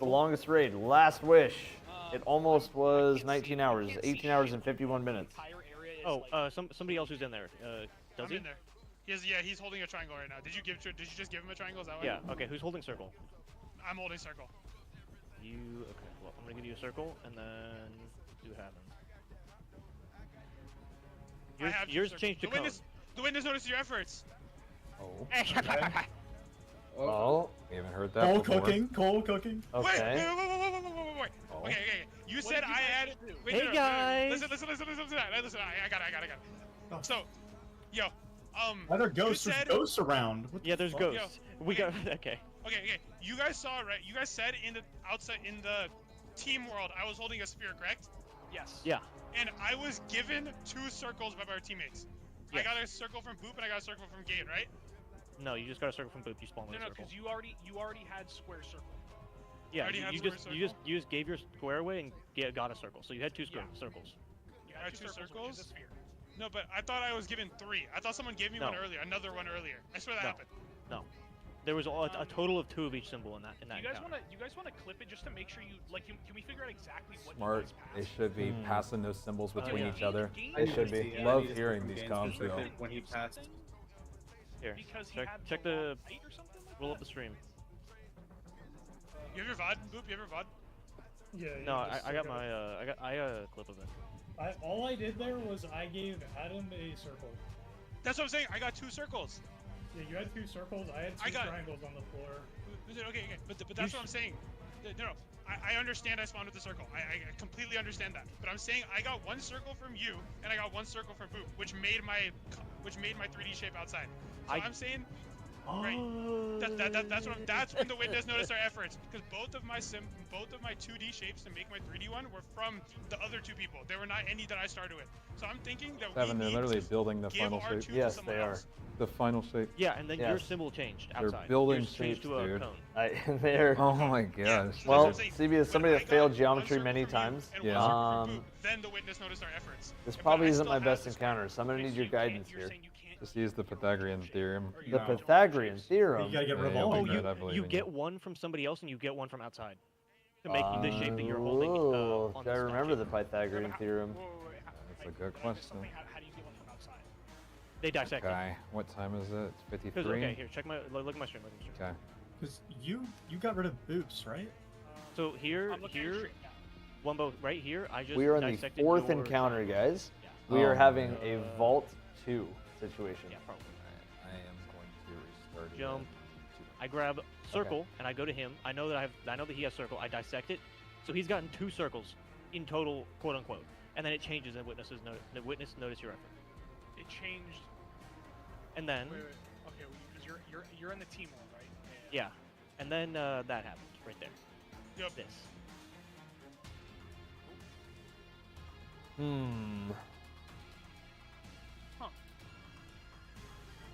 The longest raid, Last Wish. It almost was 19 hours, 18 hours and 51 minutes. Oh, somebody else who's in there. Does I'm he? in there. He's holding a triangle right now. Did you just give him a triangle? Is that why? Yeah. Okay. Who's holding circle? I'm holding circle. You. Okay. Well, I'm gonna give you a circle, and then see what happens. Yours changed to cone. The witness noticed your efforts. Oh. Oh, We haven't heard that before. Coal cooking. okay. Wait. Oh. Okay. You said I had. Wait, Hey, guys. Listen. I got it. Oh. So, yo, Other ghosts. you There's said- ghosts around. What Yeah, the there's fuck? ghosts. We got. Okay. Okay. You guys saw, right? You guys said in the outside in the team world, I was holding a spear, correct? Yes. Yeah. And I was given 2 circles by our teammates. I Yes. got a circle from Boop and I got a circle from Gade, right? No, you just got a circle from Boop. You spawned No, with a no, circle. because you already had square circle. Yeah. already had You square you just gave your square away and got a circle. So you had two Yeah. circles. You I had had 2 two circles, circles? which is a sphere. No, but I thought I was given 3. I thought someone gave me one No. earlier, another one earlier. I swear that No. happened. No. There was a total of 2 of each symbol in that You guys encounter. wanna clip it just to make sure you like? Can we figure out exactly what Smart. you guys They passed? should be passing those symbols between yeah. each other. They should be. Love hearing these comms, Gain though. something When he passed. Here. Because he Check had check the light or something like roll that? up the stream. You have your VOD, Boop? You have your VOD? Yeah. No, you just I got took my I got a clip of it. all I did there was I gave Adam a circle. That's what I'm saying. I got 2 circles. Yeah, you had 2 circles. I had 2 I got- triangles on the floor. Okay. But that's what I'm saying. No. I understand I spawned with the circle. I completely understand that. But I'm saying I got 1 circle from you and I got 1 circle from Boop, which made my 3D shape outside. So I'm saying. Right. That's when the witness noticed our efforts, because both of my 2D shapes to make my 3D one were from the other 2 people. They were not any that I started with. So I'm thinking that Seven, we they're need literally to building the give final our shape. 2 Yes, to someone they are. else. The final shape. Yeah, and then your Yes. symbol changed They're outside. building Yours changed shapes, to a dude. cone. They're. Oh my Yeah, gosh. that's Well, what I'm saying. CB is somebody When that I failed got geometry 1 many circle from you times. and Yeah. 1 circle from Boop, then the witness noticed our efforts. This But probably I isn't still my had best the square. encounter, so I'm gonna Okay, need so your you can't- guidance you're here. saying you can't Just use the Pythagorean theorem. You The know, Pythagorean You theorem. gotta get Yeah, revolving. yeah. Oh, Good, I believe you in get you. one from somebody else and you get one from outside to make the shape that you're holding. Ooh, On do I the remember the statue. Pythagorean theorem? Wait, That's a good question. How do you get one from outside? They dissect it. Okay, what time is it? It's 'Cause, 53? okay, here, check my look at my stream. Look at my stream. Okay. Because you got rid of Boops, right? So here, I'm looking at your here, stream, yeah. Wumbo, right here, I just We are in the dissected 4th your- encounter, guys. Yeah. We are Oh, having my a God. Vault 2 situation. Yeah, probably. I am going to restart it. Jump. I grab circle and I go to him. I know that he has circle. I dissect it. So he's gotten 2 circles in total, quote unquote. And then it changes and the witness notice your effort. It changed. And then Wait. Okay, because you're in the team one, right? yeah. And then that happens right there. Yep. This.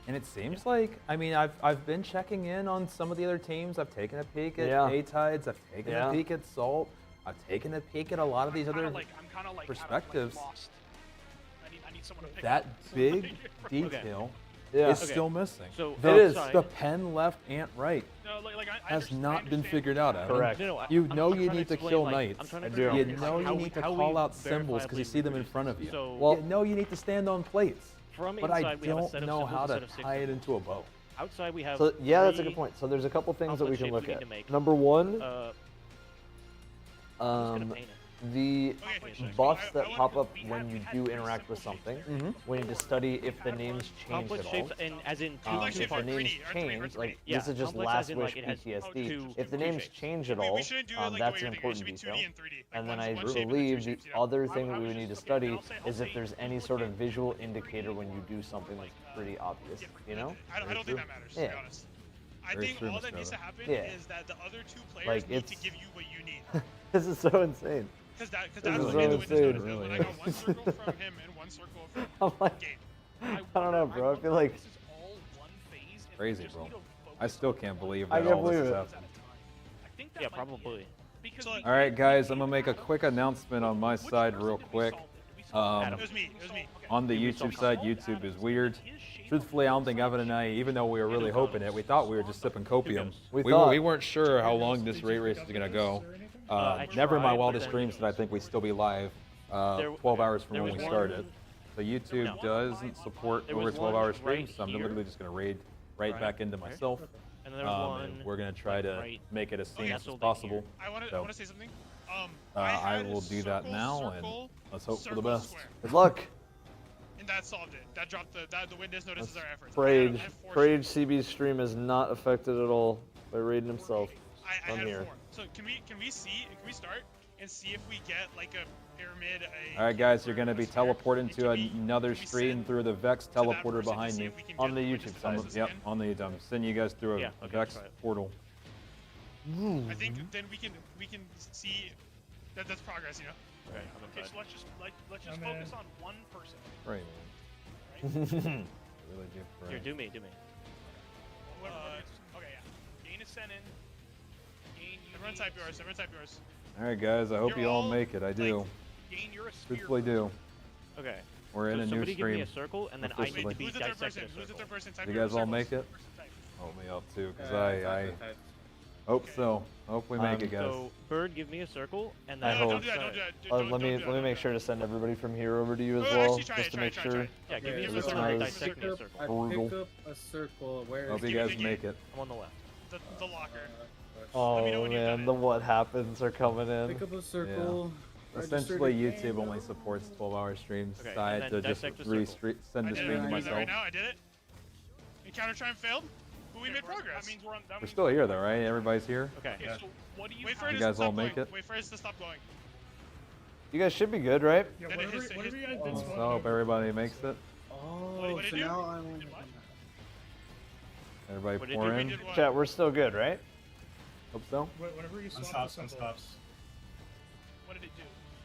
And it seems like, I mean, I've been checking in on some of the other teams. I've taken a peek at Yeah. A-Tides. I've taken Yeah. a peek at Salt. I've taken a peek at a lot of these I'm other kinda like perspectives. lost. I need someone to pick That up. big detail Yeah. is Okay. still missing. So The, It is. outside- the pen left ant right No, like I has understand- not I been understand figured what out, you're Adam. Correct. No, You I'm know trying you to need to explain, kill like, knights. I'm trying to I do. figure out You Yeah. know you how- need to how we call out symbols because you see them in verifiably front of you. So Well- You know you need to stand on plates. from But I inside we have a set don't of know symbols, how a set to of 6 tie it symbols. into a bow. Outside we have So yeah, that's a 3 good point. So there's a couple things that we complex can shapes look we need at. to make. Number 1, I'm just gonna um, paint it. the Okay, buffs I that wanna- pop up we when had- you we had do 3 interact with simple something. shapes. Mhm. We need to study if the names change Complex at shapes all. and as in 2 Complex If shapes the are parts. names 3D, or change, 3D. like Yeah, this is just complex Last as in, Wish like, it has PTSD. two- If the two names shapes. change at We all, shouldn't do it like the that's way an you're thinking. It important should be 2D detail. and 3D. Like And then one I shape and two believe the shapes, you know? other thing I that we was would need to just- okay, study I'll is say if there's any sort of visual indicator when you do something that's pretty obvious, you know? I don't think that matters, to Yeah. be honest. I Very think true, all Mr. that needs to Eva. happen Yeah. is that the other 2 players Like, need to it's- give you what you need. This is so insane. Because that's is what so made the witness insane. notice. Really When I got is. 1 circle from him and 1 circle from I'm like, Gabe. I don't know, bro. I feel like This is all one phase. and Crazy, we just bro. need to I focus still on can't believe I that can't all this believe has it. happened. I think that Yeah, might be it. probably. Because So, we- like- All right, guys, I'm gonna make a quick announcement on my Which side person real did we quick. solve? Did we Adam. It was me. It was me. On the Give me some YouTube side, context. YouTube is weird. His shape Truthfully, I don't think Evan and I, even though we were really hoping it, we thought we were just sipping copium. We We thought. weren't sure how long this rate race is gonna go. I Never in my tried, but wildest then- dreams did I think we'd still be live There- 12 hours from there when was we one- started. So YouTube No. doesn't support There over was 12-hour one streams, right so I'm here. literally just gonna raid right Right. back into Right. myself. And then there was And one. we're gonna try to right make it as Okay. seamless as nestled in possible. I want to So, say something. I had will do that circle, now, and circle, let's hope for the circle, best. square, Good luck. and that solved it. That dropped the witness notices our efforts. Prayed. I had four Prayed shapes. CB's stream is not affected at all by raiding himself. I I'm had here. 4. So can we start and see if we get like a pyramid? All right, guys, you're gonna a be square? teleporting And to can we- another can we stream send through the Vex to that teleporter person to behind see me. if we can On get the witness YouTube side. notices Yep, again? on the YouTube. I'm sending you guys through a Yeah, okay, Vex try it. portal. I think then we can see that that's progress, you know. Okay, I'm Okay, inside. so let's just I'm focus in. on one person. Right. Right? Really do pray. Here, do me. Okay, yeah. Gain is sent in. Gain, you Everyone need- type yours. Everyone type yours. All right, guys. I hope You're you all all, make it. I do. Gain, you're a spear. Truthfully, do. Okay. We're in so a new somebody give me stream. a circle, and then I need Officially. to be Who's the third dissected person? a Who's the third circle. person? Type You your guys all circles. make it? Person type. Help me out too, because I hope so. Hope we make it, guys. So, Bird, give me a circle, and I then No, hope. don't do that. Don't do that. let Don't me do that, let me make sure to send everybody from here over to you as Oh, well, actually, try just it, to try make it, try sure. it. Yeah, give me a Okay, circle, so and then I dissect me a I circle. Brutal. pick up a circle. Where Hope is you it? guys Thank make it. I'm on the left. The locker. Oh me know when you've done man, it. the what happens are coming Pick in. up a circle. Essentially, YouTube only supports 12-hour streams. Okay, so I and had then to just dissect the circle. send I the did it. stream to I'm doing that right myself. now. I did it. Encounter triumph failed, but we Okay, made we're- progress. That means we're on. That We're means still here, though, right? Everybody's here. Okay. Okay, so what do you Wait for have? it You to guys stop all going. make it? Wait for it to stop going. You guys should be good, right? Yeah, Then it whatever, hits- it whatever you hits- guys did. So swap I hope over. everybody makes it. Oh, What did so it do? now I'm. Did what? Everybody What did pour you in. did what? Chat, we're still good, right? Hope so. Whenever you swap the Unstops, symbol, unstops. What did it do?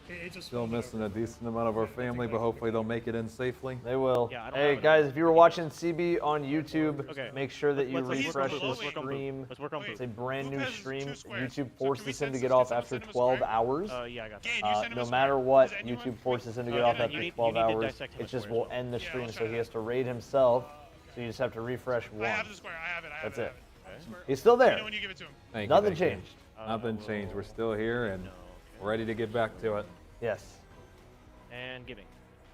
it just Still swap it missing over. a decent amount of our family, but hopefully they'll make it in safely. They will. Yeah, I don't Hey have guys, any- if you were watching CB on YouTube, Okay. make sure that you Let's work on refresh Boop. the Let's work on Boop. stream. Let's work on Wait. It's a Boop. brand Boop new has stream. 2 squares. YouTube So can forces we him send to get some- off can after someone send him a 12 square? hours. Yeah, I got Gain, you. you send him No a square. matter what, Does anyone- YouTube forces him to Oh, get yeah, off no, after you need- 12 you need to hours. dissect him It a just square will as well. end the Yeah, stream, let's so try he has to raid himself. So you just have to refresh I once. have the square. I have it. I have That's it. I it. have it. He's still Let me there. know when you give it to him. Thank you, Nothing thank you. changed. Nothing changed. We're still here and No. we're ready to get back to it. Yes. And giving.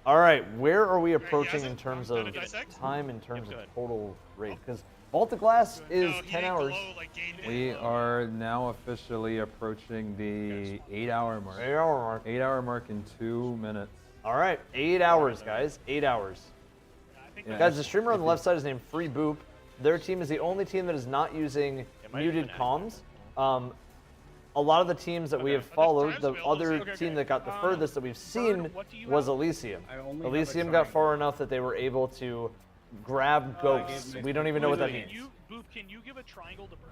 All right, where are we he approaching has in it? terms Done of a dissect? time, in terms go of ahead. total raid? Because Vault of Glass is No, he 10 didn't hours. glow like Gain did. We are now officially approaching the 8-hour mark. 8-hour mark. 8-hour mark in 2 minutes. All right, 8 hours, guys. 8 hours. I think Yeah. Guys, the streamer on the left side is named Free Boop. Their team is the only team that is not using might muted even comms. A lot of the teams that we have followed, the Triumph's other available, so- team that got the furthest that we've seen what do you was have? Elysium. I only have a Elysium got triangle. far enough that they were able to grab ghosts. gave We don't even know what that Can means. you, Boop, can you give a triangle to Bird?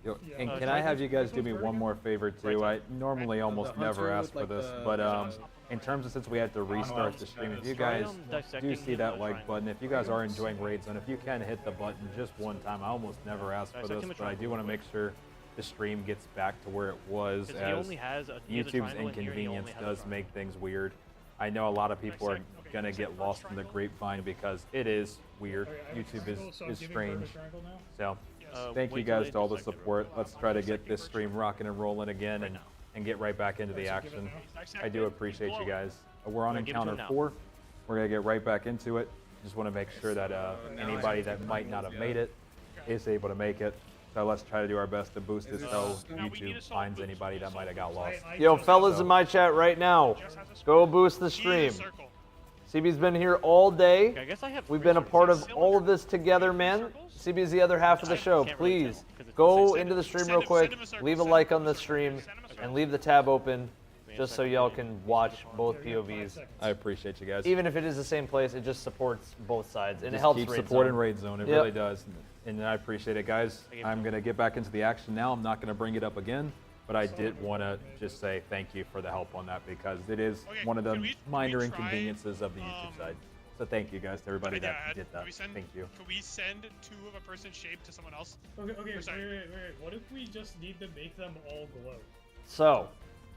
Yo, Yeah. and Uh, can I have you guys do me Triangles one more favor too? I normally almost The never hunter ask with, for like, this, the- but the- in terms of since we had to restart the stream, if you Try, guys do dissecting see him that with a like triangle. button, if you guys are enjoying raids, and if you can hit the button just one time, I almost never ask for Dissect this, him with but I do want to make sure the stream gets back to where it was, Because he as only has a he has a YouTube's triangle in here, and he only inconvenience has a does triangle. make things weird. I know a lot of people are Dissect- okay, gonna dissect get first lost in the triangle. grapevine because it is weird. Okay, I have a YouTube triangle, so I'm is giving Bird a strange. triangle now. So Wait thank you till guys they to all the dissect it. support. Let's try to get this stream rocking and rolling again Right and, now. and get right back into the Alright, so give it action. now. Dissect I do it, appreciate blow you it. guys. We're on Alright, give it to encounter him now. 4. We're gonna get right back into it. Just want to make sure that now anybody I that have might not have yeah. made it is able to make it. So let's try to do our best to boost Is it it so just gonna- Now we need YouTube to solve finds boosts. anybody that might have got lost. I Yo, just- fellas in my chat right now, Just has a go square. boost the He stream. is a circle. CB's been here all day. Okay, I guess I have. We've three been a circles. part of cylinder. all of this together, man. Circles? CB is the other half of the I show. can't really Please tell, 'cause it's go the into the stream Send real him- quick, send him a circle, leave a send like him on a the circle, stream, send him a and circle. leave the tab open Me a just so second. y'all can watch both There you go, 5 POVs. seconds. I appreciate you guys. Even if it is the same place, it just supports both sides and it Just helps keep Raid supporting Zone. Raid Zone. It Yep. really does, and I appreciate it, guys. I gave I'm it gonna get back into the action now. I'm not gonna bring it up again, but I did want to just say thank you for the help on that because it is Okay, one of the can we minor try, inconveniences of the YouTube side. So thank you guys to everybody Yeah, that did can that. we send, Thank you. Can we send 2 of a person's shape to someone else? Okay, wait. sorry. What if we just need to make them all glow? So,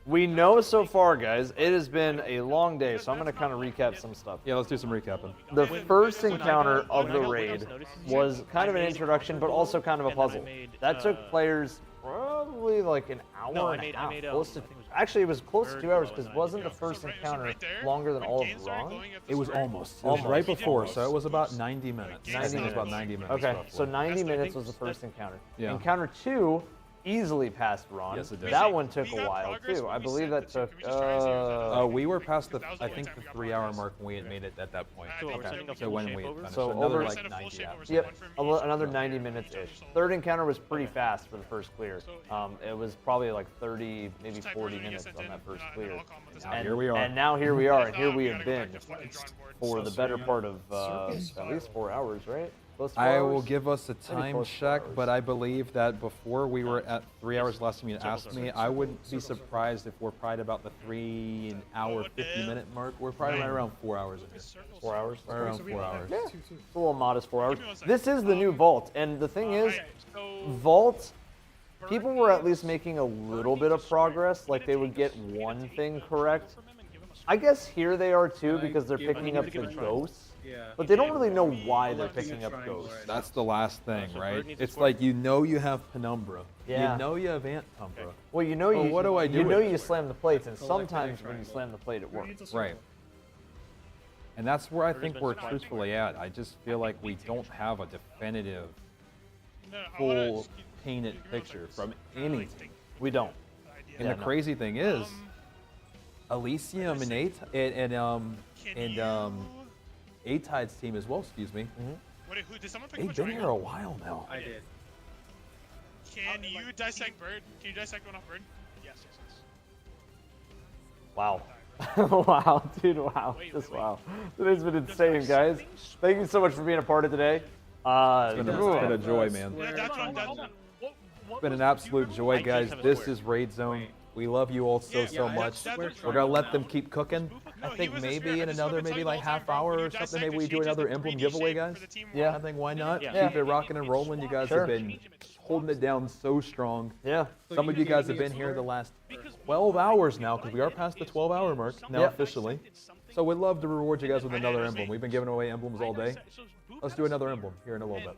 We know so far, guys, it has been a long day, so I'm going to kind of recap some stuff. Yeah, let's do some recapping. The first when I encounter got- of when I the got raid witness notices, was kind of I an made introduction, but circle, also kind of a and then I puzzle. made, That took players probably like an hour No, I and made- a I half. made, Close to, I think it was actually, it was close to bird 2 hours below because and wasn't then the I first so encounter right there, longer than when all Gain of started Ron? glowing at the It was start, almost. It was right He did before, boost, so it was about boost. 90 minutes. 90 I think it was about minutes. 90 minutes. Okay, roughly. so 90 That's the- minutes I was the think first encounter. Yeah. Encounter 2 easily passed Ron. Yes, it did. That Wait, one took we a got while progress too. when I we believe sent that the two. took. Can we just try and see if that- We were past the, Because that was the I only think time the we got 3-hour progress. mark when we had made it at that point. I So think we're so. sending a So full when shape we had over? finished, So another over- like Send a full 90 shape after. over, so Yep, one from each another side. 90 minutes Each ish. side. Third encounter was pretty fast for the first clear. So- It was probably like 30, maybe Just type 40 whatever you minutes sent on in, that first and clear. I'll call him with the Now second. here we are. And now here we are, and here we We have gotta go been back to fucking drawing board. for the So better you part of circles at least 4 hours, right? Close to 4 I hours? will give us a time close to check, 4 but hours. I believe that before we were at 3 hours last time you Circle, asked circle, me, I wouldn't be surprised if we're probably at about the 3 hour, 50-minute mark. We're probably right around 4 hours in here. Circles. 4 hours. Right around So we 4 have hours. Yeah. two, two. It's a little modest 4 hours. Give me 1 second. This is the new Vault, and the thing is, So, Vault, Bird people were at needs- least making a little Bird bit needs of a progress, strike. like they would get We're gonna one take thing the correct. from him and give him a strike. I guess here they are too I because they're give- picking I up need to the give it a try. ghosts, Yeah. but they don't Yeah. really know why I'm they're looking picking at up triangle ghosts. right That's the last thing, So right? Bird needs a It's square. like you know you have Penumbra. Yeah. You know you have Ant Tumbra. Well, you know Well, you what do I do you know with you it? slam the plates, and Collecting a sometimes when you triangle. slam the plate, it Who works. needs a circle? Right. And that's where I Bird think has we're been truthfully at. I just feel like we don't have a definitive, No, I wanna full just keep- painted give me 1 picture second. from Kinda like anything. think We don't. the idea. And Yeah, the no. crazy thing is, Um, Elysium and A-Tide's team as well, excuse me, who did someone pick they've up a been here a triangle? while now. I did. Can you dissect bird? Can you dissect one off bird? Yes, yes, yes. Wow. Wow, dude, wow. Wait, Just wait. wow. Today's been Does insane, guys. dissecting Thank you so much for being a part of today. It's been a joy, man. Yeah, that's Hold on, one. hold on. What It's been was- an absolute do you joy, remember- I guys. just have a This square. is Raid Zone. We love you all so, Yeah, so yeah, much. that's We're what gonna let now. them keep cooking. No, I he think was a maybe sphere. in This is what another I've been maybe telling like you all the half time, bro. hour When or you something, dissect, maybe it we do changes another the emblem 3D giveaway, shape for guys. the team Yeah. I think why not? Yeah. Keep it rocking and rolling. You guys Sure. have been holding it down so strong. Yeah. Some of you guys have been here the last 12 hours now, because we are past the 12-hour mark now Yep. officially. So we'd love to reward you guys with another emblem. We've been giving away emblems all day. Let's do another emblem here in a little bit.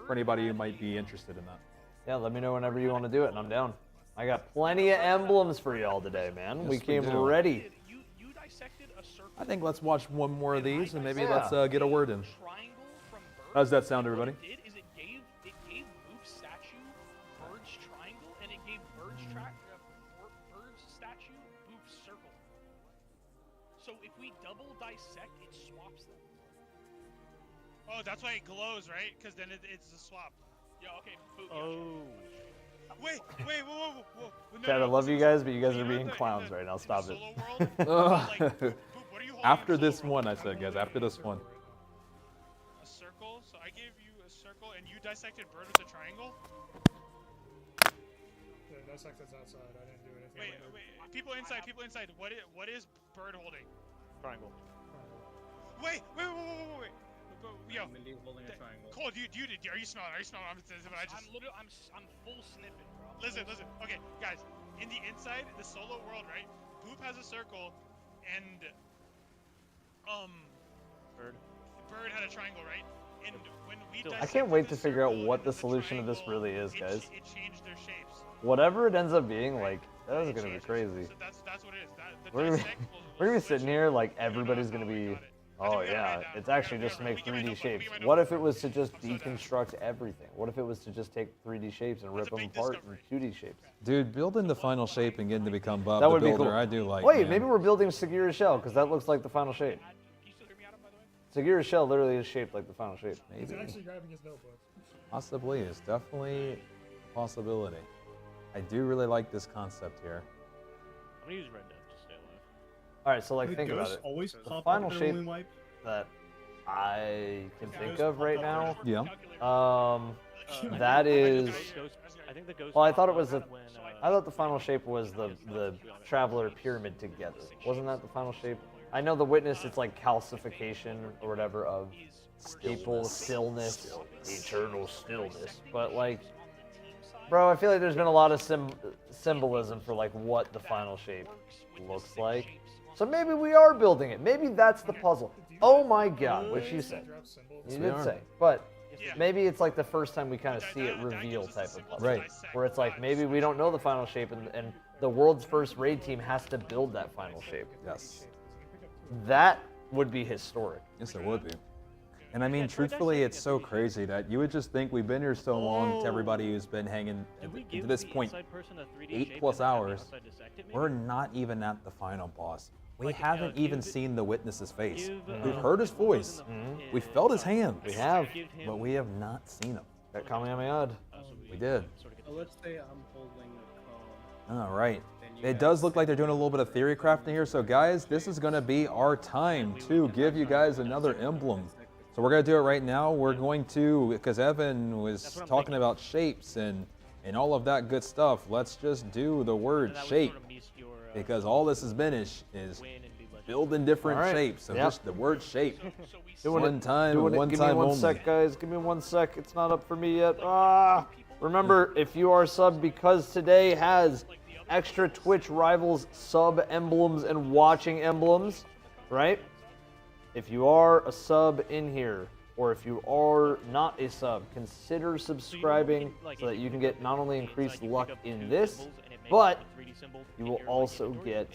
For anybody who might be interested in that. Yeah, let me know whenever you want to do it, and I'm down. I got plenty of emblems for y'all today, man. Yes, we we came do. ready. You dissected a circle. I think let's watch one more of these and maybe Yeah. let's get a word in. Triangle from bird. How's that sound, What everybody? it did is it gave Boop's statue Bird's triangle, and it gave Bird's statue Boop's circle. So if we double dissect, it swaps them. Oh, that's why it glows, right? Because then it's a swap. Yeah. Okay. Boop. Oh. Wait, whoa. No, Chad, I love you guys, but you guys are being clowns right now. Stop it. Solo world, like, Boop, what are you holding After in this Solo one, World? I said, guys, after this one. A circle. So I gave you a circle, and you dissected bird with a triangle. Yeah, dissected's outside. I didn't do anything. Wait. People inside. What is bird holding? Triangle. Wait. Yo, Mindy holding a triangle. Cole, are you smelling? Are you smelling? I'm literally, I'm full sniffing, bro. Listen. Okay, guys. In the inside, the solo world, right? Boop has a circle, and Bird had a triangle, right? And when we Still- I can't wait dissected to the figure out circle what and the solution of this triangle, really is, guys. It changed their shapes. Whatever it ends up being, like, that is It gonna be changed crazy. their shapes. So that's what it is. The We're gonna be- dissect will We're gonna be switch sitting it. here like No, everybody's no, gonna we be. got it. Oh I think we gotta yeah, write it down. it's actually We just to gotta- make we can write 3D notes, we can shapes. write What notes. if it was to just I'm so down. deconstruct everything? What if it was to just take 3D shapes and That's rip a them big apart in discovery. 2D shapes? Dude, building the final shape and getting to become Bob That the would be Builder, cool. I do like. Wait, man. maybe we're building Sagira's shell because that looks like the final shape. Can you still hear me, Adam, by the way? Sagira's shell literally is shaped like the final shape. He's Maybe. actually grabbing his notebook. Possibly, it's definitely a possibility. I do really like this concept here. I'm gonna use red death to stay alive. All right, so like Did think about ghosts it. always The pop final up at shape- Rolling Wipe? That I can Yeah, think those of right pop now. up Yeah. That is. I think the ghost. Well, I thought it popped was up a. when, I thought the final shape was the traveler pyramid together. Wasn't that the final shape? I know the witness. It's like calcification or whatever of stillness, eternal stillness. But like, Bro, I feel like there's been a lot of symbolism for like what the final shape looks like. So maybe we are building it. Maybe that's the puzzle. Oh my God, what you said. You did say, but maybe it's like the first time we kind of see it reveal type of puzzle. Right. Where it's like maybe we don't know the final shape, and the world's first raid team has to build that final shape. Yes. That would be historic. Yes, it would be. And I mean, truthfully, it's so crazy that you would just think we've been here so long to everybody who's been hanging to this point, 8+ hours. We're not even at the final boss. We haven't even seen the witness's face. We've heard his voice. We felt his hands. We have. But we have not seen him. That Kamehameha. We did. So let's say I'm holding a call. All right. It does look like they're doing a little bit of theory crafting here. So guys, this is going to be our time to give you guys another emblem. So we're going to do it right now. We're going to, because Evan was talking about shapes and all of that good stuff, let's just do the word shape. Because all this has been is building different shapes. So just the word shape. One time, one Give time me one only. sec, guys. Give me 1 sec. It's not up for me yet. Ah! Remember, if you are sub, because today has extra Twitch Rivals sub emblems and watching emblems, right? If you are a sub in here, or if you are not a sub, consider subscribing so that you can get not only increased luck in this, but you will also get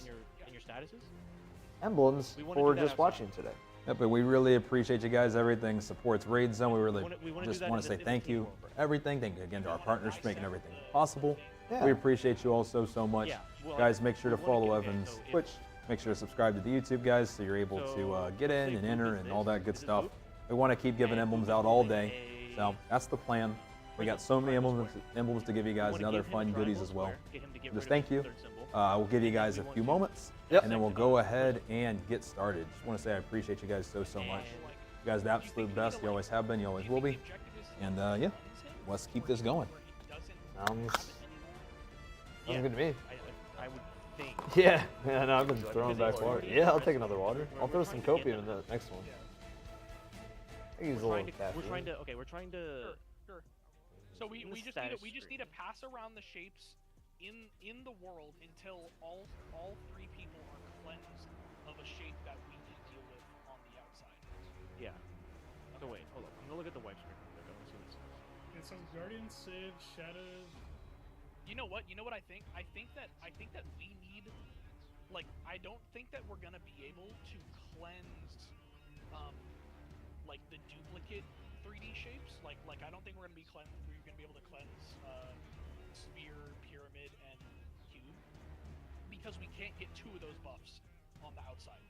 emblems for just watching today. Yeah, but we really appreciate you guys. Everything supports Raid Zone. We really just want to say thank you for everything. Thank you again to our partners for making everything possible. Yeah. We appreciate you all so much. Guys, make sure to follow Evan's Twitch. Make sure to subscribe to the YouTube, guys, so you're able to get in and enter and all that good stuff. We want to keep giving emblems out all day, so that's the plan. We got so many emblems to give you guys and other fun goodies as well. Just thank you. We'll give you guys a few moments, and then we'll go ahead and get started. Just want to say I appreciate you guys so much. You guys are the absolute best. You always have been. You always will be. And yeah, let's keep this going. Sounds good to me. I would think. Yeah, no, I've been throwing back water. Yeah, I'll take another water. I'll throw some copium in the next one. I can use a little caffeine. We're trying to. Sure. So we just need to pass around the shapes in the world until all three people are cleansed of a shape that we need to deal with on the outside. Yeah. So wait, hold up. I'm gonna look at the wipe screen. I want to see what it says. And so Guardian, Civ, Shadow. You know what? I think? I think that we need, like, I don't think that we're gonna be able to cleanse, like the duplicate 3D shapes. Like I don't think we're gonna be able to cleanse sphere, pyramid, and cube because we can't get 2 of those buffs on the outside.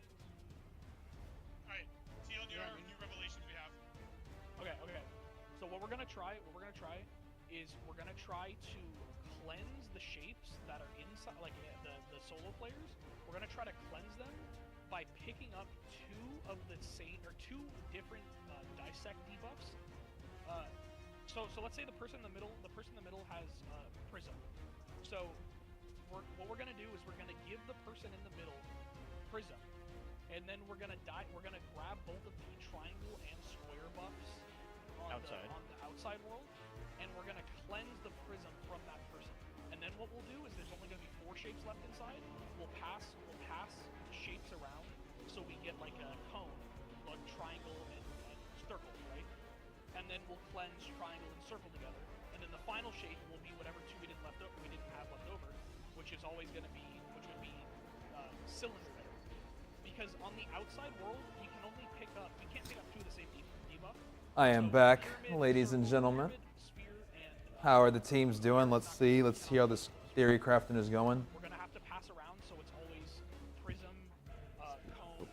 All right, Teal, new revelations we have. Okay. So what we're gonna try is we're gonna try to cleanse the shapes that are inside, like the solo players. We're gonna try to cleanse them by picking up 2 different dissect debuffs. So let's say the person in the middle has prism. So what we're gonna do is we're gonna give the person in the middle prism, and then we're gonna grab both of the triangle and square buffs on the outside world, and we're gonna cleanse the prism from that person. And then what we'll do is there's only gonna be 4 shapes left inside. We'll pass shapes around so we get like a cone, like triangle and circle, right? And then we'll cleanse triangle and circle together. And then the final shape will be whatever 2 we didn't have left over, which would be cylinder there. Because on the outside world, we can't pick up 2 of the same debuff. I am back, ladies and gentlemen. How are the teams doing? Let's see how this theory crafting is going. We're gonna have to pass around, so it's always prism, cone,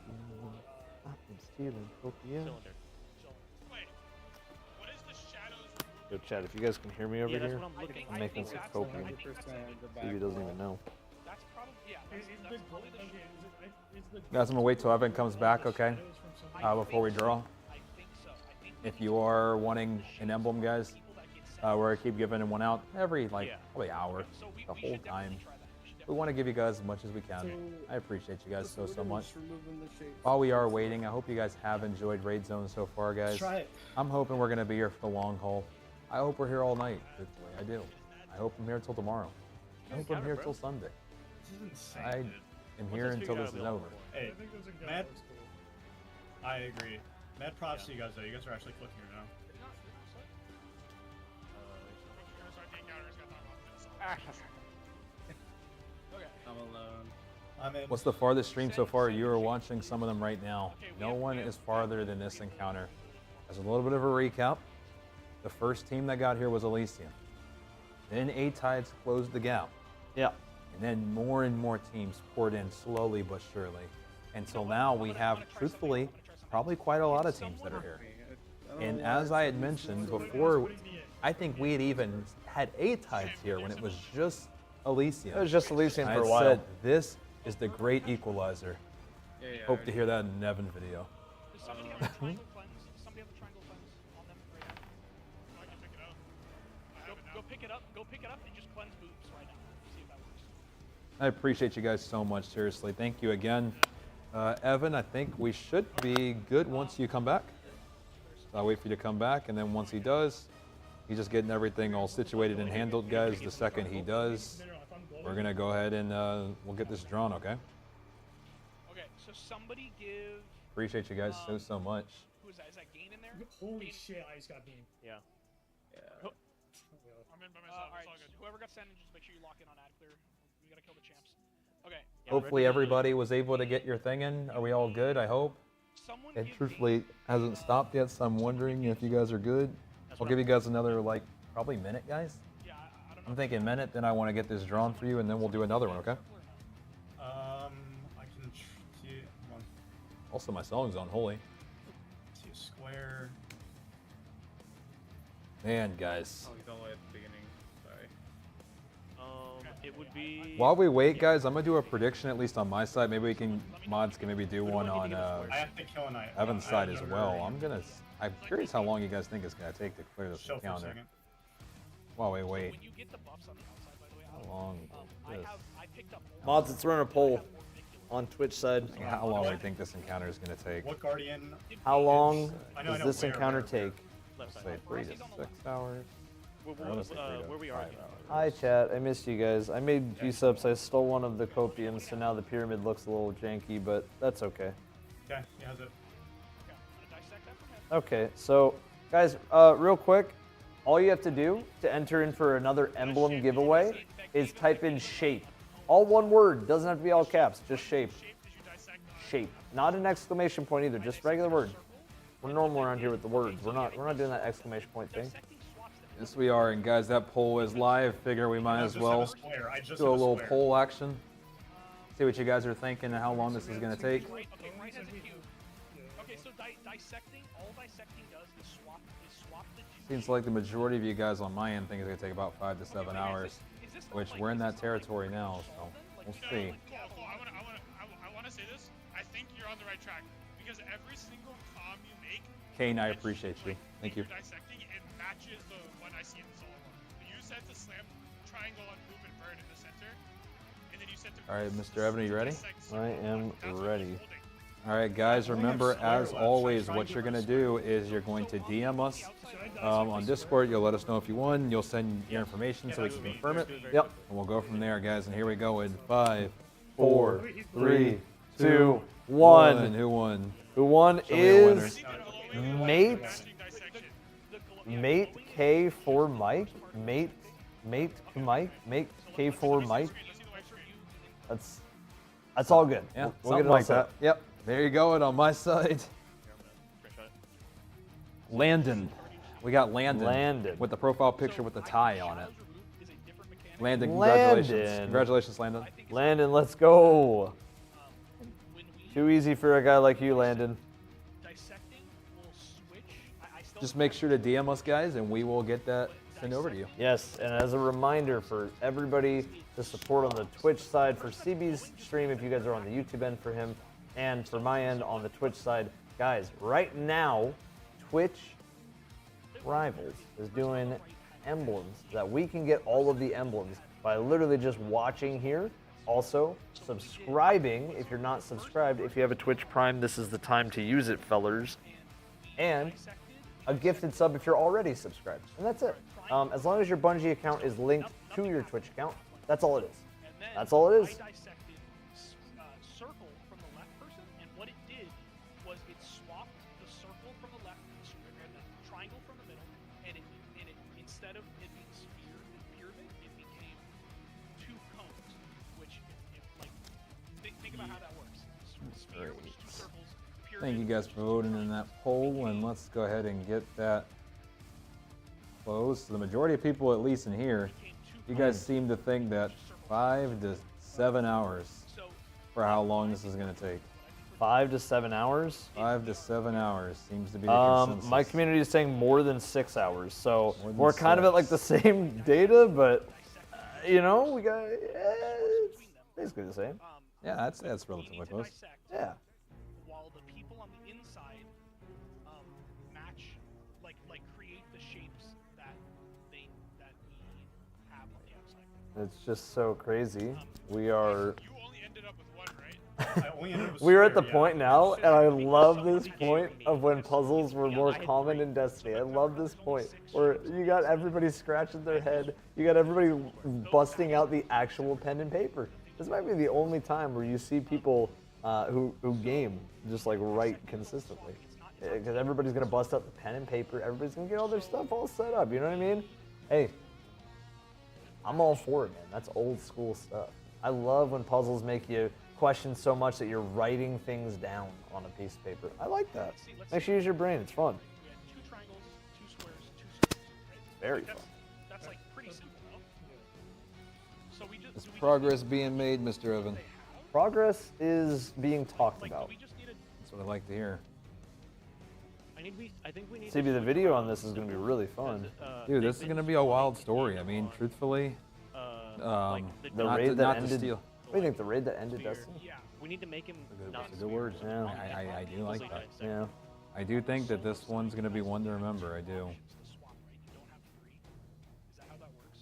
I'm stealing copium. Cylinder. Wait, what is the shadows? Yo, Chad, if you guys can hear me over Yeah, that's here, what I'm looking I'm at. making some copium. 100% Stevie doesn't even know. That's probably Is the gold? Okay, is the Guys, I'm gonna wait till Evan comes back, okay? shadows from something? Before we draw. I think so. If you are wanting an emblem, guys, we're gonna keep giving one out every probably hour, the whole time. We want to give you guys as much as we can. I appreciate you guys so much. While we are waiting, I hope you guys have enjoyed Raid Zone so far, guys. Try it. I'm hoping we're gonna be here for the long haul. I hope we're here all night. Truthfully, I do. I hope I'm here till tomorrow. I hope I'm here till Sunday. This is insane. I dude. am here until this is over. Hey, I think those are Matt, was cool. I agree. Mad props to you guys though. You guys are actually clicking it now. I'm alone. I'm in. What's the farthest stream so far? You are watching some of them right now. No one is farther than this encounter. As a little bit of a recap, the first team that got here was Elysium. Then A-Tides closed the gap. Yeah. And then more and more teams poured in slowly but surely. Until now we have, truthfully, probably quite a lot of teams that are here. And as I had mentioned before, I think we had even had A-Tides here when it was just Elysium. It was just Elysium I for a had while. said, this is the great equalizer. Yeah, yeah, Hope to hear that in an Evan video. Does somebody have a triangle cleanse? Somebody have a triangle cleanse on them right now? I can pick it up. I have it now. Go pick it up. Go pick it up and just cleanse boobs right now. See if that works. I appreciate you guys so much, seriously. Thank you again. Evan, I think we should be good once you come back. So I'll wait for you to come back, and then once he does, he's just getting everything all situated and handled, guys. The second he does, we're going to go ahead and we'll get this drawn, okay? Okay, so somebody give. Appreciate you guys so much. Who is that? Is that Gain in there? Holy Gain? shit, I just got beamed. Yeah. Who- I'm in by myself. Alright, It's all good. whoever got sent in, just make sure you lock in on ad clear. We gotta kill the champs. Okay. Hopefully everybody was able to get your thing in. Are we all good? I hope. Someone It give truthfully hasn't stopped yet, so I'm wondering if you guys are good. I'll give you guys another, like, probably minute, guys. Yeah, I don't know. I'm thinking minute, then I want to get this drawn for you, and then we'll do another one, okay? I can see one. Also, my song's on Holy. See a square. Man, guys. Oh, he's all the way at the beginning. Sorry. It would be. While we wait, guys, I'm gonna do a prediction, at least on my side. Maybe we can, mods can maybe do one on I have to kill a knight. Evan's side as well. I'm curious how long you guys think it's gonna take to clear this Show for a encounter. second. While we wait, When you get the buffs on the outside, by the way, how long? I picked up. Mods, let's run a poll on Twitch side. How long do you think this encounter is gonna take? What guardian? How long I know, does this where, encounter where? take? Left Say side. 3 to 6 hours. Where, I wanna say 3 to where we 5 are. hours. Hi chat, I missed you guys. I made G-subs, I stole one of the copiums, so now the pyramid looks a little janky, but that's okay. Okay, he has it. Okay, so guys, real quick, all you have to do to enter in for another emblem giveaway is type in shape. All one word, doesn't have to be all caps, just shape. Shape. Not an exclamation point either, just regular word. We're normal around here with the words. We're not doing that exclamation point thing. Yes, we are, and guys, that poll is live. Figure we might I as just well have a square. I just do have a little square. poll action. See what you guys are thinking and how long this is gonna take. Okay, right as a cube. Okay, so dissecting, all dissecting does is swap the two. Seems like the majority of you guys on my end think it's gonna take about 5 to 7 hours, which we're in that territory now, so we'll see. Cool. I want to say this. I think you're on the right track because every single comm you make. Kane, I appreciate you. Thank you. You're dissecting, it matches the one I see in the solo one. You said to slam triangle on Boop and Bird in the center, and then you said to. All right, Mr. Evan, are you ready? I am ready. All right, guys, remember, as always, what you're going to do is you're going to DM us on Discord. You'll let us know if you won. You'll send your information so we can confirm it. Yep. And we'll go from there, guys. And here we go in 5, 4, 4, 3, 2, 1. Who won? Who won Show me a winner. is Mate K4 Mike. Mate Mike. Mate K4 Mike. That's all good. Yeah, We'll something get it all like set. that. Yep. There you go. And on my side, Landon. We got Landon. With the profile picture with the tie on it. Landon, congratulations. Landon. Congratulations, Landon. Landon, let's go. Too easy for a guy like you, Landon. Just make sure to DM us, guys, and we will get that sent over to you. Yes, and as a reminder for everybody to support on the Twitch side for CB's stream, if you guys are on the YouTube end for him, and for my end on the Twitch side, guys, right now, Twitch Rivals is doing emblems that we can get all of the emblems by literally just watching here. Also, subscribing if you're not subscribed. If you have a Twitch Prime, this is the time to use it, fellers. And a gifted sub if you're already subscribed. And that's it. As long as your Bungie account is linked to your Twitch account. That's all it is. And then That's all it is. I dissected circle from the left person, and what it did was it swapped the circle from the left and the triangle from the middle, and it instead of it being sphere and pyramid, it became 2 cones, which like think about how that works. Sphere, which is 2 circles. Pyramid, Thank you guys for voting in that poll, and let's go ahead and get that closed. So the majority of people, at least in here, you guys seem to think that 5 to 7 hours for how long this is going to take. 5 to 7 hours. 5 to 7 hours seems to be the consensus. My community is saying more than 6 hours, so More than we're kind of at like the same data, but you know, we got it's basically the same. Yeah, that's relatively close. Yeah. While the people on the inside match, like create the shapes that we have on the outside. It's just so crazy. We are. You only ended up with 1, right? I only ended up with We're at the square, point now, and I love this point of when puzzles were more common in Destiny. I love this point where you got everybody scratching their head, you got everybody busting out the actual pen and paper. This might be the only time where you see people who game just like write consistently, because everybody's gonna bust out the pen and paper. Everybody's gonna get all their stuff all set up. You know what I mean? Hey, I'm all for it, man. That's old school stuff. I love when puzzles make you question so much that you're writing things down on a piece of paper. I like that. Makes you use your brain. It's fun. We had 2 triangles, 2 squares, 2 circles. Right? Very fun. That's like pretty simple, no? So we just Is progress being made, Mr. Evan? Progress is being talked about. That's what I like to hear. I think we need. CB, the video on this is going to be really fun. Dude, this is going to be a wild story. I mean, truthfully, The not raid to, that not to ended. steal. What do you think? The raid that ended Destiny? Yeah, we need to make him not. That's a good word. Yeah. I do like that. Yeah. I do think that this one's going to be one to remember. I do.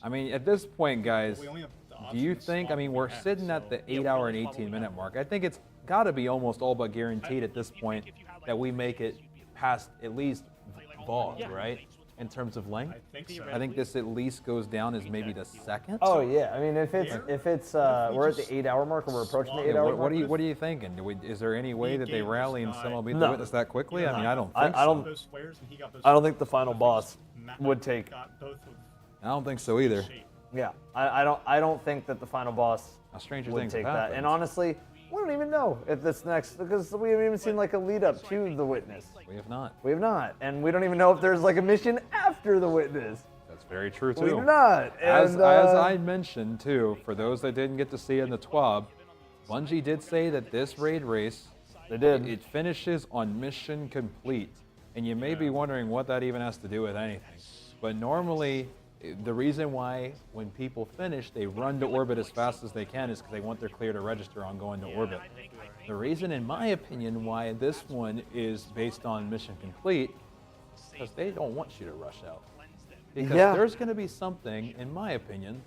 I mean, at this point, guys, We only have the do you option to think, I swap mean, what we're we have, sitting at the so- 8 hour and 18-minute mark. I think it's got to be almost all but guaranteed at this point that we make it past at least VOG, right? In terms of length. I think so. I think this at least goes down as maybe the second. Oh yeah. I mean, if it's we're at the 8 hour mark or we're approaching the 8 hour mark. What are you thinking? Is there any way that they rally and somehow beat the No. witness that quickly? I mean, I don't I think don't- so. Those squares and he got those I don't think the final boss Matt would take. got both of I don't think so either. shape. Yeah. I don't think that the final boss Now, stranger would things take have that. happened. And honestly, we don't even know if this next, because we haven't even seen like a lead up to the witness. We have not. We have not, and we don't even know if there's like a mission after the witness. That's very true We too. do not. As And, I mentioned too, for those that didn't get to see it in the TWAB, Bungie did say that this raid race, they did. it finishes on mission complete. And you may be wondering what that even has to do with anything. But normally, the reason why when people finish, they run to orbit as fast as they can is because they want their clear to register on going to orbit. The reason, in my opinion, why this one is based on mission complete, because they don't want you to rush out. Because Yeah. there's going to be something, in my opinion,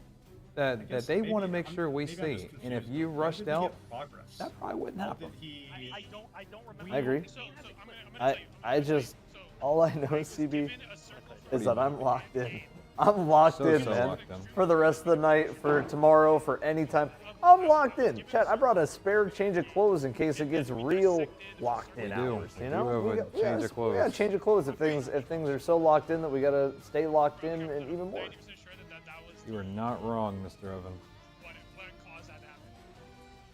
that they want to make sure we maybe I'm see. just And if confused. you How rushed did we out, get progress? that probably wouldn't How happen. did he? I don't remember. I agree. So I'm gonna I tell you. I just all I know, CB, Given a circle is that I'm locked in. I'm locked in, So man. locked in. For the rest of the night, for tomorrow, for any time. I'm locked in. Chat, I brought a spare change of clothes in case it gets real locked in We do. hours. We You do know? have a got- change of clothes. Yeah, change of clothes if things are so locked in that we gotta stay locked in and even more. 90% sure that was You are not wrong, Mr. Evan. what caused that to happen.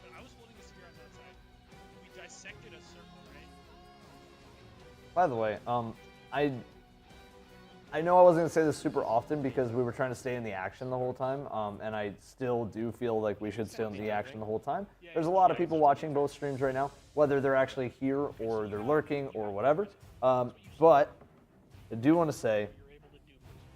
But I was holding a spear on that side. We dissected a circle, right? By the way, I know I wasn't gonna say this super often because we were trying to stay in the action the whole time, and I still do feel like we should stay in the action the whole time. There's a lot of people watching both streams right now, whether they're actually here or they're lurking or whatever. But I do want to say,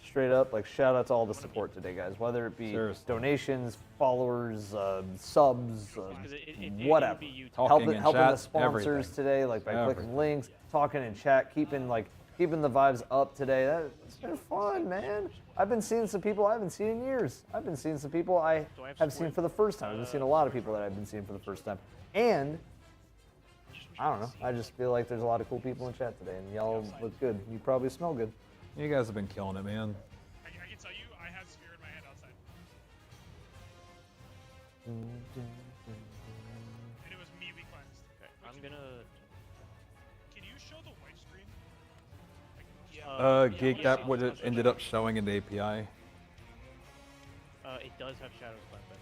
straight up, like shout out to all the support today, guys. Whether it be Seriously. donations, followers, subs, it whelver. would be you Talking in Helping the chat, sponsors everything. today, like by clicking Everything. links, talking in chat, keeping the vibes up today. It's been fun, man. I've been seeing some people I haven't seen in years. I've been seeing some people I have seen for the first time. I've been seeing a lot of people that I've been seeing for the first time. And I don't know. I just feel like there's a lot of cool people in chat today, and y'all look good. You probably smell good. You guys have been killing it, man. I can tell you, I have spear in my hand outside. And it was me we cleansed. Okay, I'm gonna. Can you show the white screen? Geek, that would it ended up showing in the API. It does have shadows class better.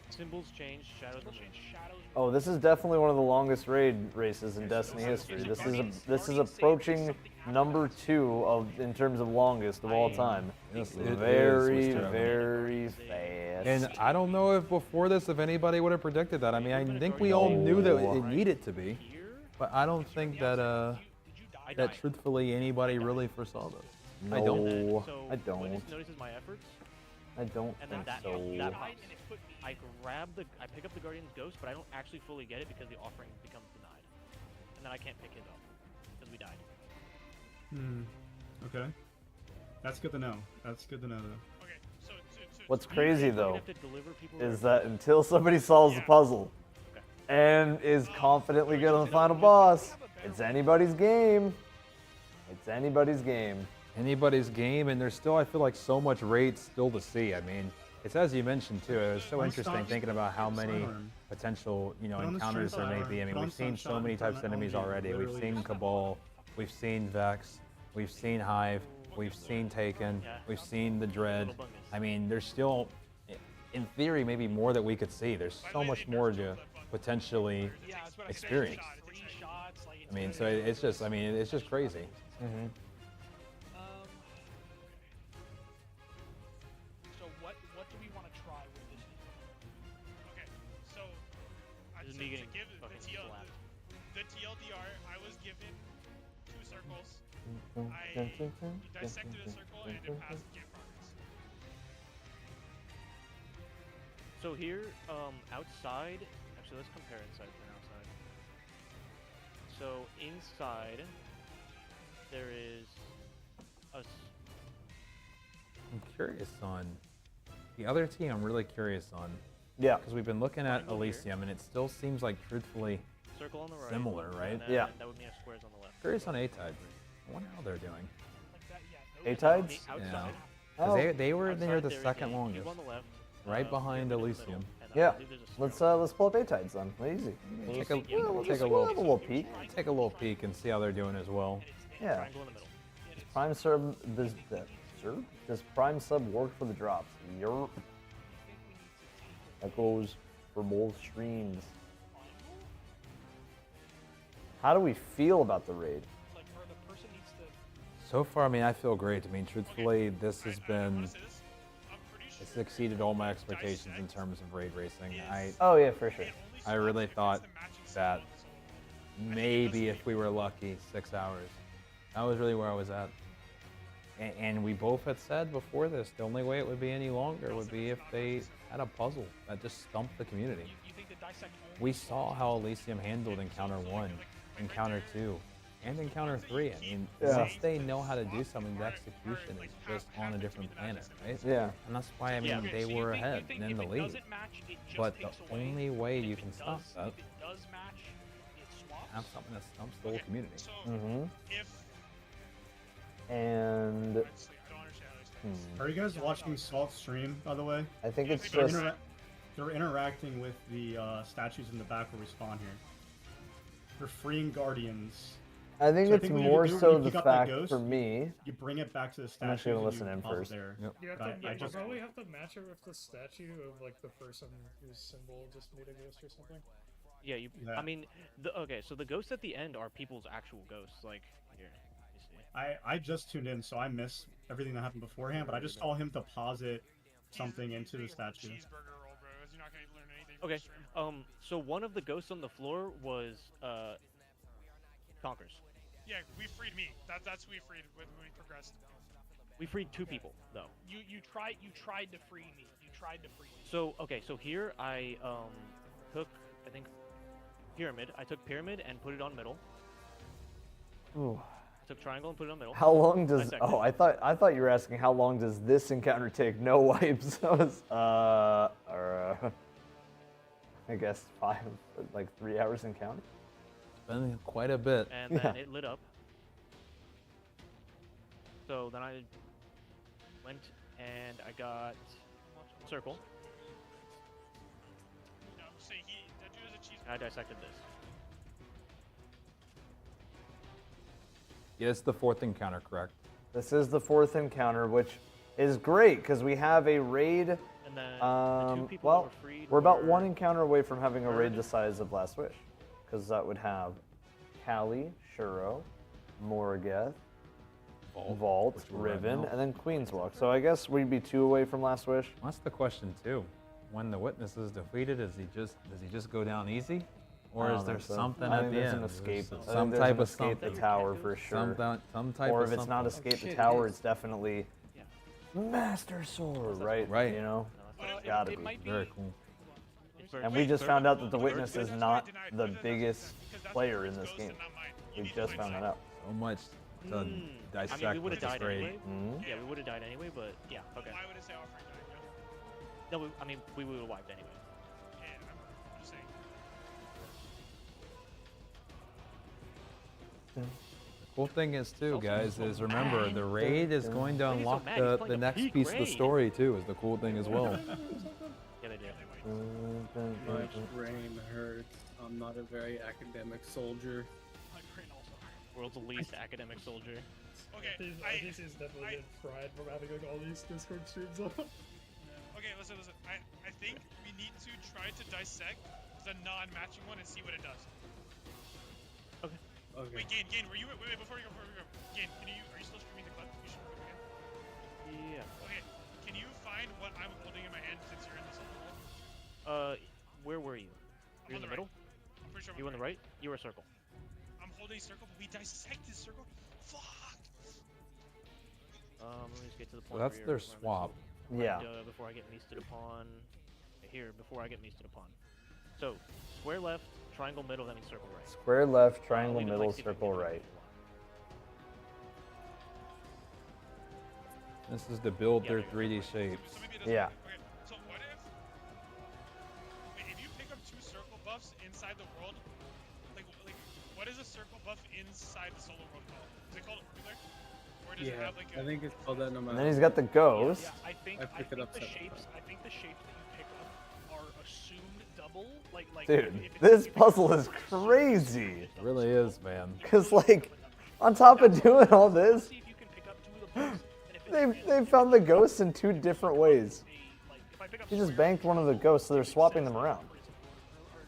Symbols change, shadows remain. Oh, this is definitely one of the longest raid races in Destiny history. This is approaching number 2 in terms of longest of all time. Yes, it very, is, Mr. Evans. very fast. And I don't know if before this, if anybody would have predicted that. I mean, I think we all knew that it needed to be, but I don't think that that truthfully anybody really foresaw this. No, I don't. I don't. Witness notices my efforts, I don't and then think that so. pops. I pick up the Guardian's Ghost, but I don't actually fully get it because the offering becomes denied, and then I can't pick his up because we died. Okay. That's good to know. That's good to know, though. Okay, so What's crazy though have to deliver people is that until somebody solves the puzzle and is confidently good on the final boss, it's anybody's game. It's anybody's game. Anybody's game, and there's still, I feel like, so much raid still to see. I mean, it's as you mentioned too. It was so interesting thinking about how many potential, encounters there may be. I mean, we've seen so many types of enemies already. We've seen Cabal, we've seen Vex, we've seen Hive, we've seen Taken, we've seen the Dread. I mean, there's still, in theory, maybe more that we could see. There's so much more to potentially experience. I mean, so it's just, it's just crazy. So what do we want to try with this? Okay, so This is to me getting give fucking slapped. the TLDR, I was given 2 circles. I dissected a circle and it passed game progress. So here, outside. Actually, let's compare inside and outside. So inside, there is a. I'm curious on the other team. I'm really curious on. Yeah. Because we've been looking at Elysium, and it still seems like, truthfully, Circle on the right. similar, right? And then Yeah. That would mean a squares on the left. Curious on A-Tide. I wonder how they're doing. A-Tides? Outside. Because they were near Outside, the there is second a longest, cube on the left, right behind pyramid in the Elysium. middle, and Yeah. I believe there's a square Let's pull up A-Tides then. Easy. Take a We'll take a we'll have a little little peek. take a little peek and see how they're doing as well. Yeah. triangle in the middle. Prime sub does Prime sub work for the drops? Yerp. That goes for both streams. How do we feel about the raid? Like, or the person needs to. So far, I feel great. Truthfully, this has been, it's exceeded all my expectations in terms of raid racing. Oh yeah, for sure. I really thought that maybe if we were lucky, 6 hours. That was really where I was at. And we both had said before this, the only way it would be any longer would be if they had a puzzle that just stumped the community. We saw how Elysium handled Encounter 1, Encounter 2, and Encounter 3. Once they know how to do something, the execution is just on a different planet, right? Yeah. And that's why, they were ahead and in the lead. But the only way you can stop that, have something that stumps the whole community. And Are you guys watching Salt's stream, by the way? I think it's They're, just they're interacting with the statues in the back where we spawn here. They're freeing guardians. I think So I it's think what you more do when so you the pick up that fact ghost, for me. You bring it back to the I'm statue. actually gonna listen in first. There. Yep. You have But to, I you just probably have to match it with the statue of like the person whose symbol just made a ghost or something. Yeah, Yeah. Okay, so the ghosts at the end are people's actual ghosts. Like, here, you see. I just tuned in, so I missed everything that happened beforehand. But I just saw him deposit something into the statue. Cheeseburger roll, bro. You're not gonna learn anything. from Okay, this stream. so one of the ghosts on the floor was, Conkers. Yeah, we freed me. That's who we freed when we progressed. We freed 2 people, though. You tried to free me. You tried to free me. So, okay, so here I, took, I think, Pyramid. I took Pyramid and put it on middle. Ooh. I took Triangle and put it on middle. How long does? Dissect Oh, it. I thought you were asking how long does this encounter take? No wipes. I was I guess 3 hours encounter. It's been quite a bit. And then it lit up. So then I went and I got circle. No, I'm saying that dude is a cheese. And I dissected this. Yeah, it's the 4th encounter, correct? This is the 4th encounter, which is great because we have a raid. And then the 2 people that Well, were freed we're about were 1 encounter away from having a raid the size of Last Wish, because that would have Callie, Shuro, Morgoth, Vault, which we're right Riven, now. and then Queen's Walk. So I guess we'd be 2 away from Last Wish. That's the question too. When the witness is defeated, does he just go down easy, or I is don't there think so. something I at think the there's end? an escape. There's I think some there's type an of escape something. the tower for sure. Some type Or of if it's not something. escape the tower, it's definitely Master Sword, right? Right. You know, It gotta be. might be. Very cool. And we just found out that the witness is not the biggest player in this game. We just found that out. So much to dissect. I mean, we would have which is died great. anyway. Mhm. Yeah, we would have died anyway, but yeah, okay. Why would it say offering died? No? No, I mean, we would have wiped anyway. Yeah, I'm just saying. Cool thing is too, Also, guys, so is remember the raid is going to Why are you so unlock mad? He's the playing a next peak piece of the raid. story too. Is the cool thing as well. Yeah, they did. My brain hurts. I'm not a very academic soldier. My brain also. World's least academic soldier. Okay, This is definitely fried from having like all these Discord streams up. Okay, listen. I think we need to try to dissect the non-matching one and see what it does. Okay. Okay. Wait, Gain, wait, before we go. Gain, are you still streaming the clip? You should clip again. Yeah. Okay, can you find what I'm holding in my hand since you're in the center world? Where were you? I'm You're in on the the middle? right. I'm pretty sure I'm You on the right? You were a circle. I'm holding a circle, but we dissected circle? Fuck! Let me just get to the So point. that's where their you're- swap. Yeah. Before I get meested upon. Here, before I get meested upon. So, square left, triangle middle, that means circle right. Square left, triangle Even, like, middle, see if I can circle get right. This is to build Yeah, their there 3D So shapes. maybe it doesn't Yeah. work. Okay, so what if... Wait, if you pick up 2 circle buffs inside the world, like what is a circle buff inside the solo world called? Is it called Ruler? Or does it Yeah, have like a... I think it's called that no matter. And then he's got the ghost. Yeah, I think I picked it up the separately. shapes. I think the shapes that you pick up are assumed double. Like Dude, if it's- this if it's- puzzle is crazy. It really is, man. Because, like, on top of doing all this, See if you can pick up 2 of the buffs, and if it's they found the ghosts in 2 different ways. like, if I pick up He just square, banked one of the ghosts, so they're swapping them around.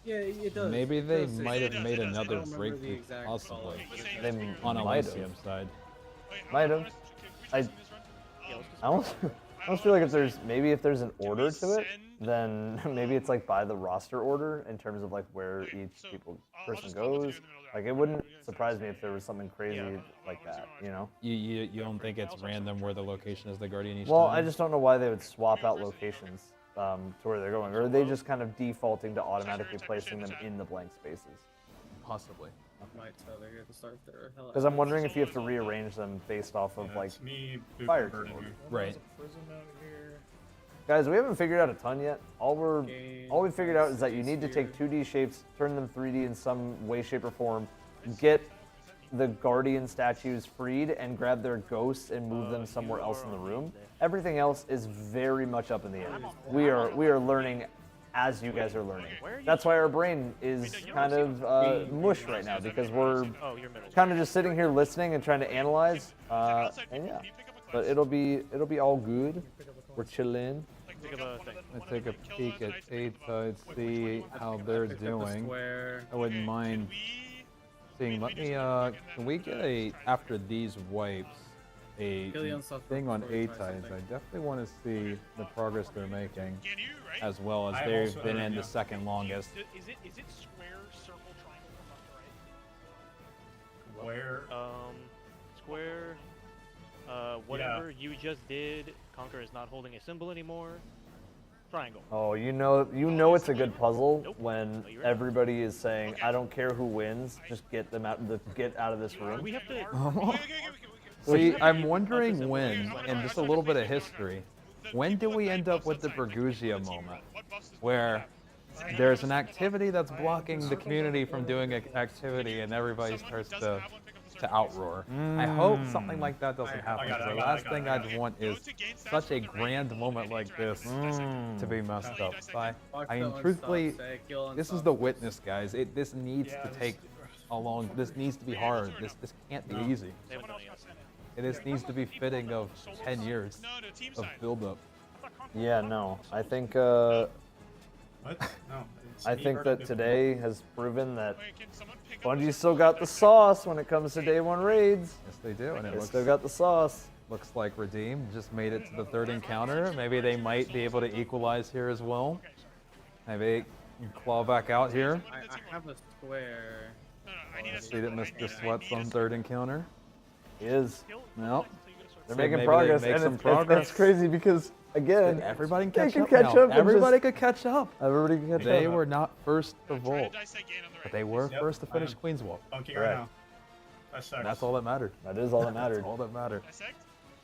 Yeah, it does. Maybe It they does say might that. have made It does. I another don't remember the breakthrough, exact possibly, They on might Elysium have. side. Wait, Might I have. wanna- can we try I- some of this run? Yeah, let's just I almost, I almost feel like if there's if there's an order to it, then maybe it's like by the roster order in terms of like where Okay, each so I'll person just call what you goes. do in the middle there. Like it You wouldn't guys surprise decide. me if there was something crazy Yeah. like that, you know? You don't think it's random where the location is the Guardian each Well, time? I just don't know why they would swap out locations to where they're going, or are they just kind of defaulting to automatically placing them in the blank spaces? Possibly. Might tell they're gonna start their hell. Because I'm wondering if you have to rearrange them based off of like It's me, Boop, fire and Bird team. here. Right. Prism out here. Guys, we haven't figured out a ton yet. All we figured out is that you need to take 2D shapes, turn them 3D in some way, shape, or form, get the Guardian statues freed, and grab their ghosts and move them somewhere else in the room. Everything else is very much up in the air. We are learning as you guys are learning. That's why our brain is kind of mush right now, because we're Oh, you're middle. kind of just sitting here listening and trying to analyze. Outside, And yeah, can you pick up a but class? it'll be all good. We're chilling. Like, Think pick of up a one thing. of the- I one of take the a kill peek those at and I take A side, see how they're Picked up a doing. square. I wouldn't Okay, mind seeing. Let me. Can we get a after these wipes a Killian suffered thing on before he A tries tides? something. I definitely want to see the progress they're making, Can you, right? as well as I they've also been have in it, the yeah. second longest. Is it square, circle, triangle from left to right? Where? Square. Whatever you just did. Conquer is not holding a symbol anymore. Triangle. Oh, you know it's a good puzzle Nope. when No, you're right. everybody is saying, "I don't care who wins, just get them out of this room." We have to. See, I'm Okay, wondering so when, what and just a little bit of history. When do we end up with the Bergusia moment, where there's an activity that's blocking the community from doing an activity, and everybody starts to to outroar. I hope something like that doesn't happen. The last thing I'd want is such a grand moment like this to be messed up. I mean, truthfully, this is the witness, guys. This needs to take a long. This needs to be hard. This can't be easy. This needs to be fitting of 10 years of build-up. Yeah, no. I think What? No. it's I me think versus that today has proven that Wait, can someone pick up Bungie still got the sauce when it comes to day one raids. Yes, they do, and it They looks still got the sauce. looks like Redeem just made it to the third encounter. Maybe they might be able to equalize here as well. Maybe claw back out here. I have a square. No, I need a See that circle. Mr. Sweat's on third encounter. He is. No. They're So making maybe they progress, make and some that's progress. crazy because again, Everybody can they catch can up catch now. up and Everybody just- could catch up. everybody can catch They up. were not first to Try to vault, dissect Gain on the but right. they were Yep, first to I finish am. Queen's Wall. Funky Correct. right now. That sucks. And that's all that mattered. That is all that mattered. That's all that mattered. Dissect?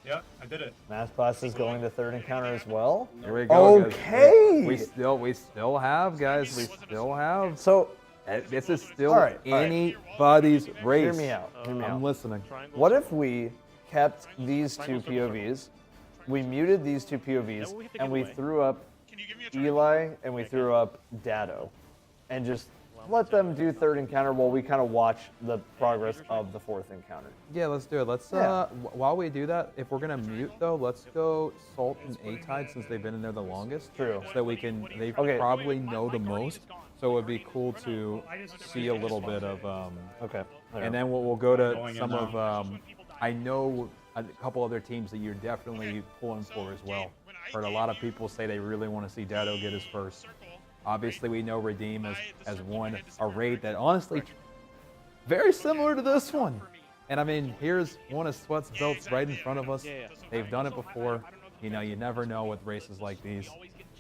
Yep, I did it. Mass Blast is going to third encounter as well. Here we go. Okay. Guys. We still have, guys. We still have. So, This is still All right. anybody's race. hear me out. Hear me I'm out. listening. Triangle. What if we kept these two Triangle, circle, POVs, we muted these two POVs, Then we hit the and we giveaway. threw up Can you give me a triangle? Eli and we threw up Dado, and just let them do third encounter while we kind of watch the progress of the fourth encounter. Yeah, let's do it. Let's Yeah. while we do that, if we're gonna mute though, let's go Salt and A-Tide since they've been in there the longest. True. So that we can. They Okay. probably know the most. So it would be cool to see a little bit of. Okay. And then we'll go to Going in some now. of. I know a couple other teams that you're definitely pulling for as well. Heard a lot of people say they really want to see Dado get his first. Obviously, we know Redeem has won a raid that honestly very similar to this one. And I mean, here's one of Sweat's belts right in front of us. Yeah. They've done it before. You know, you never know with races like these.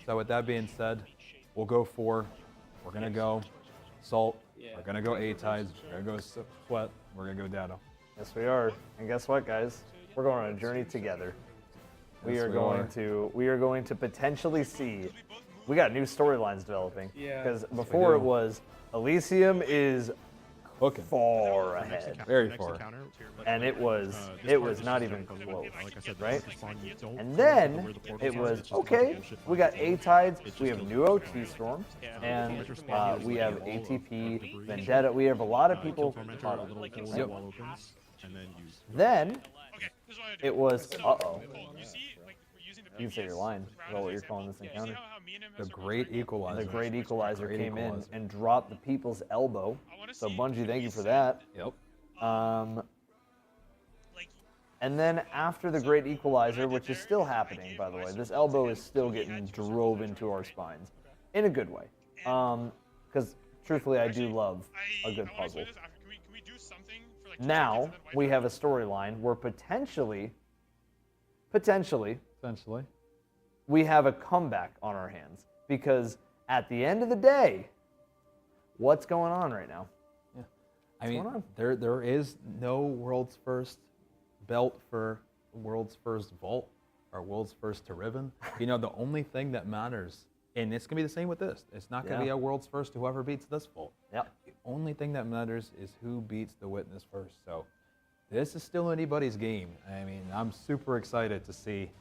So with that being said, we'll go for. We're gonna go Salt. We're gonna go A-Tides. We're gonna go Sweat. We're gonna go Dado. Yes, we are. And guess what, guys? We're going on a journey together. We Yes, are we going are. to. We are going to potentially see. We got new storylines developing. Yeah. Because before do. it was Elysium is Cooking. far ahead, Very far. and it was not even close, right? And then it was okay. We got A-Tides. We have new OT Storm, and we have ATP Vendetta. We have a lot of people. Yep. Then Okay, this is what I do. it was. Uh-oh. Cole, you see, like, we're using the You can say your previous line. round Is that what as you're an calling this example. You see encounter? how me and him The have great equalizer. The Great Equalizer Great came in Equalizer. and dropped the people's elbow. I wanna So see Bungie, if thank we you for set, that. Yep. like, And then after the Great Equalizer, which is still happening, by the way, this elbow is still getting drove into our spines, in a good way. Because truthfully, I do love a good I wanna puzzle. explain this after. Can we do something for like 2 Now seconds and then we wipe have a storyline where potentially, Essentially. we have a comeback on our hands. Because at the end of the day, what's going on right now? I mean, going on? there is no world's first belt for world's first vault or world's first to Riven. You know, the only thing that matters, and it's gonna be the same with this. It's not gonna be Yeah. a world's first to whoever beats this vault. Yep. The only thing that matters is who beats the Witness first. So this is still anybody's game. I mean, I'm super excited to see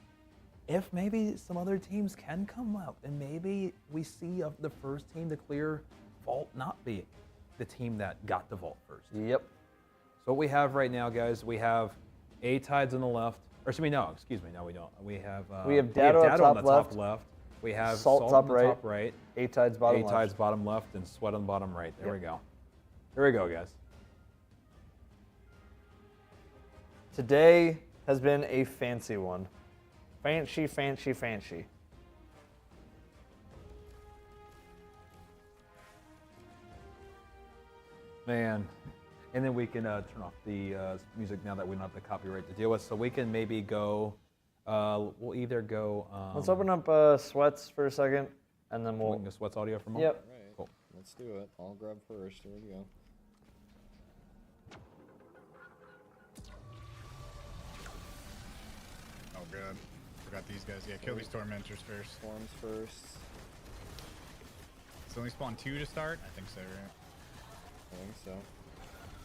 if maybe some other teams can come out and maybe we see the first team to clear vault not be the team that got the vault first. Yep. So what we have right now, guys, we have A-Tides on the left. Or excuse me, no, we don't. We have Dado up on top the left. top left. We have Salt Salt top on the right. top right. A-Tides bottom left. A-Tides bottom left and Sweat on the bottom right. There we Yep. go. Here we go, guys. Today has been a fancy one. Fancy, fancy, fancy. Man. And then we can turn off the music now that we don't have the copyright to deal with. So we can maybe go, we'll either go. Let's open up Sweats for a second, and then We we'll. can go Sweat's audio for a moment. Yep. Alright, Cool. let's do it. I'll grab first. Here we go. Oh, good. Forgot these guys. Yeah, kill these tormentors first. Storms first. So only spawn 2 to start? I think so, right? I think so.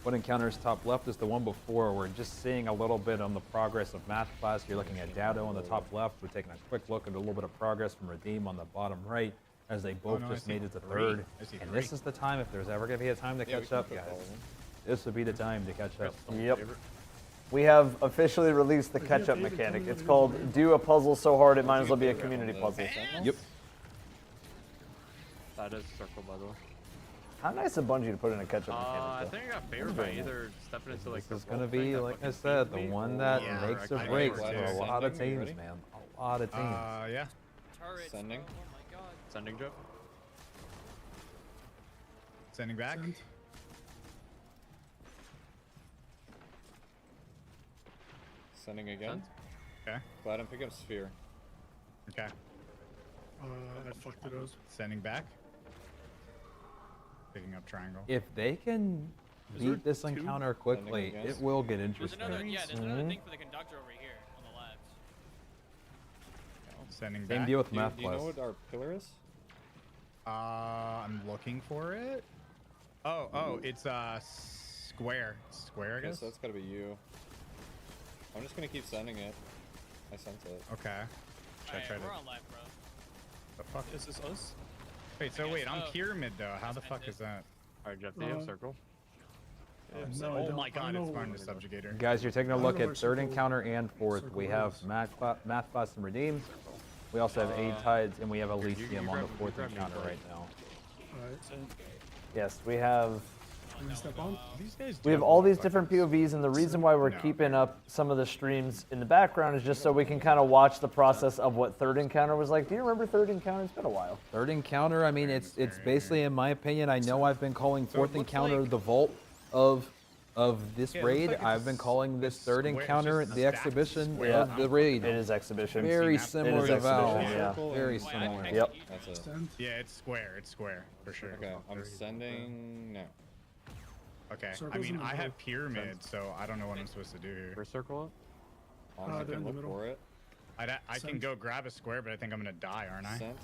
What encounters top left is the one before. We're just seeing a little bit on the progress of math class. You're looking at Dado on the top left. We're taking a quick look at a little bit of progress from Redeem on the bottom right, as they both just made it to third. And this is the time, if there's ever going to be a time to catch up, guys, this would be the time to catch up. Yep. We have officially released the catch-up mechanic. It's called Do a Puzzle So Hard It Might As Well Be a Community Puzzle. Yep. That is circle, by the way. How nice of Bungie to put in a catch-up mechanic. I think I got favored by either stepping into like This is going to be, like I said, the one that makes or breaks for a lot of teams, man. A lot of teams. Yeah. Sending. Oh my god. Sending Joe. Sending back. Sending again. Okay. Glad I'm picking up sphere. Okay. I fucked it up. Sending back. Picking up triangle. If they can beat this encounter quickly, it will get interesting. There's another thing for the conductor over here on the left. Sending Same back. deal with math Do you plus. know what our pillar is? I'm looking for it. Oh, it's square. Square, I Okay, guess. so that's gotta be you. I'm just gonna keep sending it. I sent it. Okay. Should I try to? We're on live, bro. The fuck? Is this us? Wait, so wait, I'm so. pyramid though. How the fuck is that? Alright, Jeff, do you have circle? No, I Oh don't. my I god, don't it's know. spawned a subjugator. Guys, you're taking a I don't look know at where third circle- encounter and fourth. We circle have is. math class and redeem. We also have aid tides, and we have Elysium on the grab- fourth grab me encounter first. right now. Alright. Yes, we have Can we step on? These guys we have all these different POVs, and the reason why we're keeping up some of the streams in the background is just so we can kind of watch the process of what third encounter was like. Do you remember third encounter? It's been a while. Third encounter, I mean, it's basically, in my opinion, I know I've been calling So it fourth looks encounter like- the vault of this Yeah, it looks raid. like it's I've been calling this third square- it's encounter just a the stack of exhibition squares of on the top. raid. It is exhibition. Very It is similar to Val. exhibition, yeah. Very Oh, similar. Yep. That's it. Send. Yeah, it's square. It's square for sure. Okay, I'm sending now. Okay. I Circles mean, in the I have middle. pyramid, so I don't know what I'm supposed to do here. Where's circle I they're in can the look middle. for it. I can Sent. go grab a square, but I think I'm gonna die, aren't I? Sent.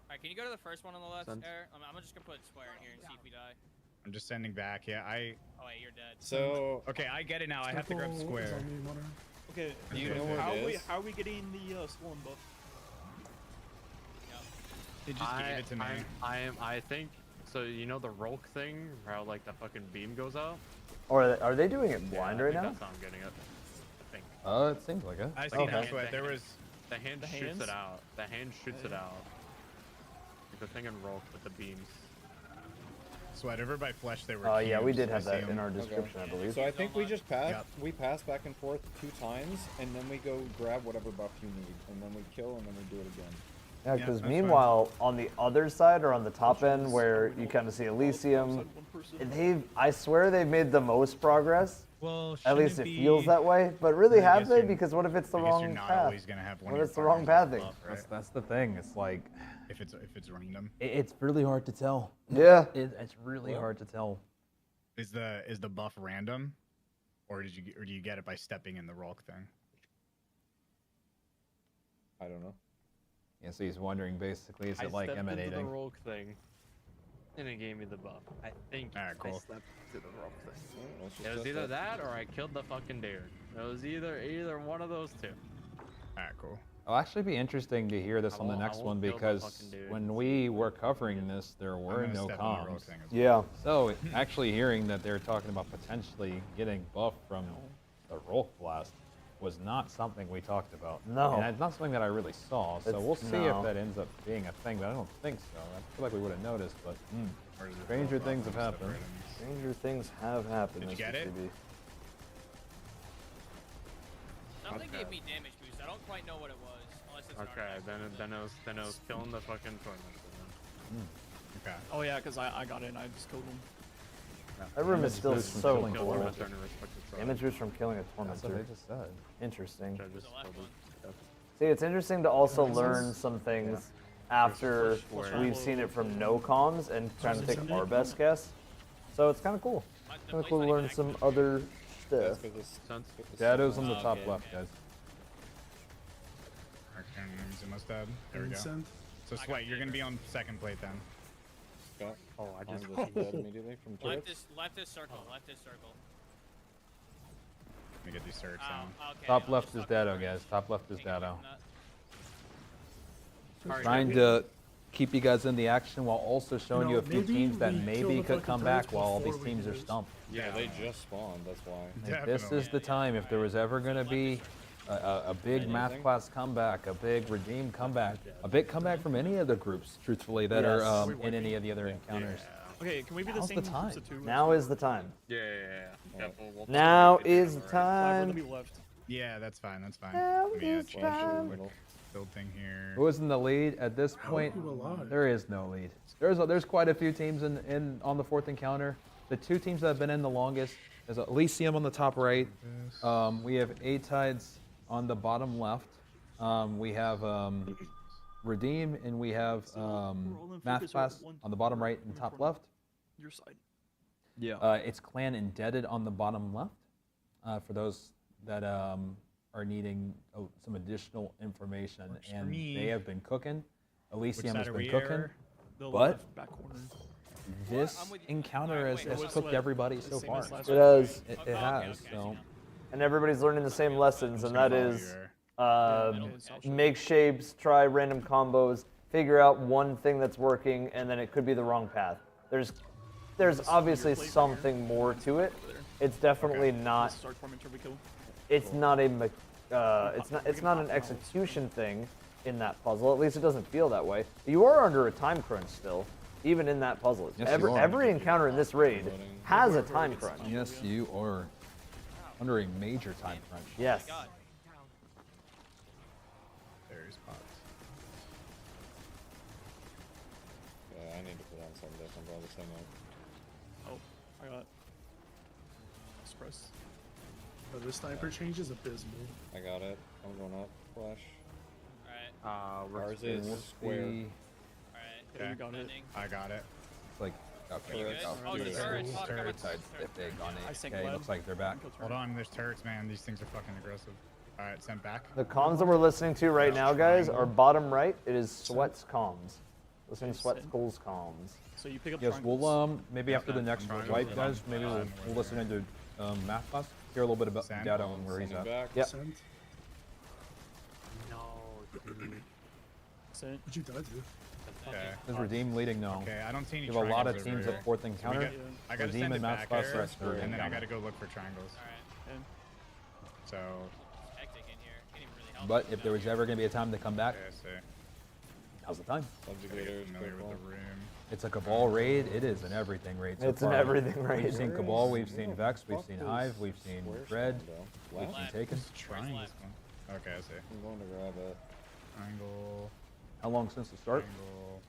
Alright, can you go to the first one on the left, Send. Eric? I'm just gonna put square in here and see if we die. I'm just sending back. Yeah, Oh wait, you're dead. So Okay, I get it now. I have to grab Circle is square. on me, Mona. Okay. Do you know where how it are we is? how are we getting the swollen buff? They just gave it to me. I think so. You know the Rolk thing, how like the fucking beam goes out. Or are they doing it blind I right think now? That's how I'm getting it. I think. It seems like it. I see Like, that's the what hand- there was. The hand The shoots hands? it out. The hand shoots it out. Like the thing in Rolk with the beams. Sweat over by flesh. They were. Oh yeah, we cubes. did I have see that in 'em. our description, I believe. So I think we just pass. Yep. We pass back and forth 2 times, and then we go grab whatever buff you need, and then we kill, and then we do it again. Yeah, Yeah, because that's meanwhile, on the other side or on the top end where you kind of see Elysium, I swear they've made the most progress. Well, At least it feels that way. But really, I have guess they? you're- Because what if it's the I guess you're wrong not path? always gonna have one. What of if it's your the wrong partners pathing? buff, right? That's the thing. It's like If it's random. it's really hard to tell. Yeah. It's really hard to tell. Is the buff random, or do you get it by stepping in the Rolk thing? I don't know. Yeah, so he's wondering basically, is I it like stepped into the emanating? Rolk thing, and it gave me the buff. I think Alright, cool. I stepped to the Rolk thing. Well, let's just It was test either that or I killed the fucking dude. It was either one of those two. Alright, cool. It'll actually be interesting to hear this on the I next won't one kill the because fucking dude. when we were covering this, there I'm were gonna no step in the Rolk comms. thing as well. Yeah. So actually hearing that they're talking about potentially getting buff from the Rolk Blast was not something we talked about. No. And it's not something that I really saw. So It's- we'll see no. if that ends up being a thing, but I don't think so. I feel like we would have noticed, but Or is it stranger Rolk things buff have and stuff happened. random? Stranger things have happened. Did you Mr. get it? CB. Something gave me damage boost. I don't quite know what it was. Unless it's an Okay, artifact. then it was killing the fucking torment. Okay. Oh yeah, because I got it and I just killed him. That room is Damage still boost from so killing cool. torment. Damage boost from killing a That's what tormentor. they just said. Interesting. Should I just The left hold one. it? See, it's interesting to also learn some things after we've seen it from no comms and trying to take our best guess. So it's kind of cool. The Kind of place cool to I learn connect some to- other That's stuff. 'cause it's- Sense. with the Shadow's sun. on the top okay, left, okay. guys. Arcane enemies almost dead. There we go. Send. So Sweat, you're gonna be on second plate then. Scott. Oh, I just. I'm dead immediately from turrets. Leftist circle. Leftist circle. Let me get these turrets down. Okay, Top I'll left just is suck Dado, it. guys. Top left is Dado. Alright, Trying to keep you guys in the action while also showing you a few maybe teams that we kill maybe the could fucking come back turrets while all before these we teams do are this. stumped. Yeah, they just spawned. That's why. Like, this is the time if there was ever going to be a big math class comeback, a big redeem comeback, a big comeback from any of the groups, truthfully, that are in any of the other encounters. Okay, can we be the Now's same the time. groups of two? Now is the time. Yeah. We'll Now just get is on the the right. We're gonna time. be left. Yeah, that's fine. That's fine. Now Let me is change time. the build thing here. Who is in the lead at this point? you alive? There is no lead. There's quite a few teams in on the fourth encounter. The two teams that have been in the longest is Elysium on the top right. We have A-Tides on the bottom left. We have Redeem, and we have Math Class on the bottom right and top left. Your side. Yeah. It's Clan Indebted on the bottom left. For those that are needing some additional information, and they have been cooking. Elysium has been cooking, but this encounter has cooked everybody so far. It has. It has. So, And everybody's learning the same lessons, and that is make shapes, try random combos, figure out one thing that's working, and then it could be the wrong path. There's obviously something more to it. It's definitely not. It's not a. It's not an execution thing in that puzzle. At least it doesn't feel that way. You are under a time crunch still, even in that puzzle. Yes, you are. Every encounter in this raid has a time crunch. yes, you are under a major time crunch. Yes. There's pots. Yeah, I need to put on some different, bro. The same way. Oh, I got express. The sniper change is abysmal. I got it. I'm going up. Flash. Alright. Ours is square. Alright. Okay. You got it. I got it. It's like okay, You it's good? out. Oh, the Dude, turrets. it's Oh, come on. turrets. If they gone I sank okay, lab. looks like they're back. Hold on, there's turrets, man. These things are fucking aggressive. All right, sent back. The comms that we're listening to right now, guys, are bottom right. It is Sweat's comms. Listening to Sweat Skull's comms. So you pick up Yes, triangles. we'll maybe after the next Triangles. wipe, guys, maybe we'll listen into math class, hear a little bit about Sand. data on where he's Sending at. back. Yep. Sent. No, dude. Sent. What'd you die to? Okay. Is Redeem leading? No. Okay, I don't see any We have a lot of triangles teams over at fourth here. encounter. I gotta Redeem send it and math back class there, are at third and then I encounter. gotta go look for triangles. Alright. So, Hectic in here. Can't even really help But us if there was ever going to be a time to come back, okay, so now's the time. gotta get Subjugators, familiar quick with one. the room. It's a Cabal raid. It is an everything raid. So It's an far. everything raid. We've seen Cabal, we've seen No, Vex, we've fuck seen this Hive, we've seen square Red, spawn, bro. we've Left. seen Taken. Just trying this one. Okay, I see. I'm going to grab it. Triangle. How long since the start? Triangle.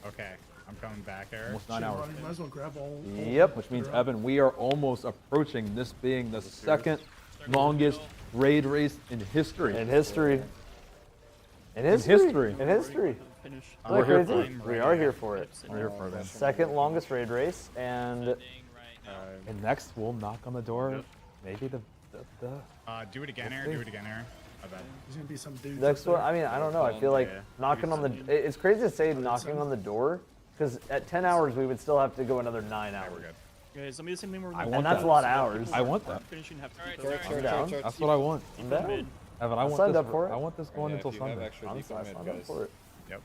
Okay, I'm coming back, Eric. Almost 9 Shit, hours. You might as well grab all. Yep. Which means, Evan, we are almost approaching this being the second longest raid race in history. In history. In history. history. In history. Finish. We're here Crazy. for it. We are here for it. We're here for it. Second longest raid race, and Sending right now. And next, we'll knock on the door. Maybe the Do it again, Let's Eric. see. Do it again, Eric. My bad. There's gonna be some dudes. next up one. I mean, I don't know. I feel like Yeah. knocking on the. It's crazy to say knocking on the door, because at 10 hours we would still have to go another 9 Okay, we're hours. good. Okay, so me the same thing we're I gonna want that's that. a lot of hours. I want that. finishing have to Alright, keep alright, those. I'm down. That's what I want. I'm down. Mid. Evan, I I'm want signed this. up for it. I want this going Yeah, until if you have Sunday. extra I'm depot mid, signed up guys. for it. Yep.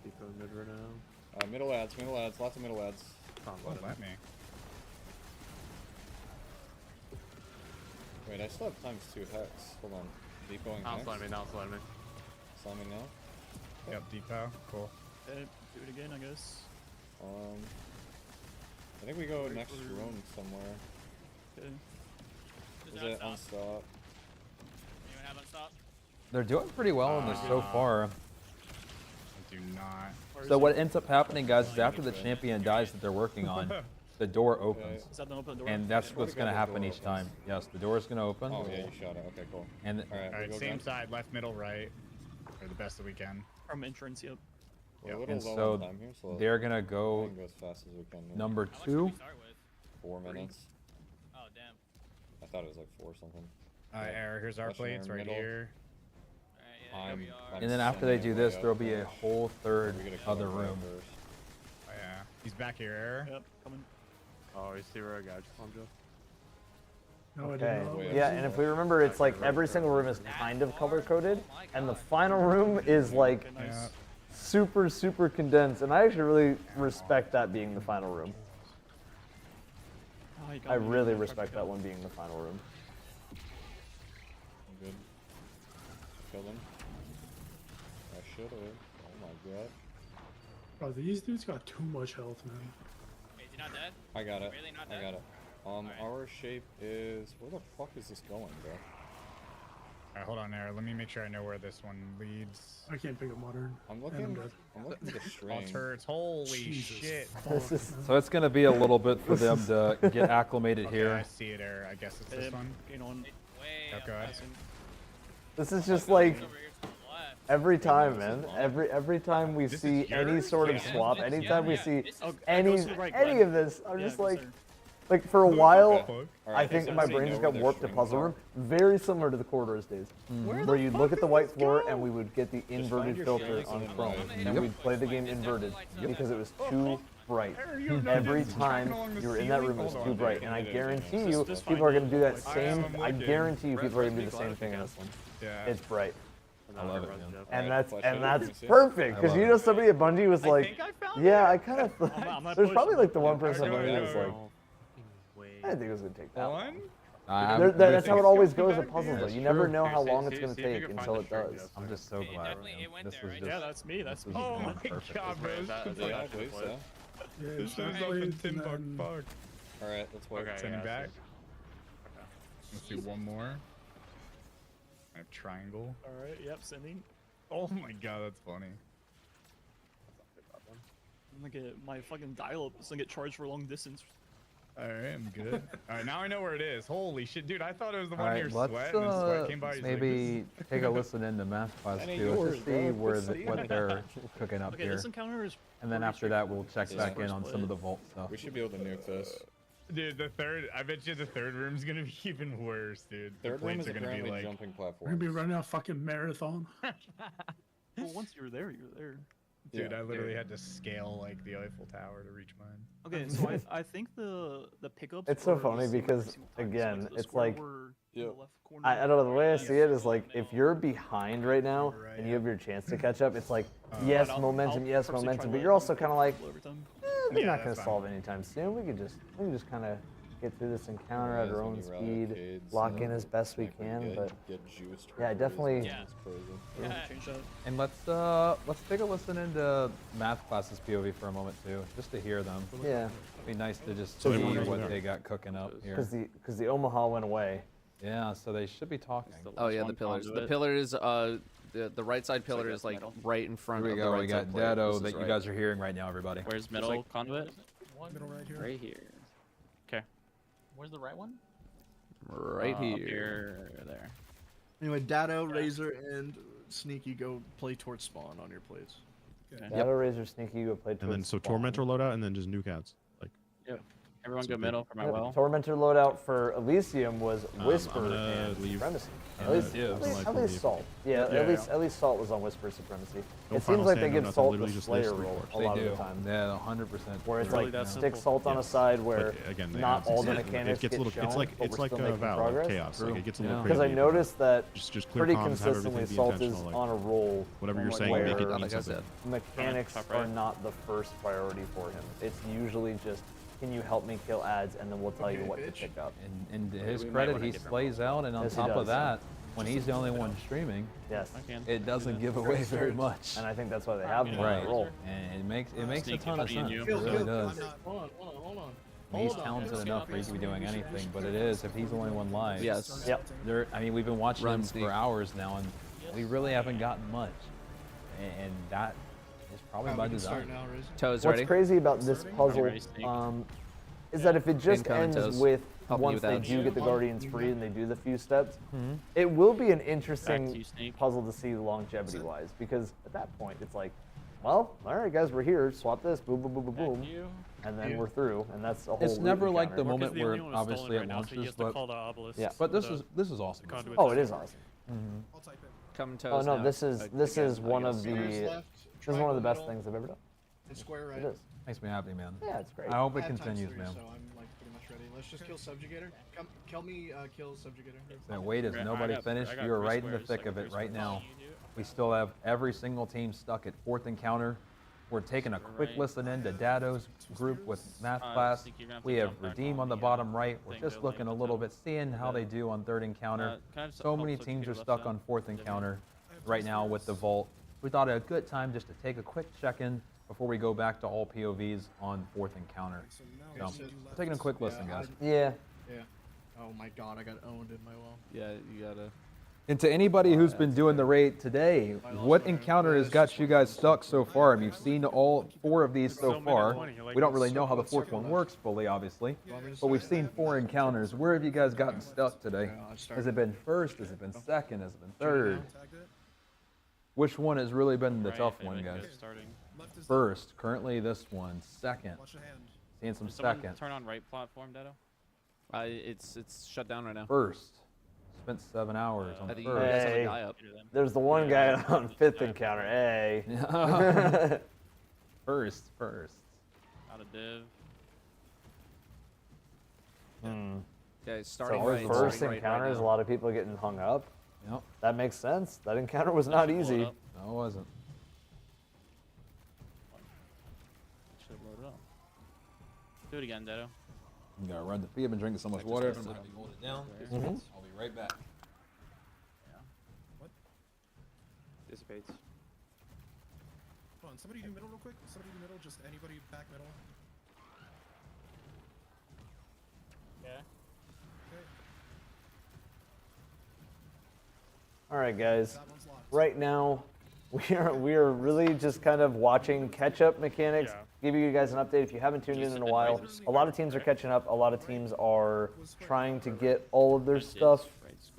Depot mid right now. Middle ads, lots of middle ads. Won't let me. Wait, I still have times 2 hex. Hold on. Depoting Now hex. it's letting me. Now it's letting me. Slamming now. Yep, depot. Cool. Okay, do it again, I guess. I think we go next room somewhere. Okay. Does Is that it stop? unstop? Anyone have unstop? They're doing pretty well on this so far. I do not. So what ends up happening, guys, is after the champion dies that they're working on, the door opens. Is that the open door? And that's what's going to happen each time. Yes, the door is going to open. Oh yeah, you shot it. Okay, cool. And Alright, All right, we go same again. side, left, middle, right. For the best that we can. From entrance, yep. We're a little and low so on time here, so they're going to try go and go as fast as we can. here. number How much did 2. we start with? 4 minutes. Oh, damn. I thought it was like 4 something. Eric, here's our Question plates in right middle. here. Alright, yeah, I'm- here we are. I'm And then after they sending do way this, up there'll be a there. whole third We gotta kill other our guy room. first. Oh, yeah. He's back here. Yep, coming. Oh, you see where I got you, Joe? No, I Okay. didn't know. Yeah, and if we remember, it's like every single room is kind of color coded, and the final room is like super, super condensed, and I actually really respect that being the final room. I really respect that one being the final room. Good. Kill them. I should've. Oh my god. Bro, these dudes got too much health, man. Wait, is he not dead? I got it. Really not I dead? got it. Our shape is... Where the fuck is this going, bro? Alright, hold on there. Let me make sure I know where this one leads. I can't pick up modern. I'm looking at the string. All turrets. Holy Jesus shit. fuck, So it's gonna be a little bit for them to get acclimated Okay, here. I see it there. I guess it's this one. Okay. This is just like every time, man. Every time we see any sort of swap, anytime we see any of this, I'm just like for a while, I think my brain just got warped to puzzle room, very similar to the corridors days, where you'd look at the white floor and we would get the inverted filter on Chrome, and we'd play the game inverted because it was too bright. Every time you were in that room, it was too bright, and I guarantee you, people are going to do that same. I guarantee you, people are going to do the same thing in this one. It's bright. I love it, man. And that's perfect, because you know somebody at Bungie was like, yeah, I kind of. There's probably like the one person at Bungie that was like, I didn't think it was gonna take that long. That's how it always goes with puzzles, though. You never know how long it's gonna take until it does. I'm just so glad. This was just. Yeah, that's me. That's me. Oh my god, bro. Yeah, I believe so. This is up in Timbuk. Alright, let's wait. Send back. Let's do one more. I have triangle. Alright, yep, sending. Oh my god, that's funny. I'm gonna get my fucking dial-up. It's gonna get charged for long distance. Alright, I'm good. Alright, now I know where it is. Holy shit, dude, I thought it was the one Alright, near let's Sweat, and then Sweat came by. He's maybe like, take a listen into math class That ain't too, yours, just to see bro. where Let's see. what they're cooking up Okay, here. this encounter is And then after that, we'll check back in on some of the vault stuff. We should be able to nuke this. Dude, I bet you the third room's gonna be even worse, dude. The Third room plates is are gonna be apparently like... jumping We're gonna platforms. be running a fucking marathon. Well, once you're there, you're there. Dude, Yeah, I literally had to scale like the Eiffel Tower to reach mine. Okay, so I think the pickups. It's so for funny the because, single types, again, the it's square like- were in the left corner. I don't know, the way I see it is like, if you're behind right now and you have your chance to catch up, it's like, yes, momentum, but you're also kind of like, we're Yeah, not going that's to fine. solve anytime soon. We can just kind of get through this encounter at our own When you run speed, arcades, lock in as best we like, can, but get juiced for yeah, no definitely. reason. Yeah. It's crazy. Change that. And let's take a listen into math classes POV for a moment too, just to hear them. Yeah, It'd be nice to just So see everyone knows what where they got cooking up here. because the Omaha went away. Yeah, so they should be talking. Oh yeah, the pillars. The pillars. The right side pillar is like right in front Here we of the go. right We got side plate. Dado This that is you right. guys are hearing right now, everybody. Where's middle conduit? Middle right here. Right here. Okay. Where's the right one? Right Up here. here. There. Anyway, Dado, Razor, and Sneaky go play towards spawn on your plates. Dado, Razor, Sneaky, you played. And then so Tormentor loadout, and then just nuke ads. Like. Yep. Everyone go middle for my well. Tormentor loadout for Elysium was Whisper I'm gonna and leave. Supremacy. And At least, then at least Salt. Yeah, at least Salt was on Whisper Supremacy. No It final seems like they stand, no give nothing, Salt literally the just Slayer list role reports. a They lot do. of the time. Yeah, 100%. Where it's Really like that stick simple. Salt on a side where But again, they not add all the some- mechanics it gets a little. get It's shown, like but we're still a making Val, progress. like chaos. Like it gets a little Because crazy. I noticed that just clear pretty comms, have consistently everything be Salt is intentional, like, on a roll. whatever you're where saying, make it mean something. mechanics Top right. are not the first priority for him. It's usually just, can you help me kill ads, and then we'll tell you what to pick up. And to his we might credit, wanna he get them slays out, and on Yes, he top of does. that, when he's the only one streaming, Yes, it doesn't give away very much. and I think that's why they have him on Right. that role. And it makes a Sneaky ton of between sense. you. It really does. Hold on. He's talented enough for he to be doing anything, but it is if he's the only one live. Yes. Yep. I mean, we've been watching Run him Sneak. for hours now, and we really haven't gotten much. And that is probably by design. Toes What's ready? crazy about this puzzle Ready, Sneak? is that if it just Incoming ends toes. with Help me once with they that. do get the Guardians free and they do the few steps, Mm-hmm. it will be an Back to interesting you, Sneak. puzzle to see longevity-wise, because at that point it's like, well, all right, guys, we're here. Swap this, boom, boom, boom, boom, boom, You. and then we're through, and that's a whole. It's route never like encounter. the moment the where only one who's obviously stolen it right now, so he launches, has to but call the obelisk. Yeah. but this the is awesome. conduit Oh, it system. is awesome. Come Oh toes no, now. this is Again, one I of guess. the this is one of the best things I've ever done. It's square, right? It is. Makes me happy, man. Yeah, it's great. I hope it At times continues, three, man. So I'm like pretty much ready. Let's just kill Subjugator. Come, kill me, kill Subjugator. That wait is nobody finished. You are right in the thick of it right now. We still have every single team stuck at 4th encounter. We're taking a quick listen into Dado's group with math class. We have Redeem on the bottom right. We're just looking a little bit, seeing how they do on 3rd encounter. So many teams are stuck on 4th encounter right now with the Vault. We thought a good time just to take a quick check-in before we go back to all POVs on 4th encounter. So, taking a quick listen, guys. Yeah. Yeah. Oh my god, I got owned in my well. Yeah, you gotta. And to anybody who's been doing the raid today, what encounter has got you guys stuck so far? You've seen all 4 of these so far. We don't really know how the 4th one works fully, obviously, but we've seen 4 encounters. Where have you guys gotten stuck today? Has it been 1st? Has it been 2nd? Has it been 3rd? Which one has really been the tough one, guys? 1st, currently this one. 2nd, seeing some 2nd. Turn on right platform, Dado. It's shut down right now. 1st. Spent 7 hours on I the think you guys have a 1st. guy up. There's the one guy on 5th encounter. Hey. First. Out of div. Okay, starting So right. first starting right encounters, now. a lot of people getting hung up. Yep. That makes sense. That encounter was not easy. No, it wasn't. Should have loaded up. Do it again, Dado. You gotta run the feed. I've been drinking so much water. I'm gonna have to hold it down. Mhm. I'll be right back. Dissipates. Hold on, somebody do middle real quick. Somebody do middle. Just anybody back middle. Yeah. All right, guys. Right now, we are really just kind of watching catch-up mechanics. Give you guys an update if you haven't tuned in a while. A lot of teams are catching up. A lot of teams are trying to get all of their stuff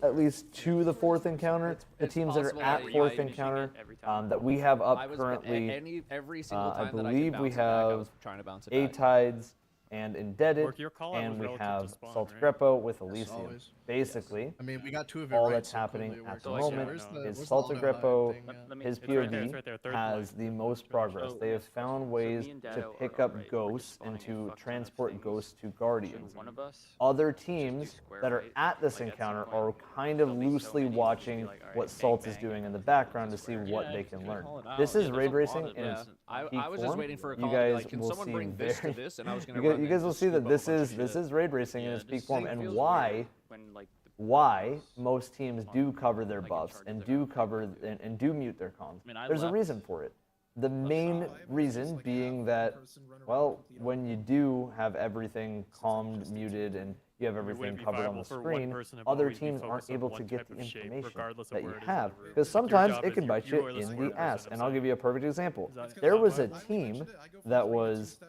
at least to the 4th encounter. The teams that are at 4th encounter that we have up currently, every single I time that I believe could we bounce it back, I have was trying to bounce it back. A-Tides and Indebted, Work, your call-out and was we relative to have spawn, Salt right? Grepo with Yes, Elysium. always. Basically, I mean, we got 2 of it all right, that's so happening clearly it at works. the So, moment where's the- is where's the Salta auto Grepo, thing, his It's right there, POV, it's right there, third has the most progress. They have found ways and to Dado pick are up alright. We're just ghosts spawning and a to fuck ton of transport things. ghosts to Guardians. One of us. Other just teams do square that are right, at this like, at some encounter point, are kind of there'll be so loosely many, watching you'll be like, alright, what bang, Salt is bang, doing in and the then background to just see go, what yeah, they just can go learn. call it out. This Yeah, is there's raid a lot racing of in this. its I peak was just form. waiting for a You call. guys Like, can will someone see bring this to very- this, and I was gonna you run guys in will and see scoop that up a this bunch of is shit. raid racing in Yeah, its peak just form, it and feels why weird when, like, the why boss most teams on, do cover their like, in buffs charge of and their do own cover and do mute their comms. I mean, I There's a left reason for it. The main reason being that, well, when you do have everything calmed, muted, and you have everything be covered on viable the for one screen, person to other always be teams aren't focused on able to one get type the of shape, information regardless of that where you it is in have. the room. Because Your sometimes job it is can you- bite you you are the in square the ass. person, And I'll give you a perfect example. That's There not was a why. team that was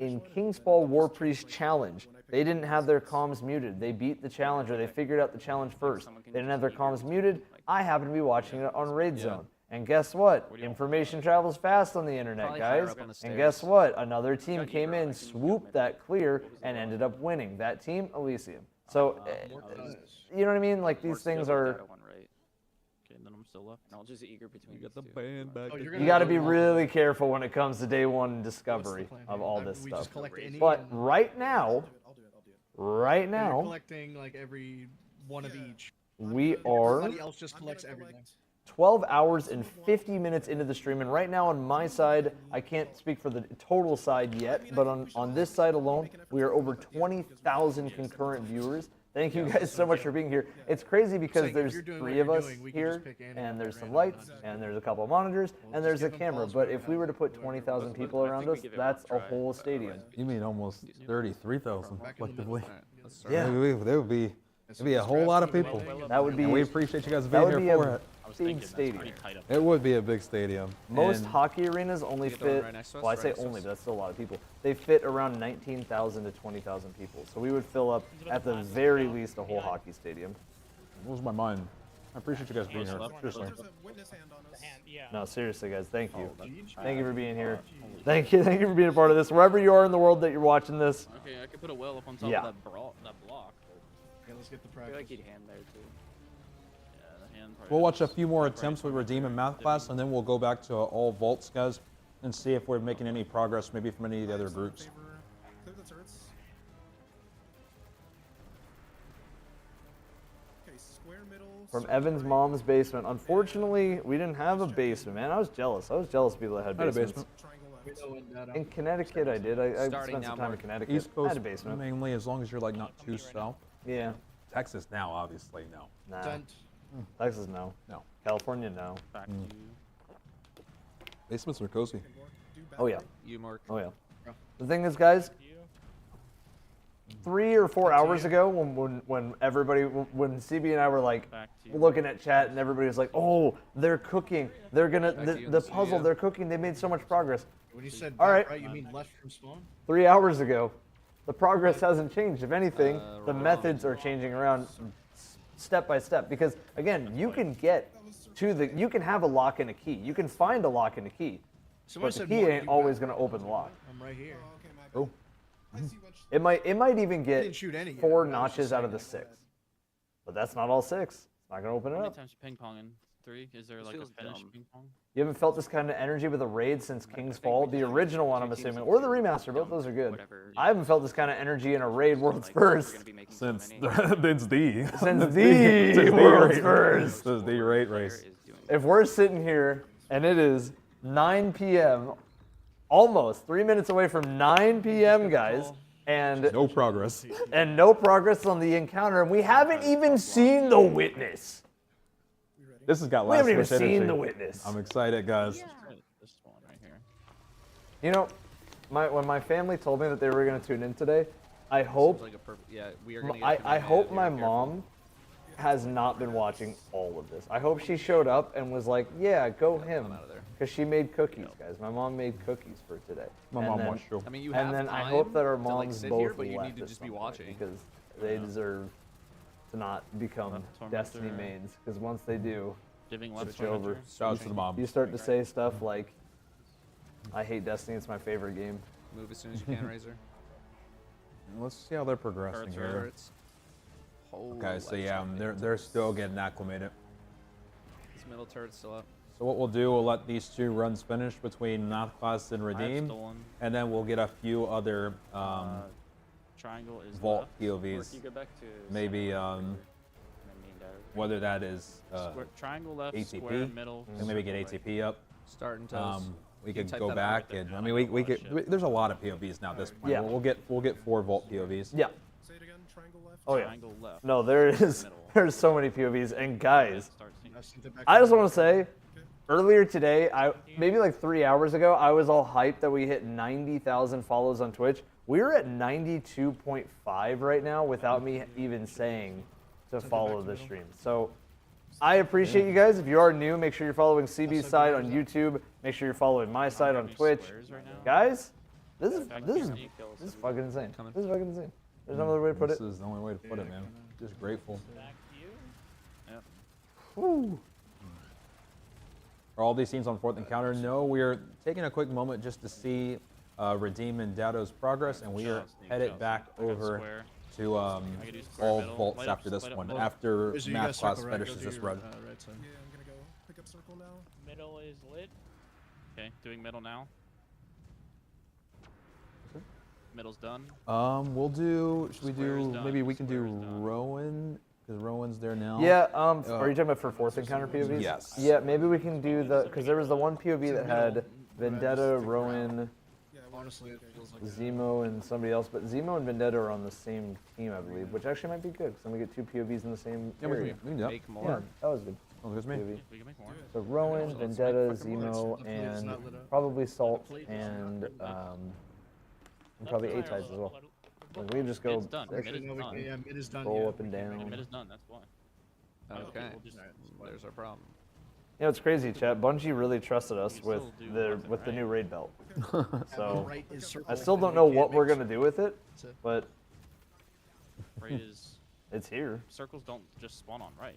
in King's Ball War Priest Challenge. They didn't have their comms muted. They beat the challenge, or they figured out the challenge first. They didn't have their comms muted. I happened to be watching it on Raid Zone. And guess what? Information travels fast on the internet, Probably higher guys. up on the And stairs. guess what? Another team came in, swooped that clear, and ended up winning. That team, Elysium. So, you know what I mean? Like, these things are... Okay, then I'm still left. And I'll just eager between. You got the band back. Oh, you're You gonna got to go be long. really careful when it comes to day one discovery plan of here? all this We stuff. just collect any But and- right now, right You're now, collecting like every one of each. we are Everybody else just collects everything. 12 hours and 50 minutes into the stream, and right now on my side, I can't speak for the total side yet, but on this side alone, we are over 20,000 concurrent viewers. Thank you guys so much for being here. It's crazy because Saying if there's you're doing 3 what of you're us doing, we can here, just pick any and of there's them some random. lights, and there's a couple of monitors, and there's a camera. But if we were to put 20,000 people around us, that's a whole stadium. You mean almost 33,000 collectively? Yeah. There would be it'd be a whole lot of people. That would be. And we appreciate you guys That being would here be for a it. big stadium. It would be a big stadium. Most And hockey arenas only get the one fit, right next to us, well, I right say next to only, us. but that's still a lot of people. They fit around 19,000 to 20,000 people. So we would fill up, at the very least, a whole hockey stadium. What was my mind? I appreciate you guys being here. Seriously. No, seriously, guys, thank you. Oh, Thank you for being here. Thank you for being a part of this. Wherever you are in the world that you're watching this, Okay, I could put a well up on top Yeah. of that block. Okay, let's get the I feel practice. like he'd hand there too. Yeah, the hand part. We'll watch a few more attempts with Redeem and Math class, and then we'll go back to all vaults, guys. and see if we're making any progress, maybe from any of the other groups. Clear the turrets. Okay, square middle. From Evan's mom's basement. Unfortunately, we didn't have a basement, man. I was jealous. I was jealous of people that had I had a basements. basement. In Connecticut, I did. I Starting spent now, some time in Mark. Connecticut. East I had Coast a basement. mainly, as long as you're like not too south. Yeah. Texas now, obviously, no. Nah. Sent. Texas, no. No. California, no. Back to you. Basements are cozy. Oh, yeah. You, Mark. Oh, yeah. The thing is, guys, 3 or 4 hours ago, when CB and I were like looking at chat and everybody was like, "Oh, they're cooking. They're gonna the puzzle. They're cooking. They made so much progress." When you said all back right, you mean left from spawn? 3 hours ago, the progress hasn't changed. If anything, the methods are changing around step by step. Because again, you can get to you can have a lock and a key. You can find a lock and a key, Someone but the said key more, ain't you always back. gonna open the lock. I'm right here. Oh. It might even didn't get shoot any yet, 4 but I was just notches out saying of the that. 6. But that's not all 6. It's not gonna open it How many up. times you ping ponging? 3? Is there like a feels finish dumb. ping pong? You haven't felt this kind of energy with a raid since King's Fall, the original one, I'm assuming, or the remaster. Both those are good. I haven't felt this kind of energy in a raid World's First Since it's the since the World's First. Since the raid race. If we're sitting here and it is 9 p.m., almost 3 minutes away from 9 p.m., guys, and no progress, on the encounter, and we haven't even seen the witness. This has got We last haven't even Switch energy. seen the witness. I'm excited, guys. This one right here. You know, when my family told me that they were going to tune in today, I hope Like a yeah, we are gonna get I hope my careful. mom has not been watching all of this. I hope she showed up and was like, "Yeah, go him," because she made cookies, guys. My mom made cookies for today. My And mom then- watched too. I mean, you and have then I time hope that our to, like, moms sit both here, but you left need to at just be some point, watching. because they deserve to not become Destiny mains. Because once they do, Diving left it's over. Shout out to the mom. You start to say stuff like, "I hate Destiny. It's my favorite game." Move as soon as you can, Razor. Let's see how they're progressing here. Turrets. Okay, so yeah, they're still getting acclimated. This middle turret's still up. So what we'll do, we'll let these 2 runs finish between Nathclass and Redeem, stolen. and then we'll get a few other Triangle is vault left. POVs. You go back to Maybe whether that is triangle left, ATP, square middle. and maybe get ATP up. Starting to. We You could type go that out back and I mean we could. There's a lot of POVs now at this point. Yeah. We'll get 4 vault POVs. Yeah. Say it again. Triangle left. Oh yeah. Triangle left. No, there's so many POVs, and guys, I sent it back I to just want to say, earlier today, maybe like 3 hours ago, I was all hyped that we hit 90,000 follows on Twitch. We're at 92.5 right now without me even saying to follow the stream. So I appreciate you guys. If you are new, make sure you're following CB's side on YouTube. Make sure you're following my side on Twitch. Guys, this is fucking insane. This is fucking insane. There's no other way to put it. This is the only way to put it, man. Just grateful. Woo. Are all these scenes on 4th encounter? No, we're taking a quick moment just to see Redeem and Dado's progress, and we are headed back over to all vaults after this one, after math class finishes this run. Yeah, I'm gonna go pick up circle now. Middle is lit. Okay, doing middle now. Middle's done. We'll do. Should we Square's do? done. Maybe we can do Square's done. Rowan, because Rowan's there now. Yeah, are you talking about for 4th encounter POVs? Yes. Yeah, maybe we can do because there was the one POV that had Vendetta, Rowan, Yeah, honestly, it feels like Zemo, and somebody else, but Zemo and Vendetta are on the same team, I believe, which actually might be good, because then we get 2 POVs in the same Yeah, we area. can do that. Make more. Yeah, that was good. Oh, there's me. POV. We can make more. So Rowan, Vendetta, Zemo, and probably Salt, and probably A-Tides as well. Like, we just go It's done. six, Mid is done. Yeah, mid is done. roll yeah. up and down. Mid is done. That's why. Okay. We'll just- There's our problem. You know, it's crazy, chat. Bungie really trusted us with still do the left and with the right. new raid belt. So Right is circle I still don't and know we can't what we're make gonna do with it, but Right is it's here. circles don't just spawn on right.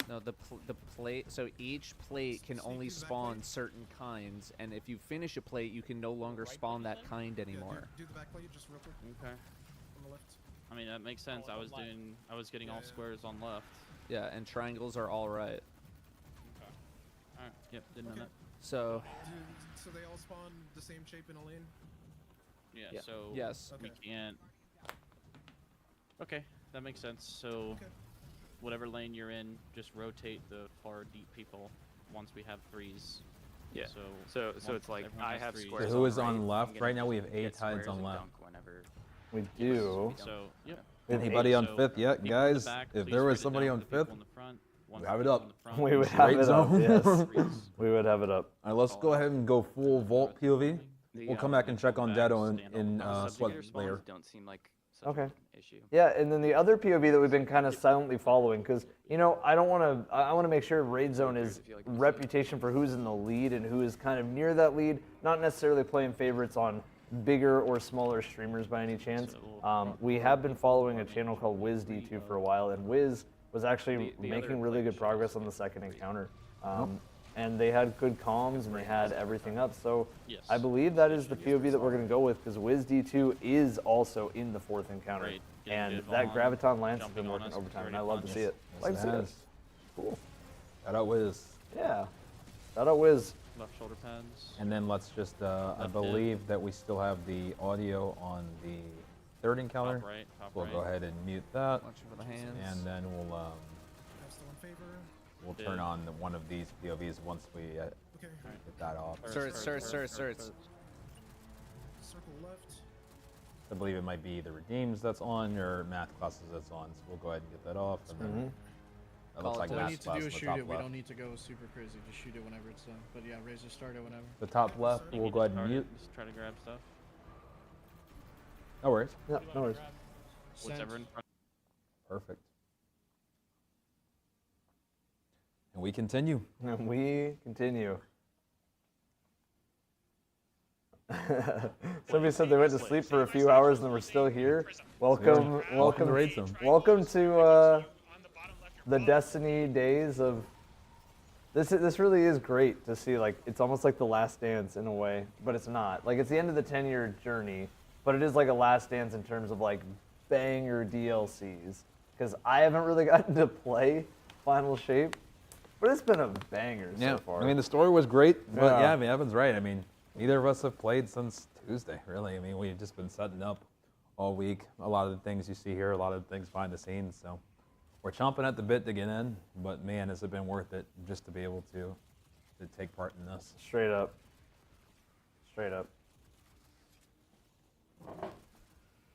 No, the plate. So each plate can only spawn certain kinds, and if you finish a plate, you can no longer spawn that kind anymore. do the back plate just real quick Okay. on the left. I mean that makes sense. I was getting all squares on left. Yeah, and triangles are all right. Alright. Yep. Didn't know that. So So all spawn the same shape in a lane? Yeah. So Yes. we can't. Okay, that makes sense. So whatever lane you're in, just rotate the far deep people once we have threes. Yeah. So So it's like everyone I has have threes. squares. So who is right. on I'm left? gonna Right now we have get 8 squares tides on and left. dunk whenever. We do. So yep. We have Anybody eight. on So, 5th yet, people in the guys? back, If please there was spread it somebody down on to the people 5th, in the front. we Once have the it people up. in the front We would just have Great it up. zone. Yes. We would have it up. All right, let's go ahead and go full vault POV. The, We'll come back and check on back, Dado stand in on the Sweat Subjugator layer. spawns don't seem like such Okay. an issue. Yeah, and then the other POV that we've been kind of silently following, because I don't want to. I want to make sure Raid Zone is reputation for who's in the lead and who is kind of near that lead, not necessarily playing favorites on bigger or smaller streamers by any chance. We have been following a channel called WizD2 for a while, and Wiz was actually making really good progress on the second encounter. And they had good comms and they had everything up. So I believe that is the POV that we're going to go with, because WizD2 is also in the fourth encounter. Great. And Good that on, Graviton Lance has jumping been on working us, overtime, and very I love fun. to see it. Yes, Like it to see it. has. Cool. Shout out Wiz. Yeah. Shout out Wiz. Left shoulder pads. And then let's just, I Left believe that we still have the audio on the third encounter. Top right, top We'll right. go ahead and mute that. Watching for the hands. And then we'll Still in favor. we'll turn on one of these POVs once we get that off. Sir. Circle left. I believe it might be either Redeems that's on or Math Classes that's on. So we'll go ahead and get that off. And then that looks like All we Math need to Class do on is the shoot top it. We left. don't need to go super crazy. Just shoot it whenever it's done. But yeah, Razor start it whenever. The top left, You we'll can go ahead just and start it, mute. Just try to grab stuff. No worries. Yeah, no worries. Whatever in front. Perfect. And we continue. And we continue. Somebody said they went to sleep for a few hours and we're still here. Welcome, welcome, to Raid Zone. welcome to the Destiny days of. This really is great to see. Like, it's almost like the Last Dance in a way, but it's not. Like, it's the end of the 10-year journey, but it is like a Last Dance in terms of like banger DLCs. Because I haven't really gotten to play Final Shape, but it's been a banger so far. I mean, the story was great, but Yeah. I mean, Evan's right. I mean, neither of us have played since Tuesday, really. I mean, we've just been setting up all week. A lot of the things you see here, a lot of the things behind the scenes. So we're chomping at the bit to get in, but man, has it been worth it just to be able to take part in this. Straight up. Straight up.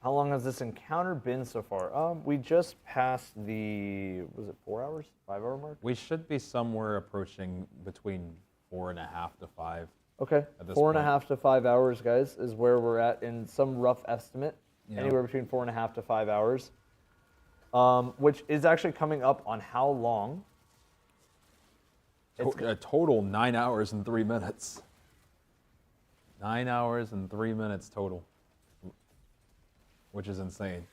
How long has this encounter been so far? We just passed the, was it 4 hours? 5 hour mark? We should be somewhere approaching between 4.5 to 5. Okay, At this 4.5 to 5 hours, guys, is where we're at in some rough estimate. Yeah. Anywhere between 4.5 to 5 hours. Which is actually coming up on how long? A total 9 hours and 3 minutes. 9 hours and 3 minutes total, which is insane.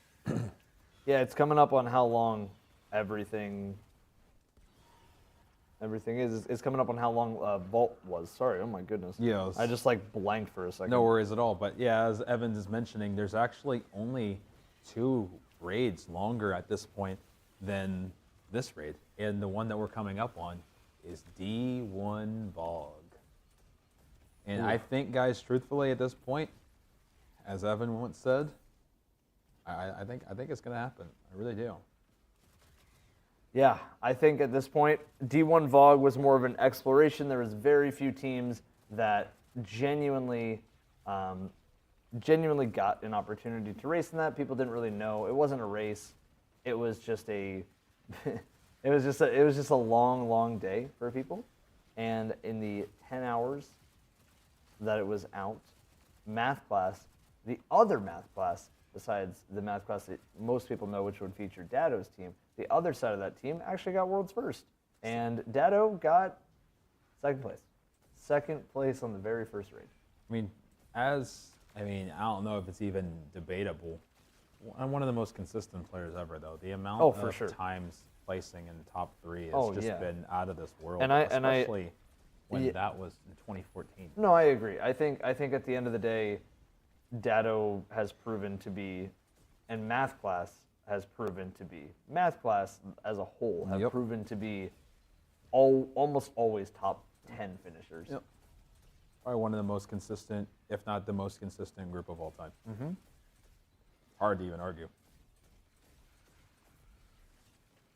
Yeah, it's coming up on how long everything is. It's coming up on how long Vault was. Sorry, oh my goodness. Yeah. I just like blanked for a second. No worries at all. But yeah, as Evans is mentioning, there's actually only 2 raids longer at this point than this raid. And the one that we're coming up on is D1 Bog. And Ooh. I think, guys, truthfully at this point, as Evan once said, I think it's going to happen. I really do. Yeah, I think at this point, D1 Vogue was more of an exploration. There was very few teams that genuinely got an opportunity to race in that. People didn't really know. It wasn't a race. It was just a it was just a long, long day for people. And in the 10 hours that it was out, math class, the other math class, besides the math class that most people know, which would feature Dado's team, the other side of that team actually got world's first. And Dado got second place. Second place on the very first raid. I don't know if it's even debatable. I'm one of the most consistent players ever, though. The amount of times placing in top 3 has been out of this world, especially when that was in 2014. No, I agree. I think at the end of the day, Dado has proven to be, and math class has proven to be, math class as a whole have proven to be almost always top 10 finishers. Probably one of the most consistent, if not the most consistent group of all time. Hard to even argue.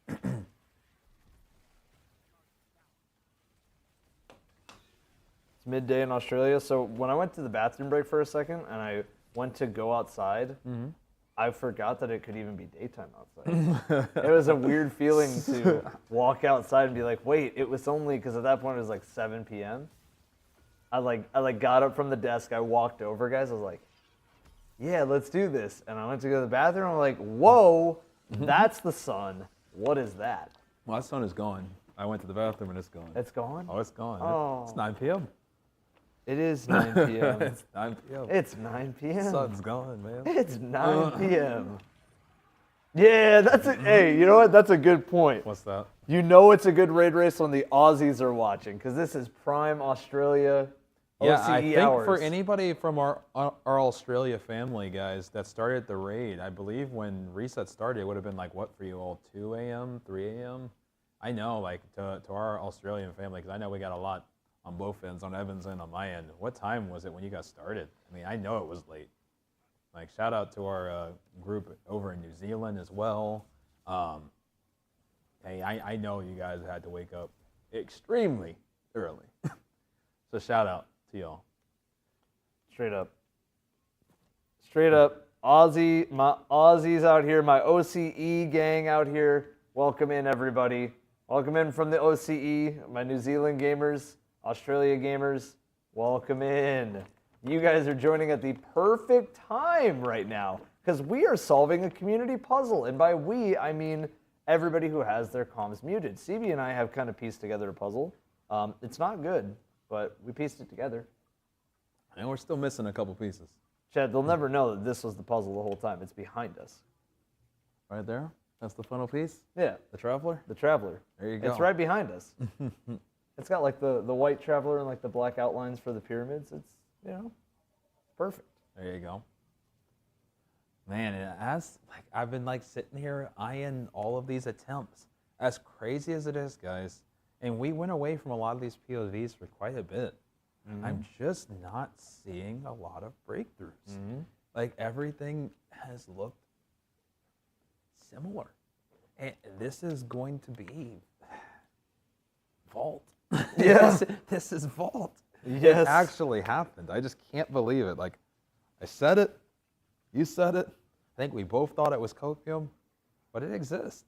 It's midday in Australia, so when I went to the bathroom break for a second and I went to go outside, I forgot that it could even be daytime outside. It was a weird feeling to walk outside and be like, wait, it was only, because at that point it was like 7 p.m. I got up from the desk, I walked over, guys, I was like, yeah, let's do this. And I went to go to the bathroom, I'm like, whoa, that's the sun. What is that? My sun is gone. I went to the bathroom and it's gone. It's gone? Oh, it's gone. Oh. It's 9 p.m. It is 9 p.m. It's 9 p.m. It's 9 p.m. Sun's gone, man. It's 9 p.m. Yeah, that's a, hey, you know what? That's a good point. What's that? You know it's a good raid race when the Aussies are watching, because this is prime Australia Yeah, OCE I think hours. for anybody from our Australia family, guys, that started the raid, I believe when Reset started, it would have been like, what for you all, 2 a.m., 3 a.m.? I know, like, to our Australian family, because I know we got a lot on both ends, on Evan's end, on my end. What time was it when you got started? I mean, I know it was late. Like, shout out to our group over in New Zealand as well. Hey, I know you guys had to wake up extremely early. So shout out to y'all. Straight up. Straight up. Aussie, my Aussies out here, my OCE gang out here. Welcome in, everybody. Welcome in from the OCE, my New Zealand gamers, Australia gamers. Welcome in. You guys are joining at the perfect time right now because we are solving a community puzzle. And by we, I mean everybody who has their comms muted. CB and I have kind of pieced together a puzzle. It's not good, but we pieced it together. And we're still missing a couple pieces. Chad, they'll never know that this was the puzzle the whole time. It's behind us. Right there? That's the final piece? Yeah. The Traveler? The Traveler. There you go. It's right behind us. It's got like the white Traveler and like the black outlines for the pyramids. It's, you know, perfect. There you go. Man, like I've been like sitting here eyeing all of these attempts. As crazy as it is, guys, and we went away from a lot of these POVs for quite a bit. I'm just not seeing a lot of breakthroughs. Like everything has looked similar. And this is going to be Vault. Yes. This is Vault. Yes. It actually happened. I just can't believe it. Like, I said it. You said it. I think we both thought it was copium, but it exists.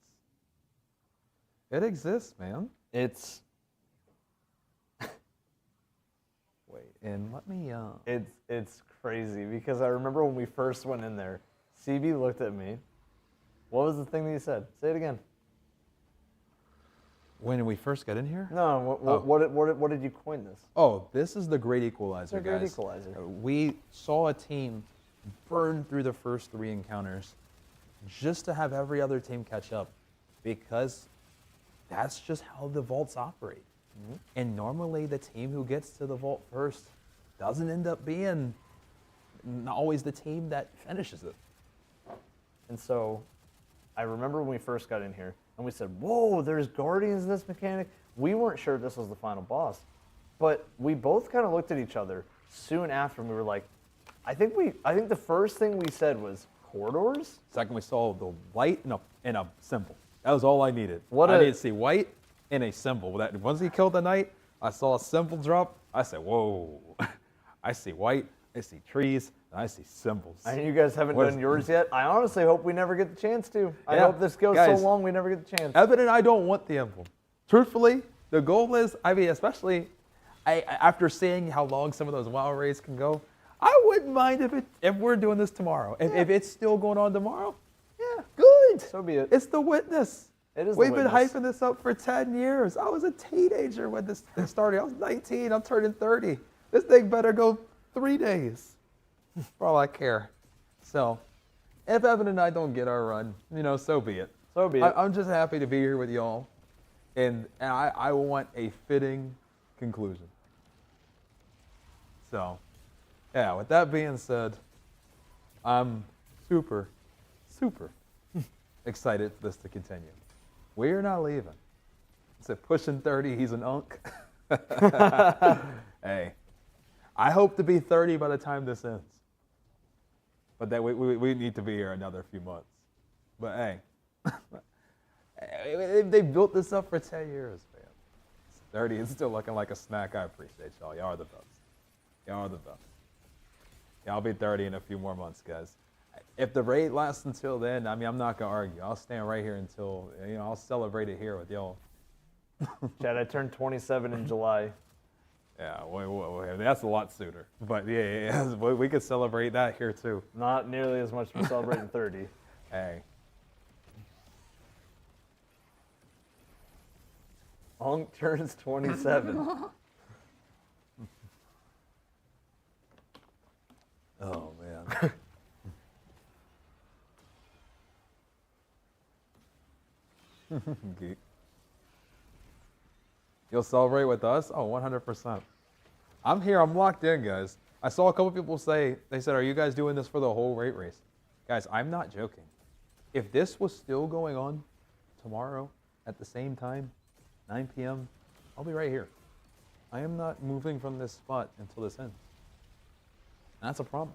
It exists, man. It's... Wait, and let me... It's crazy because I remember when we first went in there, CB looked at me. What was the thing that you said? Say it again. When we first got in here? No, what did you coin this? Oh, this is the Great Equalizer, The Great guys. Equalizer. We saw a team burn through the first 3 encounters just to have every other team catch up because that's just how the vaults operate. And normally the team who gets to the vault first doesn't end up being always the team that finishes it. And so I remember when we first got in here and we said, whoa, there's guardians in this mechanic. We weren't sure this was the final boss, but we both kind of looked at each other soon after and we were like, I think the first thing we said was corridors. Second, we saw the white and a symbol. That was all I needed. I needed to see white and a symbol. Once he killed the knight, I saw a symbol drop. I said, whoa. I see white, I see trees, and I see symbols. I know you guys haven't done yours yet. I honestly hope we never get the chance to. I hope this goes guys, so long we never get the chance. Evan and I don't want the emblem. Truthfully, the goal is, I mean, especially after seeing how long some of those WoW raids can go, I wouldn't mind if we're doing this tomorrow. If it's still going on tomorrow, yeah, good. So be it. It's the Witness. It is We've the been Witness. hyping this up for 10 years. I was a teenager when this started. I was 19. I'm turning 30. This thing better go 3 days for all I care. So if Evan and I don't get our run, so be it. So be it. I'm just happy to be here with y'all. And I want a fitting conclusion. So, yeah, with that being said, I'm super, super excited for this to continue. We're not leaving. It's at pushing 30, he's an unk. Hey, I hope to be 30 by the time this ends. But that we need to be here another few months. But hey, they built this up for 10 years, man. 30 is still looking like a snack. I appreciate y'all. Y'all are the best. Y'all are the best. Yeah, I'll be 30 in a few more months, guys. If the raid lasts until then, I mean, I'm not going to argue. I'll stand right here until, I'll celebrate it here with y'all. Chad, I turned 27 in July. Yeah, wait, that's a lot sooner. But yeah, we could celebrate that here too. Not nearly as much as we're celebrating 30. Hey. Hunk turns 27. Oh, man. Geek. You'll celebrate with us? Oh, 100%. I'm here. I'm locked in, guys. I saw a couple people say, they said, are you guys doing this for the whole rate race? Guys, I'm not joking. If this was still going on tomorrow at the same time, 9 p.m., I'll be right here. I am not moving from this spot until this ends. That's a promise.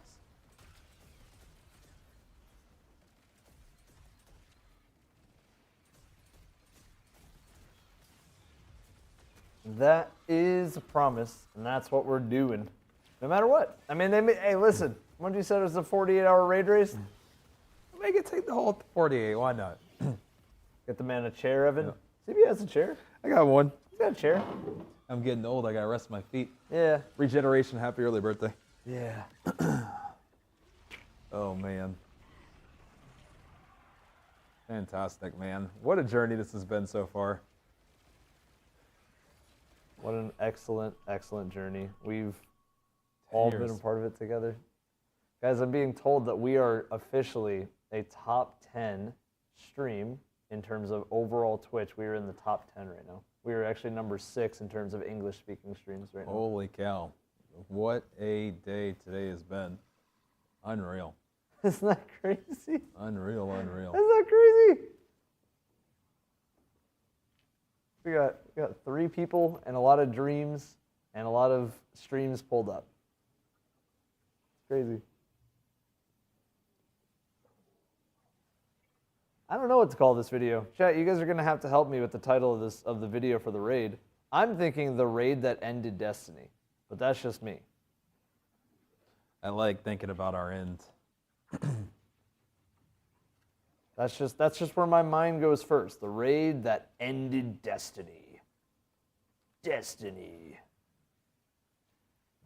That is a promise, and that's what we're doing. No matter what. I mean, hey, listen. When you said it was a 48-hour raid race, make it take the whole 48. Why not? Get the man a chair, Evan. Yeah. CB has a chair. I got one. He's got a chair. I'm getting old. I got to rest my feet. Yeah. Regeneration. Happy early birthday. Yeah. Oh, man. Fantastic, man. What a journey this has been so far. What an excellent, excellent journey. We've all been a part of it together. Guys, I'm being told that we are officially a top 10 stream in terms of overall Twitch. We are in the top 10 right now. We are actually number 6 in terms of English-speaking streams right now. Holy cow. What a day today has been. Unreal. Isn't that crazy? Unreal, unreal. Isn't that crazy? We got 3 people and a lot of dreams and a lot of streams pulled up. It's crazy. I don't know what to call this video. Chat, you guys are gonna have to help me with the title of the video for the raid. I'm thinking the raid that ended Destiny, but that's just me. I like thinking about our end. That's just where my mind goes first. The raid that ended Destiny. Destiny.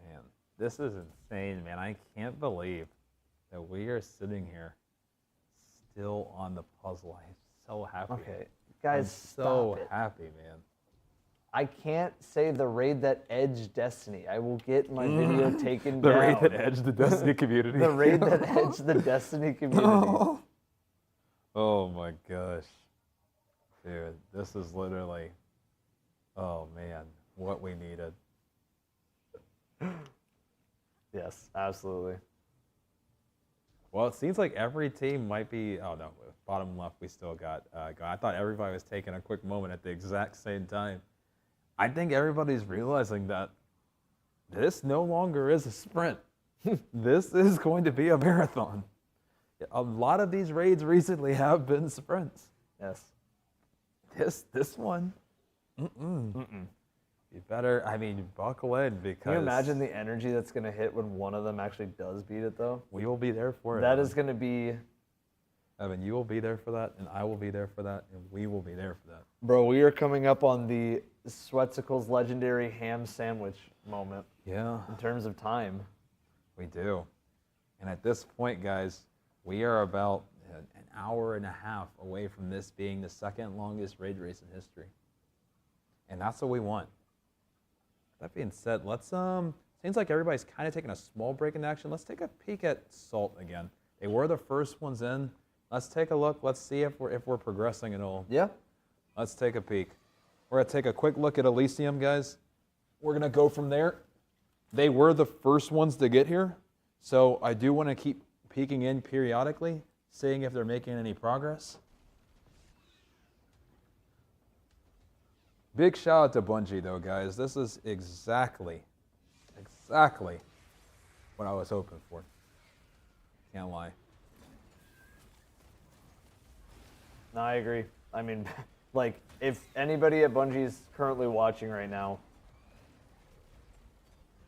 Man, this is insane, man. I can't believe that we are sitting here still on the puzzle. I'm so happy. Okay, guys, I'm so happy, man. I can't say the raid that edged Destiny. I will get my video taken the down. The raid that edged the Destiny community. The raid that edged the Destiny community. Oh my gosh. Dude, this is literally, oh man, what we needed. Yes, absolutely. Well, it seems like every team might be, oh no, bottom left we still got, I thought everybody was taking a quick moment at the exact same time. I think everybody's realizing that this no longer is a sprint. This is going to be a marathon. A lot of these raids recently have been sprints. Yes. This one, you better, I mean, buckle in because... Can you imagine the energy that's going to hit when one of them actually does beat it, though? We will be there for it. That is going to be... Evan, you will be there for that, and I will be there for that, and we will be there for that. Bro, we are coming up on the Sweatsicles legendary ham sandwich moment. Yeah. In terms of time. We do. And at this point, guys, we are about an hour and a half away from this being the second longest raid race in history. And that's what we want. That being said, let's, seems like everybody's kind of taking a small break in action. Let's take a peek at Salt again. They were the first ones in. Let's take a look. Let's see if we're progressing at all. Yeah. Let's take a peek. We're going to take a quick look at Elysium, guys. We're going to go from there. They were the first ones to get here. So I do want to keep peeking in periodically, seeing if they're making any progress. Big shout out to Bungie, though, guys. This is exactly what I was hoping for. Can't lie. No, I agree. I mean, like, if anybody at Bungie is currently watching right now,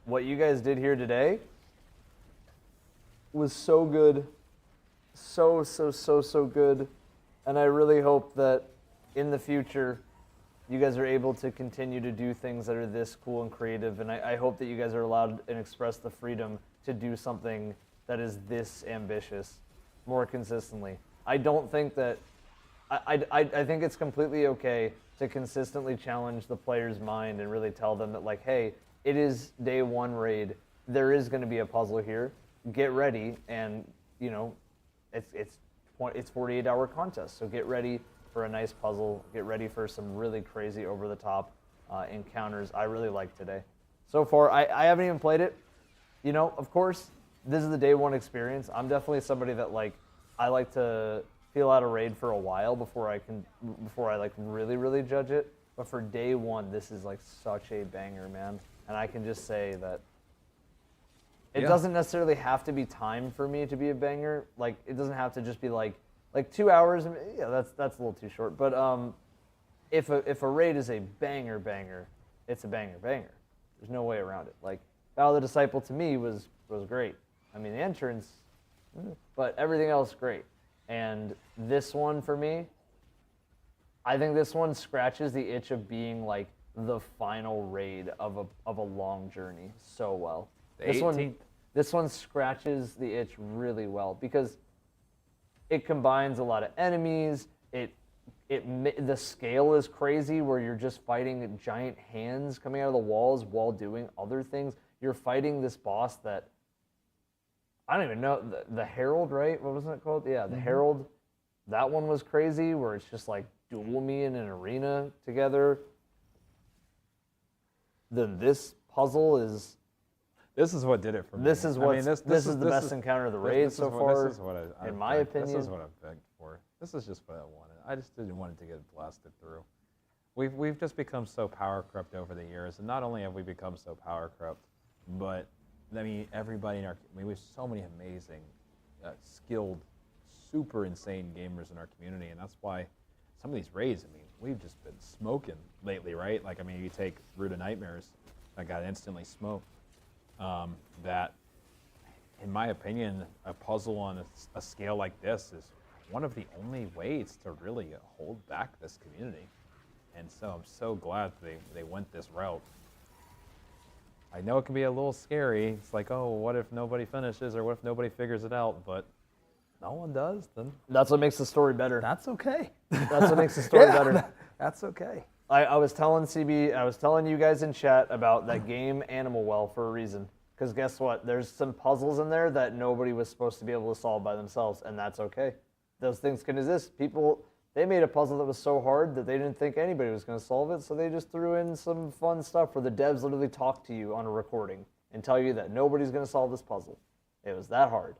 what you guys did here today was so good. So good. And I really hope that in the future, you guys are able to continue to do things that are this cool and creative. And I hope that you guys are allowed and express the freedom to do something that is this ambitious more consistently. I don't think that, I think it's completely okay to consistently challenge the player's mind and really tell them that, like, hey, it is day one raid. There is going to be a puzzle here. Get ready, and you know, it's 48-hour contest. So get ready for a nice puzzle. Get ready for some really crazy, over-the-top encounters. I really like today. So far, I haven't even played it. You know, of course, this is the day one experience. I'm definitely somebody that, like, I like to feel out a raid for a while before I like really judge it. But for day one, this is like such a banger, man. And I can just say that it doesn't necessarily have to be timed for me to be a banger. Like, it doesn't have to just be like 2 hours. Yeah, that's a little too short. But if a raid is a banger, it's a banger. There's no way around it. Like, Battle of the Disciple to me was great. I mean, the entrance, but everything else great. And this one for me, I think this one scratches the itch of being like the final raid of a long journey so well. This one scratches the itch really well because it combines a lot of enemies. The scale is crazy where you're just fighting giant hands coming out of the walls while doing other things. You're fighting this boss that I don't even know, the Herald, right? What was it called? Yeah, the Herald. That one was crazy where it's just like duel me in an arena together. Then this puzzle is. This is what did it for me. This is the best encounter of the raid so far. This is what in my opinion. This is what I've begged for. This is just what I wanted. I just didn't want it to get blasted through. We've just become so power corrupt over the years, and not only have we become so power corrupt, but I mean everybody in our we have so many amazing, skilled, super insane gamers in our community, and that's why some of these raids. I mean, we've just been smoking lately, right? Like, I mean, you take Root of Nightmares, that got instantly smoked. That, in my opinion, a puzzle on a scale like this is one of the only ways to really hold back this community. And so I'm so glad they went this route. I know it can be a little scary. It's like, oh, what if nobody finishes or what if nobody figures it out? But no one does, then. That's what makes the story better. That's okay. That's what makes the story better. That's okay. I was telling CB, I was telling you guys in chat about that game Animal Well for a reason. Because guess what? There's some puzzles in there that nobody was supposed to be able to solve by themselves, and that's okay. Those things can exist. People, they made a puzzle that was so hard that they didn't think anybody was going to solve it, so they just threw in some fun stuff where the devs literally talk to you on a recording and tell you that nobody's going to solve this puzzle. It was that hard.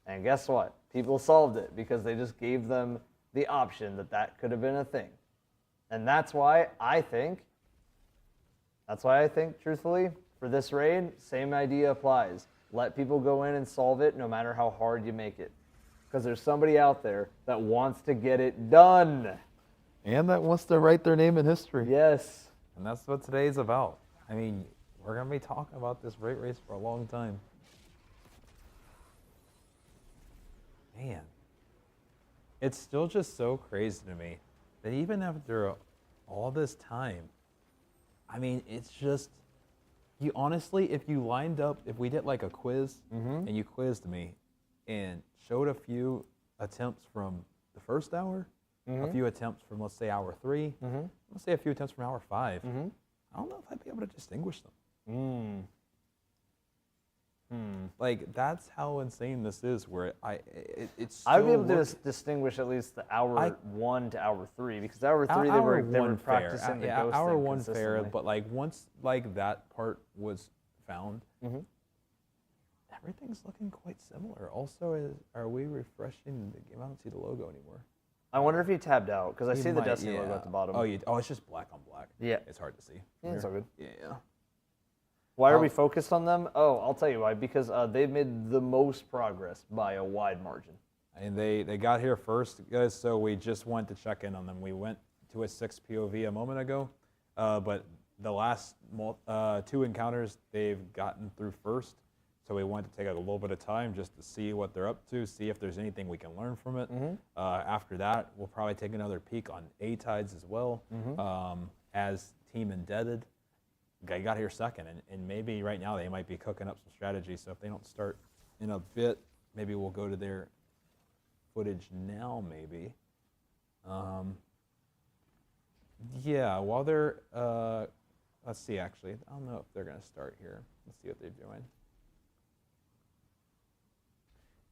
And guess what? People solved it because they just gave them the option that could have been a thing. And that's why I think, truthfully, for this raid, same idea applies. Let people go in and solve it no matter how hard you make it. Because there's somebody out there that wants to get it done. And that wants to write their name in history. Yes. And that's what today's about. I mean, we're going to be talking about this raid race for a long time. Man. It's still just so crazy to me that even after all this time, I mean, it's just, you honestly, if you lined up, if we did like a quiz and you quizzed me and showed a few attempts from the first hour, a few attempts from, let's say, hour 3, let's say a few attempts from hour 5, I don't know if I'd be able to distinguish them. Like, that's how insane this is, where it's so I'd be able to distinguish at least the hour 1 to hour 3, because hour 3 they were practicing the ghost hour thing 1 fair, consistently. but like once like that part was found, everything's looking quite similar. Also, are we refreshing the game? I don't see the logo anymore. I wonder if he tabbed out, because I He see the might, Destiny logo at the bottom. Oh, it's just black on black. Yeah. It's hard to see. Yeah, it's all good. Yeah. Why are we focused on them? Oh, I'll tell you why. Because they've made the most progress by a wide margin. And they got here first, guys, so we just went to check in on them. We went to a 6 POV a moment ago, but the last 2 encounters, they've gotten through first. So we wanted to take a little bit of time just to see what they're up to, see if there's anything we can learn from it. After that, we'll probably take another peek on A-Tides as well, as Team Indebted. They got here second, and maybe right now they might be cooking up some strategy. So if they don't start in a bit, maybe we'll go to their footage now, maybe. Yeah, while they're, let's see, actually. I don't know if they're going to start here. Let's see what they're doing.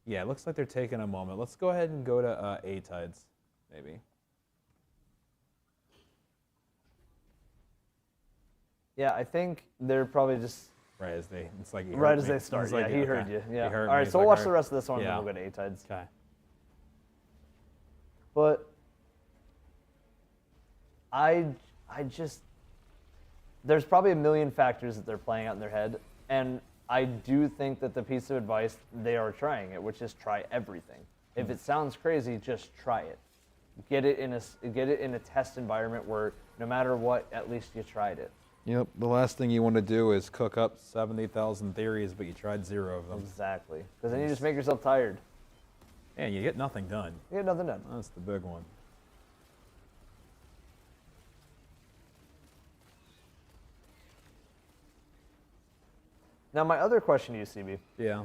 Yeah, it looks like they're taking a moment. Let's go ahead and go to A-Tides, maybe. Yeah, I think they're probably just... Right as they, it's like right as they start, yeah, he heard you. Yeah. All right, so we'll watch the rest of this one and then we'll go to A-Tides. Okay. But I just, there's probably a million factors that they're playing out in their head, and I do think that the piece of advice, they are trying it, which is try everything. If it sounds crazy, just try it. Get it in a test environment where no matter what, at least you tried it. Yep, the last thing you want to do is cook up 70,000 theories, but you tried 0 of them. Exactly, because then you just make yourself tired. And you get nothing done. You get nothing done. That's the big one. Now, my other question to you, CB. Yeah.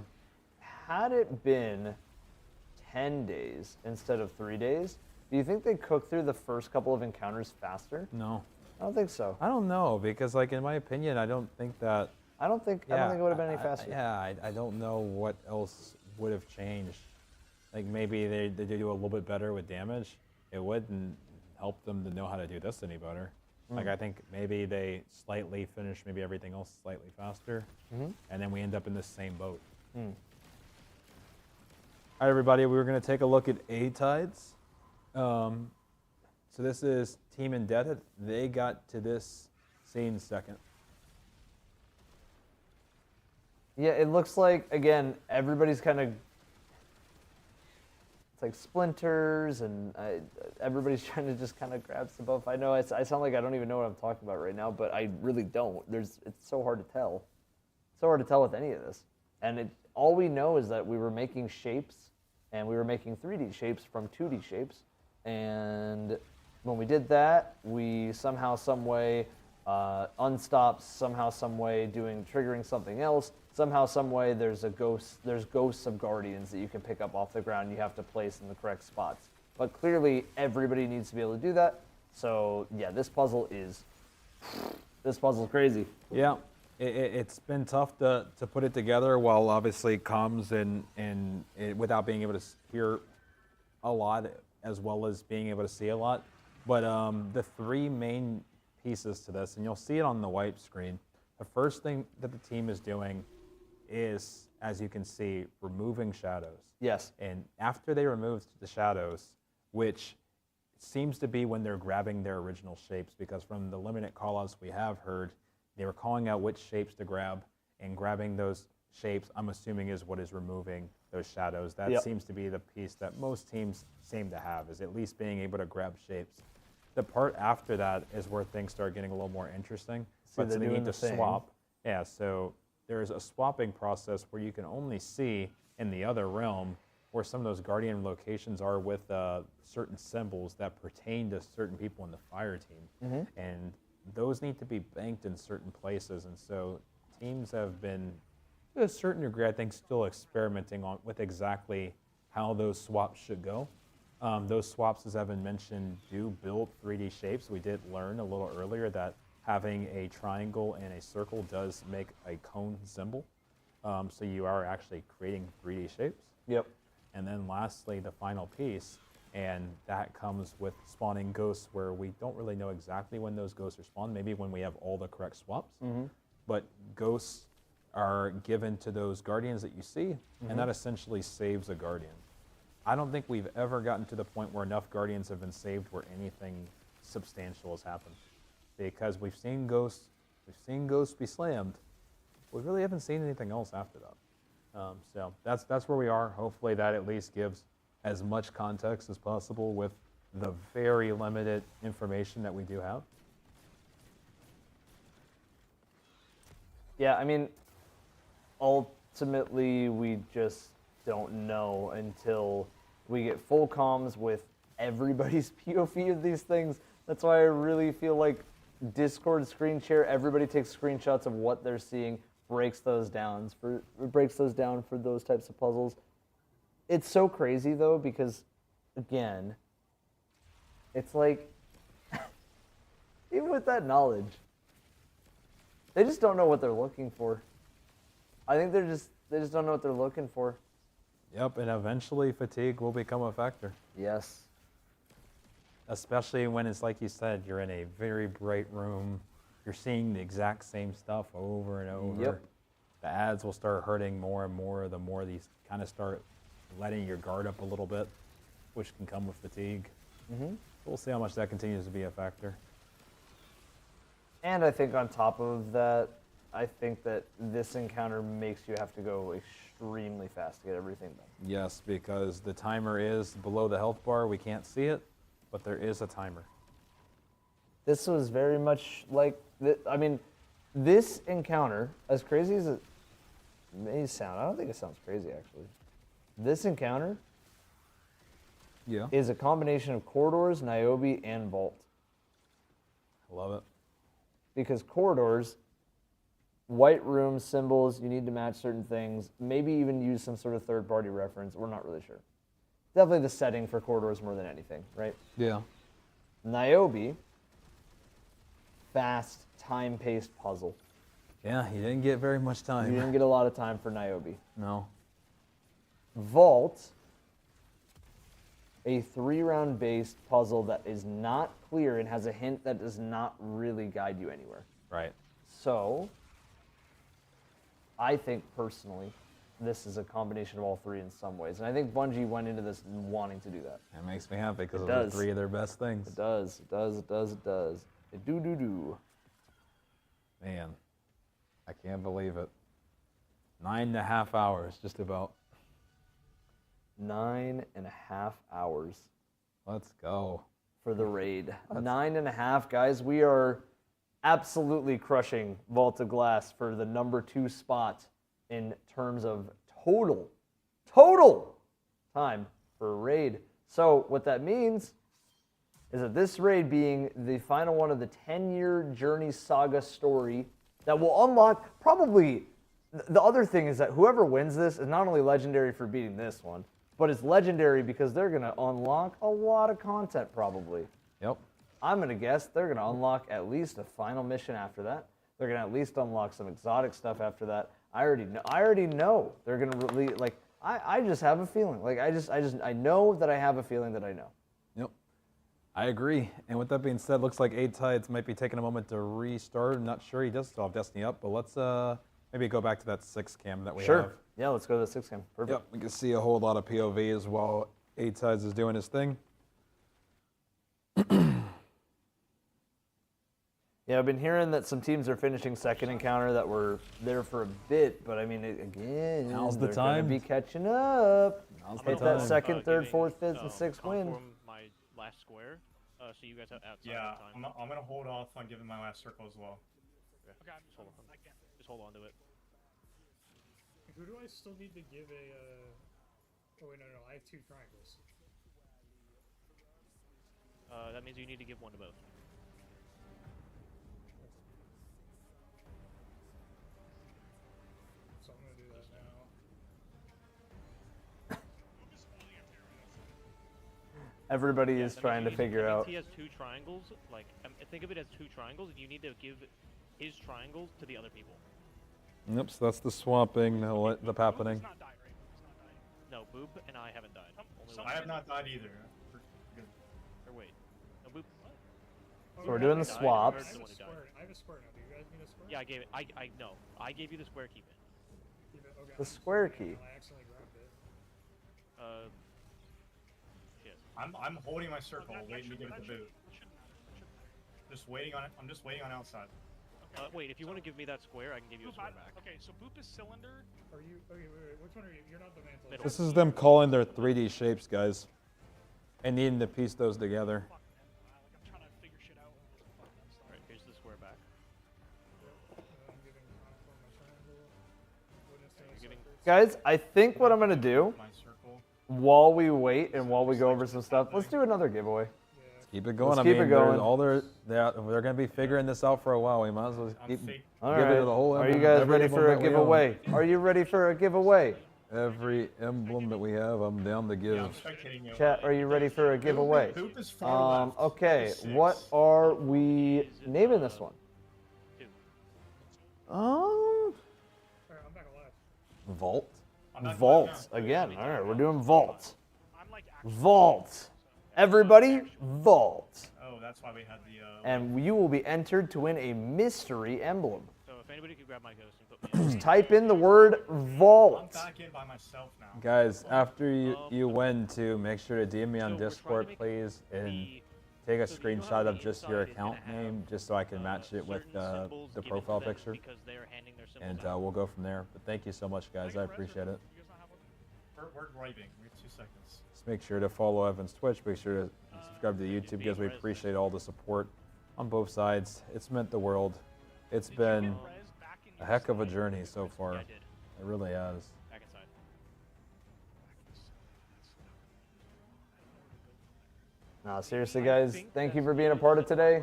Had it been 10 days instead of 3 days, do you think they'd cook through the first couple of encounters faster? No. I don't think so. I don't know, because, like, in my opinion, I don't think that... I don't think it would have been any faster. I don't know what else would have changed. Like, maybe they do a little bit better with damage. It wouldn't help them to know how to do this any better. Like, I think maybe they slightly finish maybe everything else slightly faster, and then we end up in the same boat. All right, everybody, we're going to take a look at A-Tides. So this is Team Indebted. They got to this scene second. Yeah, it looks like, again, everybody's kind of, it's like splinters, and everybody's trying to just kind of grab some buff. I know I sound like I don't even know what I'm talking about right now, but I really don't. It's so hard to tell. It's so hard to tell with any of this. And all we know is that we were making shapes, and we were making 3D shapes from 2D shapes. And when we did that, we somehow, some way, unstopped, somehow, some way, triggering something else. Somehow, some way, there's ghosts of guardians that you can pick up off the ground. You have to place in the correct spots. But clearly, everybody needs to be able to do that. So yeah, this puzzle's crazy. Yeah, it's been tough to put it together while obviously comms and without being able to hear a lot as well as being able to see a lot. But the 3 main pieces to this, and you'll see it on the wipe screen. The first thing that the team is doing is, as you can see, removing shadows. Yes. And after they removed the shadows, which seems to be when they're grabbing their original shapes, because from the limited callouts we have heard, they were calling out which shapes to grab, and grabbing those shapes, I'm assuming, is what is removing those shadows. That seems to be the piece that most teams seem to have, is at least being able to grab shapes. The part after that is where things start getting a little more interesting. So they need to swap. Yeah, so there's a swapping process where you can only see in the other realm where some of those guardian locations are with certain symbols that pertain to certain people in the fire team. And those need to be banked in certain places. And so teams have been, to a certain degree, I think, still experimenting with exactly how those swaps should go. Those swaps, as Evan mentioned, do build 3D shapes. We did learn a little earlier that having a triangle and a circle does make a cone symbol. So you are actually creating 3D shapes. Yep. And then lastly, the final piece, and that comes with spawning ghosts, where we don't really know exactly when those ghosts are spawned, maybe when we have all the correct swaps. But ghosts are given to those guardians that you see, and that essentially saves a guardian. I don't think we've ever gotten to the point where enough guardians have been saved where anything substantial has happened. Because we've seen ghosts be slammed, We really haven't seen anything else after that. So that's where we are. Hopefully that at least gives as much context as possible with the very limited information that we do have. Yeah, I mean, ultimately, we just don't know until we get full comms with everybody's POV of these things. That's why I really feel like Discord screen share, everybody takes screenshots of what they're seeing, breaks those down for those types of puzzles. It's so crazy, though, because, again, it's like, even with that knowledge, they just don't know what they're looking for. I think they just don't know what they're looking for. Yep, and eventually fatigue will become a factor. Yes. Especially when it's like you said, you're in a very bright room, you're seeing the exact same stuff over and over. Yep. The ads will start hurting more and more the more these kind of start letting your guard up a little bit, which can come with fatigue. Mm-hmm. We'll see how much that continues to be a factor. And I think on top of that, I think that this encounter makes you have to go extremely fast to get everything done. Yes, because the timer is below the health bar. We can't see it, but there is a timer. This was very much like, I mean, this encounter, as crazy as it may sound, I don't think it sounds crazy actually. This encounter is a combination of corridors, Niobe, and Vault. I love it. Because corridors, white room symbols, you need to match certain things, maybe even use some sort of third-party reference. We're not really sure. Definitely the setting for corridors more than anything, right? Yeah. Niobe, fast, time-paced puzzle. Yeah, you didn't get very much time. You didn't get a lot of time for Niobe. No. Vault, a 3-round based puzzle that is not clear and has a hint that does not really guide you anywhere. Right. So, I think personally, this is a combination of all three in some ways. And I think Bungie went into this wanting to do that. That makes me happy because those are three of their best things. It does. It does. It does. It does. It do. Man, I can't believe it. 9.5 hours, just about. 9.5 hours. Let's go. For the raid. 9.5, guys. We are absolutely crushing Vault of Glass for the number 2 spot in terms of total time for a raid. So what that means is that this raid being the final one of the 10-year Journey Saga story that will unlock probably, the other thing is that whoever wins this is not only legendary for beating this one, but it's legendary because they're going to unlock a lot of content probably. Yep. I'm going to guess they're going to unlock at least a final mission after that. They're going to at least unlock some exotic stuff after that. I already know they're going to release, like, I just have a feeling. Like, I know that I have a feeling that I know. Yep. I agree. And with that being said, looks like Eight Tides might be taking a moment to restart. I'm not sure. He does still have Destiny up, but let's maybe go back to that 6 cam that we have. Sure. Yeah, let's go to the 6 cam. Perfect. Yep. We can see a whole lot of POVs while Eight Tides is doing his thing. Yeah, I've been hearing that some teams are finishing second encounter that were there for a bit, but I mean, again, now's the they're time. Gonna be catching up. Now's Hit the that time. second, third, fourth, fifth, and sixth win. My last square, so you guys have outside Yeah, of time. I'm gonna hold off on giving my last circle as well. Okay, just hold on to it. Who do I still need to give a? Oh wait, no, I have 2 triangles. That means you need to give one to both. So I'm gonna do that now. Everybody is trying to figure out. He has 2 triangles. Like, think of it as 2 triangles, and you need to give his triangles to the other people. Yep, so that's the swapping, the happening. No, Boop and I haven't died. I have not died either. Or wait, no, Boop. So we're doing the swaps. I have a square now. Do you guys need a square? Yeah, I gave it. No, I gave you the square. Keep it. Okay. The square key. I accidentally grabbed it. Shit. I'm holding my circle, waiting to give it to Boot. Just waiting on it. I'm just waiting on outside. Wait, if you want to give me that square, I can give you a square back. Okay, so Boop is cylinder. Are you? Okay, wait. Which one are you? You're not the mantle. Middle. This is them calling their 3D shapes, guys, and needing to piece those together. Fuck, man. I'm trying to figure shit out. Alright, here's the square back. I'm giving conform my triangle. Witness to You're giving- Guys, I think what I'm gonna do My circle. while we wait and while we go over some stuff, let's do another giveaway. Keep it going. Let's keep it going. They're going to be figuring this out for a while. We might as well keep All give right. it the whole Are you emblem, guys every ready emblem for a that we own. giveaway? Are you ready for a giveaway? Every emblem that we have, I'm down to give. Yeah, I'm spectating you. Chat, are you ready for a giveaway? Poop is far left. Okay, Six. what are we naming this one? Alright, I'm back alive. Vault. I'm not Vault again. All right, we're doing Vault. Vault. Everybody, Vault. Oh, that's why we had the. And you will be entered to win a mystery emblem. So if anybody could grab my ghost and put me in. Just type in the word Vault. I'm back in by myself now. Guys, after you win too, make sure to DM me on Discord, please, and take a screenshot of just your account name, just so I can match it with the profile picture. And we'll go from there. But thank you so much, guys. I appreciate it. We're griping. We have 2 seconds. Just make sure to follow Evan's Twitch. Make sure to subscribe to the YouTube, because we appreciate all the support on both sides. It's meant the world. It's been a heck of a journey so far. It really has. Back inside. No, seriously, guys, thank you for being a part of today.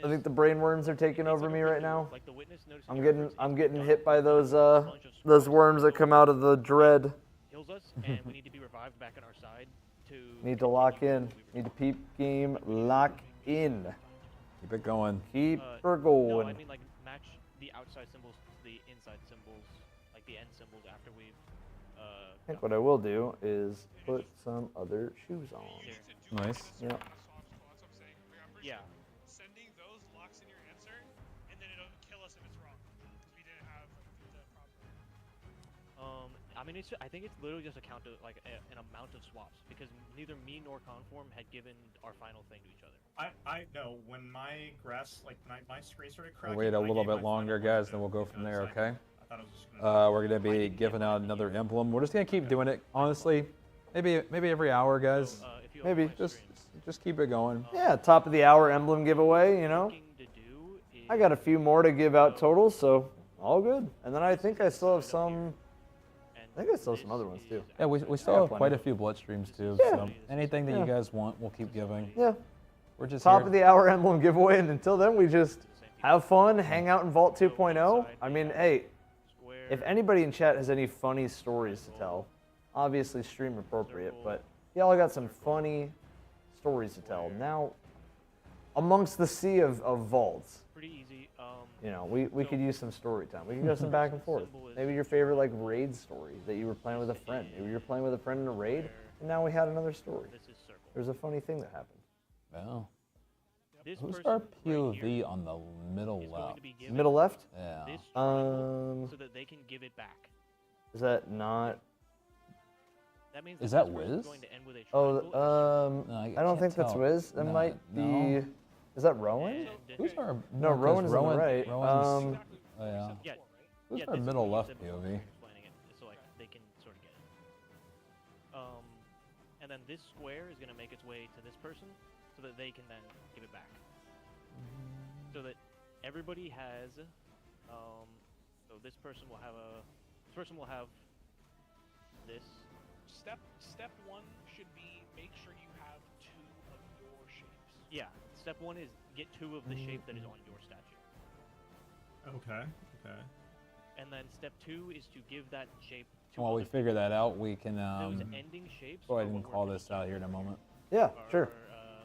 I think the brainworms are taking over me right now. I'm getting hit by those worms that come out of the dread. Heals us, and we need to be revived back on our side to. Need to lock in. Need to peep game lock in. Keep it going. Keep her going. No, I mean like match the outside symbols to the inside symbols, like the end symbols after we've. I think what I will do is put some other shoes on. Nice. Yep. Yeah. Sending those locks in your answer, and then it'll kill us if it's wrong. Because we didn't have the proper. I mean, I think it's literally just a count of like an amount of swaps, because neither me nor Conform had given our final thing to each other. I know when my grass, like my screen started cracking. We'll wait a little bit longer, guys, then we'll go from there, okay? We're gonna be giving out another emblem. We're just gonna keep doing it, honestly. Maybe every hour, guys. Maybe just keep it going. Yeah, top of the hour emblem giveaway, you know. I got a few more to give out total, so all good. And then I think I still have some. I think I still have some other ones too. Yeah, we still have quite a few bloodstreams too. Yeah. So anything that you guys want, we'll keep giving. Yeah. We're just Top here. of the hour emblem giveaway, and until then, we just have fun, hang out in Vault 2.0. I mean, hey, if anybody in chat has any funny stories to tell, obviously stream appropriate, but y'all got some funny stories to tell. Now, amongst the sea of vaults, Pretty easy. you know, we could use some story time. We can go some back and forth. Maybe your favorite like raid story that you were playing with a friend. Maybe you're playing with a friend in a raid, and now we had another story. There's a funny thing that happened. Wow. This Who's person our right POV here on the middle is going left? to be given Middle left? Yeah. this triangle so that they can give it back. Is that not? That means Is that that this person's Wiz? going to end with a Oh, triangle. No, I don't can't think that's tell. Wiz. That No, might no. be. Is that Rowan? Who's our No, Rowan is on the right. Rowan's, oh, yeah. Yeah. Who's yeah, our this is middle what left you said POV? before explaining it, so like they can sort of get it. And then this square is going to make its way to this person, so that they can then give it back. So that everybody has, so this person will have this. Step one should be make sure you have 2 of your shapes. Yeah. Step 1 is get 2 of the shape that is on your statue. Okay. And then step 2 is to give that shape to While we other figure that out, we can those ending shapes. go ahead are and what call we're this out here in a moment. Yeah, sure.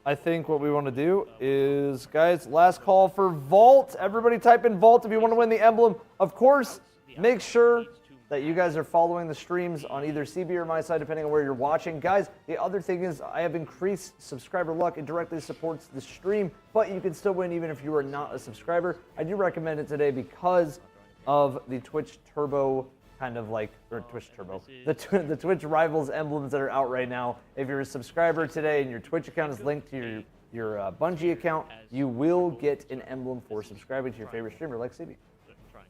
I think what we want to do is, guys, last call for Vault. Everybody type in Vault if you want to win the emblem. Of course, make sure that you guys are following the streams on either CB or my side, depending on where you're watching. Guys, the other thing is I have increased subscriber luck. It directly supports the stream, but you can still win even if you are not a subscriber. I do recommend it today because of the Twitch Turbo kind of like, or Twitch Turbo, the Twitch Rivals emblems that are out right now. If you're a subscriber today and your Twitch account is linked to your your Bungie account, you will get an emblem for subscribing to your favorite streamer, like CB.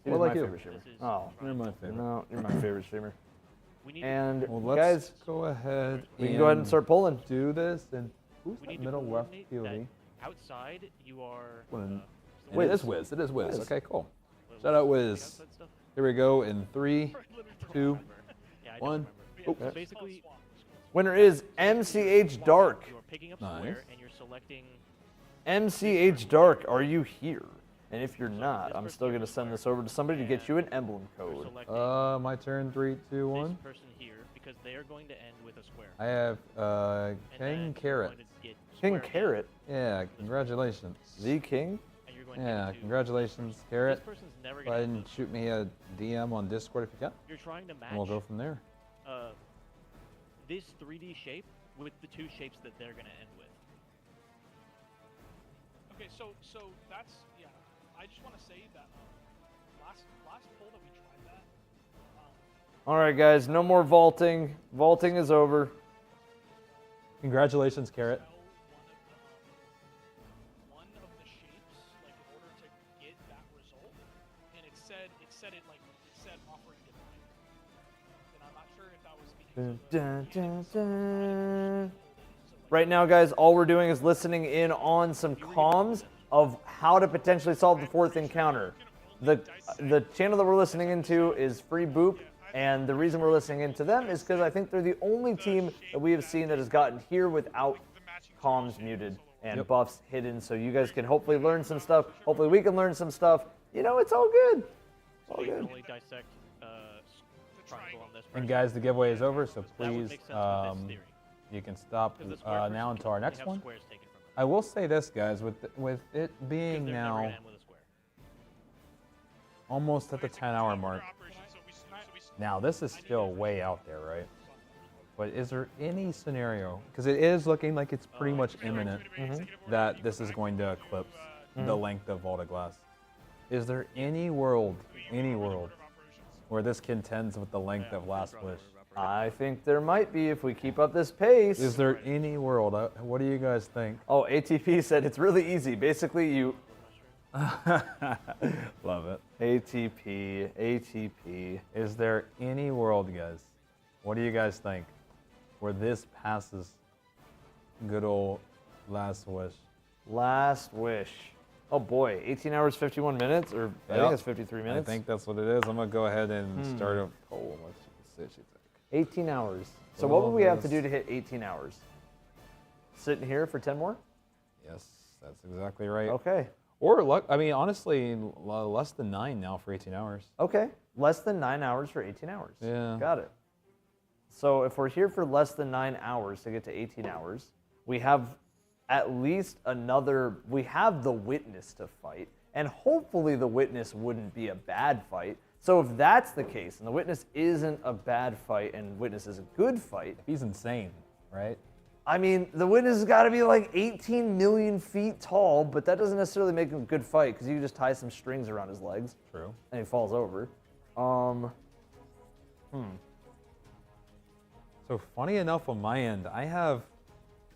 Well, my like you. favorite streamer. Oh, You're my favorite. no, you're my favorite streamer. And Well, let's guys, go ahead. we can go ahead and start pulling. Do this and who's We that need to middle left coordinate POV? that outside, you are. When- Wiz. It is Wiz. It is Wiz. Wiz. Okay, cool. Shout out Wiz. Here we go in 3, 2, Yeah, I don't 1. remember. Oh, So basically, Winner is MCH Dark. you are picking up Nice. square and you're selecting. MCH Dark, are you here? And if you're not, I'm still going to send this over to somebody to get you an emblem code. My turn. 3, 2, 1. This person here because they are going to end with a square. I have And King then you're Carrot. going to get King square Carrot? Yeah, congratulations. The King? And you're going Yeah, to congratulations, Carrot. This person's never Go going ahead and shoot me a DM on Discord if you can. You're trying to match. And we'll go from there. This 3D shape with the two shapes that they're going to end with. Okay, so that's yeah. I just want to say that last poll that we tried that. All right, guys, no more vaulting. Vaulting is over. Congratulations, Carrot. One of the shapes, like in order to get that result, and it said offering denied. And I'm not sure if that was because of Right now, guys, all we're doing is listening in on some comms of how to potentially solve the fourth encounter. The channel that we're listening into is Free Boop, and the reason we're listening into them is because I think they're the only team that we have seen that has gotten here without comms muted and buffs hidden, so you guys can hopefully learn some stuff. Hopefully we can learn some stuff. You know, it's all good. It's all You can good. only dissect triangle on this. And guys, the giveaway is over, so That would please, make sense with this theory. you can stop 'Cause the square person now can until our only next have one. squares taken from them. I will say this, guys, with it being They're never now gonna end with a square. almost at the 10-hour mark. Now, this is still way out there, right? But is there any scenario, because it is looking like it's pretty much imminent that this is going to eclipse the length of Vault of Glass. Is there any world where this contends with the length of Last Wish? I think there might be if we keep up this pace. Is there any world? What do you guys think? Oh, ATP said it's really easy. Basically, you... Love it. ATP. Is there any world, guys? What do you guys think? Where this passes good old Last Wish? Last Wish. Oh boy, 18 hours, 51 minutes? Or I think it's 53 minutes. I think that's what it is. I'm going to go ahead and start a poll. Let's see what you think. 18 hours. So what would we have to do to hit 18 hours? Sitting here for 10 more? Yes, that's exactly right. Okay. Or, I mean, honestly, less than 9 now for 18 hours. Okay. Less than 9 hours for 18 hours. Yeah. Got it. So if we're here for less than 9 hours to get to 18 hours, we have at least we have the Witness to fight, and hopefully the Witness wouldn't be a bad fight. So if that's the case, and the Witness isn't a bad fight, and Witness is a good fight. He's insane, right? I mean, the Witness has got to be like 18 million feet tall, but that doesn't necessarily make him a good fight, because you can just tie some strings around his legs. True. And he falls over. So funny enough on my end, I have,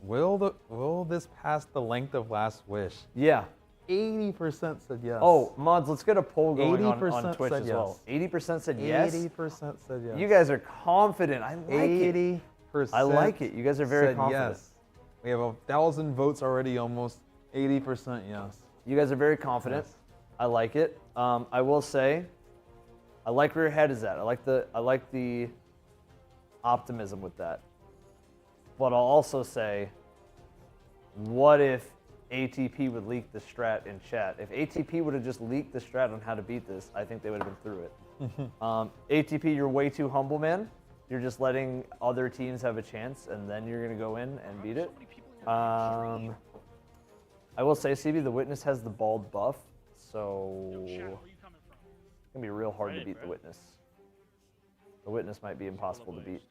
will this pass the length of Last Wish? Yeah. 80% said yes. Oh, mods, let's get a poll going on 80% Twitch said as well. yes. 80% said yes? 80% said yes. You guys are confident. I like it. 80%. I like it. You guys are very said confident. Yes. We have 1,000 votes already, almost 80% yes. You guys are very confident. Yes. I like it. I will say, I like where your head is at. I like the optimism with that. But I'll also say, what if ATP would leak the strat in chat? If ATP would have just leaked the strat on how to beat this, I think they would have been through it. ATP, you're way too humble, man. You're just letting other teams have a chance, and then you're going to go in and beat it. I will say, CB, the Witness has the bald buff, so it's going to be real hard to beat the Witness. The Witness might be impossible to beat.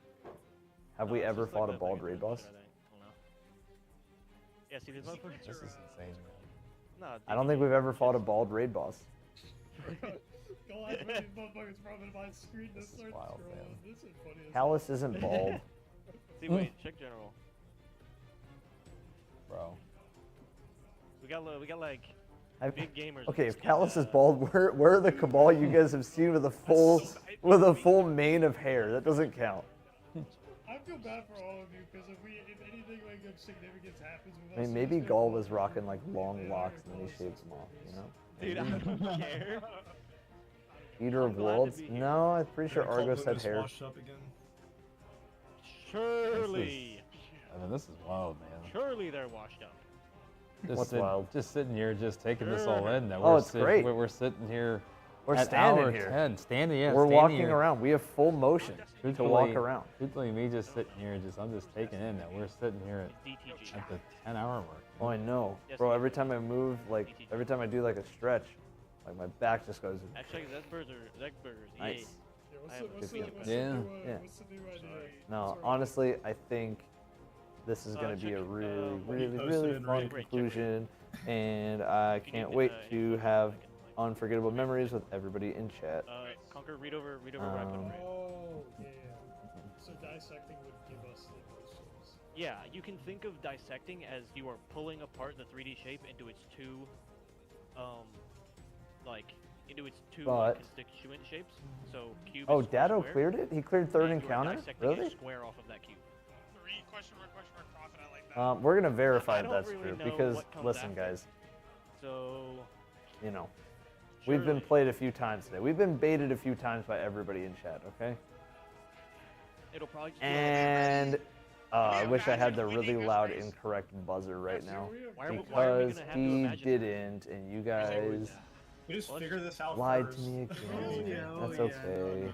Have we ever fought a bald raid boss? Yeah, see, there's no This is insane, man. I don't think we've ever fought a bald raid boss. Go on, man, motherfuckers probably my screen to start wild, scrolling. man. This is funny as Callus isn't bald. See, wait, check general. Bro. got like big gamers. Okay, if Callus is bald, where are the Cabal you guys have seen with a full mane of hair? That doesn't count. I feel bad for all of you because if anything like of significance happens with us, I mean, maybe Gull was rocking like long locks and then he shaves them off, you know? Dude, I don't care. Eater of Worlds? No, I'm pretty sure Cult Argos had Movement's hair. washed up again. Surely. I mean, this is wild, man. Surely they're washed up. What's wild? Just sitting here, just taking this all in. That Oh, it's great. We're sitting here. We're at standing hour here. 10, standing, yeah. We're standing walking here. around. We have full motion to walk around. Truthfully, me just sitting here, I'm just taking in that we're sitting here at the 10-hour mark. Oh, I know. Bro, every time I move, like, every time I do, like, a stretch, like, my back just goes... Actually, Zegburgers. Nice. What's the new idea? No, honestly, I think this is going to be a really fun conclusion, and I can't wait to have unforgettable memories with everybody in chat. Conquer, read over Rapid. Oh, yeah. So dissecting would give us the emotions. Yeah, you can think of dissecting as you are pulling apart the 3D shape into its two, constituent shapes. So cube. Oh, is Dado square, cleared it? He cleared third and you are encounter? dissecting Really? a square off of that cube. Question mark, profit. I like that. We're going to verify I if don't that's really true, know because, what comes listen, after. guys, So. you know, we've been played a few times today. We've been baited a few times by everybody in chat, okay? It'll probably just And I wish I had the really loud incorrect buzzer right now, because he didn't, and you guys We just figure this out lied first. to me again. Oh, That's okay.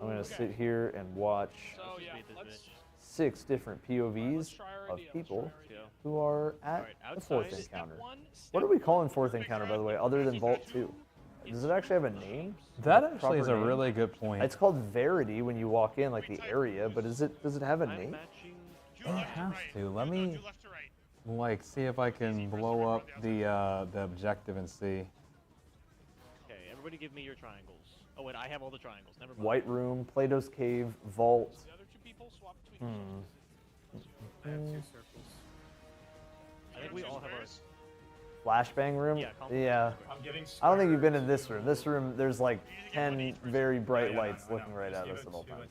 I'm gonna sit here and watch So yeah, let's 6 different POVs of people who are at the 4th encounter. What are we calling 4th encounter, by the way, other than Vault 2? Does it actually have a name? That A actually is a proper name? really good point. It's called Verity when you walk in, like the area, but does it have a name? It has to. Let me like see if I can blow up the objective and see. Okay, everybody give me your triangles. Oh wait, I have all the triangles. Never mind. White Room, Plato's Cave, Vault. the other two people swap between each I have 2 circles. I think we all have ours. Flashbang Room? Yeah. I'm getting I don't think you've been in this room. This room, there's like 10 very bright lights looking right at us at all times.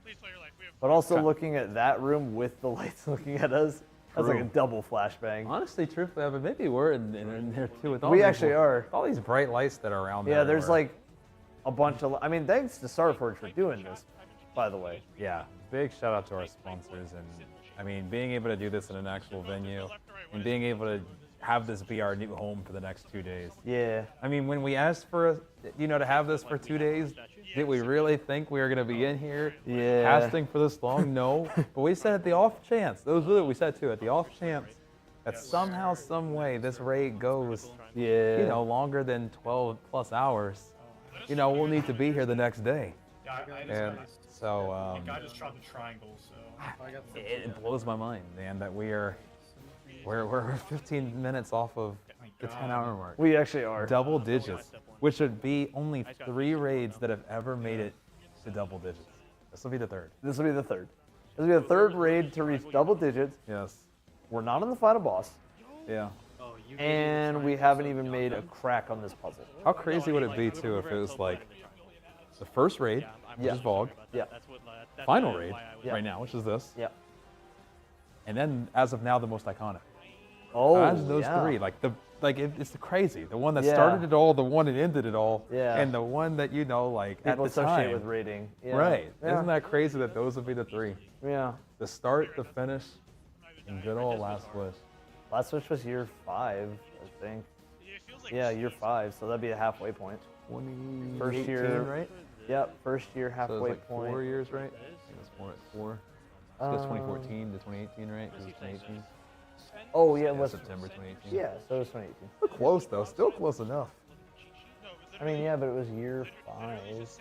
Please play your life. We have But also looking at that room with the lights looking at us, that's like a True. double flashbang. Honestly, truthfully, but maybe we're in there too with all We these- actually are. all these bright lights that are around. Yeah, there's everywhere. like a bunch of. I mean, thanks to Starforge for doing this, by the way. Yeah, big shout out to our sponsors, and I mean, being able to do this in an actual venue, and being able to have this be our new home for the next 2 days. Yeah. I mean, when we asked for, to have this for 2 days, did we really think we were gonna be in here casting for this long? No, but we said at the off chance. That was really what we said too. At the off chance that somehow, some way, this raid goes, longer than 12 plus hours. We'll need to be here the next day. Yeah, And so I just tried the triangle, so it blows my mind, man, that we're 15 minutes off of the 10-hour mark. We actually are. Double digits, which would be only 3 raids that have ever made it to double digits. This will be the 3rd. This will be the 3rd. This will be the 3rd raid to reach double digits. Yes. We're not on the final boss. Yeah. And we haven't even made a crack on this puzzle. How crazy would it be too if it was like the first raid, which is Vogue, final raid right now, which is this, and then as of now the most iconic. Imagine those 3, it's crazy. The one that started it all, the one that ended it all, and the one that People at the associate time with raiding. Yeah. Right? Yeah. Isn't that crazy that those would be the 3? Yeah. The start, the finish, and good old Last Wish. Last Wish was year 5, I think. Yeah, year 5, so that'd be a halfway point. 2018, First year, right? Yep, first year So halfway it's like point. 4 years, right? I think it's 4. So it's 2014 to 2018, right? Because it's 2018. Oh yeah, it was September 2018. Yeah, so it was 2018. Still close though. Still close enough. I mean, yeah, but it was year 5.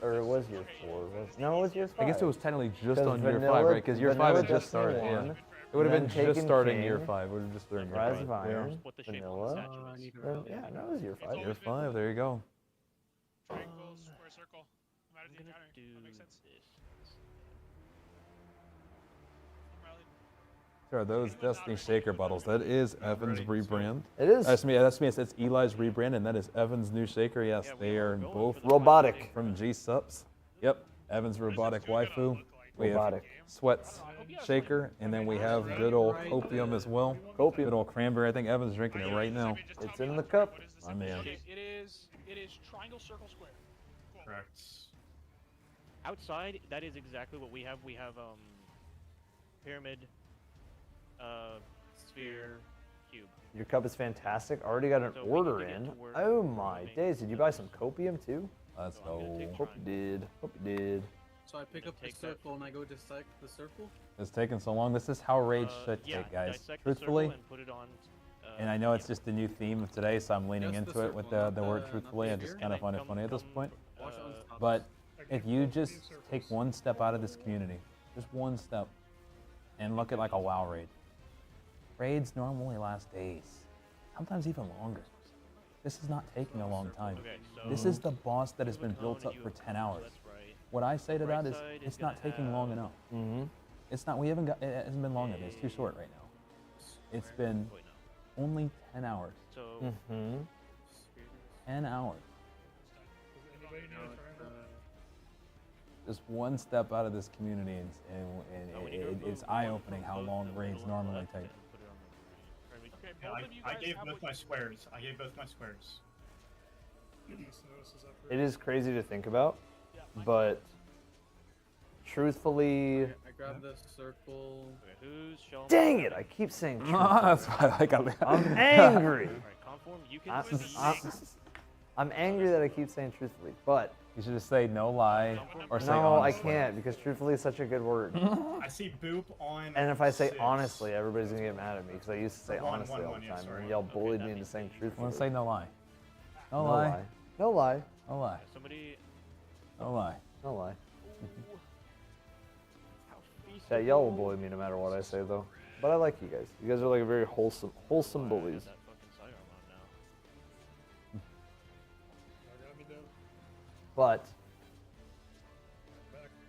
Or it was year 4. No, it was year 5. I guess it was technically just on year 5, Vanilla- right? Because year 5 Vanilla had just Destiny started. Yeah. 1, It would have then been just Taken starting year King, 5. It would have just started year 5. Rise of Iron, Vanilla. Yeah, no, it was year 5. Year 5. There you go. triangle, square, circle. I'm out of the encounter. That makes sense. Are those Destiny Shaker bottles? That is Evan's rebrand. It is. That's me. It's Eli's rebrand, and that is Evan's new shaker. Yes, they are both robotic from G-Sups. Yep, Evan's robotic waifu. We Robotic. have Sweats shaker, and then we have good old Copium as well. Copium. Good old cranberry. I think Evan's drinking it right now. It's in the cup. My man. It is triangle, circle, square. Correct. Outside, that is exactly what we have. We have pyramid, sphere, cube. Your cup is fantastic. Already got an So we order need to get in. to work Oh on my moving. days! Did you buy some copium too? Let's go. Hope you did. Hope you did. So I pick up the circle and I go dissect the circle? It's taking so long. This is how Rage should Yeah, take, guys. dissect the Truthfully. circle and put it on. And I know it's just the new theme of today, so I'm leaning Just the into it with circle, the not word the- truthfully. I not the just sphere? kind of find it Come- funny at this come, point. Watch it on top. But if you just take one step out of this community, just one step, and look at like a WoW raid. Raids normally last days, sometimes even longer. This is not taking a long time. Okay, This so is the boss that has been built up for 10 hours. that's right. What I say to Right that is, side is it's not gonna taking long enough. Mm-hmm. It's not. We haven't got. It hasn't been long enough. It's too short right now. It's been Wait, no. only 10 hours. So Mm-hmm. 10 hours. Does anybody know a triangle? Just one step out of this community, and it's eye-opening how long raids normally take. Okay, Yeah, both of you I guys gave have both what my you- squares. I gave both my squares. Goodness knows is up for It is crazy to think about, Yeah, mine- but truthfully, I grab the circle. Okay, who's showing? dang it! I keep saying truthfully. That's why I like. I'm angry. All right, conform. You can. I'm angry that I keep saying truthfully, but You should just say no lie or say no, I honestly. can't because truthfully is such a good word. I see Boop on. And if I say 6. honestly, everybody's gonna get mad at me because I used to say One, honestly all the yeah, time, sorry. and y'all bullied me into saying I truthfully. want to say no lie. No, No lie. lie. No lie. No lie. Somebody. No lie. No lie. How Yeah, y'all will bully me no matter what I say though. But I like you guys. You guys are like a very wholesome bullies. That fucking sidearm on now. I got me down. But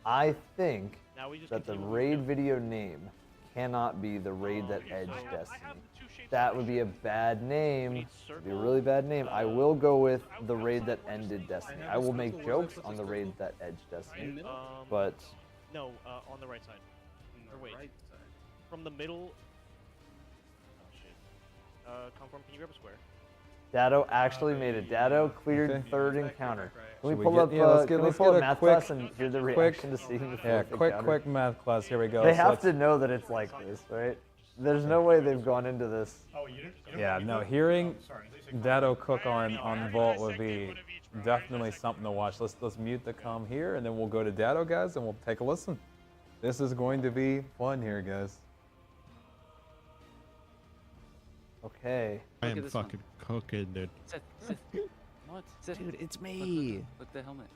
I think Now we just that the continue what we're raid doing. video name cannot be the raid that edged I have Destiny. two shapes That of would my be a shape. bad name. need It'd be a really bad name. I will go with the raid that ended Destiny. I will make jokes on the raid that edged Destiny. But No, on the right side. Or wait. From the middle. Oh shit. Conform. Can you grab a square? Dado actually made it. Dado cleared Okay. third encounter. Can we Should we pull get- up? yeah, let's get- Can we let's pull get up a math quick- class and hear the reaction to seeing the Yeah, fourth quick encounter? math class. Here we go. They So have let's- to know that it's like this, right? There's no way they've gone into this. Oh, you didn't. You Yeah, you no, did? hearing Oh, sorry. They said Dado cook on I Vault would dissected be one of each, bro. I definitely dissected something to watch. Let's mute the comm here, and then we'll go to Dado, guys, and we'll take a listen. This is going to be fun here, guys. Okay. I Look at am this one. fucking cooking, dude. Sit. What? Sit. Dude, it's Look, me. Look at the helmet.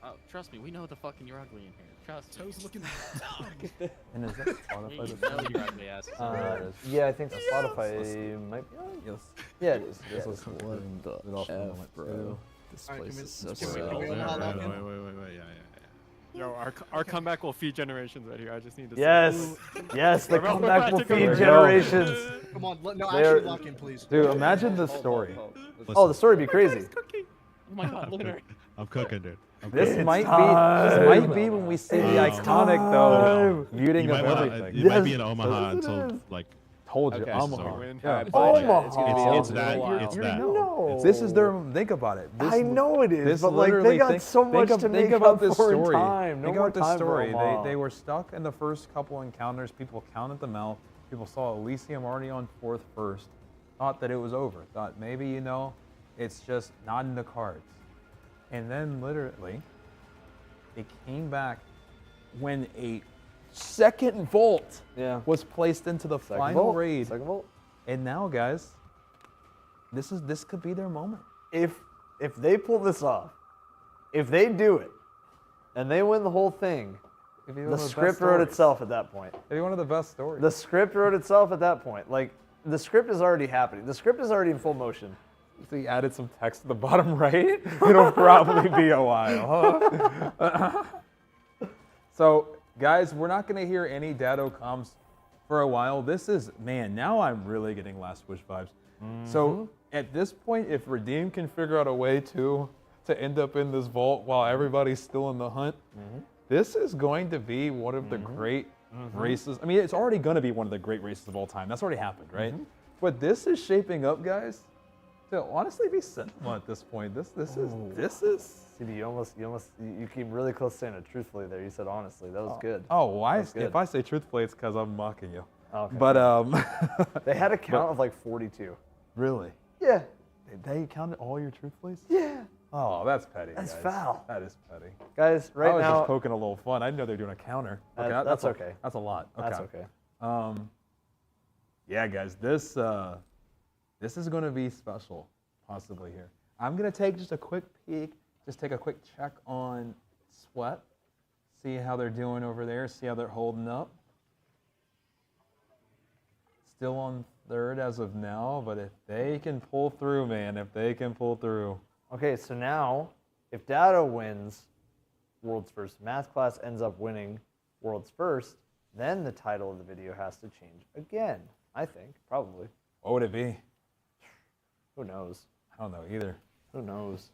Oh, trust me, we know the fucking you're ugly in here. Trust me. Toes looking dumb. And is that Spotify? We that's know on? you're ugly ass. Yeah, I think Spotify might be on. Yes. Yeah, it is. Yes, Yeah. let's cook What it. the It also F, went bro? to- This Alright, place can we- is so can we- sad. can we Wait, Omaha wait, lock wait, in? yeah. Yo, our comeback will feed generations right here. I just need to. Yes. Yes, the We're about comeback will to go. feed There we go. generations. Come on, no, They're- actually lock in, please. Dude, imagine the story. Oh, the story would be crazy. Oh my god, look at her. I'm cooking, dude. I'm This cooking. might time. be when we see the It's iconic though You muting might of wanna, everything. you might be Yes, in Omaha yes, it until is. like Told you, Okay, Omaha. so win. Yeah. Omaha. it's that. It's that. No. This is their. Think about it. This, I know it is, this but like literally they got think- so much think to of- make think about up this for in story. time. No think more about the time for story. Omaha. They were stuck in the first couple encounters. People counted them out. People saw Elysium already on fourth first. Thought that it was over. Thought maybe it's just not in the cards. And then literally, it came back when a second vault was placed into the Second final vault. raid. Second vault. And now, guys, this could be their moment. If they pull this off, if they do it, and they win the whole thing, It'd be one the of the script best wrote stories. itself at that point. It'd be one of the best stories. The script wrote itself at that point. Like the script is already happening. The script is already in full motion. So you added some text to the bottom right. It'll probably be a while, huh? So, guys, we're not going to hear any Dado comms for a while. This is, man, now I'm really getting Last Wish vibes. So at this point, if Redeem can figure out a way to end up in this vault while everybody's still in the hunt, this is going to be one of the great races. I mean, it's already going to be one of the great races of all time. That's already happened, right? But this is shaping up, guys, to honestly be Sentinel at this point. This is. CB, you came really close to saying it truthfully there. You said honestly. That was good. Oh, why? Good. If I say truthfully, it's because I'm mocking you. Okay. But they had a count of like 42. Really? Yeah. They counted all your truthfullys? Yeah. Oh, that's petty. That's guys. foul. That is petty. Guys, I right was now. just poking a little fun. I didn't know they were doing a counter. Okay, that's okay. That's a lot. Okay. That's okay. Yeah, guys, this is going to be special, possibly here. I'm going to take just a quick peek, just take a quick check on Sweat, see how they're doing over there, see how they're holding up. Still on third as of now, but if they can pull through, man, if they can pull through. Okay, so now, if Dado wins World's First Math Class, ends up winning World's First, then the title of the video has to change again, I think, probably. What would it be? Who knows? I don't know either. Who knows?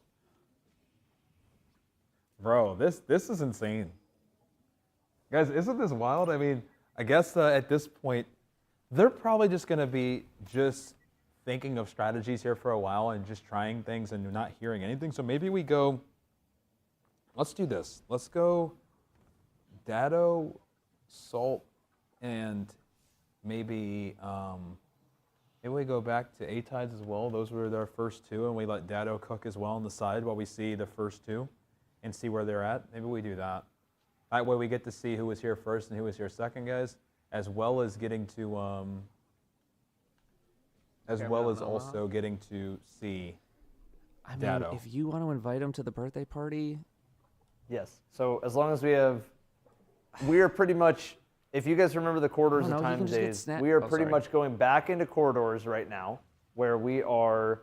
Bro, this is insane. Guys, isn't this wild? I mean, I guess at this point, they're probably just going to be just thinking of strategies here for a while and just trying things and not hearing anything. So maybe we go, let's do this. Let's go Dado, Salt, and maybe we go back to A-Tides as well. Those were their first two, and we let Dado cook as well on the side while we see the first two and see where they're at. Maybe we do that. That way we get to see who was here first and who was here second, guys, as well as getting to, also getting to see Dado. I mean, if you want to invite him to the birthday party. Yes. So as long as we are pretty much, if you guys remember the Corridors of Time days, we are pretty much going back into Corridors right now, where we are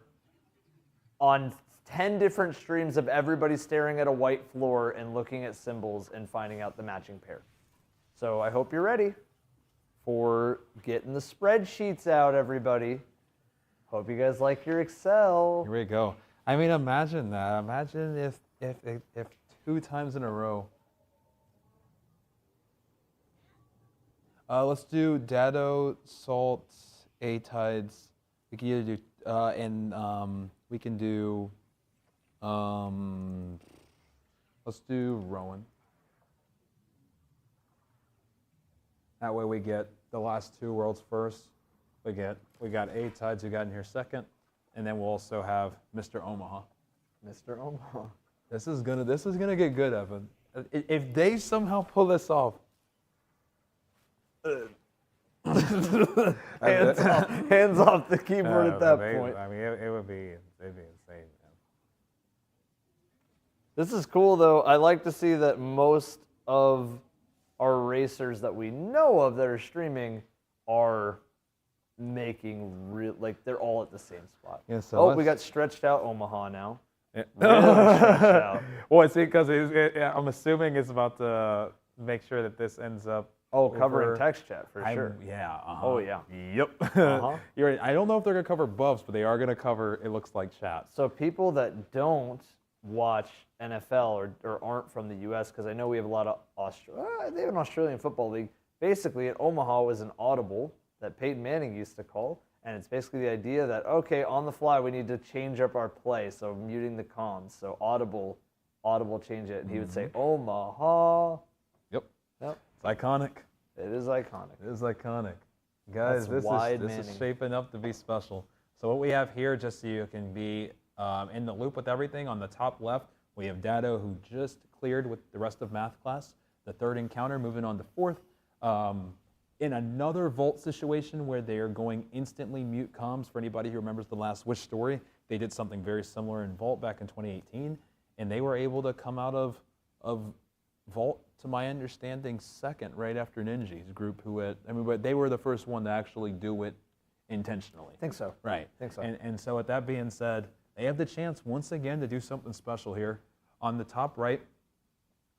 on 10 different streams of everybody staring at a white floor and looking at symbols and finding out the matching pair. So I hope you're ready for getting the spreadsheets out, everybody. Hope you guys like your Excel. Here we go. I mean, imagine that. Imagine if 2 times in a row. Let's do Dado, Salt, A-Tides. We can either do, and we can do, let's do Rowan. That way we get the last 2 Worlds First. We got A-Tides who got in here second, and then we'll also have Mr. Omaha. Mr. Omaha. This is gonna get good, Evan. If they somehow pull this off. hands off the keyboard at that point. I mean, it'd be insane, man. This is cool, though. I like to see that most of our racers that we know of that are streaming are making they're all at the same spot. Yeah, so we got stretched out Omaha now. Yeah. Really stretched out. Well, it's because I'm assuming it's about to make sure that this ends up. Covering text chat for sure. Yeah. Oh yeah. Yep. You're right. I don't know if they're gonna cover buffs, but they are gonna cover. It looks like chat. So people that don't watch NFL or aren't from the U.S., because I know we have a lot of they have an Australian football league. Basically, at Omaha was an audible that Peyton Manning used to call, and it's basically the idea that on the fly we need to change up our play, so muting the comms. So audible change it, and he would say Omaha. Yep. Yep. It's iconic. It is iconic. It is iconic. Guys, this is shaping up to be special. So what we have here, just so you can be in the loop with everything, on the top left, we have Dado, who just cleared with the rest of math class. The third encounter, moving on to fourth. In another vault situation where they are going instantly mute comms, for anybody who remembers the Last Wish story, they did something very similar in Vault back in 2018, and they were able to come out of Vault, to my understanding, second, right after Ninji's group, but they were the first one to actually do it intentionally. I think so. Right. I think so. And so with that being said, they have the chance once again to do something special here. On the top right,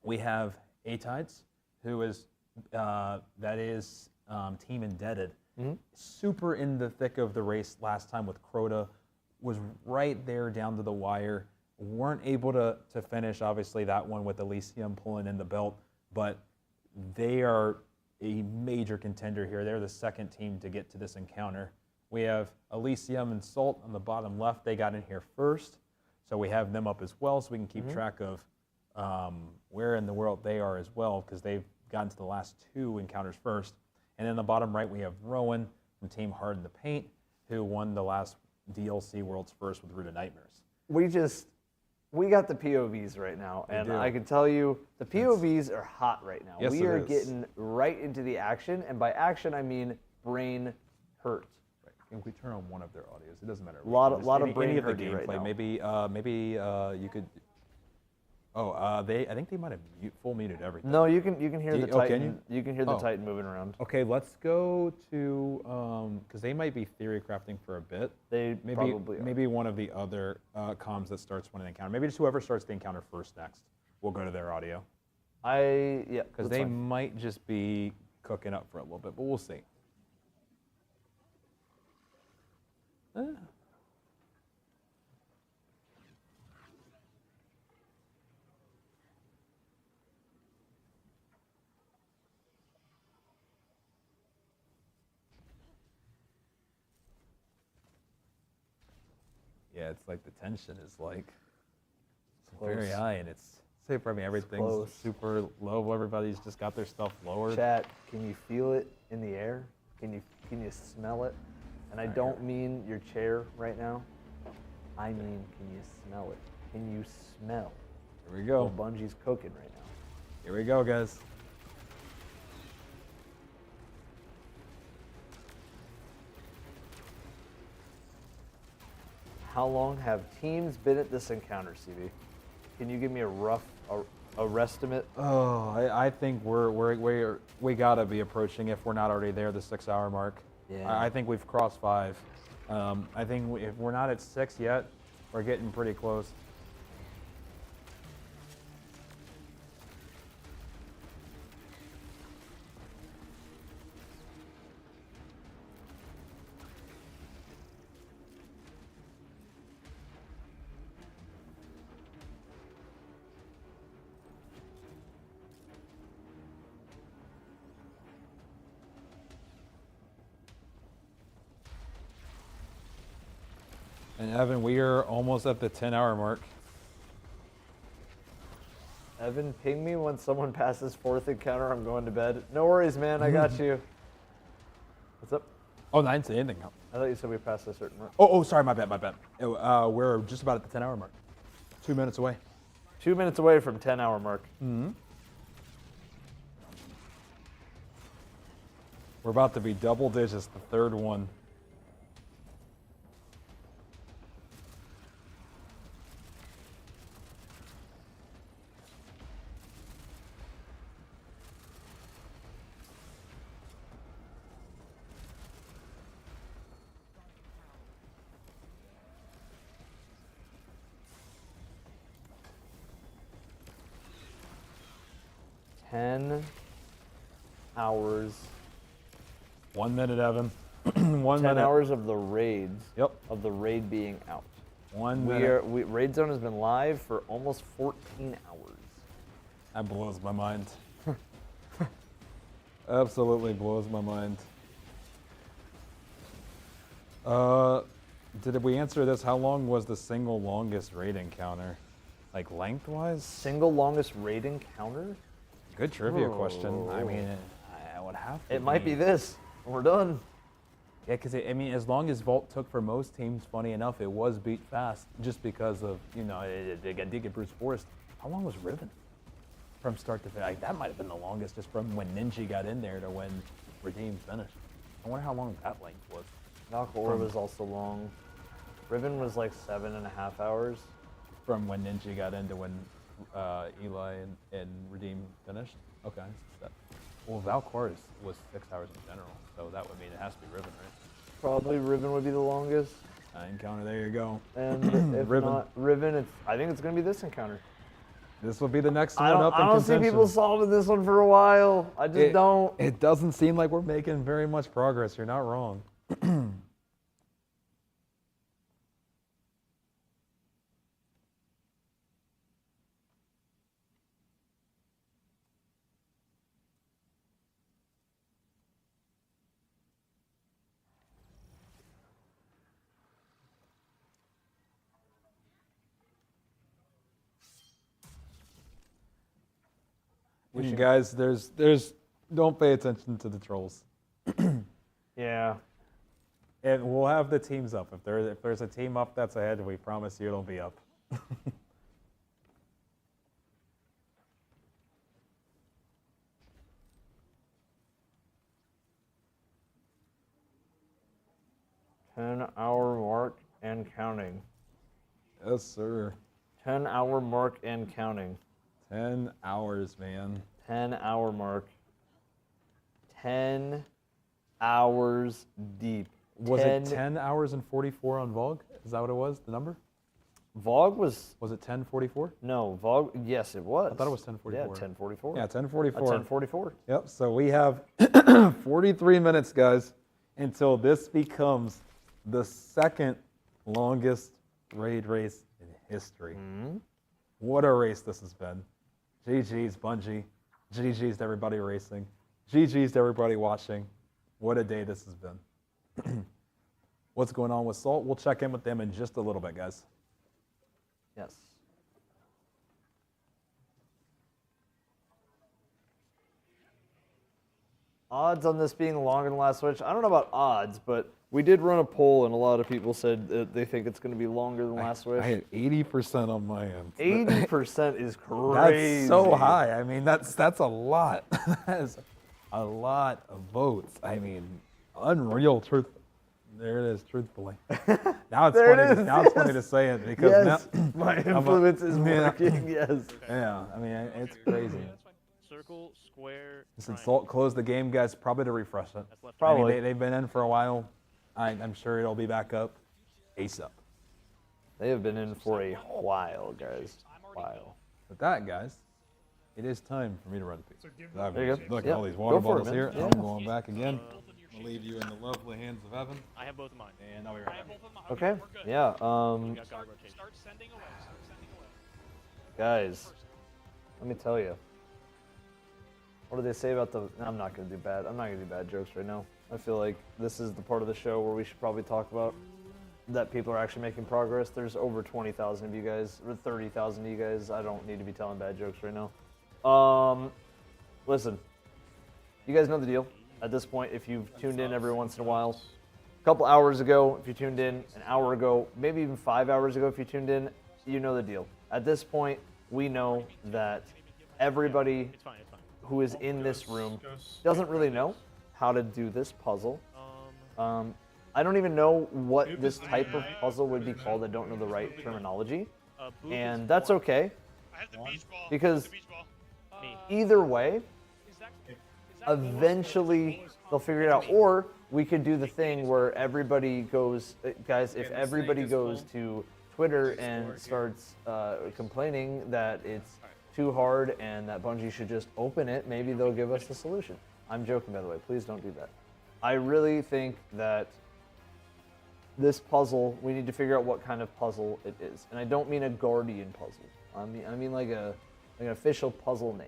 we have A-Tides, who is, Team Indebted. Mm-hmm. Super in the thick of the race last time with Crota. Was right there down to the wire. Weren't able to finish, obviously, that one with Elysium pulling in the belt. But they are a major contender here. They're the second team to get to this encounter. We have Elysium and Salt on the bottom left. They got in here first. So we have them up as well so we can keep track of where in the world they are as well, because they've gotten to the last 2 encounters first. And then the bottom right, we have Rowan from Team Harden the Paint, who won the last DLC World's First with Root of Nightmares. We got the POVs right now, and I can tell you the POVs are hot right now. Yes, we are getting right into the action, and by action I mean brain hurt. Right. If we turn on one of their audios, it doesn't matter. A lot of brain any of the hurty right gameplay. now. Maybe you could. Oh, I think they might have full muted everything. No, you can hear the Titan. Can you can hear the Titan moving around. Okay, let's go to because they might be theory crafting for a bit. They probably are. Maybe one of the other comms that starts one encounter. Maybe just whoever starts the encounter first next. We'll go to their audio. Because they might just be cooking up for a little bit, but we'll see. Yeah, it's like the tension is like very high, and it's super. I mean, everything's super low. Everybody's just got their stuff lowered. Chat, can you feel it in the air? Can you smell it? And I don't mean your chair right now. I mean, can you smell it? Can you smell? Here we go. What Bungie's cooking right now. Here we go, guys. How long have teams been at this encounter, CB? Can you give me a rough estimate? Oh, I think we gotta be approaching, if we're not already there, the 6-hour mark. Yeah. I think we've crossed 5. I think if we're not at 6 yet, we're getting pretty close. And Evan, we are almost at the 10-hour mark. Evan, ping me when someone passes 4th encounter. I'm going to bed. No worries, man. I got you. What's up? Oh, I didn't say anything. I thought you said we passed a certain mark. Oh, sorry, my bad. We're just about at the 10-hour mark. 2 minutes away. 2 minutes away from 10-hour mark. Mm-hmm. We're about to be double digits, the 3rd one. Hours. 1 minute, Evan. 10 minute. hours of the raids. Yep. Of the raid being out. 1 minute. Raid Zone has been live for almost 14 hours. That blows my mind. Absolutely blows my mind. Did we answer this? How long was the single longest raid encounter? Like lengthwise? Single longest raid encounter? Good trivia question. I mean, I would have to. It might be this. We're done. Yeah, because I mean, as long as Vault took for most teams, funny enough, it was beat fast just because of, you know, they did get Bruce Forrest. How long was Riven? From start to finish? Like, that might have been the longest just from when Ninja got in there to when Redeem finished. I wonder how long that length was. Valkyrie was also long. Riven was like 7.5 hours. From when Ninja got into when Eli and Redeem finished? Okay. Well, Valkyrie was 6 hours in general, so that would mean it has to be Riven, right? Probably Riven would be the longest. Encounter, there you go. And if Riven. not Riven, I think it's going to be this encounter. This will be the next I one don't, up in I don't see contention. people solving this one for a while. I just don't. It doesn't seem like we're making very much progress. You're not wrong. 'Cause guys, there's don't pay attention to the trolls. Yeah. And we'll have the teams up. If there's a team up that's ahead, we promise you it'll be up. $10-hour mark and counting. Yes, sir. 10-hour mark and counting. 10 hours, man. 10-hour mark. 10 hours deep. Was it 10 hours and 44 on Vogue? Is that what it was, the number? Vogue was... Was it 10:44? No, Vogue, yes, it was. I thought it was 10:44. Yeah, 10:44. Yeah, 10:44. 10:44. Yep, so we have 43 minutes, guys, until this becomes the second longest raid race in history. What a race this has been. GG's, Bungie. GG's to everybody racing. GG's to everybody watching. What a day this has been. What's going on with Salt? We'll check in with them in just a little bit, guys. Yes. Odds on this being longer than last Switch? I don't know about odds, but we did run a poll, and a lot of people said that they think it's going to be longer than last Switch. I had 80% on my end. 80% is crazy. That's so high. I mean, that's a lot. That is a lot of votes. I mean, unreal truth. There it is, truthfully. Now it's There funny. it is, Now it's funny yes. to say it because Yes, now my influence is working, yes. Yeah, I mean it's crazy. Circle, square. Since Salt closed the game, guys, probably to refresh it. Probably. I mean, they've been in for a while. I'm sure it'll be back up ASAP. They have been in for a while, guys. While. With that, guys, it is time for me to run the piece. There you go. Look Yeah, at all these go water for it, bottles man. here. Yeah. I'm going back again. I'll leave you in the lovely hands of Evan. I have both of mine. And I'll be right back. Okay. Yeah. Start sending away. Start sending away. Guys, let me tell you. What do they say about the? I'm not gonna do bad. I'm not gonna do bad jokes right now. I feel like this is the part of the show where we should probably talk about that people are actually making progress. There's over 20,000 of you guys, or 30,000 of you guys. I don't need to be telling bad jokes right now. Listen, you guys know the deal. At this point, if you've tuned in every once in a while, a couple hours ago, if you tuned in, an hour ago, maybe even 5 hours ago, if you tuned in, you know the deal. At this point, we know that everybody who is in this room doesn't really know how to do this puzzle. I don't even know what this type of puzzle would be called. I don't know the right terminology. And that's okay, because either way, eventually they'll figure it out. Or we could do the thing where everybody goes, guys, if everybody goes to Twitter and starts complaining that it's too hard and that Bungie should just open it, maybe they'll give us the solution. I'm joking, by the way. Please don't do that. I really think that this puzzle, we need to figure out what kind of puzzle it is. And I don't mean a Guardian puzzle. I mean like an official puzzle name.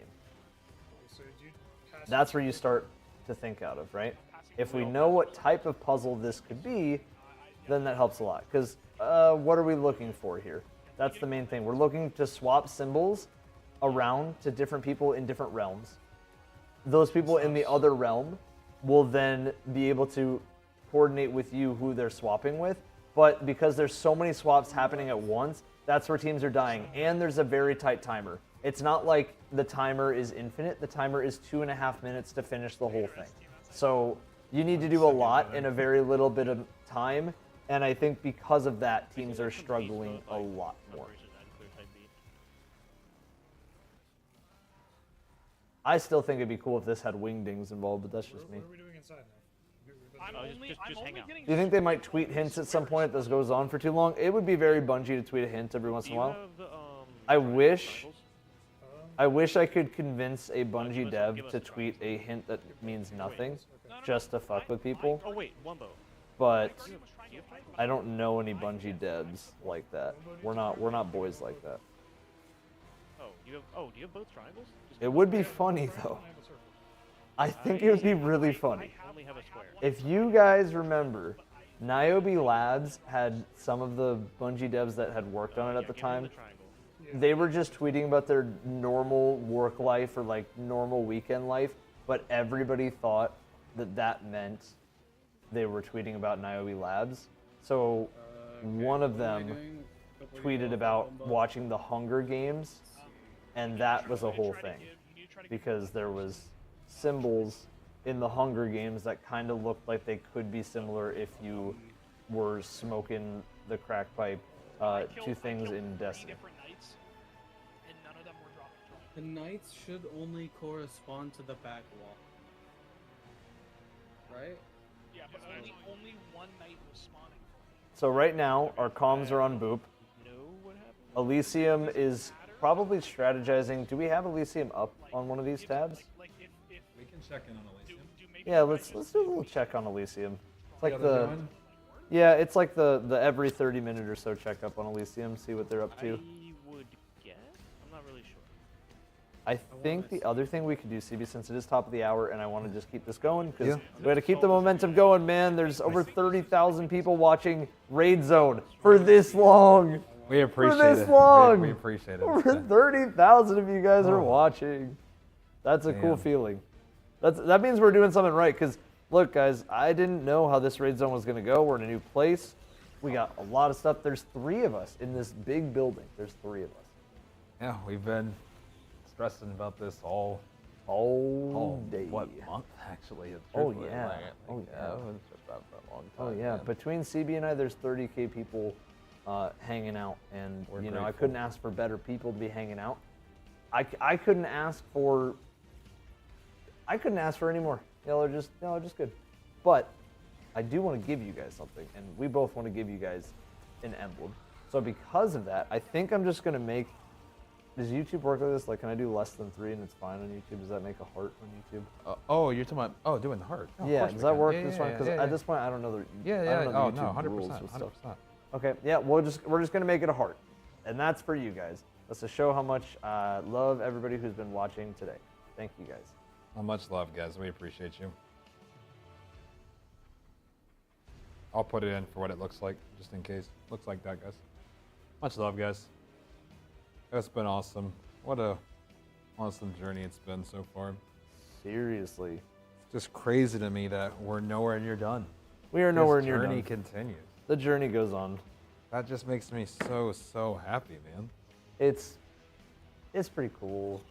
That's where you start to think out of, right? If we know what type of puzzle this could be, then that helps a lot. Because what are we looking for here? That's the main thing. We're looking to swap symbols around to different people in different realms. Those people in the other realm will then be able to coordinate with you who they're swapping with. But because there's so many swaps happening at once, that's where teams are dying. And there's a very tight timer. It's not like the timer is infinite. The timer is 2.5 minutes to finish the whole thing. So you need to do a lot in a very little bit of time. And I think because of that, teams are struggling a lot more. I still think it'd be cool if this had wingdings involved, but that's just me. What are we doing inside now? I'm only getting. Do you think they might tweet hints at some point if this goes on for too long? It would be very Bungie to tweet a hint every once in a while. I wish I wish I could convince a Bungie dev to tweet a hint that means nothing, just to fuck with people. Oh wait, Wumbo. But I don't know any Bungie devs like that. We're not boys like that. Do you have both triangles? It would be funny though. I think it would be really funny. I only have a square. If you guys remember, Niobe Labs had some of the Bungie devs that had worked on it at the time. They were just tweeting about their normal work life or like normal weekend life, but everybody thought that that meant they were tweeting about Niobe Labs. So one of them tweeted about watching the Hunger Games, and that was a whole thing because there was symbols in the Hunger Games that kind of looked like they could be similar if you were smoking the crack pipe to things in Destiny. The knights should only correspond to the back wall. Right? Yeah, but only one knight was spawning. So right now, our comms are on Boop. Elysium is probably strategizing. Do we have Elysium up on one of these tabs? We can check in on Elysium. Yeah, let's do a little check on Elysium. It's like Yeah, they're doing? yeah, it's like the every 30 minute or so checkup on Elysium, see what they're up to. I would guess. I'm not really sure. I think the other thing we could do, CB, since it is top of the hour, and I want to just keep this going, because Yeah. we got to keep the momentum going, man. There's over 30,000 people watching Raid Zone for this long. We appreciate for this it. long. We appreciate it. Over 30,000 of you guys are watching. That's a cool Damn. feeling. That means we're doing something right, because look, guys, I didn't know how this Raid Zone was going to go. We're in a new place. We got a lot of stuff. There's 3 of us in this big building. There's 3 of us. Yeah, we've been stressing about this all day. What month actually? It's Oh truthfully, yeah. like, Oh it's yeah. just about a long Oh time, yeah. man. Between CB and I, there's 30K people hanging out, and We're I grateful. couldn't ask for better people to be hanging out. I couldn't ask for. I couldn't ask for any more. Y'all are just good. But I do want to give you guys something, and we both want to give you guys an emblem. So because of that, I think I'm just gonna make. Does YouTube work like this? Like, can I do less than 3 and it's fine on YouTube? Does that make a heart on YouTube? Oh, you're talking about doing the heart. Oh, of Yeah, course does we that can. work Yeah, this yeah, one? Because yeah, at yeah. this point, I don't know the. Yeah, I yeah. don't know Oh the no, YouTube 100%, rules with stuff. 100%. Okay, yeah, we're just gonna make it a heart, and that's for you guys. That's to show how much I love everybody who's been watching today. Thank you guys. How much love, guys. We appreciate you. I'll put it in for what it looks like, just in case. Looks like that, guys. Much love, guys. It's been awesome. What a awesome journey it's been so far. Seriously. It's just crazy to me that we're nowhere near done. We are nowhere near This done. journey continues. The journey goes on. That just makes me so happy, man. It's pretty cool.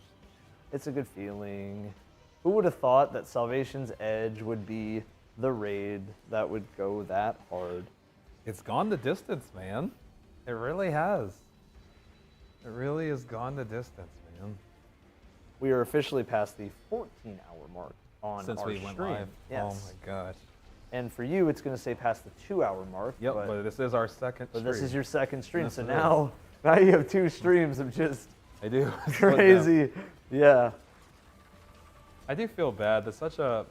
It's a good feeling. Who would have thought that Salvation's Edge would be the raid that would go that hard? It's gone the distance, man. It really has. It really has gone the distance, man. We are officially past the 14-hour mark on Since our we went stream. live. Yes. Oh my gosh. And for you, it's going to say past the 2-hour mark. Yep, but this is our second But stream. this is your second stream, Yes, so it now you have 2 streams of just I do. crazy. Yeah. I do feel bad. That's such a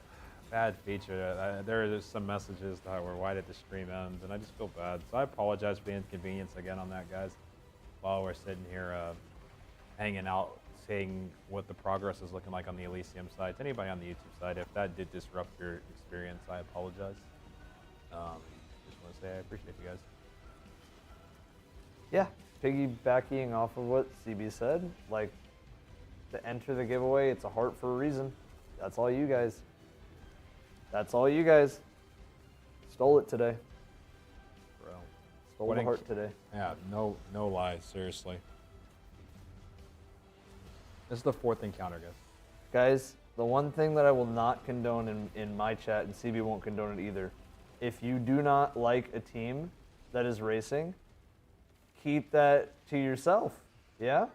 bad feature. There are some messages that were why did the stream end, and I just feel bad. So I apologize for the inconvenience again on that, guys. While we're sitting here hanging out, seeing what the progress is looking like on the Elysium side. To anybody on the YouTube side, if that did disrupt your experience, I apologize. Just want to say I appreciate you guys. Yeah, piggybacking off of what CB said, like, to enter the giveaway, it's a heart for a reason. That's all you guys. That's all you guys. Stole it today. Bro. Stole What the in- heart today. Yeah, no lies, seriously. This is the 4th encounter, guys. Guys, the one thing that I will not condone in my chat, and CB won't condone it either, if you do not like a team that is racing, keep that to yourself. Yeah?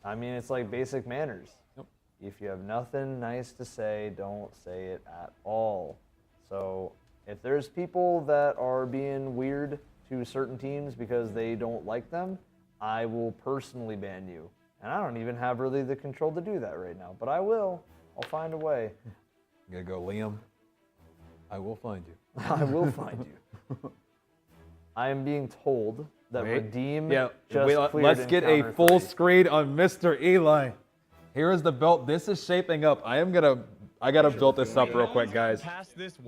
I mean, it's like basic manners. Yep. If you have nothing nice to say, don't say it at all. So if there's people that are being weird to certain teams because they don't like them, I will personally ban you. And I don't even have really the control to do that right now, but I will. I'll find a way. You gotta go, Liam. I will find you. I will find you. I am being told that Redeem just cleared let's get a encounter full 3. screen on Mr. Eli. Here is the belt. This is shaping up. I gotta build this up real quick, guys.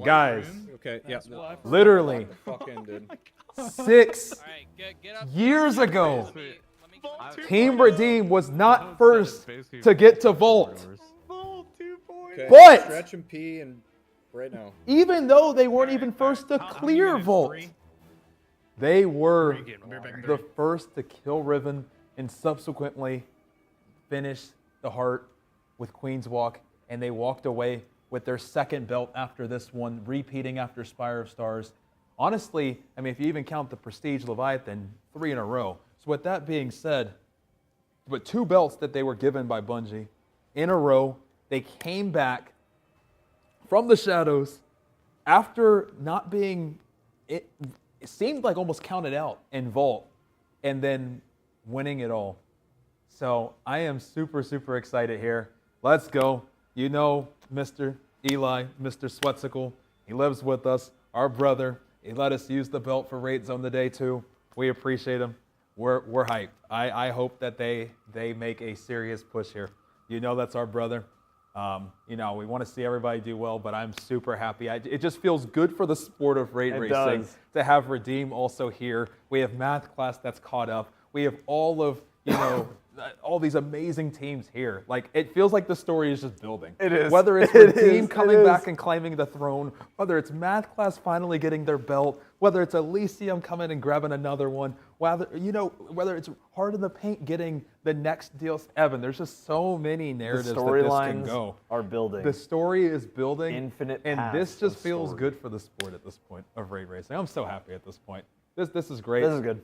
Guys, Okay, yeah. literally Fucking dude. 6 years ago, Team Redeem was not first to get to Vault. Okay, But stretch and pee and right now. even though they weren't even first to clear Vault, they were the first to kill Riven and subsequently finish the Heart with Queen's Walk, and they walked away with their second belt after this one, repeating after Spire of Stars. Honestly, I mean, if you even count the Prestige Leviathan, 3 in a row. So with that being said, but 2 belts that they were given by Bungie in a row, they came back from the shadows after not being, it seemed like almost counted out in Vault, and then winning it all. So I am super, super excited here. Let's go. You know, Mr. Eli, Mr. Swetsicle, he lives with us, our brother. He let us use the belt for Raid Zone today too. We appreciate him. We're hyped. I hope that they make a serious push here. You know that's our brother. You know, we want to see everybody do well, but I'm super happy. It just feels good for the sport of raid racing to have Redeem also here. We have Math Class that's caught up. We have all of, you know, all these amazing teams here. Like, it feels like the story is just building. It is. Whether it's Redeem coming back and claiming the throne, whether it's Math Class finally getting their belt, whether it's Elysium coming and grabbing another one, whether it's Heart in the Paint getting the next deal. Evan, there's just so many narratives that this can go. Are building. The story is building. Infinite and paths this just of feels story. good for the sport at this point of raid racing. I'm so happy at this point. This is great. This is good.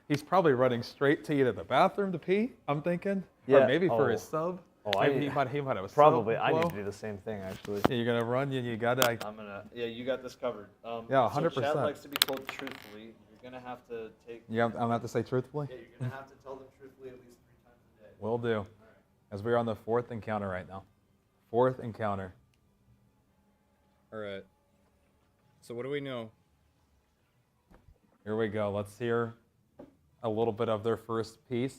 He's probably running straight to either the bathroom to pee, I'm thinking. Yeah. Or maybe for his sub. Oh, Maybe he might have a sub. probably. I need flow. to do the same thing, actually. Yeah, you're gonna run. You gotta. I'm gonna. Yeah, you got this covered. Yeah, So 100%. Chad likes to be told truthfully. You're gonna have to take. Yeah, I'm gonna have to say truthfully. Yeah, you're gonna have to tell them truthfully at least 3 times a day. Will do. As we're on the 4th encounter right now. 4th encounter. All right. So what do we know? Here we go. Let's hear a little bit of their first piece.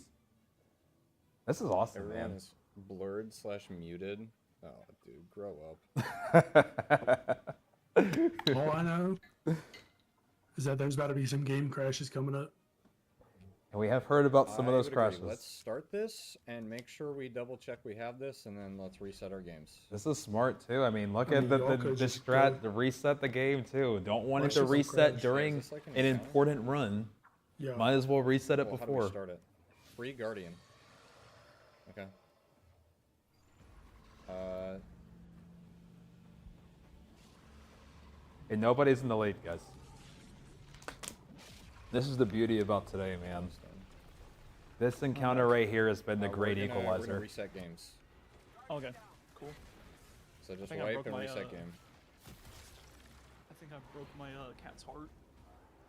This is awesome, Everyone man. is blurred/muted. Oh, dude, grow up. All I know is that there's about to be some game crashes coming up. And we have heard about some of I those would agree. crashes. Let's start this and make sure we double check we have this, and then let's reset our games. This is smart too. I mean, look I at mean, the y'all could the just strat go- to reset the game too. Don't want it Watch to this will reset crash. during Is this like an an asylum? important run. Yeah. Might as well reset it Well, how do we before. start it? Free Guardian. Okay. And nobody's in the lead, guys. This is the beauty about today, man. This encounter right here has been the great We're equalizer. gonna reset games. Okay, cool. So just think I wipe broke and my, reset game. I think I broke my cat's heart.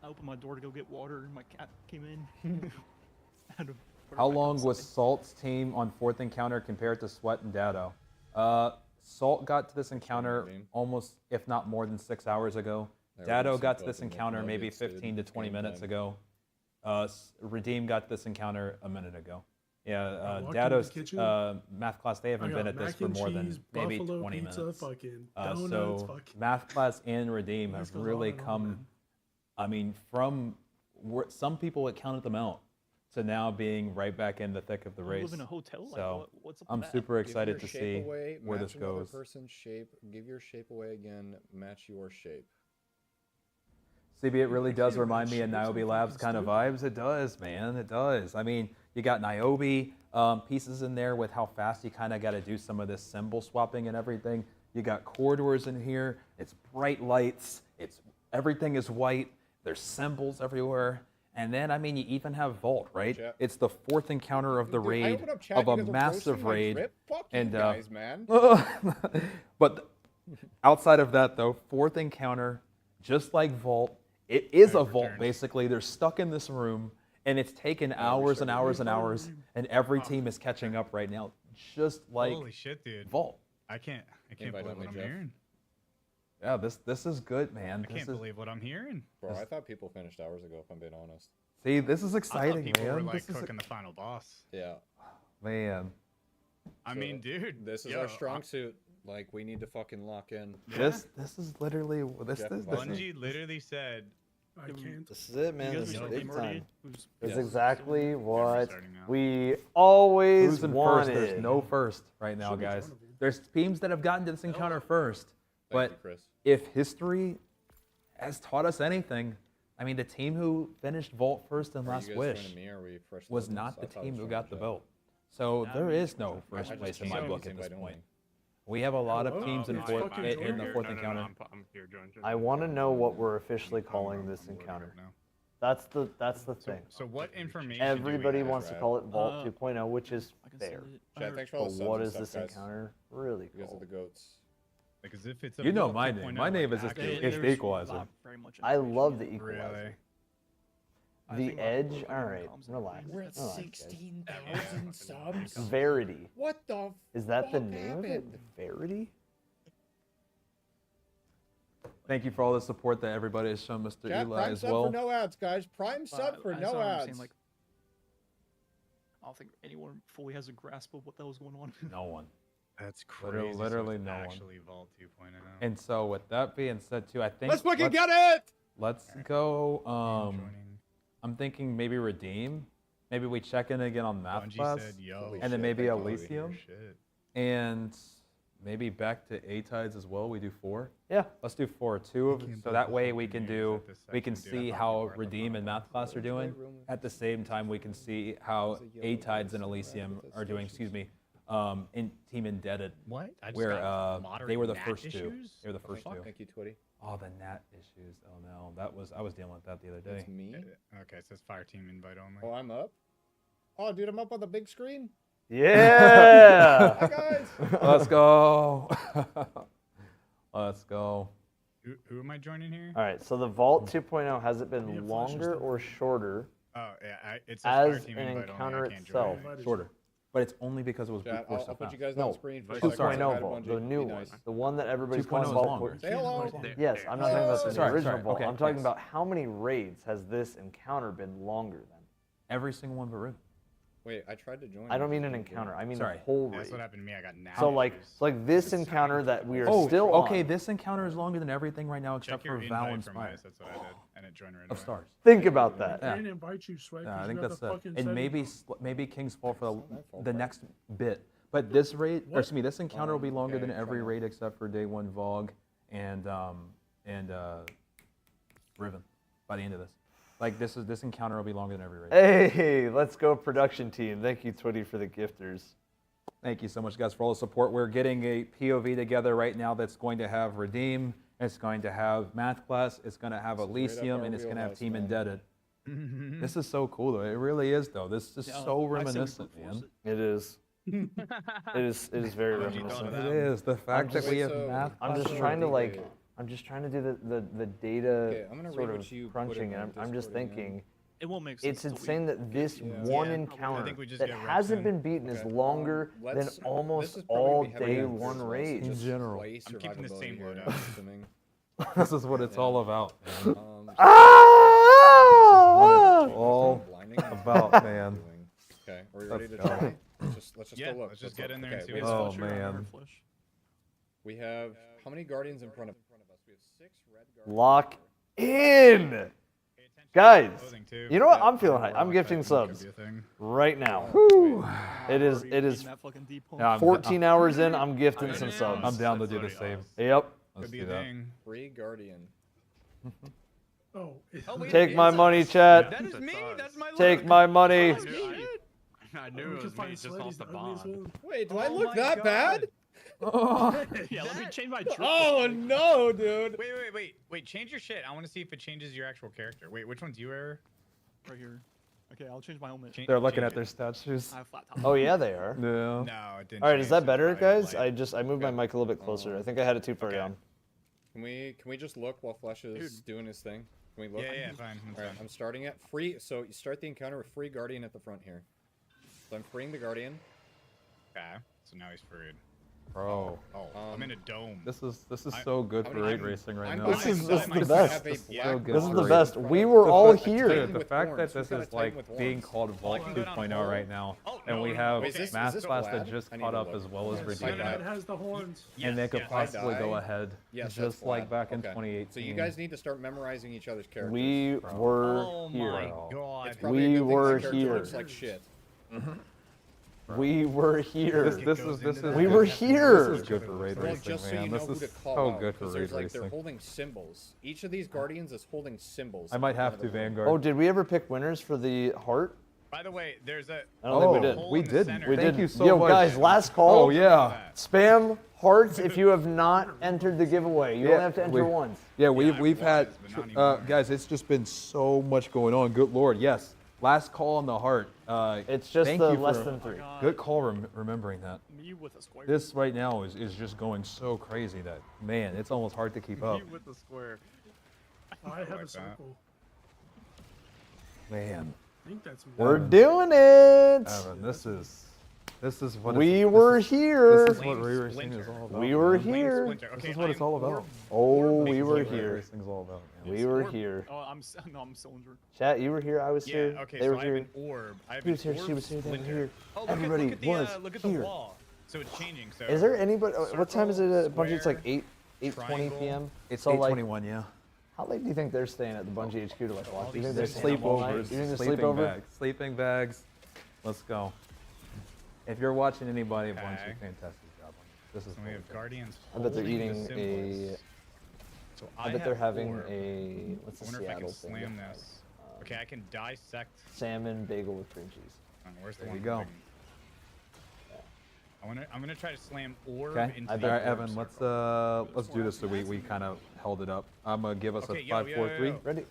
I opened my door to go get water, and my cat came in. I had to put her How back long was outside. Salt's team on 4th encounter compared to Sweat and Dado? Salt got to this encounter almost, if not more than 6 hours ago. There Dado was got to some this fucking encounter maybe McNuggets, dude. 15 to 20 Game minutes time. ago. Redeem got to this encounter a minute ago. Yeah, walked in the Dado's kitchen, math class, they haven't I been got at this mac for and more than cheese, maybe buffalo 20 pizza, minutes. fucking donuts, So fucking- math class and Redeem The have list goes really on and on, come, man. I mean, from some people had counted them out to now being right back in the thick of the You race. live in a hotel? Like, So what's up I'm with that? super Give excited your to shape see away, where match this another goes. person's shape. Give your shape away again. Match your shape. CB, it really does can't remind me of match shapes Niobe on Labs fucking kind of vibes. It does, man. It does. I mean, you got Niobe pieces in there with how fast you kind of got to do some of this symbol swapping and everything. You got corridors in here. It's bright lights. Everything is white. There's symbols everywhere. And then, I mean, you even have Vault, right? Chat. It's the 4th encounter of the Dude, I raid, opened up chat, of you a guys are massive roasting my raid. trip? Fuck and you guys, man. But outside of that, though, 4th encounter, just like Vault, it is a vault, basically. They're stuck in this room, And it's taken hours and hours and hours, and every team is catching up right now, just like Holy shit, dude. Vault. I can't Invite believe what only, I'm Jeff. hearing. Yeah, this is good, man. I can't believe what I'm hearing. Bro, I thought people finished hours ago, if I'm being honest. See, this is I exciting, thought people man. were like This is cooking the final boss. Yeah. man. I So, mean, dude, This is yo, our strong suit. Like, we need to fucking lock in. This is literally this Jeff is invited this is, Bungie literally said, I can't. This is it, man. You This guys is are big starting time. already? It's Yes. exactly what starting now. we always who's in wanted. first. There's no first right now, guys. There's teams that have gotten to this encounter first, Thank you, but Chris. if history has taught us anything, I mean, the team who finished Vault first in Are Last you guys Wish joining me, or are we fresh was loaded? not So the I thought it team was who joining got the Jeff. belt. So there is no I first just place in came my in, book he's at this inviting point. me. We have a lot of Hello? teams in It's fourth fucking in the Jordan. fourth No, encounter. I'm here, John. I want to know what we're officially calling this I'm loading encounter. up now. That's the So, thing. so what information? Everybody do we have? wants to call it Vault 2.0, which is I can fair. send it. Chad, thanks for But all the subs what and is stuff, this guys. encounter really You guys are called? the goats. Because if it's a You know Vault my 2.0, name. My name is actually- it's the Equalizer. Very much I love the information. Equalizer. Really? I The think Edge. like, All right, comms relax. We're at Relax, guys. 16,000 subs. Verity. What the Is that the fuck name of it? happened? Verity? Thank you for all the support that everybody has shown Mr. Chat, Eli prime as sub well. for no ads, guys. Prime sub for I no saw him saying, ads. like, I don't think anyone fully has a grasp of what the hell's going on. No one. That's Literally- crazy. literally so it's no one. actually Vault 2.0. And so with that being said too, I think Let's fucking get it! Let's go. Joining. I'm thinking maybe Redeem. Maybe we check in again on Math Bungie Class, said, yo. Holy and then shit, maybe thank you. Elysium, Shit. and maybe back to A-Tides as well. We do 4. Yeah. Let's do 4. 2 of can't so believe that the way we fucking can news do at this we can section, dude. I see thought we how were at the Redeem final and Math Class are doing. At the same time, we can see how A-Tides and Elysium are doing. Excuse me. In Team Indebted, What? I just where got they moderate were the NAT first two. issues? They were the first two. Thank you, Twitty. Oh, the NAT issues. Oh no, I was dealing with that the other day. It's me. Okay, it says Fire Team invite only. Oh, I'm up. Oh, dude, I'm up on the big screen. Yeah. Hi, guys. Let's go. Let's go. Who am I joining here? All right, so the Vault 2.0 has it been longer or shorter Oh, yeah, it says Fire as Team an invite encounter only. I can't join itself? it. Shorter, but it's only because it was Chat, brute force I'll so put you fast. guys on No, screen for a 2.0 second. Vault, the new one, the one that everybody's 2.0 calling is Vault. longer. Say hello. Yes, I'm not talking about the Sorry, original sorry, Vault. okay, I'm talking yes. about how many raids has this encounter been longer than? Every single one but Riven. Wait, I tried to join. I don't you. mean an encounter. I mean Sorry. the whole That's raid. what happened to me. I got NAT So like, issues. this encounter that we are Oh, still okay. on. This encounter is longer than everything right now Check except your for Val invite and from Spire ice, that's what I did, and it joined right of away. stars. Think about that. I didn't invite you, Sway. Yeah, I 'cause think you got that's the it. fucking And maybe setting. maybe King's Fall for my fault, the bro. next bit. But this raid, or What? excuse me, this encounter will be longer okay, than every fair raid except for Day 1 Vogue and Riven by the end of this. Like this encounter will be longer than every raid. Hey, let's go production team. Thank you, Twitty, for the gifters. Thank you so much, guys, for all the support. We're getting a POV together right now that's going to have Redeem, it's going to have Math Class, it's going to have It's right up Elysium, our and it's going to have wheelhouse, Team man. Indebted. This is so cool, though. It really is, though. This is Yeah, so I say we reminiscent, brute force man. it. It is. It is very Bungie reminiscent. thought of It is. The fact that we have so Math I'm Class. just Awesome. trying to Wait. I'm just trying to do the data Okay, I'm gonna sort read of what you put crunching, in and the I'm just Discord again. thinking It won't make sense. it's till we insane that this Yeah. one Yeah. encounter I think we just that get reps hasn't in. been beaten is Okay, longer than let's- almost this is probably all gonna be heavy day on one Chris, let's raids. just general. play I'm keeping the survivability same here, loadout. I'm assuming. This is what it's all about, man. Ah! All Blinding. about, man. Okay, are we ready to Let's go. try? Let's just Yeah, go look. let's just look. get in there and Okay, see we what's have- Oh, Flush or man. armor flush? We have how many guardians in front of us? We have 6 red guardians. Lock in, guys. You know what? I'm feeling hype. I'm gifting subs right now. It is That fucking deep hole. Yeah, I'm- 14 hours in. I'm gifting some subs. I'm down to do the same. Yep. Let's Could be do a that. thing. Free guardian. Oh, Take my money, chat. That is me. That's my Take my money. I knew we it can was me find just Sleddy's off the the ugliest bond. one. Wait, do I Oh look my that God. bad? Yeah, let me change my drip. Oh no, dude. Wait, change your shit. I want to see if it changes your actual character. Wait, which one's you, Error? Right here. Okay, I'll change my helmet. They're looking at their statues. I have flat top. Oh yeah, they are. Yeah. No, it didn't. All right, is change, that so better, it's probably guys? light. I moved my mic a little bit closer. I think I had it too far Okay. down. Can we just look while Flesh is doing his thing? Can we look? Yeah, fine. Alright, I'm starting at free. So you start the encounter with free Guardian at the front here. So I'm freeing the Guardian. Okay. So now he's freed. Bro. I'm in a dome. This is so good for raid racing right now. This is the best. This is so good This is for the raid best. racing. We were all Dude, here. the fact that this is like being called Vault 2.0 right now, and we have Mass Blast that just caught up as well as Vegeta. It has the horns. And they could possibly go ahead, just like back in 2018. So you guys need to start memorizing each other's characters. We were here. It's probably a good thing We were my character here. looks like shit. We were here. This is We were here. This is good for raid Well, racing, just so man. you know This who is to call so out, good for 'cause raid there's like they're racing. holding symbols. Each of these guardians is holding symbols. I might have to Vanguard. Oh, did we ever pick winners for the heart? By the way, there's a. I don't think we did. We did. We Thank did. you so Yo, much. guys, last call. Oh yeah. Spam hearts if you have not entered the giveaway. You only have to enter once. Yeah, we've had guys. It's just been so much going on. Good lord, yes. Last call on the heart. It's just thank the you for- less than 3. Good call, remembering that. Me with a square. This right now is just going so crazy that man, it's almost hard to keep up. Me with the square. I have a circle. Man, I think that's We're doing it. Evan, this is what We were here. This is what raid racing is all about. We were man. here. This is what it's all about. Oh, we This is were what raid here. racing's all about. man. We were here. Oh, I'm cylinder. Chat, you were here. I was here. Okay, They so were I have here. an orb. I have He was an here. She orb was here. They were splinter. here. Oh, Everybody was look at here. the wall. So it's changing. So Is there anybody? What time is it? circle, At Bungie, it's like square, 8:20 triangle. p.m. It's so like, 8:21, yeah. how late do you think they're staying at the Bungie HQ to like watch? Do you think They're they're staying up all night? sleepovers. You think they're Sleeping sleepover? bags. Sleeping bags. Let's go. If you're watching anybody at Bungie, Okay. fantastic job. This is We have guardians. I bet they're holding the eating a. symbols. So I bet have they're having orb. a. What's I the wonder if I Seattle can thing? slam this. Okay, I can dissect. Salmon bagel with cream cheese. Where's the There one you go. thing? I'm gonna try to slam orb Okay. into All the right, orb Evan. circle. Let's do this so we kind of held it up. I'm gonna give us Okay, a yo, 5, 4, 3. yo. Ready?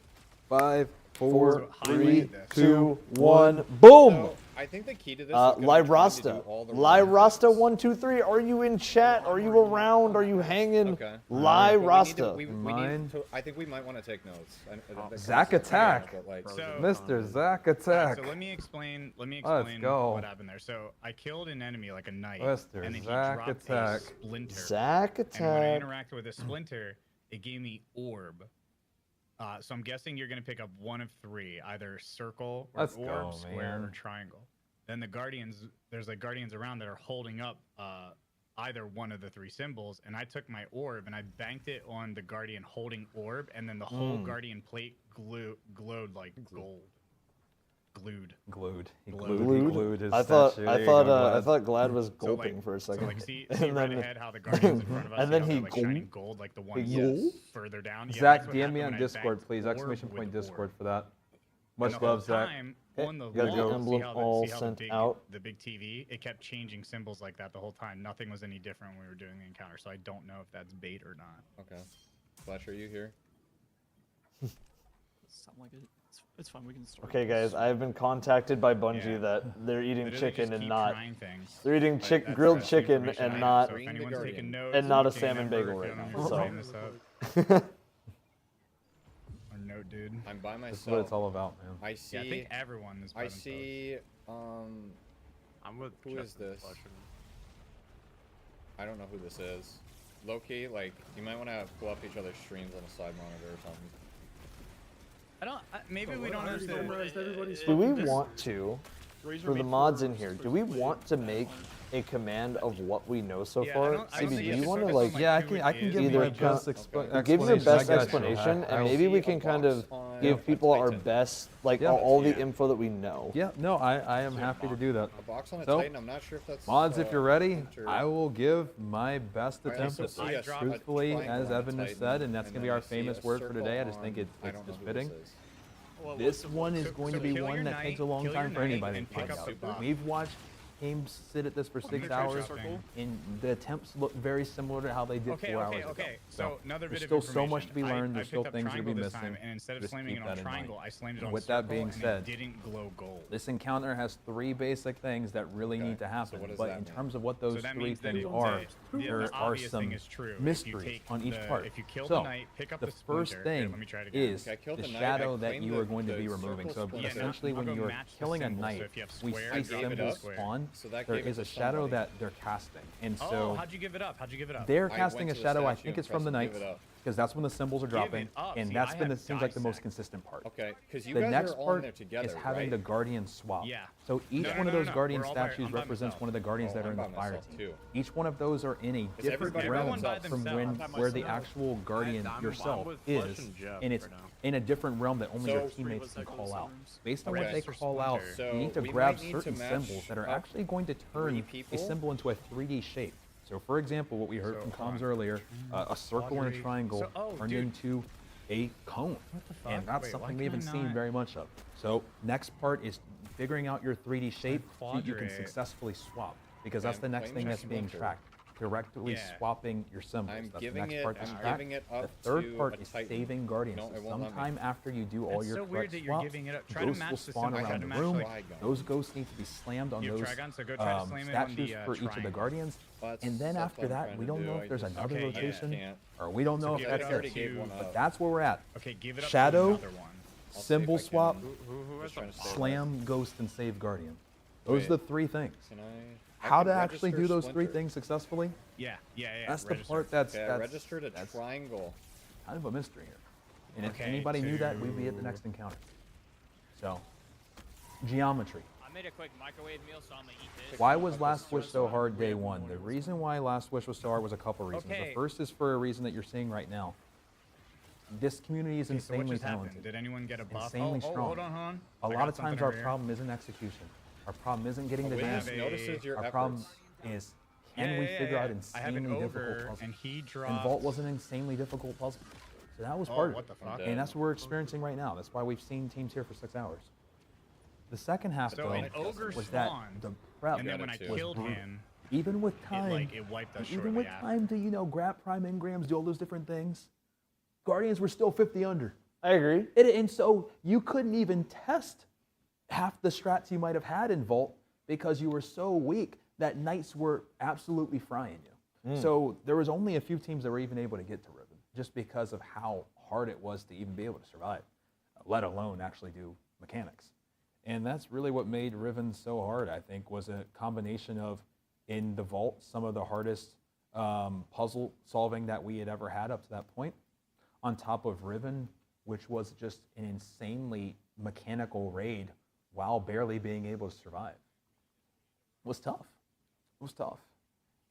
5, 4, So highlight 3, this. 2, 1, boom! So, I think the key to this is gonna be trying to do Lyrasta. all the Lyrasta123, are you in chat? Are you around? Are you hanging? Okay. Lyrasta. We Mine. need to, I think we might want to take notes. Zack Attack. So- Mr. Zack Alright, Attack. so let me explain. Let's go. what happened there. So I killed an enemy like a knight, Mr. and then Zack he dropped Attack. a splinter. Zack And when I Attack. interacted with a splinter, it gave me orb. So I'm guessing you're gonna pick up one of 3, either circle or Let's orb, go, square, or man. triangle. Then the guardians, there's like guardians around that are holding up either one of the 3 symbols, and I took my orb and I banked it on the guardian holding orb, and then the whole guardian plate glowed like gold. Glued. Glued. He Glued? glued his I thought statue. I There you thought go, I Glad. thought Glad was So, gulping like- for a So second. like see And right then- ahead how the guardians in front of us, and then how he they're, like shining gulped. gold like the He ones gulped? further down. Yeah, Zach, that's what DM me happened on when I Discord, banked please. orb Exclamation with point orb. Discord for that. And Much the whole love, Zach. time, Okay, on the got the wall, emblem see how all see how sent the big, out. The big TV, it kept changing symbols like that the whole time. Nothing was any different when we were doing the encounter, so I don't know if that's bait or not. Okay. Flash, are you here? Sound like it. It's fine. We can start. Okay, guys, I have been contacted by Bungie Yeah. that they're eating Literally chicken just and keep not. trying things. They're eating Like, that's grilled the chicken information and I not have, so if anyone's taking notes, and not a looking salmon number, bagel if right you now. don't So. mind this up. Or note, dude. I'm by myself. This is what it's all about, man. I see. Yeah, I think everyone is. by I themselves. see. I'm with Who is this? I don't know who this is. Low-key, like, you might want to pull up each other's streams on a side monitor or something. I don't. Maybe Oh, we don't I already understand. memorized everybody's Do we fucking- want to, Razor for the made mods for in here, first do we plate. want to make a command of what we know so Yeah, I far? don't CB, do think you it's want to focused like on, Yeah, I who can. it I can is. give Either my best give your explanation. best I got you. explanation, I and will maybe we see can a kind box of on give people our Titan. best, like Yeah. all the Yeah. info that we know. Yeah, no, I am happy to do that. A box on a So, Titan, I'm not sure if that's... Mods, if you're ready, enter- I will give my best Alright, attempt so at see a this. tri- a Truthfully, triangle as on a Evan has Titan, said, and that's and going to be then our I see famous a word for circle today. I just think on- I it's don't know who fitting. this is. Well, This so- one is so- going so to be kill your one that knight, takes a long kill your time for knight, anybody and to pick find up out. the box. We've watched games sit at this for I'm 6 gonna try hours, something. and the attempts look very similar to how they did 4 hours ago. Okay. So another bit there's of still so much to be information. learned. I There's still picked up things to be triangle this missing. time, and instead of Just slamming keep it on that in mind. triangle, I slammed it And on with that circle, being and said, it didn't glow gold. this encounter has 3 basic things that really need to happen. what does But that in mean? terms of what So those that 3 means that things it- are, the there are obvious some thing is true. If you mysteries take on each the- part. if you kill so the knight, pick up the the first splinter. thing Here, let me try it again. is Okay, I killed the the knight, shadow I that claimed you are the- going to be the removing. So circle splinter. essentially, I'll when go you're match the killing a symbol. So knight, if you have we square, see I gave it symbol up. spawn. So that There gave it is to a shadow somebody. that they're casting, and Oh, so how'd you give it up? How'd you give it up? they're I casting went a to the shadow. I statue think and it's from the pressed knights give it up. because that's when the symbols are Give it dropping, up. and See, that's I been have seems like the most dissect. consistent part. Okay, because you The guys next are on part there together, is having right? the guardian swap. Yeah. So each No, one of no, those no. guardian We're all by- statues I'm by represents myself. one of the guardians Oh, that are I'm in the by fire myself, team. too. Each one of those are in a different everybody realm by from themselves? when I'm by where the myself. actual guardian I'm yourself with is, Flush and Jeff and it's right now. in a different realm that only your So- teammates can call out. Based on Okay. what they call out, So you need to we grab might need to certain match symbols that are up actually going to 3 turn a people. symbol into a 3D shape. So, for example, what we heard So, from hold Tom's on. earlier, a circle and a Quadri- triangle So- oh, turned dude. into a cone. What the fuck? And that's Wait, something why we haven't can I seen not- very much of. So next part is figuring out your 3D shape so you can quadri- successfully swap, because that's I'm the next claiming thing that's being splinter. tracked. Directly Yeah. swapping your symbols. I'm That's the giving next it- part to I'm track. giving it The up third to part a is Titan. saving guardians. No, So it won't let me. sometime after you do all That's your so correct weird that you're swaps, giving it up. Try to ghosts match will the spawn symbol. I around tried the to match, room. like- Those ghosts need to be slammed on You have those Trigon, so go try to slam it on statues the, for each of the triangle. guardians. Well, And then that's after what I'm that, trying we to don't do. know I if there's just another Okay, yeah. rotation, can't. or we don't know So if give it that's up it. gave one to- up. But that's where we're at. Okay, give it up Shadow, to another one. I'll see if symbol I can- swap, Who has Just trying the to stay slam, ghost, and save guardian. Those Wait. are the 3 things. Can I How can to actually do register those 3 Splinter. things successfully? Yeah. That's the register. part that's Okay, I that's registered a that's triangle. kind of a mystery here. And if Okay, anybody knew that, we'd be at the to- next encounter. So, geometry. I made a quick microwave meal, so I'm gonna eat this. Why was Last Wish so hard day 1? The reason why Last Wish was so hard was a couple reasons. Okay. The first is for a reason that you're seeing right now. This community is Okay, so what insanely just happened? talented. Did anyone get a buff? Insanely oh, strong. hold on. A I lot got of times something our over here. problem isn't execution. Our problem isn't getting the Witness dance. notices your Our efforts. problem is, can we figure out I have an insanely difficult ogre, puzzles? and he And dropped. Vault was an insanely difficult puzzle. So that was Oh, part of what it. the fuck? And that's what we're experiencing right now. That's why we've seen teams here for 6 hours. The second half, So though, an ogre was that spawned, the prep and then when I was killed brutal. him, Even with time, it wiped us even shortly with after. time to, grab prime engrams, do all those different things, Guardians were still 50 under. I agree. And so you couldn't even test half the strats you might have had in Vault because you were so weak that Knights were absolutely frying you. So there was only a few teams that were even able to get to Riven just because of how hard it was to even be able to survive, let alone actually do mechanics. And that's really what made Riven so hard, I think, was a combination of, in the Vault, some of the hardest puzzle solving that we had ever had up to that point, on top of Riven, which was just an insanely mechanical raid while barely being able to survive. It was tough. It was tough.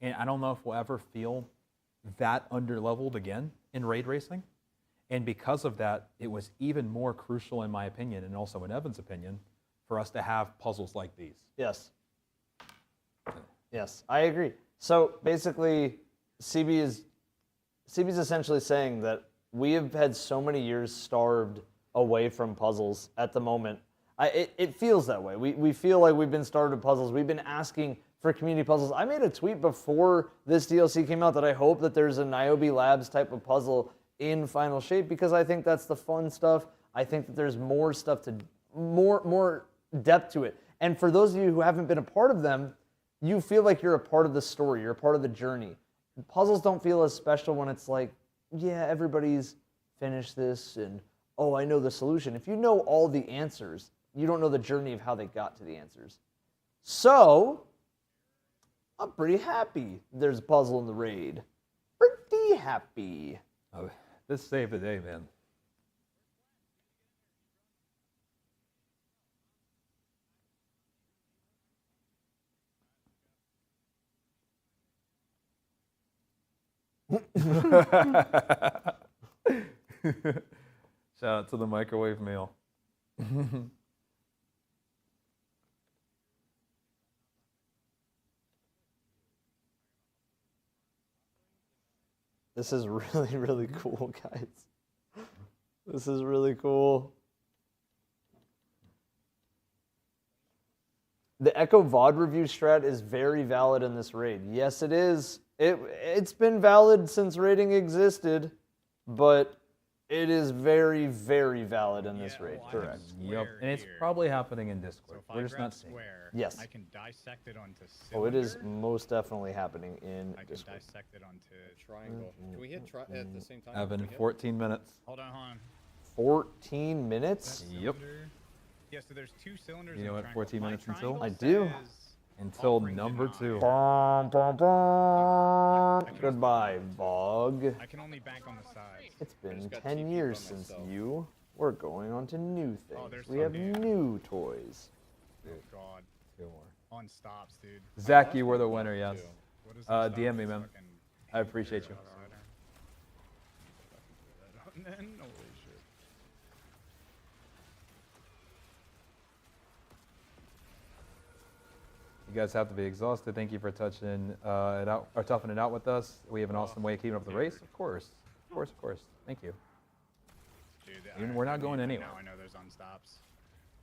And I don't know if we'll ever feel that under-leveled again in raid racing. And because of that, it was even more crucial, in my opinion, and also in Evan's opinion, for us to have puzzles like these. Yes. Yes, I agree. So basically, CB is essentially saying that we have had so many years starved away from puzzles at the moment. It feels that way. We feel like we've been starved of puzzles. We've been asking for community puzzles. I made a tweet before this DLC came out that I hope that there's a Niobe Labs type of puzzle in Final Shape because I think that's the fun stuff. I think that there's more stuff to, more depth to it. And for those of you who haven't been a part of them, you feel like you're a part of the story, you're a part of the journey. Puzzles don't feel as special when it's like, yeah, everybody's finished this and, oh, I know the solution. If you know all the answers, you don't know the journey of how they got to the answers. So, I'm pretty happy there's a puzzle in the raid. Pretty happy. Oh, this saved the day, man. Shout out to the microwave meal. This is really, really cool, guys. This is really cool. The Echo VOD review strat is very valid in this raid. Yes, it is. It's been valid since raiding existed, but it is very, very valid in this raid. Correct. Yep. And it's probably happening in Discord. We're just not seeing it. Yes. I can dissect it onto cylinder. Oh, it is most definitely happening in I can Discord. dissect it onto triangle. Can we hit at the same time? Evan, 14 minutes. Hold on. 14 minutes? Yep. Yeah, so there's 2 cylinders. You know what 14 minutes until? I do. Until number 2. Bum, bum, bum. Goodbye, Vog. I can only bank on the sides. It's been 10 years since you. We're going on to new things. there's We have some new toys. Oh god. 2 more. On stops, dude. Zach, you were the winner, yes. What is DM me, man. I appreciate you. Holy shit. You guys have to be exhausted. Thank you for touching it out or toughing it out with us. We have an awesome way of keeping up the race. Of course. Thank you. Dude, We're not going anywhere. Now I know there's unstops.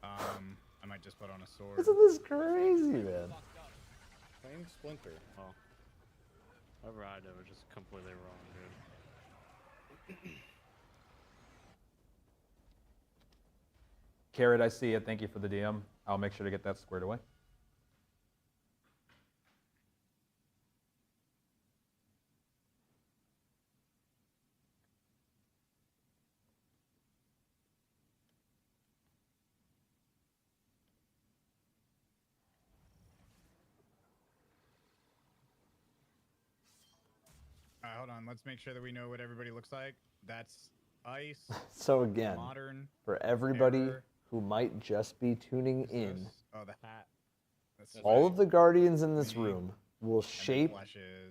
I might just put on a sword. Isn't this crazy, man? Flame Splinter. Oh. Whatever I did was just completely wrong, dude. Carrot, I see it. Thank you for the DM. I'll make sure to get that squared away. Alright, hold on. Let's make sure that we know what everybody looks like. That's ice. So again, modern, for everybody error. who might just be tuning in, Oh, the hat. That's all of the Guardians in this room will shape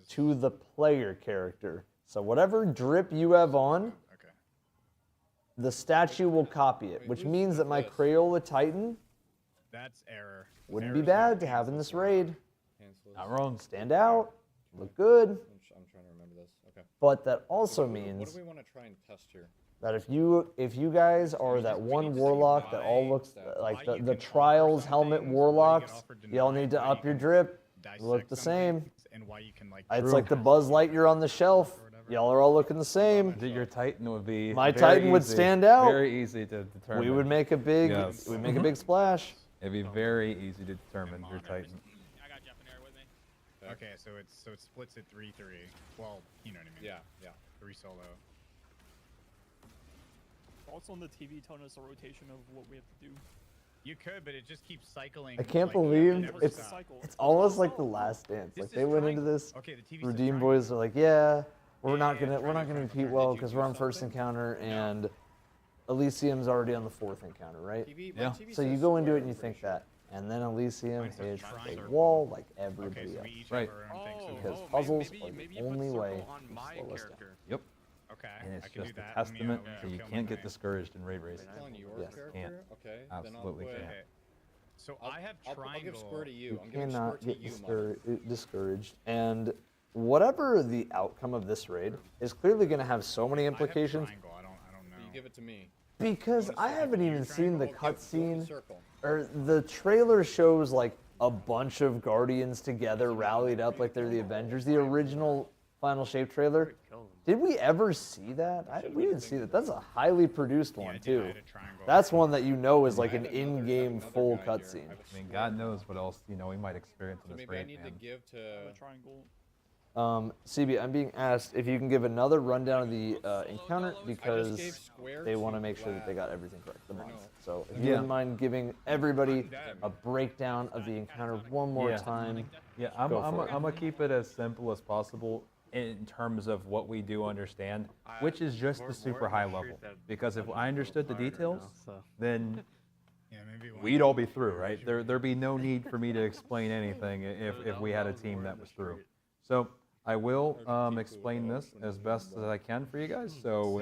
to the player character. So whatever drip you have on, the statue will copy it, which means that my Crayola Titan That's error. wouldn't be bad to have in this raid. Not wrong. Stand out, look good. I'm trying to remember this. Okay. But that also What means do we want to try and test here? that if you guys are that one warlock that all looks like the Trials helmet warlocks, y'all need to up your drip. Look the same. And why you can like. It's like the Buzz Lightyear on the shelf. Y'all are all looking the same. Your Titan would be. My very Titan would easy- stand out. Very easy to determine. We would make a big. Yes. We'd make a big splash. It'd be very easy to determine your Titan. Okay, so it splits at 3-3. Well, you know what I mean. Yeah. 3 solo. Also on the TV telling us the rotation of what we have to do. You could, but it just keeps cycling. I can't like, believe never it's stop. almost like The Last Dance. Like they went into this. Okay, the TV Redeem Boys are like, yeah, we're not gonna compete well because we're on first encounter and Elysium's already on the 4th encounter, right? Yeah. So you go into it and you think that, and then Elysium hits a wall like everybody else. Right. Because puzzles are the only way to slow us down. Yep. Okay. And it's I can just do a that. testament Let that me, you kill can't my get discouraged in raid races. On your Yes. character? Can't. Okay. Absolutely then I'll can't. put, So I have I'll triangle. give square to you. You I'm giving cannot square to get you, discouraged. And whatever the outcome of this raid is clearly going to have so many implications. I don't know. You give it to me. Because I haven't even seen the cutscene, Circle. or the trailer shows like a bunch of Guardians together rallied up like they're the Avengers. The original Final Shape trailer. Did we ever see that? We didn't see that. That's a highly produced one too. That's one that you know is like an in-game full cutscene. I mean, God knows what else we might experience in So this maybe I raid, need man. to give to. Triangle. CB, I'm being asked if you can give another rundown of the encounter because they want to make sure that they got everything correct. The month. So if you wouldn't mind giving everybody a breakdown of the encounter one more time. Yeah, I'm go for it. gonna keep it as simple as possible in terms of what we do understand, which is just the super high level. Because if I understood the details, then we'd all be through, right? There'd be no need for me to explain anything if we had a team that was through. So I will explain this as best as I can for you guys. So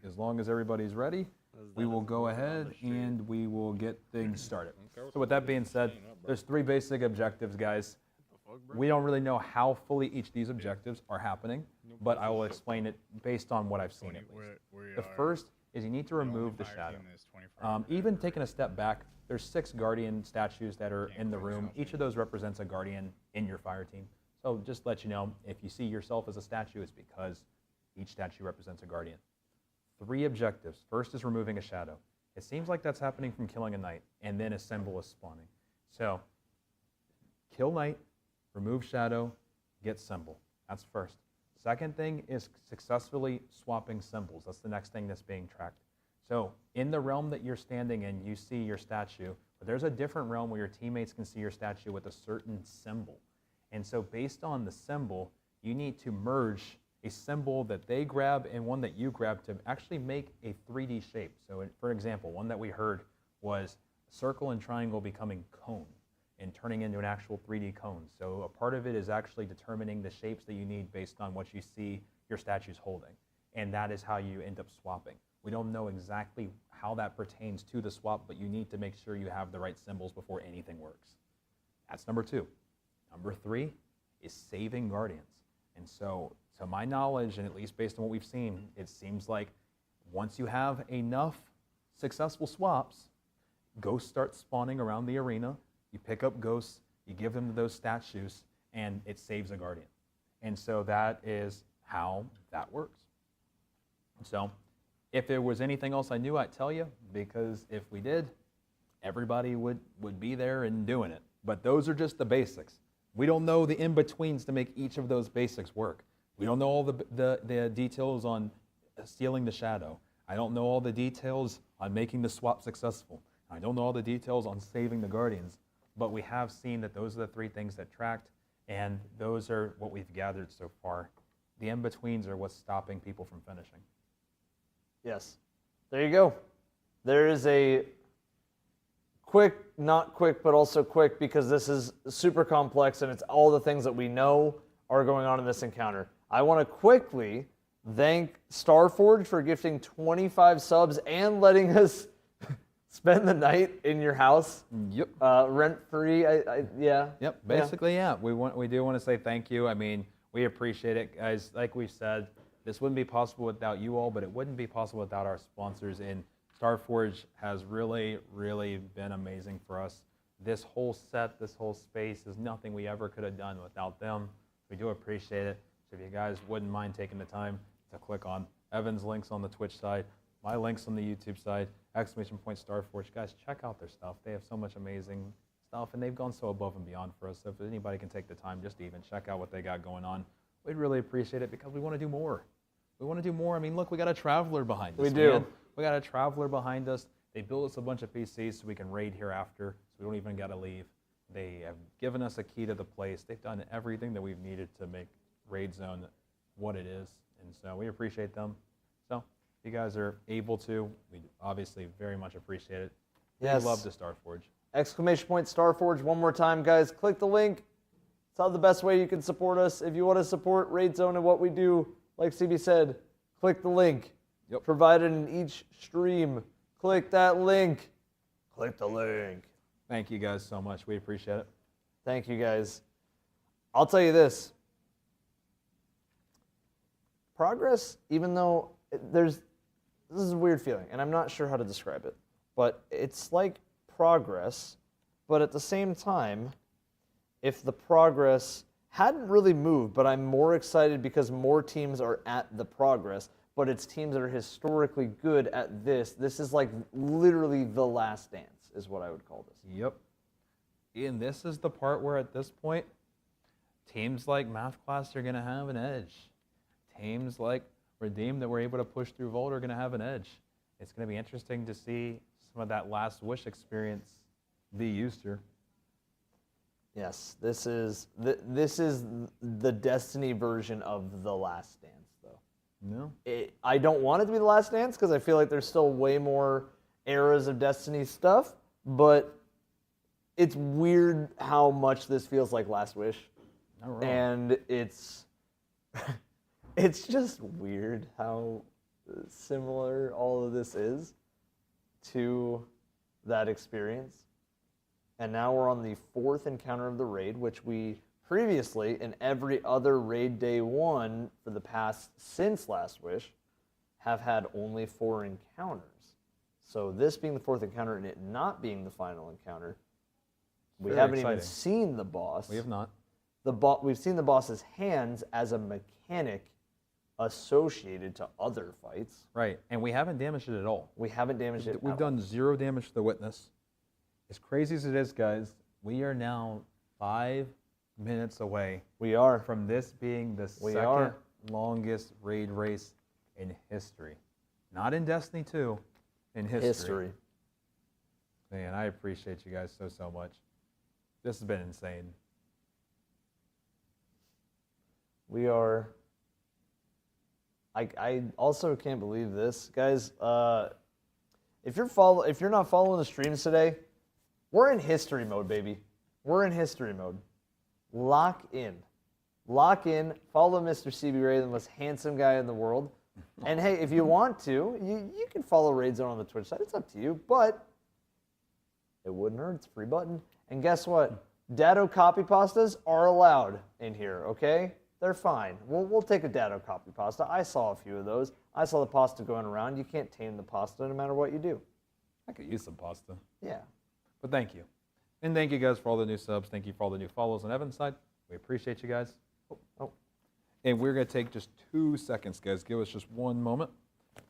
as long as everybody's ready, we will go ahead and we will get things started. So with that being said, there's 3 basic objectives, guys. We don't really know how fully each of these objectives are happening, but I will explain it based on what I've seen at least. The first is you need to remove the shadow. Even taking a step back, there's 6 Guardian statues that are in the room. Each of those represents a Guardian in your fire team. So just let you know, if you see yourself as a statue, it's because each statue represents a Guardian. 3 objectives. First is removing a shadow. It seems like that's happening from killing a knight, and then a symbol is spawning. So kill knight, remove shadow, get symbol. That's first. Second thing is successfully swapping symbols. That's the next thing that's being tracked. So in the realm that you're standing in, you see your statue, but there's a different realm where your teammates can see your statue with a certain symbol. And so based on the symbol, you need to merge a symbol that they grab and one that you grab to actually make a 3D shape. So for example, one that we heard was circle and triangle becoming cone and turning into an actual 3D cone. So a part of it is actually determining the shapes that you need based on what you see your statues holding. And that is how you end up swapping. We don't know exactly how that pertains to the swap, but you need to make sure you have the right symbols before anything works. That's number 2. Number 3 is saving Guardians. And so, to my knowledge, and at least based on what we've seen, it seems like once you have enough successful swaps, ghosts start spawning around the arena. You pick up ghosts, you give them those statues, and it saves a Guardian. And so that is how that works. So if there was anything else I knew, I'd tell you, because if we did, everybody would be there and doing it. But those are just the basics. We don't know the in-betweens to make each of those basics work. We don't know all the details on stealing the shadow. I don't know all the details on making the swap successful. I don't know all the details on saving the Guardians. But we have seen that those are the 3 things that tracked, and those are what we've gathered so far. The in-betweens are what's stopping people from finishing. Yes. There you go. There is a quick, not quick, but also quick, because this is super complex and it's all the things that we know are going on in this encounter. I want to quickly thank Starforge for gifting 25 subs and letting us spend the night in your house. Yep. Rent-free. Yeah. Yep. Basically, yeah. We do want to say thank you. I mean, we appreciate it, guys. Like we've said, this wouldn't be possible without you all, but it wouldn't be possible without our sponsors. And Starforge has really, really been amazing for us. This whole set, this whole space is nothing we ever could have done without them. We do appreciate it. So if you guys wouldn't mind taking the time to click on Evan's links on the Twitch side, my links on the YouTube side, !Starforge. Guys, check out their stuff. They have so much amazing stuff, and they've gone so above and beyond for us. So if anybody can take the time just to even check out what they got going on, we'd really appreciate it, because we want to do more. We want to do more. I mean, look, we got a Traveler behind us. We do. Man. We got a Traveler behind us. They built us a bunch of PCs so we can raid here after, so we don't even got to leave. They have given us a key to the place. They've done everything that we've needed to make Raid Zone what it is, and so we appreciate them. So if you guys are able to, we obviously very much appreciate it. Yes. We love the Starforge. !Starforge one more time, guys. Click the link. It's how the best way you can support us. If you want to support Raid Zone and what we do, like CB said, click the link. Yep. Provided in each stream. Click that link. Click the link. Thank you guys so much. We appreciate it. Thank you guys. I'll tell you this. Progress, even though this is a weird feeling, and I'm not sure how to describe it, but it's like progress, but at the same time, if the progress hadn't really moved, but I'm more excited because more teams are at the progress, but it's teams that are historically good at this. This is like literally the last dance, is what I would call this. Yep. And this is the part where at this point, teams like Math Class are going to have an edge. Teams like Redeem that were able to push through Vault are going to have an edge. It's going to be interesting to see some of that Last Wish experience be used here. Yes, this is the Destiny version of the Last Dance, though. No. I don't want it to be the Last Dance because I feel like there's still way more eras of Destiny stuff, but it's weird how much this feels like Last Wish. Not wrong. And it's just weird how similar all of this is to that experience. And now we're on the 4th encounter of the raid, which we previously, in every other raid day 1 for the past since Last Wish, have had only 4 encounters. So this being the 4th encounter and it not being the final encounter, we Very haven't even exciting. seen the boss. We have not. We've seen the boss's hands as a mechanic associated to other fights. Right, and we haven't damaged it at all. We haven't damaged it. We've done 0 damage to the Witness. As crazy as it is, guys, we are now 5 minutes away. We are from this being the We second are. longest raid race in history. Not in Destiny 2, in history. Man, I appreciate you guys so much. This has been insane. We are. I also can't believe this, guys. If you're not following the streams today, we're in history mode, baby. We're in history mode. Lock in. Follow Mr. CB Ray, the most handsome guy in the world. And hey, if you want to, you can follow Raid Zone on the Twitch side. It's up to you, but it wouldn't hurt. It's a free button. And guess what? Dado copy pastas are allowed in here, okay? They're fine. We'll take a Dado copy pasta. I saw a few of those. I saw the pasta going around. You can't tame the pasta no matter what you do. I could use some pasta. Yeah. But thank you. And thank you guys for all the new subs. Thank you for all the new follows on Evan's side. We appreciate you guys. And we're going to take just 2 seconds, guys. Give us just 1 moment.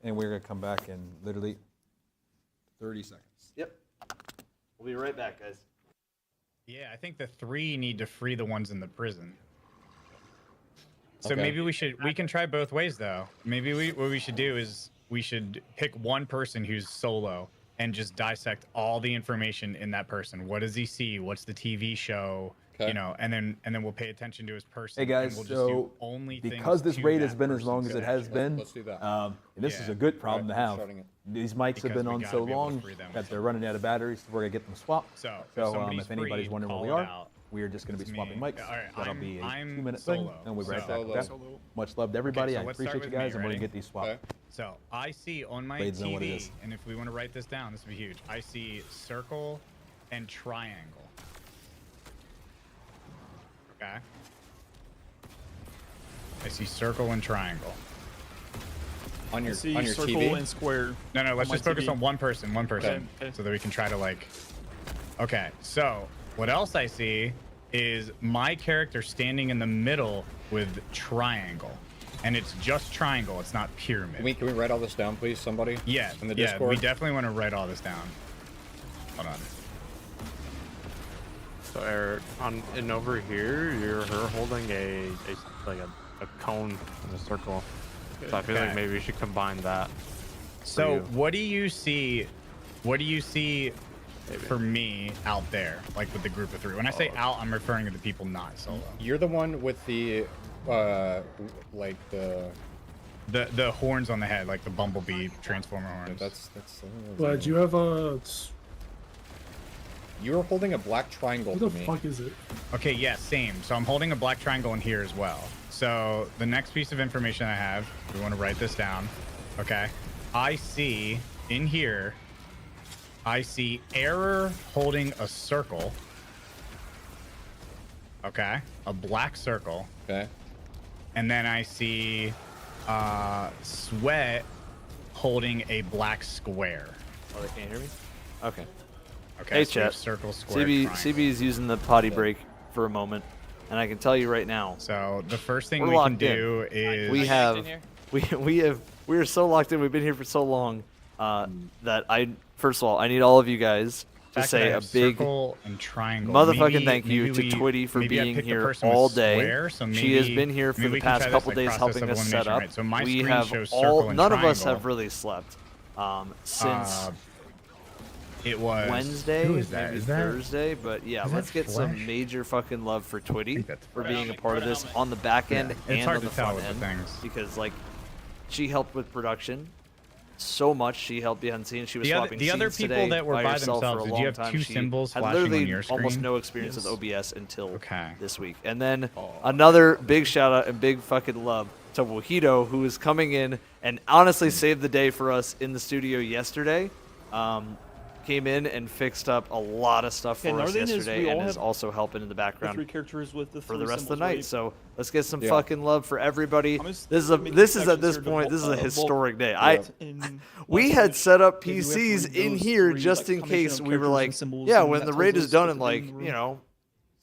And we're going to come back in literally 30 seconds. Yep. We'll be right back, guys. Yeah, I think the 3 need to free the ones in the prison. So Okay. maybe we can try both ways though. Maybe what we should do is we should pick one person who's solo and just dissect all the information in that person. What does he see? What's the TV show? You know, and then we'll pay attention to his person. Hey guys, and we'll just do so only because things this to raid that has been as long as person's it has connection. been, Let's do that. and this is a good problem to have. These mics have Because been we on gotta so be able to long free them. that they're running out of batteries, so we're going to get them swapped. So if anybody's free, wondering where we call it are, out. we are just going to be It's swapping me. mics. All right, That'll be a I'm 2-minute solo, thing, and we'll be right so- back. Okay? Much love to everybody. Okay, so I let's start appreciate you with me, guys. I'm going to ready? get these swapped. So I see on my Blades know what it TV, is. and if we want to write this down, this would be huge. I see circle and triangle. Okay. I see circle and triangle. On your see on your circle TV? and square. No, let's on my just focus TV. on one person, Okay. so that we can try to like. Okay, so what else I see is my character standing in the middle with triangle, and it's just triangle. It's not pyramid. Can we write all this down, please, somebody? Yeah, In the yeah, Discord? we definitely want to write all this down. Hold on. So Eric, and over here, you're her holding a cone in a circle. So I feel like Okay. maybe we should combine that. So you. what do you see? What do you see for me out there, like with the group of 3? When I say out, I'm referring to the people not solo. You're the one with the, like the horns on the head, like the bumblebee transformer horns. That's. But you have a. You were holding a black triangle What to the me. fuck is it? Okay, yeah, same. So I'm holding a black triangle in here as well. So the next piece of information I have, we want to write this down. Okay. I see in here, I see Error holding a circle. Okay. A black circle. Okay. And then I see Sweat holding a black square. Oh, they can't hear me? Okay. Okay, Hey, so we have chat. circle, square, CB triangle. is using the potty break for a moment, and I can tell you right now. So the first thing we're we can locked do in. is we are so locked in. We've been here for so long that first of all I need all of you guys to fact that I say a have big circle and triangle. motherfucking thank you maybe to Twitty for maybe I being picked the here person with all day. square, so She has maybe- been here for maybe the we can past try this, couple like, days process helping of us set elimination, up. right? So my we screen have shows all circle and none of us triangle. have really slept since it was Wednesday, who is that? maybe Is that Thursday, but yeah, is let's that get some Flash? major fucking love for Twitty for Flash. being a part of this on the back end Yeah, it's and hard on to the tell front with the end things. because like she helped with production so much. She helped behind the scenes. She was The other- swapping the other scenes people today that were by herself for themselves, a did long you have time. two She symbols had flashing on literally your almost screen? no experience Yes. with OBS until Okay. this week. And then another big shout out and big fucking love to Wahito, who is coming in and honestly saved the day for us in the studio yesterday. came in and fixed up a lot of stuff Okay, for us another thing is yesterday we all and is have also helping in the background three characters with the for the three rest of the symbols, night. right? So let's get some Yeah. fucking love for everybody. I'm This just is a making this is at connections this here to point. This is a bulk historic day. in We last had match. set up Maybe we have to PCs read in those here three, just like, in combination case of we were characters like, and symbols, yeah, and when that the tells raid is us done what in to do like, in the room. you know,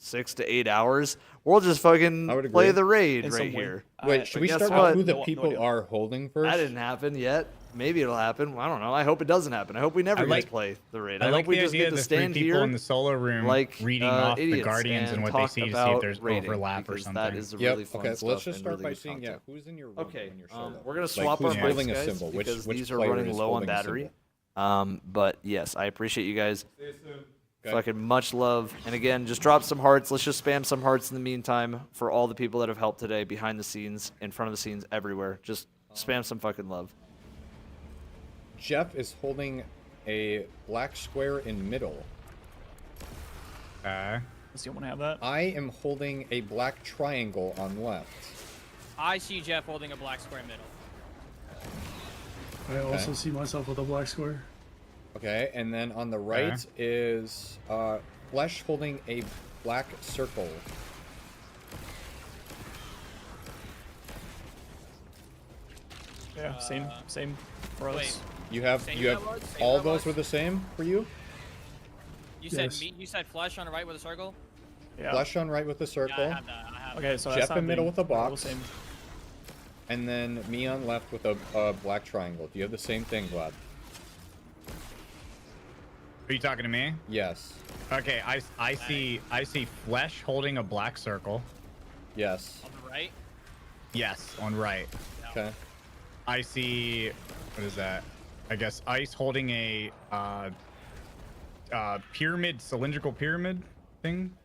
6 to 8 hours, we'll just fucking play the raid In right some way. here. Wait, should But we guess start what? with who the people are holding first? That didn't happen yet. Maybe it'll happen. I don't know. I hope it doesn't happen. I hope we never I get like- to play the raid. I I like hope we the just idea get of to the three stand people here in the solo room like reading off the idiots Guardians and what they talk see to see if about there's raiding, overlap or because something. That is Yep, really fun okay, so stuff let's just and start really by good seeing, content. who's in your room Okay, when you're solo. we're gonna Like, swap who's our holding mics, a guys, symbol? Which because these are player running is low on holding a battery. symbol? But yes, I appreciate you guys. See you soon. Fucking much love. And again, just drop some hearts. Let's just spam some hearts in the meantime for all the people that have helped today, behind the scenes, in front of the scenes, everywhere. Just spam some fucking love. Jeff is holding a black square in middle. Does you want to have that? I am holding a black triangle on left. I see Jeff holding a black square middle. I also see myself with a black square. Okay, and then on the right is Flesh holding a black circle. Yeah, same for us. You have Same you have robots? Same all robots? those were the same for you? You said Yes. me. You said flesh on the right with a circle. Yeah. Flesh on right with the circle. Yeah, I have that. I have Okay, so that's Jeff not in middle being- with a they're all box. same. And then me on left with a black triangle. Do you have the same thing, Vlad? Are you talking to me? Yes. Okay, I see Flesh holding a black circle. Yes. On the right. Yes, on right. Okay. I see, what is that? I guess Ice holding a pyramid, cylindrical pyramid thing.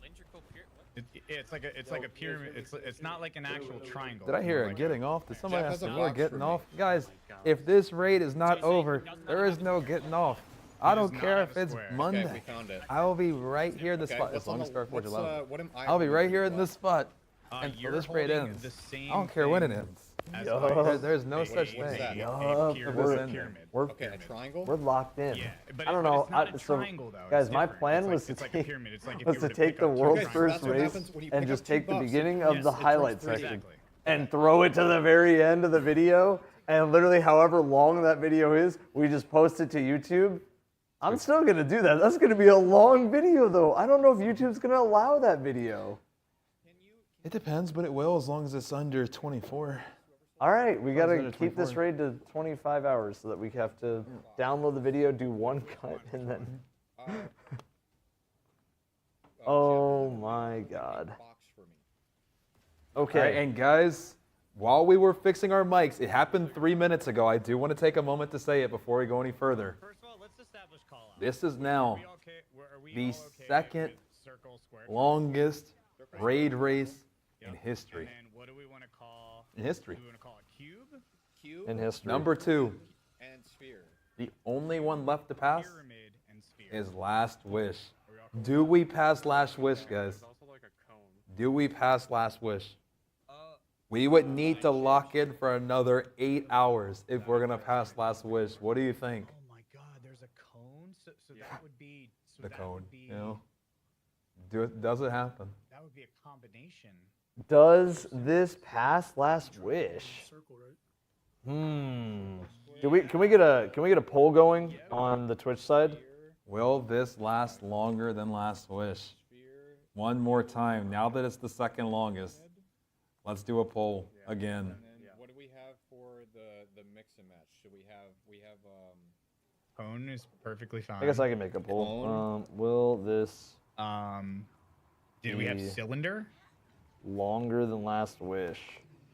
Cylindrical pyramid. It's like a pyramid. It's not like an actual triangle. Did I hear It's it like getting off? Did somebody Jeff ask has a the word box getting for off? Guys, if this raid is not over, there is no getting off. I don't care if it's Monday. Okay, we found it. I will be right here in the Okay, spot. what's As long on as the- Star Forge what's, 11. what am I I'll be holding right for here you, in this Vlad? spot until you're this raid holding ends. the same I don't care when it thing ends. as There's no a- such what's thing. that? Yup, Pyramid. We're Okay, a triangle? we're locked in. Yeah, but I don't but know. it's not a so, triangle, though. guys, It's my different. plan It's was like, to it's like a take pyramid. It's like if was you to were to take pick the up two world's Okay, so first that's what race happens when you and pick just up two take the buffs. beginning of Yes, the it drops highlight three. section Exactly. and throw it to the very end of the video. And literally, however long that video is, we just post it to YouTube. I'm still gonna do that. That's gonna be a long video, though. I don't know if YouTube's gonna allow that video. It depends, but it will as long as it's under 24. All right, we gotta under keep this 24. raid to 25 hours so that we have to download the video, do one cut, and then. Oh my God. Okay. All right, and guys, while we were fixing our mics, it happened 3 minutes ago. I do want to take a moment to say it before we go any further. First of all, let's establish call out. This is now the second longest raid race in history. And then what do we want to call? In history. Do we want to call it cube? Cube In history. Number 2, and sphere. the only one left to pass Pyramid and sphere. is Last Wish. Do we pass Last Wish, guys? It's also like a cone. Do we pass Last Wish? We would need to lock in for another 8 hours if we're gonna pass Last Wish. What do you think? Oh my God, there's a cone. So that would be The that cone, would be, you know? Does it happen? That would be a combination. Does this pass Last Wish? Circle, right? Can we get a poll going on the Twitch side? Will this last longer than Last Wish? One more time. Now that it's the second longest, let's do a poll again. And then what do we have for the mix and match? Should we have Cone is perfectly fine. I guess I can make a poll. Will this Did we have be cylinder? longer than Last Wish?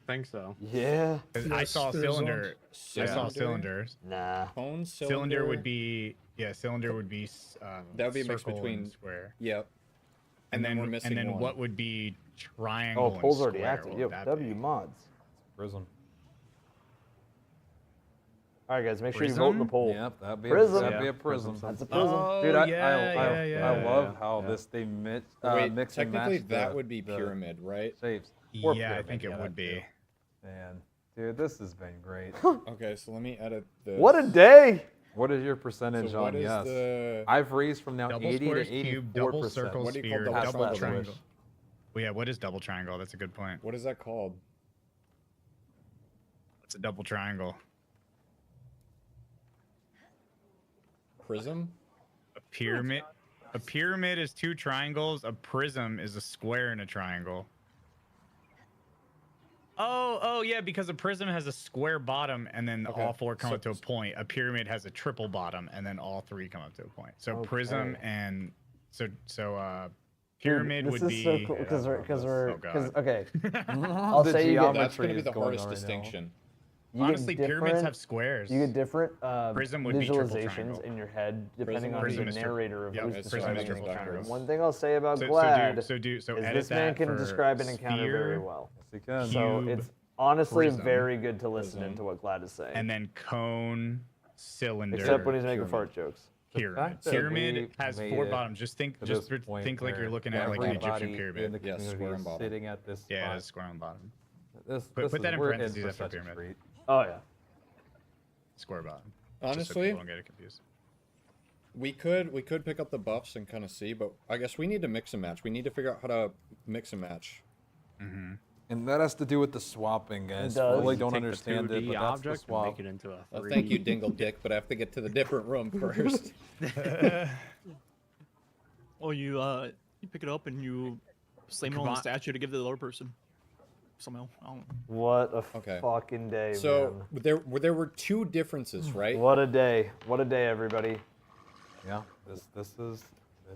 Think so. Yeah. 'Cause I saw cylinder. I saw cylinders. Nah. cone, Cylinder would be cylinder would be That would be a mix circle between and square. Yep. And then we're missing and then one. what would be triangle? Oh, and poll's already square? active. What Yo, would that W be? mods. Prism. All right, guys, make sure you vote in the Prism? poll. Yep, that'd be Prism. a prism. That's a prism. Oh, Dude, I love how this they mix Wait, mix and technically match that the- would be the pyramid, right? shapes. Yeah, I pyramid, think it yeah, would be. Man, dude, this has been great. Okay, so let me edit this. What a day! What is your percentage So what on is yes? the- I've raised from now Double 80 to squares, 84%. cube, double circle, What do you call sphere, double double square? triangle. Well, yeah, what is double triangle? That's a good point. What is that called? It's a double triangle. Prism? A pyramid. A pyramid is 2 triangles. A prism is a square and a triangle. Oh, yeah, because a prism has a square bottom and then all 4 come up to a point. A pyramid has a triple bottom and then all 3 come up to a point. So prism and pyramid Dude, would this be is so cool because God. okay. I'll The say you get, That's going to be the hardest distinction. you Honestly, get pyramids different- have squares. You get different Prism would be triple visualizations triangle. in your head depending on Prism the is triple- narrator of yep, who's prism is describing triple the encounter. triangle. One thing I'll say about So Glad edit is this that man can for describe an encounter very sphere, well. Yes, he can. So cube, it's honestly prism, very good to listen into what Glad is saying. and then cone, cylinder. Except when he's making fart jokes. Pyramid. fact that Pyramid we has made 4 it bottoms. Just think, to just this point think like you're where looking at like an Egyptian everybody pyramid. in the Yes, community square is and bottom. sitting at this Yeah, spot. it is square on bottom. This Put that in we're parentheses for after such a pyramid. treat. Oh yeah. Square bottom. Honestly, just so people don't get it confused. we could pick up the buffs and kind of see, but I guess we need to mix and match. We need to figure out how to mix and match. Mm-hmm. And that has to do with the swapping, guys. does. Really You don't take the understand it, 2D but that's the object and swap. make it into a 3D. Well, thank you, Dingle Dick, but I have to get to the different room first. Well, you pick it up and you slam it on the statue to give to the other person. Somehow, I don't. What a Okay. fucking day, So man. there were 2 differences, right? What a day. What a day, everybody. Yeah, this is.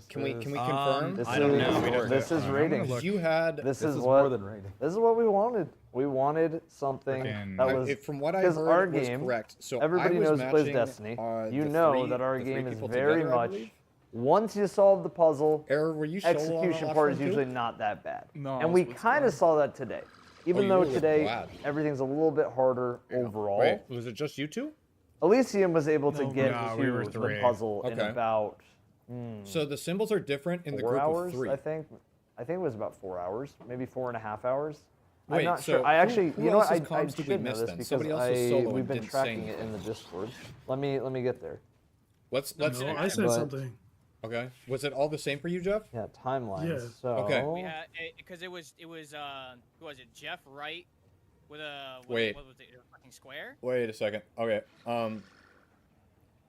Can we confirm? This I don't know. This is ratings. You had This is is more what than rating. this is what we wanted. We wanted something Freaking- that was from what I because heard our was game. correct. So everybody I was knows who plays matching, Destiny. You the know three- that our the three game is people very together, I much. believe? Once you solve the puzzle, Error, were you solo on that execution last part one is too? usually not that bad. No, and we it's kind of saw that today. Even you though were with today Vlad. everything's a little bit harder overall. Wait, was it just you 2? Elysium was able to get No, to we were the 3. puzzle in Okay. about So the symbols are different in the 4 group hours, of 3. I think. I think it was about 4 hours, maybe 4.5 hours. Wait, I'm not so sure. I actually, who you know what? else's I comms did we should know miss this then? because Somebody else was solo and we've been didn't say tracking it in the anything. Discord. Let me get there. Let's. No, I said But- something. Okay. Was it all the same for you, Jeff? Yeah, timelines. Yeah. So Okay. We had because it was who was it? Jeff Wright with a Wait. What was it? A fucking square? Wait a second. Okay.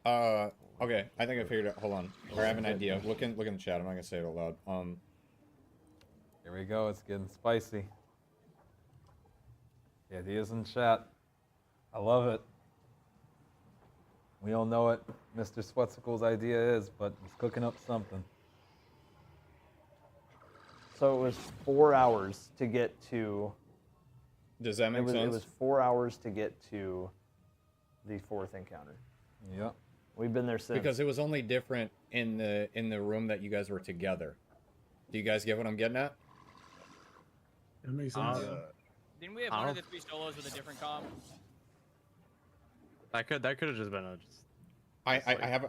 Okay. I think I figured it. Hold on. Or I have an idea. Look in the chat. I'm not gonna say it out loud. Here we go. It's getting spicy. The idea's in chat. I love it. We all know what Mr. Sweatsicle's idea is, but he's cooking up something. So it was 4 hours to get to. Does that make It sense? was 4 hours to get to the 4th encounter. Yep. We've been there since. Because it was only different in the room that you guys were together. Do you guys get what I'm getting at? That makes sense. Didn't we have one of the 3 solos with a different comp? That could have just been a. I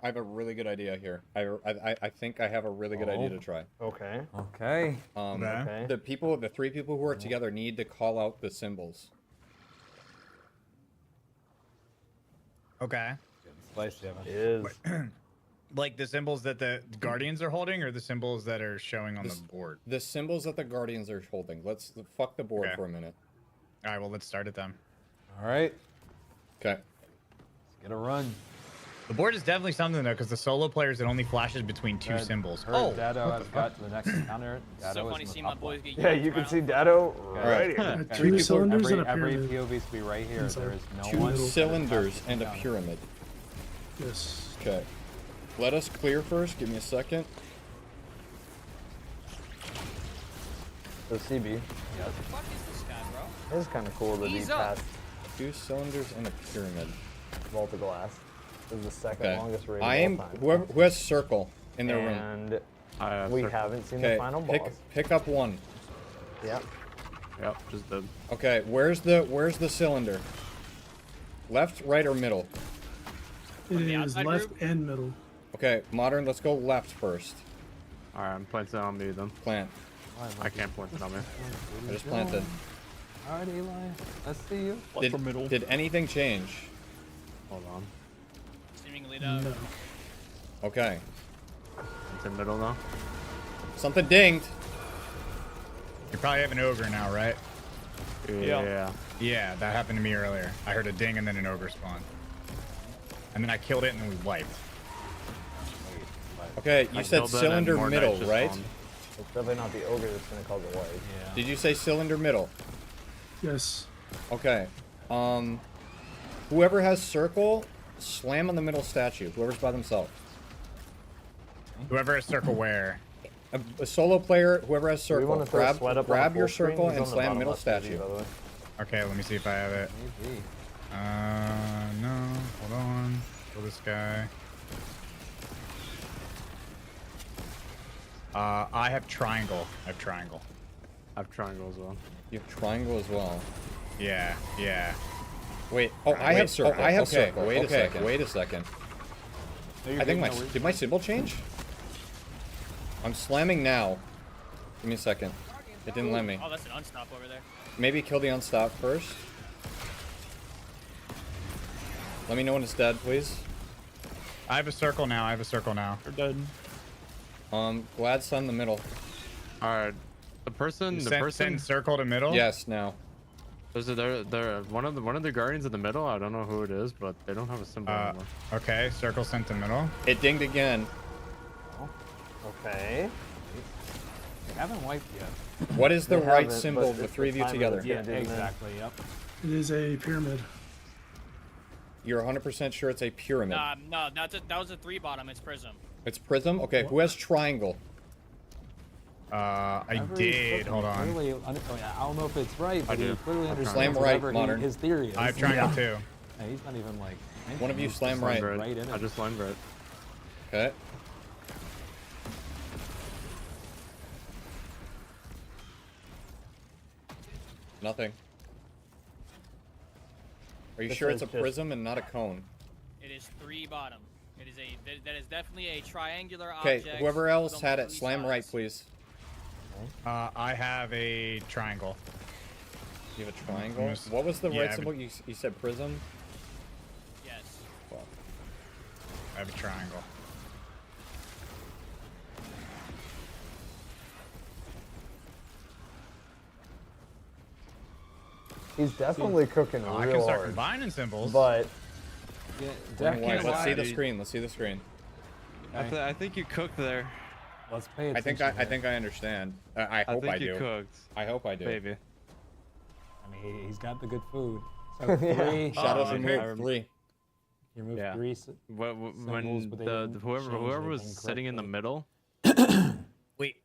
have a really good idea here. I think I have a really good idea to try. Okay. Okay. Okay. The 3 people who are together need to call out the symbols. Okay. Getting spicy, Evan. It is. Like the symbols that the Guardians are holding, or the symbols that are showing on the board? The symbols that the Guardians are holding. Let's fuck the board Okay. for a minute. All right. Well, let's start it then. All right. Okay. Let's get a run. The board is definitely something though, because the solo players it only flashes between 2 symbols. Heard Dado has got to the next encounter. Dado So is funny in the seeing my top boys left. get Yeah, you can see Dado right Right. here. 2 cylinders and a Every pyramid. POV to be right here. Inside. There is no 2 one. cylinders and a pyramid. Yes. Okay. Let us clear first. Give me a second. So CB. What the fuck is this guy, bro? It is kind of cool that he Ease up. passed 2 cylinders and a pyramid. Vault of Glass. This is the second Okay. longest rating I of am all time. who has circle in their room. And we haven't seen the final boss. Pick up one. Yep. Yep, just did. Okay, where's the cylinder? Left, right, or middle? It the is outside left group? and middle. Okay, modern. Let's go left first. All right, I'm planting on me then. Plant. I can't plant it on me. I just planted. All right, Eli. Let's see you. Did anything change? Hold on. Seemingly Definitely no. Okay. It's in the middle now. Something dinged. You probably have an ogre now, right? Yeah. Yeah, that happened to me earlier. I heard a ding and then an ogre spawned. And then I killed it and then we wiped. Okay, you said cylinder middle, right? It's definitely not the ogre that's gonna cause a wipe. Yeah. Did you say cylinder middle? Yes. Okay. Whoever has circle, slam on the middle statue. Whoever's by themselves. Whoever has circle where? A solo player, whoever has we circle, wanna throw sweat up on grab the your full screen? circle He's and on the slam bottom middle left, by statue. the way. Okay, let me see if I have it. Maybe. No, hold on. Kill this guy. I have triangle. I have triangle as well. You have triangle as well. Yeah. Wait. Oh, I have circle. I have circle. Wait a second. I think did my symbol change? I'm slamming now. Give me a second. It didn't let me. Oh, that's an unstop over there. Maybe kill the unstop first. Let me know when it's dead, please. I have a circle now. We're dead. Gladstone in the middle. Alright. The person Send circle to middle? Yes, now. There's one of the guardians in the middle. I don't know who it is, but they don't have a symbol anymore. Okay, circle sent to middle. It dinged again. Okay. We haven't wiped yet. What is the They right haven't, symbol but the it's three of you timer together? that's Yeah, gonna do the exactly. Yep. It is a pyramid. You're 100% sure it's a pyramid. No, that was a 3 bottom. It's prism. It's prism? Okay, who has triangle? I did. Hold on. Clearly, I don't know if it's right, but he clearly understands Slam right, whatever Modern. his theory is. I have triangle too. Yeah, he's not even like. One of you slam right. Right in it. I just slammed right. Okay. Nothing. Are you sure it's a prism and not a cone? It is 3 bottom. It is that is definitely a triangular Okay, object. whoever else with had only it, 3 slam sides. right, please. I have a triangle. You have a triangle? Almost- What was the yeah, right I have symbol? You said prism? Yes. Fuck. I have a triangle. He's definitely cooking real I can start hard. combining symbols. But Yeah, Black and white. definitely. Let's see the screen. Let's see the screen. I think you cooked there. Let's pay I attention. think I think I understand. I hope think I you do. cooked. I hope I do. Maybe. I mean, he's got the good food. So 3. Yeah. Shadows okay. removed. 3. You remove Yeah. 3 When symbols, but they didn't whoever change was anything sitting in the correctly. middle. Wait.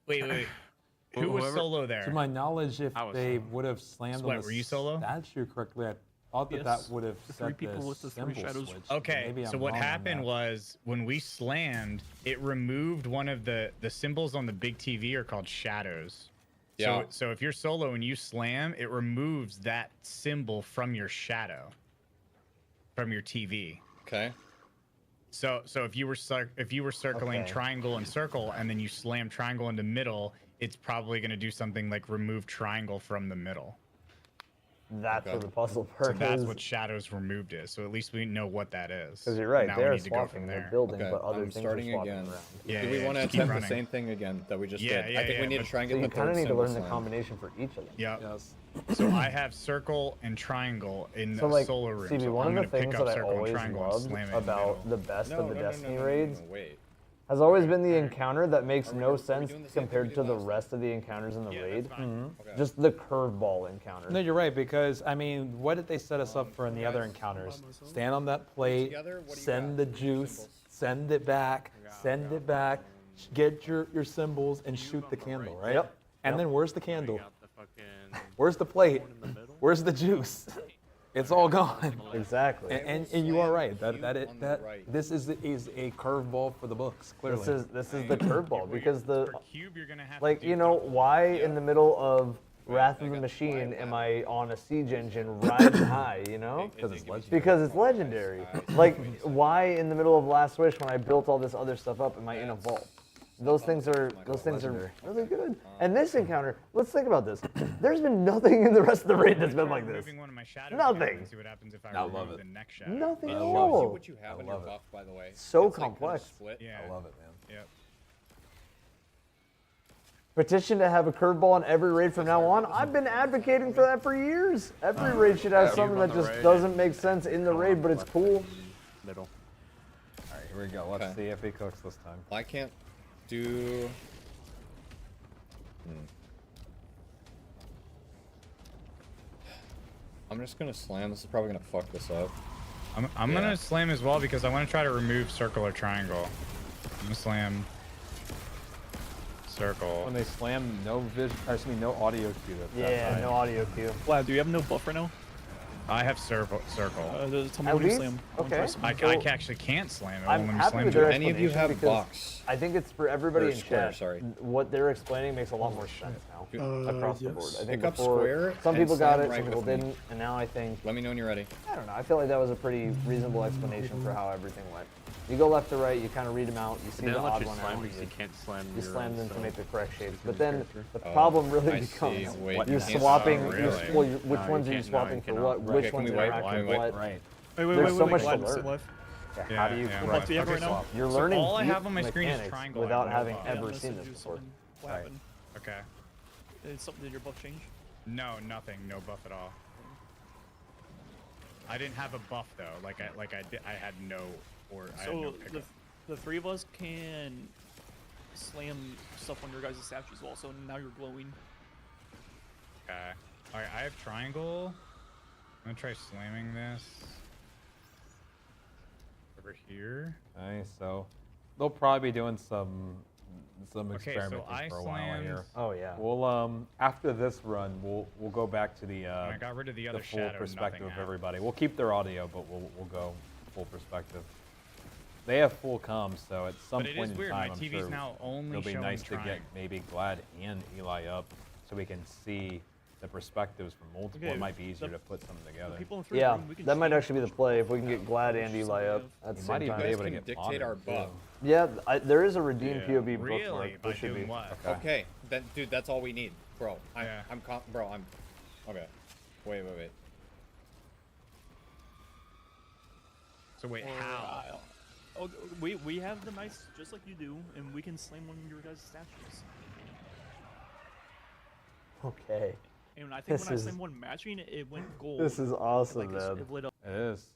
Who was Whoever- solo there? To my knowledge, if I was they solo. would have slammed Sweat, on the were you solo? statue correctly, I thought that Yes. that would have The 3 set people the with the 3 symbol shadows. switch. Okay, Maybe so I'm what wrong on happened that. was when we slammed, it removed one of the symbols on the big TV are called shadows. Yeah. So if you're solo and you slam, it removes that symbol from your shadow, from your TV. Okay. So if you were circling Okay. triangle and circle, and then you slam triangle into middle, it's probably going to do something like remove triangle from the middle. that's Okay. where the puzzle So part that's is. what shadows removed is. So at least we know what that is. Because you're right, Now we they're need to go swapping from their there. building, Okay. but other I'm things starting are swapping again. around. Yeah, Do we yeah, want to just keep attempt the running. same thing again that we just Yeah, did? yeah, I think yeah, we need to but- try and So get you the kind third of need to symbol learn the slam. combination for each of them. Yeah. Yes. So I have circle and triangle in So the like, solo room. CB, so one I'm of the gonna pick things up that I circle and always triangle and loved slam it in the about middle. the best No, of the no, Destiny no, raids wait. has always been the encounter that makes Are we no doing sense the same thing compared we to did the last rest of the encounters in the Yeah, raid. that's fine. Okay. Just the curveball encounter. No, you're right, because, I mean, what did they set us up for in the other encounters? Stand on that plate, Together, what do you send got? the juice, Symbols. send it back, send it back, get your symbols, and shoot the candle, right? Yep. And Yep. then where's the candle? Got the fucking Where's the plate? one in the middle. Where's the juice? It's all gone. Exactly. And you are right. Slam That the cube on the right. this is a curveball for the books. Clearly. This is the curveball because the For cube, you're gonna have like to you know why in the middle of Wrath of the Machine am I on a siege engine riding high? You know, Because it's legendary. because it's legendary. Like why in the middle of Last Wish when I built all this other stuff up am I in a vault? those things are really good. And this encounter, let's think about this. There's been nothing in the rest of the raid that's been like this. Nothing. See what happens if I I love remove it. the next shadow. Nothing at See all. what you have in your buff, by the way. So It's, like, kinda complex. split. Yeah. I love it, man. Yep. Petition to have a curveball in every raid from now on. I've been advocating for that for years. Every raid should have something that just doesn't make sense in the raid, but it's cool. Middle. All right, here we go. Let's see if he cooks this time. I can't do. I'm just gonna slam. This is probably gonna fuck this up. I'm gonna slam as well because I want to try to remove circle or triangle. I'm gonna slam circle. When they slam, no no audio cue. Yeah, no audio cue. Vlad, do you have no buff right now? I have circle. Tell me At when you least? slam. Okay. I actually can't slam it. I'm Won't let me happy slam with it. their Any of you explanation have because box? I think it's for everybody Or in square, chat. sorry. What they're explaining makes a lot more sense now across the board. I think Pick up before, square some and people got slam it, right some people with me. didn't, and now I think Let me know when you're ready. I don't know. I feel like that was a pretty reasonable explanation for how everything went. You go left to right, you kind of read them out, you see They the don't let odd you one slam out. because you can't slam You your slam own them to stuff. make the correct shapes, but Your then character. the problem really I becomes see. Wait, you're you can't- swapping. oh, you're- really? well, which No, you ones are you can't- no, swapping you for cannot. what? Okay, Which can ones we wait? interact Why with wait? what? Right. Wait, There's so much to Vlad, learn. sit live. Yeah, Yeah, how do you yeah, correct What do you have the right now? swap? You're So learning all I deep have on my screen is mechanics triangle, I without have no having buff. ever Yeah, seen so this do before. something. What Right. happened? Okay. Did your buff change? No, nothing. No buff at all. I didn't have a buff though. I had no I had no So pickup. the three of us can slam stuff on your guys' statues as well. So now you're glowing. Okay. All right. I have triangle. I'm gonna try slamming this over here. Nice. So they'll probably be doing some Okay, so experimenting I for a while here. Oh yeah. We'll after this run, we'll go back to the I got rid of the other full shadow, perspective nothing of happened. everybody. We'll keep their audio, but we'll go full perspective. They have full comms, so at some But it point is in weird, time, my I'm TV's sure now only it'll be showing nice to get trying. maybe Glad and Eli up, so we can see the perspectives from multiple. Okay, it might be easier to put something together. People in third Yeah, room, we can that might change actually be the play if we can get Glad and Eli up at the You might same even time. be able to can get dictate modern, our too. buff. Yeah, there is a redeem Yeah. POV Really? bookmark. By There should doing be. what? Okay, then, dude, that's all we need, bro. Yeah. I'm. Okay. Wait. So wait, how? Oh, we have the mice just like you do, and we can slam one of your guys' statues. Okay. And I think This when is- I slammed one matching, it went gold. This is awesome, Like, man. it lit up. It is.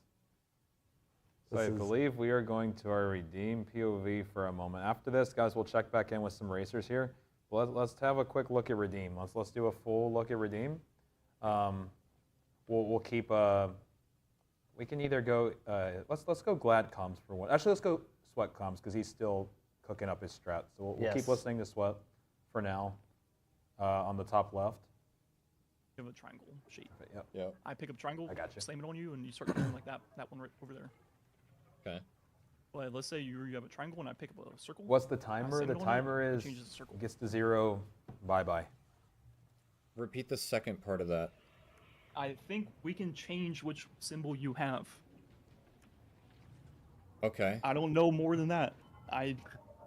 So I believe we are going to our redeem POV for a moment. After this, guys, we'll check back in with some racers here. Let's have a quick look at redeem. Let's do a full look at redeem. We'll keep we can either go let's go Glad comms for one. Actually, let's go Sweat comms because he's still cooking up his strat. So we'll keep Yes. listening to Sweat for now on the top left. You have a triangle shape. Yep. I pick up triangle, I gotcha. slam it on you, and you start going like that one right over there. Okay. Well, let's say you have a triangle, and I pick up a circle. What's the I timer? slam The it on you, timer it is changes the circle. gets to 0. Bye. Repeat the second part of that. I think we can change which symbol you have. Okay. I don't know more than that. I didn't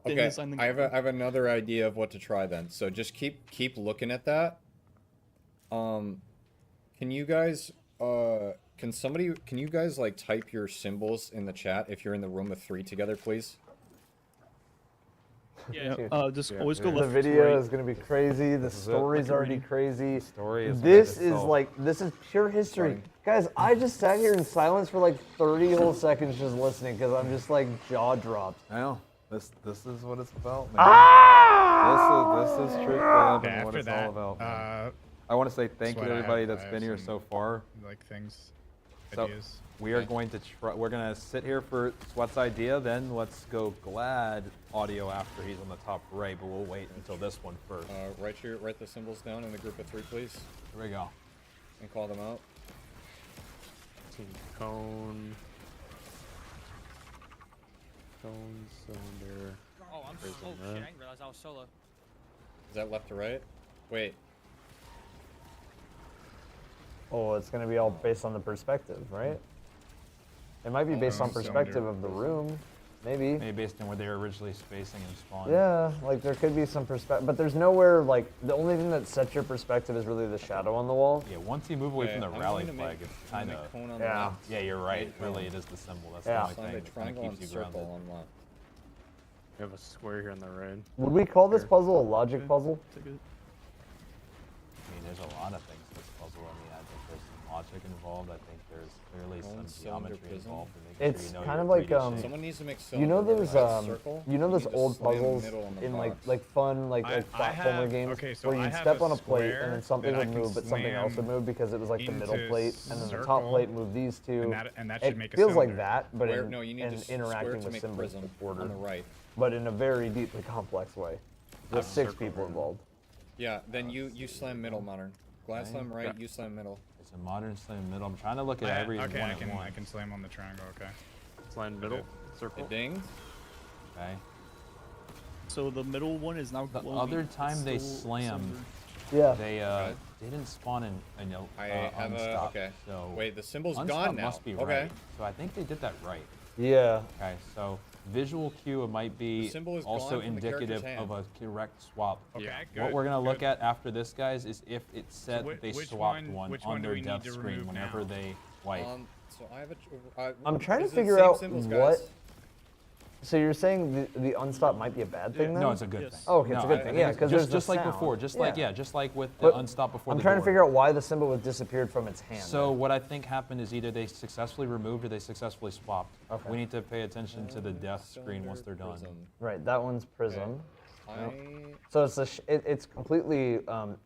Okay. design the I have another idea of what to try then. So just keep looking at that. Can you guys can you guys like type your symbols in the chat if you're in the room of 3 together, please? Yeah. Just Yeah, always go the left. video right. is gonna be crazy. The is it. story's Look at already reading. crazy. Story is This made is itself. like this is pure history, guys. I just sat here in silence for like 30 whole seconds just listening because I'm just like jaw dropped. I know. This is what it's about, man. Ah! This is Truth Club Okay, and what after it's that, all about. Man. I want to say thank you Sweat, to I everybody have- that's I have been here some, so far. Like things, So ideas. we are going to try. We're gonna sit here for Sweat's idea. Then let's go Glad audio after he's on the top right. But we'll wait until this one first. Write the symbols down in the group of 3, please. Here we go. And call them out. Cone, cylinder. Oh, I'm prism, oh shit! right? I didn't realize I was solo. Is that left to right? Wait. Oh, it's gonna be all based on the perspective, right? It might be based on Cylinder. perspective of the room. Maybe. Maybe based on where they were originally spacing and spawning. Yeah, like there could be some perspective, but there's nowhere like the only thing that sets your perspective is really the shadow on the wall. Yeah, once you move away from the I'm rally going to flag, make- it's I'm kind gonna of. make cone on the Yeah. left. Yeah, you're right. Make Really, cone. it is the symbol. That's Yeah. the only Slam thing a that kind triangle of and keeps you circle grounded. on left. We have a square here in the red. Would we call this puzzle a logic puzzle? I mean, there's a lot of things to this puzzle. I mean, I think there's some logic involved. I think there's clearly Cone, some cylinder, geometry prism. involved. To make It's sure you know kind your of like 3D shape. Someone needs to make you know cylinder, those right? Circle. you know You those need to old slam puzzles middle on the in box. like fun like I platformer have- games okay, so where I you'd have step a on a plate and square then something that I would can move, but something else would slam move because it was like the middle into plate and then the top circle, plate moved these two. and that should it make a feels like cylinder. that, but Where- in, no, you need in to square interacting to with make symbols prism with border, on the right. but in a very deeply complex way. With 6 people involved. Yeah, then you slam middle, modern. Glad Okay. slam right, Yeah. you slam middle. It's a modern slam middle. I'm trying to look at every Okay, one I at can once. slam on the triangle. Okay. Slam middle, circle. It dinged. Okay. So the middle one is now The glowing. other It's time they still slammed, silver. Yeah. they didn't spawn in I have a unstop. okay. So Wait, the symbol's unstop gone now. must be okay. right. So I think they did that right. Yeah. Okay, so visual cue might be The symbol is also gone from the character's indicative of hand. a correct swap. Okay, Yeah. good, What we're gonna look good. at after this, guys, is if it said whi- that they which swapped one- which on one do their we need death to screen remove whenever now? they wipe. So I have a. I'm trying to is it the figure same out symbols, what. guys? So you're saying the unstop might be a bad thing then? No, it's a good Yes. thing. Oh, okay, it's a No, good I thing. think Yeah, it's because just there's just the like sound. before, just like with the But unstop before I'm the trying door. to figure out why the symbol was disappeared from its hand. So what I think happened is either they successfully removed or they successfully swapped. Okay. We need to pay attention to the death screen once they're done. Right, that one's prism. I So it's it's completely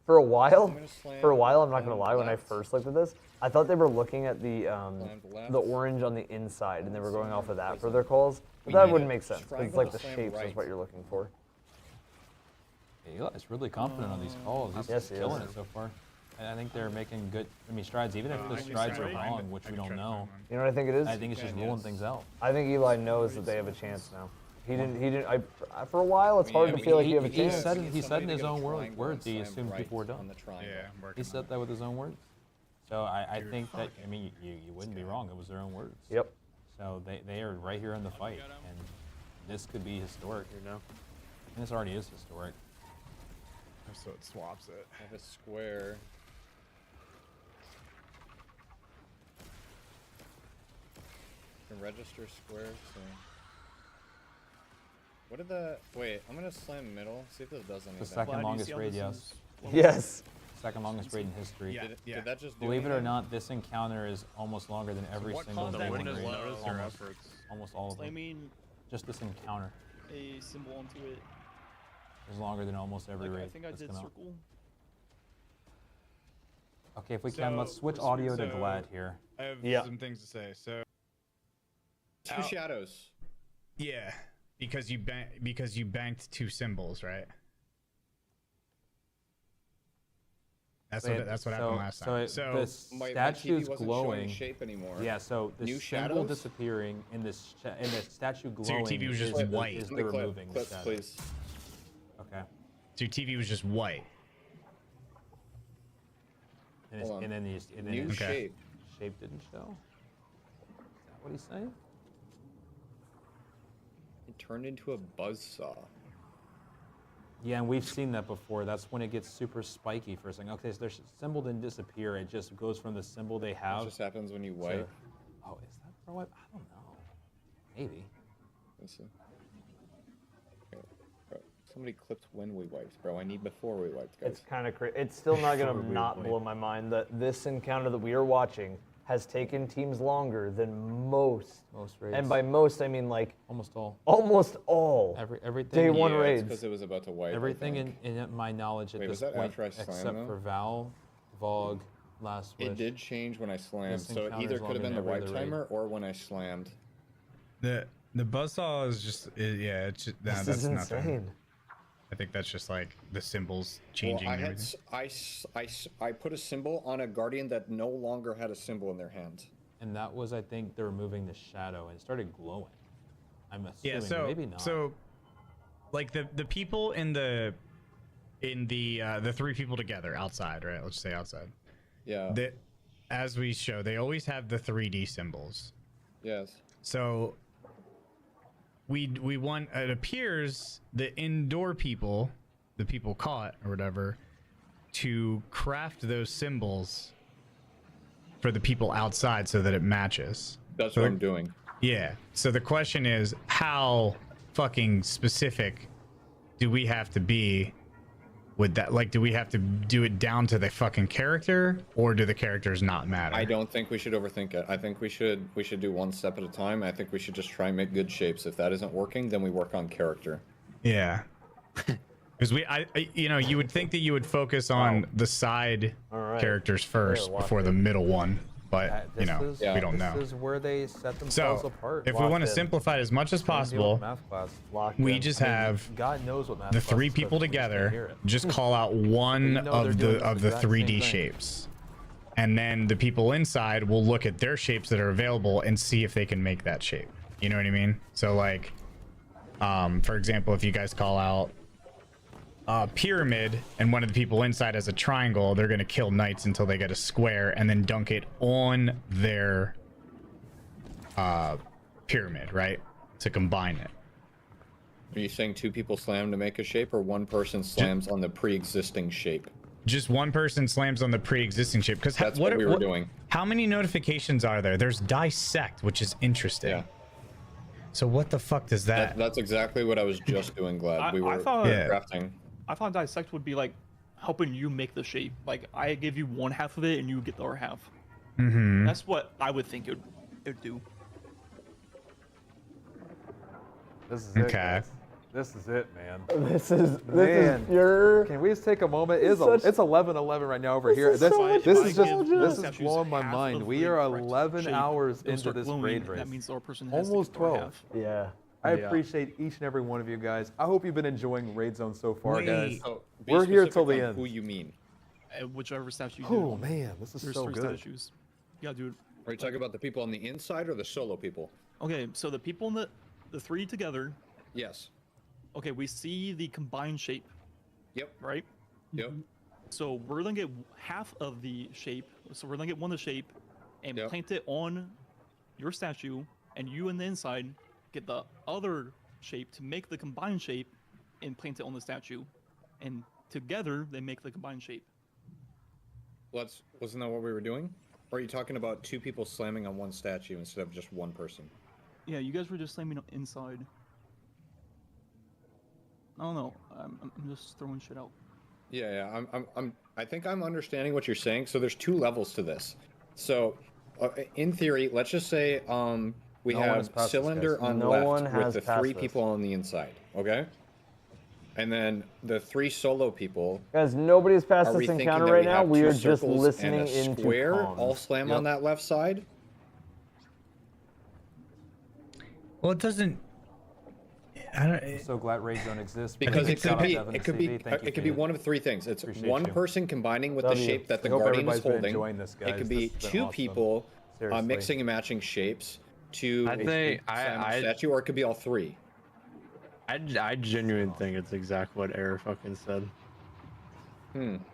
for a while. I'm gonna slam For a while, I'm not gonna on lie. When I left. first looked at this, I thought they were looking at the left. orange on the inside, and they were going off of that for their calls. But We that need wouldn't a make sense. 'Cause it's triangle like to the slam shapes is right. what you're looking for. Yeah, Eli's really confident on these calls. He's Yes, he killing is. it so far. And I think they're making good, strides, even if I the can strides try are to find wrong, it. which I we can don't try to know. find one. You know what I think it is? I think it's just can, ruling yes. things out. I think Eli knows that they have a chance now. He didn't. For a while, it's hard to feel like you have a He chance. said, We need he said somebody in to his get a own triangle words, and he slam assumed right people were done. on the triangle. Yeah, I'm working He said on that with his own words. So I Dude, think that, I mean, you wouldn't be wrong. It was their own words. Yep. So they are right here in the fight. And this could be historic, you know? And this already is historic. it. So it swaps it. I have a square. You can register square. So. What did the wait? I'm gonna slam middle. See if this does anything. The second longest raid, yes. Yes. Second longest raid in history. Yeah. Did that just do Believe it or anything? not, this encounter is almost longer than every what single caused day that one witness raid. notice or efforts? Almost all of them. Slamming Just this encounter a symbol onto it. is longer than almost every Like, raid. I think I that's did come out. circle. Okay, if we can, let's switch audio to Glad here. I have Yeah. some things to say. So Two shadows. yeah, because you banked two symbols, right? That's Wait, what happened last time. So the My statue's TV wasn't glowing. showing shape anymore. Yeah, so the New symbol shadows? disappearing and the statue glowing. So your TV was just is, white. Is the Let me clip, removing the clips, shadow. please. Okay. So your TV was just white. And, Hold on. and then New his shape. shape didn't show. Is that what he's saying? It turned into a buzzsaw. Yeah, and we've seen that before. That's when it gets super spiky for a second. Okay, so their symbol didn't disappear. It just goes from the symbol they have. It just happens when you to- wipe. Oh, is that for wipe? I don't know. Maybe. Let's see. Okay, bro, somebody clipped when we wiped, bro. I need before we wiped, guys. It's kind of crazy. It's still not gonna Before we not wipe. blow my mind that this encounter that we are watching has taken teams longer than most. Most raids. And by most, I mean like almost all. Almost all. Everything. Day one Yeah, raids. because it was about to wipe. I Everything think. in my knowledge at Wait, was this that point, after I slammed, except though? for Val, Vogue, Last Wish. It did change when I slammed, This so it encounter's either could have longer been the than every wipe other raid. timer or when I slammed. The buzzsaw is just yeah. It's just, nah, This that's is nothing. insane. I think that's just like the symbols changing. Well, I and had everything. I put a symbol on a guardian that no longer had a symbol in their hand. And that was, I think, they're removing the shadow and it started glowing. I'm assuming, Yeah, so maybe not. so like the people in the three people together outside, right? Let's say outside. Yeah. That as we show, they always have the 3D symbols. Yes. So we want, it appears, the indoor people, the people caught or whatever, to craft those symbols for the people outside so that it matches. That's what I'm doing. Yeah. So the question is, how fucking specific do we have to be with that? Like, do we have to do it down to the fucking character, or do the characters not matter? I don't think we should overthink it. I think we should do one step at a time. I think we should just try and make good shapes. If that isn't working, then we work on character. Yeah. Because you know, you would think that you would focus on the side characters first before the middle one, but you know, we don't know. This is where they set themselves So, apart. if we want to simplify it as much as possible, we just have God knows what math the class three is people supposed to hear together it. just call out one You know of they're the doing the exact 3D same thing. shapes, and then the people inside will look at their shapes that are available and see if they can make that shape. You know what I mean? So like, for example, if you guys call out pyramid and one of the people inside has a triangle, they're gonna kill knights until they get a square and then dunk it on their pyramid, right? To combine it. Are you saying two people slam to make a shape, or one person slams on the pre-existing shape? Just one person slams on the pre-existing shape. Because That's what we were doing. How many notifications are there? There's dissect, which is interesting. Yeah. So what the fuck does that? That's exactly what I was just doing, Glad. We were I thought, crafting. I thought dissect would be like helping you make the shape. Like I give you one half of it and you get the other half. Mm-hmm. That's what I would think it would do. This is it, Okay. guys. This is it, man. This is Man, can we just take a moment? It's 11:11 right now over here. This is blowing my mind. We are 11 hours into this raid race. That means the other person has Almost to get the other 12. half. Yeah. I appreciate each and every one of you guys. I hope you've been enjoying Raid Zone so far, guys. So, be We're here specific till the on end. Who you mean? Whichever statue you do. Oh man, this is There's so 3 good. statues. Yeah, dude. Are you talking about the people on the inside or the solo people? Okay, so the people in the 3 together. Yes. Okay, we see the combined shape. Yep. Right? Yep. So we're gonna get half of the shape. So we're gonna get one of the shape and plant it on your statue, and you in the inside get the other shape to make the combined shape and plant it on the statue. And together they make the combined shape. Wasn't that what we were doing? Or are you talking about two people slamming on one statue instead of just one person? Yeah, you guys were just slamming inside. I don't know. I'm just throwing shit out. Yeah, I think I'm understanding what you're saying. So there's 2 levels to this. So, in theory, let's just say we No one has have passed this, cylinder guys. on No left one with has the passed 3 this. people on the inside. Okay. And then the 3 solo people. Guys, nobody's past Are this we thinking encounter that right we now. have We 2 are just circles listening and a into square comms. all slam on that left side? Well, it doesn't. I'm so glad Raid Zone exists. Because it could be, Evan it could CV. be, Thank you, it could be Katie. one of 3 things. It's Appreciate one you. person combining with the W. shape that the I hope guardian is everybody's been holding. enjoying this, It guys. could be This has been 2 awesome. people Seriously. mixing and matching shapes to I think slam a I statue, or it could be all 3. I genuinely think it's exactly what Eric fucking said.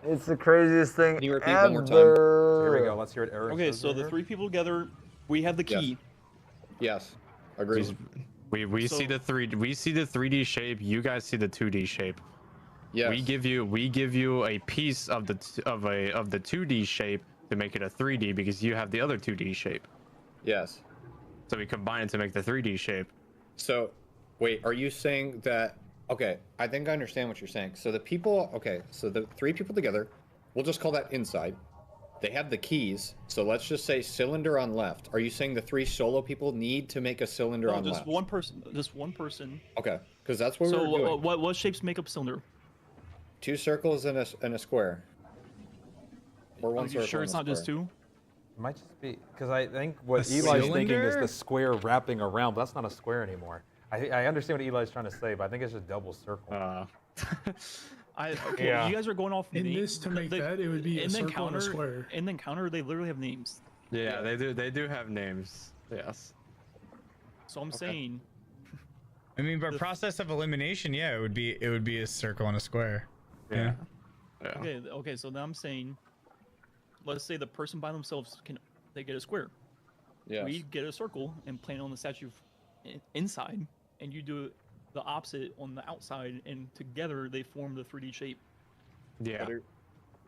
It's the craziest thing Can you repeat ever. one more time? So Here we go. Let's hear it, Eric. Okay, so the 3 people together, we have the key. Yes. Agreed. We So- see the 3D shape. You guys see the 2D shape. Yes. We give you a piece of the 2D shape to make it a 3D because you have the other 2D shape. Yes. So we combine it to make the 3D shape. So, wait, are you saying that... Okay, I think I understand what you're saying. So the people... Okay, so the 3 people together, we'll just call that inside. They have the keys, so let's just say cylinder on left. Are you saying the 3 solo people need to make a cylinder No, on just left? one person. Just one person. Okay, because that's what So we were doing. what shapes make up cylinder? 2 circles and a square. Or one Are circle you sure and it's a not just square. 2? It might just be because I think what A Eli's thinking is cylinder? the square wrapping around, but that's not a square anymore. I understand what Eli's trying to say, but I think it's just double circle. Okay, Yeah. you guys are going off In names. this, to make that, it would be a in the circle and a encounter, square. in the encounter, they literally have names. Yeah, they do have names. Yes. So I'm saying, I mean, by process of elimination, yeah, it would be a circle and a square. Yeah. okay, so then I'm saying, let's say the person by themselves they get a square. Yes. We get a circle and plant it on the statue inside, and you do the opposite on the outside, and together they form the 3D shape. Yeah.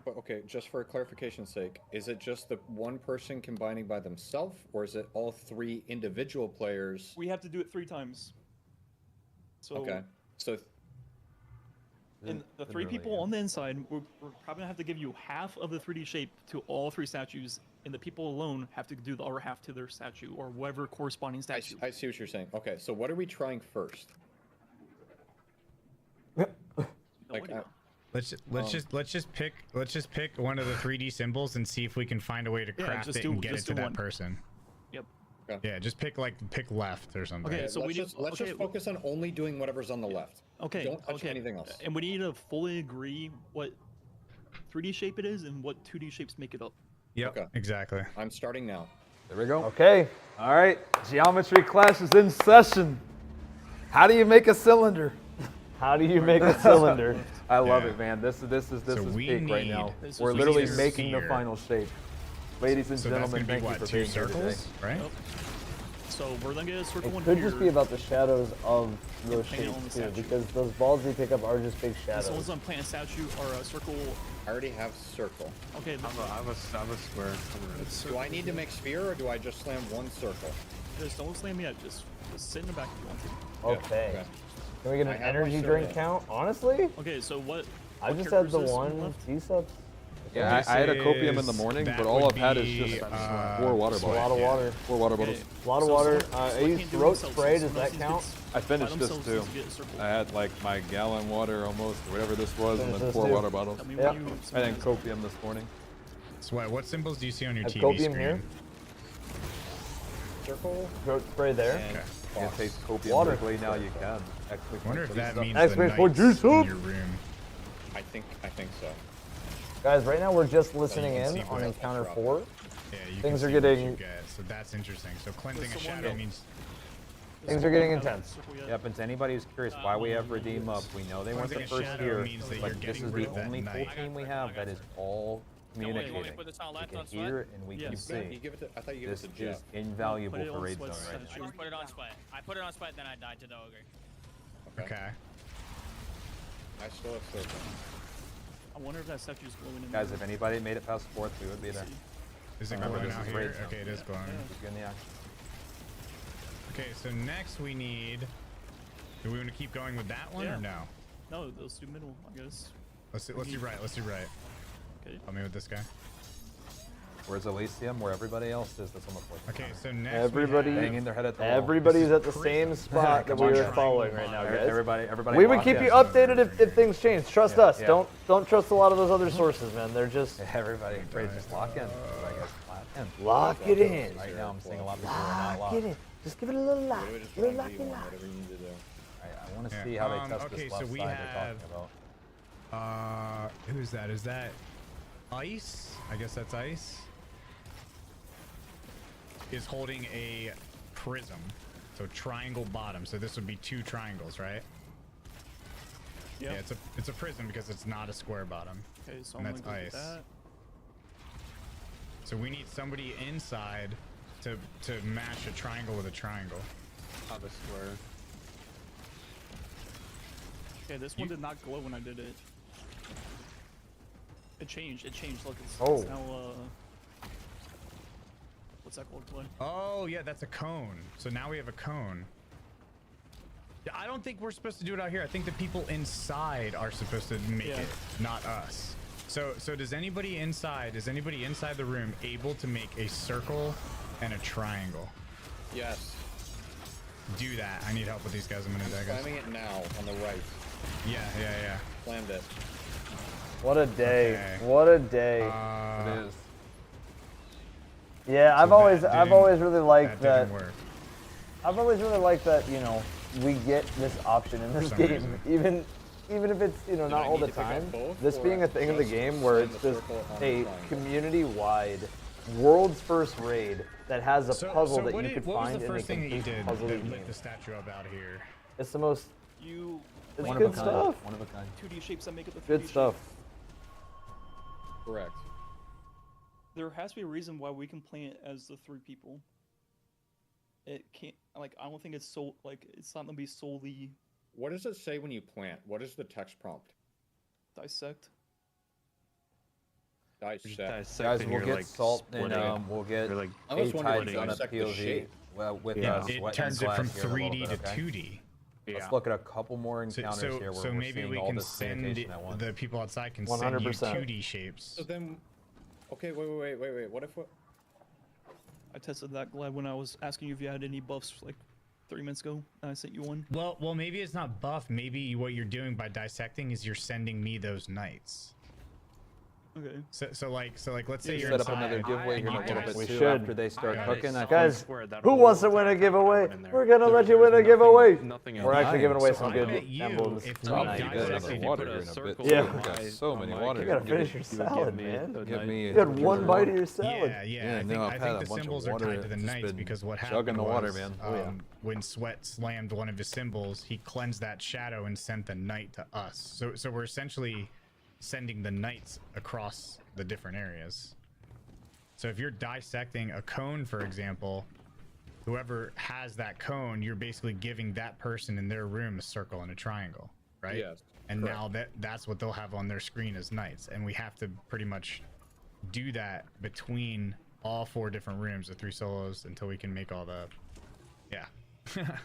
But okay, just for clarification's sake, is it just the one person combining by themselves, or is it all 3 individual players? We have to do it 3 times. So Okay, so and the 3 people on the inside, we're probably gonna have to give you half of the 3D shape to all 3 statues, and the people alone have to do the other half to their statue or whatever corresponding statue. I see what you're saying. Okay, so what are we trying first? Let's just pick one of the 3D symbols and see if we can find a way to craft it and get it to that person. Yep. Yeah, just pick left or something. Okay, so let's just focus on only doing whatever's on the left. Okay. Don't touch anything else. And we need to fully agree what 3D shape it is and what 2D shapes make it up. Yep. Okay. Exactly. I'm starting now. There we go. Okay. All right. Geometry class is in session. How do you make a cylinder? How do you make a cylinder? I love it, man. This is peak right now. We're literally making the final shape. Ladies and gentlemen, thank you for being here today. Right? Yep. So we're gonna get a circle It in could here. just be about the shadows of those paint it on the shapes too, statue. because those balls we pick up are just big The shadows. ones on plant statue or a circle. I already have circle. Okay. I have a square. Do I need to make sphere, or do I just slam one circle? Just don't slam yet. Just sit in the back if you want to. Okay. Can we get I an have my energy drink circle. count? Honestly, Okay, so what? I what just had the characters is one left? T-subs. Yeah, I had a copium in the morning, That but all would I've had is be, just 4 water A bottles. lot of water. 4 water Okay. bottles. A lot of So water. someone- I someone used can't do throat themselves, spray. so Does someone that else count? gets- I finished by this themselves too. needs to get a circle. I had like my gallon water almost, or whatever this was, and Finish then this 4 too. water bottles. I mean, Yep. when you- And then copium this morning. So what symbols do you see on your Have TV copium screen? here. Circle. Throat spray there. And You can box. taste copium Water. quickly now. You can. I wonder if that means X the makes more knights juice, in huh? your room. I think so. Guys, right now we're just listening can in see on what encounter else 4. Yeah, you Things can are see what getting- you get, so that's interesting. So cleansing a Does someone shadow go- means Things are getting intense. Yep, and to anybody who's curious why we have Redeem up, we know they weren't the Cleansing a first shadow here, means that but you're this getting is rid the of that only full knight. team we have that is all You want me to communicating. put this on We left can on hear sweat? and we can Yes. You see. give it to, I thought you gave This it to Jeff. is invaluable Put it for on Raid sweat Zone right side. now. I just put it on sweat. I put it on sweat, then I died to the ogre. okay. I still have circle. I wonder if that statue's glowing in Guys, there. if anybody made it past 4th, we would be there. Is it Remember, glowing this out is here? Raid Zone. Okay, it is glowing. Just get in the action. Okay, so next we need. Do we want to keep going with that one Yeah. or no? No, let's do middle, I guess. Let's do right. Let's do right. Okay. Help me with this guy. Where's Elysium? Where everybody else is that's on the 4th. Okay, so next Everybody- we have, Banging their head at the wall. Everybody's at the Prism. same spot that Come we on, are Jeff. following right now, guys. Everybody We would lock keep in. you updated if things change. Trust Yeah, us. yeah. Don't trust a lot of those other sources, man. They're just Everybody, Raid, just lock in. I guess lock in. lock it in. Right now, I'm seeing a lot of people who are not Lock locked. it in. Just give it a little lock. Maybe just Give it a try lock and it V1, lock. whatever you need to do. I want to Yeah. see how they test Okay, this so left we side they're have- talking about. who's that? Is that Ice? I guess that's Ice. Is holding a prism, so triangle bottom. So this would be 2 triangles, right? Yeah. Yeah, it's a prism because it's not a square bottom. Okay, so And I'm that's gonna go with ice. that. So we need somebody inside to match a triangle with a triangle. Not a square. Okay, this one did not glow when I did it. It changed. Look, it's, Oh. it's now what's that called? Glenn? Oh yeah, that's a cone. So now we have a cone. Yeah, I don't think we're supposed to do it out here. I think the people inside are supposed to make Yeah. it, not us. So is anybody inside the room able to make a circle and a triangle? Yes. Do that. I need help with these guys. I'm gonna die, guys. Slamming it now on the right. Yeah. Slammed it. What a day. Okay. What a day. It is. Yeah, I've that always didn't- really liked that. didn't work. I've always really liked that, we get this option in this some game, reason. even if it's not I all need the to pick up time. both, This or being a thing in the just game where slam it's the just circle on the a triangle? community-wide, world's first raid that has a puzzle that what you could what find was the in a first thing that you complete did puzzle that game. lit the statue up out here? It's the most. You It's One good of a kind. stuff. One of a kind. 2D shapes that make up the 3D Good shape. stuff. Correct. There has to be a reason why we can play it as the 3 people. it can't like I don't think it's so like it's not gonna be solely What does it say when you plant? What is the text prompt? dissect. Dissect. Guys, we'll get salt and we'll get I was wondering, A-types on a dissect the POV. shape. Well, with Yeah. Sweat It and turns it Slash from here in a little 3D to bit, okay? 2D. Let's look at a couple more So, encounters so, here where so we're maybe seeing we all can this send communication at once. the people outside can send you 100%. 2D shapes. So then, okay, wait. What if I tested that glad when I was asking you if you had any buffs like 3 minutes ago. And I sent you one. Well, maybe it's not buff. Maybe what you're doing by dissecting is you're sending me those knights. Okay. So like, let's say We you're set up inside. another giveaway here in a little bit We too. should. After they start cooking, I Guys, think. who wants to win a giveaway? We're gonna let you win a giveaway. We're actually giving away some good emblems tonight. Yeah. We got so many water. You gotta finish your salad, man. Give me. You had one bite of your salad. Yeah. I think the symbols are tied to the knights because what happened chugging the water, was, man. when Sweat slammed one of his symbols, he cleansed that shadow and sent the knight to us. So we're essentially sending the knights across the different areas. So if you're dissecting a cone, for example, whoever has that cone, you're basically giving that person in their room a circle and a triangle, right? Yes, and correct. now that's what they'll have on their screen as knights, and we have to pretty much do that between all 4 different rooms, the 3 solos, until we can make all the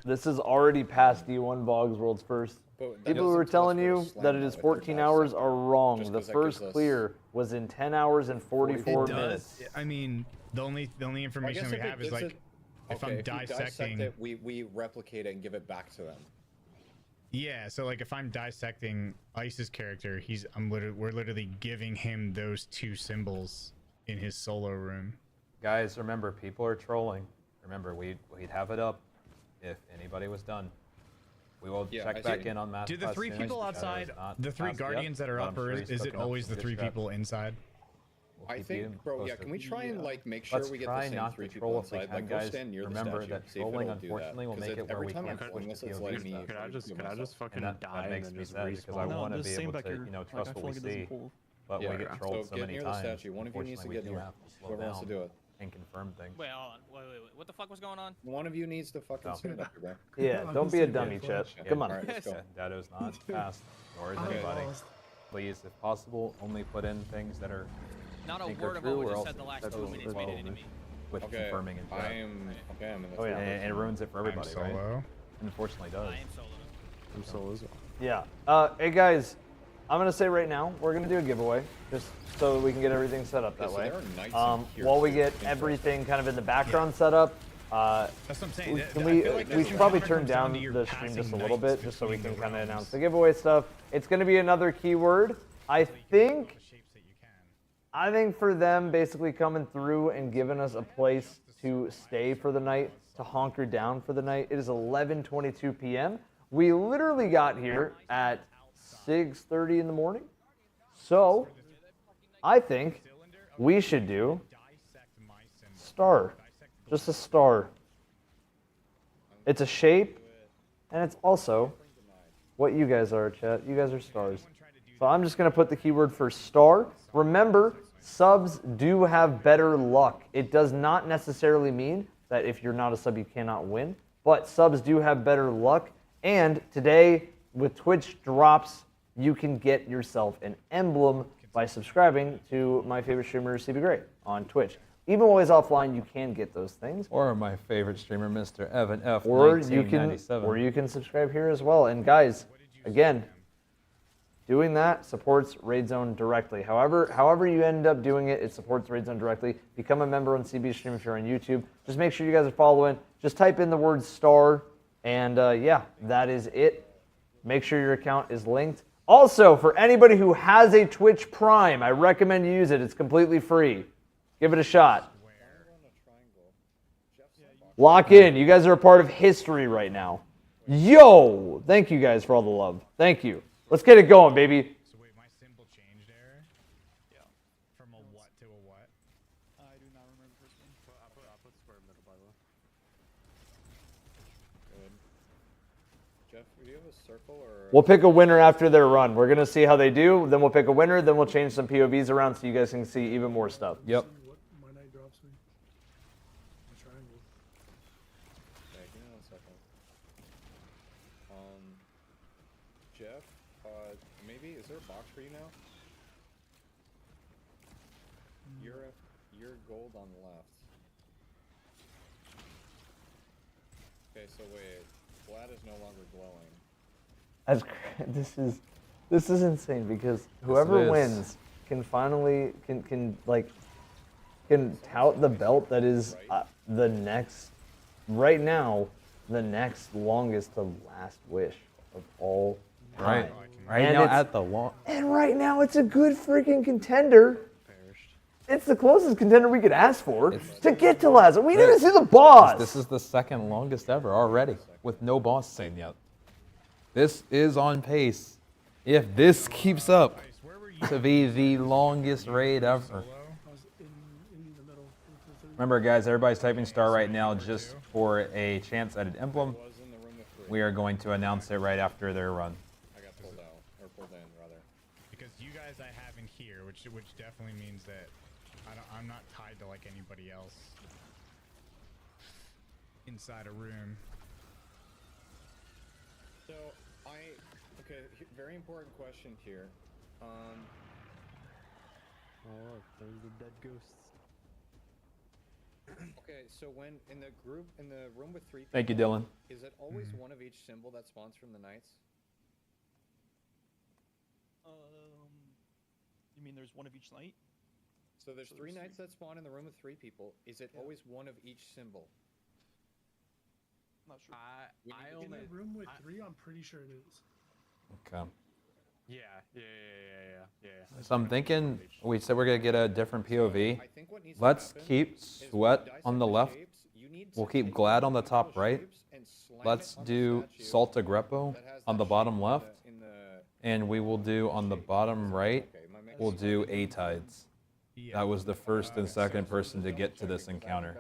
This is already past D1 Boggs World's first. But that People who doesn't are tell us telling where to you slam that it though, is if they're 14 hours are wrong. Just The 'cause that first gives us- clear was in 10 hours and 44 minutes. I mean, the only information we have is like if I'm you dissect dissecting it, we replicate it and give it back to them. Yeah, so like if I'm dissecting Ice's character, we're literally giving him those 2 symbols in his solo room. Guys, remember, people are trolling. Remember, we'd have it up if anybody was done. We will check back in on Mass. Do the 3 people outside, the 3 guardians that are up, or is it always the 3 people inside? I think, bro, yeah, can we try and like make sure we get the same 3 people inside? Like, go stand near the Remember statue. that See if trolling, it'll do that. unfortunately, will 'Cause make it where every we time can't I'm push doing the this, it's POV letting me. Could I just fucking that die makes and me then just sad because I respawn? want to just be staying able back to, here. you know, Like, trust I what feel we like it doesn't see. pull. But we get trolled So so get many near the times. statue. One of you needs to Unfortunately, get we do near. have to slow Whoever wants to down do it. and confirm things. Wait, hold on. Wait. What the fuck was going on? One of you needs to fucking stand up here, bro. Yeah, don't be a dummy, Chet. Come on. Alright, let's go. Dado's not fast, nor is Okay. anybody. Please, if possible, only put in things that are Not a think word are of true, what or was else said the last that's 2 what minutes it's made it well into me. with Okay, confirming in chat. I'm in the Oh, yeah. And it ruins it for everybody, right? solo. Unfortunately, does. I am solo. I'm solo as well. Yeah. Hey guys, I'm gonna say right now we're gonna do a giveaway just so that we can get everything set up that Okay, so way. there are knights in here While we too. get Interesting. everything kind of in the background set up. That's what I'm saying. We I should probably turn down the stream just a little bit, just so we can kind of announce the giveaway stuff. It's going to be another keyword. I think for them basically coming through and giving us a place to stay for the night, to honker down for the night. It is 11:22 p.m. We literally got here at 6:30 in the morning. So I think we should do star. Just a star. It's a shape, and it's also what you guys are, chat. You guys are stars. So I'm just going to put the keyword for star. Remember, subs do have better luck. It does not necessarily mean that if you're not a sub, you cannot win, but subs do have better luck. And today, with Twitch drops, you can get yourself an emblem by subscribing to my favorite streamer, CB Gray, on Twitch. Even while he's offline, you can get those things. Or my favorite streamer, Mr. Evan F. Or you can subscribe here as well. And guys, again, doing that supports Raid Zone directly. However you end up doing it, it supports Raid Zone directly. Become a member on CB Stream if you're on YouTube. Just make sure you guys are following. Just type in the word star, and yeah, that is it. Make sure your account is linked. Also, for anybody who has a Twitch Prime, I recommend you use it. It's completely free. Give it a shot. Lock in. You guys are a part of history right now. Yo! Thank you guys for all the love. Thank you. Let's get it going, baby. So wait, my symbol changed there? Yeah. From a what to a what? I do not remember the first one. I'll put square middle, by the way. Jeff, do you have a circle or? We'll pick a winner after their run. We're going to see how they do. Then we'll pick a winner. Then we'll change some POVs around so you guys can see even more stuff. Yep. What my knight drops me? A triangle. second. Jeff, maybe is there a box for you now? You're gold on the left. Okay, so wait, Vlad is no longer glowing. This is insane because whoever wins can finally can tout the belt that is the next, right now, the next longest to last wish of all time. Right now at the and right now it's a good freaking contender. It's the closest contender we could ask for to get to last. We didn't see the boss. This is the second longest ever already, with no boss scene yet. This is on pace, if this keeps up, to be the longest raid ever. Remember, guys, everybody's typing star right now just for a chance at an emblem. We are going to announce it right after their run. I got pulled out, or pulled in rather. Because you guys I have in here, which definitely means that I'm not tied to like anybody else inside a room. So okay, very important question here. Oh, look, there's the dead ghosts. Okay, so when in the room with 3 people, Thank you, Dylan. Is it always one of each symbol that spawns from the knights? You mean there's one of each knight? So there's 3 knights that spawn in the room with 3 people. Is it always one of each symbol? Not sure. In the room with 3, I'm pretty sure it is. Okay. Yeah. So I'm thinking, we said we're going to get a different POV. Let's keep Sweat on the left. We'll keep Glad on the top right. Let's do Salta Greppo on the bottom left. And we will do on the bottom right, we'll do A-Tides. That was the first and second person to get to this encounter.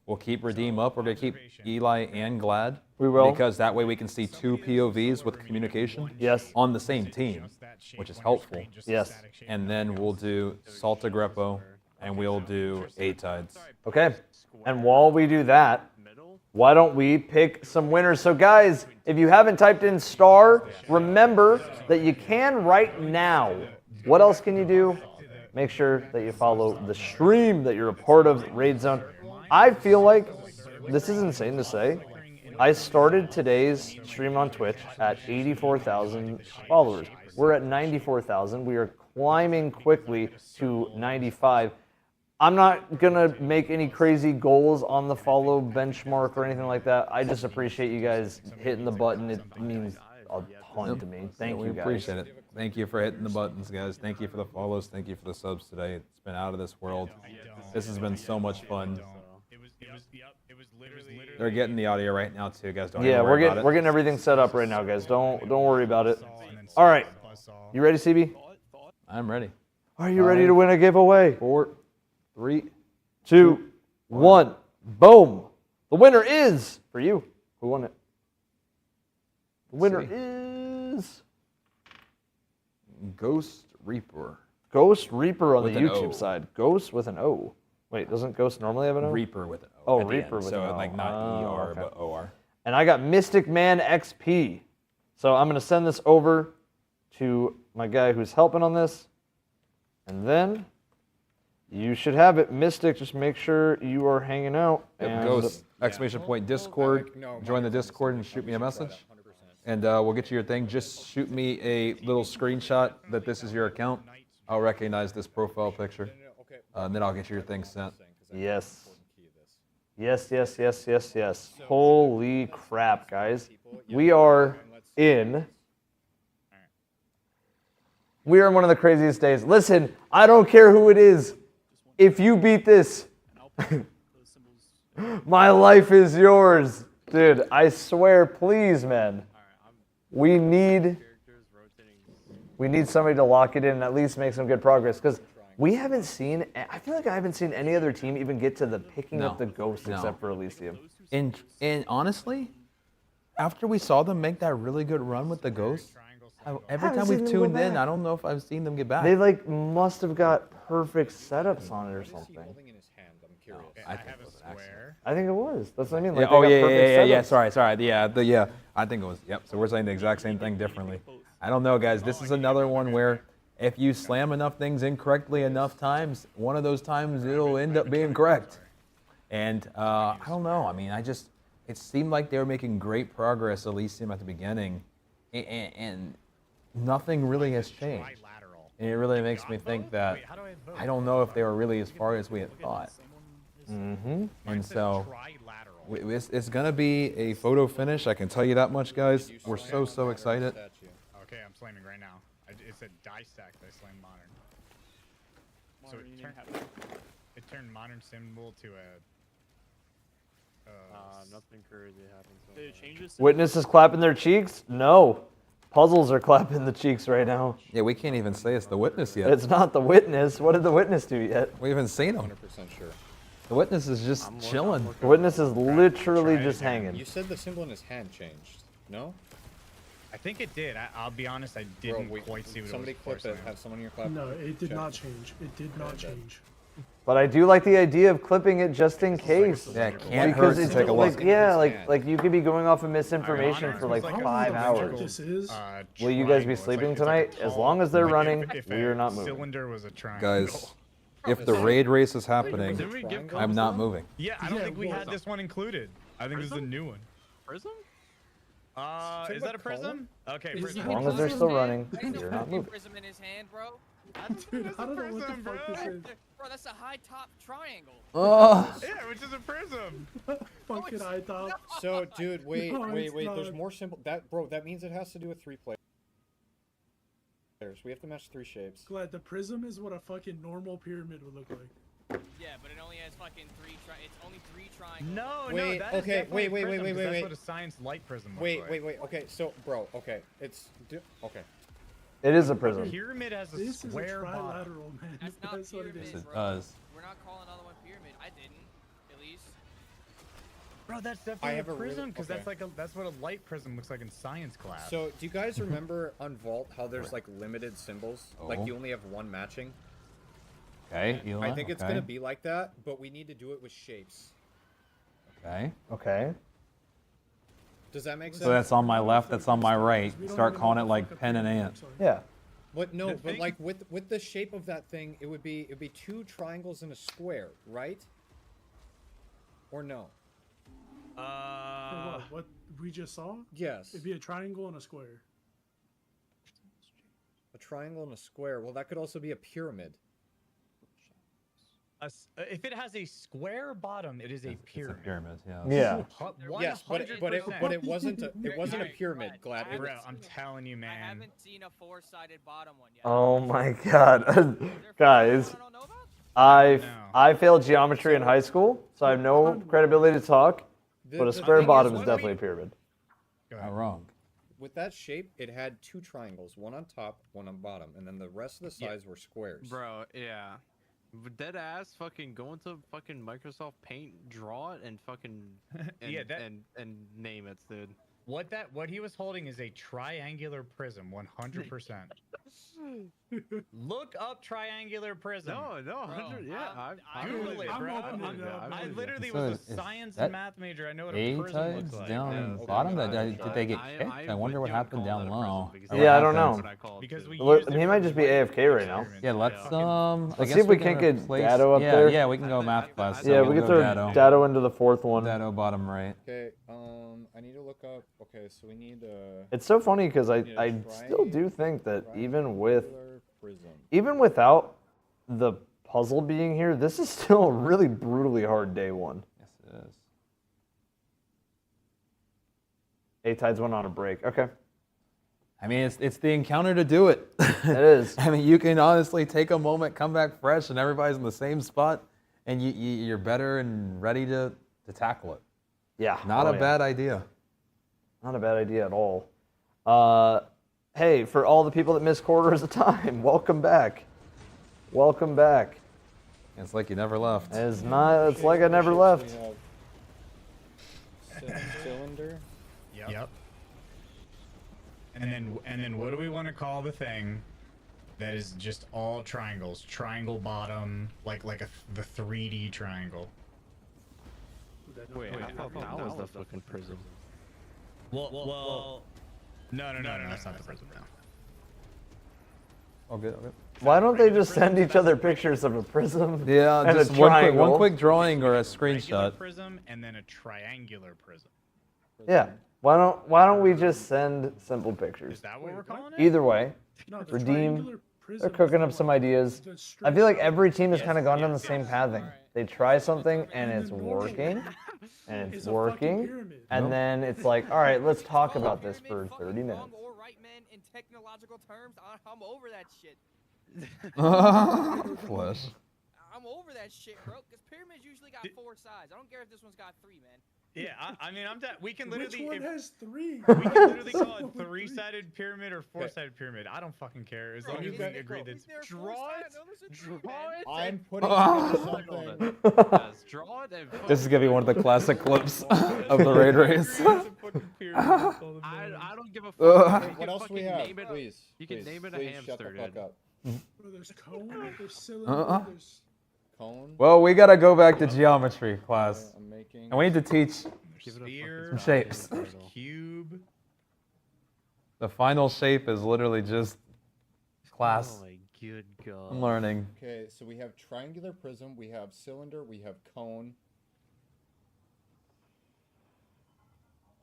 We'll keep Redeem up. We're going to keep Eli and Glad. We will. Because that way we can see 2 POVs with communication. Yes. On the same team, which is helpful. Yes. And then we'll do Salta Greppo, and we'll do A-Tides. Okay. And while we do that, why don't we pick some winners? So guys, if you haven't typed in star, remember that you can right now. What else can you do? Make sure that you follow the stream that you're a part of, Raid Zone. I feel like, this is insane to say, I started today's stream on Twitch at 84,000 followers. We're at 94,000. We are climbing quickly to 95. I'm not going to make any crazy goals on the follow benchmark or anything like that. I just appreciate you guys hitting the button. It means a ton to me. Thank you, guys. We appreciate it. Thank you for hitting the buttons, guys. Thank you for the follows. Thank you for the subs today. It's been out of this world. This has been so much fun. They're getting the audio right now too, guys. Don't even worry about it. We're getting everything set up right now, guys. Don't worry about it. All right, you ready, CB? I'm ready. Are you ready to win a giveaway? 4, 3, 2, 1. Boom! The winner is for you. Who won it? The winner is Ghost Reaper. Ghost Reaper on With the an YouTube O. side. Ghost with an O. Wait, doesn't Ghost normally have an O? Reaper with an O. Oh, at the Reaper end. with so an O. like not ER, okay. but OR. And I got Mystic Man XP. So I'm going to send this over to my guy who's helping on this. And then you should have it. Mystic, just make sure you are hanging out. Yep, Ghost, exclamation point Discord. Join the Discord and shoot me a message. And we'll get you your thing. Just shoot me a little screenshot that this is your account. I'll recognize this profile picture. And then I'll get you your thing sent. Yes. Yes. Holy crap, guys. We are in one of the craziest days. Listen, I don't care who it is. If you beat this, my life is yours. Dude, I swear, please, man. We need somebody to lock it in and at least make some good progress. Because we haven't seen, I feel like I haven't seen any other team even get to the picking up the ghost except for Elysium. And honestly, after we saw them make that really good run with the ghost, every time we've tuned in, I don't know if I've seen them get back. They like must have got perfect setups on it or something. I think it was. That's what I mean. Like, Yeah, they oh got yeah, perfect yeah, yeah. setups. Sorry. Yeah. I think it was. Yep. So we're saying the exact same thing differently. I don't know, guys. This is another one where if you slam enough things incorrectly enough times, one of those times it'll end up being correct. And I don't know. I mean, it seemed like they were making great progress, Elysium, at the beginning, and nothing really has changed. And it really makes me think that I don't know if they were really as far as we had thought. And so it's going to be a photo finish. I can tell you that much, guys. We're so excited. Okay, I'm slamming right now. It said dissect. I slammed modern. So it turned modern symbol to a. Nothing crazy happened. So Did it change this? Witnesses clapping their cheeks? No. Puzzles are clapping the cheeks right now. Yeah, we can't even say it's the witness yet. It's not the witness. What did the witness do yet? We haven't seen him. 100% sure. The witness is just chilling. The witness is literally just hanging. You said the symbol in his hand changed. No? I think it did. I'll be honest. I didn't quite see what somebody it was. clip it. Have someone in your clap. No, it did check. not change. It did not change. But I do like the idea of clipping it just in case. Yeah, it can't because hurt to it's take a like, look. yeah, like you could be going off of misinformation for like 5 hours. This is. Will you guys be sleeping tonight? As long as they're running, we are not moving. Cylinder was a triangle. Guys, if the raid race is happening, I'm not moving. Yeah, I don't think we had this one included. I think this is a new one. Prism? Is that a prism? Okay, prism. As long as they're still running, you're not moving. Prism in his hand, bro. Dude, I don't know what the fuck this is. Bro, that's a high top triangle. Oh. Yeah, which is a prism. Fucking high top. So, dude, wait. No, it's There's not. more simple. That means it has to do with 3 players. We have to match 3 shapes. Glad the prism is what a fucking normal pyramid would look like. Yeah, but it only has fucking 3 it's only 3 triangles. No, Wait, that is okay, definitely a wait. prism, 'cause That's what a science light prism looks like. Wait. Okay, so, bro, okay. Okay. It is a prism. A pyramid has a This is a square bottom. trilateral, man. That's not That's what it pyramid, is. bro. does. We're not calling another one pyramid. I didn't, at least. Bro, that's I definitely have a a really- prism, because okay. that's what a light prism looks like in science class. So, do you guys remember on Vault how there's like limited symbols? Like Oh. you only have 1 matching? Okay, Eli, I think it's okay. gonna be like that, but we need to do it with shapes. Okay. Okay. Does that make sense? So that's on my left, that's on my right. Start calling it like pen and ant. Yeah. What? No, The but thing- like with the shape of that thing, it would be 2 triangles and a square, right? Or no? What we just saw? Yes. It'd be a triangle and a square. A triangle and a square. Well, that could also be a pyramid. If it has a square bottom, it is a pyramid. It's a pyramid, yeah. Yeah. Yes, but it wasn't a pyramid. Glad it Bro, was. I'm telling you, I man. haven't seen a 4-sided bottom one yet. Oh my god. Guys, I failed geometry in high school, so I have no credibility to talk, but a The square thing is, bottom is when definitely a pyramid. Not wrong. With that shape, it had 2 triangles, 1 on top, 1 on bottom, and then the rest of the sides were squares. Bro, yeah. Dead ass fucking go into fucking Microsoft Paint, draw it, and fucking and, Yeah, and name it, dude. What he was holding is a triangular prism, 100%. Look up triangular prism. No, 100. Yeah, Google it, bro. I literally was a science that and math major. I know what A a prism tides looks like. down bottom? Did they get kicked? I wonder what happened down low. Yeah, I don't know. Because we He might just be AFK right now. Yeah, let's Let's see if we can't get Dado up there. Yeah, we can go math class. Yeah, we can throw Dado into the 4th one. Dado bottom right. Okay, I need to look up. Okay, so we need It's so funny because I still do think that even without the puzzle being here, this is still a really brutally hard day 1. Yes, it is. A-Tides went on a break. Okay. I mean, it's the encounter to do it. It is. I mean, you can honestly take a moment, come back fresh, and everybody's in the same spot, and you're better and ready to tackle it. Yeah. Not a bad idea. Not a bad idea at all. Hey, for all the people that missed quarters of time, welcome back. Welcome back. It's like you never left. It's like I never left. Cylinder. Yep. And then what do we want to call the thing that is just all triangles? Triangle bottom, like the 3D triangle. Wait, I thought that was the fucking prism. Well, no, that's not the prism now. All good, all good. Why don't they just send each other pictures of a prism? Yeah, and just a one quick drawing or a Regular screenshot. prism and then a triangular prism. Yeah. Why don't we just send simple pictures? Is that what we're calling it? Either way, No, the redeem. triangular prism They're cooking is up the some one ideas. with the straight I feel like side. every team has kind of gone down the same pathing. They try something and it's working, and it's working, and then it's like, all right, let's talk about this for 30 minutes. Or right, man, in technological terms, I'm over that shit. Flesh. I'm over that shit, bro. Because pyramids usually got 4 sides. I don't care if this one's got 3, man. Yeah, I mean, we can literally. Which one has 3? We can literally call it 3-sided pyramid or 4-sided pyramid. I don't fucking care as long as we agree that draw it. I'm putting together something. Draw it and This is gonna be one of the classic clips of the raid race. I don't give a fuck. You What can else do we fucking have? name it- Please. You can please, name it a please hamster, shut the fuck dude. up. Bro, there's cone, there's cylinder, there's... Cone. Well, we gotta go back to geometry class, I'm making. and we need to teach Sphere, some shapes. cube. The final shape is literally just class. Oh my good god. I'm learning. Okay, so we have triangular prism, we have cylinder, we have cone.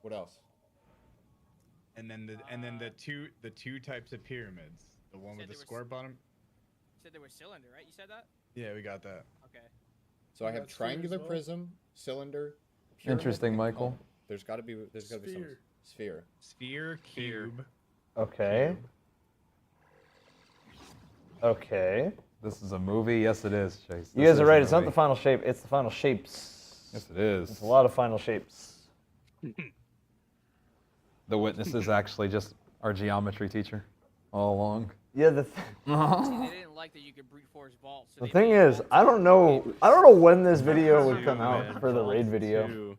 What else? And then the two types of pyramids. The one with the square bottom. You said they were cylinder, right? You said that? Yeah, we got that. Okay. So I have got sphere as triangular well? prism, cylinder. Pyramid, Interesting, and Michael. cone. There's got to be some Sphere. sphere. Sphere, cube. Okay. Okay. This is a movie. Yes, it is, Chase. You This guys are is a right. It's not movie. the final shape. It's the final shapes. Yes, it is. It's a lot of final shapes. The witness is actually just our geometry teacher all along. Yeah. See, they didn't like that you could brute force vault. So The they thing made is, vaults I don't know when this video would come out for the raid video.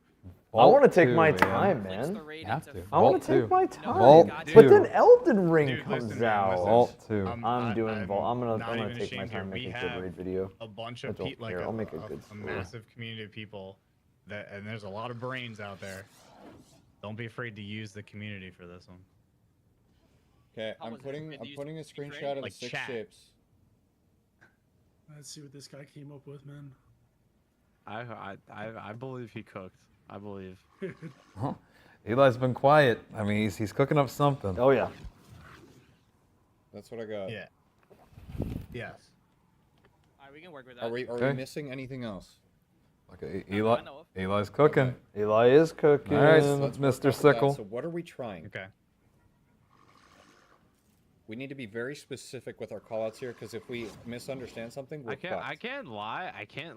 I want to take my time, man. You have to. I want Vault to take 2. my time. Vault But 2. then Elden Ring Dude, comes listen, man, out. listen. Vault 2. I'm doing Vault. I'm not gonna even take my ashamed here. time We making a good have raid video. a bunch I of don't people, care. I'll make a good a story. massive community of people, and there's a lot of brains out there. Don't be afraid to use the community for this one. Okay, How I'm was it? putting Did I'm you putting a speak screenshot of Like the 6 chat. shapes. Let's see what this guy came up with, man. I believe he cooked. I believe. Huh? Eli's been quiet. I mean, he's cooking up something. Oh yeah. That's what I got. Yeah. Yes. Alright, we can work with that. Are we Okay. missing anything else? Okay, I Eli. know of. Eli's cooking. Eli is cooking. All right, So let's work Mr. off of that. Sickle. So what are we trying? Okay. We need to be very specific with our callouts here, because if we misunderstand something, we're I fucked. can't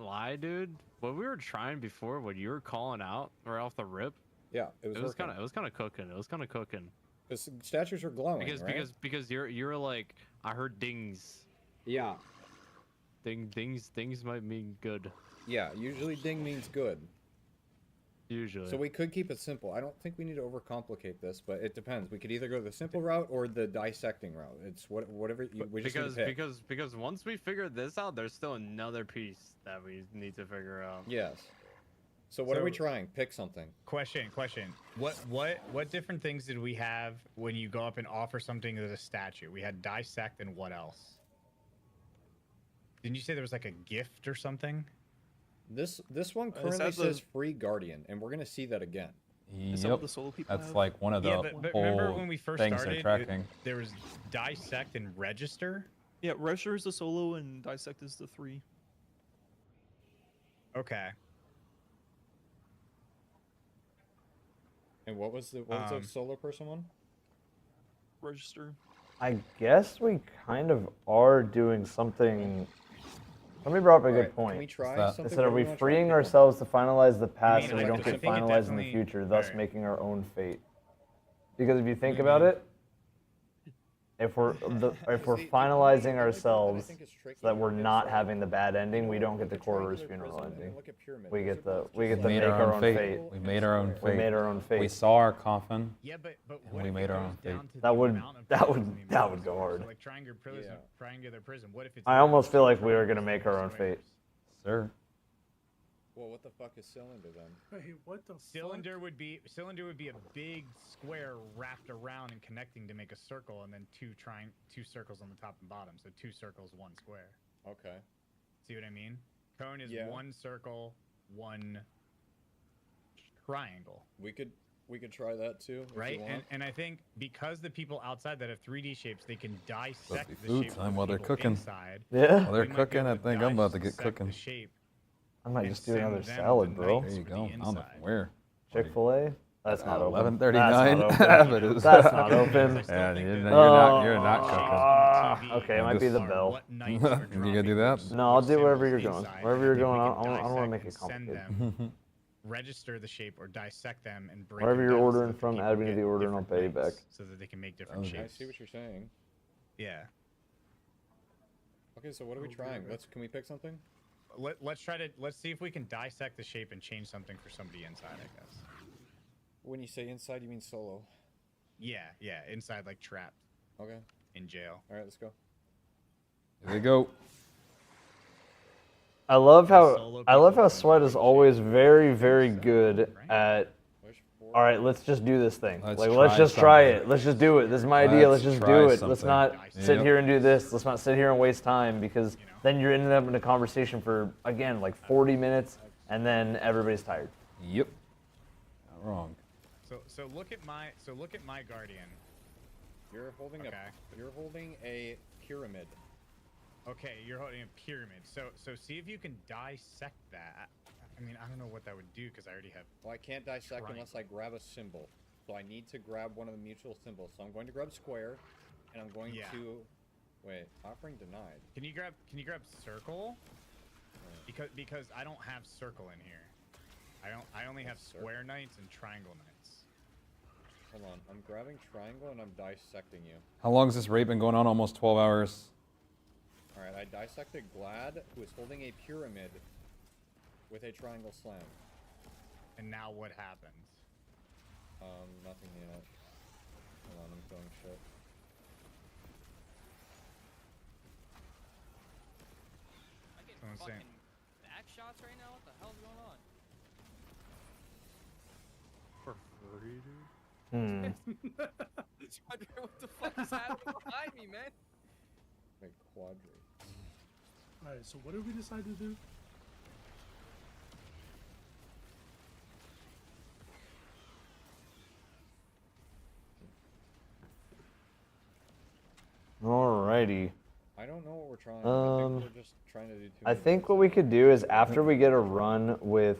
lie, dude. What we were trying before, what you were calling out right off the rip, Yeah, it was working. kind of cooking. It was kind of cooking. The statues are glowing, right? Because you're like, I heard dings. Yeah. Things might mean good. Yeah, usually ding means good. Usually. So we could keep it simple. I don't think we need to overcomplicate this, but it depends. We could either go the simple route or the dissecting route. It's whatever we just need to pick. because once we figure this out, there's still another piece that we need to figure out. Yes. So what are we trying? Pick something. Question. What different things did we have when you go up and offer something as a statue? We had dissect and what else? Didn't you say there was like a gift or something? This one currently says free guardian, and we're gonna see that again. Is that Yep. what the solo people That's have? like one of the Yeah, but remember whole when we first things started, they're tracking. there was dissect and register. Yeah, Register is the solo and Dissect is the 3. Okay. And what was the solo person one? Register. I guess we kind of are doing something. Somebody brought up a good point. Can we try that? something? Instead, are What we do you wanna freeing try? ourselves to finalize the past so we like don't the get simple- I think it finalized in the definitely- future, thus Alright. making our own fate? Because if you think about it, if we're finalizing ourselves so that we're not having the bad ending, we don't get the Corridor's funeral ending. We get the make our own fate. We made our own fate. We made our own fate. We saw our coffin. Yeah, but And what we if made it our goes own fate. down to That the would- amount of that would- prism we that made? would go hard. So like triangular prism. What if it's? I almost feel like we are gonna make our own fate. Sir. Well, what the fuck is cylinder then? Wait, what the Cylinder would be a big square wrapped around and connecting to make a circle, and then two circles on the top and bottom. So 2 circles, 1 square. Okay. See what I mean? Cone is Yeah. 1 circle, 1 triangle. We could try that too. If Right, you want. and I think because the people outside that have 3D shapes, they can dissect the Food shape of time the while they're people cooking. inside. Yeah. While they're We might be cooking, able I to think I'm about to get dissect cooking. the shape I might and just do send another them salad, the bro. knights There you for go. the I don't know inside. where. Chick-fil-A? That's not open. 11:39. That's not open. That's not open. Yeah, you're not cooking. Okay, it might be the bell. You gonna do that? No, I'll do wherever you're going. Wherever you're going, I don't want to make it Send complicated. them, register the shape or dissect them and break Wherever them you're down so ordering that from, people add me to get the order and I'll different pay you back. lengths so that they can make different I shapes. see what you're saying. Yeah. Okay, so what are we trying? Can we pick something? Let's see if we can dissect the shape and change something for somebody inside, I guess. When you say inside, you mean solo? Yeah, inside like trapped. Okay. In jail. All right, let's go. Here we go. I love how Sweat is always very, very good at. All right, let's just do this thing. Let's just try it. Let's just do it. This is my idea. Let's just do it. Let's not sit here and do this. Let's not sit here and waste time because then you're ending up in a conversation for again like 40 minutes and then everybody's tired. Yep. Not wrong. So look at my guardian. You're holding a pyramid. Okay, you're holding a pyramid. So see if you can dissect that. I mean, I don't know what that would do because I already have. Well, I can't dissect unless I grab a symbol. So I need to grab one of the mutual symbols. So I'm going to grab square, and I'm going to. Wait, offering denied. Can you grab circle? Because I don't have circle in here. I only have square knights and triangle knights. Hold on, I'm grabbing triangle and I'm dissecting you. How long has this raid been going on? Almost 12 hours. All right, I dissected Glad, who is holding a pyramid with a triangle slam. And now what happens? Nothing yet. Hold on, I'm throwing shit. I get Someone's fucking saying- back shots right now? What the hell's going on? For free, dude. What the fuck is happening behind me, man? Make quadrate. Alright, so what did we decide to do? Alrighty. I don't know what we're trying. I think we're just trying to do too I many think what we could do is after we get a run with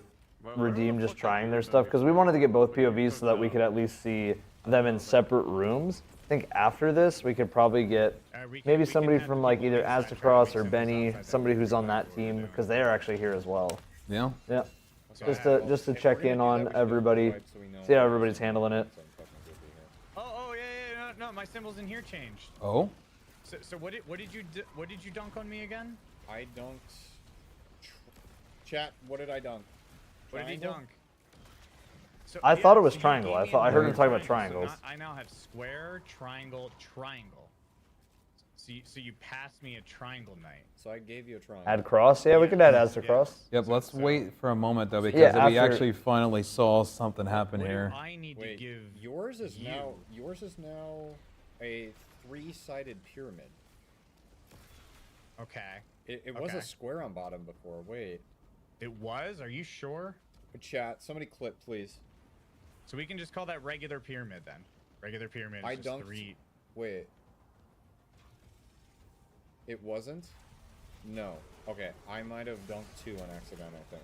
Redeem just trying their stuff, because we wanted to get both POVs so that we could at least see them in separate rooms. I think after this we could probably get maybe somebody from like either Aztecross or Benny, somebody who's on that team, because they are actually here as well. Yeah. Yeah. Just to check in on everybody, see how everybody's handling it. Yeah, no, my symbols in here changed. Oh. So what did you dunk on me again? I dunked. Chat, what did I dunk? What did he Triangle? dunk? So, I thought it was so you triangle. gave me I heard him another talk about triangle. triangles. So I now have square, triangle, triangle. So you passed me a triangle knight. So I gave you a triangle. Add cross? Yeah, we could add Aztecross. Yep, let's wait for a moment though, because Yeah, we after- actually finally saw something happen here. I need Wait, to give yours is you. now a 3-sided pyramid. Okay. It was Okay. a square on bottom before. Wait. It was? Are you sure? Chat, somebody clip, please. So we can just call that regular pyramid then. Regular pyramid is I just dunked. 3. Wait. It wasn't? No. Okay, I might have dunked 2 on accident, I think.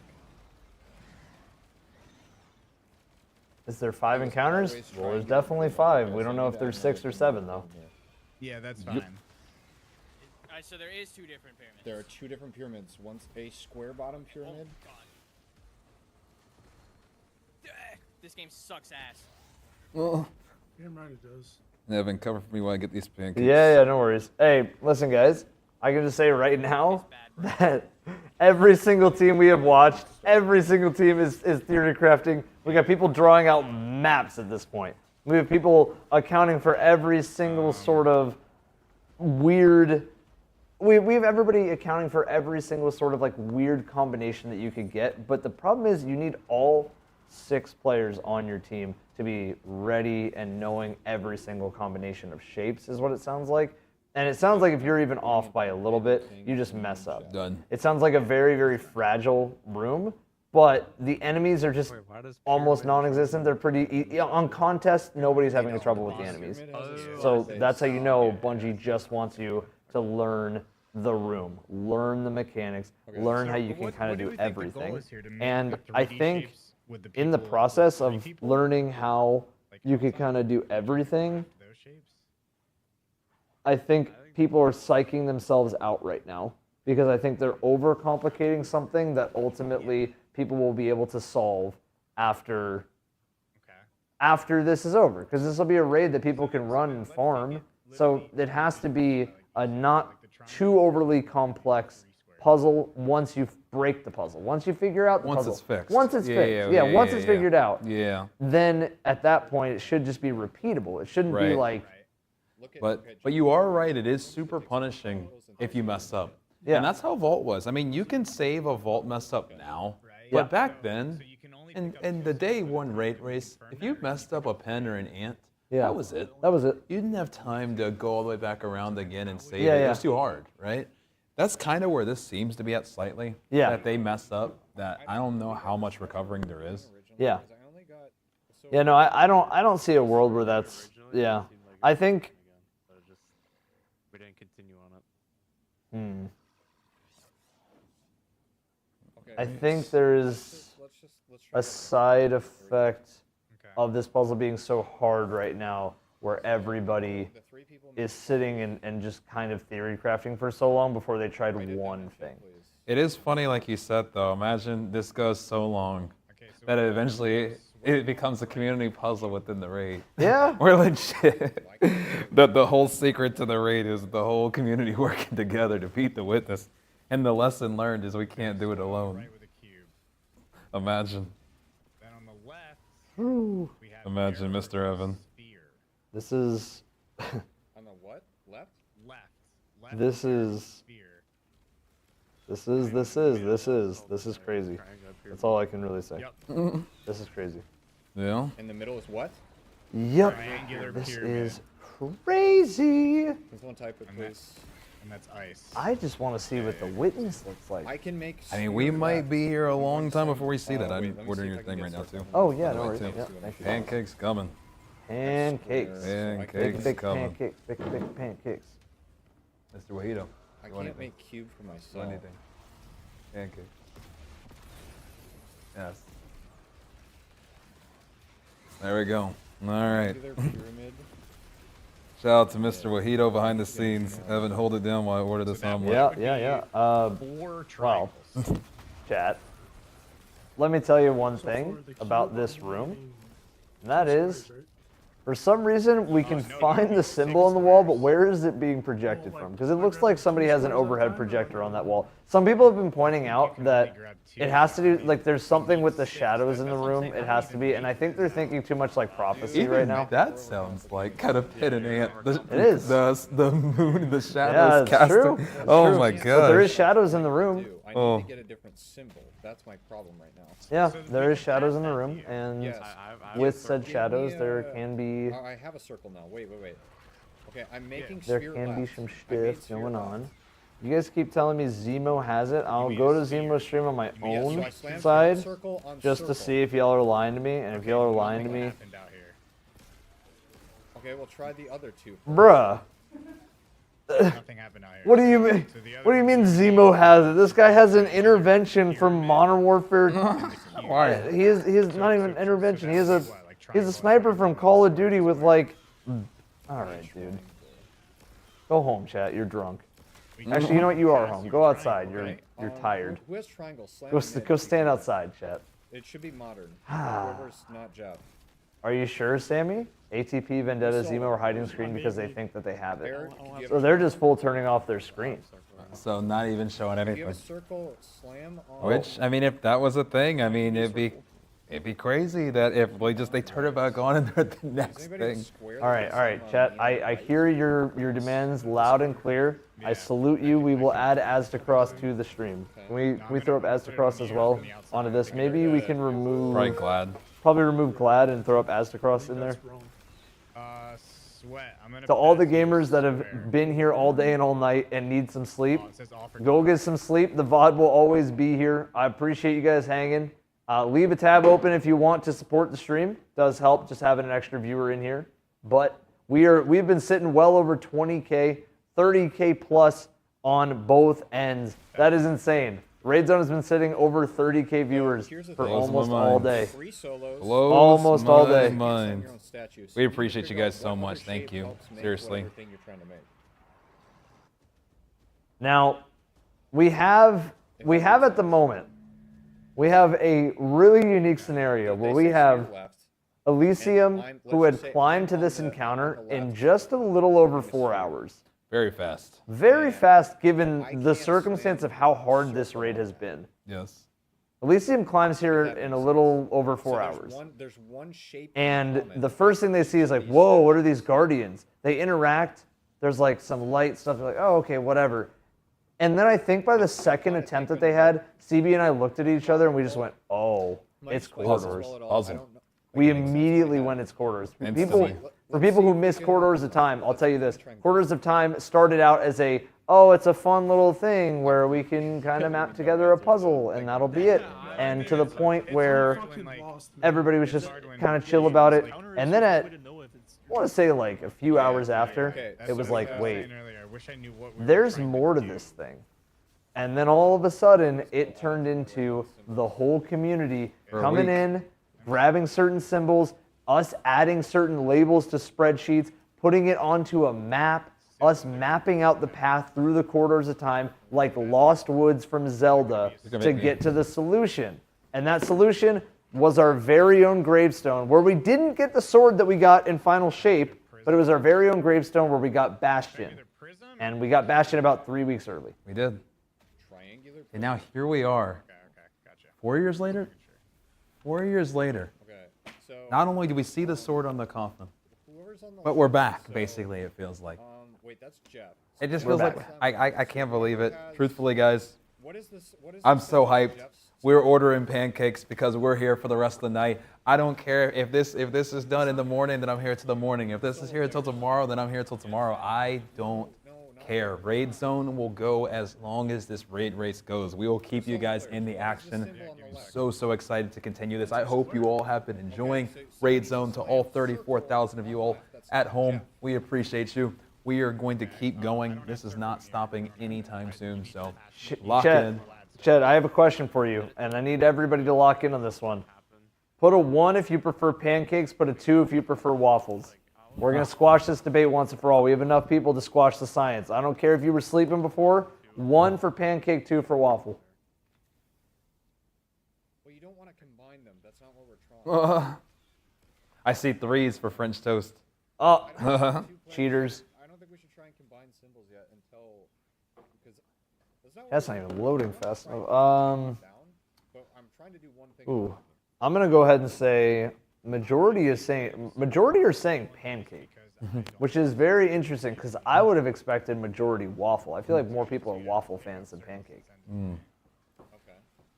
Is there 5 encounters? Well, there's definitely 5. We don't know if there's 6 or 7 though. Yeah, that's Yep. fine. Alright, so there is 2 different pyramids. There are 2 different pyramids. One's a square bottom pyramid. Oh, God. This game sucks ass. Well, Damn right it does. Evan, cover for me while I get these pancakes. Yeah, no worries. Hey, listen, guys. I can just say right now that every single team we have watched, every single team is theory crafting. We got people drawing out maps at this point. We have people accounting for every single sort of weird we have everybody accounting for every single sort of like weird combination that you could get, but the problem is you need all 6 players on your team to be ready and knowing every single combination of shapes is what it sounds like. And it sounds like if you're even off by a little bit, you just mess up. Done. It sounds like a very, very fragile room, but the enemies are just almost non-existent. They're pretty on contest, nobody's having trouble with the enemies. So that's how you know Bungie just wants you to learn the room, learn the mechanics, learn how you can kind of do everything. And I think in the process of learning how you can kind of do everything, I think people are psyching themselves out right now because I think they're overcomplicating something that ultimately people will be able to solve after this is over. Because this will be a raid that people can run and farm. So it has to be a not too overly complex puzzle once you break the puzzle. Once you figure out the puzzle. Once it's fixed. Once it's fixed. Yeah, once it's figured out. Yeah. Then at that point it should just be repeatable. It shouldn't be like... But you are right, it is super punishing if you mess up. Yeah. And that's how Vault was. I mean, you can save a Vault mess up now, but back then, in the day 1 raid race, if you messed up a pen or an ant, that was it. That was it. You didn't have time to go all the way back around again and save Yeah, it. yeah. It was too hard, right? That's kind of where this seems to be at slightly. Yeah. That they messed up, that I don't know how much recovering there is. Yeah. Yeah, no, I don't see a world where that's... Yeah. I think... We didn't continue on it. I think there is a side effect of this puzzle being so hard right now where everybody is sitting and just kind of theory crafting for so long before they tried one thing. It is funny, like you said, though. Imagine this goes so long that eventually it becomes a community puzzle within the raid. Yeah. We're legit. The whole secret to the raid is the whole community working together to beat the Witness. And the lesson learned is we can't do it alone. Imagine. Then on the left, Ooh. we have Imagine, Mr. Evan. This is... On the what? Left? Left. This is... This is crazy. That's all I can really say. This is crazy. Yeah. In the middle is what? Yep. Triangular This pyramid. is crazy. There's one type of please. And that's ice. I just want to see what the Witness looks like. I can make. I mean, we might be here a long time before we see that. I'm ordering your thing right now, too. Oh, yeah, By the no way, worries. too. Yeah, thank you. Pancakes coming. Pancakes. Pancakes Big coming. pancakes. Big pancakes. Mr. Wahito. I you want can't anything? make cube for You myself. want anything? Pancakes. Yes. There we go. All right. Triangular pyramid. Shout out to Mr. Wahito behind the scenes. Evan, hold it down while I order this omelet. Yeah. 4 triangles. Well, chat. Let me tell you one thing about this room, and that is, for some reason, we can find the symbol on the wall, but where is it being projected from? Because it looks like somebody has an overhead projector on that wall. Some people have been pointing out that it has to do, like, there's something with the shadows in the room. It has to be, and I think they're thinking too much like prophecy Even right now. that sounds like kind of Pit and Ant. It is. The moon and the Yeah, shadows it's casting. true. It's Oh true. my But god. there is shadows in the room. I need Oh. to get a different symbol. That's my problem right now. Yeah, there is shadows in the room, and Yes. with said Give shadows, me, there can be I have a circle now. Wait. Okay, I'm making there sphere can be left. some I made stuff sphere going left. on. You guys keep telling me Zemo has it. I'll go to Zemo stream on my Yes, so own I slammed side circle on just to circle. see if y'all are lying to me, and if y'all are lying to me, Happened out here. Okay, we'll try the other two. bruh. Nothing happened out here. What do you mean? So the other What do you ones mean Zemo has it? This guy has an intervention from Modern Warfare. Why? He is not even an intervention. He is a sniper from Call of Duty with like. All right, dude. Go home, chat. You're drunk. Actually, you know what? You are home. Go outside. You're tired. Who has triangle? Slam Go him in. go stand outside, chat. It should be modern. Whoever's not Jeff. Are you sure, Sammy? ATP, Vendetta, Zemo are hiding screen because they think that they have it. Eric, do you So have they're just full turning off their screen. So not even showing If you anything. have a circle, slam on. Which, I mean, if that was a thing, I mean, it'd be It'd be crazy that if they turn it back on and they're the next thing. All right, chat. I hear your demands loud and clear. I salute you. We will add Aztecross to the stream. Can we throw up Aztecross as well onto this? Maybe we can remove. Probably Glad. Probably remove Glad and throw up Aztecross in there. Sweat. I'm gonna To all the gamers that have been here all day and all night and need some sleep, go get some sleep. The VOD will always be here. I appreciate you guys hanging. Leave a tab open if you want to support the stream. Does help just having an extra viewer in here. But we've been sitting well over 20K, 30K plus on both ends. That is insane. Raid Zone has been sitting over 30K viewers for almost all day. Almost all day. We appreciate you guys so much. Thank you. Seriously. Now, we have at the moment, we have a really unique scenario where we have Elysium, who had climbed to this encounter in just a little over 4 hours. Very fast. Very fast, given the circumstance of how hard this raid has been. Yes. Elysium climbs here in a little over 4 hours. There's one shape. And the first thing they see is like, whoa, what are these guardians? They interact. There's like some light stuff. They're like, oh, okay, whatever. And then I think by the second attempt that they had, CB and I looked at each other and we just went, oh, it's corridors. Puzzle. We immediately went, it's corridors. For people who miss Corridors of Time, I'll tell you this. Corridors of Time started out as it's a fun little thing where we can kind of map together a puzzle and that'll be it. And to the point where everybody was just kind of chill about it. And then I want to say like a few hours after, it was like, wait, there's more to this thing. And then all of a sudden, it turned into the whole community coming in, grabbing certain symbols, us adding certain labels to spreadsheets, putting it onto a map, us mapping out the path through the Corridors of Time like Lost Woods from Zelda to get to the solution. And that solution was our very own gravestone, where we didn't get the sword that we got in Final Shape, but it was our very own gravestone where we got Bastion. And we got Bastion about 3 weeks early. We did. And now here we are. 4 years later? 4 years later. Not only do we see the sword on the coffin, but we're back, basically, it feels like. Wait, that's Jeff. It just feels like, I can't believe it. Truthfully, guys, I'm so hyped. We're ordering pancakes because we're here for the rest of the night. I don't care if this is done in the morning, then I'm here till the morning. If this is here until tomorrow, then I'm here till tomorrow. I don't care. Raid Zone will go as long as this raid race goes. We will keep you guys in the action. I'm so excited to continue this. I hope you all have been enjoying Raid Zone. To all 34,000 of you all at home, we appreciate you. We are going to keep going. This is not stopping anytime soon, so lock in. Chet, I have a question for you, and I need everybody to lock in on this one. Put a 1 if you prefer pancakes, put a 2 if you prefer waffles. We're going to squash this debate once and for all. We have enough people to squash the science. I don't care if you were sleeping before. 1 for pancake, 2 for waffle. Well, you don't want to combine them. That's not what we're trying. I see 3s for French toast. Oh, cheaters. I don't think we should try and combine symbols yet until because that's not even loading fast enough. But I'm trying to do one thing. Ooh, I'm gonna go ahead and say majority are saying pancake, which is very interesting because I would have expected majority waffle. I feel like more people are waffle fans than pancake. I'm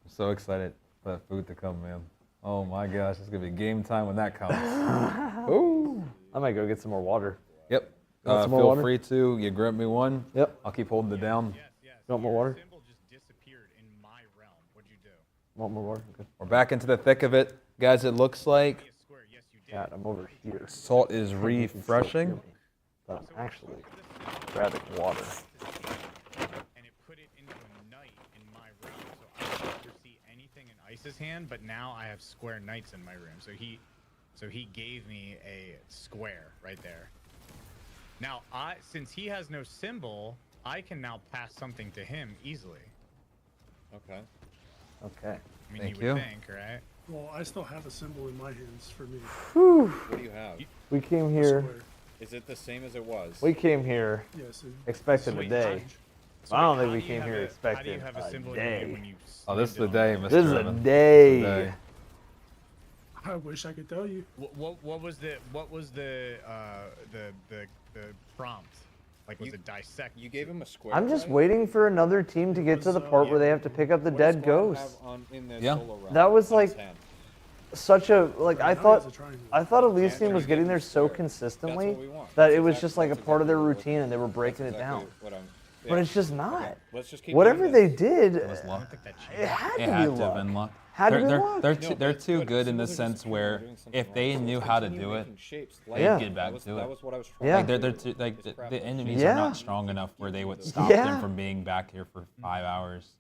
so excited for that food to come, man. Oh my gosh, it's gonna be game time when that comes. Ooh. I might go get some more water. Yep. Some more feel water? free to. You grab me one. Yep. I'll keep holding it down. You want more water? Want more water? Okay. We're back into the thick of it. Guys, it looks like I'm over here. Salt is refreshing. But I'm actually grabbing water. And it put it into a knight in my room, so I don't ever see anything in Ice's hand, but now I have square knights in my room. So he gave me a square right there. Now, since he has no symbol, I can now pass something to him easily. Okay. Okay. I mean, you would think, right? Well, I still have a symbol in my hands for me. Whew. What do you have? We came here. Is it the same as it was? We came here expecting a day. I don't think we came here expecting a day. Oh, this is the day, Mr. This is a day. I wish I could tell you. What was the prompt? Like, was it dissect? You gave him a square. I'm just right? waiting for another team to get to the part where they have to pick up the dead ghost. That was like such a I thought Elysium was getting there so consistently that it was just like a part of their routine and they were breaking it down. But it's just not. Whatever they did, it had to be luck. Had to be luck. They're too good in the sense where if they knew how to do it, they'd get back to it. Yeah. Like they're too, like the enemies are not strong enough where they would stop them from being back here for 5 hours.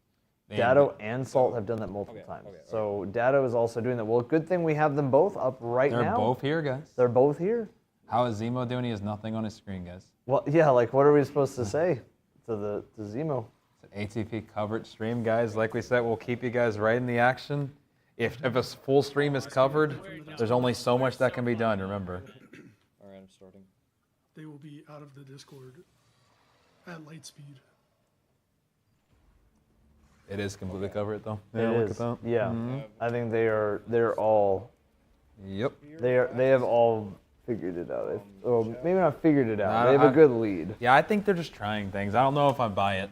Datto and Salt have done that multiple times. So Datto is also doing that. Well, good thing we have them both up right now. They're both here, guys. They're both here. How is Zemo doing? He has nothing on his screen, guys. Well, yeah, like what are we supposed to say to Zemo? It's an ATP coverage stream, guys. Like we said, we'll keep you guys right in the action. If a full stream is covered, there's only so much that can be done, remember. All right, I'm starting. They will be out of the Discord at light speed. It is completely covered, though. Yeah, look at that. Yeah, I think they're all. Yep. They have all figured it out. Well, maybe not figured it out. They have a good lead. Yeah, I think they're just trying things. I don't know if I buy it.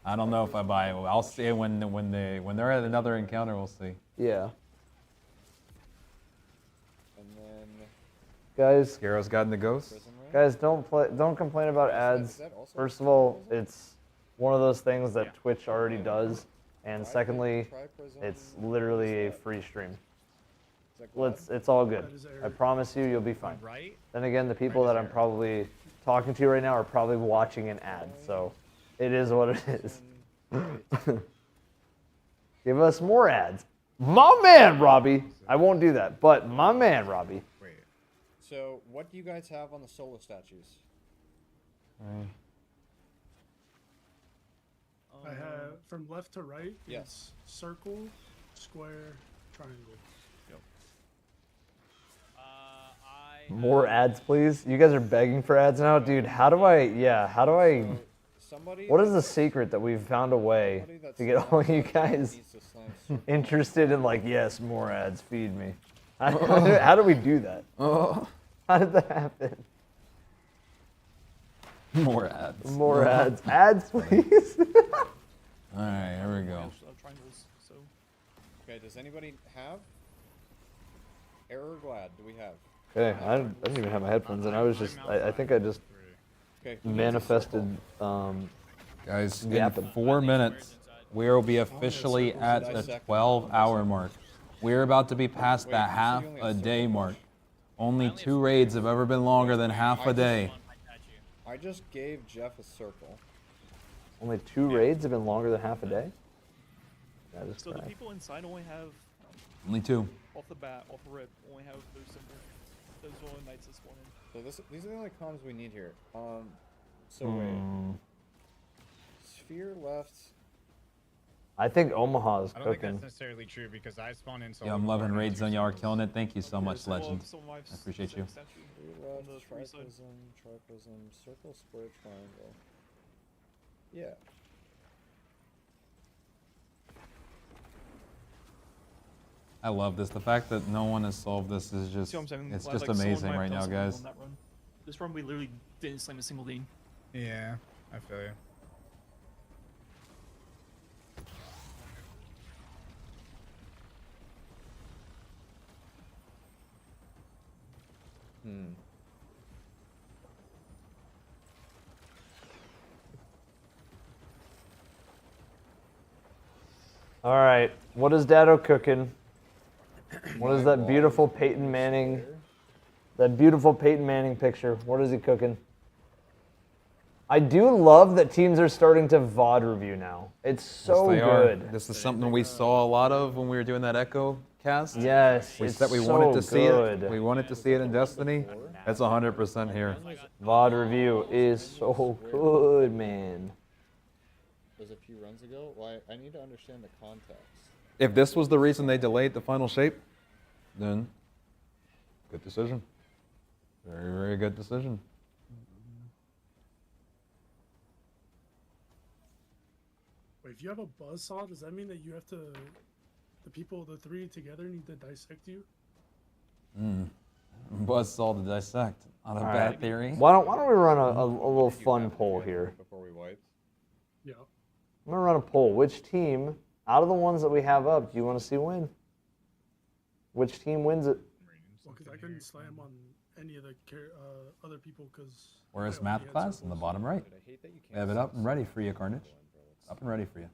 I don't know if I buy it. I'll see it when they're at another encounter. We'll see. Yeah. And then Guys, Scarrow's gotten the ghost. Guys, don't complain about ads. First of all, it's one of those things that Twitch already does, and secondly, it's literally a free stream. It's all good. I promise you'll be fine. Then again, the people that I'm probably talking to right now are probably watching an ad, so it is what it is. Give us more ads. My man, Robbie. I won't do that, but my man, Robbie. So, what do you guys have on the solo statues? I have from left to right. It's circle, square, triangle. More ads, please. You guys are begging for ads now, dude. How do I? What is the secret that we've found a way to get all you guys interested in yes, more ads, feed me? How do we do that? How did that happen? More ads. More ads. Ads, please. All right, here we go. Okay, does anybody have? Error Glad, do we have? Okay, I didn't even have my headphones in. I was just, I think I just manifested. Guys, in 4 minutes, we will be officially at the 12-hour mark. We're about to be past that half a day mark. Only 2 raids have ever been longer than half a day. I just gave Jeff a circle. Only 2 raids have been longer than half a day? That is so the people inside only have... Only 2. Off the bat, off the rip, only have those symbols. Those are only knights this morning. So these are the only comms we need here. So wait. Sphere left. I think Omaha is I don't think cooking. that's necessarily true because I spawned in. Yeah, I'm loving Raid Zone. Y'all are killing it. Thank you so much, Legend. I appreciate you. Triprism, circle, square, triangle. Yeah. I love this. The fact that no one has solved this is just, it's just amazing right now, guys. This run we literally didn't slam a single Dean. Yeah, I feel you. All right, what is Datto cooking? What is that beautiful Peyton Manning? That beautiful Peyton Manning picture. What is he cooking? I do love that teams are starting to VOD review now. It's so good. This is something we saw a lot of when we were doing that Echo cast. Yes, we it's said we so wanted to see good. it. We wanted to see it in Destiny. That's 100% here. VOD review is so good, man. Was a few runs ago. Well, I need to understand the context. If this was the reason they delayed the final shape, then good decision. Very, very good decision. Wait, if you have a buzzsaw, does that mean that you have to, the 3 together need to dissect you? Buzz saw to dissect. Not a bad theory. Why don't we run a little fun poll here? Before we wipe. Yeah. I'm gonna run a poll. Which team, out of the ones that we have up, do you want to see win? Which team wins it? Well, because I couldn't slam on any of the other people because. Where's math class? In the bottom right. We have it up and ready for you, Carnage. Up and ready for you.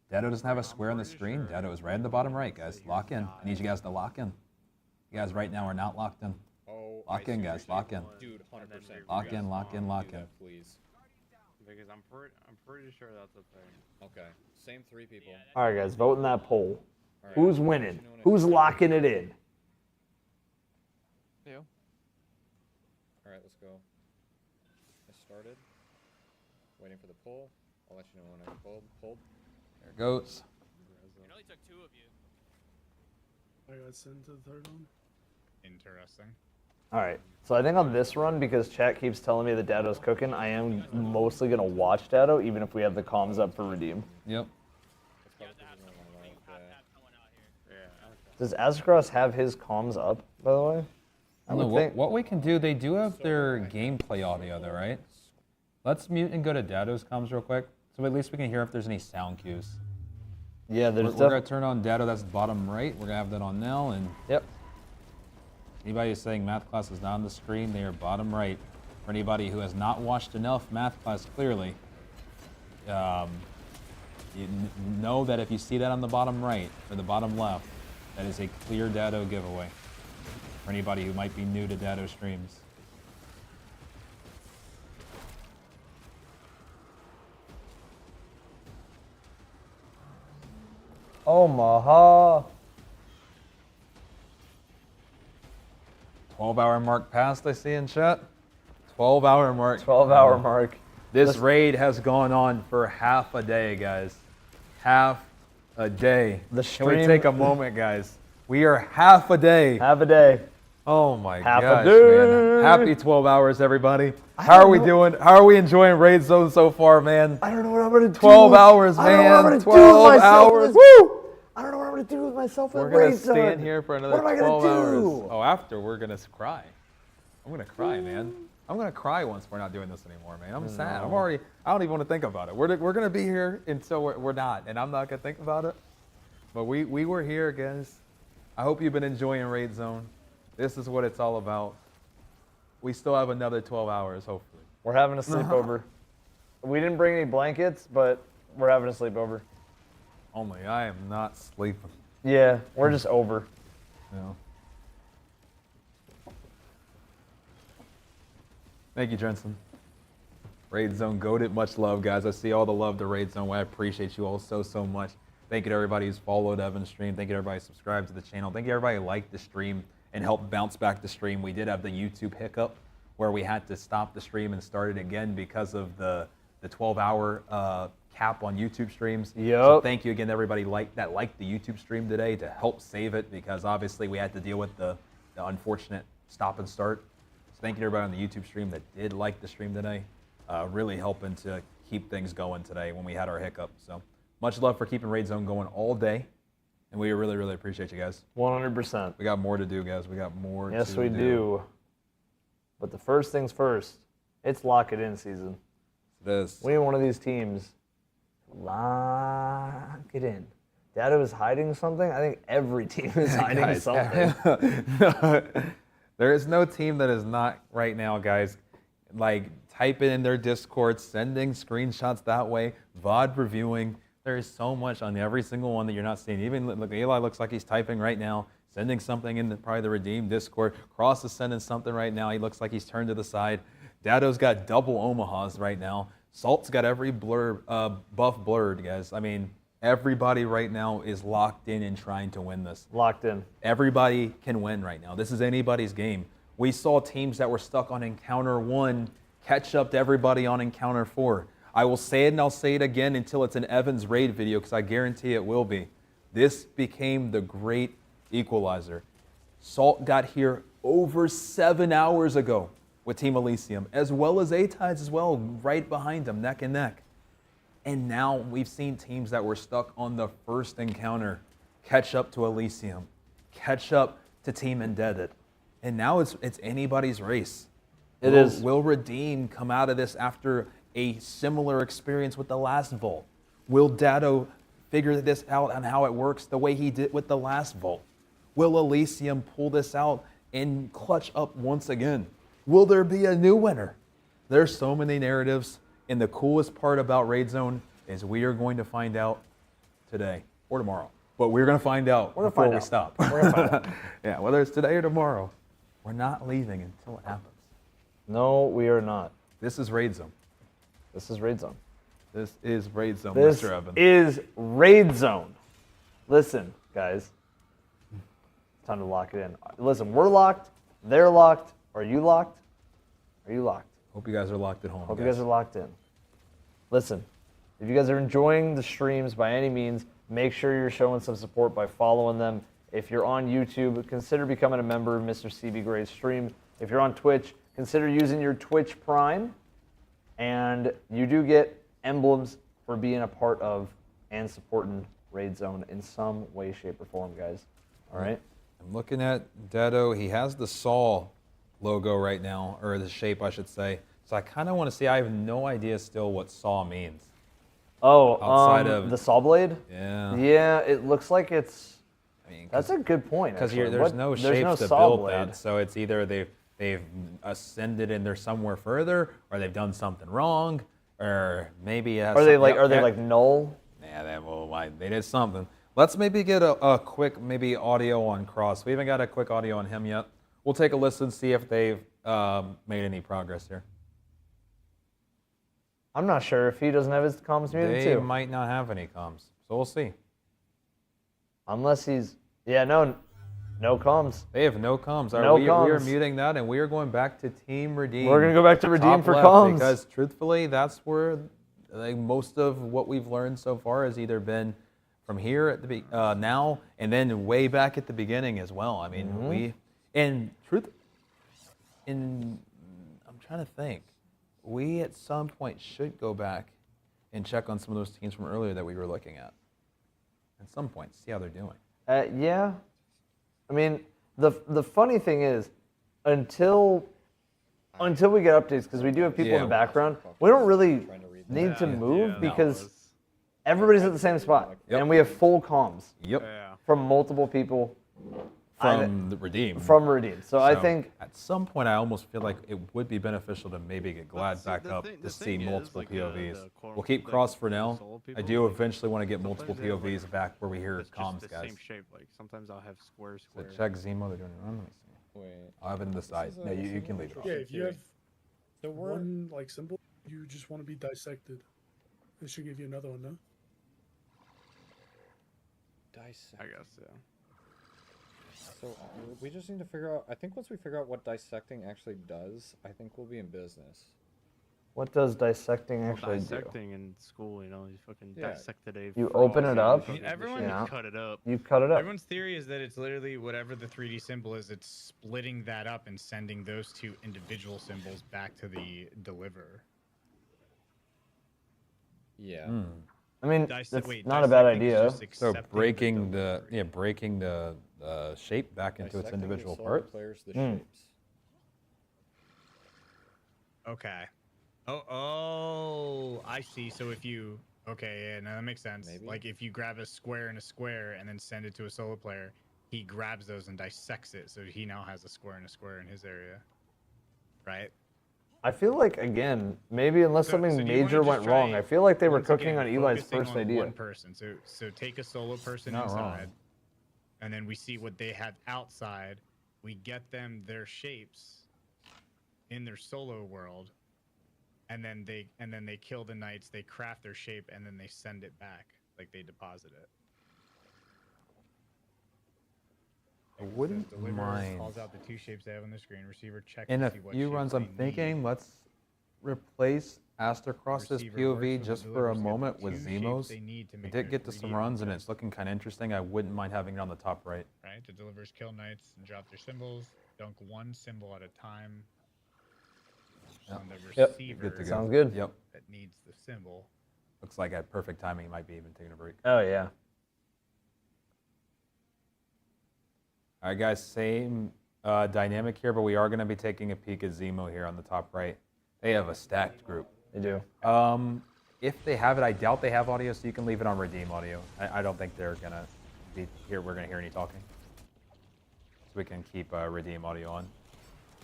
Dado doesn't have a square on the screen. Dado is right in the bottom right, guys. Lock in. I need you guys to lock in. You guys right now are not locked in. Lock in, guys. Lock in. Dude, 100%. Lock in, lock in, lock in. Please. Because I'm pretty sure that's a thing. Okay. Same 3 people. All right, guys, vote in that poll. All right. Who's winning? Who's locking it in? You. All right, let's go. I started. Waiting for the poll. I'll let you know when I pulled. There it goes. It only took 2 of you. I got sent to the third one. Interesting. All right, so I think on this run, because chat keeps telling me that Dado's cooking, I am mostly gonna watch Dado, even if we have the comms up for redeem. Yep. Does Azcross have his comms up, by the way? I would think. What we can do, they do have their gameplay audio though, right? Let's mute and go to Dado's comms real quick, so at least we can hear if there's any sound cues. Yeah, there's. We're gonna turn on Dado. That's bottom right. We're gonna have that on now, and yep. Anybody who's saying math class is not on the screen, they are bottom right. For anybody who has not watched enough math class clearly, you know that if you see that on the bottom right or the bottom left, that is a clear Dado giveaway. For anybody who might be new to Dado streams. Omaha. 12-hour mark passed, I see in chat. 12-hour mark. 12-hour mark. This raid has gone on for half a day, guys. Half a day. The Can we stream- take a moment, guys? We are half a day. Half a day. Oh my Half a gosh, day. man. Happy 12 hours, everybody. How are we doing? How are we enjoying Raid Zone so far, man? I don't know what I'm gonna do. 12 hours, man. I don't know what I'm gonna 12 do with myself. hours. Woo! I don't know what I'm gonna do with myself. We're with gonna Raid Zone. stand here for another What am I 12 gonna hours. do? Oh, after we're gonna cry. I'm gonna cry, man. I'm gonna cry once we're not doing this anymore, man. I'm sad. I'm already. I don't even want to think about it. We're gonna be here until we're not, and I'm not gonna think about it. But we were here, guys. I hope you've been enjoying Raid Zone. This is what it's all about. We still have another 12 hours, hopefully. We're having a sleepover. We didn't bring any blankets, but we're having a sleepover. Only I am not sleeping. Yeah, we're just over. Yeah. Thank you, Jensen. Raid Zone goated. Much love, guys. I see all the love to Raid Zone. I appreciate you all so much. Thank you to everybody who's followed Evan's stream. Thank you to everybody who subscribed to the channel. Thank you to everybody who liked the stream and helped bounce back the stream. We did have the YouTube hiccup where we had to stop the stream and start it again because of the 12-hour cap on YouTube streams. Yep. So thank you again to everybody that liked the YouTube stream today to help save it, because obviously we had to deal with the unfortunate stop and start. So thank you to everybody on the YouTube stream that did like the stream today. Really helping to keep things going today when we had our hiccup. So much love for keeping Raid Zone going all day. And we really appreciate you guys. 100%. We got more to do, guys. We got more Yes, to do. we do. But the first things first, it's lock it in season. It is. We need one of these teams. Lock it in. Dado is hiding something? I think every team is hiding Guys, something. There is no team that is not right now, guys, like typing in their Discord, sending screenshots that way, VOD reviewing. There is so much on every single one that you're not seeing. Even look, Eli looks like he's typing right now, sending something in probably the Redeem Discord. Cross is sending something right now. He looks like he's turned to the side. Dado's got double Omahas right now. Salt's got every buff blurred, guys. I mean, everybody right now is locked in and trying to win this. Locked in. Everybody can win right now. This is anybody's game. We saw teams that were stuck on Encounter 1 catch up to everybody on Encounter 4. I will say it and I'll say it again until it's an Evans raid video, because I guarantee it will be. This became the great equalizer. Salt got here over 7 hours ago with Team Elysium, as well as A-Tides as well, right behind them, neck and neck. And now we've seen teams that were stuck on the first encounter catch up to Elysium, catch up to Team Indebted. And now it's anybody's race. It is. Will Redeem come out of this after a similar experience with the last Vault? Will Dado figure this out on how it works the way he did with the last Vault? Will Elysium pull this out and clutch up once again? Will there be a new winner? There's so many narratives, and the coolest part about Raid Zone is we are going to find out today or tomorrow. But we're going to find out before we stop. We're gonna find out. Yeah, whether it's today or tomorrow, we're not leaving until it happens. No, we are not. This is Raid Zone. This is Raid Zone. This is Raid Zone, This Mr. Evan. is Raid Zone. Listen, guys. It's time to lock it in. Listen, we're locked. They're locked. Are you locked? Are you locked? Hope you guys are locked at home. Hope you guys are locked in. Listen, if you guys are enjoying the streams by any means, make sure you're showing some support by following them. If you're on YouTube, consider becoming a member of Mr. CB Gray's stream. If you're on Twitch, consider using your Twitch Prime. And you do get emblems for being a part of and supporting Raid Zone in some way, shape, or form, guys. All right? I'm looking at Dado. He has the Saw logo right now, or the shape, I should say. So I kind of want to see. I have no idea still what Saw means. Oh, outside of the Saw Blade? Yeah. Yeah, it looks like it's... that's a good point, Because actually. there's no There's shape no to Saw build Blade. that. So it's either they've ascended and they're somewhere further, or they've done something wrong, or maybe it has Are they something- like? Yep, Are they yeah. like null? Yeah, they did something. Let's maybe get a quick audio on Cross. We haven't got a quick audio on him yet. We'll take a listen, see if they've made any progress here. I'm not sure if he doesn't have his comms muted They too. might not have any comms, so we'll see. Unless he's, no comms. They have no comms. No We are comms. muting that, and we are going back to Team Redeem. We're gonna go back to Redeem Top for left, comms. because truthfully, that's where most of what we've learned so far has either been from here at the now, and then way back at the beginning as well. I mean, I'm trying to think. We at some point should go back and check on some of those teams from earlier that we were looking at. At some point, see how they're doing. Yeah. I mean, the funny thing is, until we get updates, because we do have people in the background, we don't really need to move because everybody's at the same spot, and we have full comms. Yep. From multiple people. From the Redeem. From Redeem. So I think at some point I almost feel like it would be beneficial to maybe get Glad back up to see multiple POVs. We'll keep Cross for now. I do eventually want to get multiple POVs back where we hear comms, the guys. same shape. Like sometimes I'll have square. So check Zemo. They're doing it. Let me see. Wait. I'll have it in the side. No, you can leave it. Yeah, if you have So we're one like symbol, you just want to be dissected. It should give you another one, no? Dissect. I guess, yeah. So we just need to figure out. I think once we figure out what dissecting actually does, I think we'll be in business. what does dissecting actually do? Dissecting in school, you fucking dissected a. You open it up. I mean, everyone cut it up. You cut it up. Everyone's theory is that it's literally whatever the 3D symbol is, it's splitting that up and sending those two individual symbols back to the deliverer. Yeah. I mean, Dissect- that's wait, not a bad dissecting is idea. just So accepting breaking the shape back into its Dissecting individual the parts. players, the Hmm. shapes. Okay. Oh, I see. So if you, okay, yeah, no, that makes sense. Maybe. Like if you grab a square and then send it to a solo player, he grabs those and dissects it, so he now has a square in his area, right? I feel like, again, maybe unless something do you wanna major just went try, wrong, I feel like they were once cooking again, on Eli's focusing first on idea. One person. So take a solo person Not inside, wrong. and then we see what they have outside. We get them their shapes in their solo world, and then they kill the knights. They craft their shape, and then they send it back, like they deposit it. I wouldn't Deliverer mind. calls out the two shapes they have on the screen. Receiver checks In to a see what few shapes runs, they I'm need. thinking let's replace Astrocross's Receiver POV works just with for a delivers the moment with two shapes Zemo's. they need to I make did their get to some 3D runs and objects. it's looking kind of interesting. I wouldn't mind having it on the top right. Right, the delivers kill knights and drop their symbols. Dunk one symbol at a time. Yep. On the Yep. receiver. Good to go. Sounds good. Yep. That needs the symbol. Looks like at perfect timing, he might be even taking a break. Oh, yeah. All right, guys, same dynamic here, but we are going to be taking a peek at Zemo here on the top right. They have a stacked group. They do. If they have it, I doubt they have audio, so you can leave it on Redeem audio. I don't think they're going to be here. We're going to hear any talking. So we can keep Redeem audio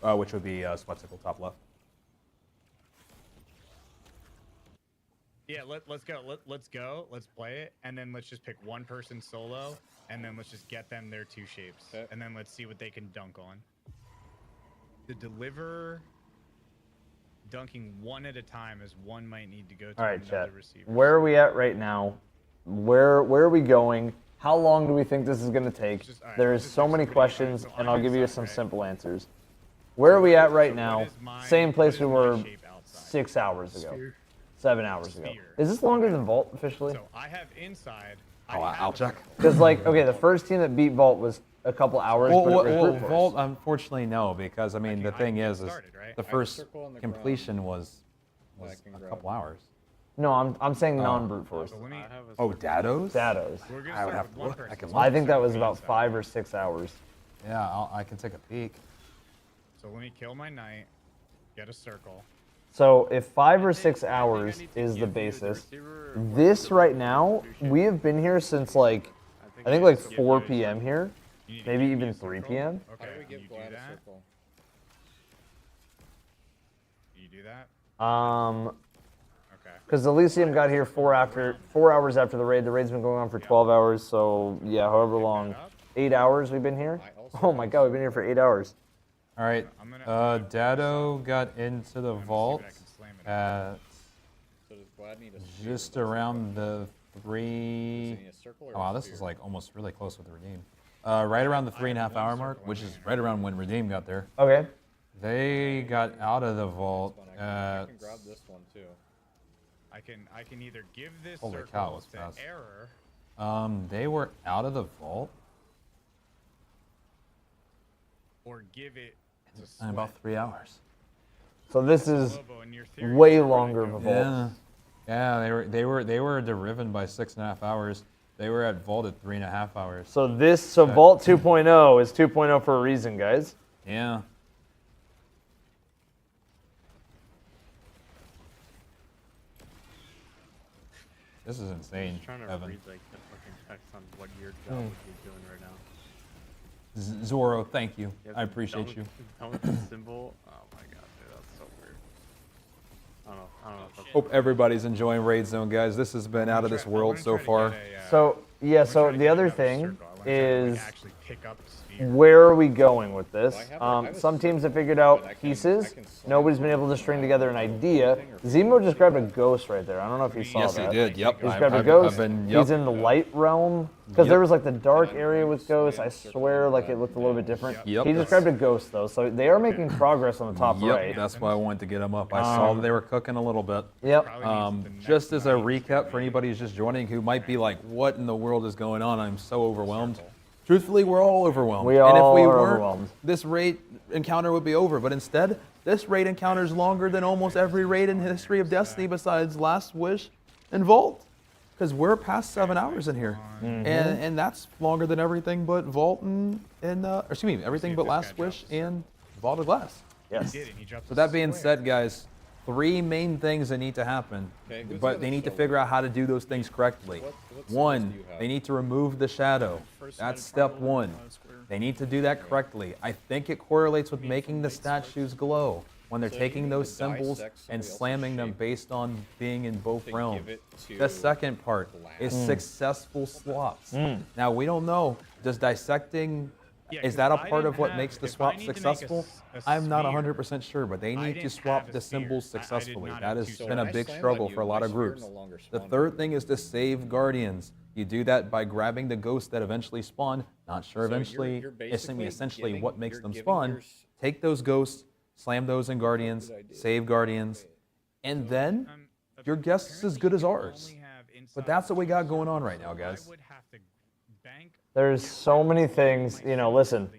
on, which would be Sweatsicle top left. Yeah, let's go. Let's go. Let's play it, and then let's just pick one person solo, and then let's just get them their 2 shapes, and then let's see what they can dunk on. The deliver dunking one at a time, as one might need to go to All right, another chat. receiver. Where are we at right now? Where are we going? How long do we think this is going to take? There's so many questions, and I'll give you some simple answers. Where are we at right now? Same place we were 6 hours ago. 7 hours ago. Is this longer than Vault officially? So I have inside. Oh, I'll check. Because like, okay, the first team that beat Vault was a couple hours. but it was brute force. Vault, unfortunately, no, because I mean the thing is the first completion was a couple hours. No, I'm saying non-brute force. Oh, Dados? Dados. I would have to look. I think that was about 5 or 6 hours. Yeah, I can take a peek. So let me kill my knight, get a circle. So if 5 or 6 hours is the basis, this right now, we have been here since like, I think like 4 p.m. here, maybe even 3 p.m. How do we give Vlad a circle? You do that? Because Elysium got here 4 hours after the raid. The raid's been going on for 12 hours, so yeah, however long. 8 hours we've been here? Oh my god, we've been here for 8 hours. All right, Dado got into the vault at just around the 3. Oh, wow, this is like almost really close with the Redeem. Right around the 3.5 hour mark, which is right around when Redeem got there. Okay. They got out of the vault I at. can grab this one too. I can either give this Holy circle cow, it's to fast. error, They were out of the vault or give it to in about 3 hours. So this is way longer of a vault. Yeah, they were driven by 6.5 hours. They were at vault at 3.5 hours. So Vault 2.0 is 2.0 for a reason, guys. Yeah. This is insane, trying to Evan. read like the fucking text on what your job would be doing right now. Zoro, thank you. Yeah, I appreciate you. Dunk the symbol. Oh my god, dude, that's so weird. I don't know. If that's Hope everybody's enjoying Raid Zone, guys. This has been out of this world so far. So the other thing is, where are we going with this? Some teams have figured out pieces. Nobody's been able to string together an idea. Zemo just grabbed a ghost right there. I don't know if you saw that. Yes, he did. Yep. He just grabbed a ghost. He's in the light realm. Because there was like the dark area with ghosts. I swear like it looked a little bit different. Yep. He just grabbed a ghost though. So they are making progress on the top right. Yep, that's why I wanted to get them up. I saw they were cooking a little bit. Yep. Just as a recap for anybody who's just joining who might be like, what in the world is going on? I'm so overwhelmed. Truthfully, we're all overwhelmed. We and if all we are weren't, overwhelmed. this raid encounter would be over. But instead, this raid encounter is longer than almost every raid in the history of Destiny besides Last Wish and Vault. Because we're past 7 hours in here. And that's longer than everything but Vault and excuse me, everything but Last Wish and Vault of Glass. Yes. So that being said, guys, 3 main things that need to happen, but they need to figure out how to do those things correctly. One, they need to remove the shadow. That's step 1. They need to do that correctly. I think it correlates with making the statues glow when they're taking those symbols and slamming them based on being in both realms. The second part is successful swaps. Now, we don't know, does dissecting, is that a part of what makes the swap successful? I'm not 100% sure, but they need to swap the symbols successfully. That has been a big struggle for a lot of groups. The third thing is to save Guardians. You do that by grabbing the ghosts that eventually spawn. Not sure eventually, essentially what makes them spawn. Take those ghosts, slam those in Guardians, save Guardians, and then your guess is as good as ours. But that's what we got going on right now, guys. There's so many things, listen,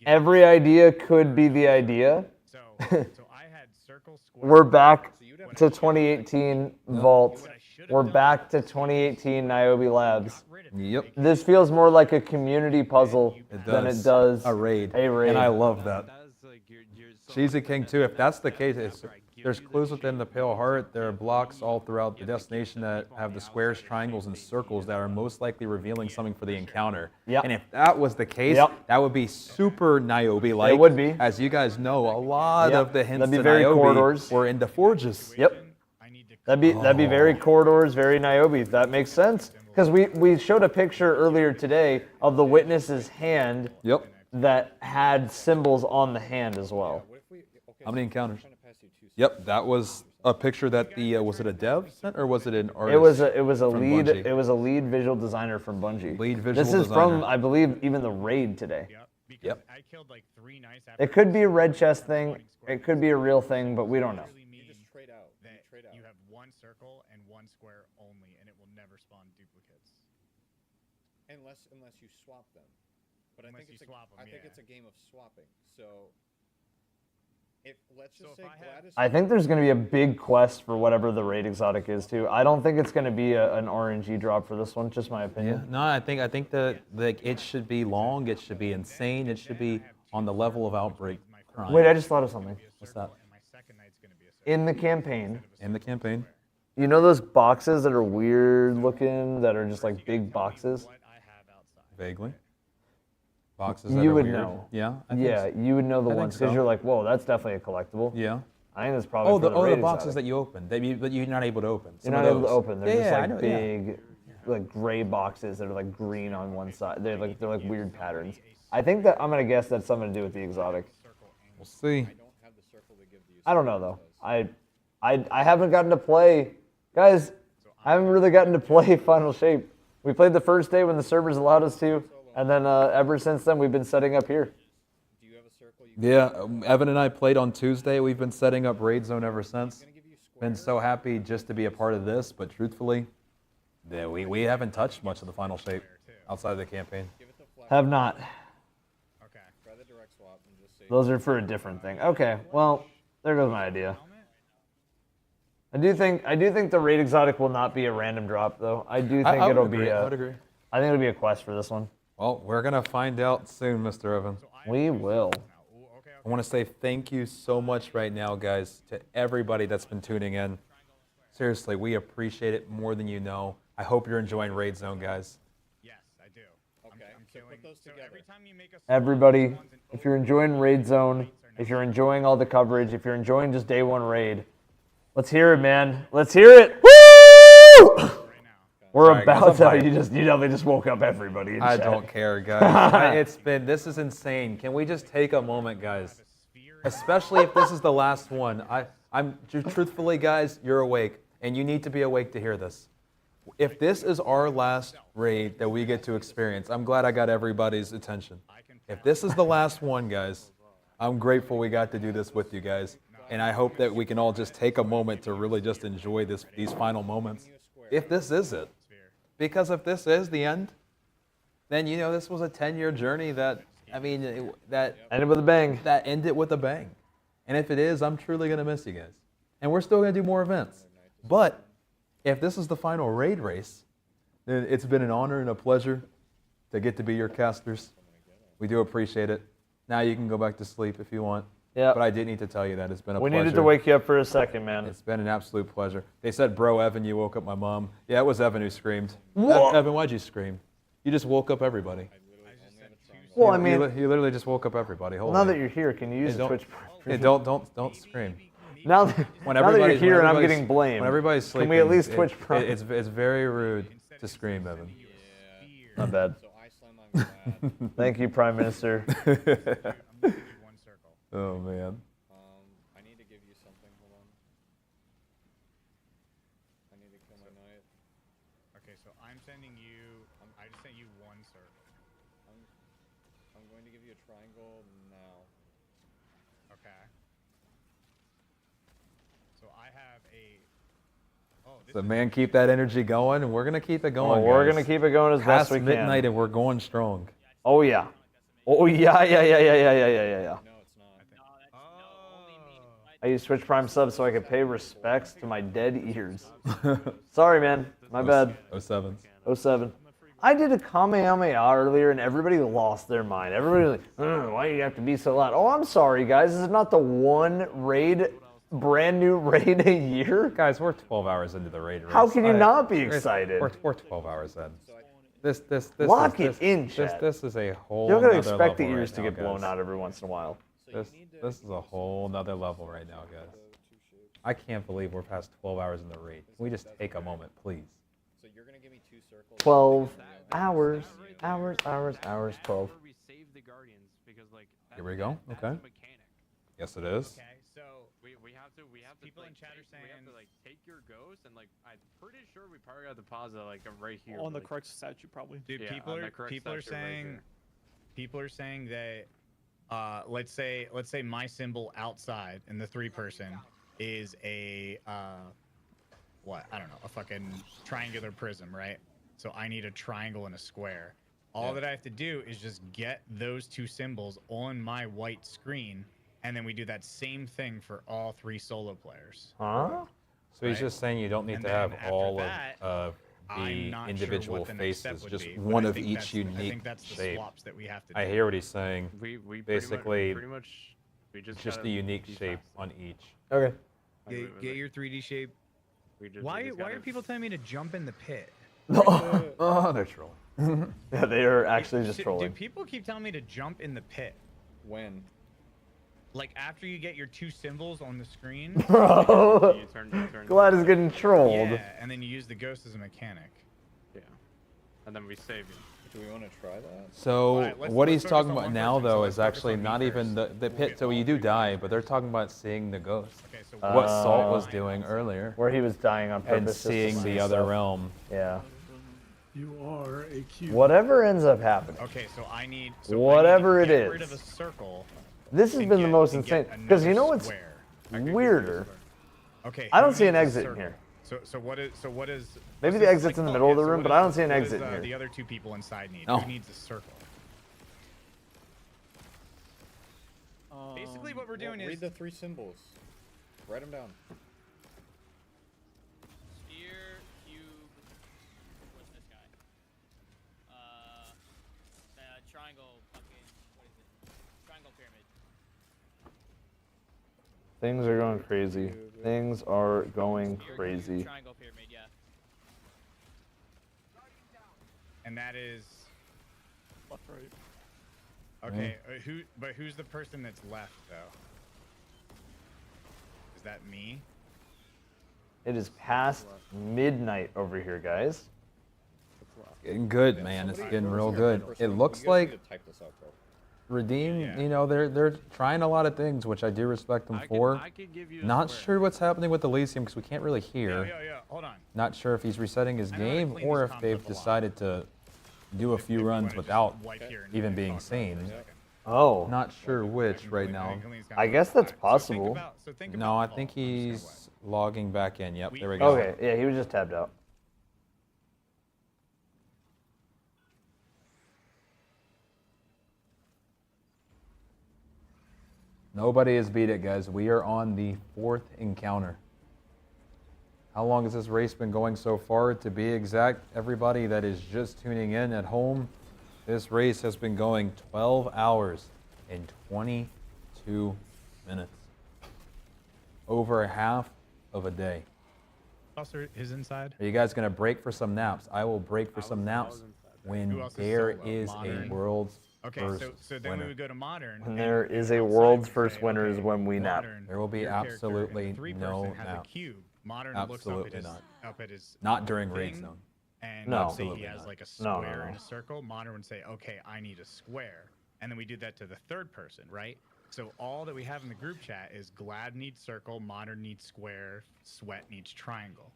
every idea could be the idea. We're back to 2018 Vault. We're back to 2018 Niobe Labs. Yep. This feels more like a community puzzle than it does a raid. A raid. And I love that. She's a king too. If that's the case, there's clues within the Pale Heart. There are blocks all throughout the destination that have the squares, triangles, and circles that are most likely revealing something for the encounter. Yep. And if that was the case, that would be super Niobe-like. It would be. As you guys know, a lot of the hints That'd be to very Niobe corridors. were in the forges. Yep. That'd be very corridors, very Niobe. That makes sense. Because we showed a picture earlier today of the witness's hand. Yep. That had symbols on the hand as well. How many encounters? Yep, that was a picture that the was it a dev sent or was it an artist? It was a from lead Bungie? it was a lead visual designer from Bungie. Lead visual This is designer. from I believe even the raid today. Yep. I killed like 3 nice It could be a red chest thing. It could be a real thing, but we don't know. You have 1 circle and 1 square only, and it will never spawn duplicates. Unless you swap them. But I think it's a game of swapping. So let's just say Gladys. I think there's going to be a big quest for whatever the raid exotic is too. I don't think it's going to be an RNG drop for this one. Just my opinion. No, I think that it should be long. It should be insane. It should be on the level of Outbreak. Crime. Wait, I just thought of something. What's that? In the campaign. In the campaign. You know those boxes that are weird looking, that are just like big boxes? Vaguely. Boxes that You are would weird. know. Yeah. I think so. You would know the I think ones because so. you're like, whoa, that's definitely a collectible. Yeah. I think that's probably for the the raid boxes exotic. that you open, that you're not able to open. You're Some not of able to those. open. They're just I like know, big, like gray boxes that are like green on one side. They're like weird patterns. I think that I'm gonna guess that's something to do with the exotic. We'll see. I don't know though. I haven't gotten to play, guys. I haven't really gotten to play Final Shape. We played the first day when the servers allowed us to, and then ever since then we've been setting up here. Yeah, Evan and I played on Tuesday. We've been setting up Raid Zone ever since. Been so happy just to be a part of this, but truthfully, yeah, we haven't touched much of the Final Shape outside of the campaign. Have not. Those are for a different thing. Okay, well, there goes my idea. I do think the raid exotic will not be a random drop though. I do think I it'll would be agree. I would agree. I think it'll be a quest for this one. Well, we're gonna find out soon, Mr. Evan. We will. I want to say thank you so much right now, guys, to everybody that's been tuning in. Seriously, we appreciate it more than you know. I hope you're enjoying Raid Zone, guys. Yes, I do. Okay. So put those together. Every time you make a Everybody, if you're enjoying Raid Zone, if you're enjoying all the coverage, if you're enjoying just day one raid, let's hear it, man. Let's hear it. Woo! We're Sorry, about guys, to. You definitely just woke up everybody. In I chat. don't care, guys. This is insane. Can we just take a moment, guys? Especially if this is the last one. I'm truthfully, guys, you're awake, and you need to be awake to hear this. If this is our last raid that we get to experience, I'm glad I got everybody's attention. If this is the last one, guys, I'm grateful we got to do this with you guys, and I hope that we can all just take a moment to really just enjoy these final moments. If this is it. Because if this is the end, then this was a 10-year journey that ended with a bang. That ended with a bang. And if it is, I'm truly going to miss you guys. And we're still going to do more events. But if this is the final raid race, then it's been an honor and a pleasure to get to be your casters. We do appreciate it. Now you can go back to sleep if you want. Yeah. But I did need to tell you that it's been a We pleasure. needed to wake you up for a second, man. It's been an absolute pleasure. They said, bro, Evan, you woke up my mom. Yeah, it was Evan who screamed. What? Evan, why'd you scream? You just woke up everybody. Well, I You mean, you literally just woke up everybody. Hold now on. that you're here, can you use the Twitch? Hey, don't scream. Now that you're here and I'm getting blamed, When everybody's sleeping, can we at least Twitch Prime? It's very rude to scream, Evan. My bad. Thank you, Prime Minister. Oh man. I need to give you something. Hold on. I need to kill my knight. Okay, so I'm sending you. I just sent you 1 circle. I'm going to give you a triangle now. Okay. So I have a. Oh, this So man, keep that energy going, and we're gonna keep it going. We're guys. gonna keep it going as Past best we can. midnight, and we're going strong. Oh yeah. Oh yeah. I use Twitch Prime subs so I can pay respects to my dead ears. Sorry, man. My bad. 07. 07. I did a Kamehameha earlier and everybody lost their mind. Everybody was like, why do you have to be so loud? Oh, I'm sorry, guys. This is not the one raid, brand new raid a year. Guys, we're 12 hours into the raid race. How can you not be excited? We're 12 hours in. This Lock is, it in, chat. This is a whole. You're gonna nother expect the level ears right to now, get blown guys. out every once in a while. This is a whole nother level right now, guys. I can't believe we're past 12 hours in the raid. Can we just take a moment, please? So you're gonna give me 2 circles. 12 hours, 12. Here we go. Okay. Yes, it is. Okay, so we have to people in chat are saying we have to like take your ghost and like I'm pretty sure we probably got to deposit like right here. On the like, correct statue, probably. Dude, Yeah, people on the are correct people are statue right saying here. people are saying that let's say my symbol outside in the 3-person is a what, I don't know, a fucking triangular prism, right? So I need a triangle and a square. All that I have to do is just get those 2 symbols on my white screen, and then we do that same thing for all 3 solo players. Huh? So he's just saying you don't need And to then have after all that, of I'm the not sure individual what the next step faces, would just be, but one I of think each that's- I unique think that's the shape. swaps that we have to I do. hear what he's saying. We basically pretty much we just just gotta a unique be shape fast. on each. Okay. Get your 3D shape. Why are people telling me to jump in the pit? Oh, they're trolling. Yeah, they are actually just Do trolling. people keep telling me to jump in the pit? When? Like after you get your 2 symbols on the screen? Bro, You turn Glad is getting trolled. Yeah, and then you use the ghost as a mechanic. Yeah. And then we save you. Do we want to try that? So Alright, what let's he's focus talking on about one now, person, so though, let's is focus actually on me not even first. the pit. So you do die, but they're talking about seeing the ghost. Okay, so What Salt was doing earlier. Where he was dying on purpose. And just to seeing see the other stuff. realm. Yeah. You are a cube. Whatever ends up happening. Okay, so I need Whatever I need it to get rid is. of a circle. This has and been the get- most and insane. get Because you another know what's square. I could get weirder? Okay. I don't who see an needs a exit in circle? here. So what is Maybe what's the this exit's like in the called? middle of the so room, what but is- I don't see an what exit does, in here. The other 2 people inside need. Oh. Who needs a circle? Basically, what we're doing is read the 3 symbols. Write them down. Sphere, cube. What's this guy? Triangle. Fucking. What is it? Triangle pyramid. Things are going crazy. Things are going crazy. Triangle pyramid. Yeah. and that is left, right. Okay, who's the person that's left though? Is that me? It is past midnight over here, guys. Getting good, man. It's getting real good. It looks like Redeem, you know, they're trying a lot of things, which I do respect them for. I could give you a Not square. sure what's happening with Elysium because we can't really hear. Yeah. Hold on. Not sure if he's resetting his game clean or these if they've comms up a lot. decided to do a few runs without even being seen. Oh. Not sure which right now. I guess that's possible. No, I think he's logging back in. Yep, there we go. Okay, yeah, he was just tabbed out. Nobody has beat it, guys. We are on the 4th encounter. How long has this race been going so far? To be exact, everybody that is just tuning in at home, this race has been going 12 hours and 22 minutes. Over half of a day. Buster is inside. Are you guys going to break for some naps? I will break for some naps when Who else is there solo? is Modern. a world's Okay, first so then winner. we would go to modern. When and there is a world's first winner is when we nap. modern, There will be your character absolutely in the 3-person no has nap. a cube. Modern Absolutely looks not. up at his Not during raid thing, zone. And No. let's say he Absolutely has not. like a No, square no, and no. a circle. Modern would say, okay, I need a square. And then we do that to the 3rd person, right? So all that we have in the group chat is Glad needs circle, Modern needs square, Sweat needs triangle.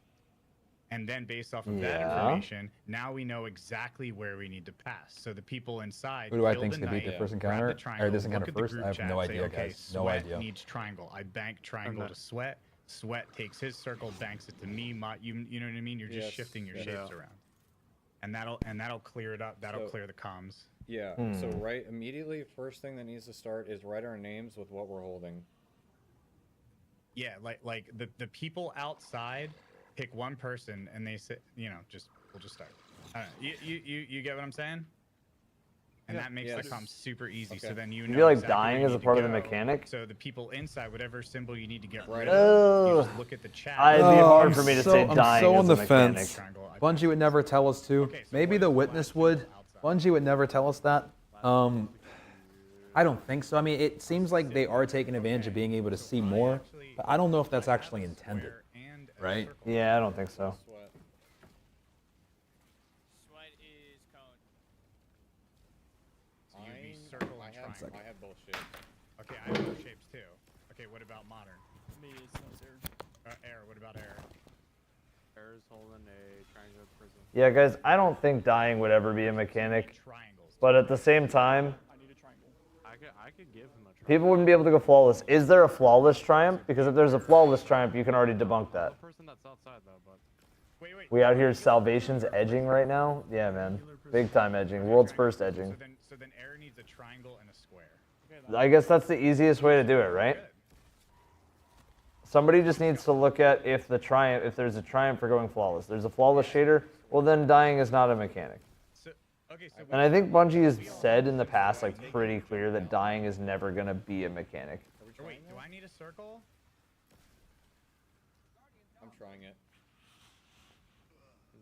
And then based off of that Yeah. information, now we know exactly where we need to pass. So the people inside Who do I kill think's the gonna beat the knight, first grab encounter? the triangle, Or this look encounter at the first? group I have chat, no say, idea, okay, guys. No Sweat idea. needs triangle. I bank triangle to Sweat. Sweat takes his circle, banks it to me. You know what I mean? You're just Yes, shifting your yeah. shapes around. And that'll clear it up. That'll So- clear the comms. Yeah, so right immediately, first thing that needs to start is write our names with what we're holding. Yeah, like the people outside pick one person and they say, we'll just start. You get what I'm saying? And that makes the comp super easy. So then you You know. feel like exactly dying where is you a need to part of the go. mechanic? So the people inside, whatever symbol you need to get Right. rid of, you just look at the chat. It'd be hard for me to say I'm dying so is on a the mechanic. fence. Bungie would never tell us to. Maybe the witness would. Bungie would never tell us that. I don't think so. I mean, it seems like they are taking advantage of being able to see more, but I don't know if that's actually intended. Right? Yeah, I don't think so. I have both shapes. Okay, I have both shapes too. Okay, what about modern? Me, it's no air. Air, what about air? Air is holding a triangular prism. Yeah, guys, I don't think dying would ever be a mechanic. But at the same time, I could give him a triangle. people wouldn't be able to go flawless. Is there a flawless triumph? Because if there's a flawless triumph, you can already debunk that. Person that's outside though, but We out here Salvation's edging right now? Yeah, man. Big time edging. World's first edging. So then air needs a triangle and a square. I guess that's the easiest way to do it, right? Somebody just needs to look at if there's a triumph for going flawless. There's a flawless shader, well then dying is not a mechanic. And I think Bungie has said in the past, like pretty clear, that dying is never gonna be a mechanic. Wait, do I need a circle? I'm trying it.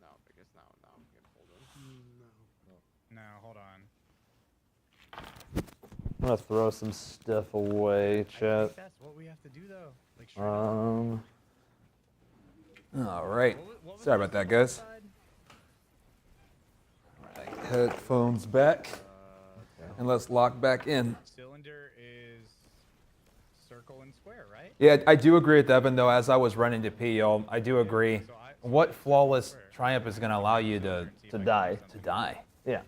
no, because now I'm getting pulled in. No, hold on. I'm gonna throw some stuff away, chat. That's what we have to do though. Like All right. Sorry about that, guys. Right, headphones back. And let's lock back in. Cylinder is circle and square, right? Yeah, I do agree with Evan, though, as I was running to PO, I do agree. What flawless triumph is going to allow you to die? To die. Yeah.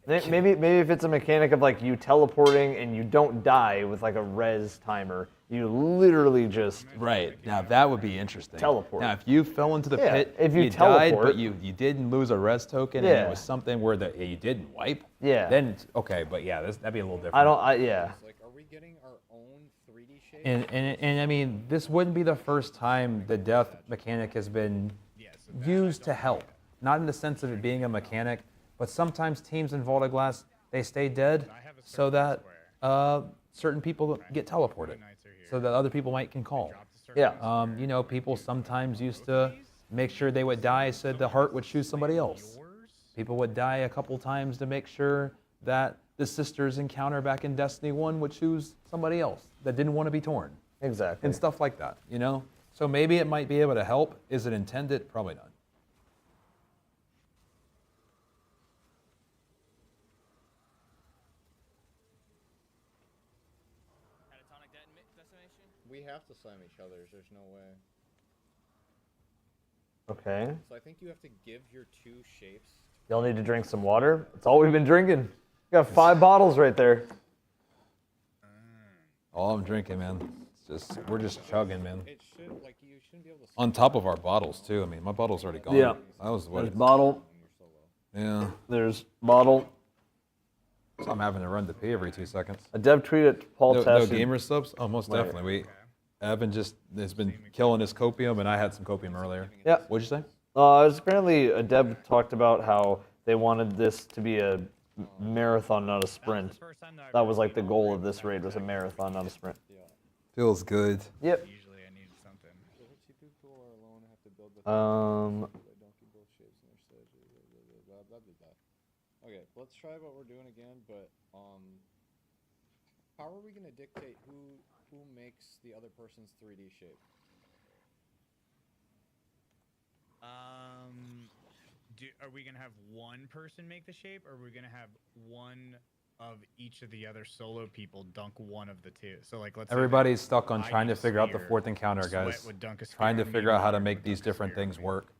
Maybe if it's a mechanic of like you teleporting and you don't die with like a res timer, you literally just right. Now that would be interesting. Teleport. Now if you fell into the Yeah, pit, if you died, teleport- but you didn't lose a res token, and Yeah. it was something where you didn't wipe. Yeah. Then it's okay, but yeah, that'd be a little different. Yeah. Like, are we getting our own 3D shape? And I mean, this wouldn't be the first time the death mechanic has been used to help. Not in the sense of it being a mechanic, but sometimes teams in Vault of Glass, they stay dead so that certain people get teleported, so that other people can call. Yeah. You know, people sometimes used to make sure they would die so the heart would choose somebody else. People would die a couple times to make sure that the sisters encounter back in Destiny 1 would choose somebody else that didn't want to be torn. Exactly. And stuff like that, you know? So maybe it might be able to help. Is it intended? Probably not. We have to slam each other's. There's no way. Okay. So I think you have to give your two shapes. Y'all need to drink some water. That's all we've been drinking. We got 5 bottles right there. All I'm drinking, man. We're just chugging, man. It should, like, you shouldn't be able to. On top of our bottles too. I mean, my bottle's already gone. Yeah. That was what. There's bottle. Yeah. There's bottle. So I'm having to run to pee every 2 seconds. A dev tweeted Paul No Tess. gamer subs? Oh, most Right. definitely. Evan just has been killing his copium, and I had some copium earlier. Yeah. What'd you say? Apparently, a dev talked about how they wanted this to be a marathon, not a sprint. That was like the goal of this raid, was a marathon, not a sprint. Feels good. Yep. Okay, let's try what we're doing again, but how are we gonna dictate who makes the other person's 3D shape? Are we gonna have one person make the shape, or are we gonna have one of each of the other solo people dunk one of the two? So like, let's say Everybody's stuck on I trying to use figure out the Sphere, fourth encounter, Sweat guys. would dunk a Trying to Sphere, figure out how to Modern make would these dunk a different Sphere, things work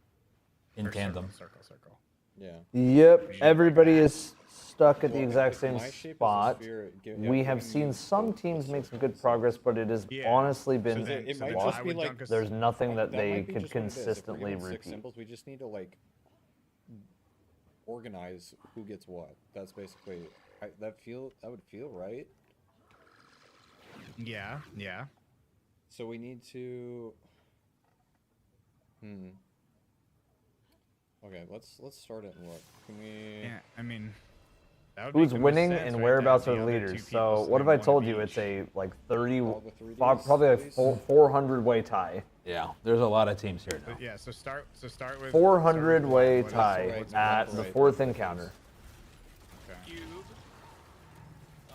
in Or tandem. Circle. Yeah. Yep. Everybody is stuck at the exact same my shape is a spot. sphere, We have seen some teams make some good progress, but it has honestly been it might lost. just be like There's nothing that they might be could just what it is. If we're consistently given 6 repeat. symbols, we just need to like organize who gets what. That's basically that would feel right. Yeah. So we need to. Okay, let's start it and look. Can we? Yeah, I mean, that would Who's make the most winning sense, and right? whereabouts That are the the other leaders? two So people what if I swim told one you of it's a like 30, All the 3Ds, probably a please. 400 way tie. Yeah, there's a lot of teams here now. But yeah, so start with 400 way what is- tie what's at right? the fourth encounter. Okay.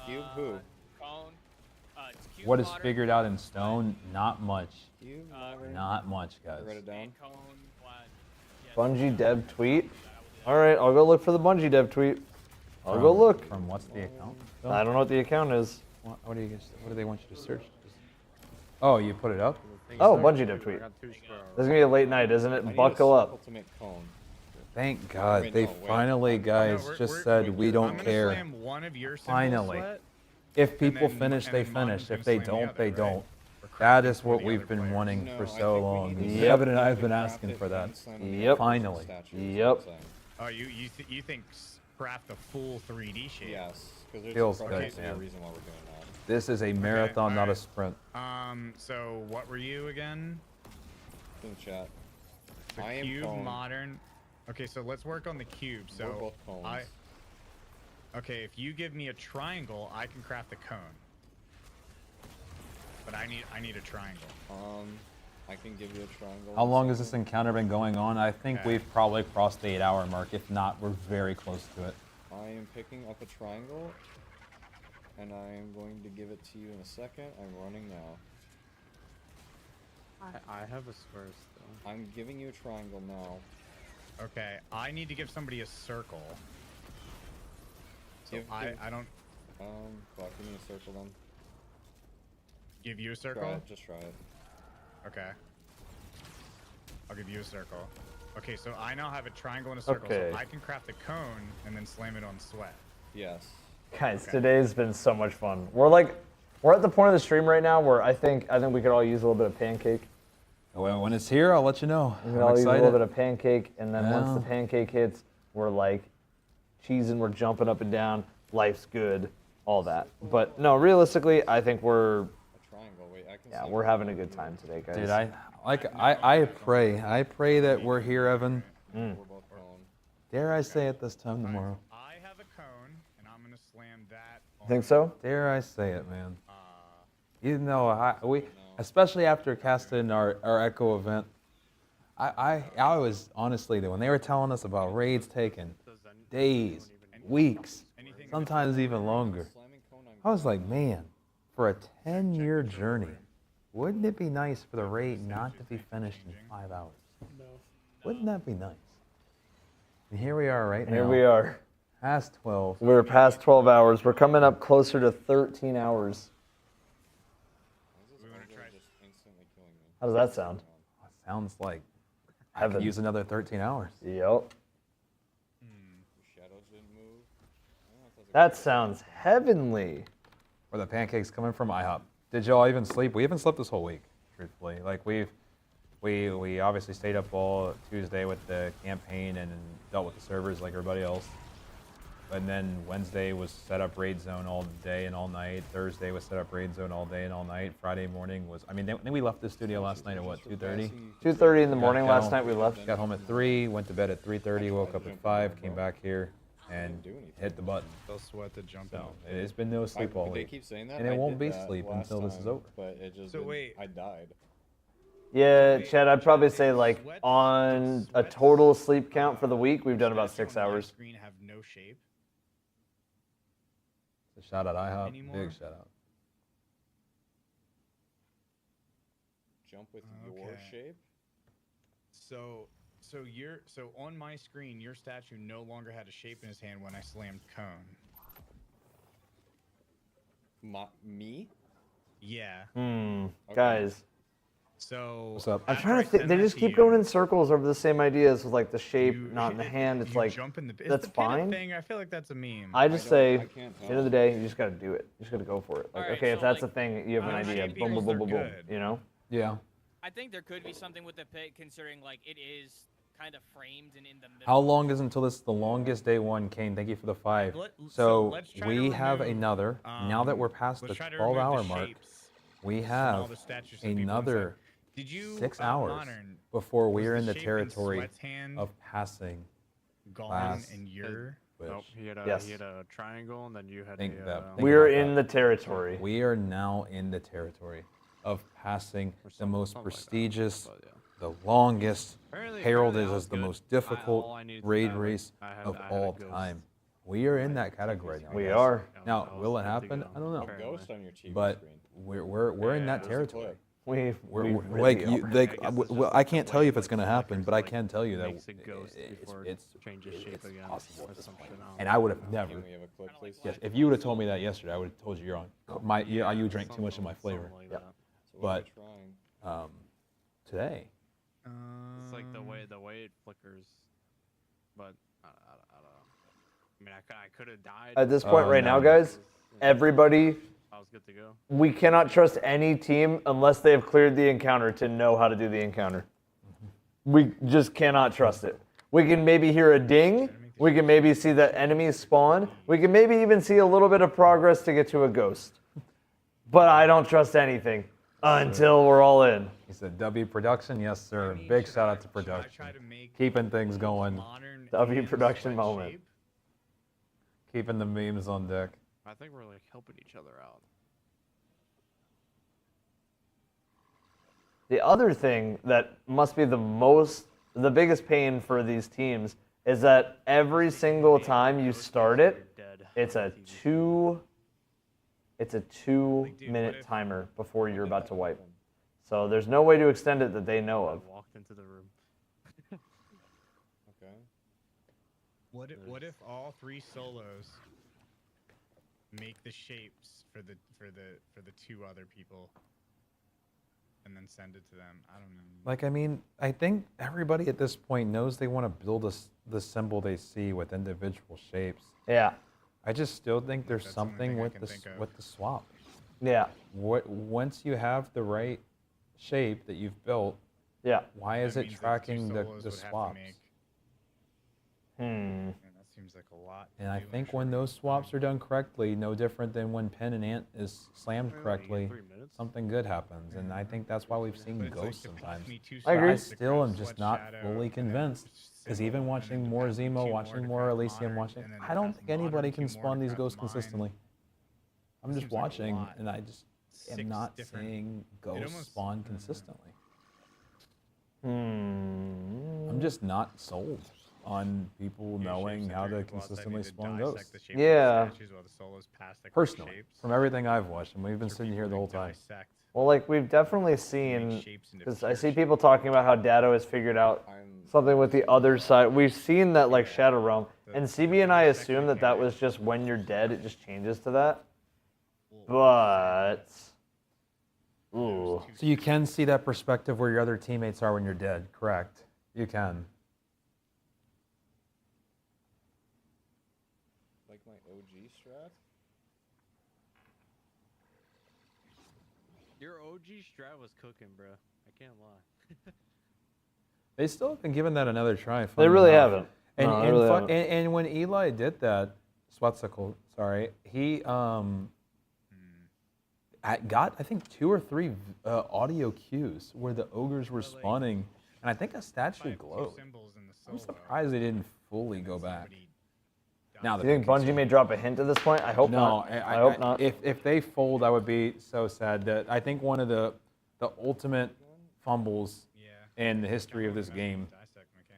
Cube who? Cone. It's cube What is modern, figured out in stone? Not much. Cube. Not much, guys. Write it down. Cone. Bungie dev tweet. All right, I'll go look for the Bungie dev tweet. I'll go look. From what's the account? I don't know what the account is. What do they want you to search? Oh, you put it up? Oh, Bungie dev tweet. This is gonna be a late night, isn't I it? need Buckle a up. circle to make cone. Thank God, Wait, they no, wait. finally, guys, No, just we're- said wait, we I'm don't gonna care. slam one of your symbols, Finally. Sweat, If and people then- finish, and they then Modern finish. If can they slam the don't, other, they right? don't. Or That craft is for what the we've other been players. wanting No, for I so think we long. need to Yep. Kevin and I have craft been it asking for that. and slam them Yep. into Finally. statues, Yep. that's what I'm saying. Oh, you think craft a full 3D shape? Yes, because there's Feels probably good, a man. reason why we're doing that. This is a marathon, not a alright. sprint. So what were you again? In chat. The I am cube cone. modern. Okay, so let's work on the cube. We're So both cones. Okay, if you give me a triangle, I can craft a cone. But I need a triangle. I can give you a triangle. How long has this encounter been going on? I think Okay. we've probably crossed the 8-hour mark. If not, we're very close to it. I am picking up a triangle, and I am going to give it to you in a second. I'm running now. I have a square still. I'm giving you a triangle now. Okay, I need to give somebody a circle. So Give- I don't Fuck, give me a circle then. give you a Try circle. it, just try it. Okay. I'll give you a circle. Okay, so I now have a triangle and a circle, Okay. so I can craft a cone and then slam it on Sweat. Yes. Guys, Okay. today's been so much fun. We're at the point of the stream right now where I think we could all use a little bit of pancake. Well, when it's here, I'll let you know. We could I'm all use a excited. little bit of pancake, and then once the Yeah. pancake hits, we're like cheesing, we're jumping up and down. Life's good, all that. But no, realistically, I think we're A triangle. Wait, I can. yeah, slam we're it. having a good time today, guys. Dude, I pray that we're here, Evan. We're both cone. Dare I say it this time tomorrow? I have a cone, and I'm gonna slam that. Think so? Dare I say it, man? You know, we, especially after casting our Echo event, I was honestly, when they were telling us about raids taking days, weeks, sometimes even longer, I was like, man, for a 10-year journey, wouldn't it be nice for the raid not to be finished in 5 hours? Wouldn't that be nice? And here we are right now. Here we are. Past 12. We're past 12 hours. We're coming up closer to 13 hours. How does that sound? Sounds like I Heaven. could use another 13 hours. Yep. Shadows didn't move. That sounds heavenly. Where the pancakes coming from? IHOP. Did y'all even sleep? We haven't slept this whole week, truthfully. Like we obviously stayed up all Tuesday with the campaign and dealt with the servers like everybody else. And then Wednesday was set up raid zone all day and all night. Thursday was set up raid zone all day and all night. Friday morning was, then we left the studio last night at what, 2:30? 2:30 in the morning last night we left. Got home at 3, went to bed at 3:30, woke up at 5, came back here and hit the button. They'll Sweat to jump So it's been no sleep all They week. keep saying that. And it I won't did be that sleep last until this is time, over. But it just So didn't- wait. I died. Yeah, Chad, I'd probably say like on a total sleep count for the week, we've done about 6 hours. Screen have no shape. So shout out IHOP, Anymore? big shout out. Jump with your Okay. shape. So on my screen, your statue no longer had a shape in his hand when I slammed cone. Me? Yeah. Guys. So What's up? I'm after trying I to think. send They that just to keep you, going in circles over the same ideas with like the shape, you- not in the hand. It's you like, jump in the, is that's the pivot fine. Thing, I feel like that's a meme. I just I say, can't at the tell. end of the day, you just gotta do it. You just gotta go for it. Like, Alright, okay, if so, that's like, the thing, you have an I idea. think Boom, boom, these boom, are boom, boom. good. You know? Yeah. I think there could be something with the pit, considering like it is kind of framed and in the middle. How long is until this is the longest day one, Kane? Thank you for the 5. so So let's try to we have remove, another, now that we're past the let's try to remove 12-hour the mark, shapes we from all have the statues that people another inside. Did you 6 uh, hours Modern, before we was were the in the shape in territory Sweat's hand of passing gone last and you're Twitch. Nope, he had a Yes. he had a triangle, and then you had Think a. that- think We're about in that. the territory. We are now in the territory of passing the most something like that, prestigious, but yeah. the longest, Apparently heralded I was as the good. most difficult all I needed to raid have, like, race I had- of I had a all ghost. time. We are in that category now. We guys. are. Now, I will was it good to happen? go, I don't know. apparently. Ghost on your TV But screen. we're in that There's a territory. clip. We We're, really like are. you, like I guess it's well, just I like can't the tell way you it, if it's like, going to happen, but I flickers, can tell you that makes it ghost before it changes shape it's again, possible or at this some point. shit, I don't And know. I would have never. Can we have a clip, please? Yes, if you would have told me that yesterday, I would have told you you're on. You drank too much of my flavor. Something like Yeah. that. So what are But we trying? today, It's like the way it flickers, but I don't know. I mean, I could have died. At this point right now, no. guys, everybody, I was good to go. we cannot trust any team unless they have cleared the encounter to know how to do the encounter. We just cannot trust it. We can maybe hear a ding. We can maybe see that enemies spawn. We can maybe even see a little bit of progress to get to a ghost. But I don't trust anything until we're all in. he said, "W Production, yes sir." Big shout out to production, keeping things going, W production moment. keeping the memes on deck. I think we're like helping each other out. The other thing that must be the biggest pain for these teams is that every single time you start it, it's a 2-minute timer before you're about to wipe. So there's no way to extend it that they know of. Walked into the room. Okay. What if all 3 solos make the shapes for the 2 other people and then send it to them? I don't know. Like, I mean, I think everybody at this point knows they want to build the symbol they see with individual shapes. Yeah. I just still think there's That's the only something thing I with can the think of. with the swap. Yeah. Once you have the right shape that you've built, Yeah. why is That it means that tracking 2 the solos would have to swaps? make- Hmm. Man, that seems like a lot. And I to do. think when those swaps are done correctly, no different than when Pen and Ant is slammed correctly, something good happens. And I think that's why we've seen But it's like ghosts to pass sometimes. me 2 I agree. I swaps still am across just Sweat not Shadow, fully and then convinced. Because Symbol, even and then watching to more pass me 2 Zemo, more watching to more craft Elysium, Modern, watching, and then I to don't pass think anybody Modern, can 2 more spawn to these craft ghosts Modern. consistently. I'm just Seems like a watching, lot. and I just am 6 not different- seeing ghosts almost- spawn consistently. Hmm. I'm just not sold on people knowing how to consistently spawn ghosts. Yeah. Personally, from everything I've watched, and we've been sitting here the whole time. Well, like we've definitely seen, because I see people talking about how Datto has figured out something with the other side. We've seen that like Shadow Realm, and CB and I assume that that was just when you're dead, it just changes to that. But, ooh, So you can see that perspective where your other teammates are when you're dead, correct? You can. Like my OG strat? Your OG strat was cooking, bro. I can't lie. They still haven't given that another try. They funny really enough. haven't. And, No, they and, really fu- haven't. and when Eli did that, Swatzicle, sorry, he got, I think, 2 or 3 audio cues where the ogres were spawning, and I think a statue glowed. I'm surprised they didn't fully go back. Now do you think Bungie may drop a hint at this point? I hope no, not. I hope not. If they fold, I would be so sad. That I think one of the ultimate fumbles in the history of this game.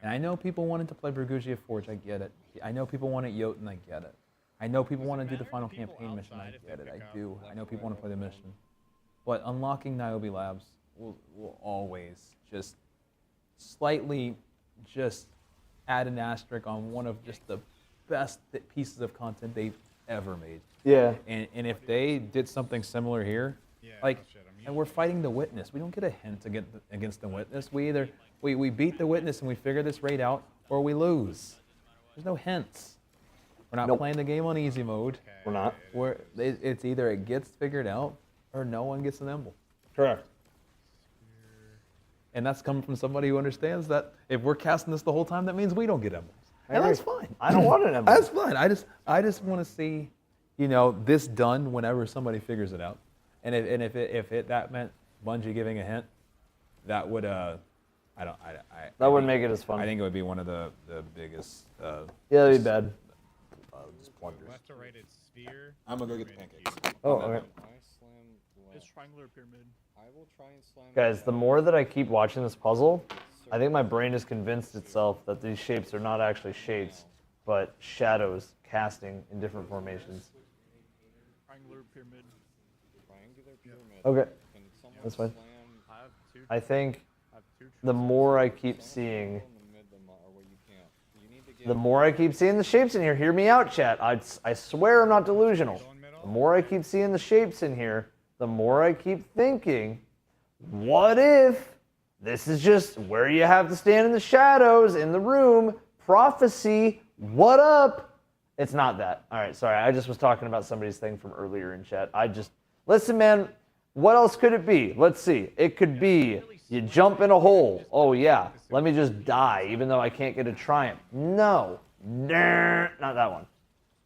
And I know people wanted to play Bergugia Forge. I get it. I know people wanted Jotun. I get it. I know people want to do the final campaign mission. I get it. I do. I know people want to play the mission. But unlocking Niobe Labs will always just slightly just add an asterisk on one of just the best pieces of content they've ever made. Yeah. And if they did something similar here, like, and we're fighting the Witness. We don't get a hint against the Witness. We either we beat the Witness and we figure this raid out, or we lose. There's no hints. We're not playing the game on easy mode. We're not. It's either it gets figured out or no one gets an emblem. Correct. And that's coming from somebody who understands that if we're casting this the whole time, that means we don't get emblems. I And that's agree. fine. I don't want an emblem. That's fine. I just want to see, this done whenever somebody figures it out. And if that meant Bungie giving a hint, that would That wouldn't make it as fun. I think it would be one of the biggest. Yeah, that'd be bad. Just blunders. Left to right, it's sphere. I'm gonna go get the pancakes. Oh, okay. It's triangular pyramid. I will try and slam. Guys, the more that I keep watching this puzzle, I think my brain has convinced itself that these shapes are not actually shapes, but shadows casting in different formations. Triangular pyramid. Triangular pyramid. Okay, Can someone that's fine. slam- I think the more I keep seeing, the more I keep seeing the shapes in here. Hear me out, chat. I swear I'm not delusional. The more I keep seeing the shapes in here, the more I keep thinking, what if this is just where you have to stand in the shadows in the room? Prophecy, what up? It's not that. All right, sorry. I just was talking about somebody's thing from earlier in chat. Listen, man, what else could it be? Let's see. It could be you jump in a hole. Oh, yeah. Let me just die, even though I can't get a triumph. No. Nah, not that one.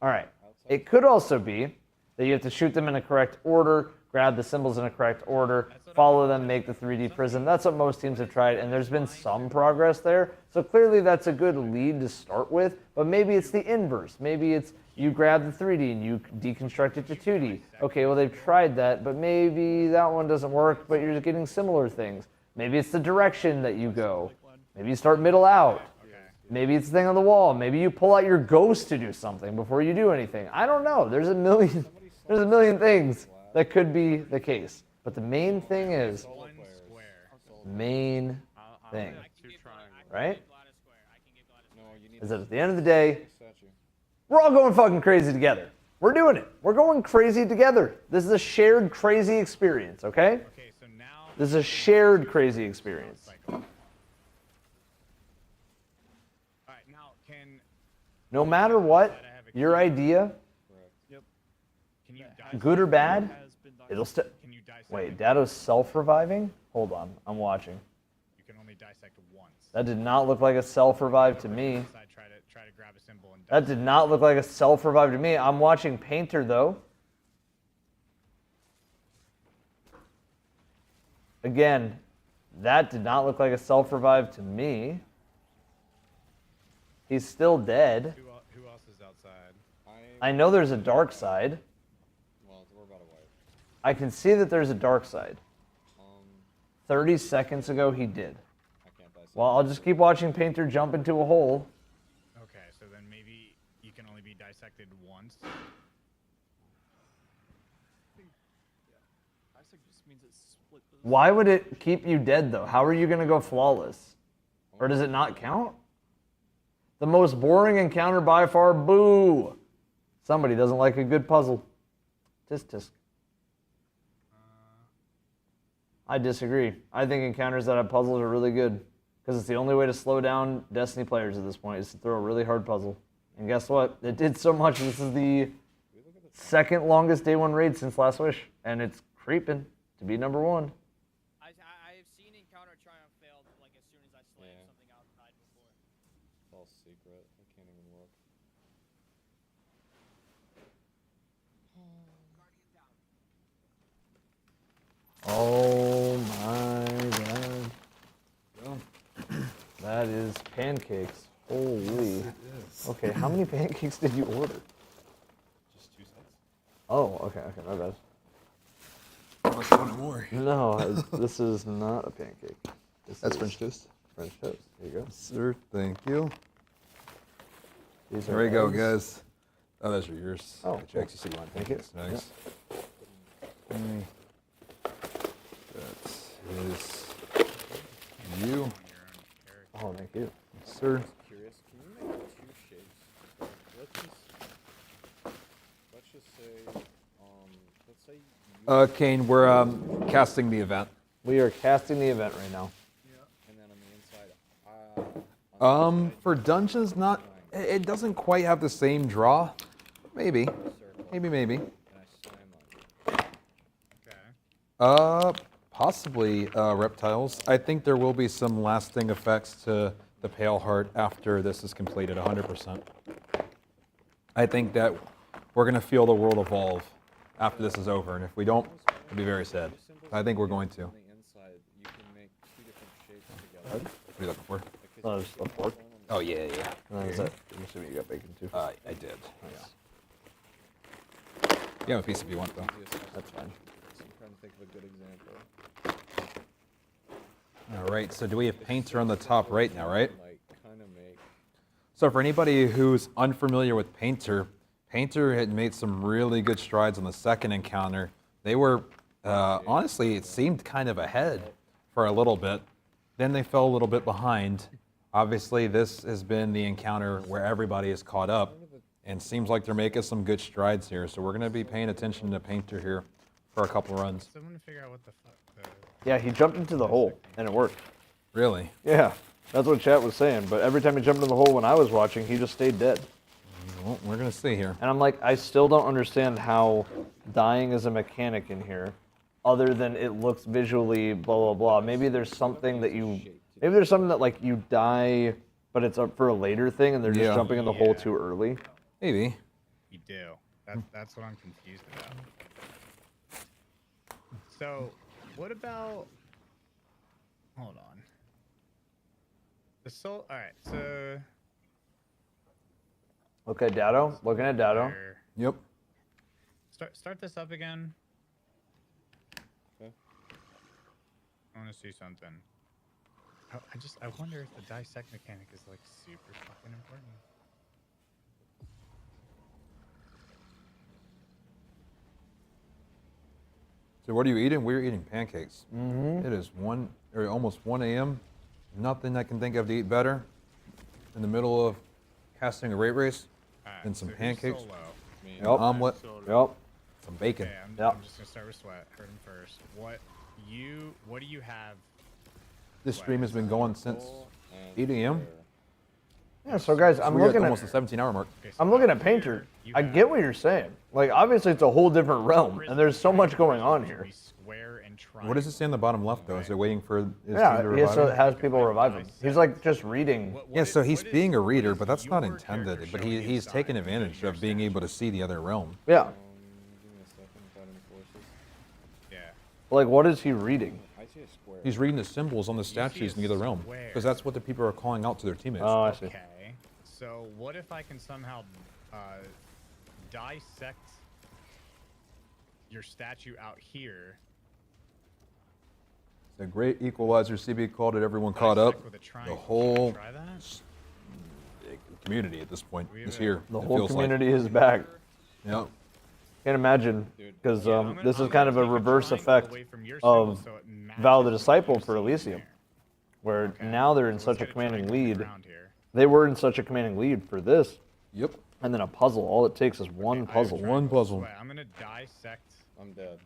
All right. It could also be that you have to shoot them in a correct order, grab the symbols in a correct order, follow them, make the 3D prism. That's what most teams have tried, and there's been some progress there. So clearly that's a good lead to start with, but maybe it's the inverse. Maybe it's you grab the 3D and you deconstruct it to 2D. Okay, well, they've tried that, but maybe that one doesn't work, but you're just getting similar things. Maybe it's the direction that you go. Maybe you start middle out. Maybe it's the thing on the wall. Maybe you pull out your ghost to do something before you do anything. I don't know. There's a million things that could be the case. But the main thing is, right? Is that at the end of the day, we're all going fucking crazy together. We're doing it. We're going crazy together. This is a shared crazy experience, okay? This is a shared crazy experience. No matter what, your idea, good or bad, it'll still. Wait, Dato's self-reviving? Hold on, I'm watching. You can only dissect once. That did not look like a self-revive to me. Try to grab a symbol and That did not look like a self-revive to me. I'm watching Painter, though. Again, that did not look like a self-revive to me. He's still dead. Who else is outside? I know there's a dark side. Well, we're about to wipe. I can see that there's a dark side. 30 seconds ago, he did. Well, I'll just keep watching Painter jump into a hole. Okay, so then maybe you can only be dissected once. Why would it keep you dead, though? How are you going to go flawless? Or does it not count? The most boring encounter by far, boo! Somebody doesn't like a good puzzle. Tisk tisk. I disagree. I think encounters that have puzzles are really good. Because it's the only way to slow down Destiny players at this point, is to throw a really hard puzzle. And guess what? It did so much. This is the second longest day one raid since Last Wish. And it's creeping to be number one. I've seen Encounter Triumph fail like as soon as I slammed something outside before. It's all secret. I can't even look. Oh my god. That is pancakes. Holy. Okay, how many pancakes did you order? Just 2 sets. Oh, okay, my bad. Unless you want more. No, this is not a pancake. That's French toast. French toast. There you go. Sir, thank you. These There are we go, eggs. guys. Oh, those are yours. Oh, Jax, you said you want Thank you. pancakes. Nice. That is you. Oh, thank you. Yes, sir. Curious, can you make 2 shapes? Let's just say, let's say. Kane, we're casting the event. We are casting the event right now. And then on the inside, For dungeons, not. It doesn't quite have the same draw. Maybe. Maybe. Possibly reptiles. I think there will be some lasting effects to the Pale Heart after this is completed, 100%. I think that we're going to feel the world evolve after this is over, and if we don't, it'll be very sad. I think we're going to. On the inside, you can make 2 What are you looking for? Just a fork. Oh, yeah. And then is that, I'm assuming you got bacon too. I did. Yeah. You have a piece if you want, though. That's fine. I'm trying to think of a good example. All right, so do we have Painter on the top right now, right? Like, kind of make. So for anybody who's unfamiliar with Painter, Painter had made some really good strides on the second encounter. They were, honestly, it seemed kind of ahead for a little bit. Then they fell a little bit behind. Obviously, this has been the encounter where everybody is caught up, and seems like they're making some good strides here. So we're going to be paying attention to Painter here for a couple runs. Someone figure out what the fuck. Yeah, he jumped into the hole, and it worked. Really? Yeah, that's what chat was saying. But every time he jumped in the hole when I was watching, he just stayed dead. Well, we're going to see here. And I'm like, I still don't understand how dying is a mechanic in here, other than it looks visually blah, blah, blah. Maybe there's something that like you die, but it's up for a later thing, and they're just jumping in the hole too early. Maybe. You do. That's what I'm confused about. So, what about... Hold on. The soul... Alright, so... Okay, Dado. Looking at Dado. Yep. Start this up again. Okay. I want to see something. I wonder if the dissect mechanic is like super fucking important. So what are you eating? We're eating pancakes. Mm-hmm. It is almost 1 a.m. Nothing I can think of to eat better in the middle of casting a rate race than some pancakes, an omelet, some bacon. Okay, I'm just gonna start with Sweat. Heard him first. What do you have? This stream has been going since 8 a.m. Yeah, so guys, I'm looking at almost the 17-hour mark. I'm looking at Painter. I get what you're saying. Like, obviously, it's a whole different realm, and there's so much going on here. What does it say on the bottom left, though? Is it waiting for his team to Yeah, revive so him? it has people revive him. He's like just reading. Yeah, so he's being a reader, but that's not intended. But he's taking advantage of being able to see the other realm. Yeah. Yeah. Like, what is he reading? He's reading the symbols on the statues in the other realm, because that's what the people are calling out to their teammates. Oh, I see. Okay. So what if I can somehow dissect your statue out here? The great equalizer, CB called it. Everyone caught up. The whole community at this point is here. The it whole feels community is back. Yep. Can't imagine, because this is kind of a reverse effect of Val the Disciple for Elysium, where now they're in such a commanding lead. They were in such a commanding lead for this. Yep. And then a puzzle. All it takes is one puzzle. One puzzle. I'm gonna dissect. I'm dead.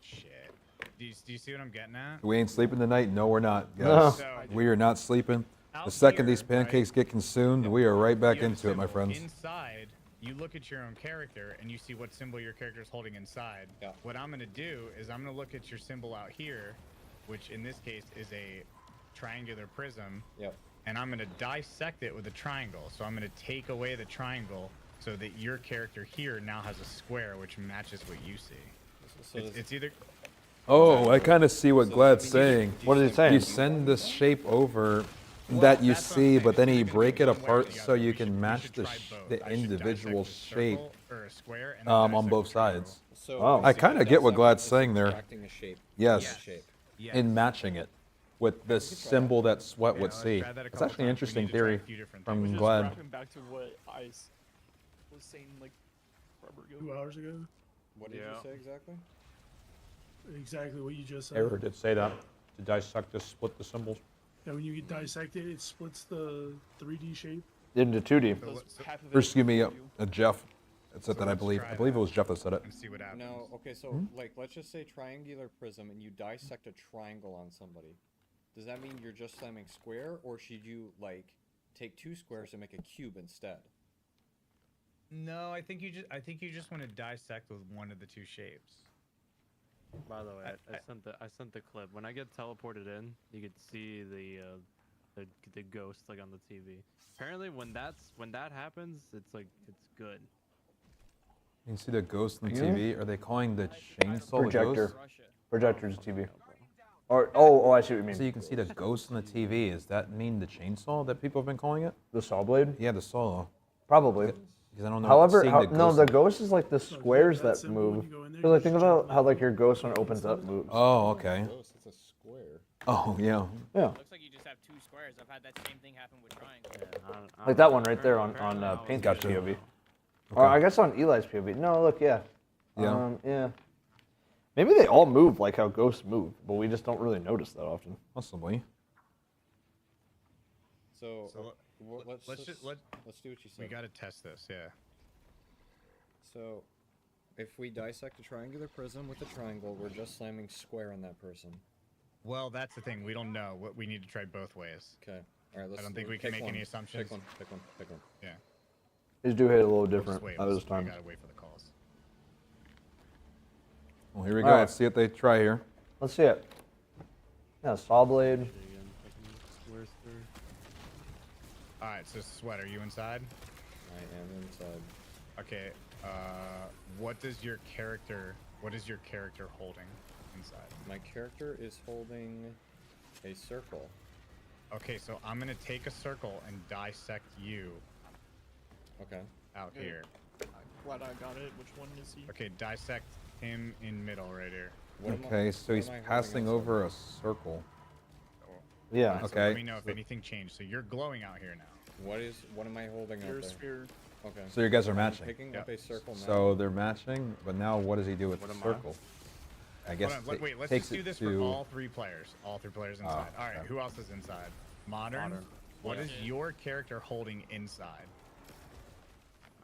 Shit. Do you see what I'm getting at? We ain't sleeping tonight. No, we're not, guys. No. We are not sleeping. The second these pancakes get consumed, we are right back into it, my friends. Inside, you look at your own character and you see what symbol your character is holding inside. Yeah. What I'm gonna do is I'm gonna look at your symbol out here, which in this case is a triangular prism. Yep. And I'm gonna dissect it with a triangle. So I'm gonna take away the triangle so that your character here now has a square which matches what you see. So It's either... Oh, I kind of see what Glad's saying. What is he saying? You send this shape over that you see, but then you break it apart so you can match the individual shape on both sides. So I kind of get what Glad's saying there. Subtracting a shape. Yes. Shape. In matching it with the symbol that Sweat would see. It's actually an interesting theory from Glad. Wrapping back to what I was saying like forever ago. 2 hours ago. What did you say exactly? Exactly what you just said. Error did say that. To dissect this, split the symbols. Yeah, when you dissect it, it splits the 3D shape. Into 2D. Or excuse me, Jeff. That said that, I believe. I believe it was Jeff that said it. And see what happens. No, okay, so like let's just say triangular prism and you dissect a triangle on somebody. Does that mean you're just slamming square, or should you like take 2 squares and make a cube instead? No, I think you just want to dissect with one of the 2 shapes. By the way, I sent the clip. When I get teleported in, you could see the ghost like on the TV. Apparently, when that happens, it's good. You can see the ghost on the TV. Are they calling the chainsaw Projector. the ghost? Projector's TV. Oh, I see what you mean. So you can see the ghost on the TV. Does that mean the chainsaw that people have been calling it? The saw blade? Yeah, the saw. Probably. Because I don't know. However, seeing no, ghost the ghost is like the squares that move. Because like think about how like your ghost when it opens up moves. Oh, okay. Ghost, it's a square. Oh, yeah. Yeah. Looks like you just have 2 squares. I've had that same thing happen with triangles. Like that one right there on Paint's POV. Or I guess on Eli's POV. No, look, yeah. Yeah. Yeah. Maybe they all move like how ghosts move, but we just don't really notice that often. Possibly. So let's do what you said. We gotta test this, yeah. So, if we dissect a triangular prism with a triangle, we're just slamming square on that person. Well, that's the thing. We don't know. What we need to try both ways. Okay. All right. I don't think we can make any assumptions. Pick one. Pick one. Pick one. Yeah. These do hit a little We'll just different wait. at this We time. gotta wait for the calls. Well, here we go. All right. Let's see what they try here. Let's see it. Yeah, saw blade. All right. So, Sweat, are you inside? I am inside. Okay. What is your character holding inside? My character is holding a circle. Okay, so I'm gonna take a circle and dissect you. Okay. Out here. Glad I got it. Which one is he? Okay, dissect him in middle right here. Okay, so he's passing over a circle. Yeah. Alright, so Okay. let me know if anything changed. So you're glowing out here now. What am I holding out Your there? sphere. Okay. So you guys are I'm matching. picking up a circle now. So they're matching, but now what does he do with the What am I? circle? I guess Hold on, wait, let's takes just do it this to... for all 3 players. All 3 players inside. All right, okay. who else is inside? Modern. What is your character holding inside?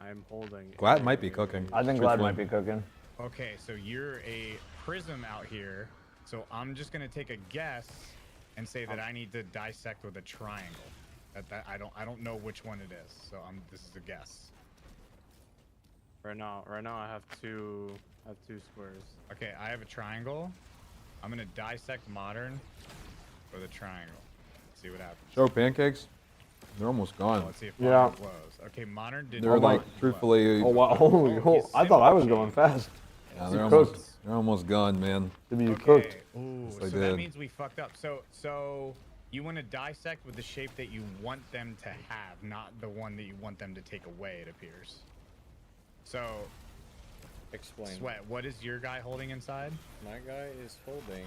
I'm holding. Glad might be cooking. I think Glad might be cooking. Okay, so you're a prism out here. So I'm just gonna take a guess and say that I need to dissect with a triangle. I don't know which one it is. So this is a guess. Right now I have two squares. Okay, I have a triangle. I'm gonna dissect modern with a triangle. See what happens. Show pancakes? They're almost gone. Let's see if Yeah. modern glows. Okay, modern did. They're like, truthfully... Oh, wow. Holy, I thought I was going fast. Yeah, You they're cooked. almost gone, man. To be cooked. Ooh, Yes, so I that did. means we fucked up. So you want to dissect with the shape that you want them to have, not the one that you want them to take away, it appears. So, Explain. Sweat, what is your guy holding inside? My guy is holding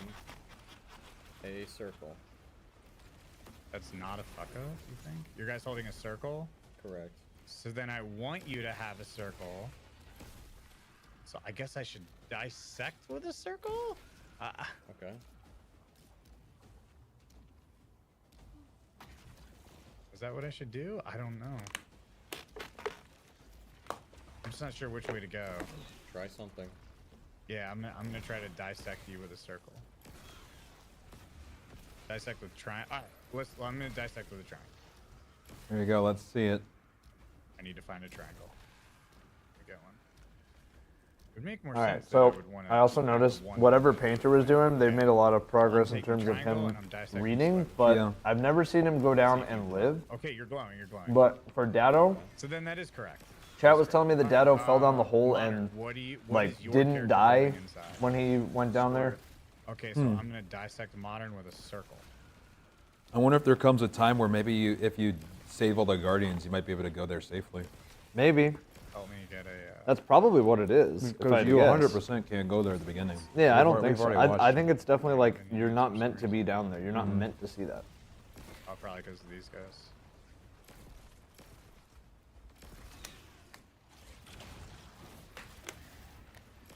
a circle. That's not a fuck up, you think? Your guy's holding a circle? Correct. So then I want you to have a circle. So I guess I should dissect with a circle? Okay. Is that what I should do? I don't know. I'm just not sure which way to go. Try something. Yeah, I'm gonna try to dissect you with a circle. Dissect with triangle. Alright, I'm gonna dissect with a triangle. Here you go. Let's see it. I need to find a triangle. I get one. It would make more All right, sense. so that I would wanna I also noticed whatever Painter was doing, they've made a lot of progress in terms of him reading, but I've never seen him go down and live. Okay, you're glowing, you're glowing. But for Dado, So then that is correct. chat was telling me that Dado fell down the hole and What like is your didn't character die holding inside? when he went down there. Okay, so I'm gonna dissect modern with a circle. I wonder if there comes a time where maybe if you save all the Guardians, you might be able to go there safely. Maybe. Help me get a. That's probably what it is. if I Because had to you guess. 100% can't go there at the beginning. Yeah, I We've don't al- think we've so. already I watched think it's definitely like you're not meant to be down there. You're not meant to see that. Oh, probably because of these guys.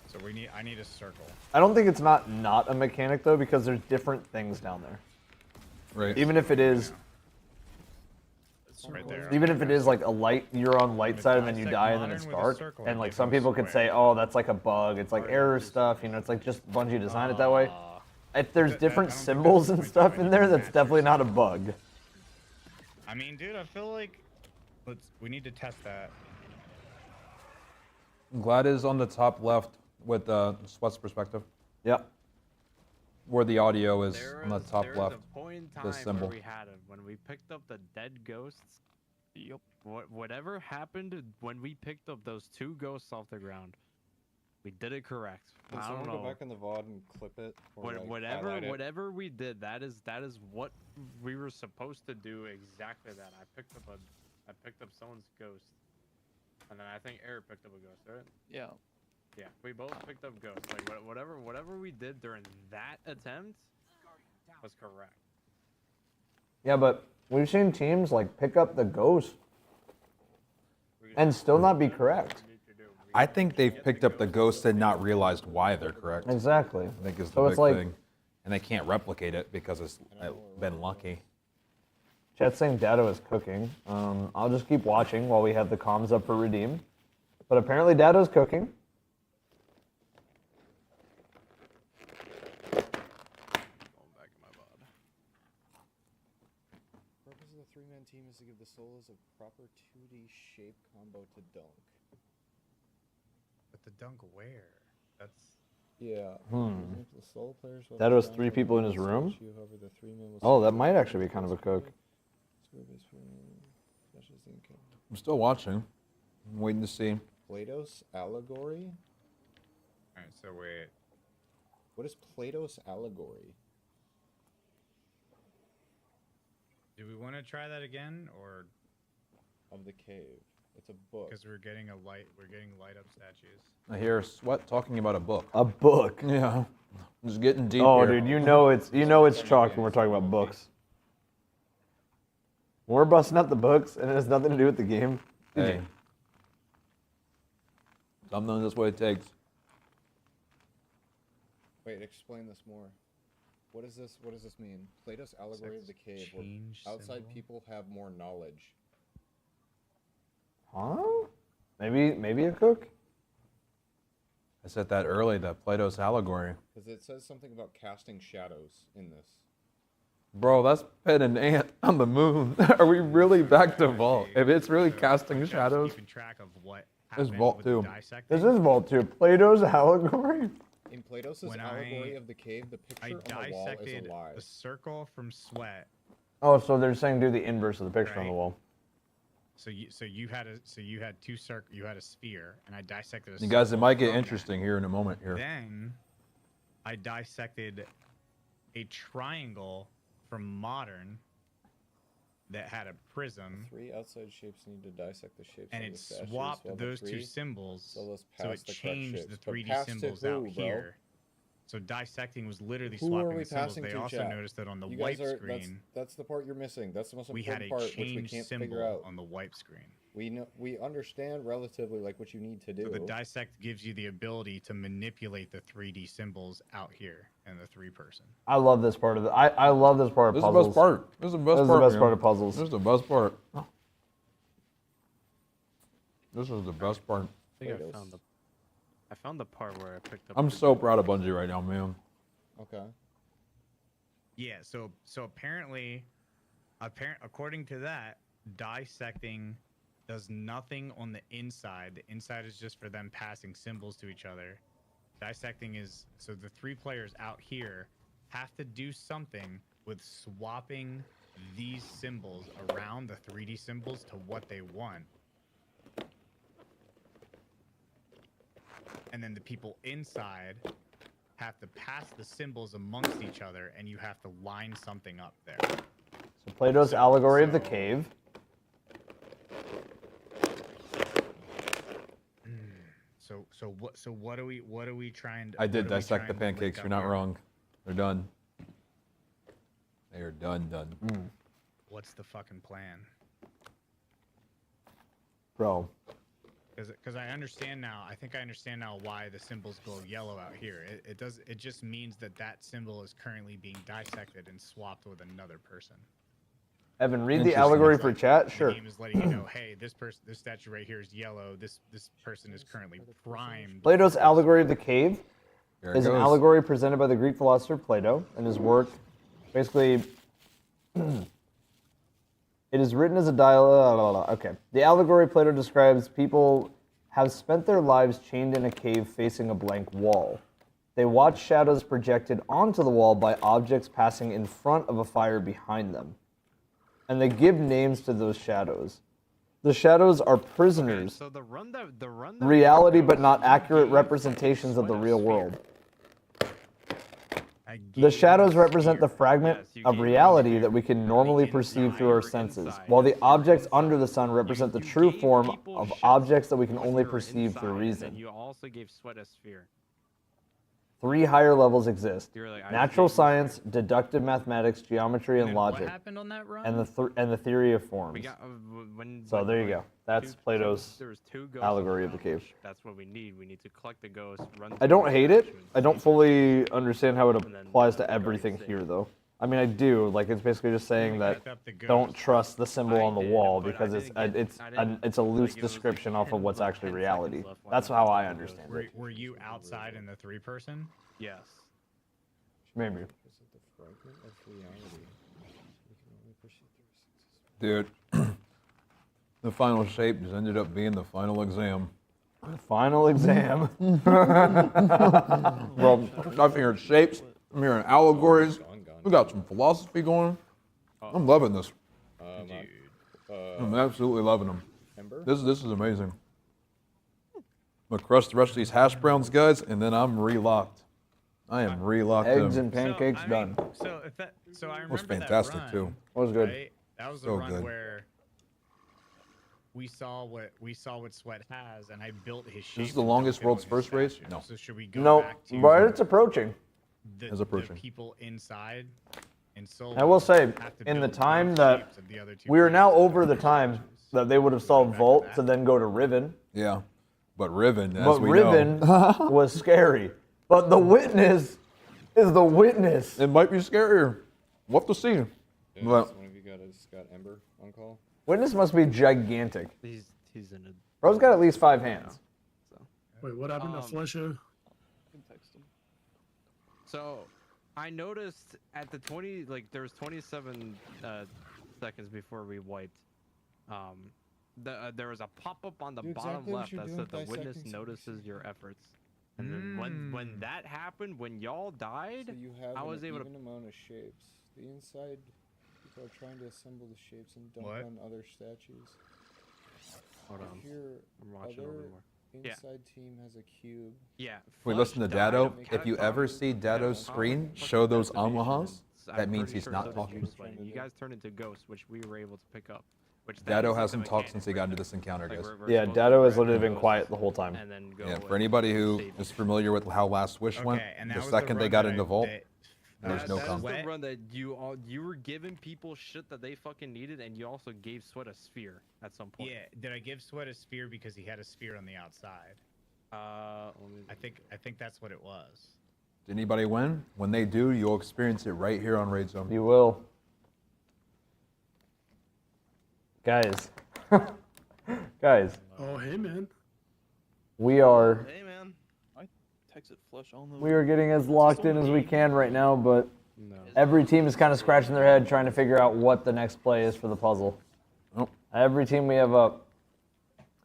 So I need a circle. I don't think it's not a mechanic though, because there's different things down there. Right. Even if it is, Right there. even if it is like a light, you're on light side and then you die and then it's dark. And like some people could say, oh, that's like a bug. It's like error stuff. You know, it's like just Bungie designed it that way. If there's different symbols and stuff in there, that's definitely not a bug. I mean, dude, I feel like we need to test that. Glad is on the top left with Sweat's perspective. Yep. Where the audio is on the top there left. was a point in The time symbol. where we had it when we picked up the dead ghosts. Yep. Whatever happened when we picked up those 2 ghosts off the ground, We did it correct. Can I someone don't know. go back in the VOD and clip it? Or, like, Whatever, highlight it? whatever we did, that is what we were supposed to do. Exactly that. I picked up someone's ghost, and then I think Eric picked up a ghost, right? Yeah. Yeah, we both picked up ghosts. Like whatever we did during that attempt was correct. Yeah, but we've seen teams like pick up the ghost and still not be correct. I think they've picked up the ghost and not realized why they're correct. Exactly. I think is the So big it's like- thing. And they can't replicate it because it's been lucky. Chat's saying Dado is cooking. I'll just keep watching while we have the comms up for redeem. But apparently Dado's cooking. The purpose of the three-man team is to give the solos a proper 2D shape combo to dunk. But the dunk where? That's. Yeah. The solo players will Dado's have 3 people in his room? statue, however, the three-man will Oh, that split might the actually be kind of a cook. I'm still watching. I'm waiting to see. Plato's allegory? Alright, so wait. What is Plato's allegory? Do we want to try that again, or? Of the cave. It's a book. Because we're getting light up statues. I hear Sweat talking about a book. A book? Yeah. Just getting deep Oh, here. dude, you know it's chalk when we're talking about books. When we're busting out the books and it has nothing to do with the game. Hey. Sometimes that's what it takes. Wait, explain this more. What does this mean? Plato's allegory of the cave, where outside people have more knowledge. Huh? Maybe a cook? I said that early, that Plato's allegory. Because it says something about casting shadows in this. Bro, that's Pet and Ant on the moon. Are we really back to Vault? If it's really casting shadows, Keeping track of what there's happened Vault with the 2. dissecting. This is Vault 2. Plato's allegory? In Plato's When allegory of the cave, the picture I on the wall is dissected alive. the circle from Sweat. Oh, so they're saying do the inverse of the picture on the wall. So you had a sphere, and I dissected a you guys, it circle might get from interesting here in a moment that. here. Then I dissected a triangle from Modern that had a prism, 3 outside shapes need to dissect the shapes and of it the statues, swapped while the those 3 two symbols, solos so pass it the correct changed shapes. the But 3D pass to symbols who, out bro? here. So dissecting was literally Who are swapping we the symbols. passing They to, also chat? noticed that on the You wipe guys are, screen, that's the part you're missing. That's the most we had important a part, which we change can't symbol figure out. on the wipe screen. We understand relatively like what you need to do. So the dissect gives you the ability to manipulate the 3D symbols out here in the 3-person. I love this part of the. I love this part of This is the puzzles. best part. This is the best This is part. the best man. part of puzzles. This is the best part. This is the best part. I think I found the part where I picked up. I'm so proud of Bungie right now, man. Okay. Yeah, so apparently, according to that, dissecting does nothing on the inside. The inside is just for them passing symbols to each other. Dissecting is, so the 3 players out here have to do something with swapping these symbols around the 3D symbols to what they want. And then the people inside have to pass the symbols amongst each other, and you have to line something up there. So Plato's allegory of the cave. So what are we trying to? I did what are we dissect the trying to pancakes. link You're up not here? wrong. They're done. They are done. What's the fucking plan? Bro. Because I understand now. I think I understand now why the symbols glow yellow out here. It just means that symbol is currently being dissected and swapped with another person. Evan, read the allegory for chat. The Sure. game is letting you know, hey, this statue right here is yellow. This person is currently primed. Plato's allegory of the cave There it is an goes. allegory presented by the Greek philosopher Plato and his work. Basically, it is written as a dialogue. Okay. The allegory Plato describes people have spent their lives chained in a cave facing a blank wall. They watch shadows projected onto the wall by objects passing in front of a fire behind them. And they give names to those shadows. The shadows are prisoners. So the run that Reality, but not accurate representations of the real world. The shadows represent the fragment of reality that we can normally perceive through our senses, while the objects under the sun represent the true form of objects that we can only perceive through And reason. you also gave Sweat a sphere. 3 higher levels exist: You're like, I natural see. science, deductive mathematics, geometry, and What logic, happened on that run? and the theory of forms. We got, So there you go. That's Plato's there was 2 ghosts allegory of the cave. That's what we need. We need to collect the ghosts. Run. I don't hate it. I don't fully understand how it applies to everything here, though. I mean, I do. Like, it's basically just saying that don't trust the symbol on the wall because it's a loose description off of what's actually reality. That's how I understand it. Were you outside in the 3-person? Yes. Maybe. Dude, the final shape just ended up being the final exam. Final exam. Well, I'm hearing shapes. I'm hearing allegories. We got some philosophy going. I'm loving this. I'm absolutely loving them. This is amazing. I'm gonna crush the rest of these hash browns, guys, and then I'm relocked. I am relocked. Eggs in. and pancakes done. So I remember Was fantastic that run, too. Was good. Right? That was the So run good. where we saw what Sweat has, and I built his shape. This is the and longest dumped it on world's his first race? statue. No. So should we go No, back to but it's approaching. It's approaching. The people inside in Solo? I will say, have to in the build time both that shapes of the other 2 we are now races. over the time that they would have solved Vault to then go to Riven. Yeah, but Riven, as But we Riven know, was scary. But the Witness is the Witness. it might be scarier. We'll have to see. Yeah, But so one of you got Ember on call? Witness must be gigantic. He's in a. Bro's got at least 5 hands. Wait, what happened to Flesha? So, I noticed at the 20, like there was 27 seconds before we wiped. There was a pop-up on the Do bottom exactly what left you're that doing said the with witness dissecting notices your efforts. And then when that happened, when y'all died, So you have I was an able to. even amount of shapes. The inside people are trying to assemble the shapes and dump What? on other statues. Hold on. Your I'm watching a other little more. Yeah. inside team has a cube. Yeah. wait, listen to Flush died Dado. of If you ever see Dado's screen show those Amahas, that means he's not talking. You guys turned into ghosts, which we were able to pick up. Which Dado hasn't talked since he got into this encounter, guys. Yeah, Dado has literally been quiet the whole time. And then go Yeah, for anybody who is familiar with how Last Wish went, and that the was second they run got that into Vault, there's That no was comment. the run that you were giving people shit that they fucking needed, and you also gave Sweat a sphere at some point. Yeah, did I give Sweat a sphere because he had a sphere on the outside? I think that's what it was. Did anybody win? When they do, you'll experience it right here on Raid Zone. You will. Guys. Guys. Oh, hey, man. We are Hey man, I texted Flush on the. we are getting as locked in as we can right now, but every team is kind of scratching their head trying to figure out what the next play is for the puzzle. Oh. Every team we have up.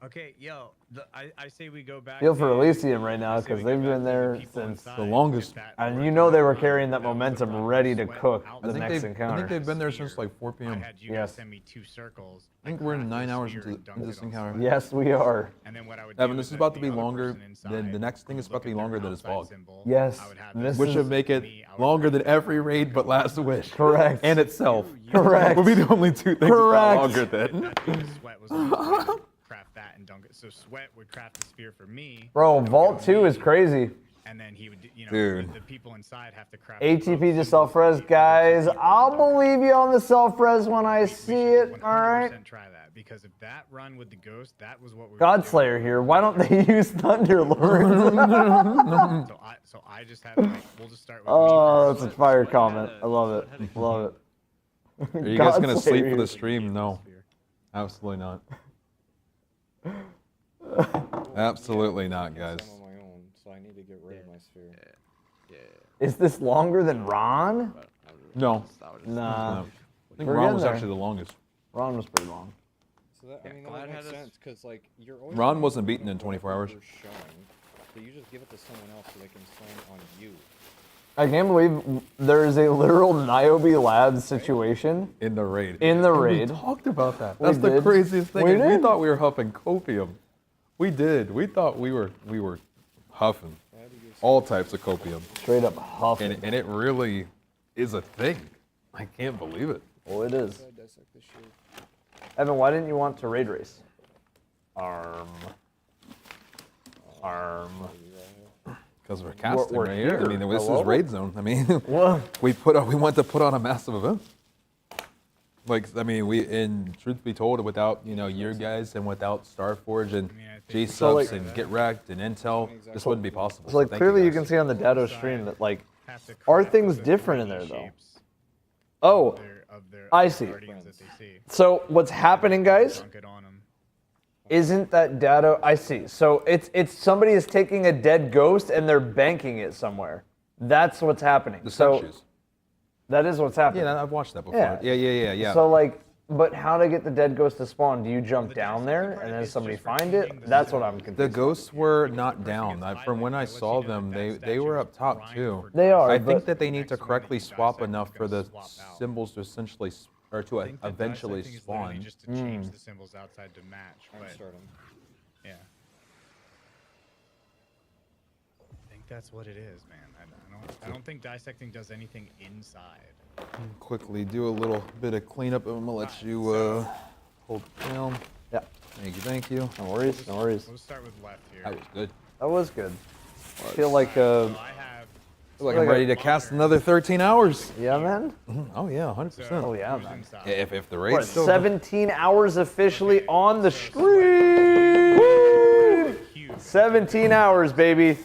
Okay, yo, I say we go back. Feel for to- Elysium right now I say because we they've go been back to there people since inside, The longest. if that and worked you know they were out, carrying that was the momentum problem. ready to Sweat cook out the I think, next they've, encounter. I think they've been there since like 4 I p.m. had you guys send me 2 circles. I think we're in 9 hours into this encounter. Yes, we are. And then what I would Evan, do this is that about to the be other longer person than inside the next thing is would about to be look at longer their than his outside vlog. symbol. Yes. I would have This Which is should make it longer than every raid but Last Wish. Correct. And itself. Correct. Will be the only 2 things that's Correct. longer than. Sweat was always like, craft that and dunk it. So Sweat would craft the spear for me. Bro, Vault 2 is crazy. And then he would, you know, Dude. the people inside have to craft. ATP just self-res, guys. I'll believe you on the self-res when I see it, alright? Try that because if that run with the ghost, that was what we. Godslayer here. Why don't they use Thunderlord? So I just had like we'll just start with. Oh, that's a fire comment. I love it. Love it. Are you guys going to Godslayer sleep for the here. stream? No. Absolutely not. Absolutely not, guys. I'm on my own, so I need to get rid of my sphere. Is this longer than Ron? No. Nah. I think We're Ron getting was there. actually the longest. Ron was pretty long. So that, I mean, that Glad would make had us- sense because like you're always Ron gonna wasn't be beaten in doing 24 hours. whatever you're showing, but you just give it to someone else so they can slam on you. I can't believe there is a literal Niobe Labs situation in the raid. In the raid. We talked about that. We That's the did. craziest thing. We is we did. thought we were huffing copium. We did. We thought we were huffing all types of copium. Straight up huffing. And it really is a thing. I can't believe it. Well, it is. Evan, why didn't you want to raid race? Arm. Because we're casting We're right here. I mean, this Hello? is raid zone. I mean, What? we went to put on a massive event. Like, I mean, in truth be told, without your guys and without Starforge and G subs So, like- and Get Wrecked and Intel, this wouldn't be possible. So, like, thank clearly you guys. can see on the Dado stream that, like, are things different in there, though? Oh, I see. So, what's happening, guys, isn't that Dado? I see. So, it's somebody is taking a dead ghost and they're banking it somewhere. That's what's happening. The So, statues. that is what's happening. Yeah, I've watched that before. Yeah. So, like, but how to get the dead ghost to spawn? Do you jump down there and then somebody find it? That's what I'm confused. The ghosts were not down. From when I saw them, they were up top too. They are, I but- think that they need to correctly swap enough for the symbols to essentially, or to eventually spawn. Just to change the symbols outside to match. But, yeah. I think that's what it is, man. I don't think dissecting does anything inside. Quickly do a little bit of cleanup, and I'm gonna let you hold it down. Yeah. Thank you. No worries. No worries. We'll start with left here. That was good. That was good. I feel like I'm ready to cast another 13 hours. Yeah, man. Oh yeah, 100%. Oh yeah, man. If the We're raid's at still 17 hours officially on the stream. Woo! 17 hours, baby.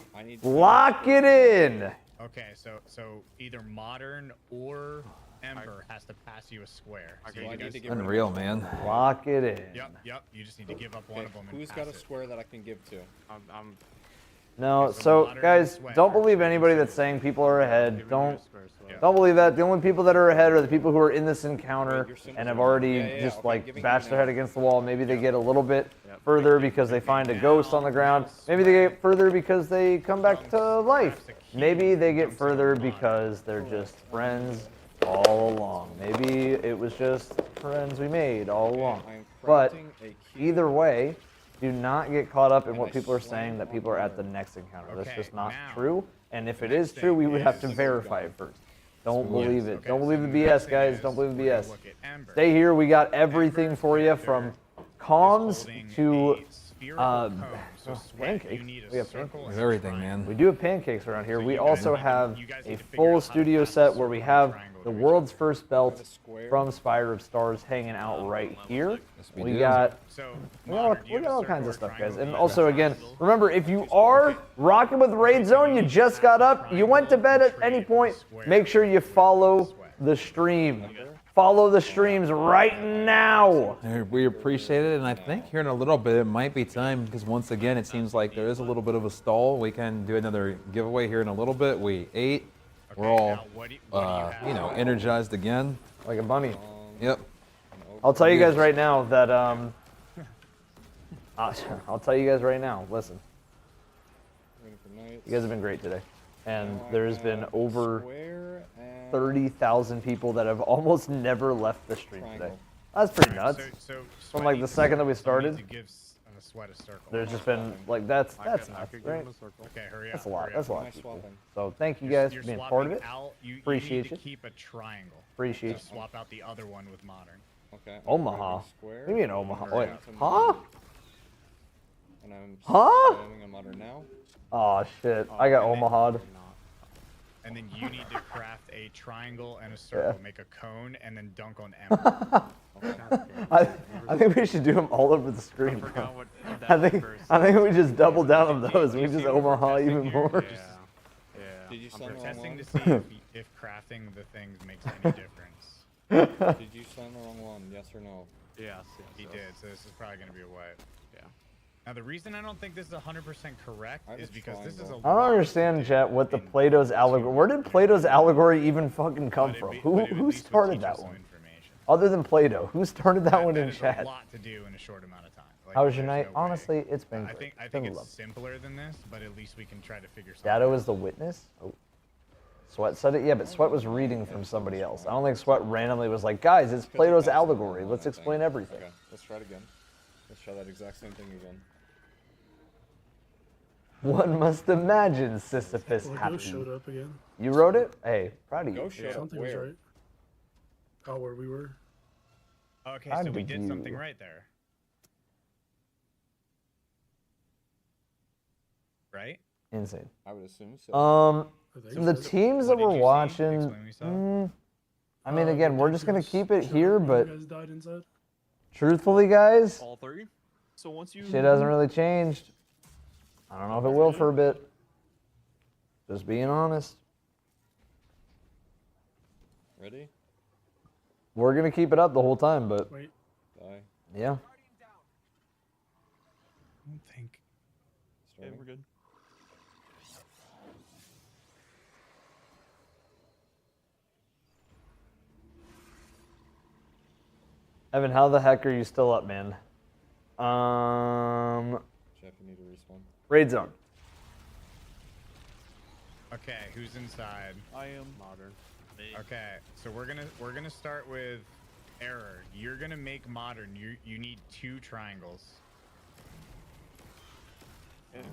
Lock it in. Okay, so either modern or Ember has to pass you a square. So you guys- Unreal, man. Lock it in. Yep. You just need to give up one of them. Who's got a square that I can give to? No, so guys, don't believe anybody that's saying people are ahead. Don't believe that. The only people that are ahead are the people who are in this encounter and have already just like bashed their head against the wall. Maybe they get a little bit further because they find a ghost on the ground. Maybe they get further because they come back to life. Maybe they get further because they're just friends all along. Maybe it was just friends we made all along. But either way, do not get caught up in what people are saying that people are at the next encounter. That's just not true. And if it is true, we would have to verify it first. Don't believe it. Don't believe the BS, guys. Don't believe the BS. Stay here. We got everything for you from comms to pancakes. We have pancakes. There's everything, man. We do have pancakes around here. We also have a full studio set where we have the world's first belt from Spire of Stars hanging out right here. We got all kinds of stuff, guys. And also, again, remember, if you are rocking with Raid Zone, you just got up, you went to bed at any point, make sure you follow the stream. Follow the streams right now. We appreciate it, and I think here in a little bit it might be time because once again it seems like there is a little bit of a stall. We can do another giveaway here in a little bit. We ate. We're all, energized again. Like a bunny. Yep. I'll tell you guys right now that I'll tell you guys right now. Listen, you guys have been great today, and there's been over 30,000 people that have almost never left the stream today. That's pretty nuts. From like the second that we started, there's just been like that's nuts, right? Okay, hurry up. That's a lot. That's a lot of people. So thank you guys for being part of it. Appreciate you. Keep a triangle. Appreciate you. Swap out the other one with modern. Okay. Omaha. What do you mean Omaha? Wait. Huh? And I'm Huh? spamming a modern now. Oh shit! I got Omaha'd. And then you need to craft a triangle and a circle, make a cone, and then dunk on Ember. I think we should do them all over the screen. Bro. I think we just double down on those. We just Omaha even more. Did you send I'm the wrong testing one? to see if crafting the things makes any difference. Did you send the wrong one? Yes or no? Yes. He did, so this is probably going to be a wipe. Yeah. Now, the reason I don't think this is 100% correct is because this is a I don't understand, Jet, what the Plato's allegory. Where did Plato's allegory even fucking come from? Who started that one? Other than Plato, who started that one in chat? a lot to do in a short amount of time. Like, How was your there's night? no way. Honestly, it's been I great. think Been it's lovely. simpler than this, but at least we can try to figure something Dado out. is the witness. Oh. Sweat said it? Yeah, but Sweat was reading from somebody else. I don't think Sweat randomly was like, guys, it's Plato's allegory. Let's explain everything. Okay, let's try it again. Let's try that exact same thing again. One must imagine Sisyphus Well, happy. Ghost showed up again. You wrote it? Hey, proud of you. Ghost showed up Something was where? right. Oh, where we were. Okay, How so we did did something you- right there. Right? Insane. I would assume so. The teams that we're watching. I mean, again, we're just gonna keep it here, but You guys died inside. truthfully, guys, All three. So once you shit hasn't really changed. I don't know if it will for a bit. Just being honest. Ready? We're gonna keep it up the whole time, but Wait. Die. yeah. I don't think. Okay, we're good. Evan, how the heck are you still up, man? Jeff, you need to respawn. Raid zone. Okay, who's inside? I am modern. Okay, so we're gonna start with error. You're gonna make modern. You need 2 triangles. I'm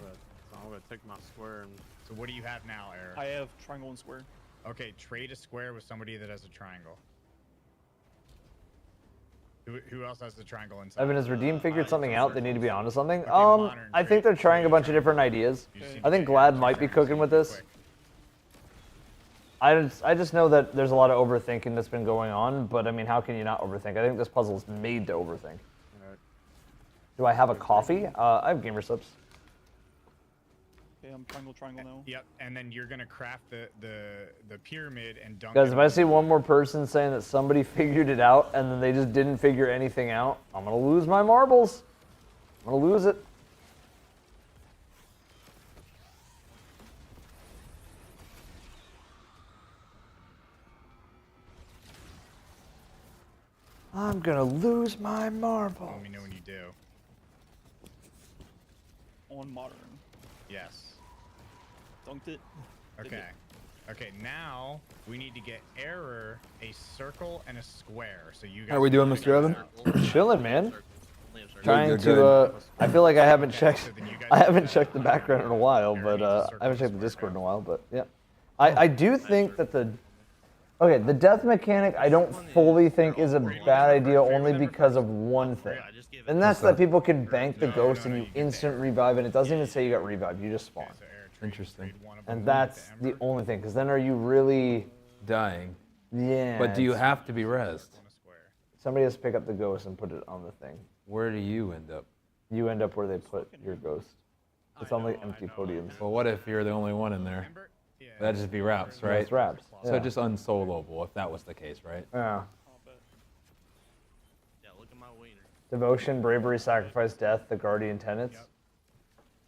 gonna take my square and. So what do you have now, error? I have triangle and square. Okay, trade a square with somebody that has a triangle. Who else has the triangle inside? Evan, has Redeem figured something out? They need to be onto something. Okay, modern I think they're trying a bunch of different ideas. I think Glad might be cooking with this. I just know that there's a lot of overthinking that's been going on, but I mean, how can you not overthink? I think this puzzle is made to overthink. Do I have a coffee? I have Gamer Subs. Okay, I'm triangle now. Yep, and then you're gonna craft the pyramid and dunk Guys, it if I on see one more person saying that somebody figured it out and then they just didn't figure anything out, I'm gonna lose my marbles. I'm gonna lose it. I'm gonna lose my marbles. Let me know when you do. On modern. Yes. Dunked it. Okay. Okay, now we need to get error, a circle, and a square. So you guys. How are we doing, Mr. Evan? Chilling, man. Trying Good, to. good. I feel like I haven't checked. I haven't checked the background in a while, but I haven't checked the Discord in a while. But yeah, I do think that the death mechanic I don't fully think is a bad idea only because of one thing, and that's that people can bank the ghost and you instant revive, and it doesn't even say you got revive. You just spawn. Interesting. And that's the only thing, because then are you really dying? Yeah. But do you have to be rezzed? Somebody has to pick up the ghost and put it on the thing. Where do you end up? You end up where they put your ghost. It's on like empty podiums. Well, what if you're the only one in there? That'd just be Raps, right? Yeah, it's Raps. So Yeah. just unsoloable if that was the case, right? Yeah. Yeah, look at my wiener. Devotion, bravery, sacrifice, death, the guardian tenets.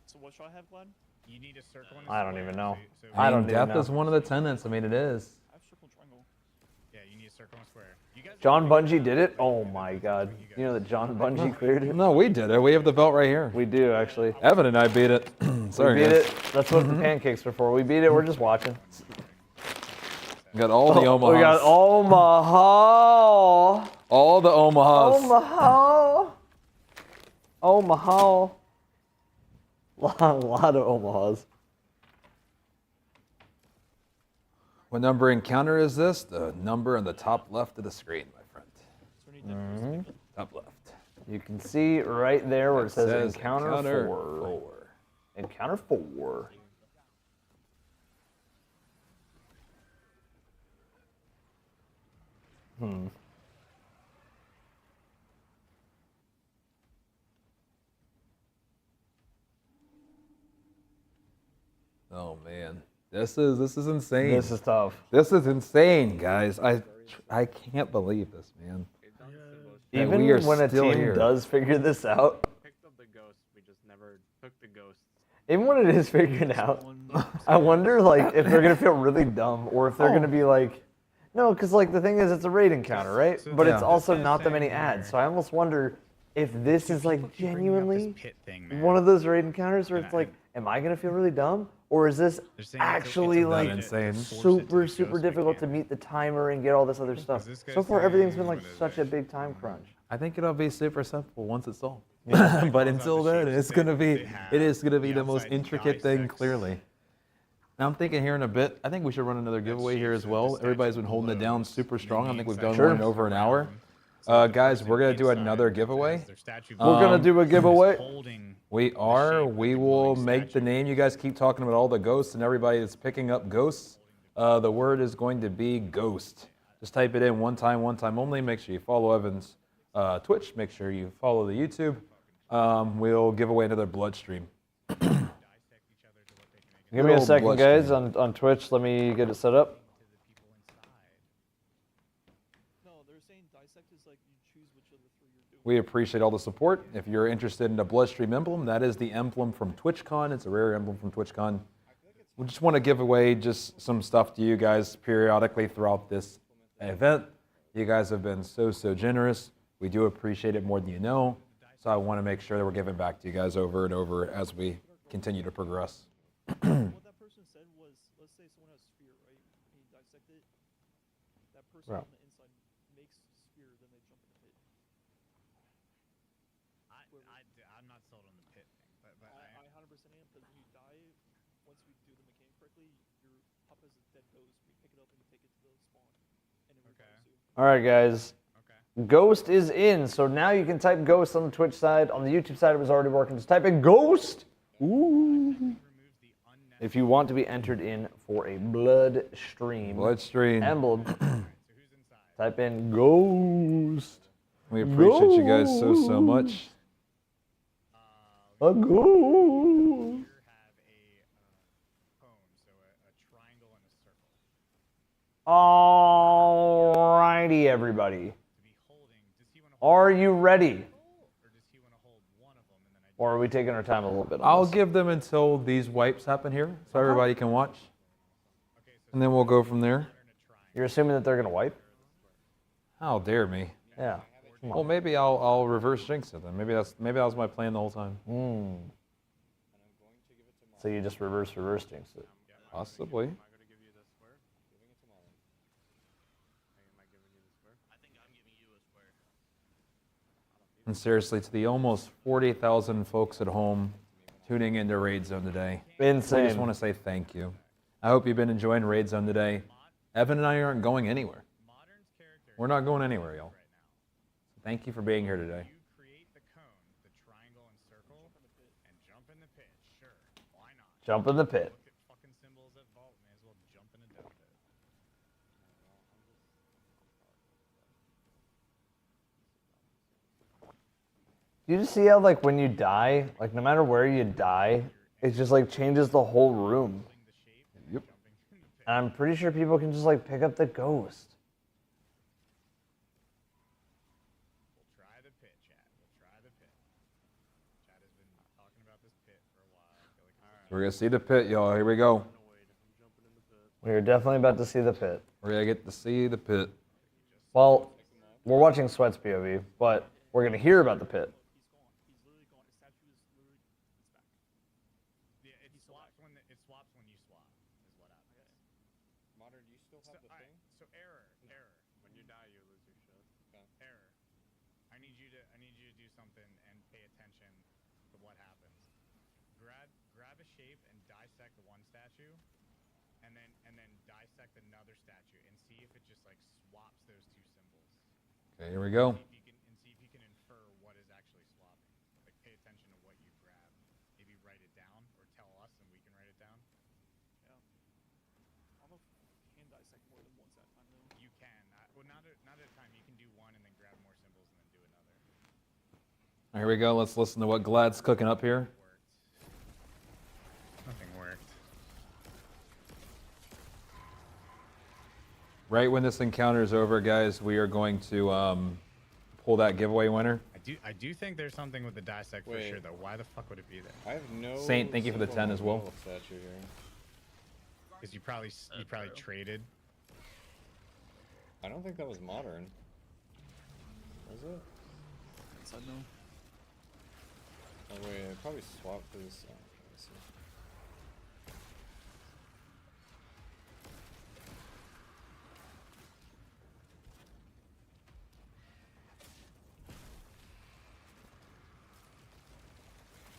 So what should I have, Vlad? You need a circle and I don't even know. I mean, don't even death know. is one of the tenets. I mean, it is. I have circle and triangle. Yeah, you need a circle and square. You guys John Bungie did it? Oh my god. You know that John Bungie cleared it? No, we did it. We have the belt right here. We do, actually. Evan and I beat it. Sorry, we beat guys. it. That's what the pancakes were for. We beat it. We're just watching. Got all the Omahas. We got Omaha. All the Omahas. Omaha. Omaha. A lot of Omahas. What number encounter is this? The number on the top left of the screen, my friend. Top left. You can see right there where it says encounter 4. 4. Encounter 4. Oh man, this is insane. This is tough. This is insane, guys. I can't believe this, man. That Even we are when a still team here. does figure this out, Picked up the ghost. We just never took the ghost. even when it is figured out, I wonder like if they're gonna feel really dumb or if they're gonna be like, no, because like the thing is it's a raid encounter, right? But it's Yeah. also not that many ads, so I almost wonder if this is like genuinely pit thing, man. one of those raid encounters where it's like, am I gonna feel really dumb, Or is this They're saying actually it's like insane. super difficult to meet the timer and get all this other stuff? this guy So far, everything's been saying like such a big time crunch. I think it'll be super simple once it's solved. Yeah. But until then, shapes it's gonna be they it is gonna be the the most outside intricate thing. dissects. Clearly. Now I'm thinking here in a bit. I think we should run another giveaway here as well. Everybody's been holding it down super strong. I think we've done one in over an hour. Guys, we're gonna do another giveaway. We're gonna do a giveaway. We are. We will make the name. You guys keep talking about all the ghosts and everybody that's picking up ghosts. The word is going to be ghost. Just type it in one time only. Make sure you follow Evan's Twitch. Make sure you follow the YouTube. We'll give away another bloodstream. Give me a second, guys, on Twitch. Let me get it set up. We appreciate all the support. If you're interested in a Bloodstream emblem, that is the emblem from TwitchCon. It's a rare emblem from TwitchCon. We just want to give away just some stuff to you guys periodically throughout this event. You guys have been so generous. We do appreciate it more than you know. So I want to make sure that we're giving back to you guys over and over as we continue to progress. What that person said was, let's say someone has sphere, right? And you dissect it. That person Right. on the inside makes sphere, then they jump in the pit. I'm not sold on the pit thing, but I 100% am, because when you die, once we do the mechanic correctly, you're up as a dead ghost. We pick it up and we take it to the spawn, and it revives you. All right, guys. Ghost is in, so now you can type ghost on the Twitch side. On the YouTube side, it was already working. Just type in ghost. Ooh. If you want to be entered in for a bloodstream emblem, type in ghost. We appreciate you guys so much. A ghost. Alrighty, everybody. Are you ready? Or are we taking our time a little bit on I'll this? give them until these wipes happen here, so everybody can watch. And then we'll go from there. You're assuming that they're going to wipe? How dare me? Yeah. Come on. Well, maybe I'll reverse jinx it then. Maybe that was my plan the whole time. So you just reverse jinx it. Possibly. And seriously, to the almost 40,000 folks at home tuning into Raid Zone today, Insane. we just want to say thank you. I hope you've been enjoying Raid Zone today. Evan and I aren't going anywhere. We're not going anywhere, y'all. Thank you for being here today. Jump in the pit. You just see how, like, when you die, like, no matter where you die, it just, like, changes the whole room. Yep. And I'm pretty sure people can just, like, pick up the ghost. We're going to see the pit, y'all. Here we go. We're definitely about to see the pit. We're going to get to see the pit. Well, we're watching Sweat's POV, but we're going to hear about the pit. Grab a shape and dissect one statue, and then dissect another statue and see if it just like swaps those two symbols. Okay, here we go. See if you can infer what is actually swapping. Like pay attention to what you grab. Maybe write it down or tell us and we can write it down. Yeah. I don't know if you can dissect more than once at a time though. You can. Well, not at a time. You can do one and then grab more symbols and then do another. Here we go. Let's listen to what Glad's cooking up here. Nothing worked. Right when this encounter is over, guys, we are going to pull that giveaway winner. I do think there's something with the dissect for sure, though. Why the fuck would it be there? I have no. Saint, thank you for the 10 as well. Statue here. Because you probably traded. I don't think that was modern. Was it? Yes, I know. Oh wait, I probably swapped this.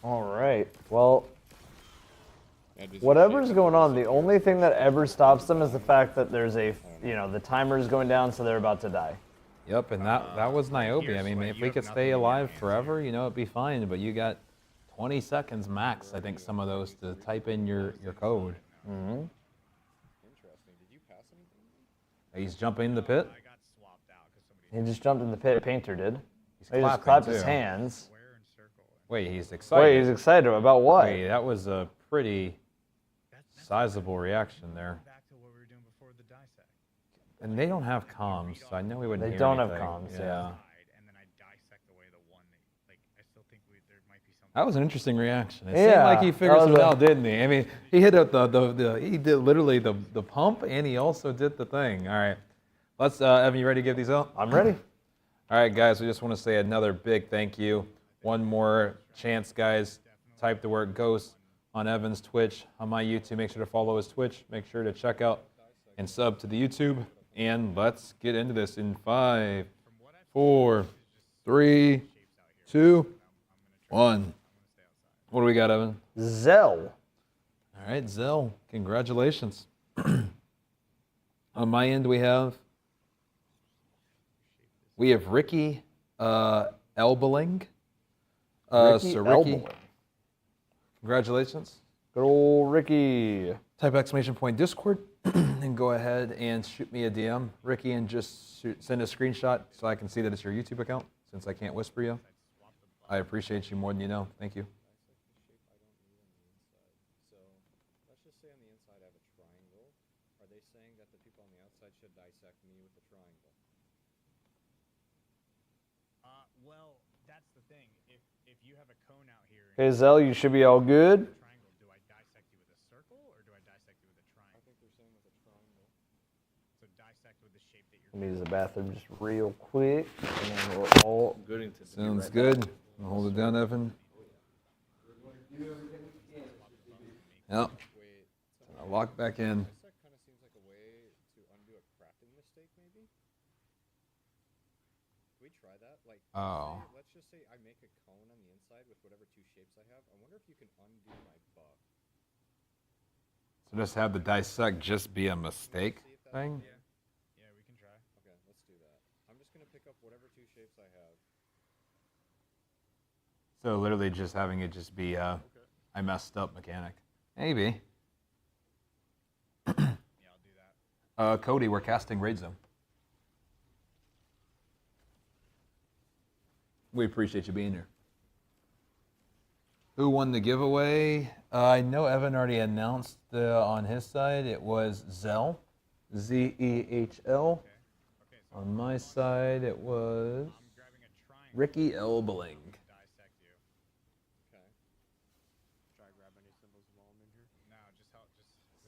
All right. Well, Yeah, does whatever's going on, the only thing that ever stops them is the fact that there's a, the timer is going down, so they're about to die. Yep, and that was Niobe. I mean, if we could stay alive forever, it'd be fine. But you got 20 seconds max, I think, some of those to type in your code. Mm-hmm. He's jumping in the pit. He just jumped in the pit. Painter did. He's He just clapping, clapped his too. hands. Wait, he's excited. Wait, he's excited about what? Wait, that was a pretty sizable reaction there. And they don't have comms, so I know we wouldn't They hear don't have anything. comms, yeah. That was an interesting reaction. It Yeah, seemed like he that figured was something a- out, didn't he? I mean, he hit up he did literally the pump, and he also did the thing. All right, let's Evan, you ready to give these out? I'm ready. All right, guys, we just want to say another big thank you. One more chance, guys. Type the word Ghost on Evan's Twitch, on my YouTube. Make sure to follow his Twitch. Make sure to check out and sub to the YouTube. And let's get into this in 5, 4, 3, 2, 1. What do we got, Evan? Zell. All right, Zell. Congratulations. On my end, we have Ricky Elbeling. Ricky So Ricky, Elbeling. congratulations. Good old Ricky. Type exclamation point Discord and go ahead and shoot me a DM, Ricky, and just send a screenshot so I can see that it's your YouTube account, since I can't whisper you. I appreciate you more than you know. Thank you. Well, that's the thing. If you have a cone out here. Okay, Zell, you should be all good. Do I dissect you with a circle or do I dissect you with a triangle? I think they're saying with a triangle. So dissect with the shape that you're. Let me use the bathroom just real quick, and then we're all good. Sounds good. I'll hold it down, Evan. Yep. I'll lock back in. Oh. Let's just say I make a cone on the inside with whatever two shapes I have. I wonder if you can undo my buff. So just have the dissect just be a mistake thing? Yeah, we can try. Okay, let's do that. I'm just gonna pick up whatever two shapes I have. So literally just having it just be I messed up mechanic. Maybe. Yeah, I'll do that. Cody, we're casting Raid Zone. We appreciate you being here. Who won the giveaway? I know Evan already announced on his side. It was Zell, Z-E-H-L. On my side, it was Ricky Elbeling.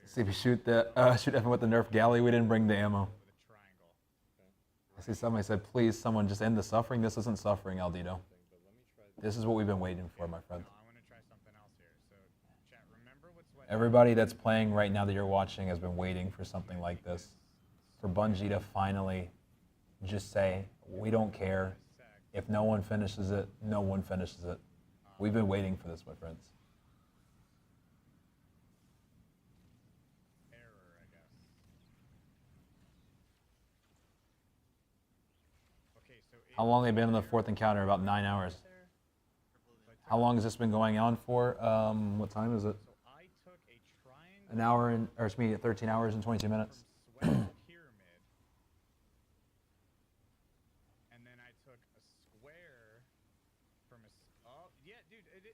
See if we shoot Evan with the Nerf galley. We didn't bring the ammo. I see somebody said, please, someone just end the suffering. This isn't suffering, Aldito. This is what we've been waiting for, my friend. Everybody that's playing right now that you're watching has been waiting for something like this. For Bungie to finally just say, we don't care. If no one finishes it, no one finishes it. We've been waiting for this, my friends. How long have they been on the fourth encounter? About 9 hours. How long has this been going on for? What time is it? An hour and, or excuse me, 13 hours and 22 minutes.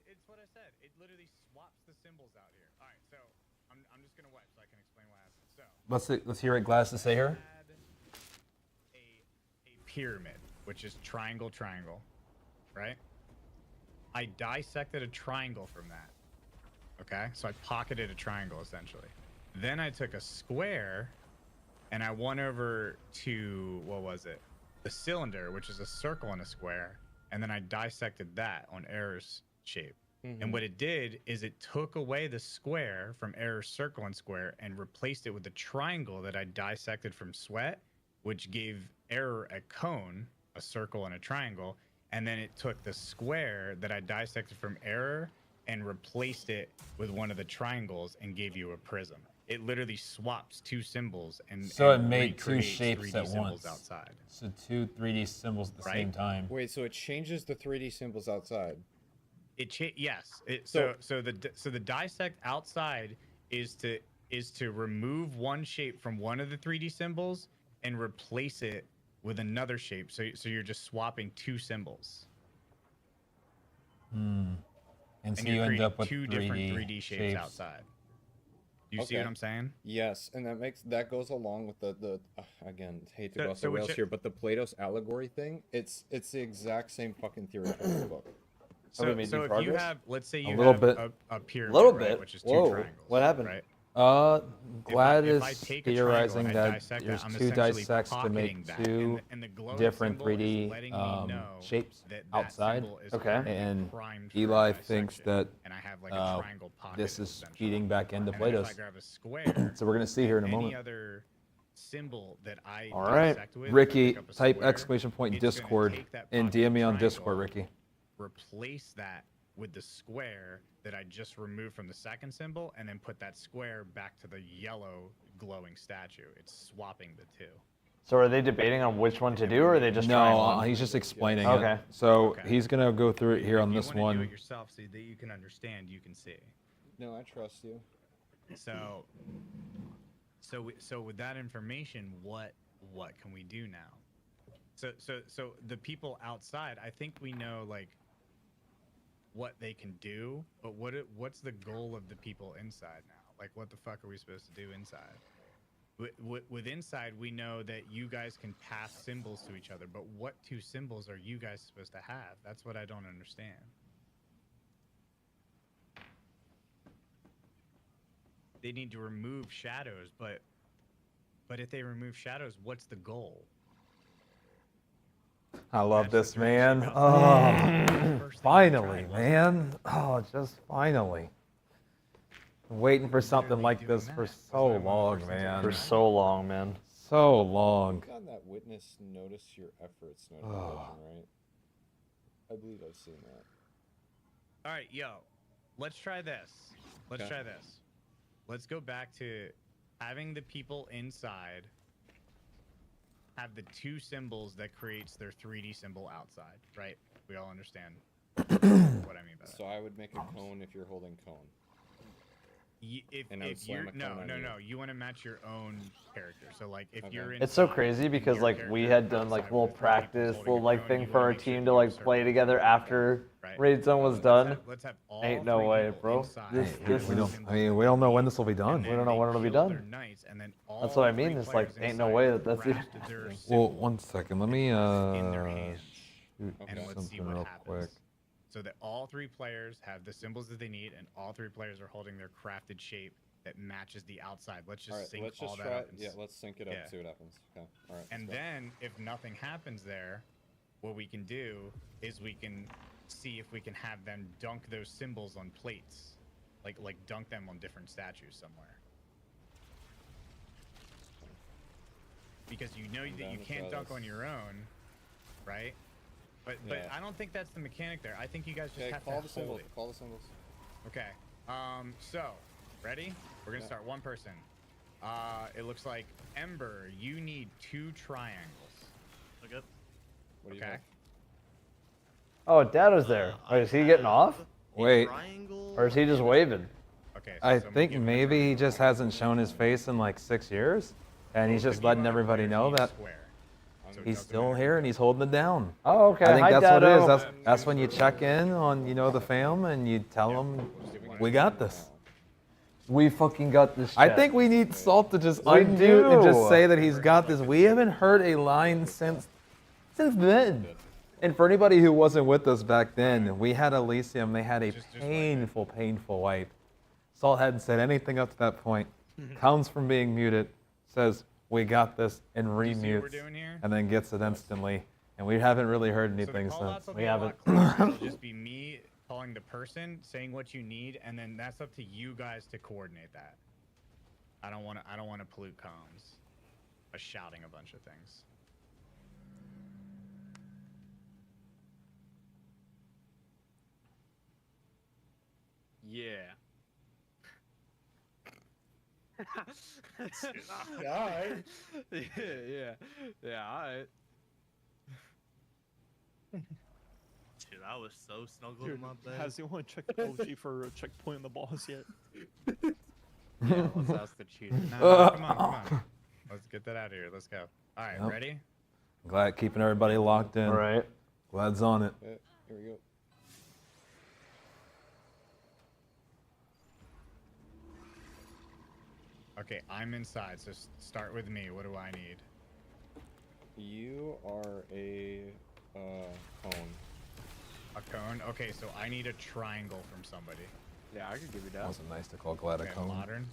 It's what I said. It literally swaps the symbols out here. All right, so I'm just gonna wipe so I can explain what happened. So Let's hear what Glass to say here. A pyramid, which is triangle, triangle, right? I dissected a triangle from that. Okay, so I pocketed a triangle essentially. Then I took a square, and I went over to what was it? The cylinder, which is a circle and a square, and then I dissected that on Error's shape. And what it did is it took away the square from Error's circle and square and replaced it with the triangle that I dissected from Sweat, which gave Error a cone, a circle, and a triangle. And then it took the square that I dissected from Error and replaced it with one of the triangles and gave you a prism. It literally swaps two symbols and So it and made two recreates shapes 3D at symbols once. outside. So two 3D symbols at the same time. Wait, so it changes the 3D symbols outside? Yes. So the dissect outside is to remove one shape from one of the 3D symbols and replace it with another shape. So you're just swapping two symbols. And so you're you end creating up with two different 3D shapes outside. Do you see what I'm saying? Yes, and that goes along with the again, hate to So- go off the so rails which- here, but the Plato's allegory thing, it's the exact same fucking theory from the book. So if you have, let's say you little have bit. a pyramid, Little right, bit. which is two Whoa. triangles. What happened? Right? Glad if I is take a theorizing triangle and I that dissect there's that, I'm two essentially dissects to pocketing make that, two and the glowing different symbol is 3D letting me know shapes that outside. symbol is Okay. currently And primed for Eli dissection, thinks that and I have like a triangle pocket, this is essentially. feeding back into And then if I Plato's. grab a square, So we're gonna see here in a any moment. other symbol that I All right, dissect with, if I Ricky, pick up a type square, exclamation point it's gonna Discord take that and pocket DM me on triangle, Discord, Ricky. replace that with the square that I just removed from the second symbol, and then put that square back to the yellow glowing statue. It's swapping the two. So are they debating on which one to do, or are they just trying No, one? he's just explaining Okay. it. So Okay. he's gonna go through it here on If you this wanna one. do it yourself so that you can understand, you can see. No, I trust you. So with that information, what can we do now? So the people outside, I think we know like what they can do, but what's the goal of the people inside now? Like, what the fuck are we supposed to do inside? With inside, we know that you guys can pass symbols to each other, but what two symbols are you guys supposed to have? That's what I don't understand. They need to remove shadows, but if they remove shadows, what's the goal? I love this, man. Oh, finally, man. Oh, just finally. Been waiting for something like this for so long, man. For so long, man. So long. You've gotten that witness notice your efforts notification, right? I believe I've seen that. All right, yo, let's try this. Let's Okay. try this. Let's go back to having the people inside have the two symbols that creates their 3D symbol outside, right? We all understand what I mean by that. So I would make a cone if you're holding cone. And I would If slam you're a cone on you. you want to match your own character. So like if you're in, It's so crazy because like we had done like little practice, little like thing for our team to like play together after Raid Zone was done. Ain't no way, bro. This We is, don't. I mean, we don't know when this will be done. we don't know when it'll be done. That's what I mean. It's like ain't no way that that's even. Well, one second. Let me in their hands. shoot And let's see something what real happens. quick. So that all three players have the symbols that they need, and all three players are holding their crafted shape that matches the outside. Let's just All right, sync let's all just that try. up. And Yeah, let's sync it up. yeah. See what happens. Okay. All right. And let's go. then, if nothing happens there, what we can do is we can see if we can have them dunk those symbols on plates, like dunk them on different statues somewhere. Because you know that down you to can't try dunk this. on your own, right? But Yeah. I don't think that's the mechanic there. I think you guys just Okay, have call to the symbols. hold it. Call the symbols. Okay. So, ready? We're gonna Yeah. start one person. It looks like Ember. You need two triangles. Okay. What do you Okay. have? Oh, Dado's there. Oh, is he getting off? Wait. Or is he just waving? Okay. I think maybe he just hasn't shown his face in like 6 years, and he's just letting everybody know that he's still here and he's holding it down. Oh, okay. I think Hi, that's what it is. Dado. That's when you check in on the fam and you tell them we got this. We fucking got this. I chat. think we need Salt to just We undo and just do. say that he's got this. We haven't heard a line since then. And for anybody who wasn't with us back then, we had Elysium. They had a painful wipe. Salt hadn't said anything up to that point. Comes from being muted, says we got this, and you see what we're remutes, doing here? and then gets it instantly. And we haven't really heard So the anything call-outs since. will We be a haven't. lot closer. It'll just be me calling the person, saying what you need, and then that's up to you guys to coordinate that. I don't want to pollute comms by shouting a bunch of things. Yeah. Alright. Yeah, alright. Dude, I was so snuggled Dude, in my bed. has anyone checked OG for a checkpoint in the boss yet? Yeah, let's ask the cheater. No, come on. Let's get that out of here. Let's go. All right, Yep. ready? Glad keeping everybody locked in. All right. Glad's on it. Yeah, here we go. Okay, I'm inside, so start with me. What do I need? You are a cone. A cone? Okay, so I need a triangle from somebody. Yeah, I could give you that. Wasn't nice to call Glad a Okay, cone. modern.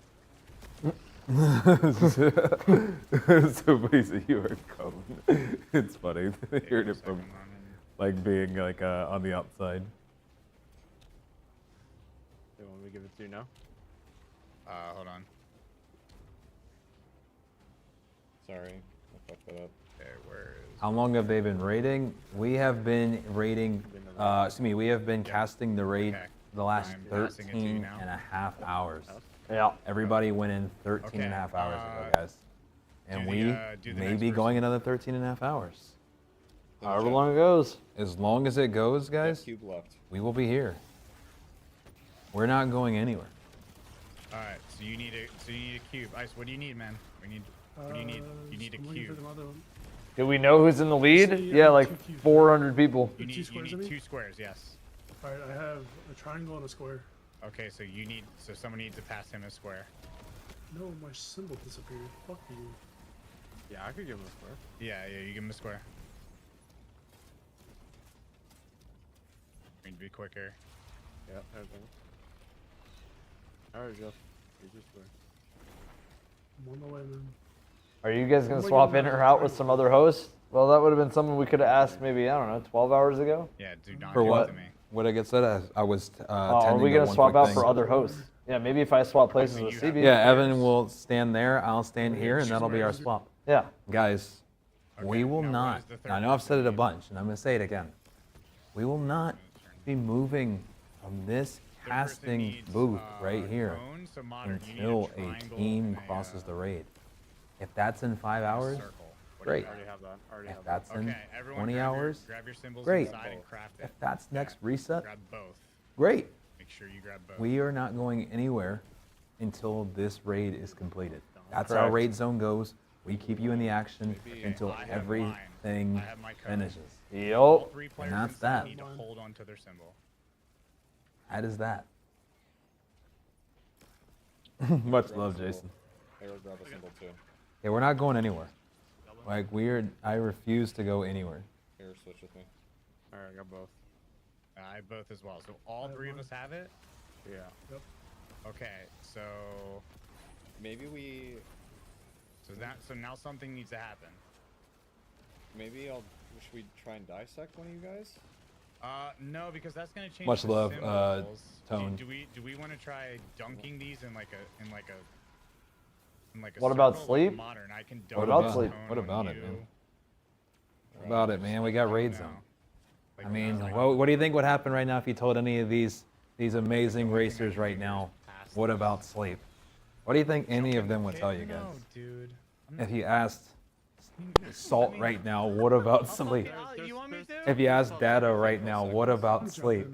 So basically, you are a cone. It's funny hearing it from like being like on the outside. You want me to give it to you now? Hold on. Sorry, I fucked that up. Okay, where is? How long have they been raiding? We have been raiding. Excuse me. We have been casting the raid the last I'm passing it to you 13 now. and a half hours. Yeah. Everybody went in 13 and a half hours ago, guys. And we do the may next be person. going another 13 and a half hours. However long it goes. As long as it goes, guys, Cube left. we will be here. We're not going anywhere. All right, so you need a cube. Ice, what do you need, man? We need. What do you need? You need a cube. Do we know who's in the lead? Yeah, like 400 people. You need two squares, yes. Alright, I have a triangle and a square. Okay, so someone needs to pass him a square. No, my symbol disappeared. Fuck you. Yeah, I could give him a square. Yeah, you give him a square. Need to be quicker. Yep, everything. Alright, Jeff. Here's your square. I'm on the way, man. Are you guys gonna swap in or out with some other hosts? Well, that would have been something we could have asked maybe, I don't know, 12 hours ago. Yeah, do not For give what? it to me. What I get said, I was Are tending we to gonna one swap quick out thing. for other hosts? Yeah, maybe if I swap places with CB. Yeah, Evan will stand there, I'll stand here, and that'll be our swap. Yeah. Guys, we will not, I know I've said it a bunch, and I'm going to say it again. We will not be moving from this casting booth right here until a team crosses the raid. If that's in 5 hours, great. I already have that. I already If have that. that's in Okay, everyone 20 grab your- hours, grab your symbols great. inside and craft it. If that's next reset, Grab both. great. Make sure you grab both. We are not going anywhere until this raid is completed. That's how Correct. raid zone goes. We keep you in the action until I have everything I have my code. finishes. All Yup. three And players that's inside that. need to hold on to their symbol. That is that. Much love, Jason. I will grab a symbol too. Yeah, we're not going anywhere. Like I refuse to go anywhere. Here, switch with me. Alright, I got both. I have both as well. So all three of us have it? Yeah. Yep. Okay, so Maybe we. so now something needs to happen. Maybe should we try and dissect one of you guys? No, because that's gonna change. Much the love, symbols. Tone. Do we want to try dunking these in like a What about circle, sleep? Like modern? I can dunk What about this about sleep? cone What on about it, you. man? What about it, man? We got raid No. zone. Like, I mean, like- what do you think would happen right now if you told any of these amazing racers right now, what about sleep? What do you think any of them would tell you guys? No, dude. If you asked Salt right now, what about sleep? You want me to? If you ask Dado right now, what about sleep?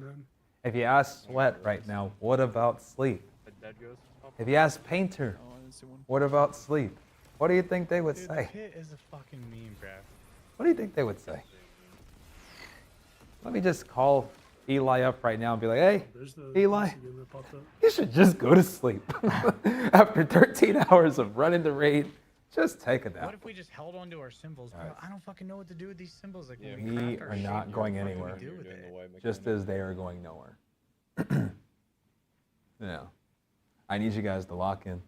If you ask Sweat right now, what about sleep? A dead ghost? If you ask Painter, Oh, I didn't see one. what about sleep? What do you think they would Dude, say? the pit is a fucking meme, bruh. What do you think they would say? Let me just call Eli up right now and be like, hey, There's the Eli, again that popped up. you should just go to sleep. After 13 hours of running the raid, just take a What nap. if we just held on to our symbols, bro? Alright. I don't fucking know what to do with these symbols. Like, when We craft our are shit, not going what do we anywhere, do with it? just as they are going nowhere. Yeah. I need you guys to lock in.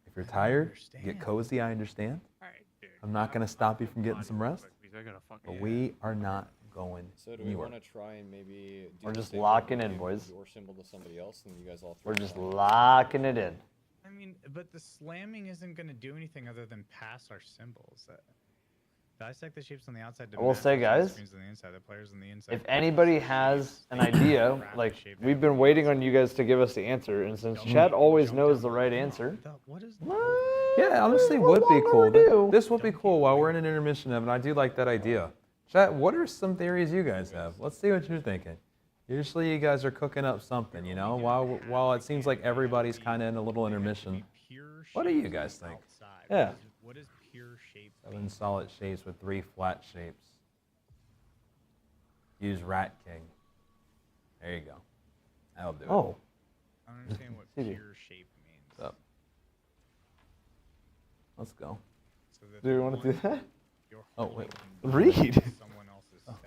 If you're tired, get cozy, I understand. Alright, dude. I'm not going to stop you from getting some rest, They're gonna fucking. but we are not going So do we anywhere. want to try and maybe? Do We're the just same locking thing, in, give boys. Your symbol to somebody else, and you guys all. We're throw just it on. locking it in. I mean, but the slamming isn't gonna do anything other than pass our symbols. Dissect the shapes on the outside. I will say, guys, if anybody has an idea, like, we've been waiting on you guys to give us the answer, and since Chad always knows the right answer. Yeah, honestly, would be cool. This would be cool while we're in an intermission, Evan. I do like that idea. Chat, what are some theories you guys have? Let's see what you're thinking. Usually you guys are cooking up something, you know, while it seems like everybody's kind of in a little intermission. What do you guys think? Yeah. What is pure shape? 7 solid shapes with 3 flat shapes. Use Rat King. There you go. That'll do it. Oh. I don't understand what pure shape means. What's up? Let's go. So Do you want to do that? Oh, wait. Read. Someone else's statue.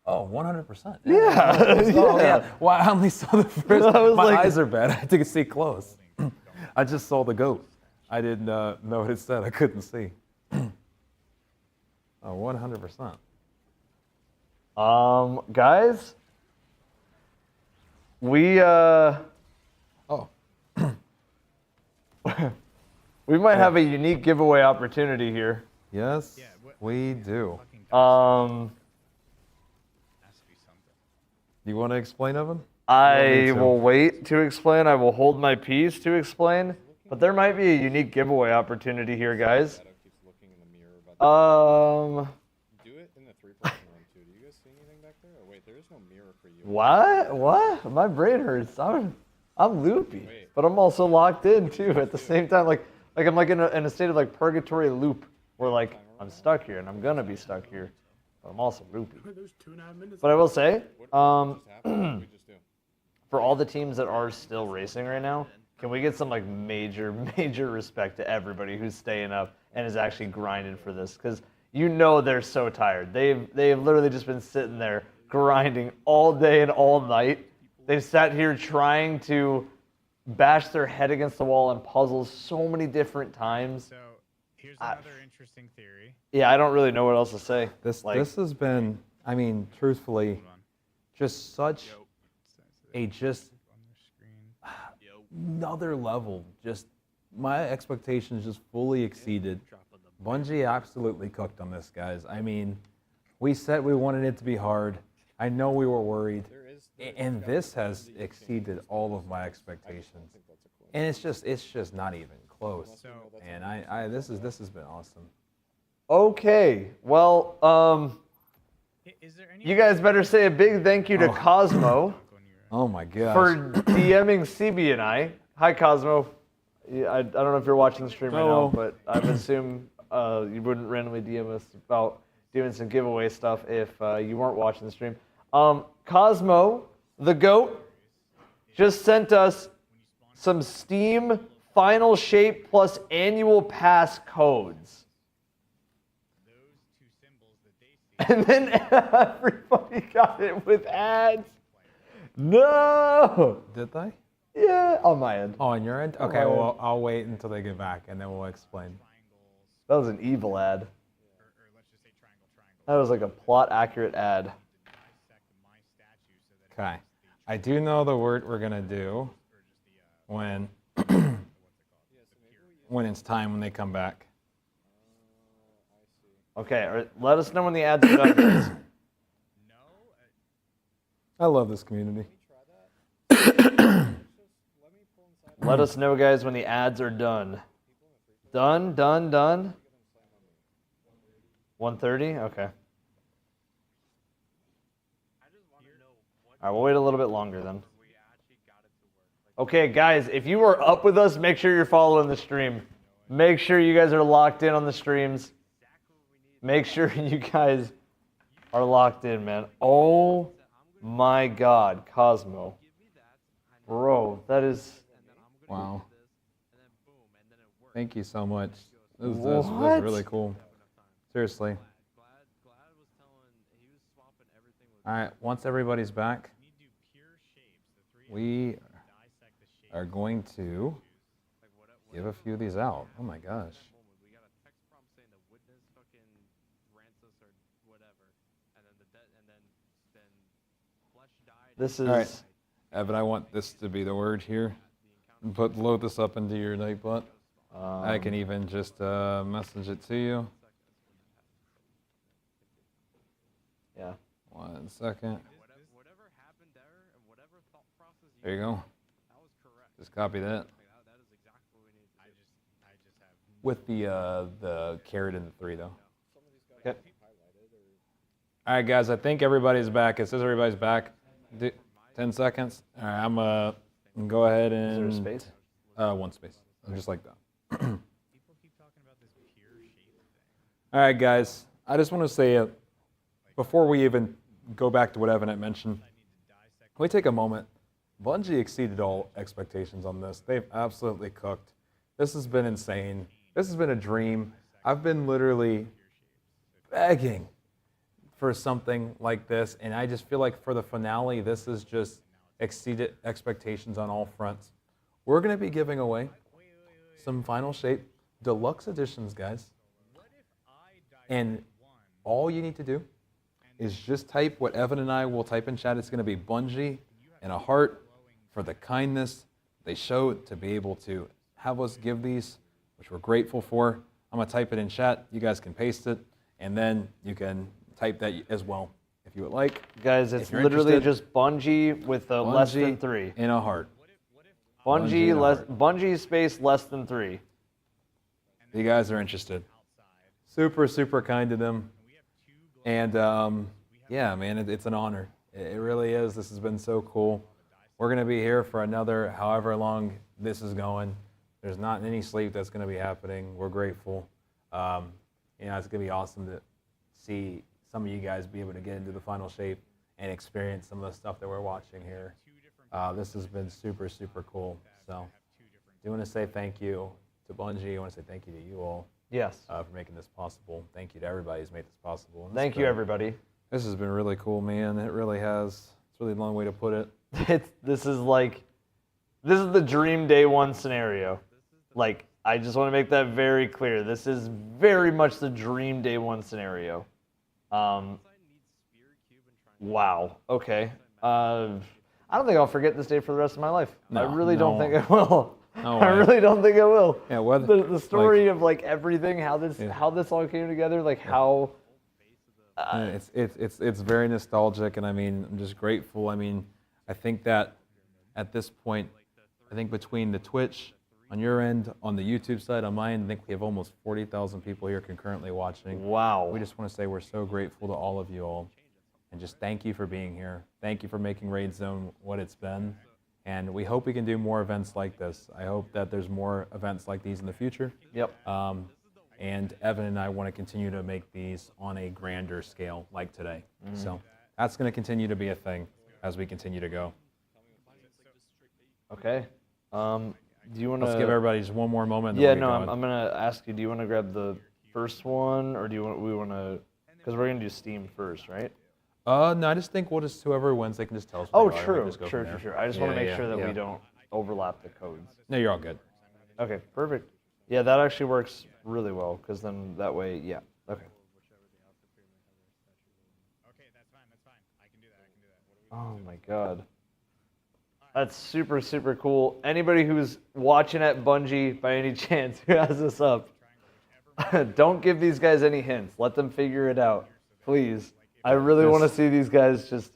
Oh, 100%. Yeah. Oh, yeah. Well, I only saw the first. I was My like- eyes are bad. I had to see close. I just saw the goat. I didn't know what it said. I couldn't see. Oh, 100%. Guys, we we might have a unique giveaway opportunity here. Yes, we do. You want to explain, Evan? I will wait to explain. I will hold my peace to explain. But there might be a unique giveaway opportunity here, guys. Do it in the 3-person one too. Do you guys see anything back there? Or wait, there is no mirror for you. What? What? My brain hurts. I'm loopy, but I'm also locked in too at the same time. Like I'm like in a state of like purgatory loop where like I'm stuck here and I'm gonna be stuck here, but I'm also loopy. There's 2.5 minutes. But I will say, for all the teams that are still racing right now, can we get some like major respect to everybody who's staying up and is actually grinding for this? Because you know they're so tired. They've literally just been sitting there grinding all day and all night. They've sat here trying to bash their head against the wall in puzzles so many different times. So here's another interesting theory. Yeah, I don't really know what else to say. This has been, I mean, truthfully, just such another level. Just my expectations just fully exceeded. Bungie absolutely cooked on this, guys. I mean, we said we wanted it to be hard. I know we were worried, and this has exceeded all of my expectations. And it's just not even close. And this has been awesome. Okay, well, you guys better say a big thank you to Cosmo. Oh my gosh. For DMing CB and I. Hi, Cosmo. I don't know if you're watching the stream right now, but I would assume you wouldn't randomly DM us about doing some giveaway stuff if you weren't watching the stream. Cosmo, the GOAT, just sent us some Steam Final Shape Plus Annual Pass codes. And then everybody got it with ads. No! Did they? Yeah, on my end. Oh, on your end? Okay, well, I'll wait until they get back, and then we'll explain. That was an evil ad. That was like a plot-accurate ad. Okay. I do know the word we're going to do when it's time when they come back. Okay, let us know when the ads are done, guys. I love this community. Let us know, guys, when the ads are done. Done? 1:30? Okay. All right, we'll wait a little bit longer then. Okay, guys, if you are up with us, make sure you're following the stream. Make sure you guys are locked in on the streams. Make sure you guys are locked in, man. Oh my God, Cosmo. Bro, that is... Wow. Thank you so much. This was really cool. Seriously. All right, once everybody's back, we are going to give a few of these out. Oh my gosh. This is... All right, Evan, I want this to be the word here. Load this up into your Nightbot. I can even just message it to you. Yeah. 1 second. There you go. Just copy that. With the carrot and the 3 though. Okay. All right, guys. I think everybody's back. It says everybody's back. 10 seconds. All right, I'm gonna go ahead and. Is there a space? 1 space. Just like that. All right, guys. I just want to say, before we even go back to what Evan had mentioned, can we take a moment? Bungie exceeded all expectations on this. They've absolutely cooked. This has been insane. This has been a dream. I've been literally begging for something like this, and I just feel like for the finale, this has just exceeded expectations on all fronts. We're going to be giving away some Final Shape Deluxe Editions, guys. And all you need to do is just type what Evan and I will type in chat. It's going to be Bungie and a heart for the kindness they showed to be able to have us give these, which we're grateful for. I'm going to type it in chat. You guys can paste it, and then you can type that as well if you would like. Guys, it's literally just Bungie with a less than 3. In a heart. Bungie space less than 3. You guys are interested. Super, super kind to them. And yeah, man, it's an honor. It really is. This has been so cool. We're going to be here for another however long this is going. There's not any sleep that's going to be happening. We're grateful. You know, it's going to be awesome to see some of you guys be able to get into the Final Shape and experience some of the stuff that we're watching here. This has been super, super cool. So I do want to say thank you to Bungie. I want to say thank you to you all. Yes. For making this possible. Thank you to everybody who's made this possible. And Thank you, everybody. This has been really cool, man. It really has. It's a really long way to put it. This is the dream day one scenario. Like, I just want to make that very clear. This is very much the dream day one scenario. Wow. Okay. I don't think I'll forget this day for the rest of my life. No, I really don't think I will. No I way. really don't think I will. Yeah, whether, the story of like everything, how this all came together, like how. It's very nostalgic, and I mean, I'm just grateful. I mean, I think that at this point, I think between the Twitch on your end, on the YouTube side, on my end, I think we have almost 40,000 people here concurrently watching. Wow. We just want to say we're so grateful to all of you all, and just thank you for being here. Thank you for making Raid Zone what it's been, and we hope we can do more events like this. I hope that there's more events like these in the future. Yep. And Evan and I want to continue to make these on a grander scale like today. So that's going to continue to be a thing as we continue to go. Okay. Do you want to? Let's give everybody just one more moment. Yeah, no, I'm going to ask you, do you want to grab the first one, or do you want, we want to, because we're going to do Steam first, right? No, I just think we'll just, whoever wins, they can just tell us. Oh, what they are, and true, we'll just go from there. sure. I just want to make sure that we don't overlap the codes. No, you're all good. Okay, perfect. Yeah, that actually works really well, because then that way, yeah, okay. Oh my god. That's super, super cool. Anybody who's watching at Bungie, by any chance, who has this up, don't give these guys any hints. Let them figure it out, please. I really want to see these guys just...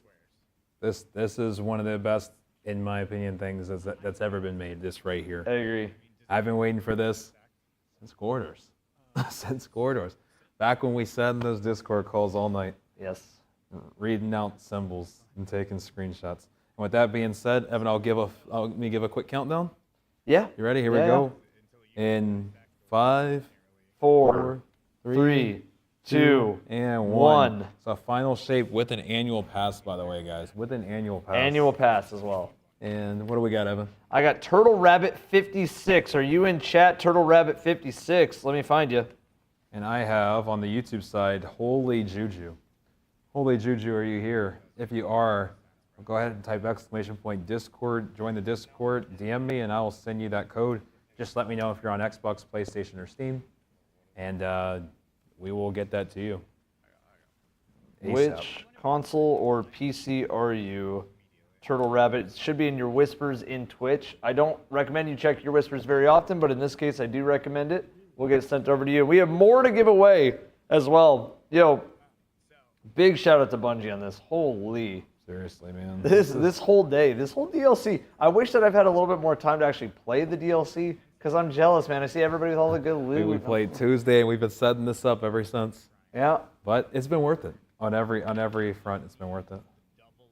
This is one of the best, in my opinion, things that's ever been made, this right here. I agree. I've been waiting for this since Corridors. Since Corridors. Back when we sat in those Discord calls all night. Yes. Reading out symbols and taking screenshots. And with that being said, Evan, let me give a quick countdown. Yeah. You ready? Here we go. In 5, 4, 3, 2, and 1. So a Final Shape with an annual pass, by the way, guys. With an annual pass. Annual pass as well. And what do we got, Evan? I got Turtle Rabbit 56. Are you in chat, Turtle Rabbit 56? Let me find you. And I have on the YouTube side, Holy Juju. Holy Juju, are you here? If you are, go ahead and type ! Discord, join the Discord, DM me, and I will send you that code. Just let me know if you're on Xbox, PlayStation, or Steam, and we will get that to you. ASAP. Which console or PC are you? Turtle Rabbit. It should be in your whispers in Twitch. I don't recommend you check your whispers very often, but in this case, I do recommend it. We'll get it sent over to you. We have more to give away as well. Yo, big shout out to Bungie on this. Holy. Seriously, man. This whole day, this whole DLC. I wish that I've had a little bit more time to actually play the DLC because I'm jealous, man. I see everybody with all the good loot. We played Tuesday and we've been setting this up ever since. Yeah. But it's been worth it. On every front, it's been worth it.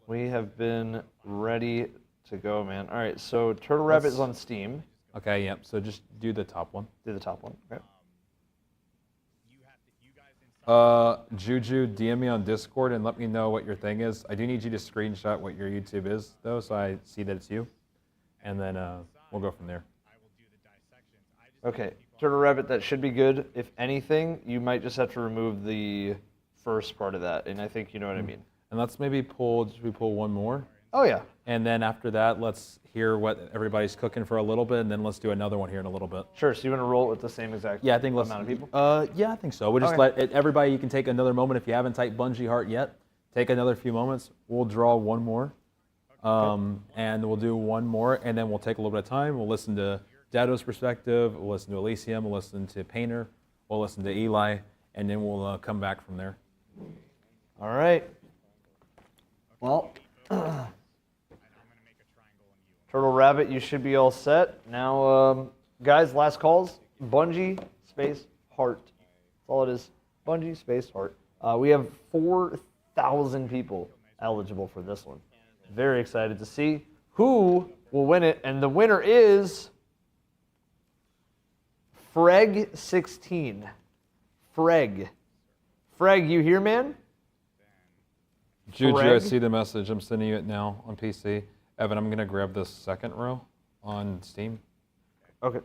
We have been ready to go, man. All right, so Turtle Rabbit is on Steam. Okay, yep. So just do the top one. Do the top one. Okay. Juju, DM me on Discord and let me know what your thing is. I do need you to screenshot what your YouTube is, though, so I see that it's you. And then we'll go from there. Okay, Turtle Rabbit, that should be good. If anything, you might just have to remove the first part of that, and I think you know what I mean. And let's maybe pull one more. Oh, yeah. And then after that, let's hear what everybody's cooking for a little bit, and then let's do another one here in a little bit. Sure, so you want to roll it with the same exact I think amount of people? Yeah, I think so. We'll just let everybody, you can take another moment if you haven't typed Bungie Heart yet. Take another few moments. We'll draw one more. And we'll do one more, and then we'll take a little bit of time. We'll listen to Dado's perspective. We'll listen to Elysium. We'll listen to Painter. We'll listen to Eli, and then we'll come back from there. All right. Well, Turtle Rabbit, you should be all set. Now, guys, last calls. Bungie space Heart. That's all it is. Bungie space Heart. We have 4,000 people eligible for this one. Very excited to see who will win it, and the winner is Freg16. Freg, you here, man? Juju, I see the message. I'm sending you it now on PC. Evan, I'm going to grab this second row on Steam. Okay.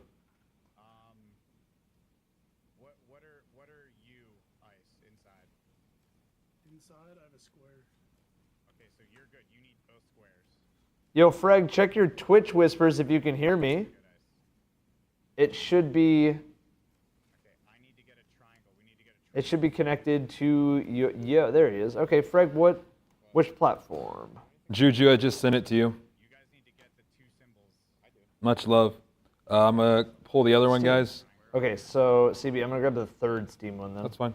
What are you, Ice, inside? Inside, I have a square. Okay, so you're good. You need both squares. Yo, Freg, check your Twitch whispers if you can hear me. It should be... It should be connected to you. Yeah, there he is. Okay, Freg, which platform? Juju, I just sent it to you. Much love. I'm going to pull the other one, guys. Okay, so CB, I'm going to grab the third Steam one then. That's fine.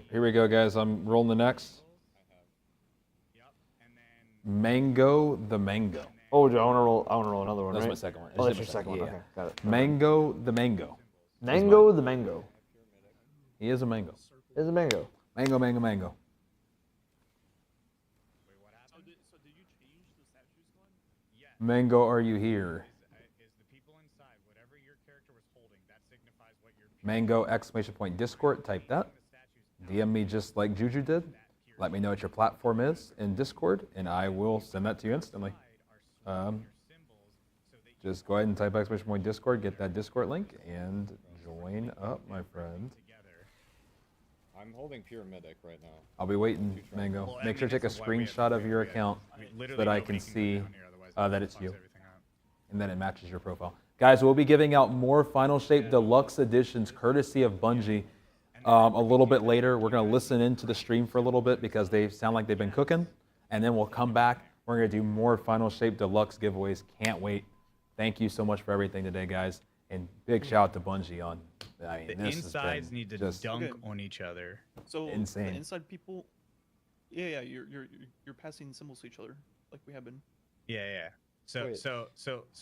Here we go, guys. I'm rolling the next. Mango the Mango. Oh, I want to roll another one, That's right? my second one. Oh, that's your second one. Yeah. Okay, got it. Mango the Mango. Mango the Mango. He is a mango. Is a mango. Mango, mango, mango. Mango, are you here? Mango, exclamation point, Discord, type that. DM me just like Juju did. Let me know what your platform is in Discord, and I will send that to you instantly. Just go ahead and type exclamation point Discord, get that Discord link, and join up, my friend. I'm holding Pyramidic right now. I'll be waiting, Mango. Make sure to take a screenshot of your account so that I can see that it's you, and then it matches your profile. Guys, we'll be giving out more Final Shape Deluxe editions courtesy of Bungie a little bit later. We're going to listen into the stream for a little bit because they sound like they've been cooking, and then we'll come back. We're going to do more Final Shape Deluxe giveaways. Can't wait. Thank you so much for everything today, guys, and big shout out to Bungie on. I mean, The this insides need to just dunk on each other. So insane. the inside people, yeah, you're passing symbols to each other like we have been. Yeah. So Wait. so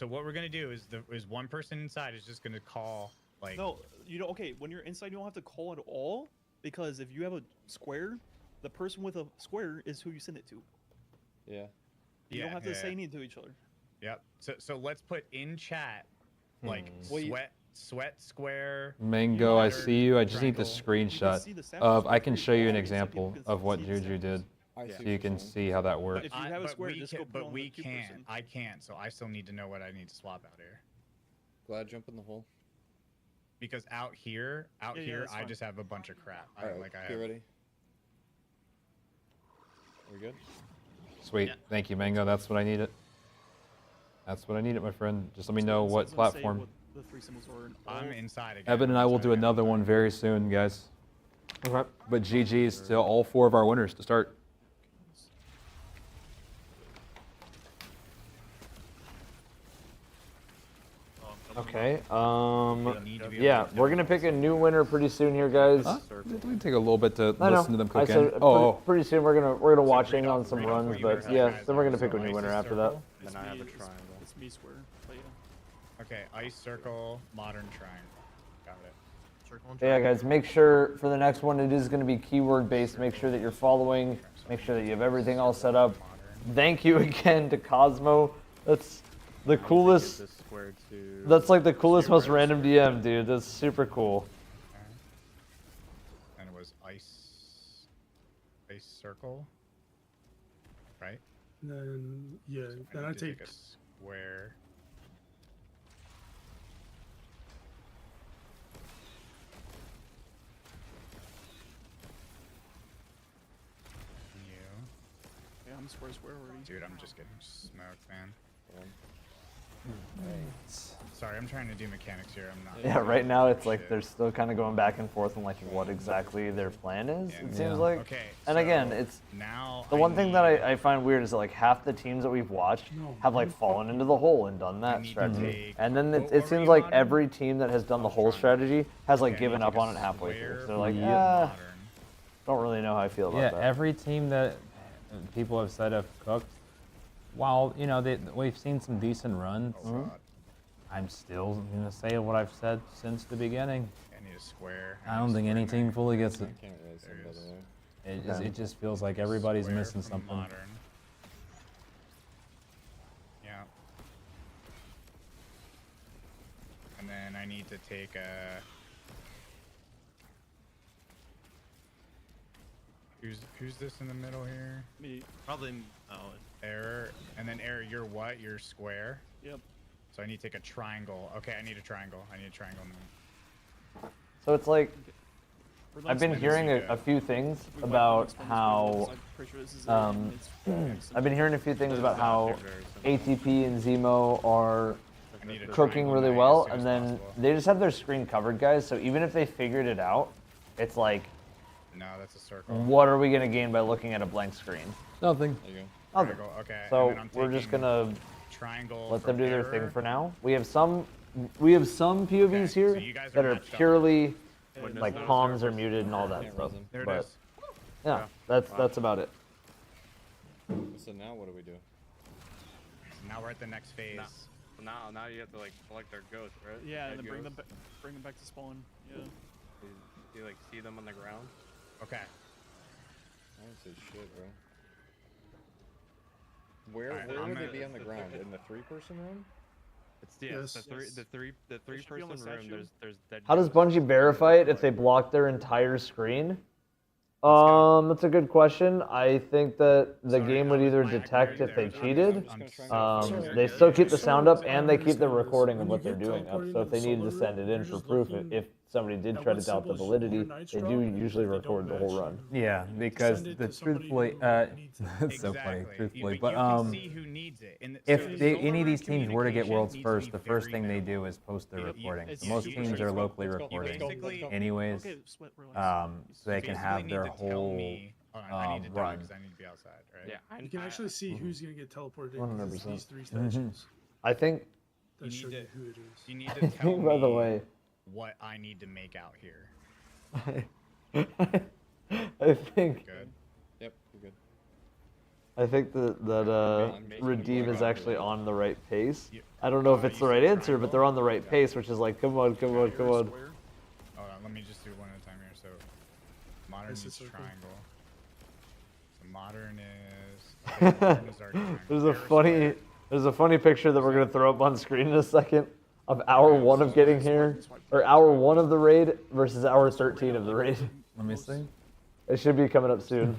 what we're gonna do is one person inside is just gonna call like. No, you don't. Okay, when you're inside, you don't have to call at all because if you have a square, the person with a square is who you send it to. Yeah. You don't have to say anything to each other. Yep. So let's put in chat like sweat square. Mango, I see you. I just need the triangle. screenshot of. I can show you an example of what Juju did, so you can see how that works. If you have a square, just go put it on we the can't. person. I can't. So I still need to know what I need to swap out here. Glad jump in the hole. Because out here, that's I fine. just have a bunch of crap. Alright, get ready. Are we good? Sweet. Thank you, Mango. That's what I needed. That's what I needed, my friend. Just let me know So what it's gonna say platform. what the 3 symbols are in I'm all- inside again. Evan and I will do another one very soon, guys. Okay. But GG's to all 4 of our winners to start. Okay. Yeah, we're gonna pick a new winner pretty soon here, guys. Huh? We take a little bit to I know. listen to them I cook said in. Oh, pretty soon we're gonna watch in on some runs, but yeah, then we're gonna pick a new winner after that. Then I have a triangle. It's me square. But yeah. Okay, ice circle, modern triangle. Got it. Circle and Yeah, guys, make sure for the next one it is going to be keyword based. Make sure that you're following. Make sure that you have everything all set up. Thank you again to Cosmo. That's the coolest. That's like the coolest, most random DM, dude. That's super cool. And it was ice circle, right? Then yeah, then I need to take a square. Yeah, I'm square already. Dude, I'm just getting smoked, man. Sorry, I'm trying to do mechanics here. I'm not. Yeah, right now it's like they're still kind of going back and forth on like what exactly their plan is. It seems like. Okay. And again, it's now the one thing that I find weird is that like half the teams that we've watched have like fallen into the hole and done that strategy. And then it seems like every team that has done the whole strategy has like given up on it halfway through. So they're like, don't really know how I feel about that. every team that people have said have cooked, while you know we've seen some decent runs, I'm still gonna say what I've said since the beginning. I need a square. I don't think any team fully gets it. Can't really say by the way. It just feels like everybody's missing something. Modern. Yeah. And then I need to take a. Who's this in the middle here? Me. Probably. Oh. Error. And then error. You're what? You're square. Yep. So I need to take a triangle. Okay, I need a triangle. So it's like I've been hearing a few things about how I've been hearing a few things about how ATP and Zemo are cooking really well, and then they just have their screen covered, guys. So even if they figured it out, it's like, no, that's a circle. What are we gonna gain by looking at a blank screen? Nothing. Nothing. Triangle, okay. So And then I'm we're just taking gonna triangle let them for do their error. thing for now. We have some POVs here you guys that are are matched up. purely Witness like notice palms are surface. muted and all that Can't stuff. resin. There it But is. yeah, that's about it. So now what do we do? Now we're at the next phase. Now you have to like collect their ghosts, right? Yeah, and Dead then bring them ghosts. back to spawn. Yeah. Do you like see them on the ground? Okay. I don't say shit, bro. Where Alright, where I'm would they gonna- be on the ground? In the 3-person room? It's the three person room. There's dead. How does Bungie verify it if they block their entire screen? That's a good question. I think that the game would either detect if they cheated. They still keep the sound up and they keep the recording of what they're doing up. So if they needed to send it in for proof, if somebody did try to doubt the validity, they do usually record the whole run. Yeah, because truthfully, it's so funny, truthfully, but if any of these teams were to get worlds first, the first thing they do is post their recording. So most teams are locally recording, anyways, so they can have their whole run. Yeah, You can actually see who's gonna get teleported in 100%. these three statues. I think. That show you who it is. You need to tell By the me way, what I need to make out here. I think. Good. Yep, we're good. I think that Redeem is actually on the right pace. I don't know if it's the right answer, but they're on the right pace, which is like, come on, come on, come on. Hold on, let me just do one at a time here. So, modern This is is circle. triangle. So modern is. Okay, modern is our triangle. There's a funny picture that we're gonna throw up on screen in a second of hour 1 of getting here, or hour 1 of the raid versus hour 13 of the raid. Let me see. It should be coming up soon.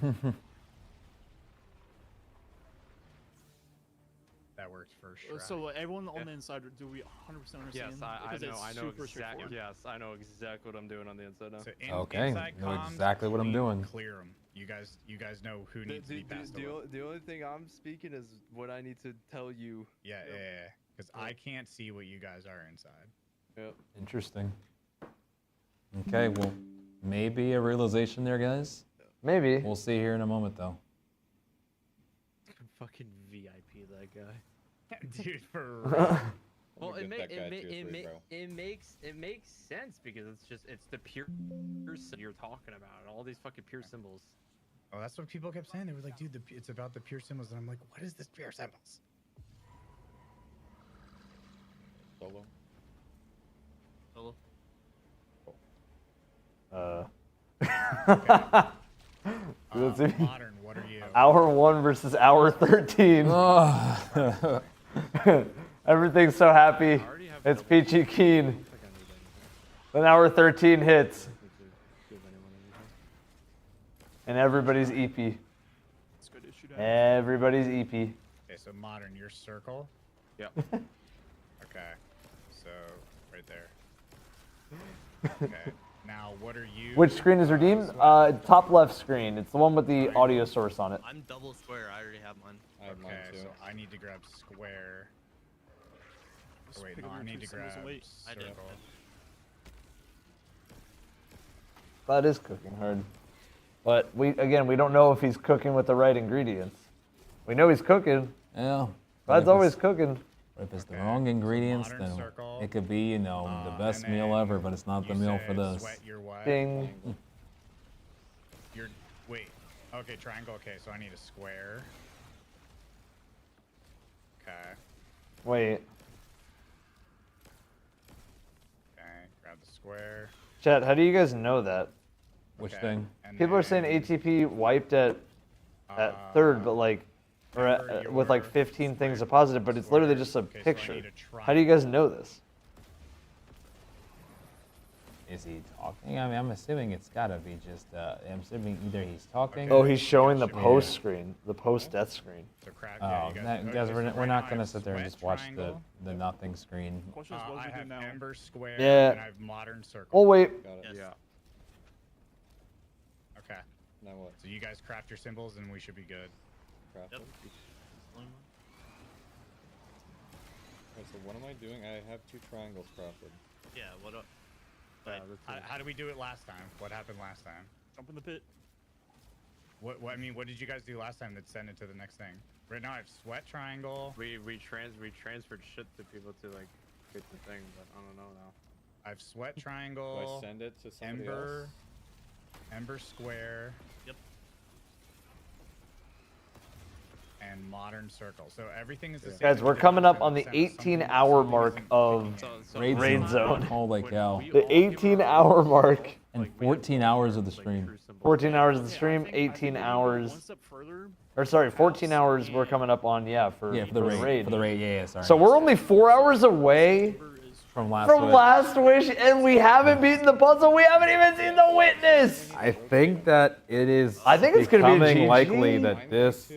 That works for Strike. So everyone on the inside, do we 100% understand? Yes, I Because know. it's I know super exactly. straightforward. Yes, I know exactly what I'm doing on the inside now. So Okay, inside know comms, exactly what I'm doing. Clear them. You guys know who needs to be passed away. The only thing I'm speaking is what I need to tell you. Yeah. Because I can't see what you guys are inside. Yep. Interesting. Okay, well, maybe a realization there, guys. Maybe. We'll see here in a moment, though. Fucking VIP that guy. Dude, for real. Well, Let it, me ma- get that guy it, ma- tier it, 3, ma- bro. it makes sense because it's the pure you're talking about. All these fucking pure symbols. Oh, that's what people kept saying. They were like, dude, it's about the pure symbols. And I'm like, what is this pure symbols? Solo. Let's see. Modern, what are you? Hour 1 versus hour 13. Everything's so happy. It's Peachy Keen. Then hour 13 hits. And everybody's EP. Everybody's EP. Okay, so modern, your circle. Yep. Okay, so right there. Okay, now what are you? Which screen is redeemed? Top left screen. It's the one with the audio source on it. I'm double square. I already have mine. I have mine Okay, too. so I need to grab square. Oh, wait, pick no, up I your need two to grab symbols and wait. I did. circle. That is cooking hard. But we don't know if he's cooking with the right ingredients. We know he's cooking. Yeah. Brad's always cooking. But if it's the wrong ingredients, modern then circle. it could be, the best and meal then ever, but it's not the you meal for said this. Sweat your what? Ding. Wait. Okay, triangle. Okay, so I need a square. Okay. Wait. Okay, grab the square. Chat, how do you guys know that? Which Okay, thing? and People are saying then, ATP wiped at third, but with like 15 things a positive, but it's literally just a Okay, so I picture. need a How do you guys know this? Is he talking? I mean, I'm assuming it's gotta be just, I'm assuming either he's talking. Oh, he's showing the post screen, the post death screen. So crap, Oh, guys, we're not gonna sit there and just watch triangle. the nothing screen. Question is, what I does he do have now? ember square Yeah. and I have modern circle. Oh wait. Got it. Yeah. Okay. Now what? So you guys craft your symbols and we should be good. Craft Yep. them? Wait, so what am I doing? I have 2 triangles crafted. Yeah. What? Yeah, How did we do it last time? What happened last time? Jump in the pit. What I mean, what did you guys do last time that sent it to the next thing? Right now I have sweat triangle. We transferred shit to people to like get the thing, but I don't know now. I have sweat Do triangle. I send it to somebody Ember. else? Ember square. Yep. And modern circle. So everything is the same. Guys, we're coming up on the 18-hour mark of Raid Zone. Holy cow. The 18-hour mark. And 14 hours of the stream. 14 hours of the stream, 18 hours. Or sorry, 14 hours we're coming up on, for the raid. For the raid, yeah, sorry. So we're only 4 hours away from last from Wish. Last Wish, and we haven't beaten the puzzle. We haven't even seen the witness. I think that it is I think it's gonna be a becoming GG. likely that this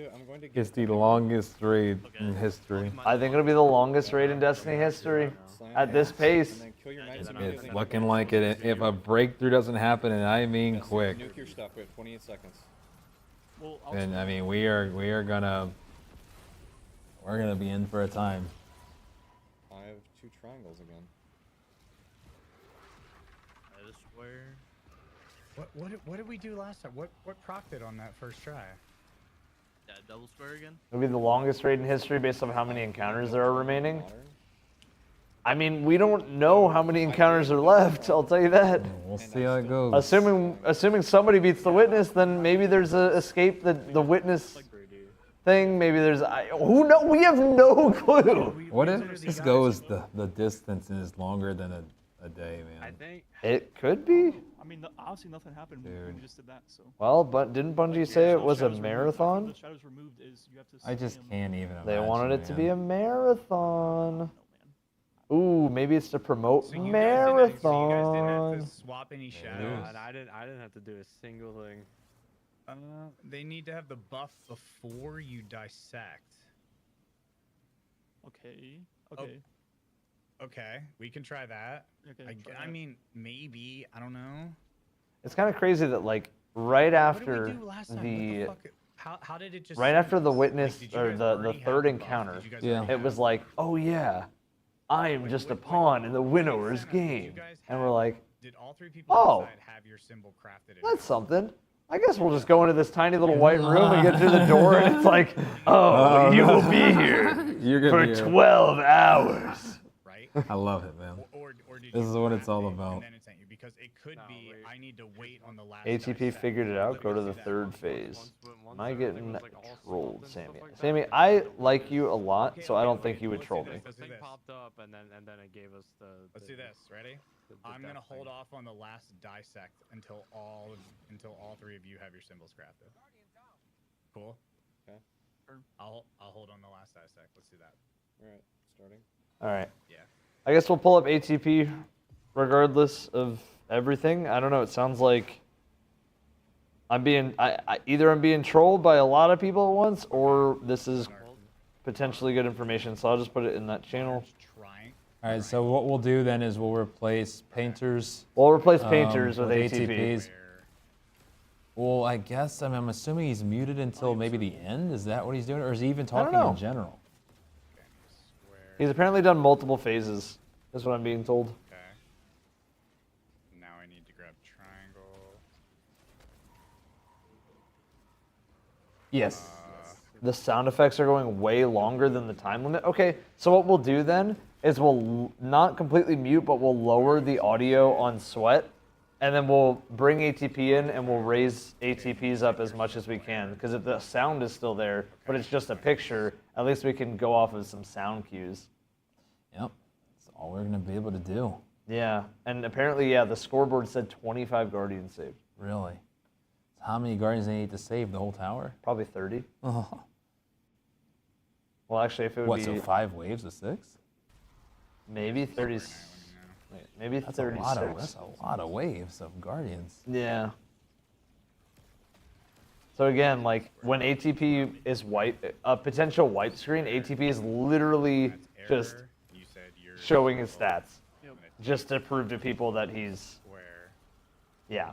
is the longest raid in history. I think it'll be the longest raid in Destiny history at this pace. It's looking like it. If a breakthrough doesn't happen, and I mean quick, Nuke your stuff. We have 28 seconds. then I mean we're gonna be in for a time. I have 2 triangles again. I have a square. What did we do last time? What procced it on that first try? Yeah, double square again. It'll be the longest raid in history based on how many encounters there are remaining. I mean, we don't know how many encounters are left. I'll tell you that. We'll see how it goes. Assuming somebody beats the witness, then maybe there's a escape the witness thing. Maybe there's who know. We have no clue. What if this goes the distance is longer than a day, man? I think It could be. I mean, obviously nothing happened when we just did that. So. Well, but didn't Bungie say it was a Shadows removed. marathon? The shadows removed is you have to. I just can't even. They imagine, wanted it to be man. a marathon. Ooh, maybe it's to promote So you guys marathon. didn't have to swap any shadows. and I didn't have to do a single thing. They need to have the buff before you dissect. Okay. Oh, Okay. Okay, we can try that. Okay, try I that. mean, maybe. I don't know. It's kind of crazy that like right What did we after do last time? the What the fuck? How did it just right sync after the us? witness Like, did you or guys the already have third the buff? encounter, Did you guys Yeah. already it have was the like, oh yeah, I am just a pawn in the winnower's game, and we're like, Did all three people oh, inside have your symbol crafted in? that's something. I guess we'll just go into this tiny little white room and get through the door, and it's like, oh, you will be here You're gonna for be here. 12 hours. Right? I love it, man. Or did This you is what craft it's all it about. And then it sent you? Because it could be I need to wait on the last ATP dissect. figured it out. Let Go me to see the that. third phase. Am I getting was, like, all trolled, salt and Sammy? stuff like that. Sammy, I like you a lot, so I don't think you would let's troll do me. this. The thing popped up, and then it gave us the. Let's do this. Ready? I'm gonna hold off on the last dissect until all three of you have your symbols crafted. Cool. Okay. I'll hold on the last dissect. Let's do that. All right, starting. All right. Yeah. I guess we'll pull up ATP regardless of everything. I don't know. It sounds like I'm being either I'm being trolled by a lot of people at once, or this is potentially good information. So I'll just put it in that channel. All right, so what we'll do then is we'll replace painters. We'll replace painters with ATPs. Well, I guess I'm assuming he's muted until maybe the end. Is that what he's doing, or is he even talking know. in general? He's apparently done multiple phases. Is what I'm being told. Okay. Now I need to grab triangle. Yes. The sound effects are going way longer than the time limit. Okay, so what we'll do then is we'll not completely mute, but we'll lower the audio on Sweat, and then we'll bring ATP in and we'll raise ATPs up as much as we can. Because if the sound is still there, but it's just a picture, at least we can go off of some sound cues. Yep. That's all we're gonna be able to do. Yeah, and apparently, yeah, the scoreboard said 25 Guardians saved. Really? So how many Guardians do they need to save the whole tower? Probably 30. Oh. Well, actually, if it would What, be... so 5 waves of 6? Maybe 30... Wait, maybe That's 36. that's a lot of waves of Guardians. Yeah. So again, like when ATP is wipe, a potential wipe screen, ATP is literally just showing his stats, just to prove to people that he's, yeah,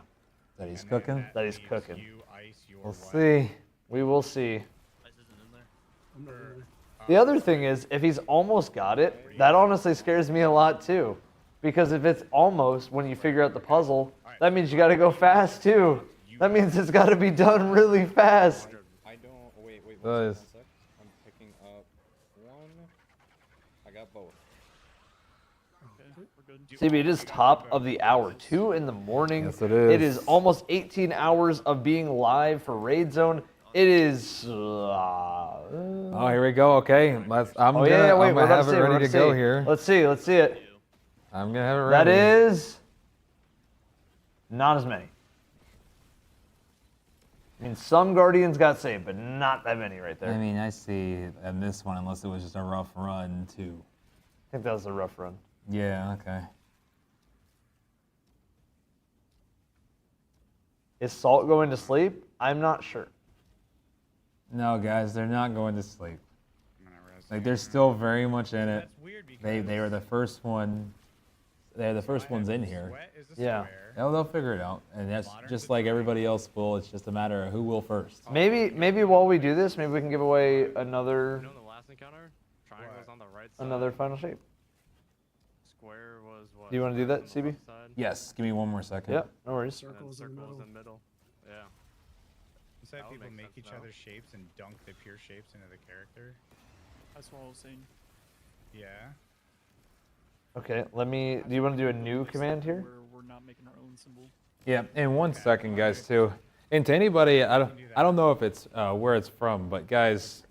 that he's cooking. That he's cooking. We'll see. We will see. The other thing is, if he's almost got it, that honestly scares me a lot too. Because if it's almost, when you figure out the puzzle, that means you got to go fast too. That means it's got to be done really fast. I don't. Wait. Nice. One sec. I'm picking up one. I got both. CB, it is top of the hour, 2 in the morning. Yes, it is. It is almost 18 hours of being live for Raid Zone. It is. Oh, here we go. Okay, I'm Wait, gonna we're about have to it see, we're ready about to to go see. here. Let's see it. I'm gonna have it That ready. is not as many. I mean, some Guardians got saved, but not that many right there. I mean, I see in this one, unless it was just a rough run too. I think that was a rough run. Yeah. Okay. Is Salt going to sleep? I'm not sure. No, guys, they're not going to sleep. Like they're still very much in it. They were the first one. They're the first ones in here. Yeah. They'll figure it out, and that's just like everybody else will. It's just a matter of who will first. Maybe while we do this, maybe we can give away another You know the last encounter? Triangle was on the right side. another final shape. Square was what? Do you want to do that, CB? Yes. Give me one more second. Yep. No worries. Circles in the middle. Yeah. Instead That would people make make sense each now. other's shapes and dunk the pure shapes into the character. That's what I was saying. Yeah. Okay, do you want to do a new command here? We're not making our own symbol. Yeah, and 1 second, guys, too. And to anybody, I don't know if it's where it's from, but guys,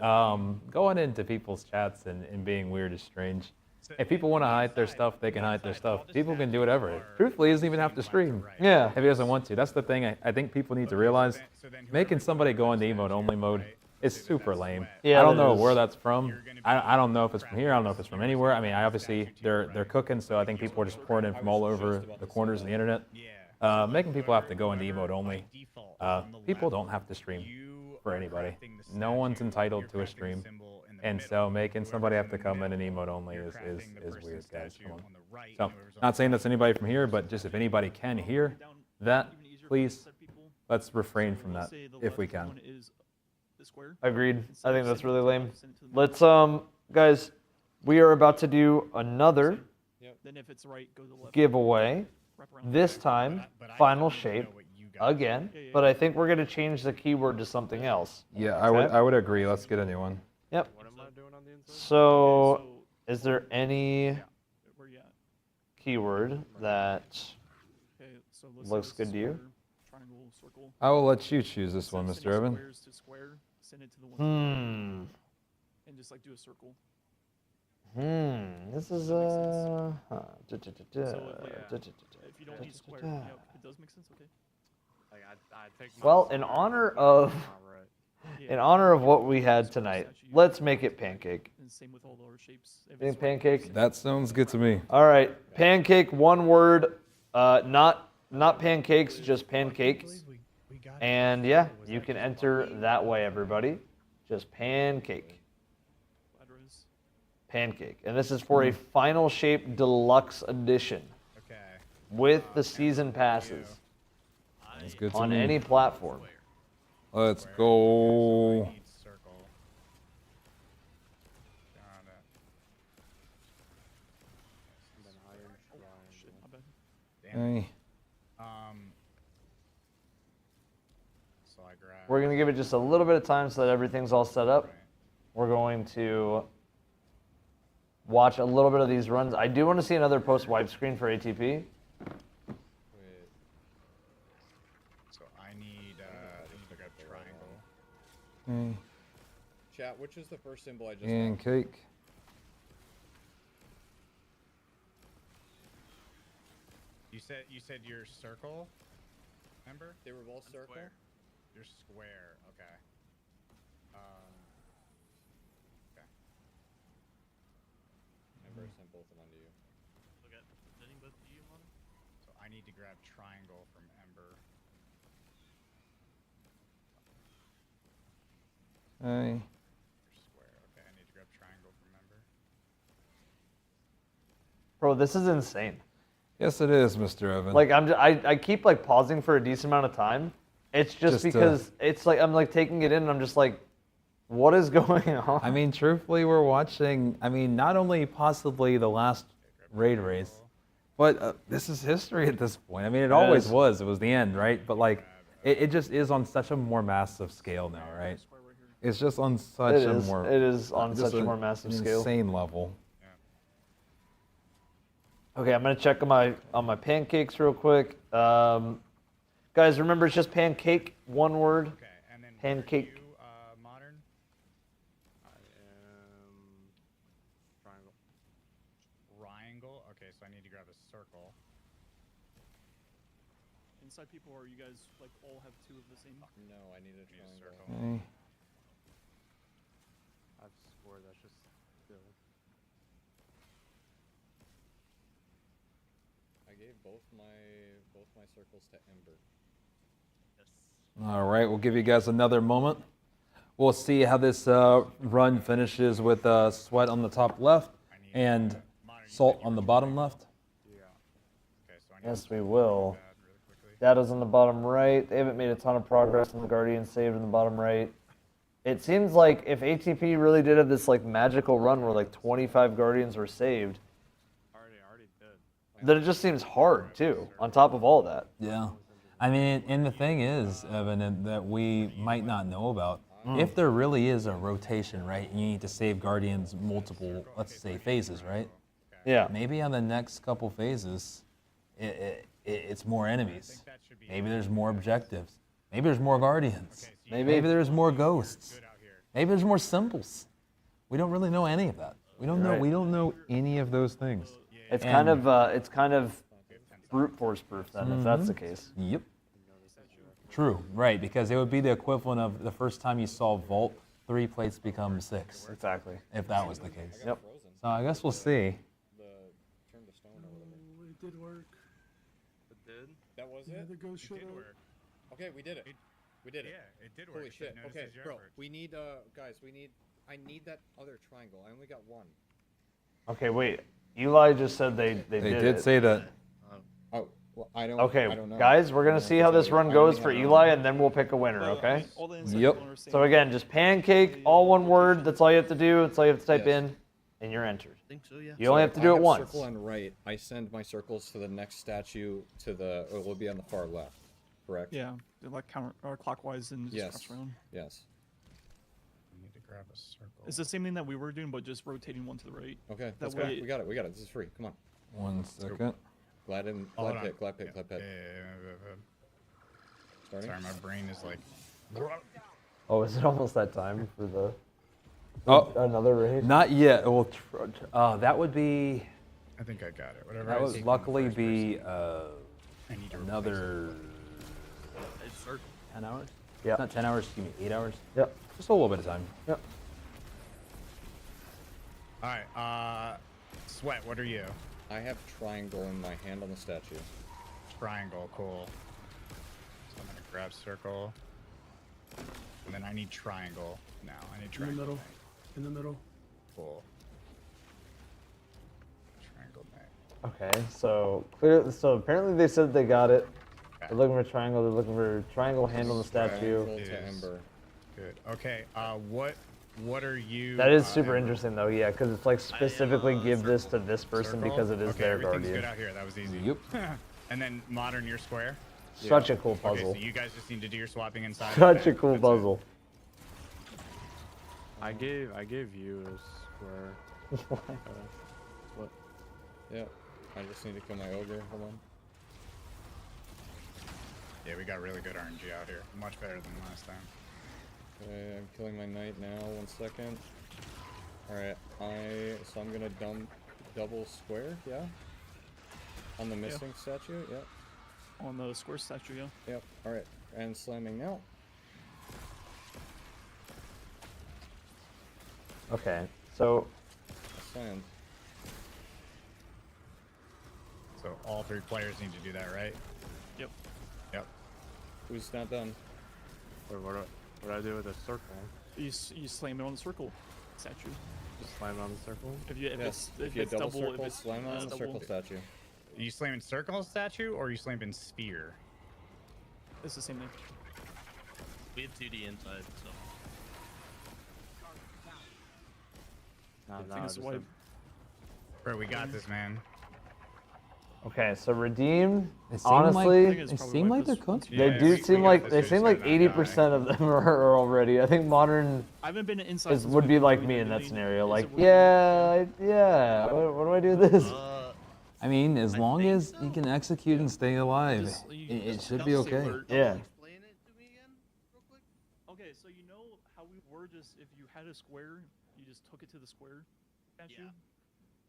going into people's chats and being weird is strange. If people want to hide their stuff, they can hide their stuff. People can do whatever. Truthfully, he doesn't even have to stream. Yeah. If he doesn't want to. That's the thing I think people need to realize. Making somebody go into emote only mode is super lame. Yeah, I don't that know is. where that's from. I don't know if it's from here. I don't know if it's from anywhere. I mean, obviously they're cooking, so I think people are just pouring in from all over the corners of the internet. Making people have to go into emote only. People don't have to stream for anybody. No one's entitled to a stream. And so making somebody have to come in and emote only is weird, guys. Come on. So, not saying that's anybody from here, but just if anybody can hear that, please, let's refrain from that if we can. Agreed. I think that's really lame. Let's guys, we are about to do another giveaway. This time, final shape again, but I think we're gonna change the keyword to something else. Yeah, I would agree. Let's get a new one. Yep. So, is there any keyword that looks good to you? I will let you choose this one, Mr. Evan. And just like do a circle. This is So if you don't need square, it does make sense. Okay. Well, in honor of what we had tonight, let's make it pancake. And same with all the other shapes. Pancake. That sounds good to me. All right, pancake. One word. Not pancakes, just pancake. And yeah, you can enter that way, everybody. Just pancake. Pancake. And this is for a Final Shape Deluxe Edition. Okay. With the season passes. That's good to on me. any platform. Let's go. Hey. We're going to give it just a little bit of time so that everything's all set up. We're going to watch a little bit of these runs. I do want to see another post-wipe screen for ATP. So I need to go triangle. Chat, which is the first symbol I just Pancake. You said your circle, remember? They were both circle? Your square, okay. Okay. Ember, I sent both of them to you. Look at sending both to you, one. So I need to grab triangle from Ember. Hey. Your square, okay. I need to grab triangle from Ember. Bro, this is insane. Yes, it is, Mr. Evan. Like I keep like pausing for a decent amount of time. It's just because it's like I'm like taking it in and I'm just like, what is going on? I mean, truthfully, we're watching, not only possibly the last raid race, but this is history at this point. I mean, it always was. It was the end, right? But like, it just is on such a more massive scale now, right? It's just on such a more... It is on such a more massive scale. Insane level. Okay, I'm gonna check on my pancakes real quick. Guys, remember it's just pancake, one word. Okay, and then pancake. You, modern? I am triangle. Triangle? Okay, so I need to grab a circle. Inside people, or you guys like all have two of the same? No, I need a triangle. Hey. I've swore that's just silly. I gave both my circles to Ember. All right, we'll give you guys another moment. We'll see how this run finishes with Sweat on the top left and Salt on the bottom left. Yes, we will. Data's on the bottom right. They haven't made a ton of progress on the Guardian saved in the bottom right. It seems like if ATP really did have this like magical run where like 25 Guardians were saved, already did. then it just seems hard too, on top of all that. Yeah. I mean, and the thing is, Evan, that we might not know about, if there really is a rotation, right, and you need to save Guardians multiple, let's say, phases, right? Yeah. Maybe on the next couple phases, it's more enemies. Maybe there's more objectives. Maybe there's more Guardians. Maybe there's more ghosts. Maybe there's more symbols. We don't really know any of that. We don't know. We don't know any of those things. It's kind of brute force proof then, if that's the case. Yep. True, right, because it would be the equivalent of the first time you saw Vault, 3 plates become 6. Exactly. If that was the case. Yep. So I guess we'll see. It did work. It did? That was Yeah, it? the ghost showed up. Okay, we did it. We did it. Yeah, it did work. Holy I said shit. notice Okay, your bro, effort. we need, guys, we need I need that other triangle. I only got one. Okay, wait. Eli just said they They did did it. say that. Oh, well, I don't. Okay, I don't know. guys, we're I gonna don't see know how if it's this out run here. goes for Eli, and then we'll pick a winner. Okay? Yep. So again, just pancake, all one word. That's all you have to do. That's all you have to type Yes. in, and you're entered. I think so, yeah. You only have to do it once. Circle and right. I send my circles to the next statue to the. It will be on the far left. Correct. Yeah, they're like counter or clockwise and just Yes. cross around. Yes. I need to grab a circle. It's the same thing that we were doing, but just rotating one to the right. Okay. That Let's go. way, We got it. We got it. This is free. Come on. 1 second. Glad and Hold glad on. pit. Glad pit. Glad pit. Starting. Sorry, my brain is like. Oh, is it almost that time for the Oh, another raid? Not yet. Well, that would be. I think I got it. Whatever. That I would take luckily on the be I need to another It's circle. 10 hours. Yeah. Not 10 hours. Give me 8 hours. Yep. Just a little bit of time. Yep. All right. Sweat. What are you? I have triangle in my hand on the statue. Triangle. Cool. So I'm gonna grab circle. And then I need triangle now. I need In the triangle. middle. In the middle. Cool. Triangle neck. Okay, so clear. So apparently they said they got it. They're looking for triangle. They're looking for triangle hand on the statue. Triangle to ember. Good. Okay. What are you? That is super interesting though, yeah, because it's like specifically give this to this person Circle? because it is Okay, their everything's guardian. good out here. That was easy. Yep. And then modern, you're square. Such a cool puzzle. Okay, so you guys just need to do your swapping inside. Such a cool puzzle. I gave you a square. What? Yeah. I just need to kill my ogre. Hold on. Yeah, we got really good RNG out here. Much better than last time. Okay, I'm killing my knight now. 1 second. Alright, so I'm gonna double square, yeah? On the missing statue, yep. On the square statue, yeah. Yep, alright. And slamming now. Okay, so Slammed. So all 3 players need to do that, right? Yep. Yep. Who's not done? Wait, what do I do with a circle? You slam it on the circle statue. Just slam it on the circle? If you Yes, if you it's double double, circle, if it's slam on the double. circle statue. Are you slamming circle statue or are you slamming sphere? It's the same thing. We have 2D inside, so. No, I think it's just why. Bro, we got this, man. okay, so redeem. They seem Honestly, like, they seem like they're cooked. they do seem like 80% of them are already. I think modern I haven't been inside. would be like me in that scenario. Like, yeah. What do I do with this? I mean, as long as you can execute and stay alive, it should be okay. Yeah. Okay, so you know how we were just if you had a square, you just took it to the square statue.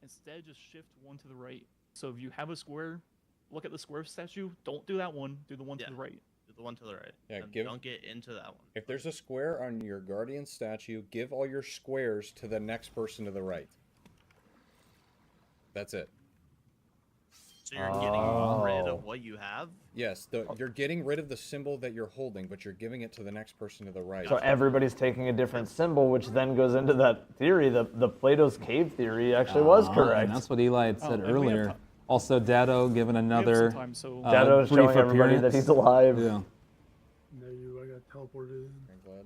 Instead, just shift one to the right. So if you have a square, look at the square statue. Don't do that one. Do the one to the right. Do the one to the right. Yeah, And don't get into that one. If there's a square on your guardian statue, give all your squares to the next person to the right. That's it. So you're getting rid of what you have? Yes, you're getting rid of the symbol that you're holding, but you're giving it to the next person to the right. So everybody's taking a different symbol, which then goes into that theory. The Plato's cave theory actually was correct. And that's what Eli had said and we have earlier. time. Also, Dado given another time, so- Dado's brief showing everybody that appearance. he's alive. Yeah. No, I got teleported in. I'm glad.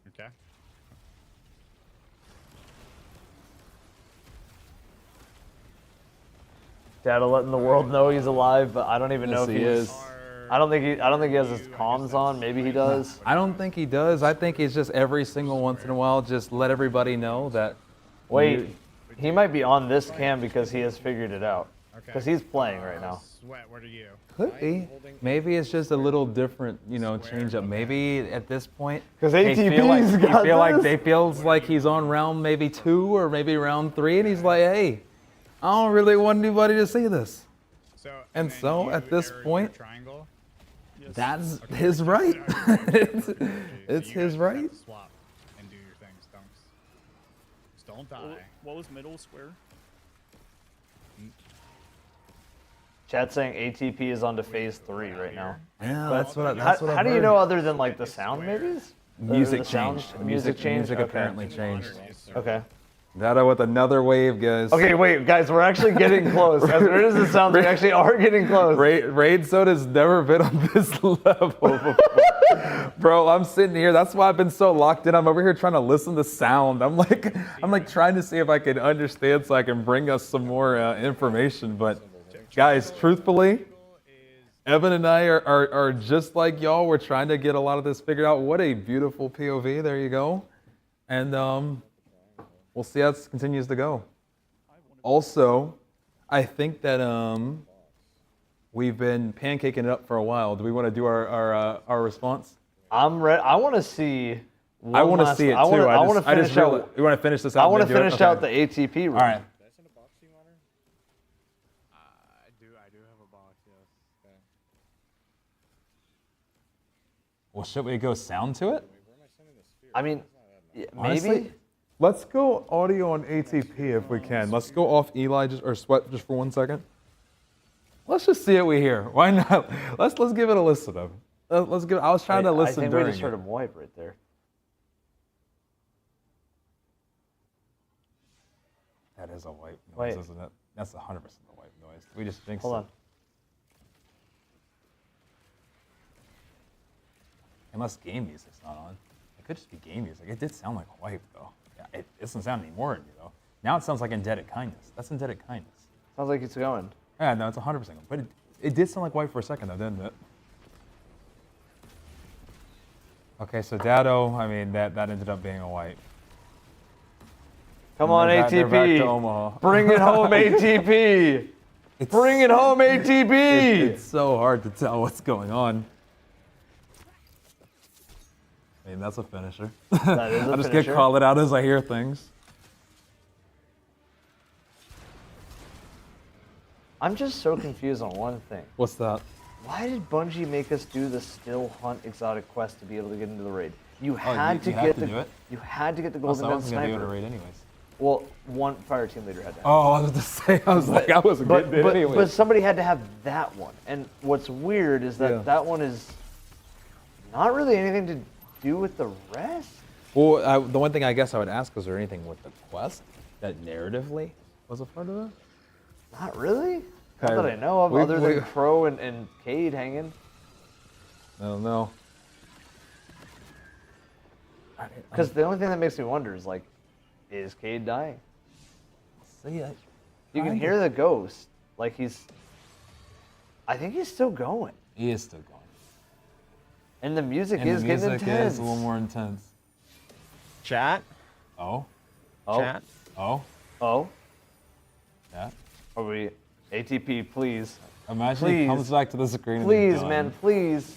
Okay. Dado letting the world know he's alive, but I don't even know Yes, if he he's. is. I don't think he has his comms on. Maybe he does. I don't think he does. I think he's just every single once in a while just let everybody know that. Wait, he might be on this cam because he has figured it out. Because he's playing right now. Sweat, what are you? Could be. Maybe it's just a little different, change up. Maybe at this point, 'Cause they feel ATP's like, got this. they feels like he's on round maybe 2 or maybe round 3, and he's like, hey, I don't really want anybody to see this. So, And so at this point, triangle. that's his right. it's his right. Swap and do your things, dunks. Just don't die. What was middle square? Chat saying ATP is on to phase 3 right now. Yeah, that's what. How do you know other than like the sound maybe? Music the sound? changed. Music changed? Okay. apparently changed. Okay. Data with another wave, guys. Okay, wait, guys, we're actually getting close. As weird as it sounds, we actually are getting close. Raid Soda's never been on this level before. Bro, I'm sitting here. That's why I've been so locked in. I'm over here trying to listen to sound. I'm like trying to see if I can understand so I can bring us some more information. But guys, truthfully, Evan and I are just like y'all. We're trying to get a lot of this figured out. What a beautiful POV. There you go. And we'll see how this continues to go. Also, I think that we've been pancaking it up for a while. Do we want to do our response? I'm ready. I want to see. I want to see it too. I want to finish out. You want to finish this out? I want to finish out the ATP room. All right. I do have a box, yes. Well, should we go sound to it? I mean, Honestly, maybe. Let's go audio on ATP if we can. Let's go off Eli or Sweat just for 1 second. Let's just see what we hear. Why not? Let's give it a listen of. Let's give. I was trying to listen I think during we just heard it. him wipe right there. That is a wipe noise, isn't it? That's 100% a wipe noise. We just think Hold on. Unless game music's not on. It could just be game music. It did sound like a wipe though. Yeah, it doesn't sound anymore to me though. Now it sounds like Indebted Kindness. That's Indebted Kindness. Sounds like it's going. Yeah, no, it's 100%. But it did sound like wipe for a second though, didn't it? Okay, so Dado, I mean, that ended up being a wipe. Come on, They're back to ATP. Omaha. Bring it home, ATP. Bring it home, ATP. It's so hard to tell what's going on. I mean, that's a finisher. That is a I'm just finisher. gonna call it out as I hear things. I'm just so confused on one thing. What's that? Why did Bungie make us do the Still Hunt exotic quest to be able to get into the raid? You Oh, had to you have get to the do it? you had to get the Also, golden I gun wasn't gonna be sniper. able to raid anyways. Well, one fire team leader had to have Oh, I was to say, I was like, I wasn't getting it anyway. But somebody had to have that one. And what's weird is that that one is not really anything to do with the rest. Well, the one thing I guess I would ask, was there anything with the quest that narratively was a part of it? Not really. Not Okay. that I know of, We- other than we- Crow and Cade hanging. I don't know. Because the only thing that makes me wonder is like, is Cade dying? See, You can kinda. hear the ghost. Like I think he's still going. He is still going. And the music And is the getting music intense. is a little more intense. Chat. Oh. Chat. Oh. Oh. Yeah. Are we ATP, please. Imagine please. he comes back to the screen. and Please, he's done. man, please.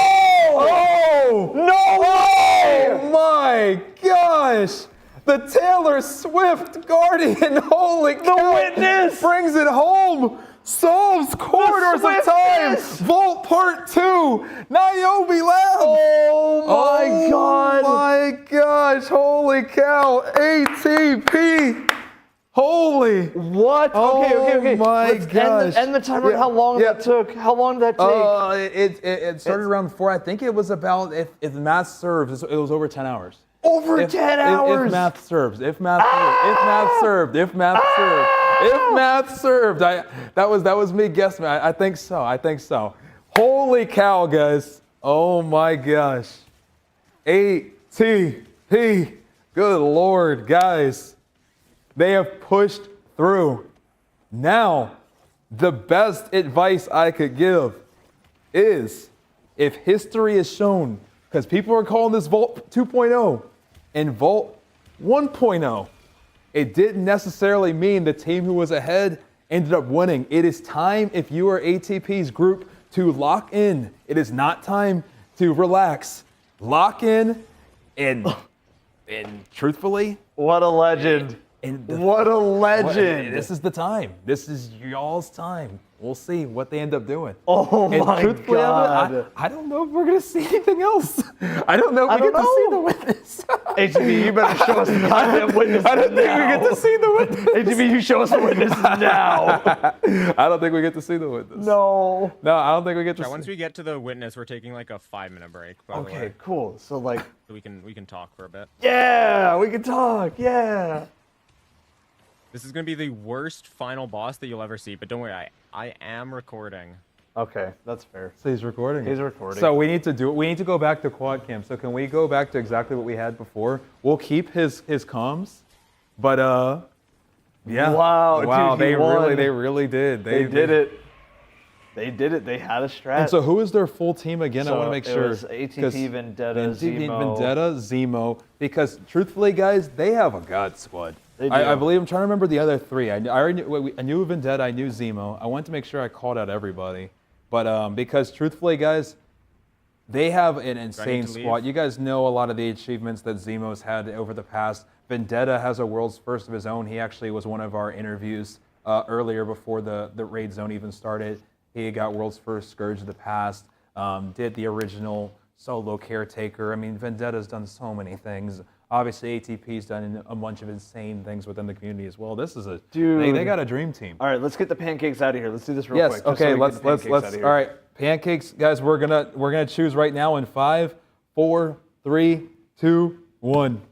Oh! No way! Oh my gosh! The Taylor Swift Guardian, holy cow! The witness! Brings it home! Solves Corridors of Time! Vault Part 2! Niobe Labs! Oh my god! Oh my gosh! Holy cow! ATP! Holy! What? Oh Okay. my Let's gosh! End the timer. Yeah, How long yeah. that took? How long did that take? It started around 4. I think it was about, if math serves, it was over 10 hours. Over 10 hours? If math serves. If math served. If math served. That was me guessing. I think so. Holy cow, guys. Oh my gosh. ATP. Good Lord, guys. They have pushed through. Now, the best advice I could give is, if history is shown, because people are calling this Vault 2.0 and Vault 1.0, it didn't necessarily mean the team who was ahead ended up winning. It is time, if you are ATP's group, to lock in. It is not time to relax. Lock in and truthfully. What a legend. What a legend. This is the time. This is y'all's time. We'll see what they end up doing. Oh And my truthfully, god. I don't know if we're gonna see anything else. I don't know if we get to see the witness. HTV, you better show us the goddamn witness I don't think we now. get to see the witness. HTV, you show us the witness now. I don't think we get to see the witness. No. No, I don't think we get to Yeah, see. once we get to the witness, we're taking like a 5-minute break. By the Okay, way. cool. So like, So we can talk for a bit. yeah, we can talk. Yeah. This is gonna be the worst final boss that you'll ever see, but don't worry, I am recording. Okay, that's fair. So he's recording. He's recording. So we need to do it. We need to go back to quad cam. So can we go back to exactly what we had before? We'll keep his comms, but yeah. Wow, dude, he they won. really did. They did it. They did it. They had a strat. And so who is their full team again? I So want to make it sure. was ATP, Vendetta, Zemo. Vendetta, Zemo. Because truthfully, guys, they have a god squad. They I do. believe I'm trying to remember the other three. I knew Vendetta. I knew Zemo. I wanted to make sure I called out everybody. But because truthfully, guys, they have an insane to leave? squad. You guys know a lot of the achievements that Zemo's had over the past. Vendetta has a world's first of his own. He actually was one of our interviews earlier before the raid zone even started. He got world's first Scourge of the Past. Did the original solo caretaker. I mean, Vendetta's done so many things. Obviously, ATP's done a bunch of insane things within the community as well. This is a Dude. They got a dream team. All right, let's get the pancakes out of here. Let's do this real quick. Yes. just so Okay. we Let's get the pancakes out of here. All right. Pancakes, guys. We're gonna choose right now in 5, 4, 3, 2, 1.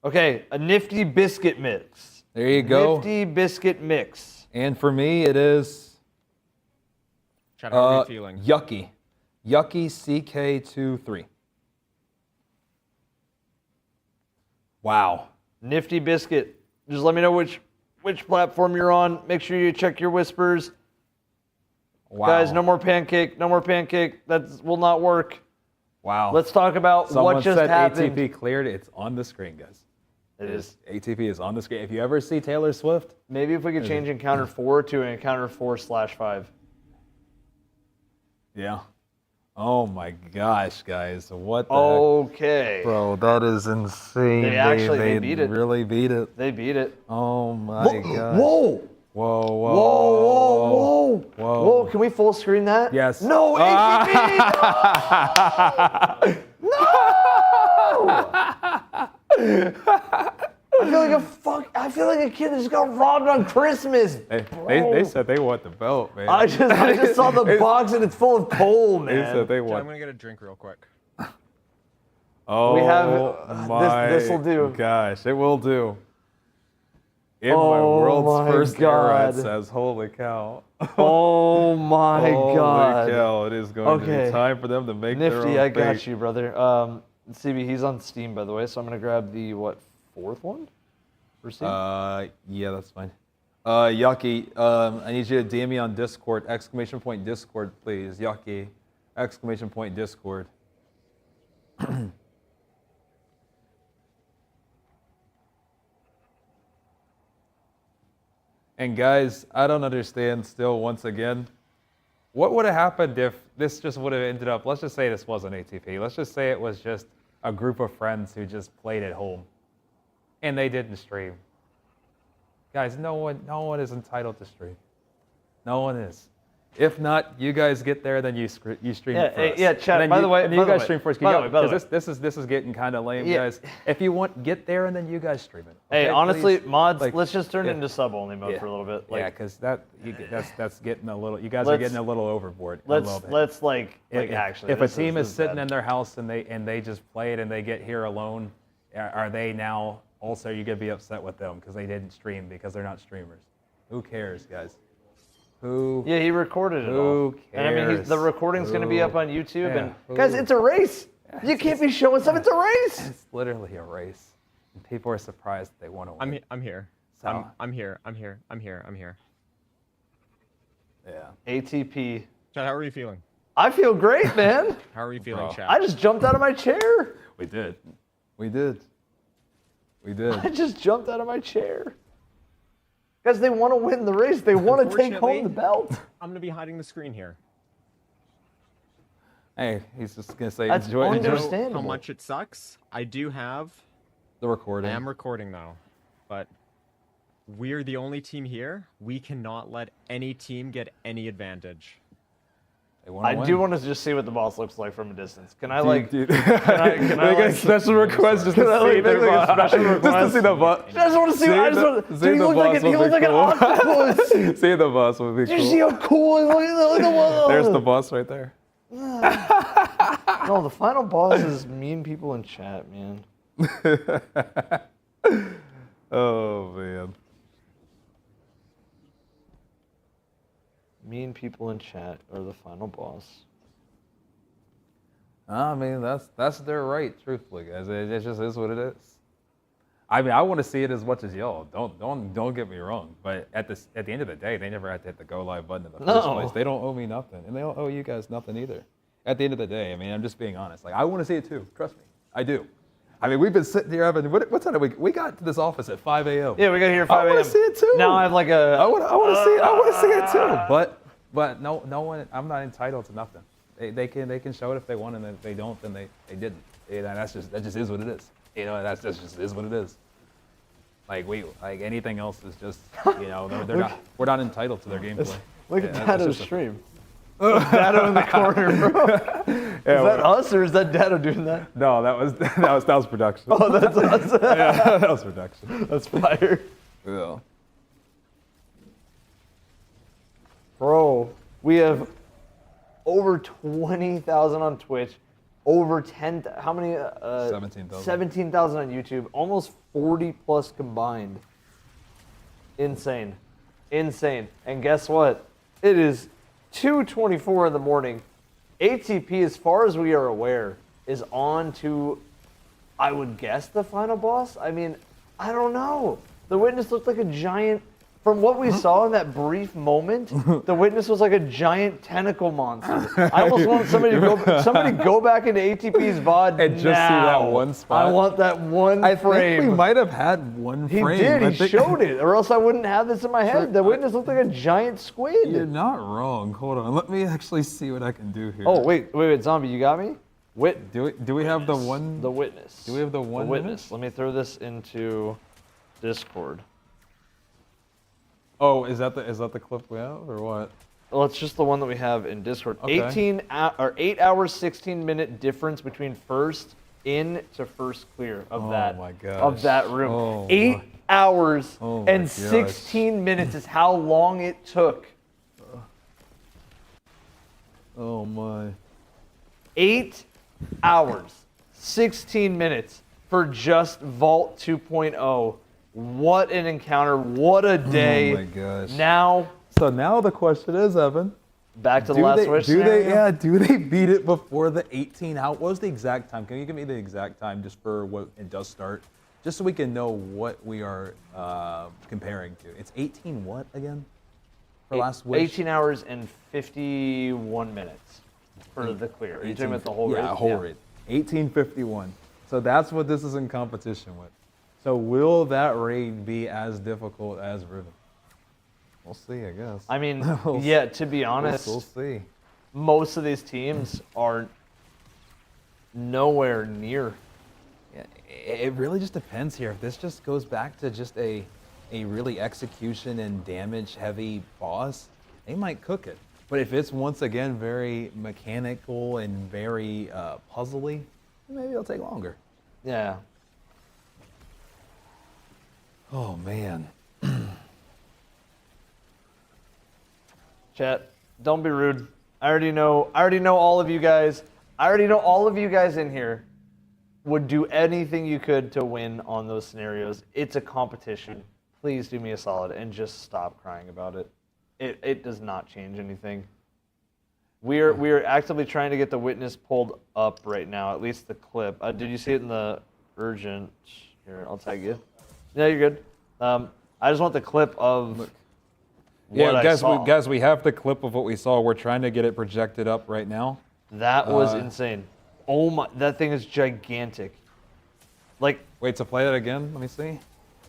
Okay, a nifty biscuit mix. There you go. Nifty biscuit mix. And for me, it is Chad, how are you feeling? Yucky. Yucky CK23. Wow. Nifty biscuit. Just let me know which platform you're on. Make sure you check your whispers. Wow. Guys, no more pancake. No more pancake. That will not work. Wow. Let's talk about Someone what just said happened. ATP cleared. It's on the screen, guys. It is. ATP is on the screen. If you ever see Taylor Swift, Maybe if we could change encounter 4 to encounter 4/5. yeah. Oh my gosh, guys. What the Okay. heck? Bro, that is insane. They beat it. Really beat it. They beat it. Oh my Whoa, gosh. Whoa. Whoa, whoa. Whoa, whoa, whoa. Whoa. Whoa, can we full screen that? Yes. No, ATP! I feel like a kid that just got robbed on Christmas. They said they want the belt, man. I just saw the box and it's full of coal, man. They said they Chad, I'm want. gonna get a drink real quick. Oh, We have- this'll do. Gosh, it will do. In my Oh world's my first era, it God. says, "Holy cow!" Oh my Holy god. cow! It is going to Okay. be time for them to make their Nifty, own I got fate. you, brother. CB, he's on Steam, by the way, so I'm gonna grab the fourth one for Steam. Yeah, that's fine. Yucky, I need you to DM me on Discord! Exclamation point Discord, please. Yucky! Exclamation point Discord. And guys, I don't understand still once again, what would have happened if this just would have ended up, let's just say this wasn't ATP. Let's just say it was just a group of friends who just played at home and they didn't stream. Guys, no one is entitled to stream. No one is. If not, you guys get there, then you stream Yeah, for us. yeah, chat, And then by you- the way- and by you the guys way, stream for us. by the way, by the Because this is getting kind of lame, Yeah. guys. If you want, get there and then you guys stream it. Hey, okay, honestly, please? mods, Like, let's just turn yeah. it into sub-only mode Yeah. for a little bit. Yeah, because that's getting a little. You guys are Let's- getting a little overboard. let's- a little bit. let's, like If- actually, If a this team is is sitting bad. in their house and they just play it and they get here alone, are they now also you gonna be upset with them because they didn't stream because they're not streamers? Who cares, guys? Who? Yeah, he recorded it all. Who And I mean, cares? the recording's going to be Who? up on YouTube. Yeah, And who? guys, it's a race. You can't be showing stuff. It's a race. It's literally a race. And people are surprised they want to win. I'm here. So- I'm here. I'm here. Yeah. ATP. Chad, how are you feeling? I feel great, man. How are you feeling, Bro. Chad? I just jumped out of my chair. We did. We did. We did. I just jumped out of my chair. Guys, they want to win the race. They want to take home the belt. I'm gonna be hiding the screen here. Hey, he's just gonna say That's enjoy. understandable. How much it sucks? I do have. The recording. I am recording though, but we're the only team here. We cannot let any team get any advantage. I do want to just see what the boss looks like from a distance. Can I Dude. Can I Make like, a special request just to see their boss? Just to see the boss. I just want to see. I just want. Dude, he looks like an octopus. See the boss would be Did cool. you see how cool? Look at the boss. There's the boss right there. No, the final boss is mean people in chat, man. Oh man. Mean people in chat are the final boss. I mean, that's their right, truthfully, guys. It just is what it is. I mean, I want to see it as much as y'all. Don't get me wrong. But at the end of the day, they never had to hit the go live button in the first place. They don't owe me nothing, and they don't owe you guys nothing either. At the end of the day, I mean, I'm just being honest. Like, I want to see it too. Trust me, I do. I mean, we've been sitting here having what time did we got to this office at 5 a.m. Yeah, we got here at 5 a.m. I want to see it too. Now I have like a. I want to see it too. But no one. I'm not entitled to nothing. They can show it if they want, and if they don't, then they didn't. You know, that just is what it is. You know, that just is what it is. Like anything else is just, you know, we're not entitled to their gameplay. Look at Dado stream. Dado in the corner, bro. Is that us or is that Dado doing that? No, that was production. Oh, that's us. Yeah, that was production. That's fire. Yeah. Bro, we have over 20,000 on Twitch, over 10. How many? 17,000. 17,000 on YouTube, almost 40 plus combined. Insane, insane. And guess what? It is 2:24 in the morning. ATP, as far as we are aware, is on to, I would guess, the final boss. I mean, I don't know. The Witness looked like a giant. From what we saw in that brief moment, the Witness was like a giant tentacle monster. I almost want somebody to go back into ATP's VOD and just see that one spot. I want that one frame. I think we might have had one frame. He did. He showed it, or else I wouldn't have this in my head. The Witness looked like a giant squid. You're not wrong. Hold on. Let me actually see what I can do here. Oh wait, Zombie, you got me? Do we have the one? The Witness. Do we have the one? The Witness. Let me throw this into Discord. Oh, is that the clip we have or what? Well, it's just the one that we have in Discord. Okay. 8 hours, 16-minute difference between first in to first clear of that room. Oh, 8 hours Oh my and gosh. 16 minutes is how long it took. Oh my. 8 hours, 16 minutes for just Vault 2.0. What an encounter. What a day. Oh my gosh. Now. So now the question is, Evan. Back to the last wish do scenario? they beat it before the 18 out? What was the exact time? Can you give me the exact time just for what it does start? Just so we can know what we are comparing to. It's 18 what again? For last wish? 18 hours and 51 minutes for the clear. Are you talking about the whole raid? Yeah, whole raid. 1851. So that's what this is in competition with. So will that raid be as difficult as Riven? We'll see, I guess. I mean, yeah, to be honest, we'll see. Most of these teams are nowhere near. Yeah, it really just depends here. If this just goes back to just a really execution and damage heavy boss, they might cook it. But if it's once again very mechanical and very puzzly, maybe it'll take longer. Yeah. Oh man. Chat, don't be rude. I already know all of you guys. I already know all of you guys in here would do anything you could to win on those scenarios. It's a competition. Please do me a solid and just stop crying about it. It does not change anything. We are actively trying to get the Witness pulled up right now, at least the clip. Did you see it in the urgent? Here, I'll tag you. No, you're good. I just want the clip of what I saw. Guys, we have the clip of what we saw. We're trying to get it projected up right now. That was insane. Oh my, that thing is gigantic. Like, wait, to play that again? Let me see.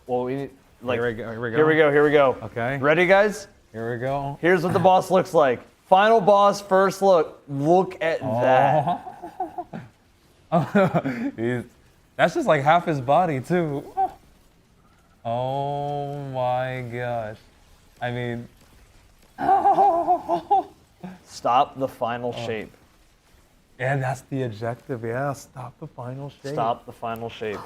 Well, we need, like, here we go. Okay. Ready, guys? Here we go. Here's what the boss looks like. Final boss, first look. Look at that. That's just like half his body, too. Oh my gosh. I mean. Stop the final shape. And that's the objective, yeah. Stop the final shape. Stop the final shape.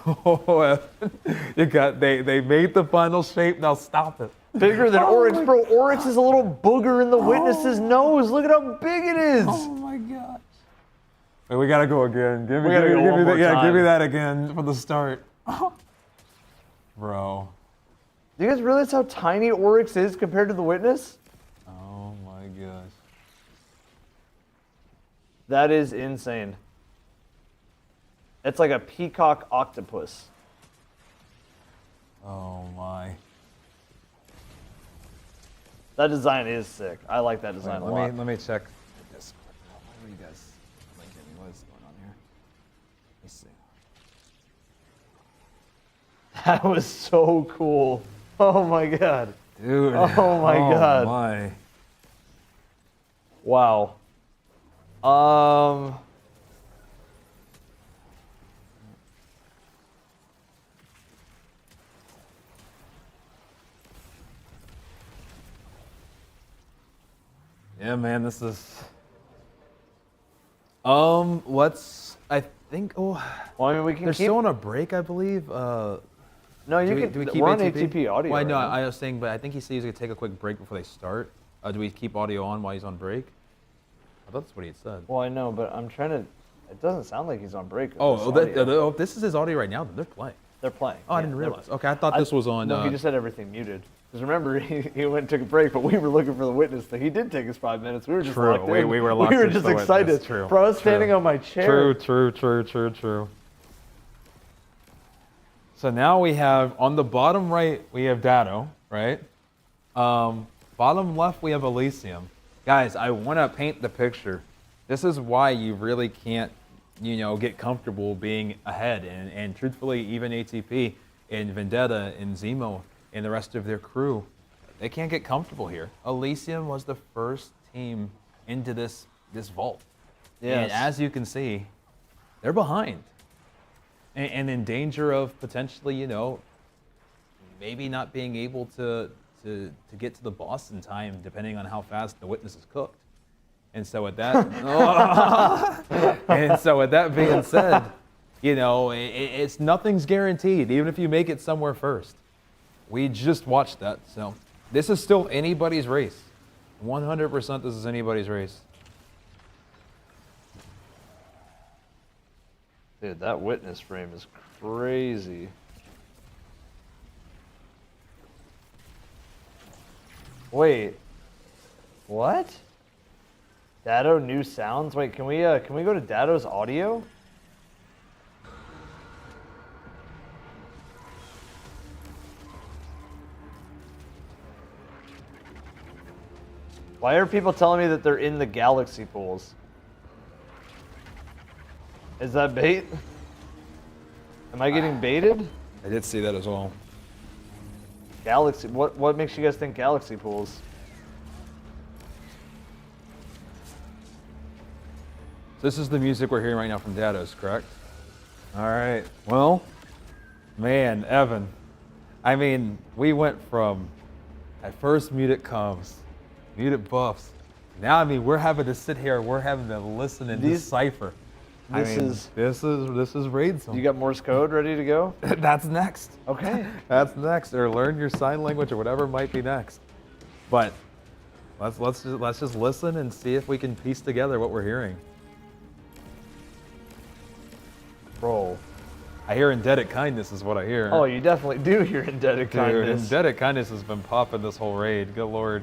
You got they made the final shape. Now stop it. Bigger than Oryx, bro. Oryx is a little booger in the witness's nose. Look at how big it is. Oh my gosh. Wait, we gotta go again. Give me, We gotta give go me one more that, time. give me that again from the start. Bro. Do you guys realize how tiny Oryx is compared to the witness? Oh my gosh. That is insane. It's like a peacock octopus. Oh my. That design is sick. I like that design a lot. Let me check this. What do you guys think? What is going on here? Let's see. That was so cool. Oh my god. Dude. Oh my god. My. Wow. Yeah, man, this is. Let's. I think. Oh. Well, I mean, we can They're keep. still on a break, I believe. No, you do we, can. do we keep We're on ATP? ATP audio. Well, I know. right now. I was saying, but I think he said he's gonna take a quick break before they start. Do we keep audio on while he's on break? I thought that's what he had said. Well, I know, but I'm trying to. It doesn't sound like he's on break. with Oh, this audio. if this is his audio right now, then they're playing. They're playing. Oh, I yeah, didn't they're realize. playing. Okay, I thought this was on. No, he just had everything muted. Because remember, he went and took a break, but we were looking for the witness thing. He did take his 5 minutes. We were just True. locked in. We were locked We were into just the witness. excited. True. Bro, I was standing True. on my chair. True. So now we have, on the bottom right, we have Dado, right? Bottom left, we have Elysium. Guys, I want to paint the picture. This is why you really can't, get comfortable being ahead. And truthfully, even ATP and Vendetta and Zemo and the rest of their crew, they can't get comfortable here. Elysium was the first team into this vault. Yes. And as you can see, they're behind. And in danger of potentially, maybe not being able to get to the boss in time, depending on how fast the witness is cooked. And so with that, with that being said, it's nothing's guaranteed, even if you make it somewhere first. We just watched that, so this is still anybody's race. 100% this is anybody's race. Dude, that witness frame is crazy. Wait. What? Dado new sounds? Wait, can we go to Dado's audio? Why are people telling me that they're in the galaxy pools? Is that bait? Am I getting baited? I did see that as well. Galaxy, what makes you guys think galaxy pools? This is the music we're hearing right now from Dados, correct? All right. Well, man, Evan. I mean, we went from at first muted comms, muted buffs. Now, I mean, we're having to sit here, we're having to listen and decipher. This is raid zone. You got Morse code ready to go? That's next. Okay. That's next, or learn your sign language or whatever might be next. But let's just listen and see if we can piece together what we're hearing. Bro. I hear indebted kindness is what I hear. Oh, you definitely do hear indebted kindness. Indebted kindness has been popping this whole raid. Good lord.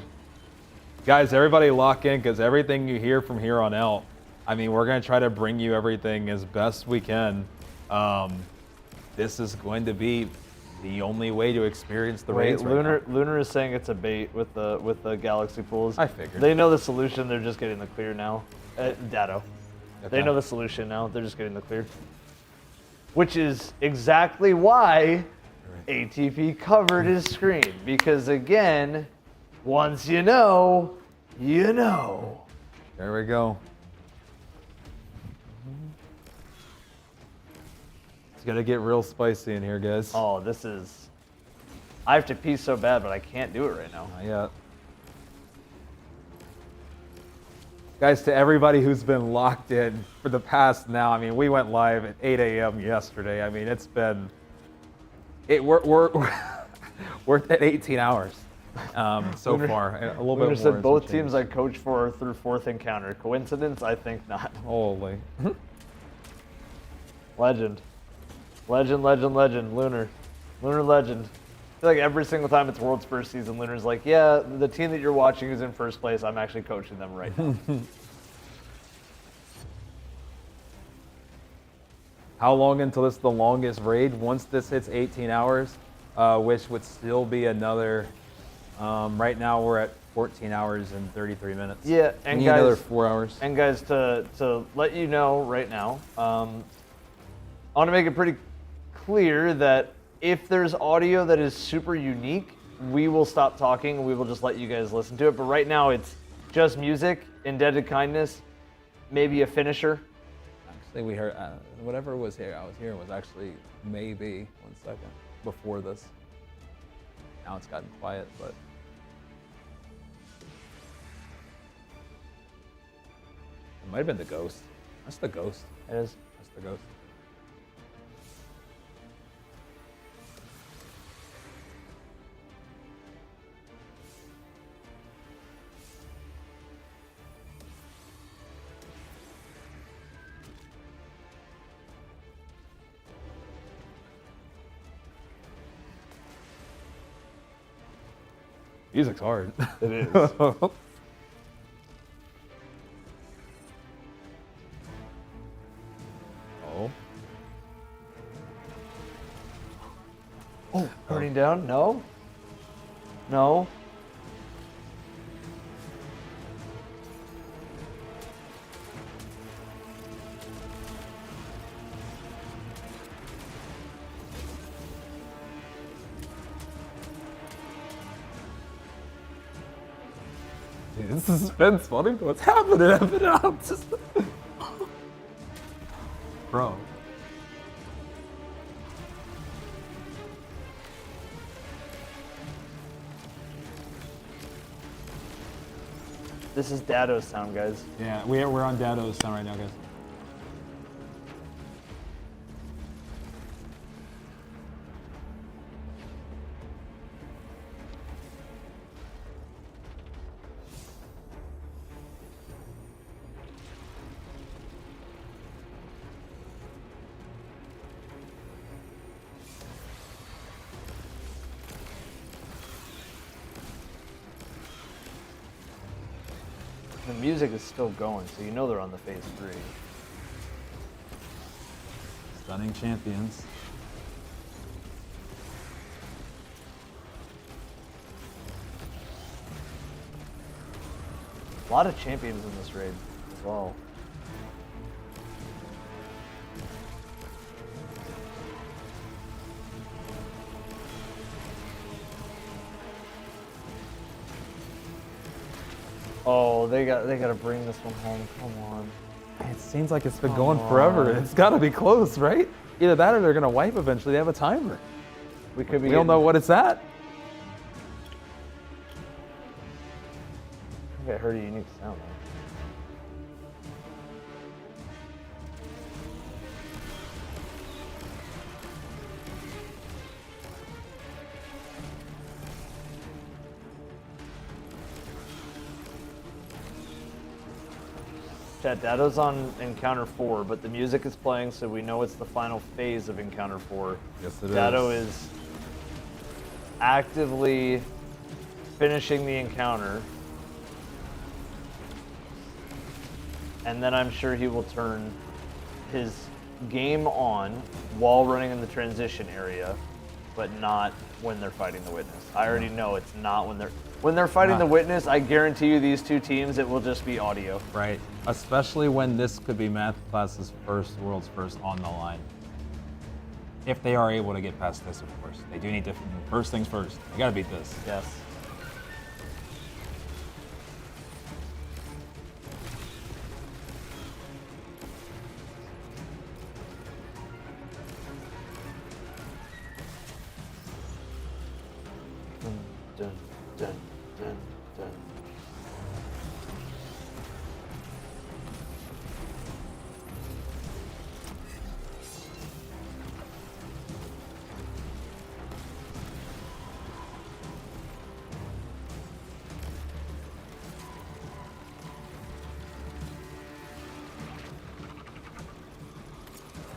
Guys, everybody lock in, because everything you hear from here on out, I mean, we're going to try to bring you everything as best we can. This is going to be the only way to experience the raids right now. Lunar is saying it's a bait with the galaxy pools. I figured. They know the solution. They're just getting the clear now. Dado. They know the solution now. They're just getting the clear. Which is exactly why ATP covered his screen. Because again, once you know, you know. There we go. It's gonna get real spicy in here, guys. Oh, this is I have to pee so bad, but I can't do it right now. Not yet. Guys, to everybody who's been locked in for the past now, I mean, we went live at 8 a.m. yesterday. I mean, it's been, we're at 18 hours so far. A little bit more. Said both teams I coached for through 4th encounter. Coincidence? I think not. Holy. Legend. Legend, legend, legend. Lunar. Lunar legend. I feel like every single time it's World's first season, Lunar's like, yeah, the team that you're watching is in first place. I'm actually coaching them right now. How long until this is the longest raid? Once this hits 18 hours, which would still be another, right now we're at 14 hours and 33 minutes. Yeah, and guys, another 4 hours. And guys, to let you know right now, I want to make it pretty clear that if there's audio that is super unique, we will stop talking and we will just let you guys listen to it. But right now it's just music, Indebted Kindness, maybe a finisher. Actually, we heard, whatever was here, I was hearing was actually maybe, 1 second, before this. Now it's gotten quiet, but. It might have been the ghost. That's the ghost. It is. That's the ghost. Music's hard. It is. Oh, burning down? No? No? Dude, this is suspenseful. What's happening? Just... Bro. This is Dado's sound, guys. Yeah, we're on Dado's sound right now, guys. The music is still going, so you know they're on the phase 3. Stunning champions. A lot of champions in this raid as well. Oh, they got to bring this one home. Come on. It seems like it's been going forever. It's got to be close, right? Either that or they're gonna wipe eventually. They have a timer. We could be. We don't know what it's at. I think I heard a unique sound. Chat, Dado's on Encounter 4, but the music is playing, so we know it's the final phase of Encounter 4. Yes, it is. Dado is actively finishing the encounter. And then I'm sure he will turn his game on while running in the transition area, but not when they're fighting the Witness. I already know it's not when they're fighting the Witness. I guarantee you these two teams, it will just be audio. Right. Especially when this could be Math Class's first, world's first on the line. If they are able to get past this, of course. They do need to, first things first. They gotta beat this. Yes.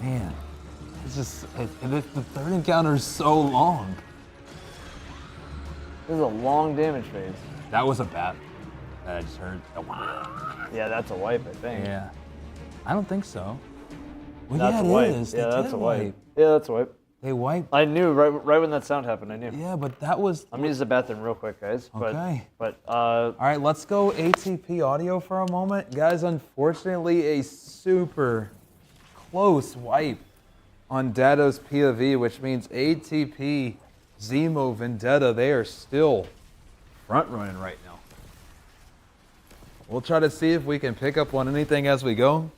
Man, it's just the third encounter is so long. This is a long damage phase. That was a bat that I just heard. Yeah, that's a wipe, I think. Yeah. I don't think so. Well, That's yeah, a wipe. it is. Yeah, They that's did a wipe. Yeah, that's a wipe. They wiped. I knew right when that sound happened. I knew. Yeah, but that was. I'm gonna use the bathroom real quick, guys. Okay. But All right, let's go ATP audio for a moment. Guys, unfortunately, a super close wipe on Dado's POV, which means ATP, Zemo, Vendetta, they are still front running right now. We'll try to see if we can pick up on anything as we go.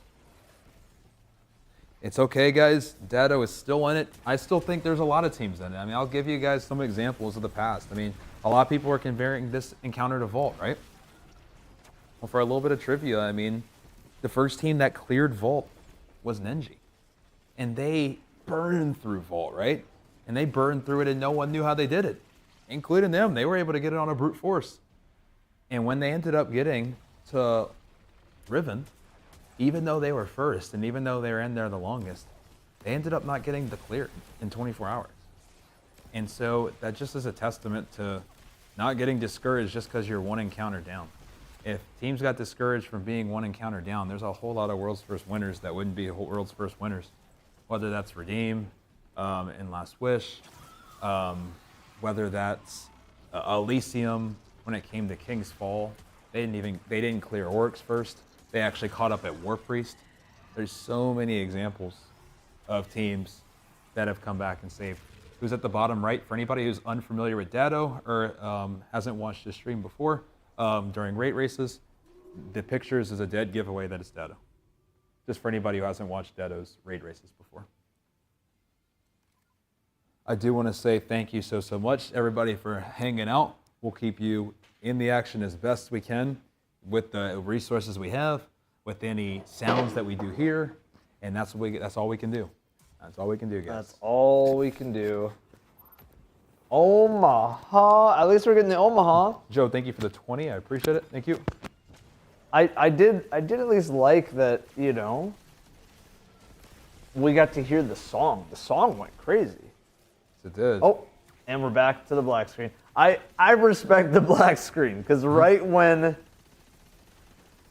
It's okay, guys. Dado is still in it. I still think there's a lot of teams in it. I mean, I'll give you guys some examples of the past. I mean, a lot of people are comparing this encounter to Vault, right? Well, for a little bit of trivia, I mean, the first team that cleared Vault was Nenji. And they burned through Vault, right? And they burned through it and no one knew how they did it, including them. They were able to get it on a brute force. And when they ended up getting to Riven, even though they were first and even though they were in there the longest, they ended up not getting the clear in 24 hours. And so that just is a testament to not getting discouraged just because you're one encounter down. If teams got discouraged from being one encounter down, there's a whole lot of World's First winners that wouldn't be World's First winners. Whether that's Redeem in Last Wish, whether that's Elysium when it came to King's Fall. They didn't clear Orcs first. They actually caught up at War Priest. There's so many examples of teams that have come back and saved. Who's at the bottom right? For anybody who's unfamiliar with Dado or hasn't watched this stream before, during raid races, the pictures is a dead giveaway that it's Dado. Just for anybody who hasn't watched Dado's raid races before. I do want to say thank you so much, everybody, for hanging out. We'll keep you in the action as best we can with the resources we have, with any sounds that we do here, and that's all we can do. That's all we can do, guys. That's all we can do. Omaha. At least we're getting the Omaha. Joe, thank you for the 20. I appreciate it. Thank you. I did at least like that, you know, we got to hear the song. The song went crazy. It did. Oh, and we're back to the black screen. I respect the black screen because right when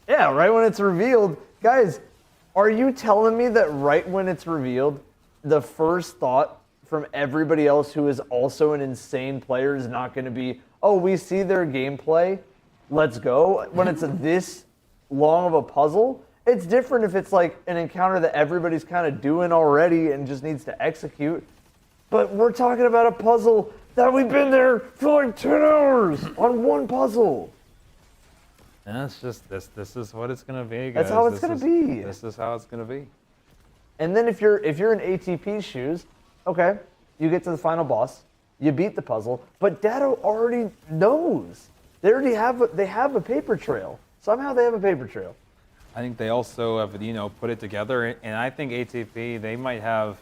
it's revealed, guys, are you telling me that right when it's revealed, the first thought from everybody else who is also an insane player is not going to be, oh, we see their gameplay, let's go? When it's this long of a puzzle, it's different if it's like an encounter that everybody's kind of doing already and just needs to execute. But we're talking about a puzzle that we've been there for like 10 hours on one puzzle. And that's just this is what it's gonna be, guys. That's how it's gonna be. This is how it's gonna be. And then if you're in ATP's shoes, okay, you get to the final boss, you beat the puzzle, but Dado already knows. They already have a paper trail. Somehow they have a paper trail. I think they also have, put it together, and I think ATP, they might have,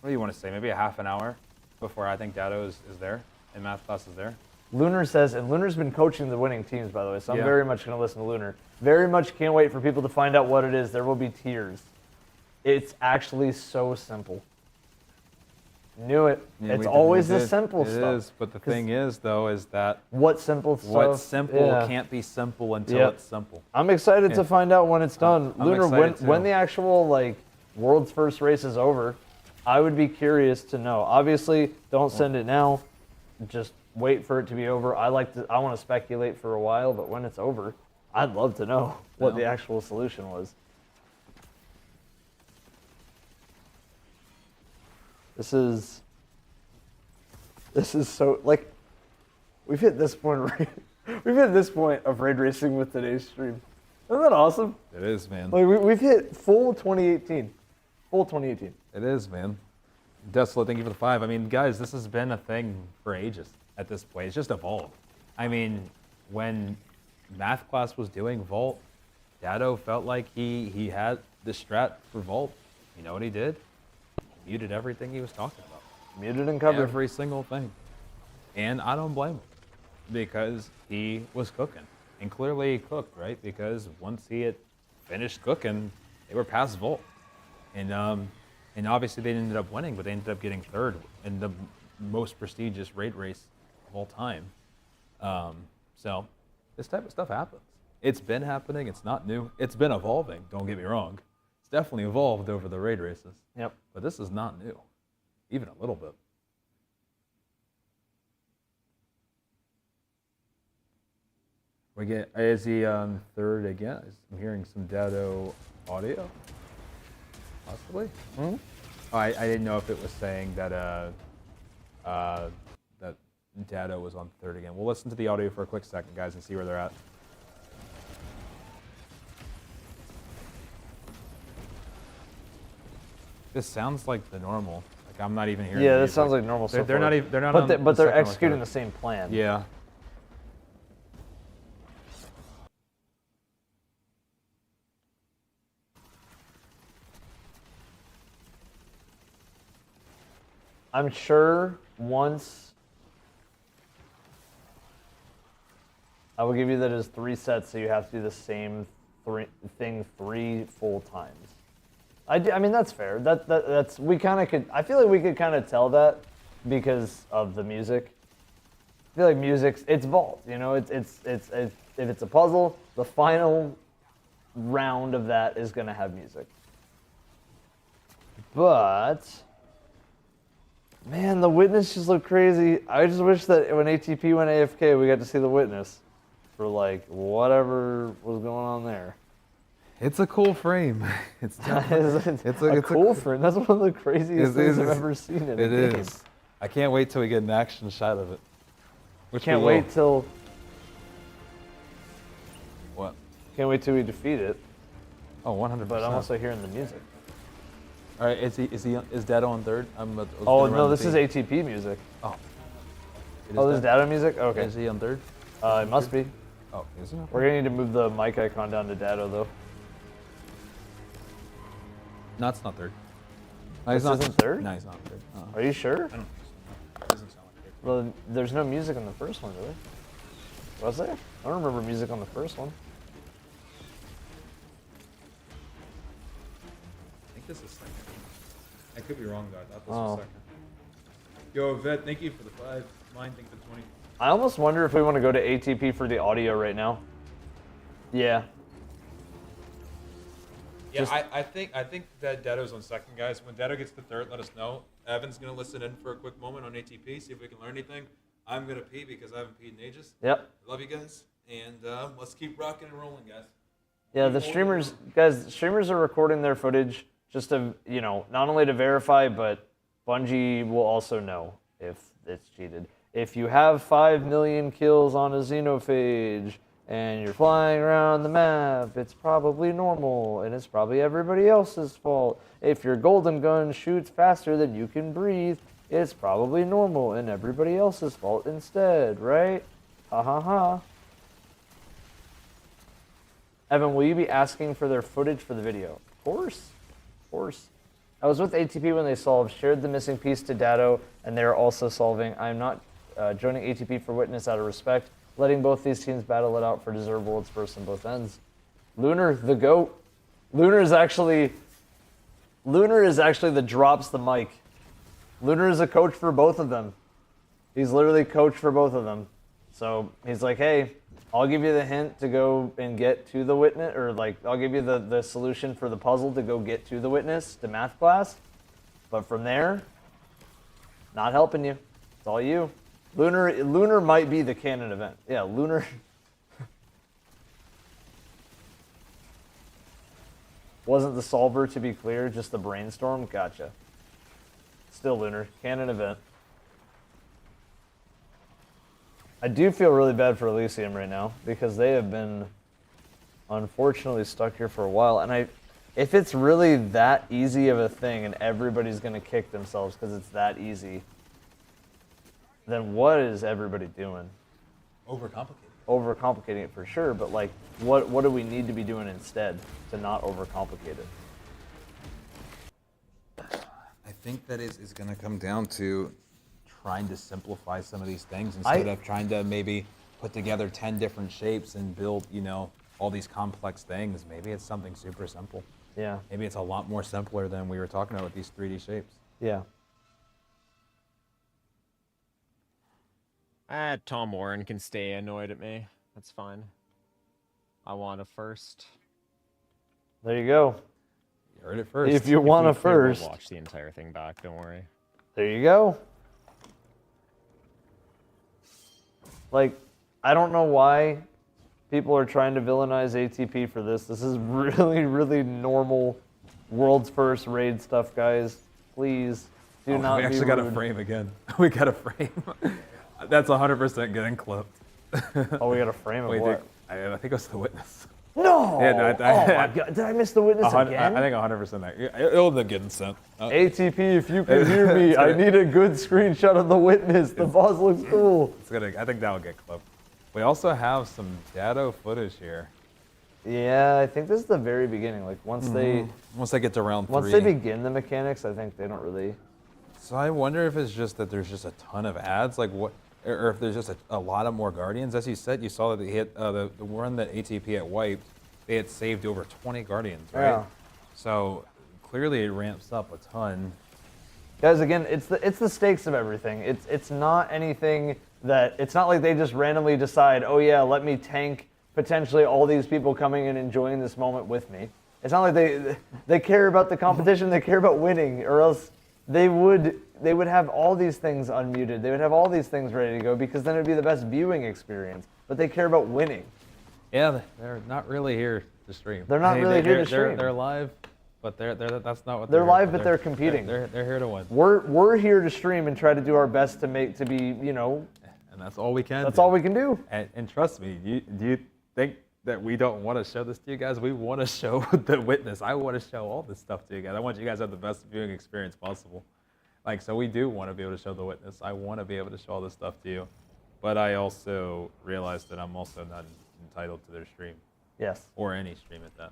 what do you want to say, maybe a half an hour before I think Dado is there and math class is there. Lunar says, and Lunar's been coaching the winning teams, by the way, so I'm Yeah. very much going to listen to Lunar. Very much can't wait for people to find out what it is. There will be tears. It's actually so simple. Knew it. Yeah, It's always the simple It stuff. is, but the thing is, though, is that what simple simple can't be simple until it's simple. I'm excited Yeah. to find out when it's done. I'm Lunar, excited too. when the actual world's first race is over, I would be curious to know. Obviously, don't send it now. Just wait for it to be over. I want to speculate for a while, but when it's over, I'd love to know what the actual solution was. This is so we've hit this point. We've hit this point of raid racing with today's stream. Isn't that awesome? It is, man. We've hit full 2018. Full 2018. It is, man. Desolate, thank you for the 5. I mean, guys, this has been a thing for ages at this point. It's just evolved. I mean, when math class was doing Vault, Dado felt like he had the strat for Vault. You know what he did? Muted everything he was talking about. Muted and covered. Every single thing. And I don't blame him because he was cooking. And clearly he cooked, right? Because once he had finished cooking, they were past Vault. And And obviously they ended up winning, but they ended up getting third in the most prestigious raid race of all time. So this type of stuff happens. It's been happening. It's not new. It's been evolving. Don't get me wrong. It's definitely evolved over the raid races. Yep. But this is not new, even a little bit. Is he on third again? I'm hearing some Dado audio, possibly. Hmm? Oh, I didn't know if it was saying that that Dado was on third again. We'll listen to the audio for a quick second, guys, and see where they're at. This sounds like the normal. Like I'm not even hearing. Yeah, this sounds like normal. They're not even. They're not. But they're executing the same plan. Yeah. I'm sure once I will give you that as 3 sets, so you have to do the same thing 3 full times. I mean that's fair. That's we kind of could. I feel like we could kind of tell that because of the music. I feel like music's it's Vault. You know, it's if it's a puzzle, the final round of that is gonna have music. But man, the Witness just looked crazy. I just wish that when ATP went AFK, we got to see the Witness for like whatever was going on there. It's a cool frame. It's a cool frame. That's one of the craziest things I've ever seen in a game. It is. I can't wait till we get an action shot of it. Can't wait till. What? Can't wait till we defeat it. Oh, 100%. But I'm also hearing the music. All right, is Dado on third? Oh no, this is ATP music. Oh. Oh, this is Dado music. Okay. Is he on third? It must be. Oh, is he? We're gonna need to move the mic icon down to Dado though. No, it's not third. No, he's not third. No, he's not third. Are you sure? I don't. It doesn't sound like third. Well, there's no music on the first one, really. Was there? I don't remember music on the first one. I think this is second. I could be wrong though. I thought this was second. Yo, Vet, thank you for the 5. Mine, thank you for the 20. I almost wonder if we want to go to ATP for the audio right now. Yeah. Yeah, I think that Dado's on second, guys. When Dado gets to third, let us know. Evan's gonna listen in for a quick moment on ATP, see if we can learn anything. I'm gonna pee because I haven't peed in ages. Yep. Love you guys, and let's keep rocking and rolling, guys. Yeah, the streamers, guys, streamers are recording their footage just to, you know, not only to verify, but Bungie will also know if it's cheated. If you have 5 million kills on a xenophage and you're flying around the map, it's probably normal and it's probably everybody else's fault. If your golden gun shoots faster than you can breathe, it's probably normal and everybody else's fault instead, right? Ha ha ha. Evan, will you be asking for their footage for the video? Of course. Of course. I was with ATP when they solved, shared the missing piece to Dado, and they're also solving. I'm not joining ATP for Witness out of respect, letting both these teams battle it out for deserved worlds first on both ends. Lunar, the GOAT. Lunar is actually the drops the mic. Lunar is a coach for both of them. He's literally coach for both of them. So he's like, hey, I'll give you the hint to go and get to the Witness, or like, I'll give you the solution for the puzzle to go get to the Witness, to math class. But from there, not helping you. It's all you. Lunar might be the canon event. Yeah, Lunar. Wasn't the solver, to be clear, just the brainstorm? Gotcha. Still Lunar, canon event. I do feel really bad for Elysium right now because they have been unfortunately stuck here for a while. And if it's really that easy of a thing and everybody's going to kick themselves because it's that easy, then what is everybody doing? Overcomplicating it for sure, but like, what do we need to be doing instead to not overcomplicate it? I think that is going to come down to trying to simplify some of these things instead of trying to maybe put together 10 different shapes and build, you know, all these complex things. Maybe it's something super simple. Yeah. Maybe it's a lot more simpler than we were talking about with these 3D shapes. Yeah. Tom Warren can stay annoyed at me. That's fine. I want a first. There you go. You heard it first. If you want a we clear, we'll first. watch the entire thing back. Don't worry. There you go. Like, I don't know why people are trying to villainize ATP for this. This is really, really normal world's first raid stuff, guys. Please do not We be actually got a rude. frame again. We got a frame. That's 100% getting clipped. Oh, we got a frame of Wait, what? I think it was the witness. No! Yeah, no, Oh my god, did I miss the witness again? I think 100% that. It'll end up getting sent. ATP, if you can hear me, I need a good screenshot of the witness. The boss looks cool. I think that'll get clipped. We also have some Datto footage here. Yeah, I think this is the very beginning. Like once they get to round 3. once they begin the mechanics, I think they don't really. So I wonder if it's just that there's just a ton of ads, like what, or if there's just a lot of more Guardians. As you said, you saw that they hit the one that ATP had wiped. They had saved over 20 Guardians, right? Yeah. So clearly it ramps up a ton. Guys, again, it's the stakes of everything. It's not anything that it's not like they just randomly decide, oh yeah, let me tank potentially all these people coming and enjoying this moment with me. It's not like they care about the competition, they care about winning, or else they would have all these things unmuted. They would have all these things ready to go because then it'd be the best viewing experience. But they care about winning. Yeah, they're not really here to stream. They're not really here to stream. They're live, but that's not what They're here live, for. but they're competing. They're here to win. We're here to stream and try to do our best to be, you know. And that's all we can. That's all we can do. And trust me, do you think that we don't want to show this to you guys? We want to show the witness. I want to show all this stuff to you guys. I want you guys to have the best viewing experience possible. Like, so we do want to be able to show the witness. I want to be able to show all this stuff to you. But I also realize that I'm also not entitled to their stream. Yes. Or any stream at that.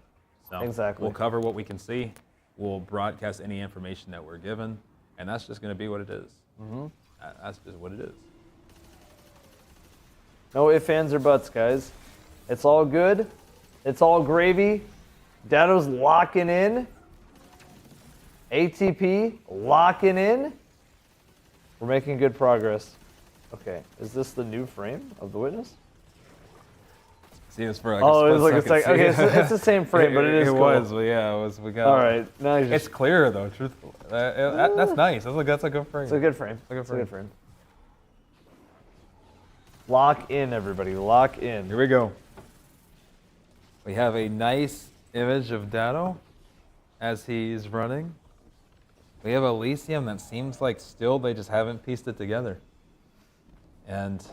So Exactly. we'll cover what we can see. We'll broadcast any information that we're given. And that's just going to be what it is. Mm-hmm. That's just what it is. No ifs, ands, or buts, guys. It's all good. It's all gravy. Datto's locking in. ATP locking in. We're making good progress. Okay, is this the new frame of the witness? See, it was for like oh, a it was like a split second. Okay, it's the same frame, but it is It cool. was, but yeah, it was. We got. All right, now you just. It's clear though, truthfully. That's nice. That's a good frame. It's a good frame. It's a good frame. Lock in, everybody. Lock in. Here we go. We have a nice image of Datto as he's running. We have Elysium that seems like still they just haven't pieced it together. And it's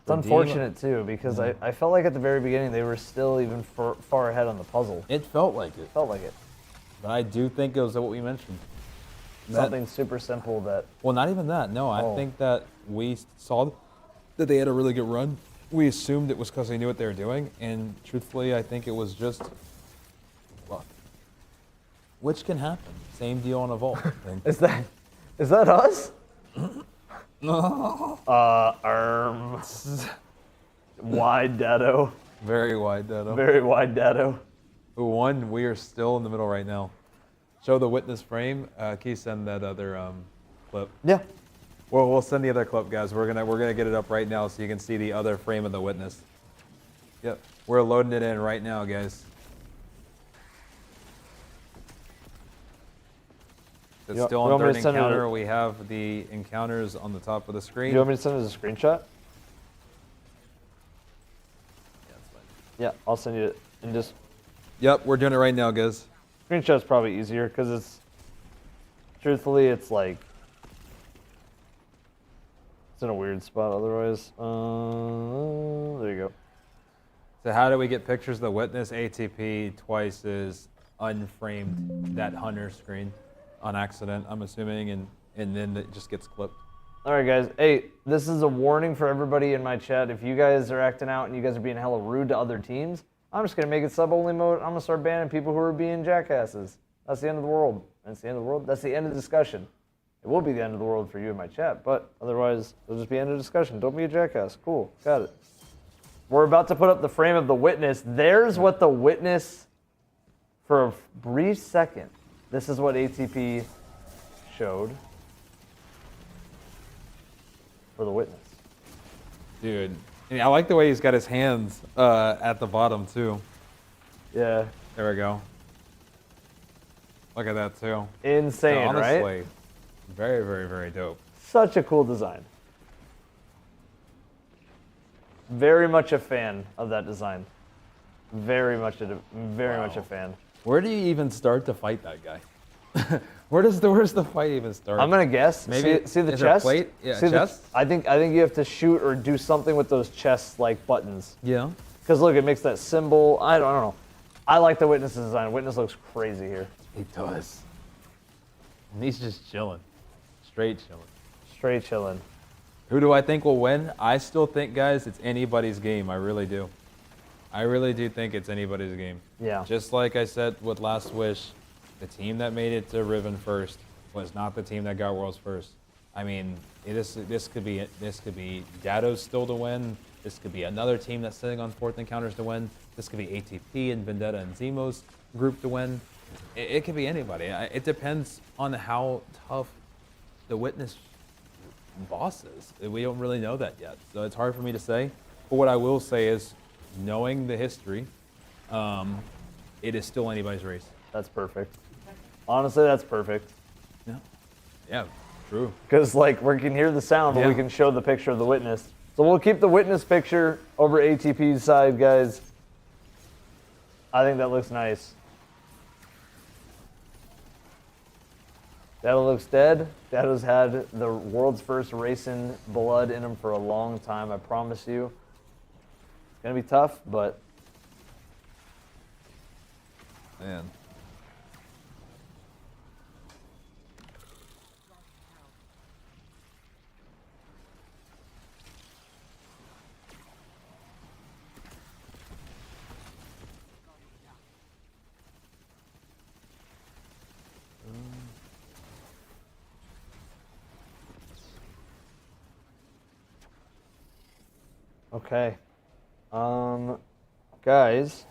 unfortunate too because I felt like at the very beginning they were still even far ahead on the puzzle. It felt like it. Felt like it. But I do think it was what we mentioned. Something super simple that. Well, not even that. No, I think that we saw that they had a really good run. We assumed it was because they knew what they were doing, and truthfully, I think it was just luck. Which can happen. Same deal on Evolve. Is that us? No. Wide Datto. Very wide Datto. Very wide Datto. Who won? We are still in the middle right now. Show the witness frame. Can you send that other clip? Yeah. Well, we'll send the other clip, guys. We're gonna get it up right now so you can see the other frame of the witness. Yep. We're loading it in right now, guys. It's still on third encounter. We have the encounters on the top of the screen. You want me to send it as a screenshot? Yeah, I'll send you it and just. Yep, we're doing it right now, guys. Screenshot's probably easier because it's. Truthfully, it's like. It's in a weird spot otherwise. There you go. So how do we get pictures of the witness? ATP twice is unframed that Hunter screen on accident, I'm assuming, and then it just gets clipped. All right, guys. Hey, this is a warning for everybody in my chat. If you guys are acting out and you guys are being hella rude to other teams, I'm just going to make it sub-only mode. I'm going to start banning people who are being jackasses. That's the end of the world. That's the end of the world. That's the end of the discussion. It will be the end of the world for you in my chat, but otherwise, it'll just be end of discussion. Don't be a jackass. Cool. Got it. We're about to put up the frame of the witness. There's what the witness for a brief second, this is what ATP showed for the witness. Dude, I like the way he's got his hands at the bottom too. Yeah. There we go. Look at that too. Insane, honestly, right? Very, very, very dope. Such a cool design. Very much a fan of that design. Very much a fan. Where do you even start to fight that guy? Where's the fight even start? I'm gonna guess. Maybe see the is there a chest. plate? Yeah, see chest. I think you have to shoot or do something with those chest like buttons. Yeah. Because look, it makes that symbol. I don't know. I like the Witness design. Witness looks crazy here. He does. And he's just chilling. Straight chilling. Straight chilling. Who do I think will win? I still think, guys, it's anybody's game. I really do. I really do think it's anybody's game. Yeah. Just like I said with Last Wish, the team that made it to Riven first was not the team that got Worlds first. I mean, this could be Dado's still to win. This could be another team that's sitting on 4th encounters to win. This could be ATP and Vendetta and Zemo's group to win. It could be anybody. It depends on how tough the Witness boss is. We don't really know that yet, so it's hard for me to say. But what I will say is, knowing the history, it is still anybody's race. That's perfect. Honestly, that's perfect. Yeah. Yeah, true. Because like we can hear the sound, but we can show the picture of the Witness. So we'll keep the Witness picture over ATP's side, guys. I think that looks nice. Dado looks dead. Dado's had the world's first racing blood in him for a long time, I promise you. It's gonna be tough, but man. okay. Guys,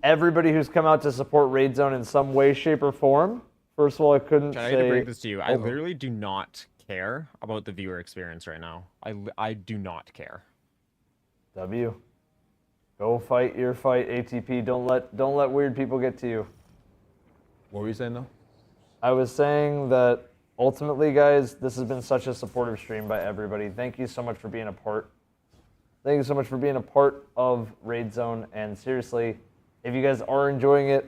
everybody who's come out to support Raid Zone in some way, shape, or form. First of all, I couldn't I say. need to break this to you. I Oh. literally do not care about the viewer experience right now. I do not care. W. Go fight your fight, ATP. Don't let weird people get to you. What were you saying though? I was saying that ultimately, guys, this has been such a supportive stream by everybody. Thank you so much for being a part. Thank you so much for being a part of Raid Zone. And seriously, if you guys are enjoying it,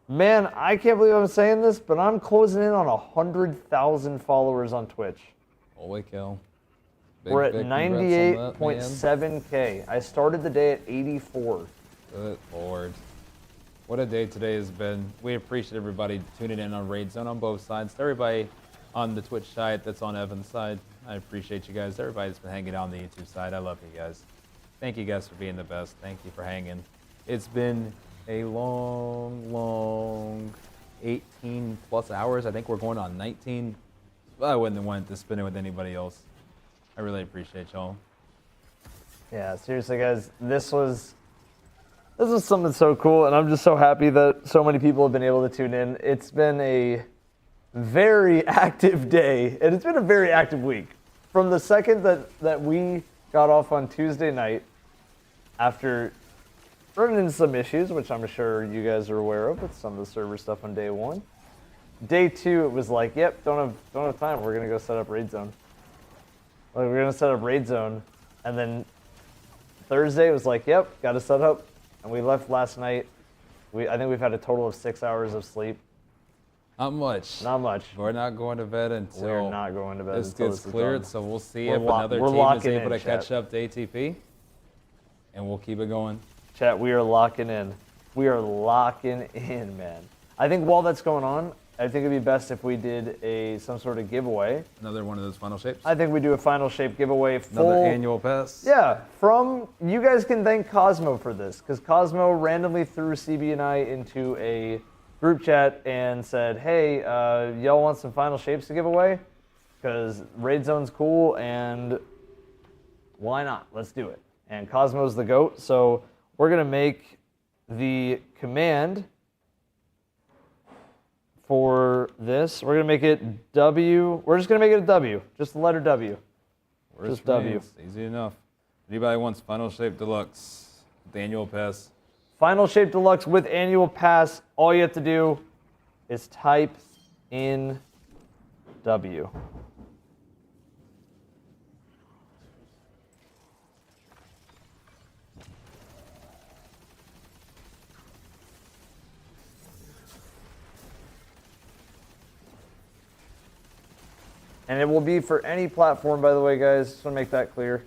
man, I can't believe I'm saying this, but I'm closing in on 100,000 followers on Twitch. Holy cow. We're at big congrats on that, man. 98.7K. I started the day at 84. Good Lord. What a day today has been. We appreciate everybody tuning in on Raid Zone on both sides. To everybody on the Twitch side that's on Evan's side, I appreciate you guys. Everybody that's been hanging out on the YouTube side, I love you guys. Thank you guys for being the best. Thank you for hanging. It's been a long 18 plus hours. I think we're going on 19. I wouldn't have wanted to spend it with anybody else. I really appreciate y'all. Yeah, seriously, guys, this was something so cool, and I'm just so happy that so many people have been able to tune in. It's been a very active day, and it's been a very active week. From the second that we got off on Tuesday night, after running into some issues, which I'm sure you guys are aware of with some of the server stuff on day one. Day two, it was like, yep, don't have time. We're gonna go set up Raid Zone. Like, we're gonna set up Raid Zone, and then Thursday it was like, yep, got to set up, and we left last night. I think we've had a total of 6 hours of sleep. Not much. Not much. We're not going to bed until we're not going to bed this until gets this is cleared. done. So we'll see We're if another we're team is locking able in, to catch chat. up to ATP, and we'll keep it going. Chat, we are locking in. We are locking in, man. I think while that's going on, I think it'd be best if we did some sort of giveaway. Another one of those final shapes. I think we do a final shape giveaway. Another annual pass. Yeah, you guys can thank Cosmo for this, because Cosmo randomly threw CB and I into a group chat and said, hey, y'all want some final shapes to give away? Because Raid Zone's cool, and why not? Let's do it. And Cosmo's the GOAT, so we're going to make the command for this. We're gonna make it W. We're just gonna make it a W. Just the letter W. Just W. Easy enough. Anybody wants Final Shape Deluxe, the annual pass? Final Shape Deluxe with annual pass. All you have to do is type in W. And it will be for any platform, by the way, guys. Just want to make that clear.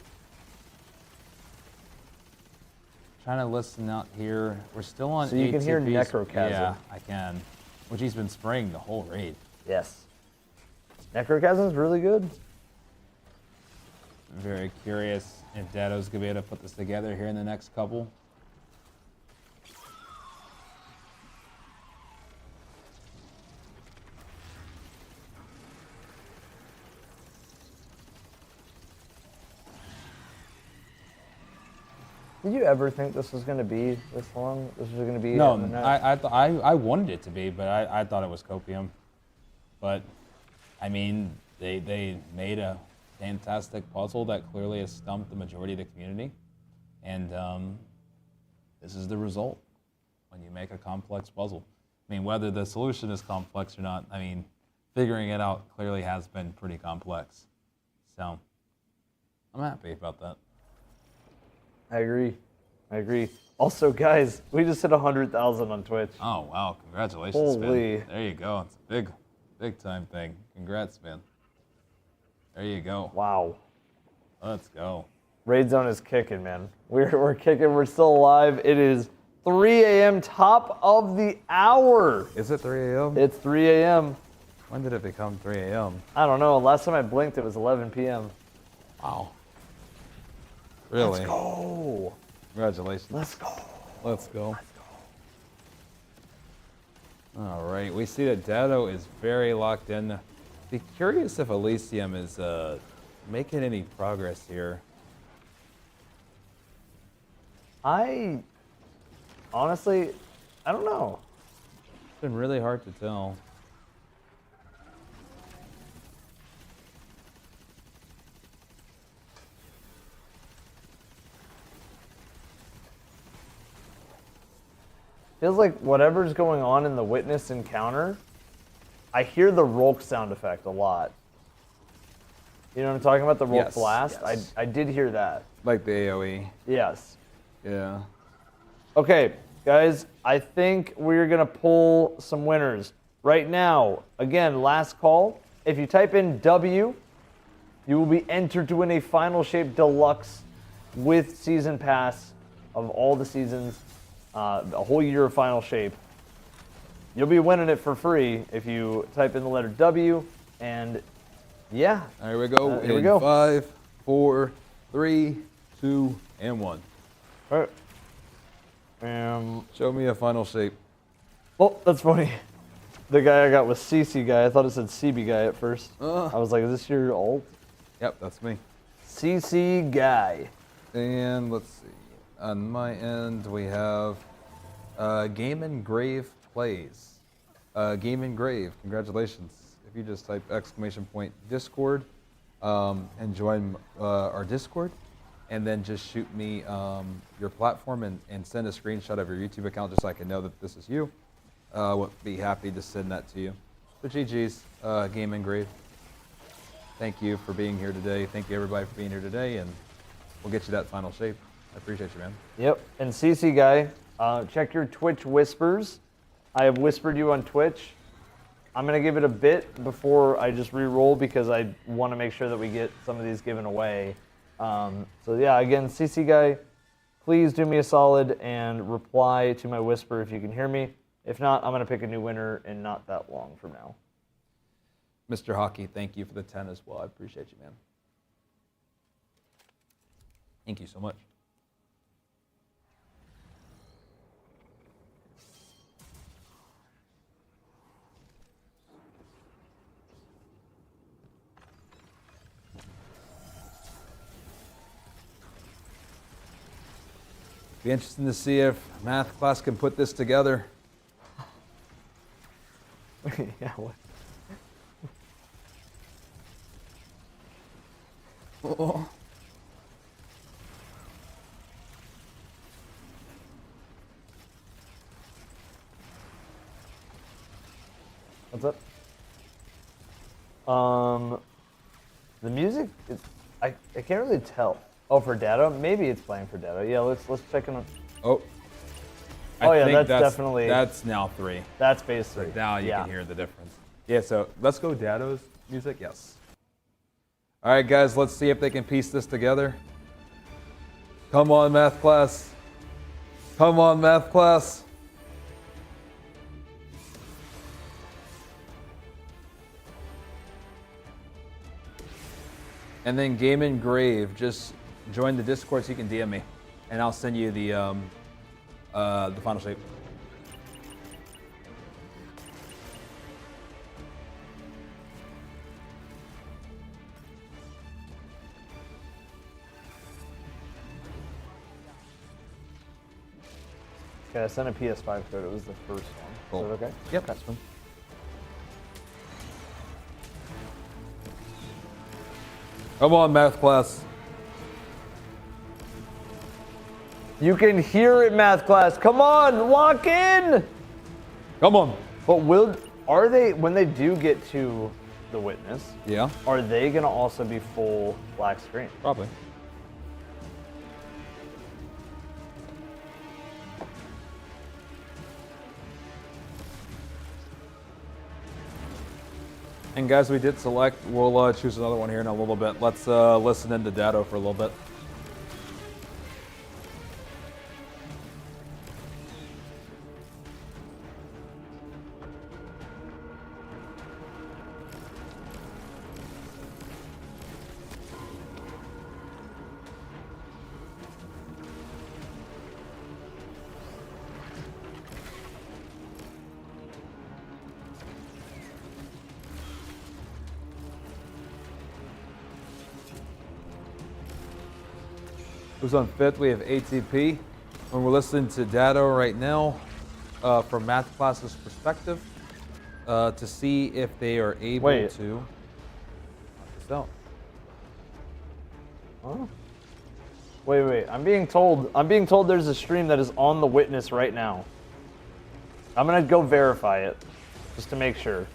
Trying to listen out here. We're still on. So you can hear ATP's Necrochasm. Yeah, I can. Which he's been spraying the whole raid. Yes. Necrochasm is really good. Very curious if Dado's gonna be able to put this together here in the next couple. Did you ever think this was going to be this long? This was going to be... No, I wanted it to be, but I thought it was Copium. But, I mean, they made a fantastic puzzle that clearly has stumped the majority of the community. And this is the result when you make a complex puzzle. I mean, whether the solution is complex or not, I mean, figuring it out clearly has been pretty complex. So, I'm happy about that. I agree. Also, guys, we just hit 100,000 on Twitch. Oh, wow. Congratulations, Holy. man. There you go. It's a big time thing. Congrats, man. There you go. Wow. Let's go. Raid Zone is kicking, man. We're kicking. We're still alive. It is 3 a.m. top of the hour. Is it 3 a.m.? It's 3 a.m. When did it become 3 a.m.? I don't know. Last time I blinked, it was 11 p.m. Wow. Really? Let's go. Congratulations. Let's go. Let's go. All right. We see that Dado is very locked in. Be curious if Elysium is making any progress here. Honestly, I don't know. It's been really hard to tell. Feels like whatever's going on in the witness encounter, I hear the Rolk sound effect a lot. You know what I'm talking about? The Rolk Yes, blast? yes. I did hear that. Like the AoE. Yes. Yeah. Okay, guys, I think we're going to pull some winners. Right now, again, last call. If you type in W, you will be entered to win a Final Shape Deluxe with Season Pass of all the seasons. A whole year of Final Shape. You'll be winning it for free if you type in the letter W, and yeah. There we go. Here we go. 5, 4, 3, 2, and 1. All right. Show me a Final Shape. Oh, that's funny. The guy I got was CC guy. I thought it said CB guy at first. I was like, is this your alt? Yep, that's me. CC guy. And let's see. On my end, we have Game Engrave Plays. Game Engrave, congratulations. If you just type !Discord and join our Discord, and then just shoot me your platform and send a screenshot of your YouTube account just so I can know that this is you. Would be happy to send that to you. So GG's, Game Engrave. Thank you for being here today. Thank you everybody for being here today, and we'll get you that Final Shape. I appreciate you, man. Yep. And CC guy, check your Twitch whispers. I have whispered you on Twitch. I'm going to give it a bit before I just re-roll because I want to make sure that we get some of these given away. So yeah, again, CC guy, please do me a solid and reply to my whisper if you can hear me. If not, I'm going to pick a new winner in not that long from now. Mr. Hockey, thank you for the 10 as well. I appreciate you, man. Thank you so much. Be interesting to see if math class can put this together. Yeah, what? Oh. What's up? The music is I can't really tell. Oh, for Dado? Maybe it's playing for Dado. Yeah, let's check in. Oh. Oh yeah, think that's definitely. That's now 3. That's base 3. So now you yeah. can hear the difference. Yeah, so let's go Dado's music. Yes. All right, guys, let's see if they can piece this together. Come on, math class. Come on, math class. And then Game Engrave, just join the Discord so you can DM me, and I'll send you the final shape. Okay, I sent a PS5 code. It was the first one. Cool. Is that okay? Yep, that's fine. Come on, math class. You can hear it, math class. Come on, lock in. Come on. But are they, when they do get to the witness? Yeah. Are they gonna also be full black screen? Probably. And guys, we did select. We'll choose another one here in a little bit. Let's listen into Dado for a little bit. Who's on 5th? We have ATP. And we're listening to Dado right now from math class's perspective to see if they are able to knock this out. Huh? Wait. I'm being told there's a stream that is on the witness right now. I'm gonna go verify it just to make sure.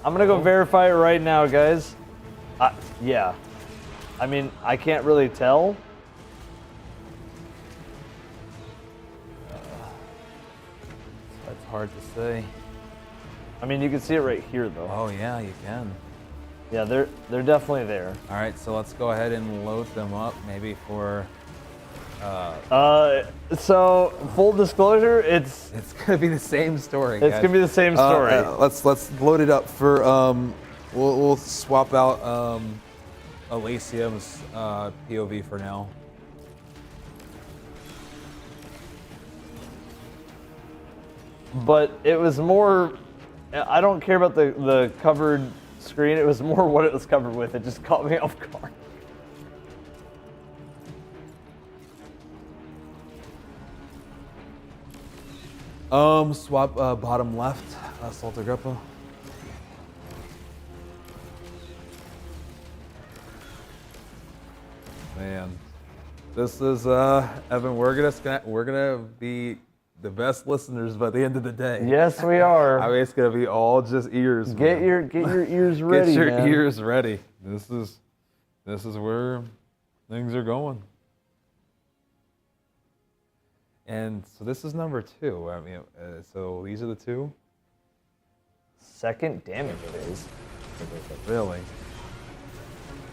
I'm gonna go verify it right now, guys. Yeah. I mean, I can't really tell. That's hard to say. I mean, you can see it right here, though. Oh yeah, you can. Yeah, they're definitely there. All right, so let's go ahead and load them up, maybe for. So full disclosure, it's gonna be the same story. It's guys. gonna be the same story. Let's load it up for. We'll swap out Elysium's POV for now. But it was more. I don't care about the covered screen. It was more what it was covered with. It just caught me off guard. Swap bottom left, Salter Greppa. Man, this is Evan. We're gonna be the best listeners by the end of the day. Yes, we are. I mean, it's gonna be all just ears. Get your ears ready. Get your man. ears ready. This is where things are going. And so this is number 2. I mean, so these are the 2. Second damage phase. Really?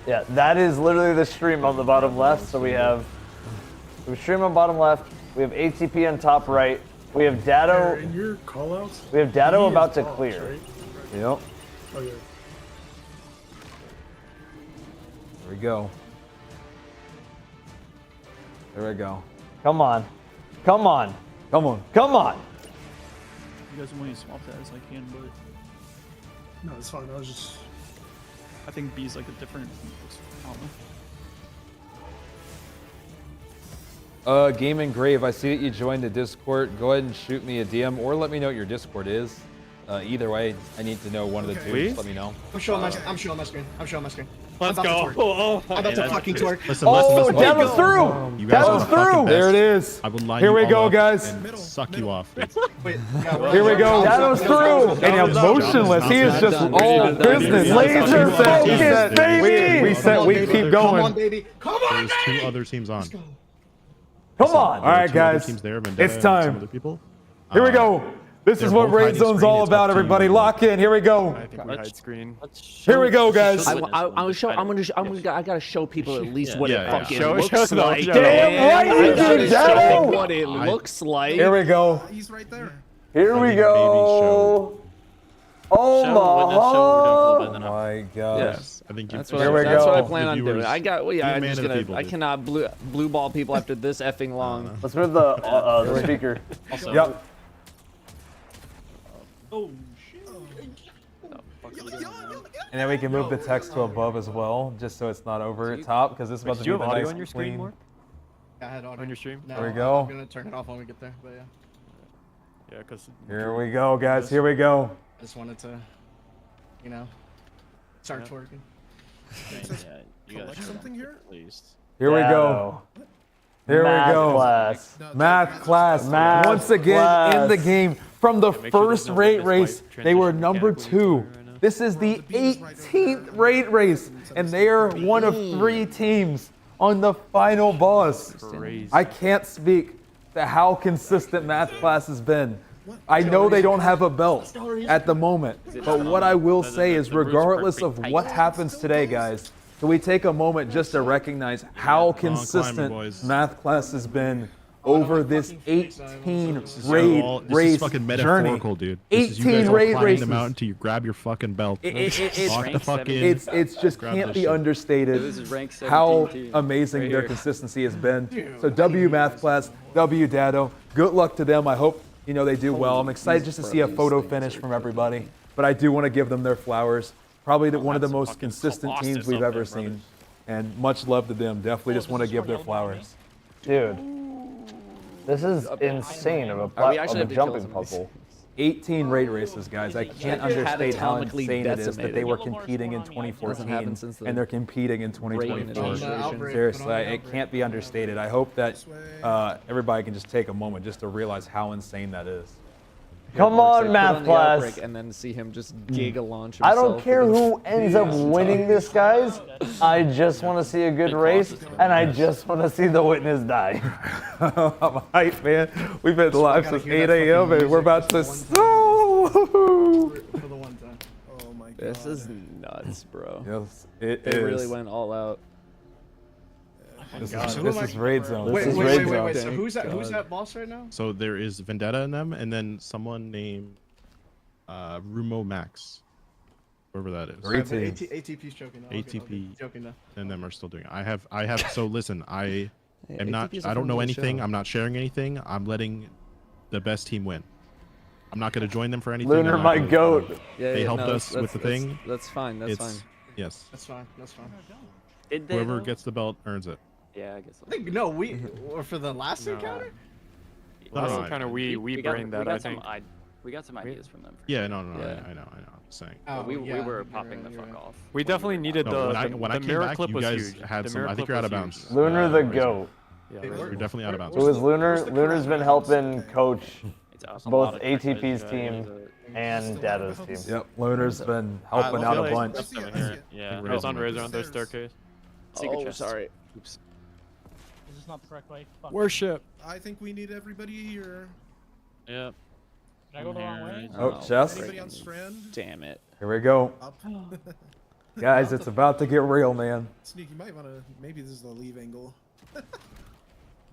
Yeah, that is literally the stream on the bottom left. So we have stream on bottom left. We have ATP on top right. We have Dado. In your callouts. We have Dado he about is to boss, clear. right? Yep. Oh yeah. Here we go. There we go. Come on. Come on. Come on. Come on. you guys want me to swap that as I can, but No, it's fine. I was just. I think B is like a different. I don't know. Game Engrave, I see that you joined the Discord. Go ahead and shoot me a DM or let me know what your Discord is. Either way, I need to know one of the two. Just let me know. I'm showing my screen. I'm showing my screen. Let's I'm about go. to twerk. I'm about to fucking twerk. Oh, that was through. That was through. There it is. I will line Here you we all go, up guys. and suck you off. Here we go. That was through. And he's motionless. He is just all business. Laser focus, baby. We said we keep going. Come on, baby. Come on, There's two other teams on. Come on. All right, guys. It's time. Here we go. This is what Raid Zone's all about, everybody. Lock in. Here we go. I think we hide screen. Here we go, guys. I gotta show people at least what it fucking Show looks them, like. show Damn right you did, Dado. What it looks like. Here we go. He's right there. Here we go. Oh my gosh. Yes. I think That's you. what Here we that's what I go. plan on doing. I got. Well, yeah, Be a I'm man just of the gonna. people, I dude. cannot blue ball people after this effing long. Let's move the speaker. Also, Yep. Oh shit. And then we can move the text to above as well, just so it's not over top, because this is about to Do you be have the audio nice on your screen clean. more? I had audio. On your stream? No, There we go. I'm gonna turn it off when we get there, but yeah. Yeah, because. Here we go, guys. Here we go. I just wanted to, start twerking. You gotta Collect something here? at least. Here we go. Here we go. Class. Math class. Math Once again class. in the game. From the Make sure first there's no rate this race, white they were transition number mechanically 2. right now. This is the 18th rate race, and they are one of 3 teams on the final boss. Crazy. I can't speak to how consistent math class has been. I know they don't have a belt at the moment, but what I will say is regardless of what happens today, guys, can we take a moment just to recognize how consistent math class has been over this 18 raid This race is fucking journey. metaphorical, dude. This is you 18 guys all raid climbing races. the mountain till you grab your fucking belt. It's Lock the fuck in. It's just Grab can't this be shit. understated This is rank 17 how team. amazing Right their here. consistency has been. So W Math Class, W Dado, good luck to them. I hope they do well. I'm excited just to see a photo finish from everybody, but I do want to give them their flowers. Probably one of the most consistent teams we've ever seen, and much love to them. Definitely just want to give their flowers. Dude, this is insane of we a actually have to kill jumping some of these. puzzle. 18 raid races, guys. I can't understate how Catatomically insane it is that decimated. they were competing in Hasn't happened 2014 since the and they're competing in raid 2024. administration. Seriously, it can't be understated. I hope that everybody can just take a moment just to realize how insane that is. Come on, Put math the class. outbreak and then see him just giga launch I himself. don't care who ends up winning this, guys. I just want to see a good race, and I just want to see the witness die. I'm hyped, man. We've been live since 8 a.m. and we're about to. For the one time. Oh my god. This is nuts, bro. Yes, it They is. really went all out. This So is, who this am I- is raid zone. Wait, This is wait, raid wait, zone. wait, wait. So who's that boss right now? So there is Vendetta in them, and then someone named Rumo Max, whoever that is. Great team. ATP's joking. Now. ATP Joking now. and them are still doing it. I have. So listen, I Yeah, am not. ATP is a I don't fun know little anything. show. I'm not sharing anything. I'm letting the best team win. I'm not going to join them for anything. Lunar, I'm not my gonna- goat. Yeah, They yeah, helped no, us with the thing. That's fine. That's It's- fine. Yes. That's fine. That's fine. Did they? Whoever though? gets the belt earns it. Yeah, I guess. So. I think no, we or for the last encounter. Last No, encounter, we brained that, I think. We got some ideas from them. Yeah, no. Yeah. I know. I'm saying. Oh, we yeah, were you're popping right, the you're fuck right. off. We definitely needed No, the when I the came mirror back, clip you was guys huge. had The some. mirror I think clip you're out was of bounds. huge. Lunar the Razor. goat. Yeah, Hey, Razor. You're definitely out of bounds. It was Lunar. Where's the Luna's been crowd? helping coach It's awesome. both ATP's team and Dada's team. Yep, Lunar's been helping out a bunch. Yeah, think it was on Razor Razor on their staircase. Oh, sorry. Oops. Is this not the correct way? Fuck. Worship. I think we need everybody here. Yep. Did I go the wrong way? Oh, chest. Anybody on Strand? Damn it. Here we go. Up. Guys, it's about to get real, man. Sneak, you might want to. Maybe this is the leave angle.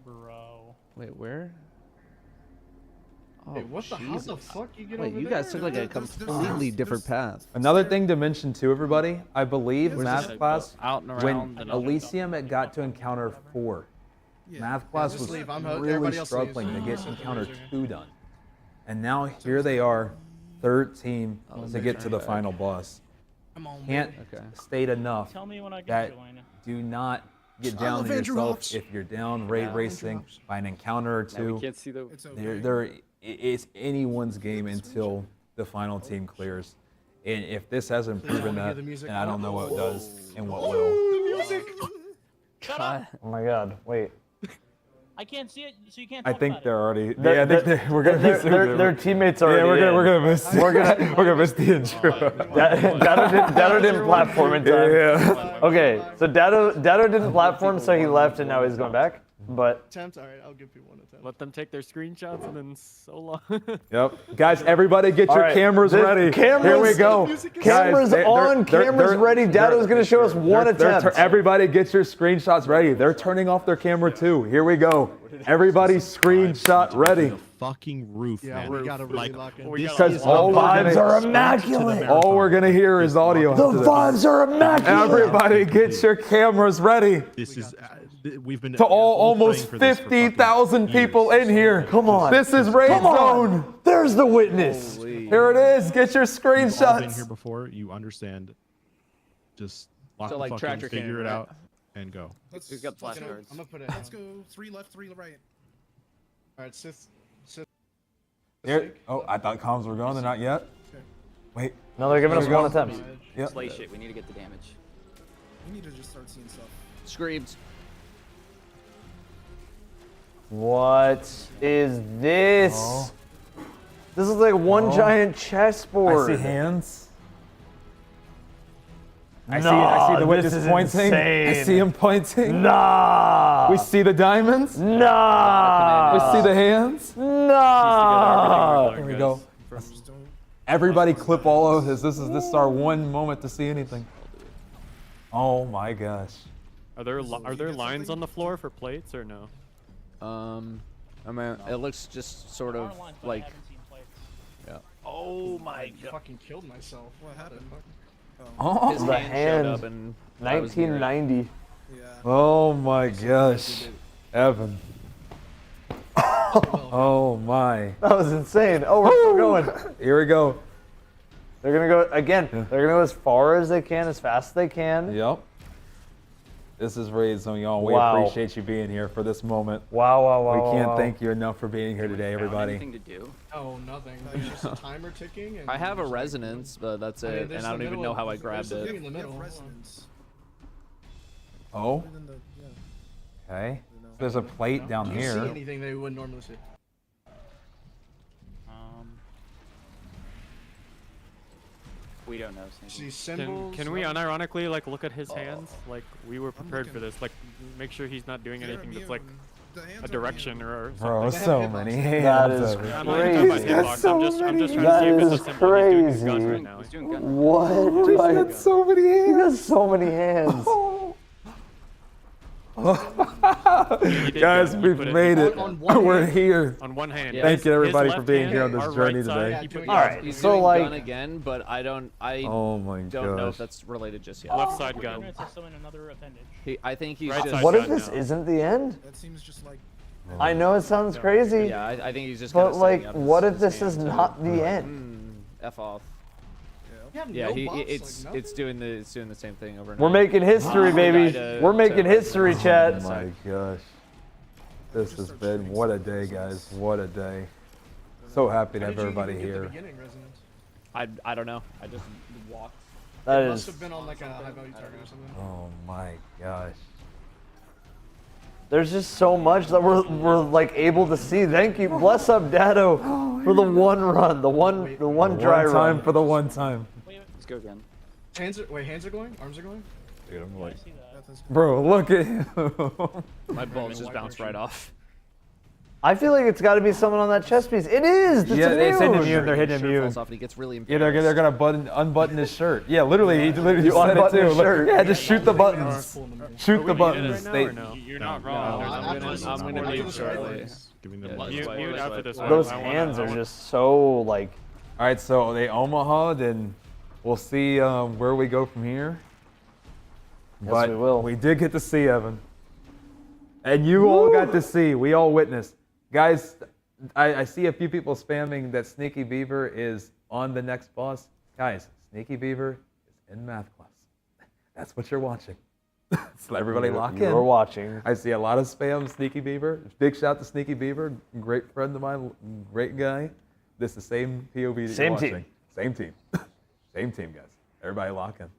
Bro. Wait, where? Oh, Wait, what the? How the fuck you get Wait, over you there? guys took like a completely different path. Another thing to mention too, everybody. I believe Where's math this? class, Out and when around and Elysium it got to encounter 4. Yeah. Math class just was leave. really Everybody else struggling to leaves. get encounter 2 done. And now here they are, third team to get to the final boss. Can't state enough Tell me when I can that join. do not get I down love on Andrew yourself Hops. if you're down raid racing by an encounter or two. we can't see the. It's anyone's game until the final team clears. And if this hasn't proven that, then I don't know what does and what will. Shut up! Oh my God! Wait. I can't see it, so you can't. I Talk think about they're already. They're- Yeah, I think we're gonna miss their teammates already. Yeah, we're in. gonna miss. We're gonna miss the intro. Dado didn't platform in time. Yeah. Okay, so Dado didn't platform, so he left, and now he's going back. But Attempt. All right, I'll give people one attempt. Let them take their screenshots and then so long. Yep. Guys, everybody get your All right, cameras this- ready. cameras- Here we go. Cameras Guys, on, cameras ready. Dado's gonna show us one attempt. Everybody get your screenshots ready. They're turning off their camera too. Here we go. Everybody screenshot ready. Fucking roof, Yeah, man. we gotta really lock in. Because The vibes are immaculate. All we're gonna hear is audio. The after this. vibes are immaculate. Everybody get your cameras ready. This is we've been To almost praying for this for 50,000 people in here. Come on. This is Raid Come on. Zone. There's the witness. Here it is. Get your You've all been here screenshots. before. You understand. Just lock So, the like, fucking, tractor figure cannon, it right? out and go. Let's got let's go. flashcards. I'm gonna put it. Let's go 3 left, 3 right. All right, Sith. Here. Oh, I thought comms were going. They're not yet. Wait. No, they're giving us Here we one go. attempt. Yep. Slay shit. We need to get the damage. We need to just start seeing stuff. Screams. What is this? Oh. This is like one Oh. giant I chessboard. see hands. I Nah, see the this witness is pointing. I insane. see him pointing. Nah. We see the diamonds. Nah. We see the hands. Nah. Here we go. Everybody clip all of this. This is our one moment to see anything. Oh my gosh. Are there lines on the floor for plates or no? I mean, it looks just sort of like. Yeah. Oh my I fucking killed myself. What happened? Oh, His the hand hand. showed up and I was near it. 1990. Yeah. Oh my gosh. Evan. Oh my. That was insane. Oh, we're still going. Here we go. They're gonna go again. They're gonna go as far as they can, as fast as they can. Yep. This is Raid Zone, y'all. We Wow. appreciate you being here for this moment. Wow, wow, wow. We can't wow. thank you enough for being here today, everybody. Anything to do? Oh, nothing. There's just a timer ticking. And I have a just, like, resonance, but that's I mean, it, there's and I the don't even middle know of- how I there's grabbed the thing it. in the middle. Resonance. Oh, Other than the, yeah. okay. There's a plate down Do you see here. anything they wouldn't normally see? We don't know. See symbols. Can we unironically like look at his hands? Like we were prepared for this. Like make sure he's not doing anything that's like a direction or something. Bro, so many hands. That is over here. I'm not talking about crazy. hitbox. I'm just trying to see That if it's a is symbol. He's doing his guns crazy. right now. He's doing gun. What? He's Like, got so many he hands. has so many hands. Guys, we've made it. On one We're hand. here. On one hand. Thank you, everybody, His for left being hand, here on this our journey right side, today. he put- All right, He's so doing like, gun again, but I don't Oh my know gosh. if that's related just yet. Left side gun. We're gonna summon another appendage. I think he's Right just. side what if gun this now. isn't the end? That seems just like. I know it sounds crazy, Yeah, I think he's just. but kinda like, setting up his- what if his this hand is to- not the end? F off. You have Yeah, no buffs, it's like it's doing the same thing over and We're over. making history, baby. to- We're making to- history, chat. Oh my gosh. This has been, what a day, guys. What a day. So happy to How have did you everybody even get the here. beginning resonance? I don't know. I just walked. That It must is. have been on like a high value target or something. Oh my gosh. There's just so much that we're like able to see. Thank you, bless up, Dado, for the one run, the one dry One run. time for the one time. Let's go again. Hands are going? Arms are going? Dude, I'm like, See that? bro, look at him. My balls just bounced right off. I feel like it's got to be someone on that chest piece. It is. It's Yeah, it's immune. immune. They're hitting His shirt immune. falls off and he gets really Yeah, they're embarrassed. gonna unbutton his shirt. Yeah, literally, he literally You said it unbutton too. his Look, shirt. yeah, just shoot the buttons. Shoot the Are we muted buttons. right now They, or no? You're not No, wrong. I'm gonna leave shortly. Giving them Yeah, life. Mute, mute after this one. Those I wanna- hands I are wanna- just so like. all right, so they Omaha'd, and we'll see where we go from here. Yes, But we will. we did get to see Evan, and you all got to see. We all witnessed, guys. I see a few people spamming that Sneaky Beaver is on the next boss. Guys, Sneaky Beaver is in math class. That's what you're watching. So everybody lock in. You're watching. I see a lot of spam, Sneaky Beaver. Big shout to Sneaky Beaver. Great friend of mine, great guy. This is the same POV that Same you're team. watching. Same team. Same team, guys. Everybody lock in.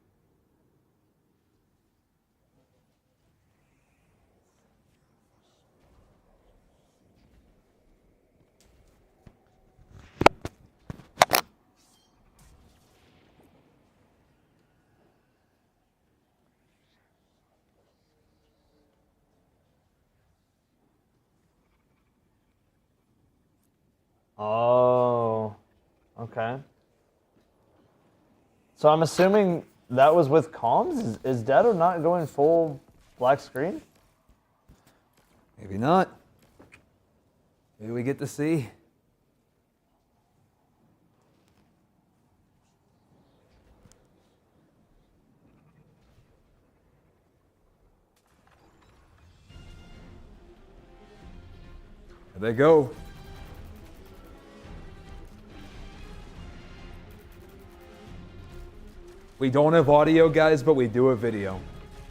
Oh, okay. So I'm assuming that was with comms? Is Dado not going full black screen? Maybe not. Maybe we get to see. There they go. We don't have audio, guys, but we do have video.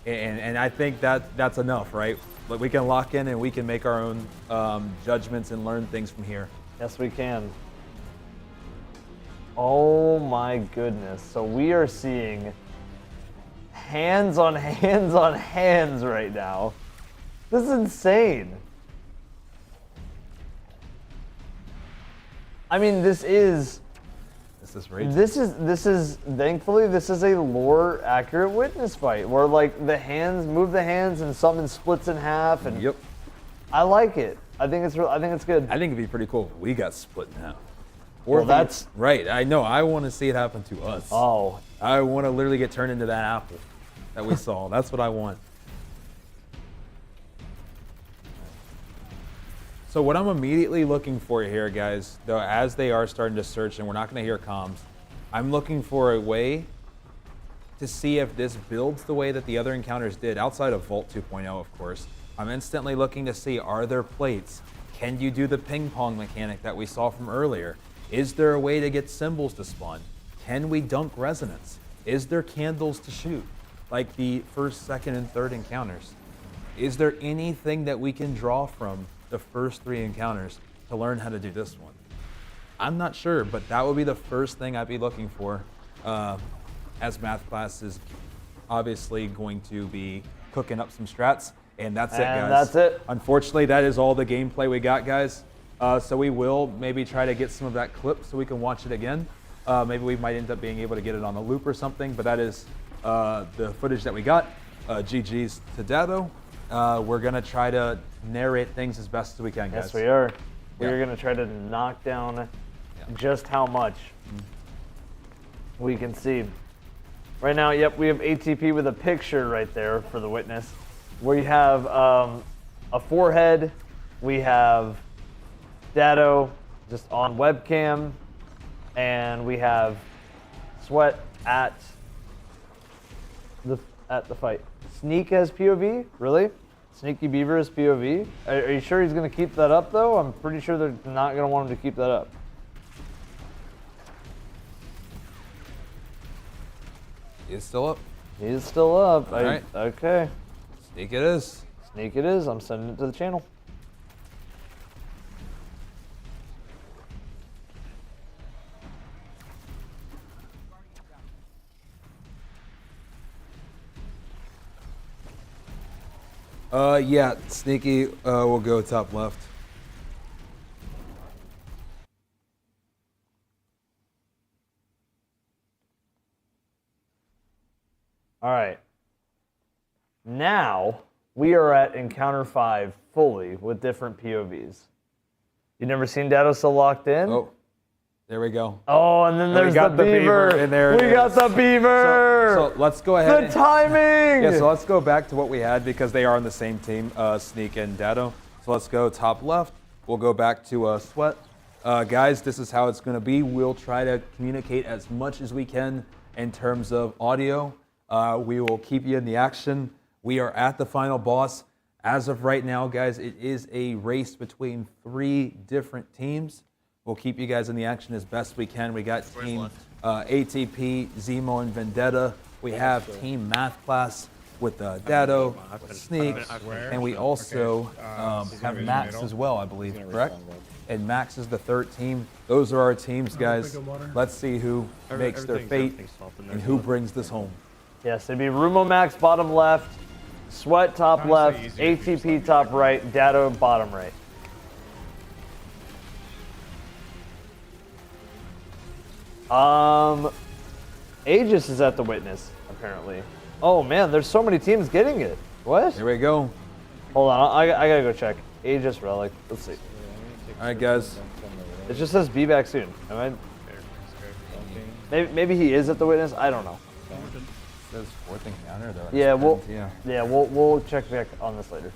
And I think that's enough, right? Like we can lock in and we can make our own judgments and learn things from here. Yes, we can. Oh my goodness. So we are seeing hands on hands on hands right now. This is insane. I mean, this is raging. This is thankfully this is a lore accurate witness fight where like the hands move the hands and something splits in half and yep. I like it. I think it's good. I think it'd be pretty cool if we got split in half. Well, that's right. I know. I want to see it happen to us. Oh. I want to literally get turned into that apple that we saw. That's what I want. So what I'm immediately looking for here, guys, though, as they are starting to search, and we're not going to hear comms, I'm looking for a way to see if this builds the way that the other encounters did, outside of Vault 2.0, of course. I'm instantly looking to see, are there plates? Can you do the ping pong mechanic that we saw from earlier? Is there a way to get symbols to spawn? Can we dunk resonance? Is there candles to shoot, like the first, second, and third encounters? Is there anything that we can draw from the first three encounters to learn how to do this one? I'm not sure, but that would be the first thing I'd be looking for, as math class is obviously going to be cooking up some strats, and that's it, guys. That's it. Unfortunately, that is all the gameplay we got, guys. So we will maybe try to get some of that clip so we can watch it again. Maybe we might end up being able to get it on a loop or something, but that is the footage that we got. GG's to Dado. We're going to try to narrate things as best as we can, guys. Yes, we are. We are going to try to knock down just how much we can see. Right now, yep, we have ATP with a picture right there for the witness. We have a forehead. We have Dado just on webcam. And we have Sweat at the fight. Sneak has POV? Really? Sneaky Beaver is POV? Are you sure he's going to keep that up, though? I'm pretty sure they're not going to want him to keep that up. He is still up. He is still up. All right. Okay. Sneak it is. Sneak it is. I'm sending it to the channel. Yeah, Sneaky will go top left. All right. Now we are at Encounter 5 fully with different POVs. You never seen Dado so locked in? Oh, there we go. Oh, and then there's the beaver. And there we got the beaver. So let's go ahead. The timing. Yeah, so let's go back to what we had because they are on the same team, Sneak and Dado. So let's go top left. We'll go back to Sweat. Guys, this is how it's going to be. We'll try to communicate as much as we can in terms of audio. We will keep you in the action. We are at the final boss. As of right now, guys, it is a race between 3 different teams. We'll keep you guys in the action as best we can. We got Team ATP, Zemo, and Vendetta. We have Team Math Class with Dado, Sneak, and we also have Max as well, I believe, correct? And Max is the 3rd team. Those are our teams, guys. Let's see who makes their fate and who brings this home. Yes, it'd be Rumo Max bottom left, Sweat top left, ATP top right, Dado bottom right. Aegis is at the Witness, apparently. Oh man, there's so many teams getting it. What? Here we go. Hold on, I gotta go check. Aegis Relic. Let's see. All right, guys. It just says be back soon. Maybe he is at the Witness. I don't know. It says 4th encounter though. Yeah, we'll check back on this later.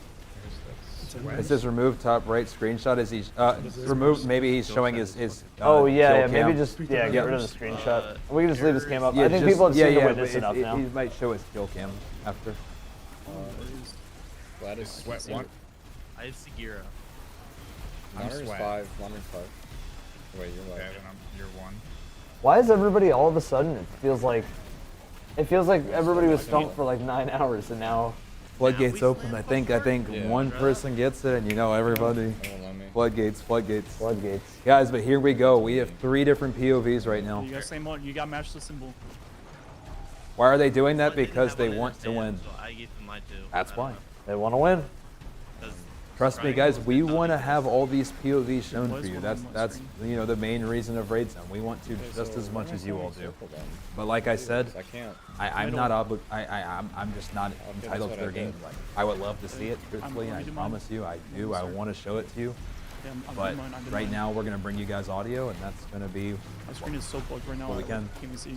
It says remove top right screenshot. Is he remove? Maybe he's showing his oh yeah, kill maybe cam. just get rid of the screenshot. We can just leave his cam up. I think people have seen the Witness enough now. He might show his kill cam after. Gladys Sweat one. I have Segura. Monter's 5. Monter's 5. Wait, you're like. Okay, then you're 1. Why is everybody all of a sudden? It feels like everybody was stumped for like 9 hours and now. Floodgates open. I think one person gets it, and you know everybody. Floodgates. Guys, but here we go. We have 3 different POVs right now. You got same one. You got match the symbol. Why are they doing that? Because they want to win. I gave them my 2. That's why. They want to win. Trust me, guys. We want to have all these POVs shown for you. That's the main reason of Raid Zone. We want to just as much as you all do. But like I said, I'm just not entitled to their gameplay. I would love to see it, truthfully, and I promise you, I do. I want to show it to you. But right now, we're gonna bring you guys audio, and that's gonna be. My screen is so bugged right now. What we can. Can't even see.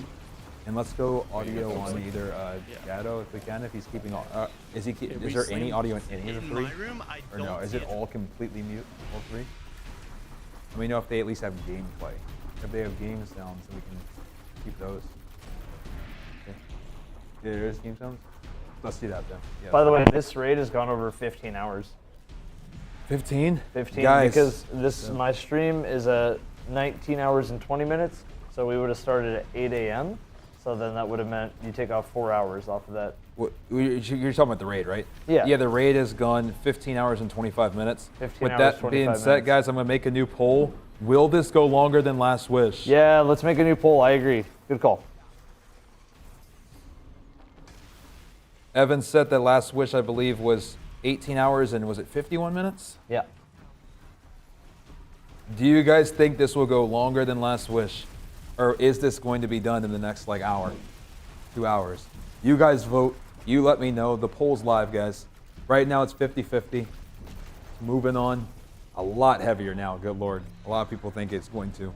And let's go audio on either Dado if we can, if he's keeping all. Is there any audio in any of the 3? Or no? Is it all completely mute? All 3? Let me know if they at least have gameplay. If they have game sounds, we can keep those. Okay. There is game sounds. Let's do that then. Yeah. By the way, this raid has gone over 15 hours. 15? 15, guys. Because my stream is at 19 hours and 20 minutes, so we would have started at 8 a.m. So then that would have meant you take off 4 hours off of that. You're talking about the raid, right? Yeah. Yeah, the raid has gone 15 hours and 25 minutes. 15 With hours, that 25 being minutes. said, guys, I'm going to make a new poll. Will this go longer than Last Wish? Yeah, let's make a new poll. I agree. Good call. Evan said that Last Wish, I believe, was 18 hours and was it 51 minutes? Yeah. Do you guys think this will go longer than Last Wish? Or is this going to be done in the next hour, 2 hours? You guys vote. You let me know. The poll's live, guys. Right now it's 50-50. Moving on. A lot heavier now, good lord. A lot of people think it's going to.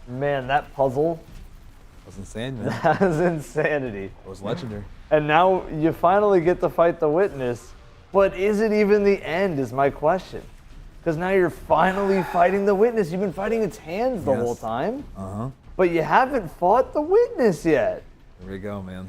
Man, that puzzle. That was insane, man. That was insanity. It was legendary. And now you finally get to fight the Witness. But is it even the end is my question. Because now you're finally fighting the Witness. You've been fighting its hands the whole time. Uh-huh. But you haven't fought the Witness yet. Here we go, man.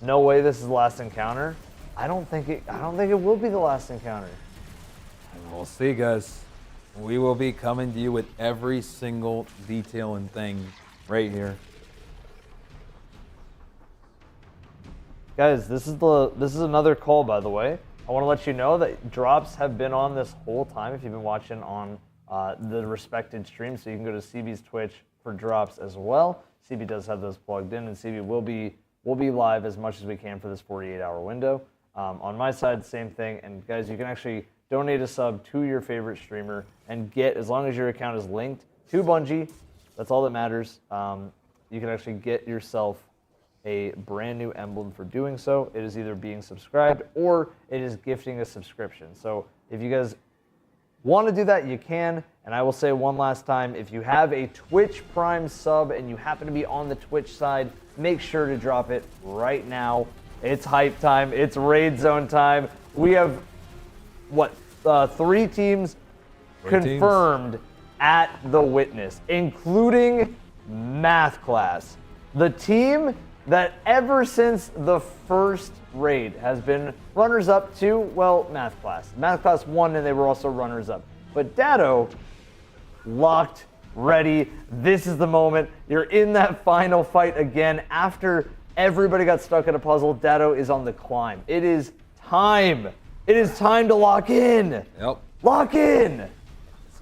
No way this is the last encounter. I don't think it will be the last encounter. We'll see, guys. We will be coming to you with every single detail and thing right here. Guys, this is another call, by the way. I want to let you know that drops have been on this whole time if you've been watching on the respected stream. So you can go to CB's Twitch for drops as well. CB does have those plugged in, and CB will be live as much as we can for this 48-hour window. On my side, same thing. And guys, you can actually donate a sub to your favorite streamer and get, as long as your account is linked to Bungie, that's all that matters. You can actually get yourself a brand new emblem for doing so. It is either being subscribed or it is gifting a subscription. So if you guys want to do that, you can. And I will say one last time, if you have a Twitch Prime sub and you happen to be on the Twitch side, make sure to drop it right now. It's hype time. It's Raid Zone time. We have, what, 3 teams confirmed at the Witness, including Math Class. The team that ever since the first raid has been runners-up to, well, Math Class. Math Class won and they were also runners-up. But Datto, locked, ready. This is the moment. You're in that final fight again. After everybody got stuck in a puzzle, Datto is on the climb. It is time. It is time to lock in. Yep. Lock in.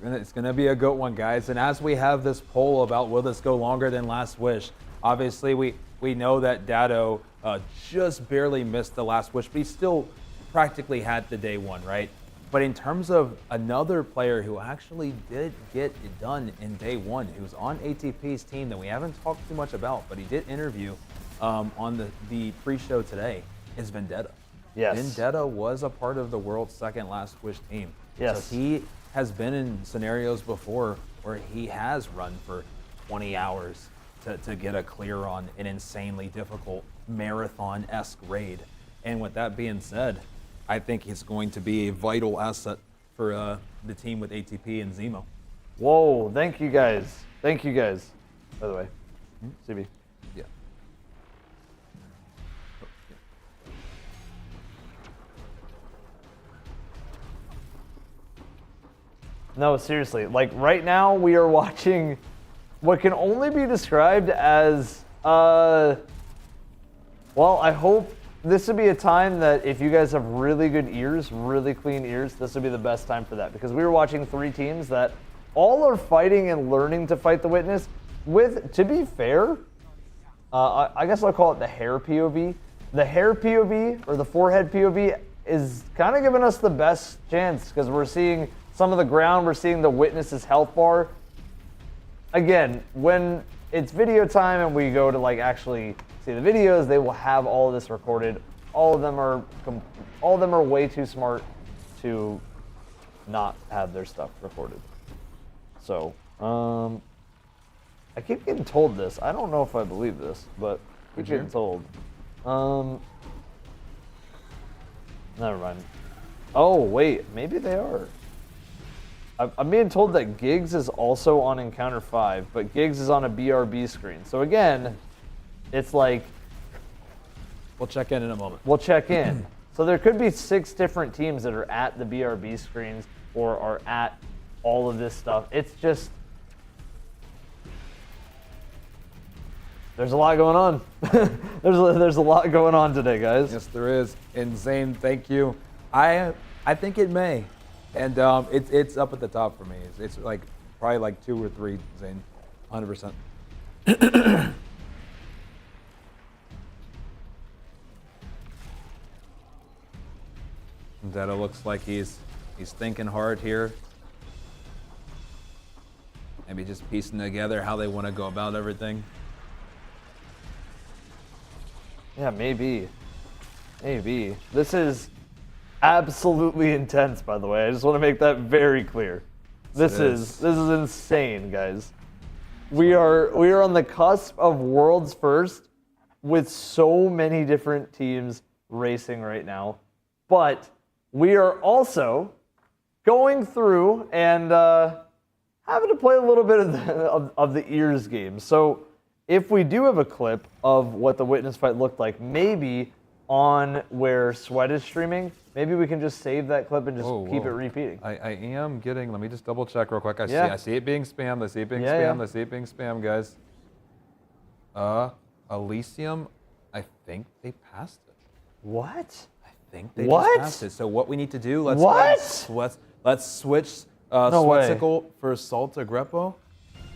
It's gonna be a good one, guys. And as we have this poll about will this go longer than Last Wish, obviously we know that Datto just barely missed the Last Wish, but he still practically had the day one, right? But in terms of another player who actually did get it done in day one, who was on ATP's team that we haven't talked too much about, but he did interview on the pre-show today, is Vendetta. Yes. Vendetta was a part of the world's second Last Wish team. Yes. So he has been in scenarios before where he has run for 20 hours to get a clear on an insanely difficult marathon-esque raid. And with that being said, I think he's going to be a vital asset for the team with ATP and Zemo. Whoa, thank you guys. Thank you guys, by the way. CB. Yeah. No, seriously. Like right now, we are watching what can only be described as, well, I hope this would be a time that if you guys have really good ears, really clean ears, this would be the best time for that. Because we were watching 3 teams that all are fighting and learning to fight the Witness with, to be fair, I guess I'll call it the hair POV. The hair POV, or the forehead POV, is kind of giving us the best chance because we're seeing some of the ground, we're seeing the Witness's health bar. Again, when it's video time and we go to like actually see the videos, they will have all of this recorded. All of them are way too smart to not have their stuff recorded. So, I keep getting told this. I don't know if I believe this, but I keep getting told. Never mind. Oh wait, maybe they are. I'm being told that Giggs is also on Encounter 5, but Giggs is on a BRB screen. So again, it's like... We'll check in a moment. We'll check in. So there could be 6 different teams that are at the BRB screens or are at all of this stuff. It's just... There's a lot going on. there's a lot going on today, guys. Yes, there is. And Zane, thank you. I think it may. And it's up at the top for me. It's like probably like 2 or 3, Zane, 100%. Datto looks like he's thinking hard here. Maybe just piecing together how they want to go about everything. Yeah, maybe. Maybe. This is absolutely intense, by the way. I just want to make that very clear. This is insane, guys. We are on the cusp of world's first with so many different teams racing right now. But we are also going through and having to play a little bit of the ears game. So if we do have a clip of what the Witness fight looked like, maybe on where Sweat is streaming, maybe we can just save that clip and just keep it repeating. I am getting, let me just double check real quick. I see it being spammed. I see it being spammed. I see it being spammed, guys. Elysium, I think they passed it. What? I think they just passed it. So what we need to do, let's switch No way. Sweatcicle for Salta Greppo.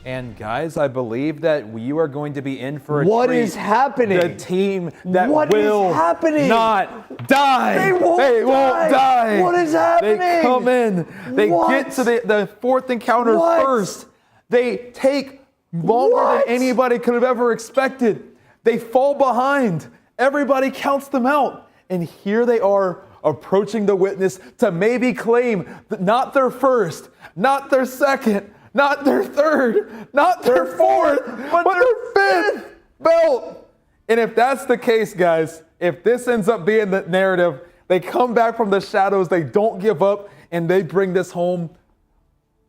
And guys, I believe that you are going to be in for a What treat. is happening? The team that What will is happening? not die. They won't die. What is happening? They come in. They get to the 4th encounter first. They take longer than anybody could have ever expected. They fall behind. Everybody counts them out. And here they are approaching the Witness to maybe claim that not their first, not their second, not their third, not their fourth, but their 5th belt. And if that's the case, guys, if this ends up being the narrative, They come back from the shadows. They don't give up, and they bring this home.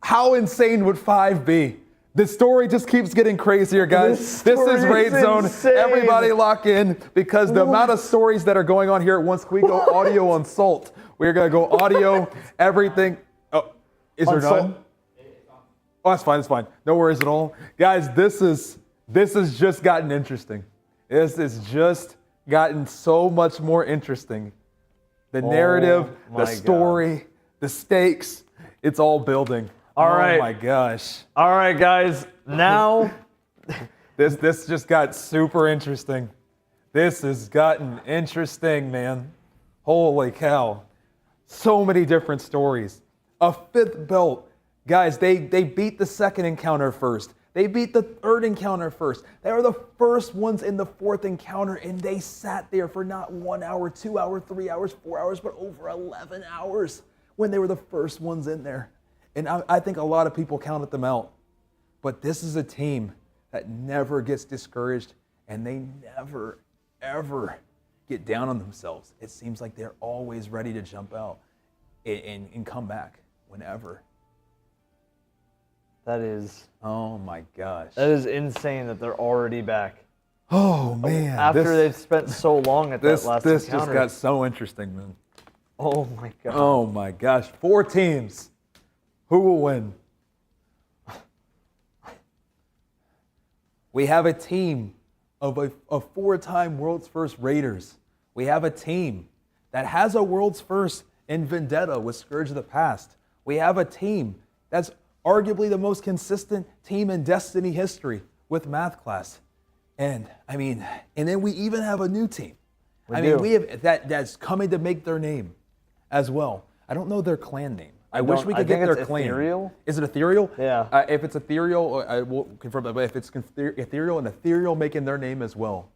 How insane would 5 be? The story just keeps getting crazier, guys. This is Raid Zone. Insane. Everybody lock in because the amount of stories that are going on here at once. Can we go audio on Salt? We're going to go audio, everything. Oh, is there none? Oh, that's fine. That's fine. No worries at all. Guys, this has just gotten interesting. This has just gotten so much more interesting. The narrative, the story, the stakes, it's all building. All right. Oh my gosh. All right, guys. Now, this just got super interesting. This has gotten interesting, man. Holy cow. So many different stories. A 5th belt. Guys, they beat the 2nd encounter first. They beat the 3rd encounter first. They were the first ones in the 4th encounter, and they sat there for not 1 hour, 2 hours, 3 hours, 4 hours, but over 11 hours when they were the first ones in there. And I think a lot of people counted them out. But this is a team that never gets discouraged, and they never, ever get down on themselves. It seems like they're always ready to jump out and come back whenever. That is... Oh my gosh. That is insane that they're already back. Oh man. After they've spent so long at that last This encounter. just got so interesting, man. Oh my god. Oh my gosh. 4 teams. Who will win? We have a team of 4-time World's First Raiders. We have a team that has a World's First in Vendetta with Scourge of the Past. We have a team that's arguably the most consistent team in Destiny history with Math Class. And then we even have a new team. We have that's coming to make their name as well. I don't know their clan name. I wish we could get their clan. Ethereal? Is it Ethereal? Yeah. If it's Ethereal, I will confirm that. But if it's Ethereal and Ethereal making their name as well.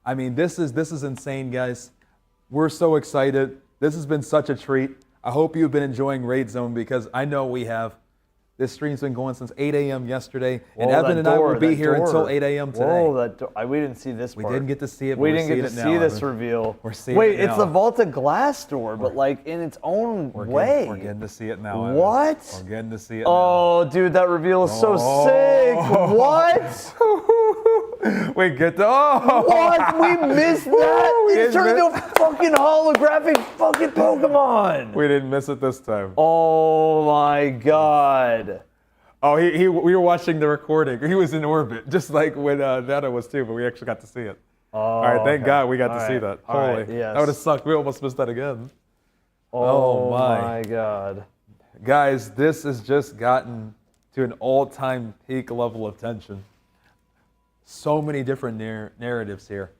I mean, this is insane, guys. We're so excited. This has been such a treat. I hope you've been enjoying Raid Zone because I know we have. This stream's been going since 8 a.m. yesterday, and Evan and I will be here until 8 a.m. today. Whoa, we didn't see this part. We didn't get to see it, but we we're didn't get to seeing it see now, this Evan. reveal. We're seeing Wait, it now. it's the Vaulted Glass door, but like in its own way. We're getting to see it now, Evan. What? We're getting to see it Oh, dude, that reveal is so sick. What? We get to... Oh! What? We missed that? It turned into a fucking holographic fucking Pokemon. We didn't miss it this time. Oh my god. Oh, we were watching the recording. He was in orbit, just like when Nana was too, but we actually got to see it. Oh, all right, thank okay. God we got All to see right. that. All Holy, right, yes. that would have sucked. We almost missed that again. Oh my god. Guys, this has just gotten to an all-time peak level of tension. So many different narratives here.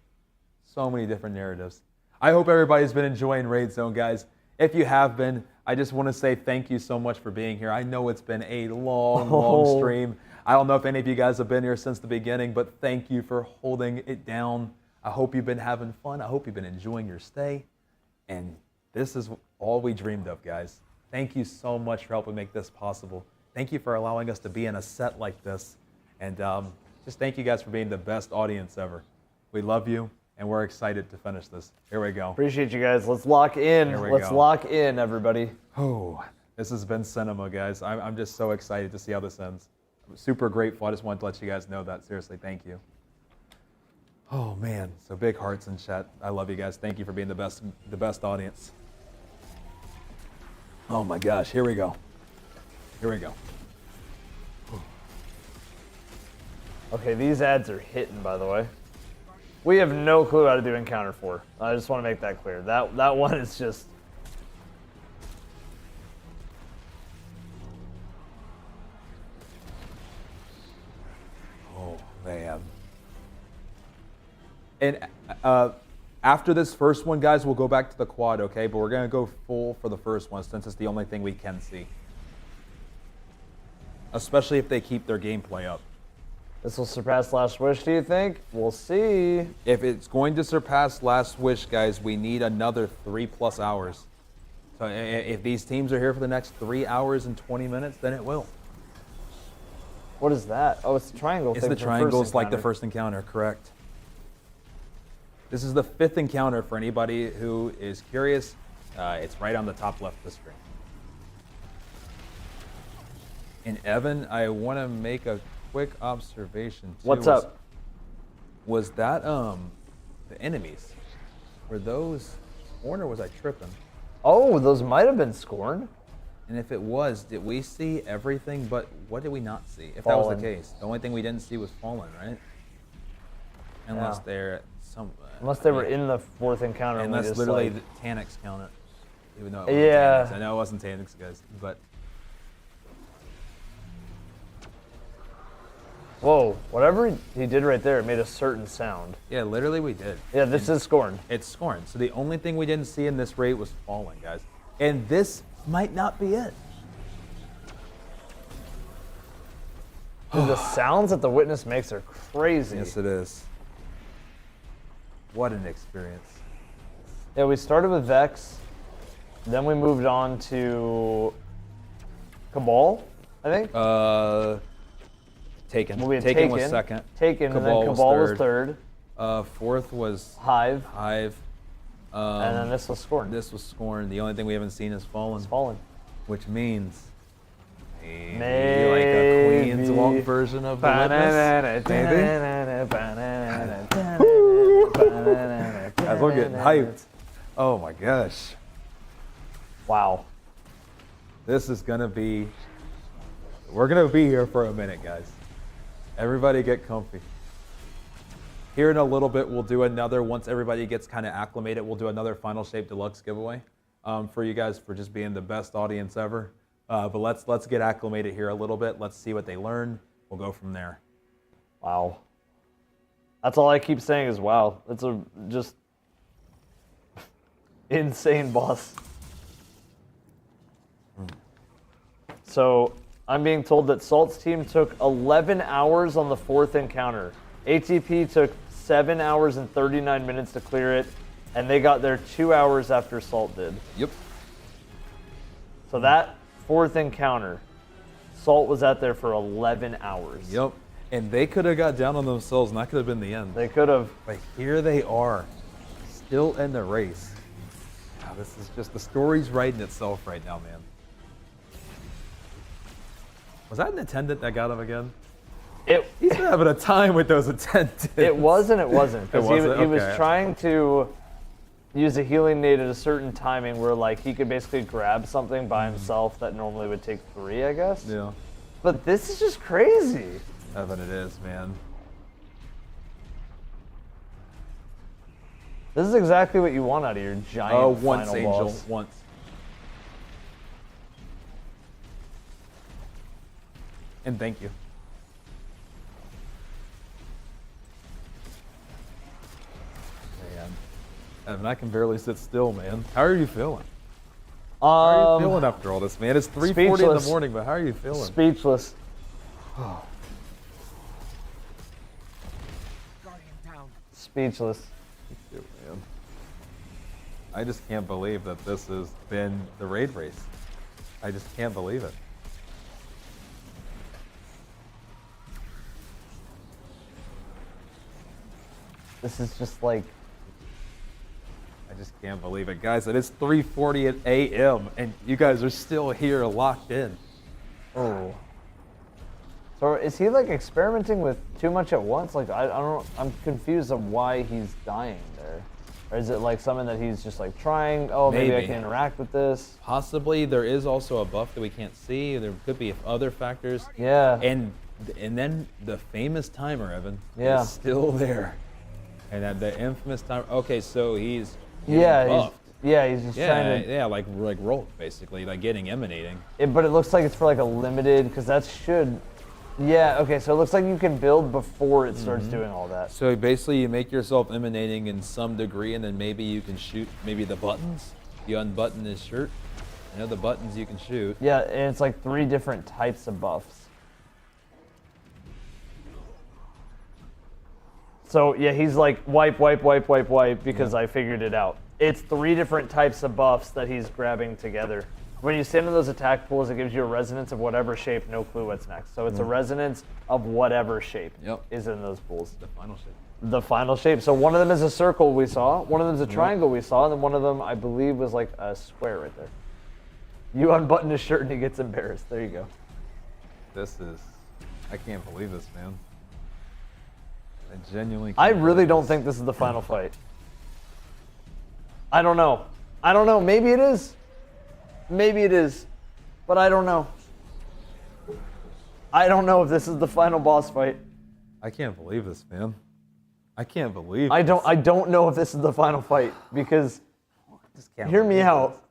So many different narratives. I hope everybody's been enjoying Raid Zone, guys. If you have been, I just want to say thank you so much for being here. I know it's been a long stream. I don't know if any of you guys have been here since the beginning, but thank you for holding it down. I hope you've been having fun. I hope you've been enjoying your stay. And this is all we dreamed of, guys. Thank you so much for helping make this possible. Thank you for allowing us to be in a set like this. And just thank you guys for being the best audience ever. We love you. And we're excited to finish this. Here we go. Appreciate you guys. Let's lock in. Let's lock in, everybody. Oh, this has been cinema, guys. I'm just so excited to see how this ends. I'm super grateful. I just wanted to let you guys know that. Seriously, thank you. Oh man, so big hearts in chat. I love you guys. Thank you for being the best audience. Oh my gosh, here we go. Here we go. Okay, these ads are hitting, by the way. We have no clue how to do Encounter 4. I just want to make that clear. That one is just... Oh, man. And after this first one, guys, we'll go back to the quad, okay? But we're going to go full for the first one since it's the only thing we can see. Especially if they keep their gameplay up. This will surpass Last Wish, do you think? We'll see. If it's going to surpass Last Wish, guys, we need another 3+ hours. So if these teams are here for the next 3 hours and 20 minutes, then it will. What is that? Oh, it's the triangle It's thing the from triangles first like the encounter. first encounter, correct. This is the 5th encounter for anybody who is curious. It's right on the top left of the screen. And Evan, I want to make a quick observation too. What's up? Was that the enemies? Were those Scorn or was I tripping? Oh, those might have been Scorn. And if it was, did we see everything? But what did we not see? If that was the case, the only thing we didn't see was Fallen, right? Unless they're at some. Unless they were in the fourth encounter. And and that's we just, literally like, the Taniks count it. Even though it wasn't Taniks. I know it wasn't Taniks, guys, but. Whoa, whatever he did right there, it made a certain sound. Yeah, literally we did. Yeah, this is Scorn. It's Scorn. So the only thing we didn't see in this raid was Fallen, guys. And this might not be it. Dude, the sounds that the Witness makes are crazy. Yes, it is. What an experience. Yeah, we started with Vex, then we moved on to Cabal, I think. Taken. Well, we had Taken was second. Taken, and then Cabal was third. Fourth was Hive. Hive. And then this was Scorn. This was Scorn. The only thing we haven't seen is Fallen. It's Fallen. Which means maybe like a Queen's long version of the Witness. Guys, we're getting hyped. Oh my gosh. Wow. This is gonna be. We're gonna be here for a minute, guys. Everybody get comfy. Here in a little bit, we'll do another, once everybody gets kind of acclimated, we'll do another Final Shape Deluxe giveaway for you guys for just being the best audience ever. But let's get acclimated here a little bit. Let's see what they learn. We'll go from there. Wow. That's all I keep saying is wow. It's a just insane boss. So I'm being told that Salt's team took 11 hours on the fourth encounter. ATP took 7 hours and 39 minutes to clear it, and they got there 2 hours after Salt did. Yep. So that fourth encounter, Salt was out there for 11 hours. Yep. And they could have got down on themselves, and that could have been the end. They could have. But here they are, still in the race. Wow, this is just, the story's writing itself right now, man. Was that an attendant that got him again? He's been having a time with those attendants. It was and it wasn't. Because he was Okay. trying to use a healing nade at a certain timing where like he could basically grab something by himself that normally would take 3, I guess. Yeah. But this is just crazy. Evan, it is, man. This is exactly what you want out of your giant Once, final Angel, boss. once. And thank you. Man. Evan, I can barely sit still, man. How are you feeling? How are you feeling after all this, man? It's 3:40 in the speechless. morning, but how are you feeling? Speechless. Speechless. Thank you, man. I just can't believe that this has been the raid race. I just can't believe it. This is just like. I just can't believe it. Guys, it is 3:40 a.m. and you guys are still here locked in. Oh. So is he like experimenting with too much at once? Like I don't. I'm confused of why he's dying there. Or is it like something that he's just like trying? Oh, maybe I can interact with this. Possibly there is also a buff that we can't see. There could be other factors. Yeah. And then the famous timer, Evan, Yeah. is still there. And that the infamous timer. Okay, so he's Yeah, buffed. he's just trying to. like roll basically, like getting emanating. But it looks like it's for like a limited, because that should. Yeah. Okay. So it looks like you can build before it starts doing all that. So basically, you make yourself emanating in some degree, and then maybe you can shoot maybe the buttons. You unbutton his shirt. You know the buttons you can shoot. Yeah, and it's like 3 different types of buffs. So yeah, he's like wipe because I figured it out. It's 3 different types of buffs that he's grabbing together. When you stand in those attack pools, it gives you a resonance of whatever shape, no clue what's next. So it's a resonance of whatever shape is in those pools. The final shape. the final shape. So one of them is a circle we saw, one of them is a triangle we saw, and then one of them, I believe, was like a square right there. You unbutton his shirt and he gets embarrassed. There you go. I can't believe this, man. I genuinely I can't really believe don't this. think this is the final fight. I don't know. I don't know. Maybe it is. Maybe it is. But I don't know. I don't know if this is the final boss fight. I can't believe this, man. I can't believe I don't know if this is the final fight because hear me out.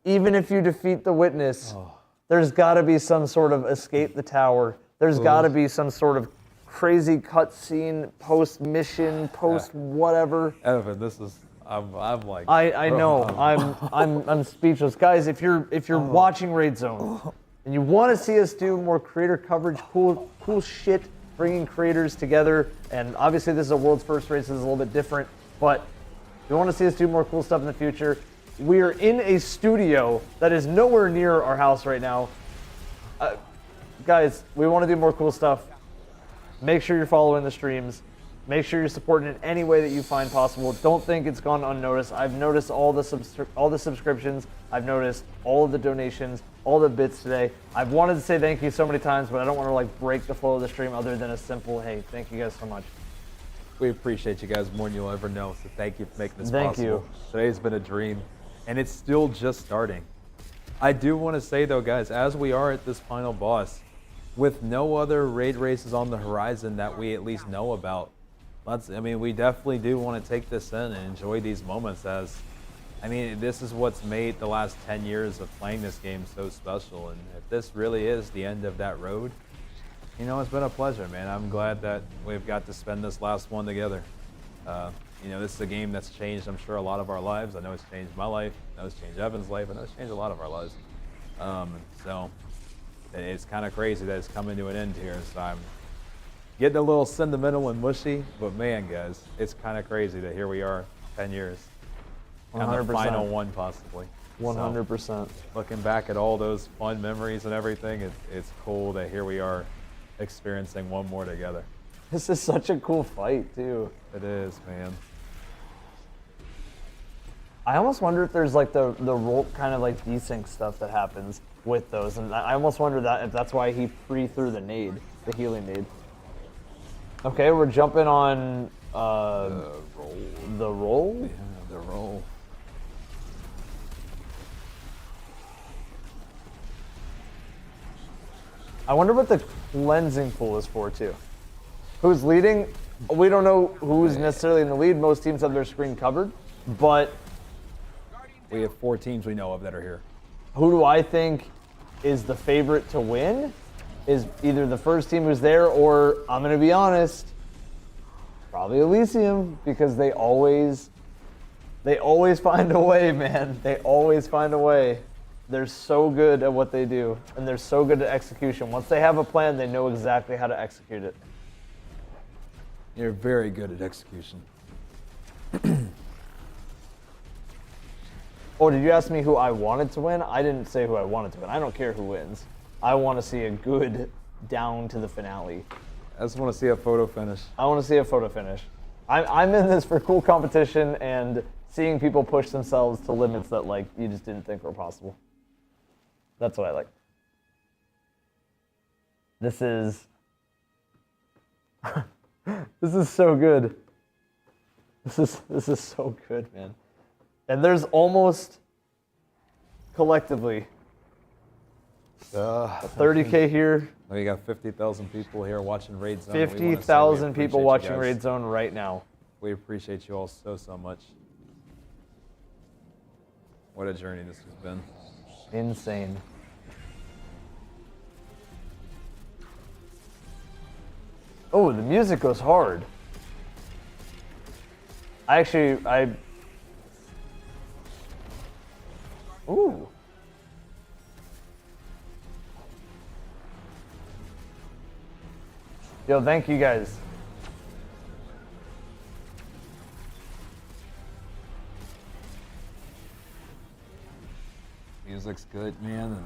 Even if you defeat the witness, there's got to be some sort of escape the tower. There's got to be some sort of crazy cutscene, post mission, post whatever. Evan, this is I'm like I know. I'm speechless. Guys, if you're watching Raid Zone and you want to see us do more creator coverage, cool shit, bringing creators together, and obviously this is a world's first race, so this is a little bit different, but if you want to see us do more cool stuff in the future, we are in a studio that is nowhere near our house right now. Guys, we want to do more cool stuff. Make sure you're following the streams. Make sure you're supporting in any way that you find possible. Don't think it's gone unnoticed. I've noticed all the subscriptions. I've noticed all of the donations, all the bits today. I've wanted to say thank you so many times, but I don't want to like break the flow of the stream other than a simple, hey, thank you guys so much. We appreciate you guys more than you'll ever know, so thank you for making this Thank possible. you. Today's been a dream, and it's still just starting. I do want to say though, guys, as we are at this final boss, with no other raid races on the horizon that we at least know about, we definitely do want to take this in and enjoy these moments this is what's made the last 10 years of playing this game so special. And if this really is the end of that road, it's been a pleasure, man. I'm glad that we've got to spend this last one together. This is a game that's changed, I'm sure, a lot of our lives. I know it's changed my life. I know it's changed Evan's life. I know it's changed a lot of our lives. So it's kind of crazy that it's coming to an end here. So I'm getting a little sentimental and mushy, but man, guys, it's kind of crazy that here we are 10 years. 100%. And the final one, possibly. 100%. So, looking back at all those fun memories and everything, it's cool that here we are experiencing one more together. This is such a cool fight, too. It is, man. I almost wonder if there's like the roll kind of like desync stuff that happens with those, and I almost wonder if that's why he pre-threw the nade, the healing nade. Okay, we're jumping on the roll. Yeah, the roll. I wonder what the cleansing pool is for too. Who's leading? We don't know who's necessarily in the lead. Most teams have their screen covered, but we have 4 teams we know of that are here. Who do I think is the favorite to win? Is either the first team who's there, or I'm going to be honest, probably Elysium, because they always find a way, man. They always find a way. They're so good at what they do, and they're so good at execution. Once they have a plan, they know exactly how to execute it. You're very good at execution. Oh, did you ask me who I wanted to win? I didn't say who I wanted to win. I don't care who wins. I want to see a good down to the finale. I just want to see a photo finish. I want to see a photo finish. I'm in this for cool competition and seeing people push themselves to limits that like you just didn't think were possible. That's what I like. This is this is so good. This is so good, man. And there's almost collectively 30K here. We got 50,000 people here watching Raid Zone. 50,000 people watching Raid Zone right now. We appreciate you all so much. What a journey this has been. Insane. Oh, the music goes hard. Ooh. Yo, thank you guys. Music's good, man. And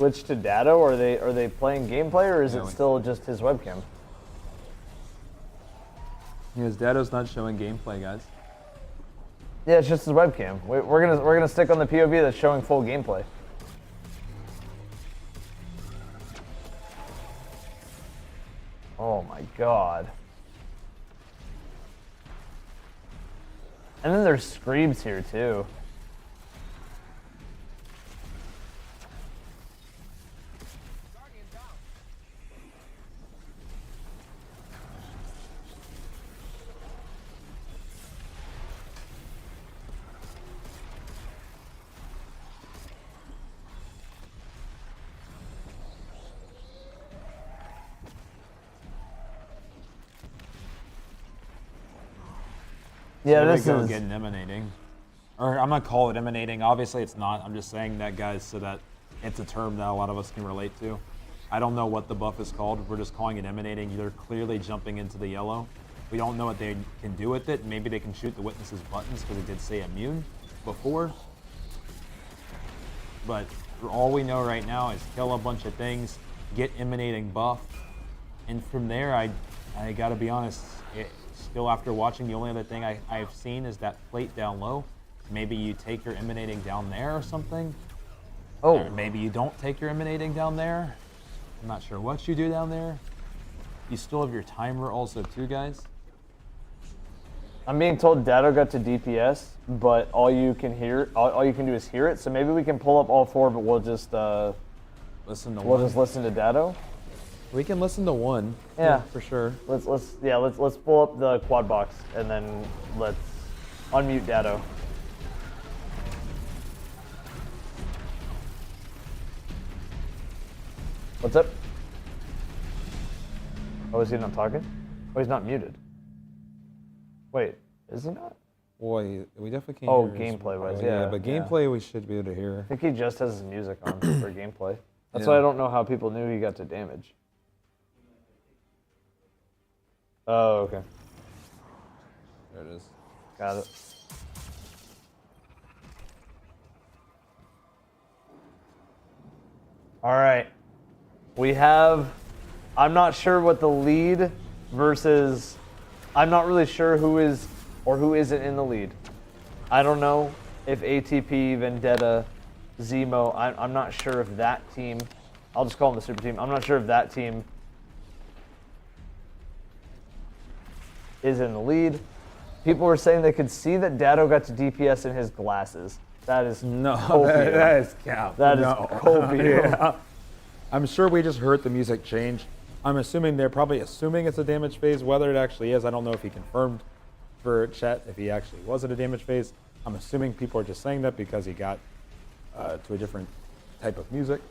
switch to Dado? Are they playing gameplay, or is it still just his webcam? His Dado's not showing gameplay, guys. Yeah, it's just his webcam. We're gonna stick on the POV that's showing full gameplay. Oh my god. And then there's Screebs here too. Yeah, so this go is getting emanating. Or I'm gonna call it emanating. Obviously it's not. I'm just saying that, guys, so that it's a term that a lot of us can relate to. I don't know what the buff is called. We're just calling it emanating. They're clearly jumping into the yellow. We don't know what they can do with it. Maybe they can shoot the witnesses' buttons because it did say immune before. But for all we know right now is kill a bunch of things, get emanating buff, and from there, I gotta be honest. Still, after watching, the only other thing I've seen is that plate down low. Maybe you take your emanating down there or something. Oh. Or maybe you don't take your emanating down there. I'm not sure what you do down there. You still have your timer also too, guys. I'm being told Dado got to DPS, but all you can do is hear it. So maybe we can pull up all four, but we'll just listen to just listen to Dado. We can listen to one. Yeah, for sure. Let's pull up the quad box and then let's unmute Dado. What's up? Oh, is he not talking? Oh, he's not muted. Wait, is he not? Boy, we definitely can't. Oh, hear his gameplay-wise, voice. yeah. But gameplay, we should be able to hear. I think he just has his music on for gameplay. That's Yeah. why I don't know how people knew he got to damage. Oh, okay. There it is. Got it. All right. We have, I'm not sure what the lead versus, I'm not really sure who is or who isn't in the lead. I don't know if ATP, Vendetta, Zemo, I'm not sure if that team, I'll just call them the super team. I'm not sure if that team is in the lead. People were saying they could see that Dado got to DPS in his glasses. That is copium. that is cap. That is No. copium. Yeah. I'm sure we just heard the music change. I'm assuming they're probably assuming it's a damage phase. Whether it actually is, I don't know if he confirmed for chat if he actually was at a damage phase. I'm assuming people are just saying that because he got to a different type of music.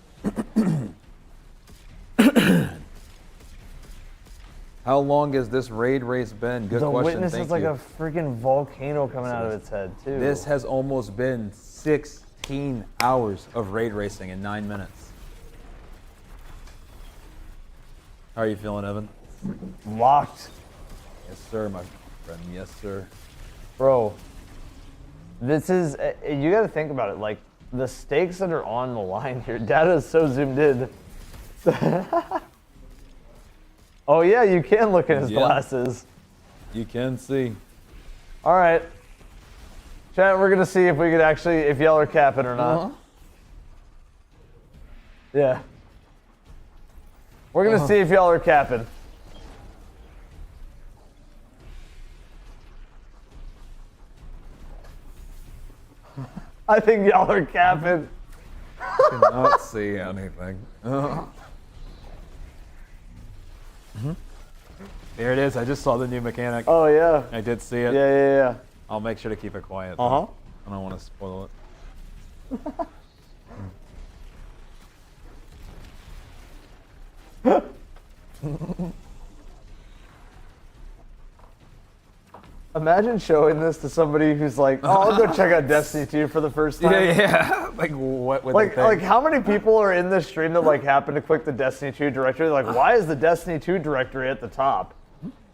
How long has this raid race been? Good the question. Witness Thank is like you. a freaking volcano coming out of its head, too. This has almost been 16 hours of raid racing in 9 minutes. How are you feeling, Evan? Locked. Yes, sir, my friend. Yes, sir. Bro, this is, you got to think about it. Like, the stakes that are on the line here, Data is so zoomed in. Oh, yeah, you can look at his glasses. You can see. All right. Chat, we're going to see if we could actually, if y'all are capping or not. Yeah. We're going to see if y'all are capping. I think y'all are capping. Cannot see anything. There it is. I just saw the new mechanic. Oh, yeah. I did see it. Yeah. I'll make sure to keep it quiet. Uh-huh. I don't want to spoil it. Imagine showing this to somebody who's like, oh, I'll go check out Destiny 2 for the first time. Yeah. Like, what would they think? Like, how many people are in this stream that, like, happen to click the Destiny 2 directory? Like, why is the Destiny 2 directory at the top?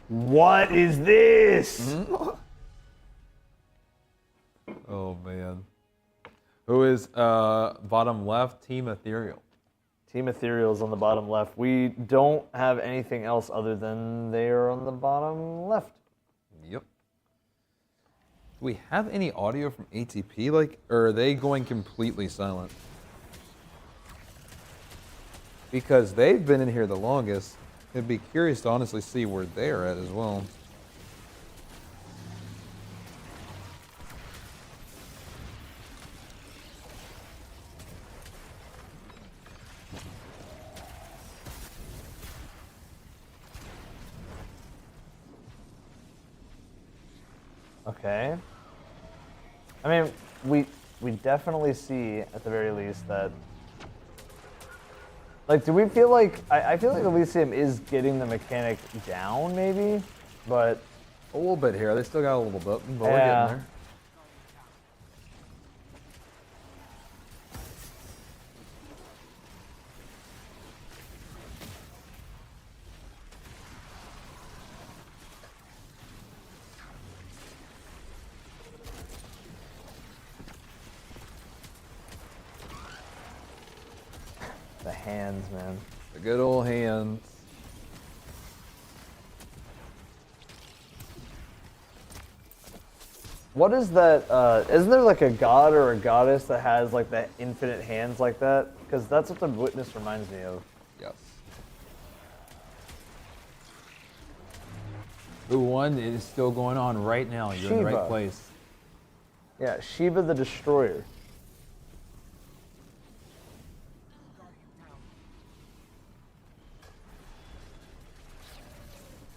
What is this? Oh, man. Who is bottom left? Team Ethereal. Team Ethereal's on the bottom left. We don't have anything else other than they are on the bottom left. Yep. Do we have any audio from ATP, like, or are they going completely silent? Because they've been in here the longest. I'd be curious to honestly see where they're at as well. Okay. I mean, we definitely see at the very least that. Like, do we feel like I feel like Elysium is getting the mechanic down, maybe, but a little bit here. They still got a little bit, but we're yeah. getting there. The hands, man. The good old hands. What is that? Isn't there like a god or a goddess that has like the infinite hands like that? Because that's what the Witness reminds me of. Yes. Who won? It is still going on right now. You're in the right place. Yeah, Shiva the Destroyer.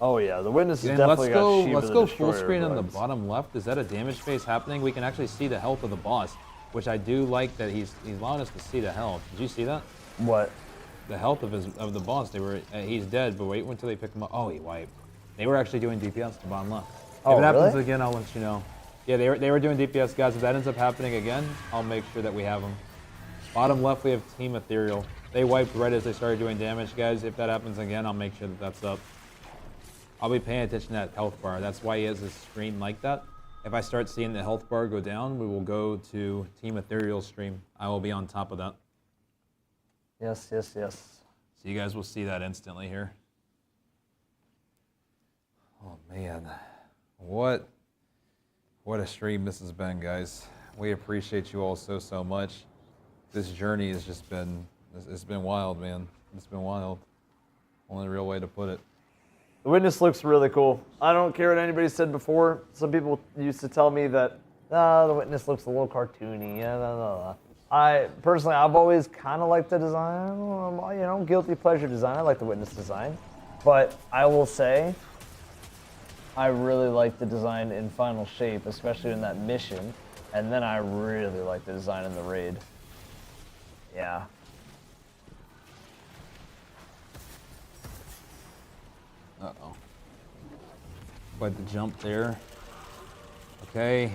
Oh yeah, the Witness is definitely got Shiva Let's the go Destroyer full screen on the vibes. bottom left. Is that a damage phase happening? We can actually see the health of the boss, which I do like that he's allowing us to see the health. Did you see that? What? The health of the boss. They were he's dead, but wait until they pick him up. Oh, he wiped. They were actually doing DPS to the bottom left. Oh, if it happens really? again, I'll let you know. Yeah, they were doing DPS, guys. If that ends up happening again, I'll make sure that we have them. Bottom left, we have Team Ethereal. They wiped right as they started doing damage, guys. If that happens again, I'll make sure that that's up. I'll be paying attention to that health bar. That's why he has his screen like that. If I start seeing the health bar go down, we will go to Team Ethereal stream. I will be on top of that. Yes, yes, yes. So you guys will see that instantly here. Oh man, what a stream this has been, guys. We appreciate you all so much. This journey has just been, it's been wild, man. It's been wild. Only real way to put it. The Witness looks really cool. I don't care what anybody said before. Some people used to tell me that the Witness looks a little cartoony. Yeah, blah, blah, blah. I personally, I've always kind of liked the design. You know, guilty pleasure design. I like the Witness design, but I will say, I really like the design in Final Shape, especially in that mission, and then I really like the design in the raid. Yeah. Uh-oh. Quite the jump there. Okay.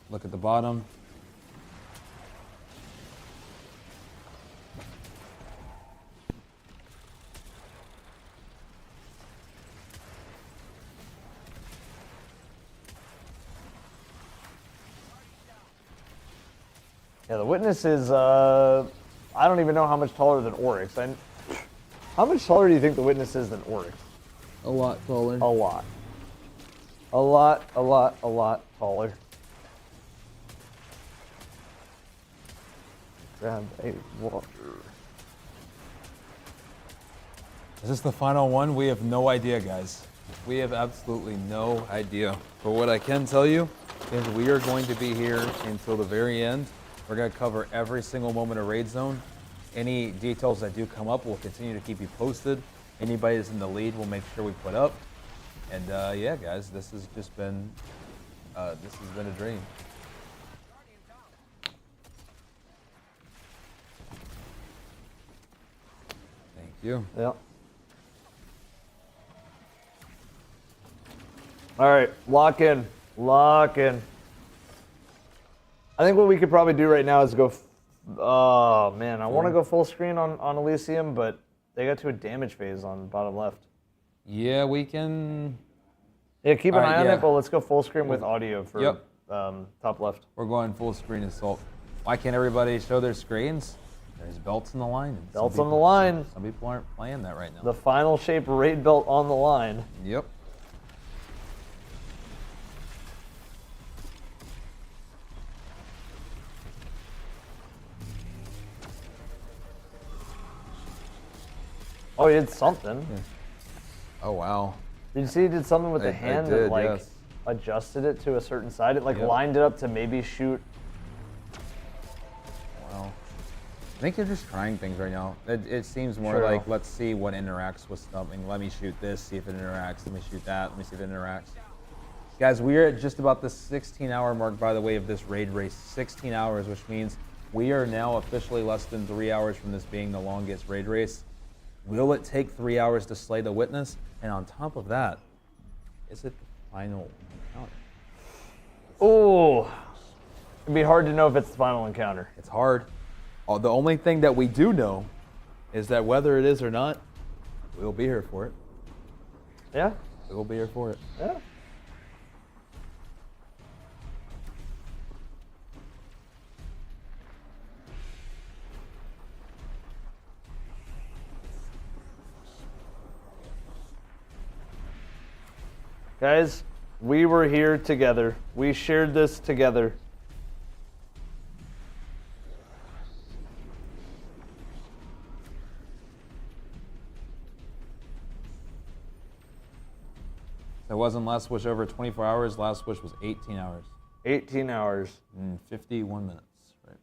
Look at the bottom. Yeah, the Witness is, I don't even know how much taller than Oryx. How much taller do you think the Witness is than Oryx? A lot taller. A lot. A lot taller. Grab a water. Is this the final one? We have no idea, guys. We have absolutely no idea. But what I can tell you is we are going to be here until the very end. We're going to cover every single moment of Raid Zone. Any details that do come up, we'll continue to keep you posted. Anybody that's in the lead, we'll make sure we put up. And yeah, guys, this has just been, a dream. Thank you. Yep. All right, lock in. Lock in. I think what we could probably do right now is go. Oh man, I want to go full screen on Elysium, but they got to a damage phase on bottom left. Yeah, we can. Yeah, keep an All right, eye on yeah. it, but let's go full screen with audio for Yep. top left. We're going full screen assault. Why can't everybody show their screens? There's belts on the line. Belts on the line. Some people aren't playing that right now. The final shape raid belt on the line. Yep. Oh, he did something. Yeah. Oh, wow. Did you see he did something with the I hand did, that like yes. adjusted it to a certain side? It like Yep. lined it up to maybe shoot. Wow. I think they're just trying things right now. It seems more True. like, let's see what interacts with something. Let me shoot this, see if it interacts. Let me shoot that, let me see if it interacts. Guys, we're at just about the 16-hour mark, by the way, of this raid race. 16 hours, which means we are now officially less than 3 hours from this being the longest raid race. Will it take 3 hours to slay the witness? And on top of that, is it the final encounter? Oh, it'd be hard to know if it's the final encounter. It's hard. The only thing that we do know is that whether it is or not, we'll be here for it. Yeah? We'll be here for it. Yeah. Guys, we were here together. We shared this together. That wasn't Last Wish over 24 hours. Last Wish was 18 hours. 18 hours. 51 minutes, right?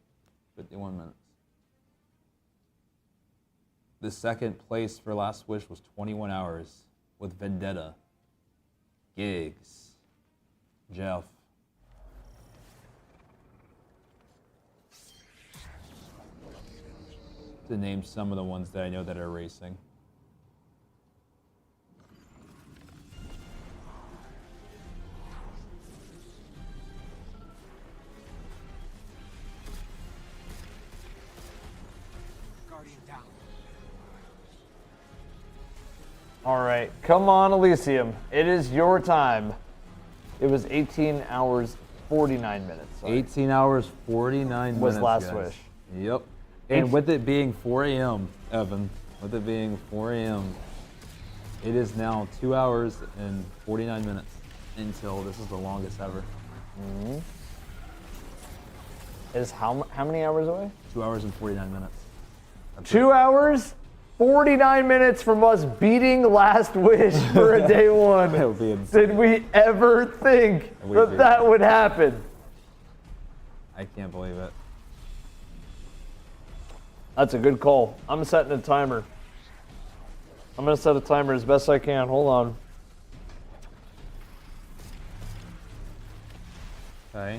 51 minutes. The second place for Last Wish was 21 hours with Vendetta, Gigs, Jeff. To name some of the ones that I know that are racing. All right, come on, Elysium. It is your time. It was 18 hours, 49 minutes. Sorry. 18 hours, 49 Was minutes. Last guys. Wish. Yep. And with it being 4 a.m., Evan, with it being 4 a.m., it is now 2 hours and 49 minutes until this is the longest ever. Mm-hmm. It is how many hours away? 2 hours and 49 minutes. 2 hours, 49 minutes from us beating Last Wish for a day one. That would be insane. Did we ever think that would happen? I can't believe it. That's a good call. I'm setting a timer. I'm going to set a timer as best I can. Hold on. Okay.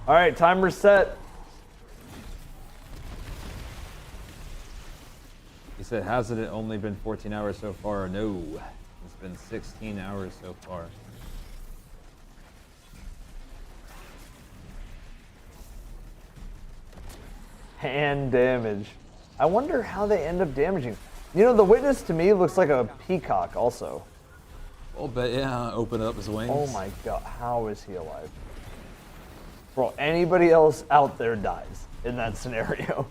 All right, timer set. He said, hasn't it only been 14 hours so far? No, it's been 16 hours so far. Hand damage. I wonder how they end up damaging. You know, the witness to me looks like a peacock also. I'll bet, yeah, open up his wings. Oh my god, how is he alive? Bro, anybody else out there dies in that scenario.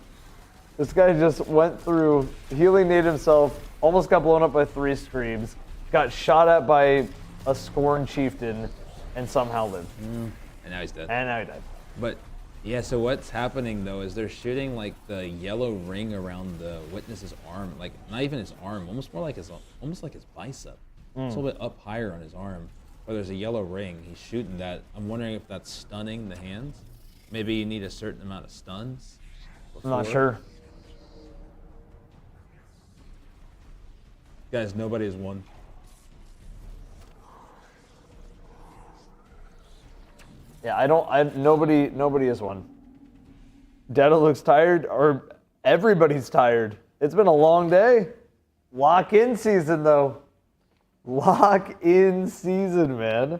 This guy just went through, healing nade himself, almost got blown up by 3 screams, got shot at by a Scorn Chieftain, and somehow lived. And now he's dead. And now he died. But, yeah, so what's happening, though, is they're shooting, like, the yellow ring around the witness's arm. Like, not even his arm, almost more like his bicep. It's a little bit up higher on his arm. Where there's a yellow ring, he's shooting that. I'm wondering if that's stunning the hands. Maybe you need a certain amount of stuns. I'm not sure. Guys, nobody has won. Yeah, nobody has won. Detta looks tired, or everybody's tired. It's been a long day. Lock-in season, though. Lock-in season, man.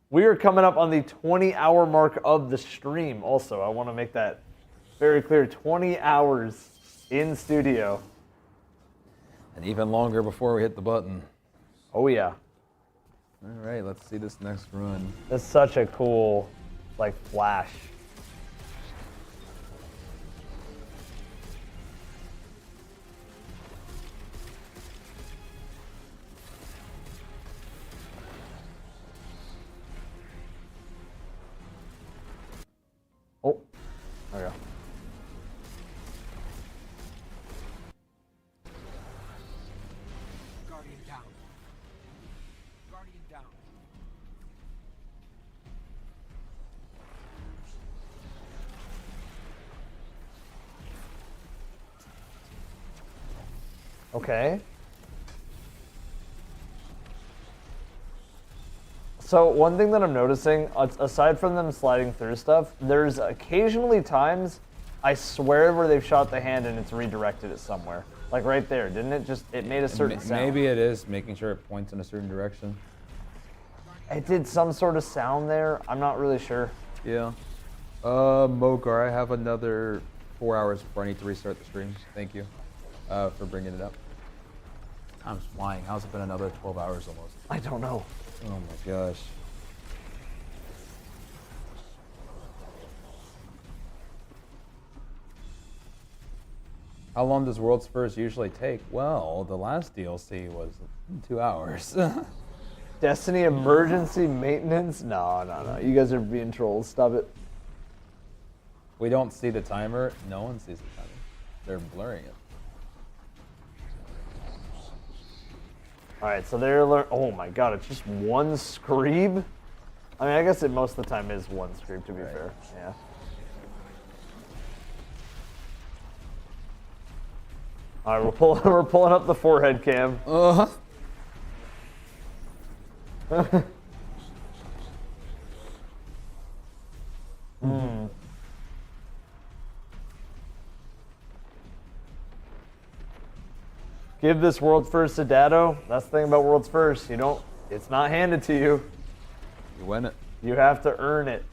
We are coming up on the 20-hour mark of the stream also. I want to make that very clear. 20 hours in studio. And even longer before we hit the button. Oh, yeah. All right, let's see this next run. That's such a cool, like, flash. Oh, there we go. Guardian down. Guardian down. Okay. So one thing that I'm noticing, aside from them sliding through stuff, there's occasionally times, I swear, where they've shot the hand and it's redirected it somewhere. Like right there, didn't it? Just, it made a certain sound. Maybe it is making sure it points in a certain direction. It did some sort of sound there. I'm not really sure. Yeah. Mogar, I have another 4 hours before I need to restart the stream. Thank you for bringing it up. Time's flying. How's it been another 12 hours almost? I don't know. Oh my gosh. How long does World's First usually take? Well, the last DLC was 2 hours. Destiny emergency maintenance? No. You guys are being trolls. Stop it. We don't see the timer. No one sees the timer. They're blurring it. All right, so they're oh my god, it's just one Screeb? I mean, I guess it most of the time is one Screeb, to be fair. Yeah. All right, we're pulling up the forehead cam. Give this World's First to Dado. That's the thing about World's First. You don't, it's not handed to you. You win it. You have to earn it.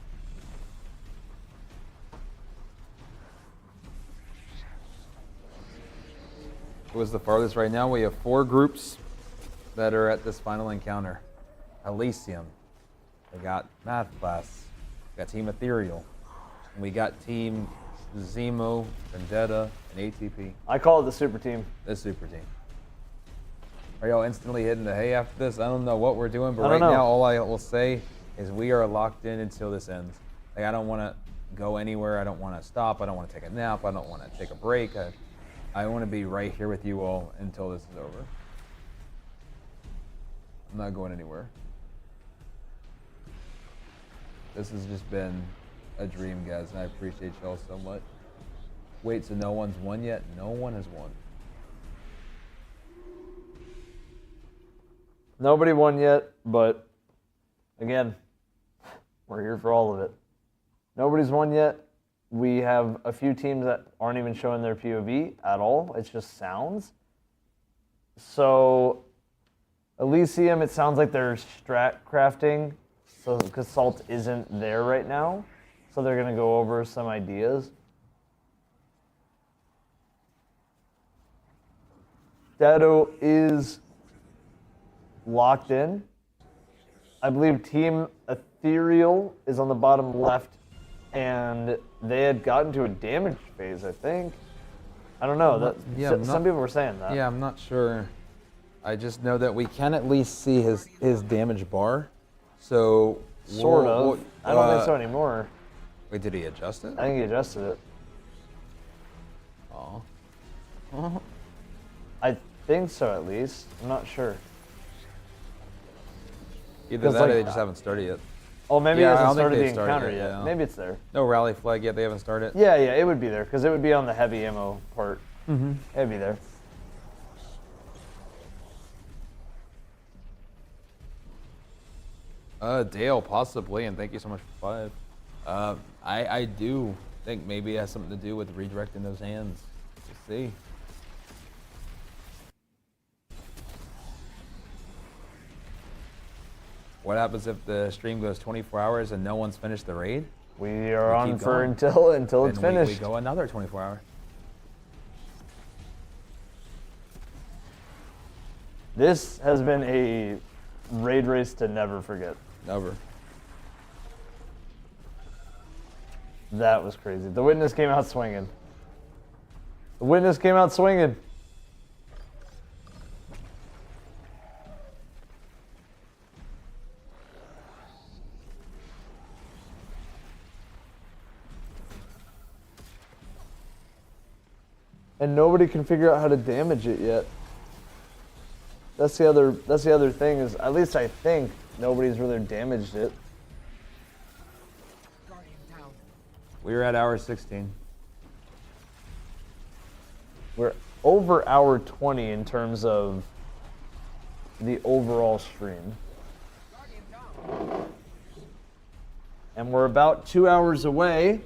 Who is the farthest right now? We have 4 groups that are at this final encounter. Elysium. We got Math Class. We got Team Ethereal. And we got Team Zemo, Vendetta, and ATP. I call it the super team. The super team. Are y'all instantly hitting the hay after this? I don't know what we're doing, but right now all I will say is we are locked in until this ends. Like, I don't want to go anywhere. I don't want to stop. I don't want to take a nap. I don't want to take a break. I want to be right here with you all until this is over. I'm not going anywhere. This has just been a dream, guys, and I appreciate y'all so much. Wait, so no one's won yet? No one has won. Nobody won yet, but again, we're here for all of it. Nobody's won yet. We have a few teams that aren't even showing their POV at all. It's just sounds. So Elysium, it sounds like they're strat crafting, so because Salt isn't there right now. So they're going to go over some ideas. Dado is locked in. I believe Team Ethereal is on the bottom left, and they had gotten to a damage phase, I think. I don't know. Some people were saying that. Yeah, I'm not sure. I just know that we can at least see his damage bar. So sort of. I don't think so anymore. Wait, did he adjust it? I think he adjusted it. Oh. I think so, at least. I'm not sure. Either that or they just haven't started yet. Oh, maybe it hasn't started the encounter yet. Yeah. Maybe it's there. No rally flag yet. They haven't started. Yeah, it would be there because it would be on the heavy ammo part. It'd be there. Dale, possibly, and thank you so much for 5. I do think maybe it has something to do with redirecting those hands. We'll see. What happens if the stream goes 24 hours and no one's finished the raid? We are on for until it's finished. We go another 24 hours. This has been a raid race to never forget. Never. That was crazy. The Witness came out swinging. The Witness came out swinging. And nobody can figure out how to damage it yet. That's the other thing is, at least I think nobody's really damaged it. We were at hour 16. We're over hour 20 in terms of the overall stream. And we're about 2 hours away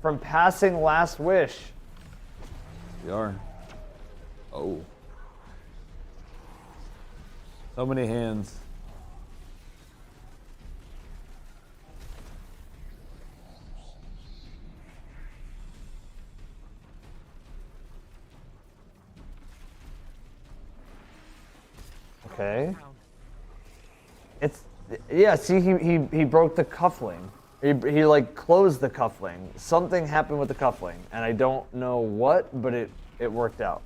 from passing Last Wish. We are. Oh. So many hands. Okay. It's, yeah, see, he broke the cuffling. He like closed the cuffling. Something happened with the cuffling, and I don't know what, but it worked out.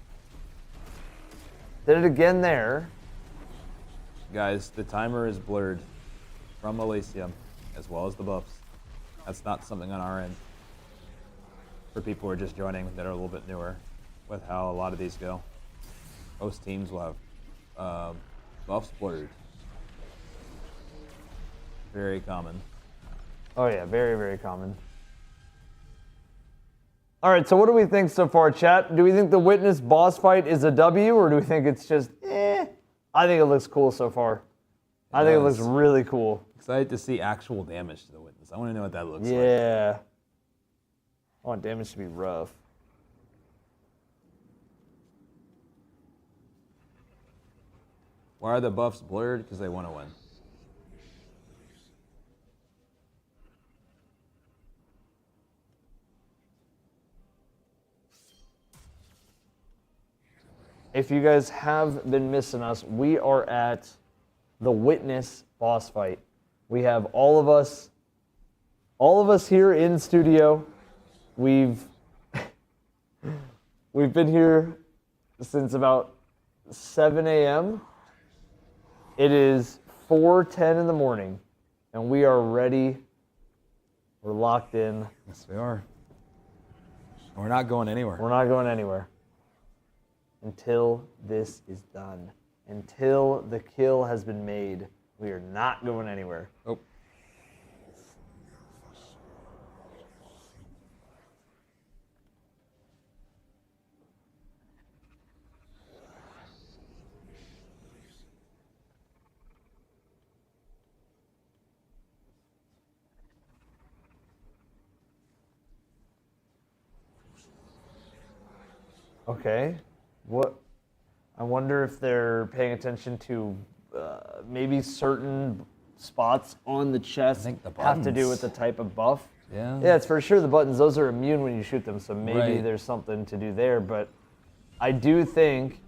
Did it again there. Guys, the timer is blurred from Elysium, as well as the buffs. That's not something on our end. For people who are just joining that are a little bit newer with how a lot of these go. Most teams will have buffs blurred. Very common. Oh yeah, very, very common. All right, so what do we think so far, chat? Do we think the Witness boss fight is a W, or do we think it's just, eh? I think it looks cool so far. I think it looks really cool. Excited to see actual damage to the Witness. I want to know what that looks like. Yeah. I want damage to be rough. Why are the buffs blurred? Because they want to win. If you guys have been missing us, we are at the Witness boss fight. We have all of us here in studio. We've been here since about 7 a.m. It is 4:10 in the morning, and we are ready. We're locked in. Yes, we are. We're not going anywhere. We're not going anywhere until this is done. Until the kill has been made, we are not going anywhere. Oh. Okay. What? I wonder if they're paying attention to maybe certain spots on the chest have to do with the type of buff. Yeah. Yeah, it's for sure the buttons. Those are immune when you shoot them, so maybe Right. there's something to do there. But I do think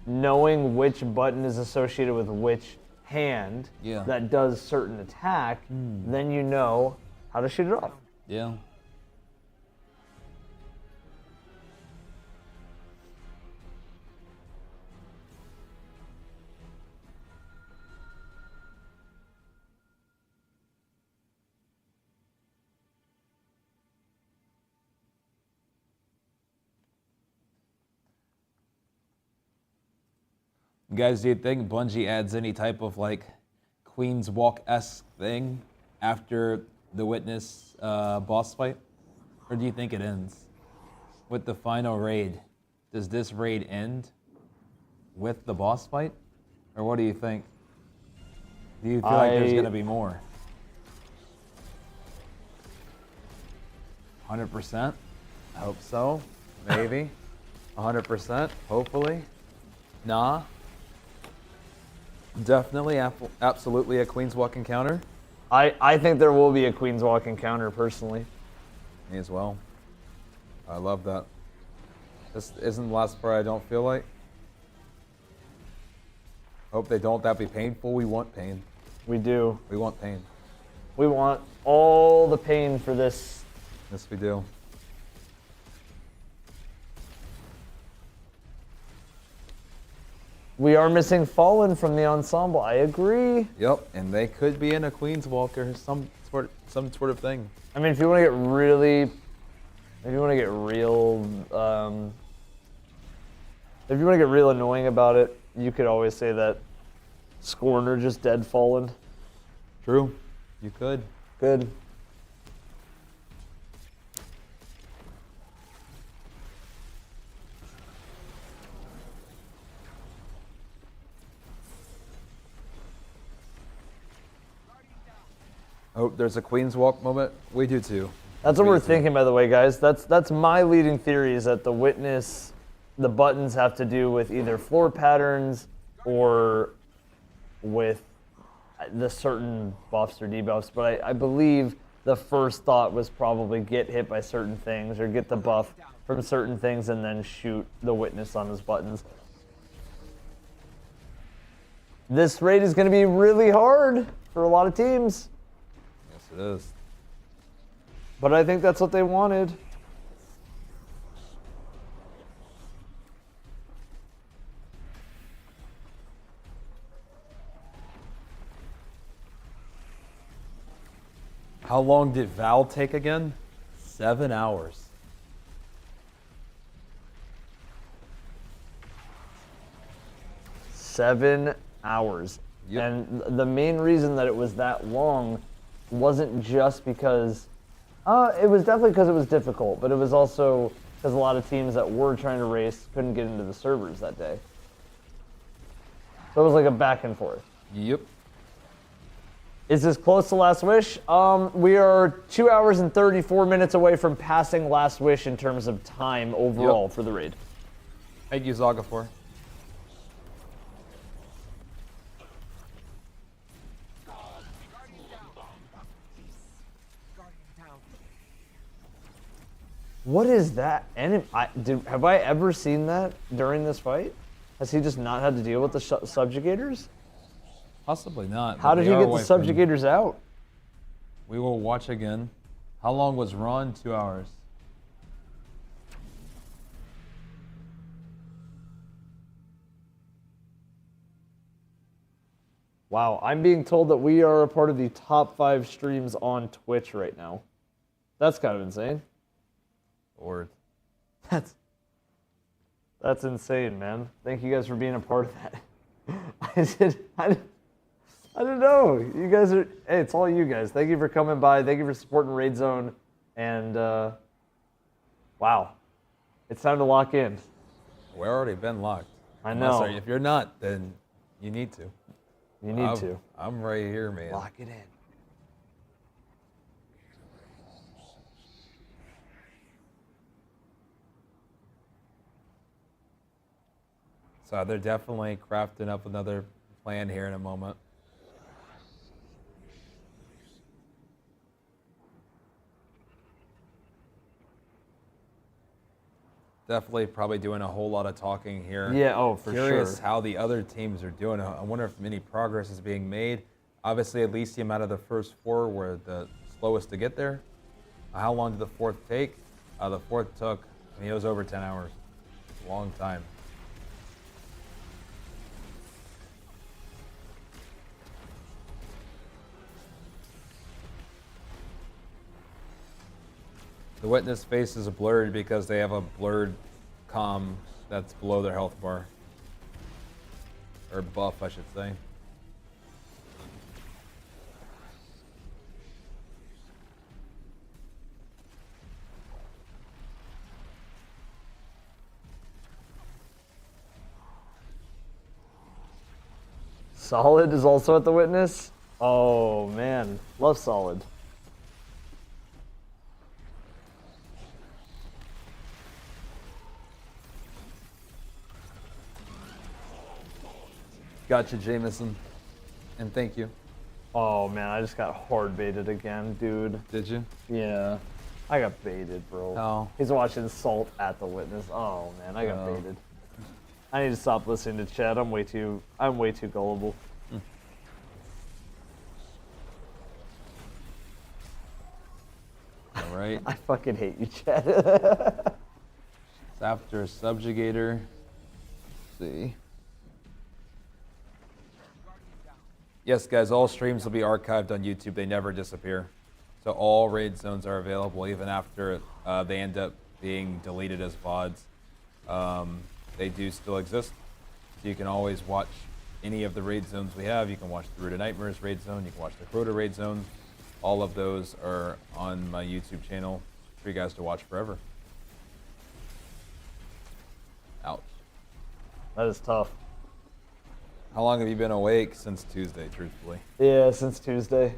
knowing which button is associated with which hand that does certain attack, then you know how to shoot it off. Yeah. Guys, do you think Bungie adds any type of like Queen's Walk-esque thing after the Witness boss fight? Or do you think it ends with the final raid? Does this raid end with the boss fight? Or what do you think? Do you feel like there's going to be more? 100%? I hope so. Maybe. 100%? Hopefully. Nah. Definitely, absolutely a Queen's Walk encounter. I think there will be a Queen's Walk encounter, personally. Me as well. I love that. This isn't the last part I don't feel like. Hope they don't. That'd be painful. We want pain. We do. We want pain. We want all the pain for this. Yes, we do. We are missing Fallen from the ensemble. I agree. Yep, and they could be in a Queen's Walker, some sort of thing. I mean, if you want to get really, if you want to get real annoying about it, you could always say that Scorner just dead Fallen. True. You could. Good. Oh, there's a Queen's Walk moment. We do too. That's what we're thinking, by the way, guys. That's my leading theory, is that the Witness, the buttons have to do with either floor patterns or with the certain buffs or debuffs. But I believe the first thought was probably get hit by certain things or get the buff from certain things and then shoot the Witness on his buttons. This raid is going to be really hard for a lot of teams. Yes, it is. But I think that's what they wanted. How long did Val take again? 7 hours. Seven hours. Yep. And the main reason that it was that long wasn't just because, it was definitely because it was difficult, but it was also because a lot of teams that were trying to race couldn't get into the servers that day. So it was like a back and forth. Yep. Is this close to Last Wish? We are 2 hours and 34 minutes away from passing Last Wish in terms of time overall for the raid. Thank you, Zagafor. What is that? Have I ever seen that during this fight? Has he just not had to deal with the subjugators? Possibly not. How did he get the subjugators out? We will watch again. How long was Ron? 2 hours. Wow, I'm being told that we are a part of the top 5 streams on Twitch right now. That's kind of insane. Or that's insane, man. Thank you guys for being a part of that. I don't know. You guys are, hey, it's all you guys. Thank you for coming by. Thank you for supporting Raid Zone. And, wow. It's time to lock in. We're already been locked. I know. If you're not, then you need to. You need to. I'm right here, man. Lock it in. So they're definitely crafting up another plan here in a moment. Definitely probably doing a whole lot of talking here. Yeah, oh, for sure. Curious how the other teams are doing. I wonder if any progress is being made. Obviously, Elysium out of the first 4 were the slowest to get there. How long did the 4th take? The 4th took, I mean, it was over 10 hours. A long time. The Witness face is blurred because they have a blurred comm that's below their health bar. Or buff, I should say. Solid is also at the Witness? Oh, man. Love Solid. Gotcha, Jameson. And thank you. Oh, man, I just got hard baited again, dude. Did you? Yeah. I got baited, bro. Oh. He's watching Salt at the Witness. Oh, man, I got baited. I need to stop listening to chat. I'm way too gullible. All right. I fucking hate you, chat. It's after Subjugator. Let's see. Yes, guys, all streams will be archived on YouTube. They never disappear. So all raid zones are available even after they end up being deleted as VODs. They do still exist. So you can always watch any of the raid zones we have. You can watch the Root of Nightmares raid zone. You can watch the Crota raid zone. All of those are on my YouTube channel for you guys to watch forever. Ouch. That is tough. How long have you been awake? Since Tuesday, truthfully. Yeah, since Tuesday.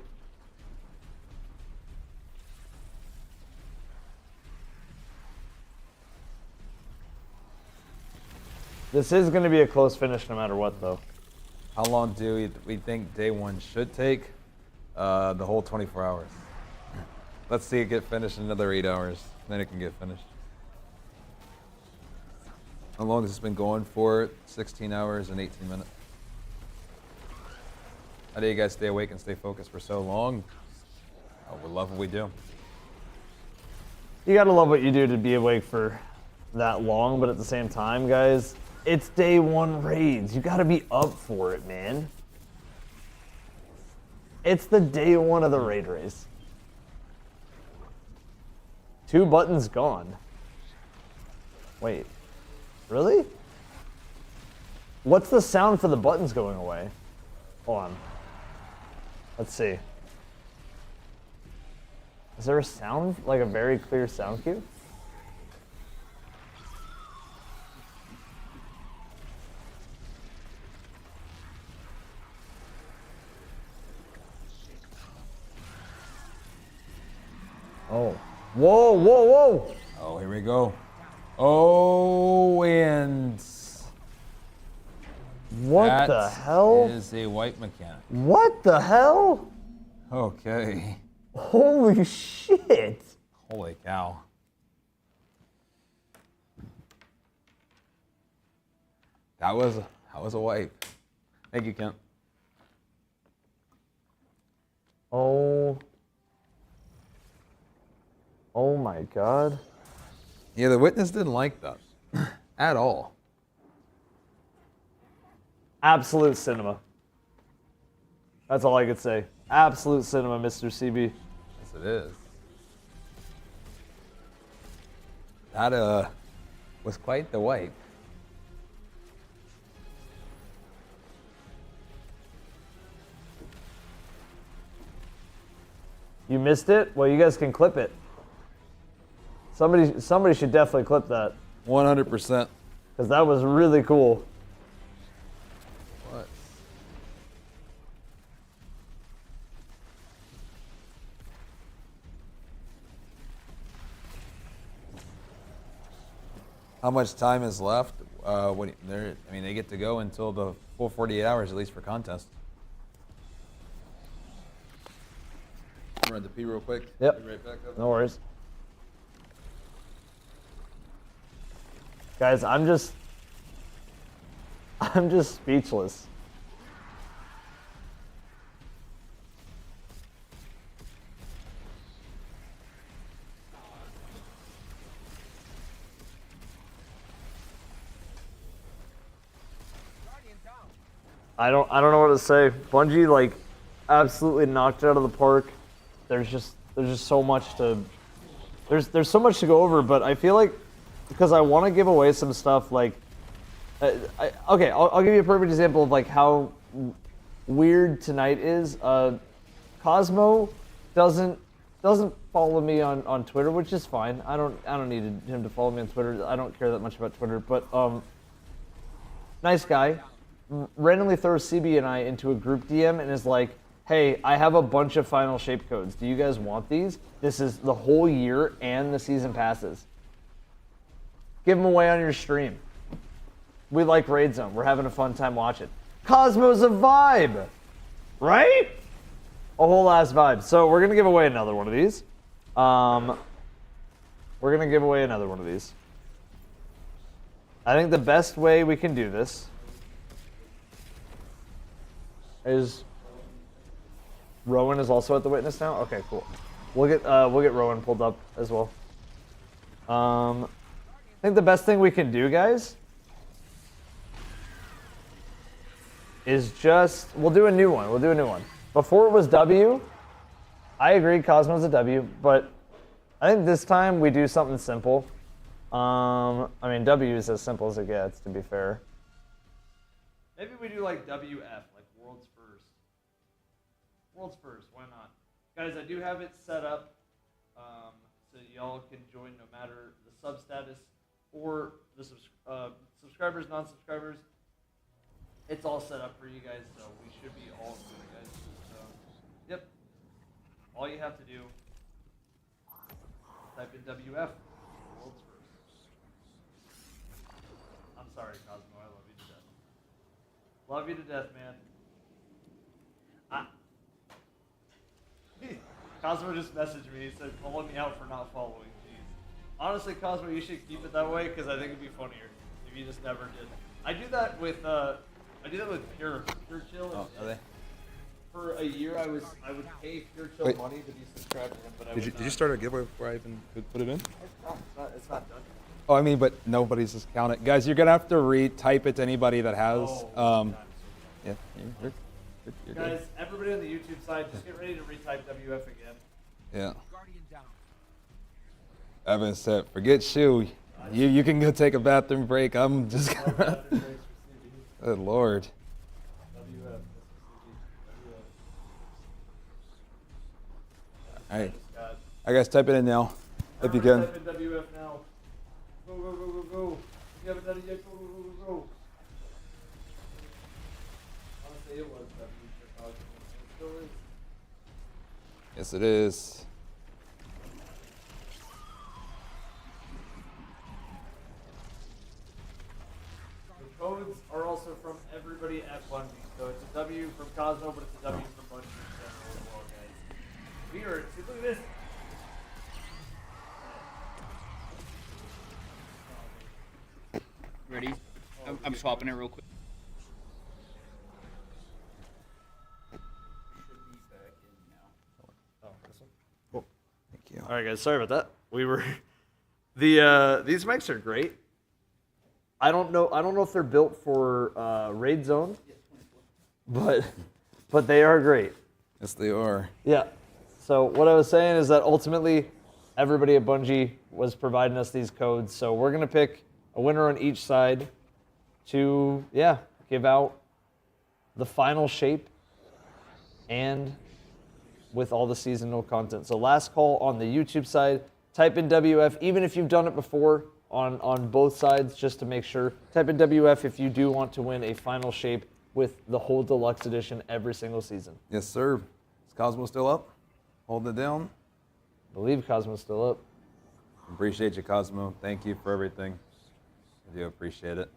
This is going to be a close finish no matter what, though. How long do we think day one should take? The whole 24 hours. Let's see it get finished in another 8 hours. Then it can get finished. How long has this been going for? 16 hours and 18 minutes. How do you guys stay awake and stay focused for so long? Oh, we love what we do. You gotta love what you do to be awake for that long, but at the same time, guys, it's day one raids. You gotta be up for it, man. It's the day one of the raid race. 2 buttons gone. Wait, really? What's the sound for the buttons going away? Hold on. Let's see. Is there a sound, like a very clear sound cue? Oh. Whoa, whoa, whoa! Oh, here we go. Oh, and... What the hell? That is a white mechanic. What the hell? Okay. Holy shit! Holy cow. That was a wipe. Thank you, Kent. Oh. Oh my god. Yeah, the witness didn't like that at all. Absolute cinema. That's all I could say. Absolute cinema, Mr. CB. Yes, it is. That was quite the wipe. You missed it? Well, you guys can clip it. Somebody should definitely clip that. 100%. Because that was really cool. What? How much time is left? I mean, they get to go until the full 48 hours, at least for contest. Run the pee real quick. Yep. Be right back up. No worries. Guys, I'm just speechless. I don't know what to say. Bungie like absolutely knocked it out of the park. There's just so much to there's so much to go over, but I feel like because I want to give away some stuff like okay, I'll give you a perfect example of like how weird tonight is. Cosmo doesn't follow me on Twitter, which is fine. I don't need him to follow me on Twitter. I don't care that much about Twitter, but nice guy. Randomly throws CB and I into a group DM and is like, hey, I have a bunch of final shape codes. Do you guys want these? This is the whole year and the season passes. Give them away on your stream. We like Raid Zone. We're having a fun time watching. Cosmo's a vibe, right? A whole ass vibe. So we're gonna give away another one of these. I think the best way we can do this is Rowan is also at the witness now. Okay, cool. We'll get Rowan pulled up as well. I think the best thing we can do, guys, is just we'll do a new one. We'll do a new one. Before it was W. I agree, Cosmo's a W, but I think this time we do something simple. I mean, W is as simple as it gets, to be fair. Maybe we do like WF, like world's first. World's first, why not? Guys, I do have it set up so y'all can join no matter the sub status or the subscribers, non-subscribers. It's all set up for you guys, so we should be all good, guys. So, yep. All you have to do, type in WF, world's first. I'm sorry, Cosmo, I love you to death. Love you to death, man. Cosmo just messaged me. He said, calling me out for not following. Jeez. Honestly, Cosmo, you should keep it that way because I think it'd be funnier if you just never did. I do that with Pure Chill. Oh, are they? For a year, I would pay Pure Chill money to be subscribed to him, but Did you start a giveaway before I even could put it in? It's not done. Oh, I mean, but nobody's just counting. Guys, you're gonna have to retype it to anybody that has. Yeah, you're Guys, good. everybody on the YouTube side, just get ready to retype WF again. Yeah. Guardian down. Evan said, "Forget Shu. You can go take a bathroom break. I'm just." Good Lord. WF. All right. I guys type it in now, if you can. Type in WF now. Go, go, go, go, go. If you haven't done it yet, go, go, go, go, go. Honestly, it was W for Cosmo. It still is. Yes, it is. The codes are also from everybody at Bungie. So it's a W from Cosmo, but it's a W from Bungie in general as well, guys. We are, look at this. Ready? I'm swapping it real quick. Thank you. All right, guys. Sorry about that. We were these mics are great. I don't know if they're built for raid zone, but they are great. Yes, they are. Yeah. So what I was saying is that ultimately, everybody at Bungie was providing us these codes. So we're gonna pick a winner on each side to give out the final shape and with all the seasonal content. So last call on the YouTube side, type in WF, even if you've done it before on both sides, just to make sure. Type in WF if you do want to win a final shape with the whole deluxe edition every single season. Yes, sir. Is Cosmo still up? Holding it down? I believe Cosmo's still up. Appreciate you, Cosmo. Thank you for everything. I do appreciate it.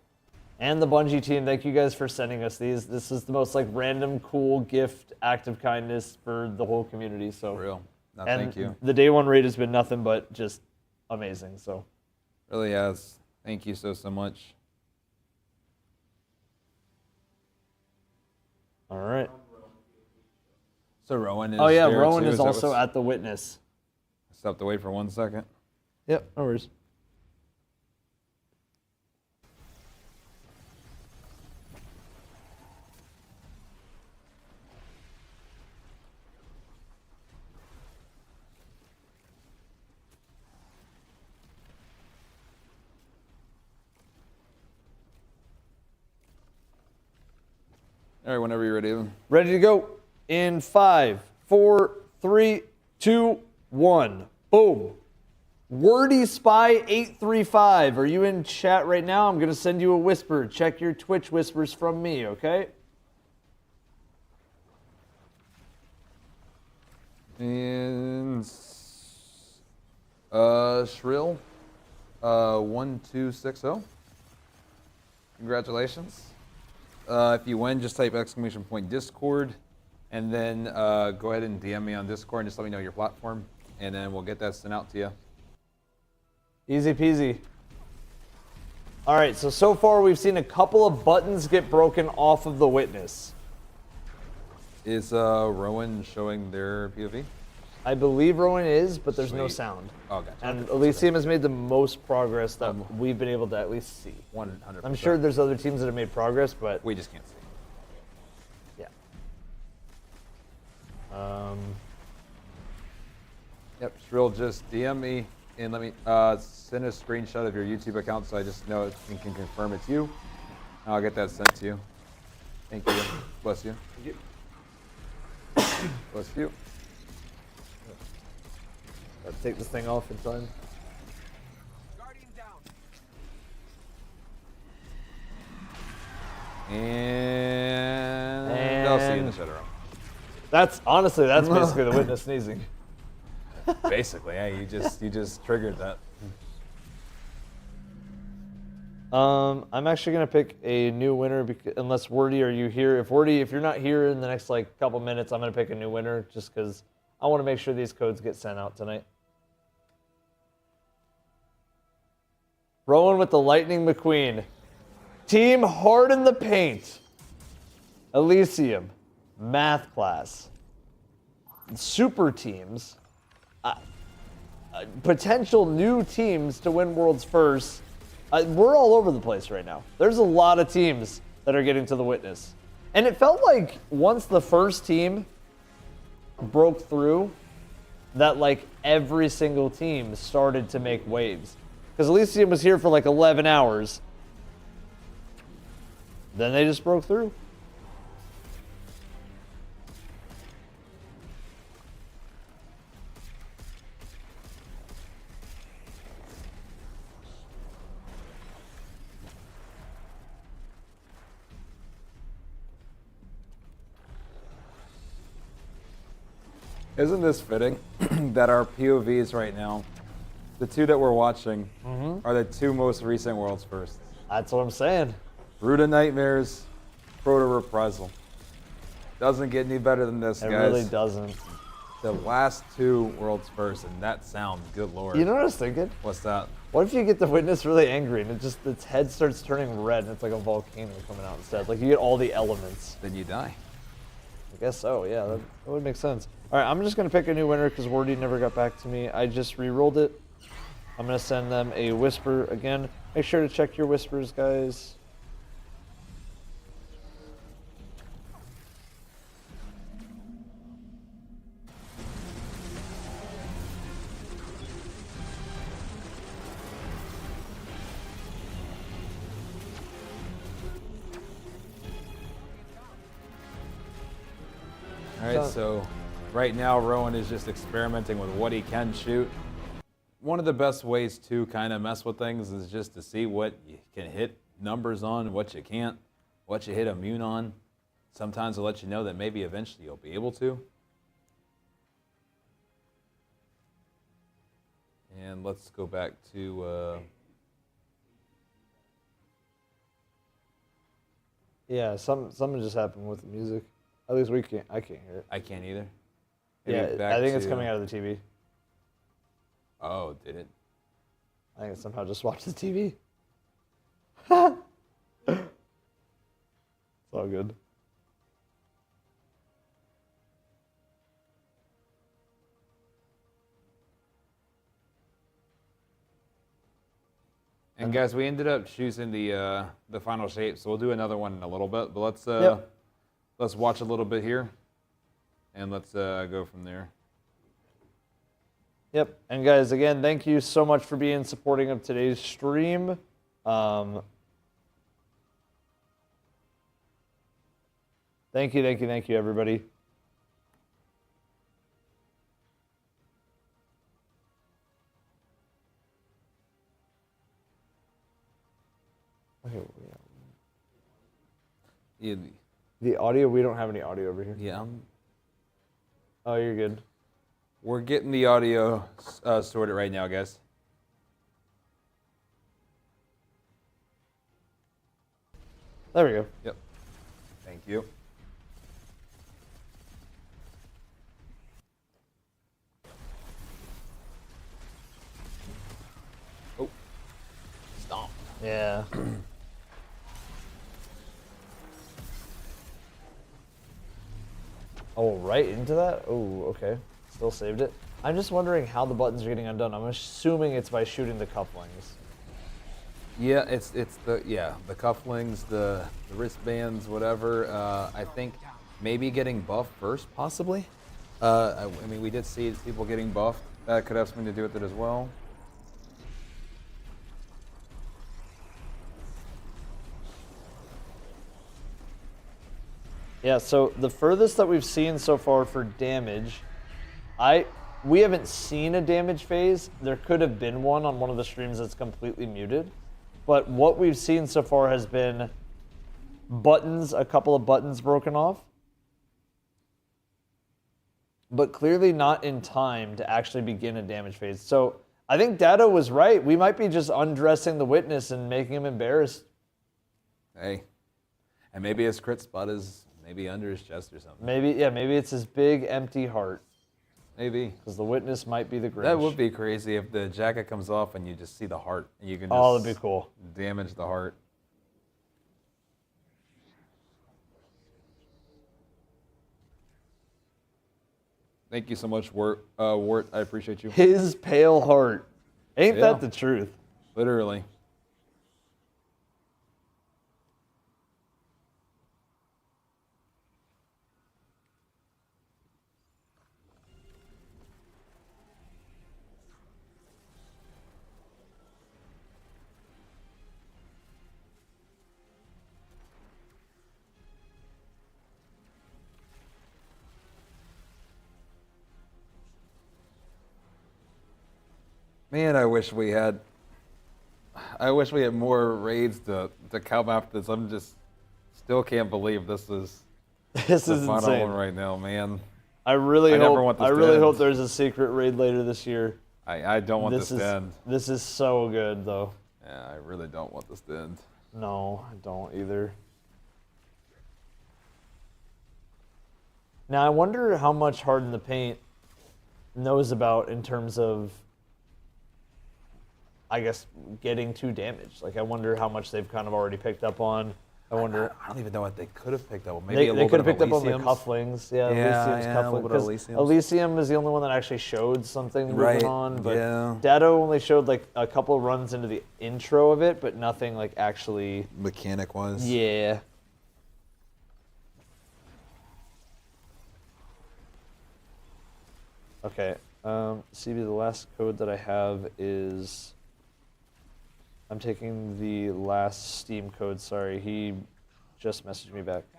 And the Bungie team, thank you guys for sending us these. This is the most random, cool gift, act of kindness for the whole community. So For real. No, and thank you. The day one raid has been nothing but just amazing. So Really has. Thank you so much. all right. So Rowan is Oh yeah, there Rowan too? is that also what's- at the witness. Just have to wait for 1 second. Yep, no worries. All right, whenever you're ready, Evan. Ready to go in 5, 4, 3, 2, 1. Boom. Wordy Spy 835. Are you in chat right now? I'm gonna send you a whisper. Check your Twitch whispers from me, okay? And Shrill 1260. Congratulations. If you win, just type !Discord, and then go ahead and DM me on Discord and just let me know your platform, and then we'll get that sent out to you. Easy peasy. All right, so far we've seen a couple of buttons get broken off of the Witness. Is Rowan showing their POV? I believe Rowan is, but there's no Sweet. sound. Oh, gotcha. And Elysium has made the most progress that we've been able to at least see. 100%. I'm sure there's other teams that have made progress, but we just can't see. Yeah. Yep, Shrill, just DM me and let me send a screenshot of your YouTube account so I just know it and can confirm it's you. I'll get that sent to you. Thank you. Bless you. Bless you. Let's take this thing off in time. And I'll see you in the shadow room. That's honestly, that's basically the Witness sneezing. Basically, yeah, you just triggered that. I'm actually gonna pick a new winner unless Wordy, are you here? If Wordy, if you're not here in the next like couple minutes, I'm gonna pick a new winner just because I want to make sure these codes get sent out tonight. Rowan with the Lightning McQueen. Team Hard in the Paint. Elysium. Math class. Super teams. Potential new teams to win Worlds First. We're all over the place right now. There's a lot of teams that are getting to the Witness. And it felt like once the first team broke through, that like every single team started to make waves. Because Elysium was here for like 11 hours. Then they just broke through. Isn't this fitting that our POVs right now, the two that we're watching, are the two most recent Worlds Firsts? That's what I'm saying. Root of Nightmares, Proto Reprisal. Doesn't get any better than this, It guys. really doesn't. The last two Worlds First, and that sound, good lord. You know what I was thinking? What's that? What if you get the Witness really angry and its head starts turning red and it's like a volcano coming out instead? Like you get all the elements. Then you die. I guess so, yeah, that would make sense. All right, I'm just gonna pick a new winner because Wordy never got back to me. I just re-rolled it. I'm gonna send them a whisper again. Make sure to check your whispers, guys. All right, so right now Rowan is just experimenting with what he can shoot. One of the best ways to kind of mess with things is just to see what you can hit numbers on, what you can't, what you hit immune on. Sometimes it'll let you know that maybe eventually you'll be able to. And let's go back to... Yeah, something just happened with the music. At least I can't hear it. I can't either. Yeah, Maybe back I think it's to- coming out of the TV. Oh, did it? I think it somehow just watched the TV. It's all good. And guys, we ended up choosing the final shape, so we'll do another one in a little bit. But let's Yep. let's watch a little bit here, and let's go from there. Yep. And guys, again, thank you so much for being supporting of today's stream. Thank you, everybody. Okay, Yeah, the audio, we don't have any audio over here. Yeah. Oh, you're good. We're getting the audio sorted right now, guys. There we go. Yep. Thank you. Oh. Stomp. Yeah. Oh, right into that? Oh, okay. Still saved it. I'm just wondering how the buttons are getting undone. I'm assuming it's by shooting the cufflings. Yeah, it's the cufflings, the wristbands, whatever. I think maybe getting buffed first, possibly. I mean, we did see people getting buffed. That could have something to do with it as well. Yeah, so the furthest that we've seen so far for damage, we haven't seen a damage phase. There could have been one on one of the streams that's completely muted. But what we've seen so far has been buttons, a couple of buttons broken off. But clearly not in time to actually begin a damage phase. So I think Dado was right. We might be just undressing the witness and making him embarrassed. Hey. And maybe his crit spot is maybe under his chest or something. Maybe it's his big empty heart. Maybe. Because the witness might be the Grinch. That would be crazy if the jacket comes off and you just see the heart. And you can just that'd be cool. Damage the heart. Thank you so much, Wart. I appreciate you. His pale heart. Ain't that the truth? Literally. Man, I wish we had more raids to come after this. I'm just still can't believe this is the final insane. one right now, man. I really hope hope there's a secret raid later this year. I don't want this to end. This is so good though. Yeah, I really don't want this to end. No, I don't either. Now I wonder how much Harden the Paint knows about in terms of, I guess, getting to damage. Like, I wonder how much they've kind of already picked up on. I wonder. I don't even know what they could have picked up. Maybe they could have picked up on the cufflings. Yeah, Elysium's a cufflings. little bit of Elysium's. Elysium is the only one that actually showed something moving on. But yeah. Dado only showed like a couple of runs into the intro of it, but nothing like actually mechanic-wise. Yeah. Okay. CB, the last code that I have is. I'm taking the last Steam code. Sorry, he just messaged me back. I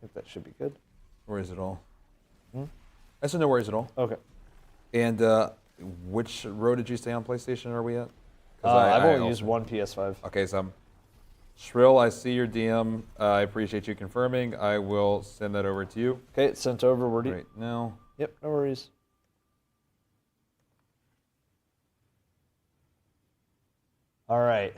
think that should be good. Where is it all? Hmm? I said no worries at all. Okay. And which row did you say on PlayStation are we at? I've only used one PS5. Okay, so Shrill, I see your DM. I appreciate you confirming. I will send that over to you. Okay, it's sent over. Right now. Yep, no worries. All right.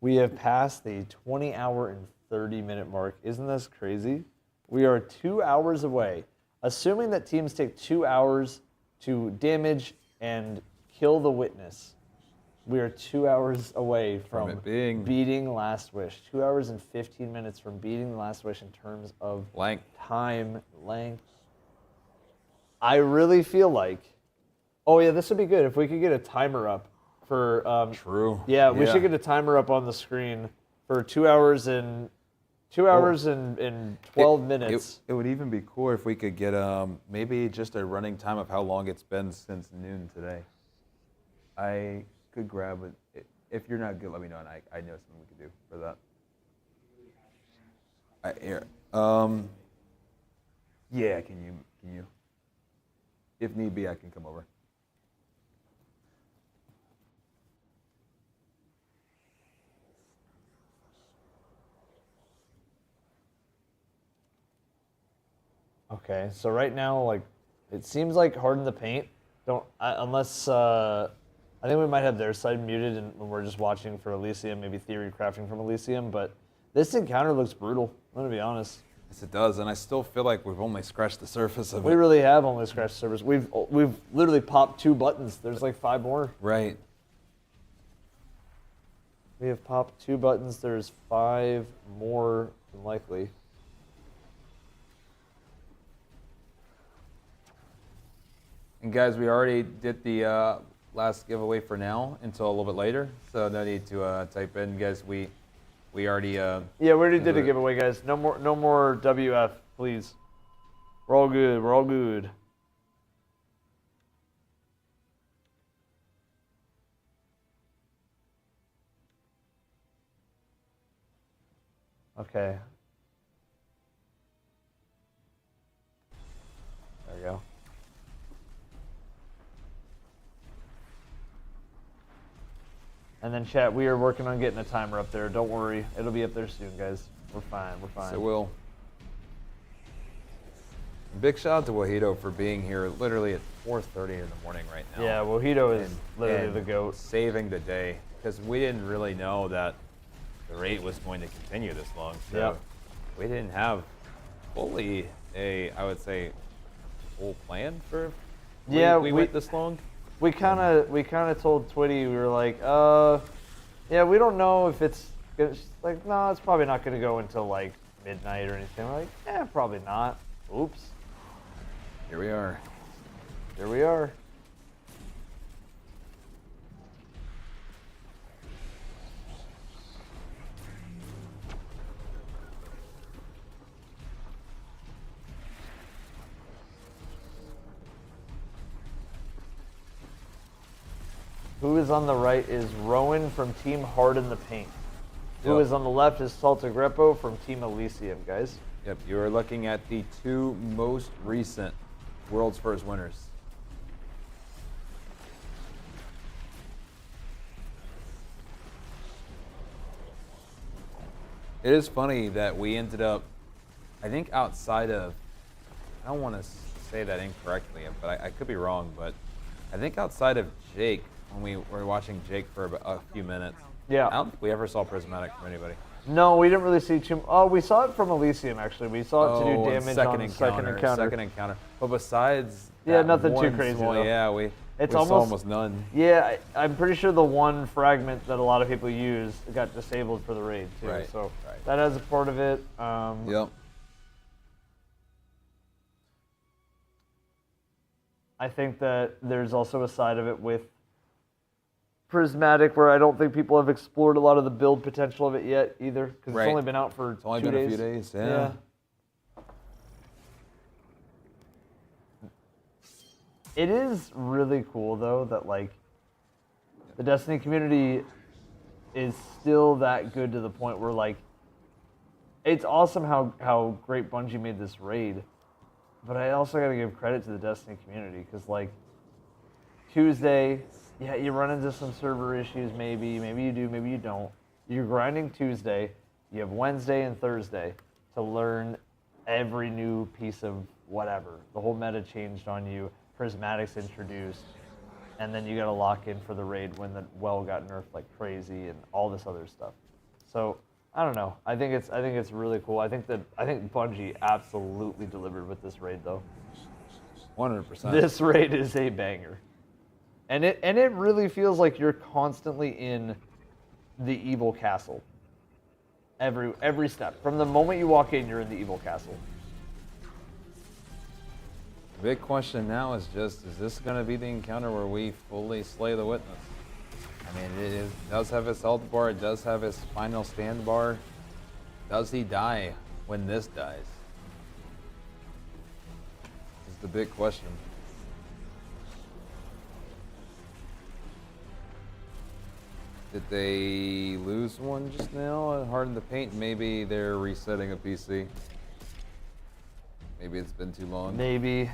We have passed the 20-hour and 30-minute mark. Isn't this crazy? We are 2 hours away. Assuming that teams take 2 hours to damage and kill the witness, we are 2 hours away from it being beating Last Wish. 2 hours and 15 minutes from beating Last Wish in terms of time length. I really feel like, oh yeah, this would be good if we could get a timer up for True. Yeah, we should get a timer up on the screen for 2 hours and 12 minutes. It would even be cool if we could get maybe just a running time of how long it's been since noon today. I could grab it. If you're not good, let me know, and I know something we could do for that. Yeah, can you? If need be, I can come over. Okay, so right now, like, it seems like Harden the Paint unless I think we might have their side muted and when we're just watching for Elysium, maybe Theory crafting from Elysium, but this encounter looks brutal. I'm gonna be honest. Yes, it does, and I still feel like we've only scratched the surface of it. We really have only scratched the surface. We've literally popped 2 buttons. There's like 5 more. Right. We have popped 2 buttons. There's 5 more than likely. And guys, we already did the last giveaway for now until a little bit later, so no need to type in, guys. We already yeah, we already did a giveaway, guys. No more WF, please. We're all good. We're all good. Okay. There we go. And then chat, we are working on getting a timer up there. Don't worry. It'll be up there soon, guys. We're fine. We're fine. So will. Big shout out to Wahito for being here literally at 4:30 in the morning right now. Yeah, Wahito is literally the GOAT. Saving the day, because we didn't really know that the raid was going to continue this long. So Yep. we didn't have fully I would say, full plan for Yeah, we went this long. We kind of told Twitty, we were like, yeah, we don't know if it's gonna, she's like, no, it's probably not gonna go until like midnight or anything. We're like, yeah, probably not. Oops. Here we are. Here we are. Who is on the right is Rowan from Team Harden the Paint. Who Yep. is on the left is Salta Grepo from Team Elysium, guys. Yep, you are looking at the 2 most recent World's First winners. It is funny that we ended up, I think outside of, I don't want to say that incorrectly, but I could be wrong, but I think outside of Jake, when we were watching Jake for a few minutes, Yeah. I don't think we ever saw Prismatic from anybody. No, we didn't really see too. Oh, we saw it from Elysium actually. We saw it to do on damage on the second encounter. Second encounter. But besides, Yeah, that nothing too one crazy, small- though. yeah, we It's saw almost- almost none. Yeah, I'm pretty sure the one fragment that a lot of people use got disabled for the raid too. Right, So right. that has a part of it. Yep. I think that there's also a side of it with Prismatic where I don't think people have explored a lot of the build potential of it yet either, because Right. it's only been out for It's only 2 been days. a few days, yeah. It is really cool though that like the Destiny community is still that good to the point where like it's awesome how great Bungie made this raid, but I also got to give credit to the Destiny community because like Tuesday, yeah, you run into some server issues maybe you do, maybe you don't. You're grinding Tuesday, you have Wednesday and Thursday to learn every new piece of whatever. The whole meta changed on you. Prismatic's introduced, and then you got to lock in for the raid when the well got nerfed like crazy and all this other stuff. So I don't know. I think it's really cool. I think Bungie absolutely delivered with this raid though. 100%. This raid is a banger, and it really feels like you're constantly in the evil castle. Every step from the moment you walk in, you're in the evil castle. The big question now is just, is this going to be the encounter where we fully slay the Witness? I mean, it does have his health bar, it does have his final stand bar. Does he die when this dies? Is the big question. Did they lose one just now? Harden the Paint? Maybe they're resetting a PC. Maybe it's been too long. Maybe.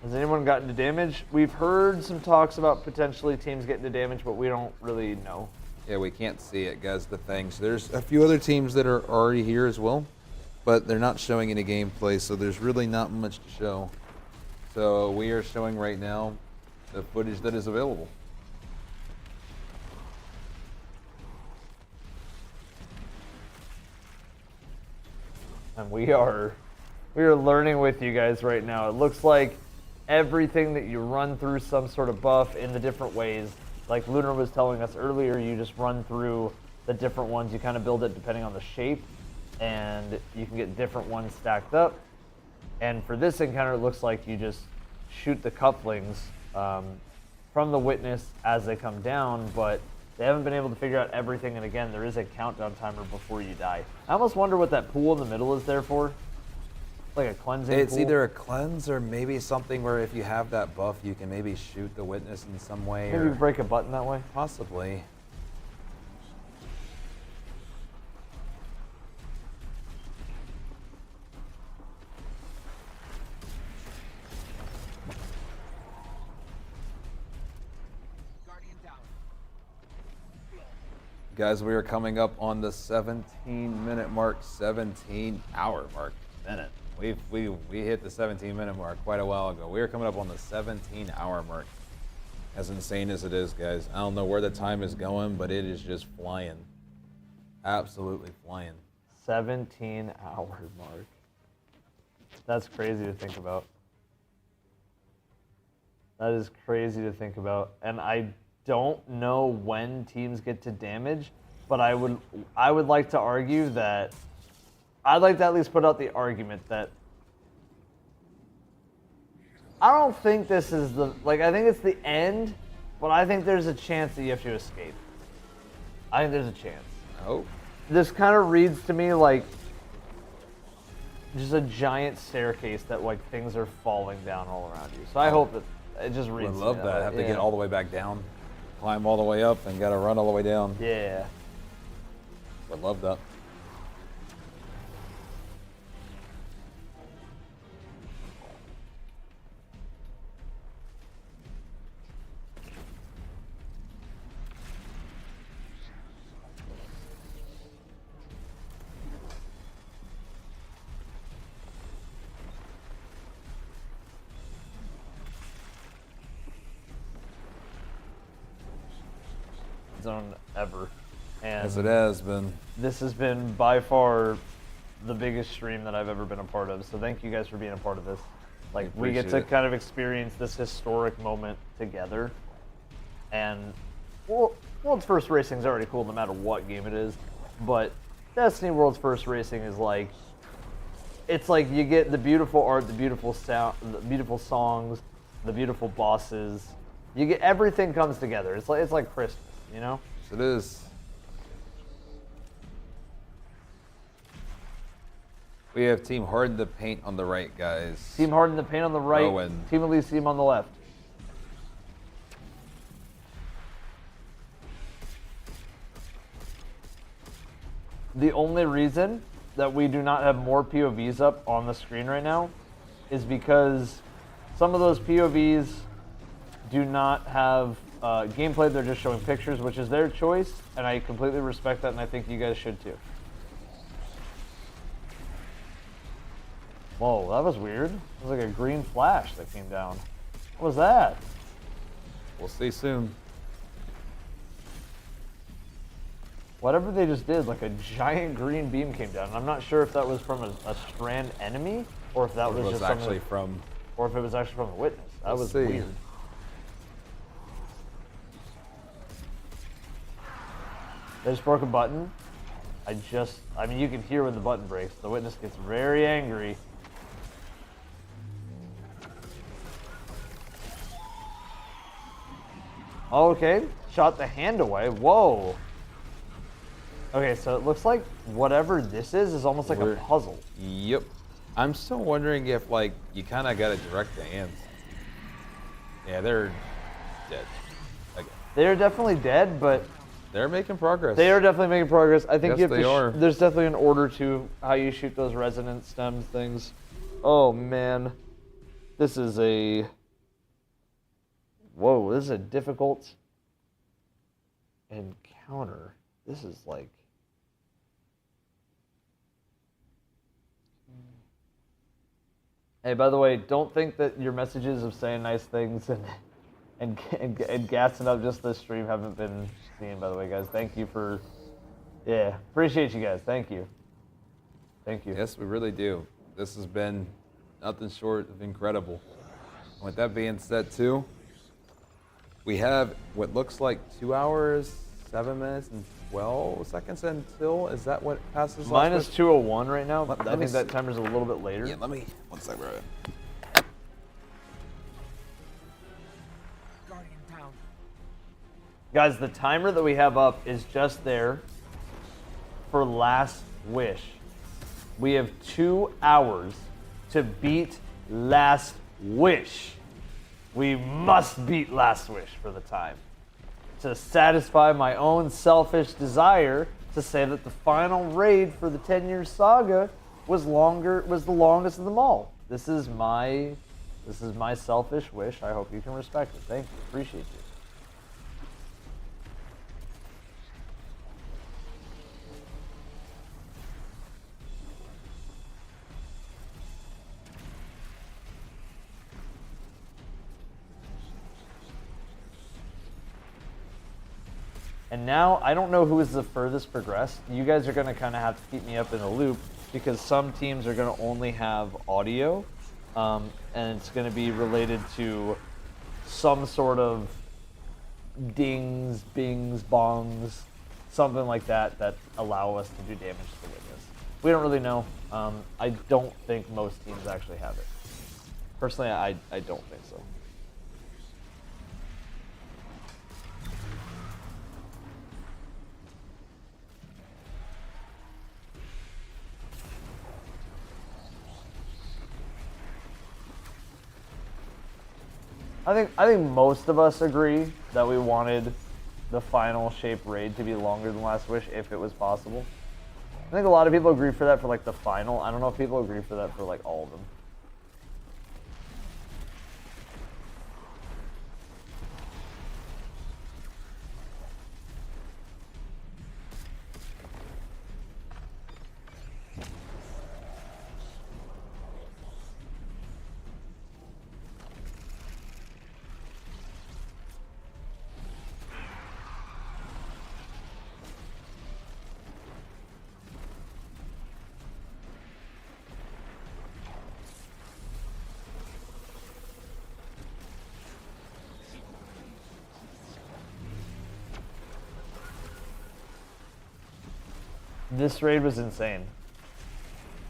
Has anyone gotten to damage? We've heard some talks about potentially teams getting to damage, but we don't really know. Yeah, we can't see it, guys, the things. There's a few other teams that are already here as well, but they're not showing any gameplay, so there's really not much to show. So we are showing right now the footage that is available. And we are We are learning with you guys right now. It looks like everything that you run through some sort of buff in the different ways. Like Lunar was telling us earlier, you just run through the different ones. You kind of build it depending on the shape, and you can get different ones stacked up. And for this encounter, it looks like you just shoot the couplings from the Witness as they come down, but they haven't been able to figure out everything. And again, there is a countdown timer before you die. I almost wonder what that pool in the middle is there for. Like a cleansing It's pool? either a cleanse or maybe something where if you have that buff, you can maybe shoot the Witness in some way. Maybe break a button that way? Possibly. Guys, we are coming up on the 17-minute mark, 17-hour mark. Minute. We hit the 17-minute mark quite a while ago. We are coming up on the 17-hour mark. As insane as it is, guys. I don't know where the time is going, but it is just flying. Absolutely flying. 17-hour mark. That's crazy to think about. That is crazy to think about. And I don't know when teams get to damage, but I would like to argue that I'd like to at least put out the argument that I don't think this is the I think it's the end, but I think there's a chance that you have to escape. I think there's a chance. Oh. This kind of reads to me like just a giant staircase that like things are falling down all around you. So I hope that it just reads. I love that. Have to get all the way back down, climb all the way up, and gotta run all the way down. Yeah. I love that. Zone ever. And As it has been. This has been by far the biggest stream that I've ever been a part of. So thank you guys for being a part of this. Like we get to kind of experience this historic moment together. And World's First Racing is already cool no matter what game it is. But Destiny World's First Racing is like, it's like you get the beautiful art, the beautiful sound, the beautiful songs, the beautiful bosses. You get everything comes together. It's like Christmas. You know? Yes, it is. We have Team Harden the Paint on the right, guys. Team Harden the Paint on the right. Owen. Team Elysium on the left. The only reason that we do not have more POVs up on the screen right now is because some of those POVs do not have gameplay. They're just showing pictures, which is their choice, and I completely respect that, and I think you guys should too. Whoa, that was weird. It was like a green flash that came down. What was that? We'll see soon. Whatever they just did, like a giant green beam came down. And I'm not sure if that was from a strand enemy, or if that was just actually from, or if it was actually from the Witness. That was see. weird. They just broke a button. I mean, you can hear when the button breaks. The Witness gets very angry. Okay, shot the hand away. Whoa. Okay, so it looks like whatever this is almost like a puzzle. Yep. I'm still wondering if, like, you kind of got to direct the hands. Yeah, they're dead. Like, they're definitely dead, but they're making progress. They are definitely making progress. I think yes, they are. There's definitely an order to how you shoot those resonance stems things. Oh man, this is a This is a difficult encounter. This is like. Hey, by the way, don't think that your messages of saying nice things and gassing up just this stream haven't been seen, by the way, guys. Thank you appreciate you guys. Thank you. Thank you. Yes, we really do. this has been nothing short of incredible. With that being said, too, we have what looks like 2 hours, 7 minutes, and 12 seconds until. Is that what passes? Mine is 2:01 right now. Let I me think that see. timer's a little bit later. Yeah, let me. One sec, bro. Guardian down. Guys, the timer that we have up is just there for Last Wish. We have 2 hours to beat Last Wish. We must beat Last Wish for the time. To satisfy my own selfish desire to say that the final raid for the 10-year saga was the longest of them all. This is my selfish wish. I hope you can respect it. Thank you. Appreciate you. And now, I don't know who is the furthest progressed. You guys are going to kind of have to keep me up in the loop because some teams are going to only have audio, and it's going to be related to some sort of dings, bings, bongs, something like that that allow us to do damage to the witness. We don't really know. I don't think most teams actually have it. Personally, I don't think so. I think most of us agree that we wanted the final shape raid to be longer than Last Wish if it was possible. I think a lot of people agree for that for like the final. I don't know if people agree for that for like all of them. This raid was insane.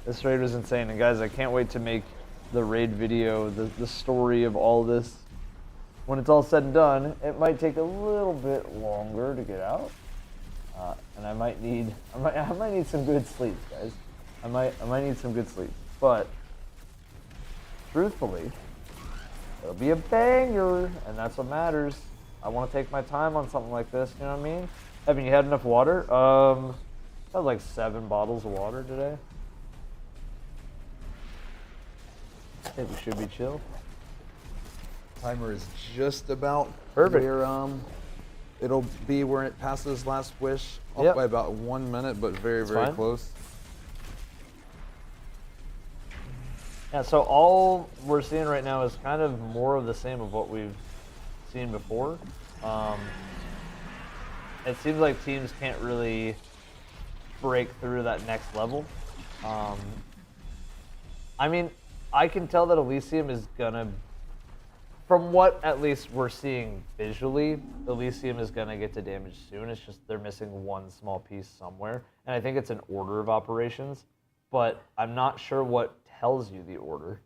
This raid was insane. And guys, I can't wait to make the raid video, the story of all this. When it's all said and done, it might take a little bit longer to get out. And I might need some good sleep, guys. I might need some good sleep. But truthfully, it'll be a banger, and that's what matters. I want to take my time on something like this, you know what I mean? Evan, you had enough water? I had like 7 bottles of water today. I think we should be chill. Timer is just about perfect. Where, it'll be where it passes Last Wish, off by about 1 minute, but very, very close. Yeah, so all we're seeing right now is kind of more of the same of what we've seen before. It seems like teams can't really break through that next level. I mean, I can tell that Elysium is gonna, from what at least we're seeing visually, Elysium is gonna get to damage soon. It's just they're missing one small piece somewhere. And I think it's an order of operations, but I'm not sure what tells you the order.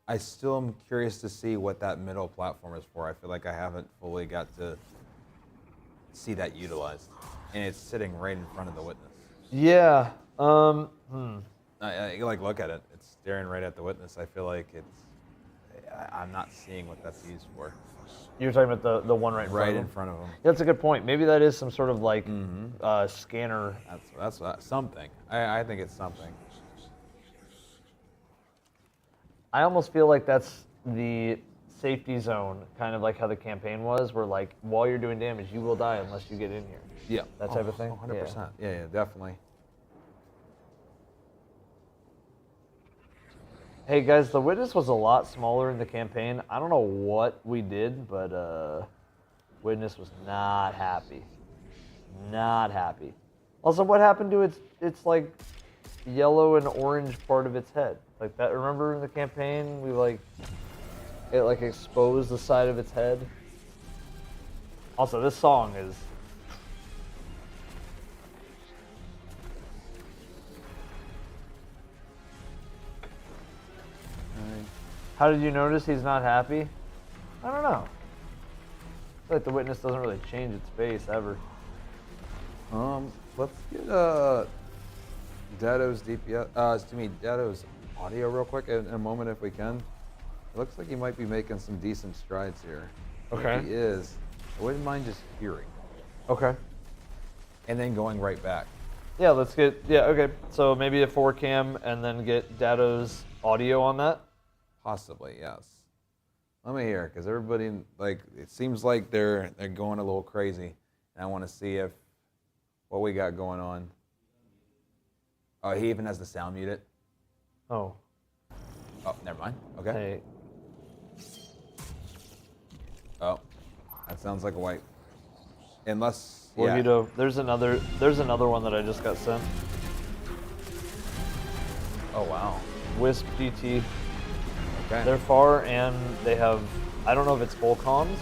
I still am curious to see what that middle platform is for. I feel like I haven't fully got to see that utilized, and it's sitting right in front of the witness. Yeah. I like look at it. It's staring right at the witness. I feel like I'm not seeing what that's used for. You're talking about the one right in front of him. That's a good point. Maybe that is some sort of like scanner. That's something. I think it's something. I almost feel like that's the safety zone, kind of like how the campaign was, where like while you're doing damage, you will die unless you get in here. Yeah. That type of thing. 100%. Yeah, definitely. Hey guys, the witness was a lot smaller in the campaign. I don't know what we did, but witness was not happy. Not happy. Also, what happened to its like yellow and orange part of its head? Like that. Remember in the campaign, it like exposed the side of its head. Also, this song is. How did you notice he's not happy? I don't know. I feel like the witness doesn't really change its face ever. Let's get Dado's Dado's audio real quick in a moment if we can. It looks like he might be making some decent strides here. Okay. If he is, I wouldn't mind just hearing. Okay. And then going right back. Yeah, let's get, okay. So maybe a 4-cam and then get Dado's audio on that? Possibly, yes. Let me hear, because everybody, like, it seems like they're going a little crazy. And I want to see what we got going on. Oh, he even has the sound muted. Oh. Oh, never mind. Okay. Hey. Oh, that sounds like a wipe. Unless, Morgito, there's another one that I just got sent. Oh wow. Wisp GT. Okay. They're far and they have, I don't know if it's full comms,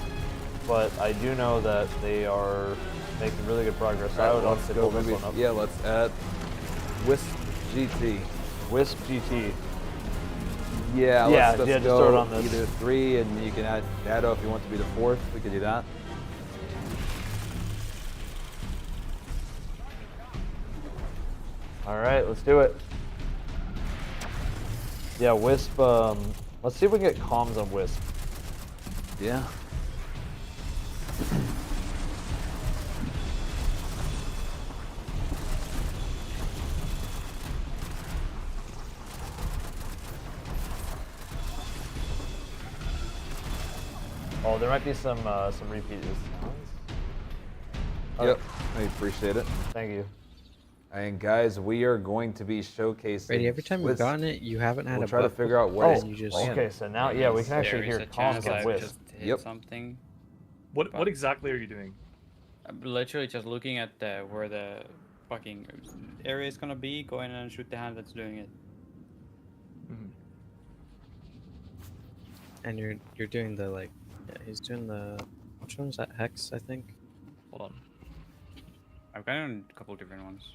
but I do know that they are making really good progress. All right, I would let's also go pull this maybe, one up. yeah, let's add Wisp GT. Wisp GT. Yeah, let's just go throw it on this. either 3 and you can add Dado if you want to be the 4th. We could do that. All right, let's do it. Yeah, Wisp, let's see if we can get comms on Wisp. Yeah. Oh, there might be some repeats. Yep, I appreciate it. Thank you. And guys, we are going to be showcasing. Brady, every time you've gotten it, you haven't had we'll a try to buff figure out before, what and you just Okay, so now, yeah, we can actually hear comms on Wisp. Just hit something. What exactly are you doing? I'm literally just looking at where the fucking area is gonna be, go in and shoot the hand that's doing it. and you're doing the like, yeah, he's doing the, which one was that, Hex, I think? Hold on. I've got it on a couple different ones.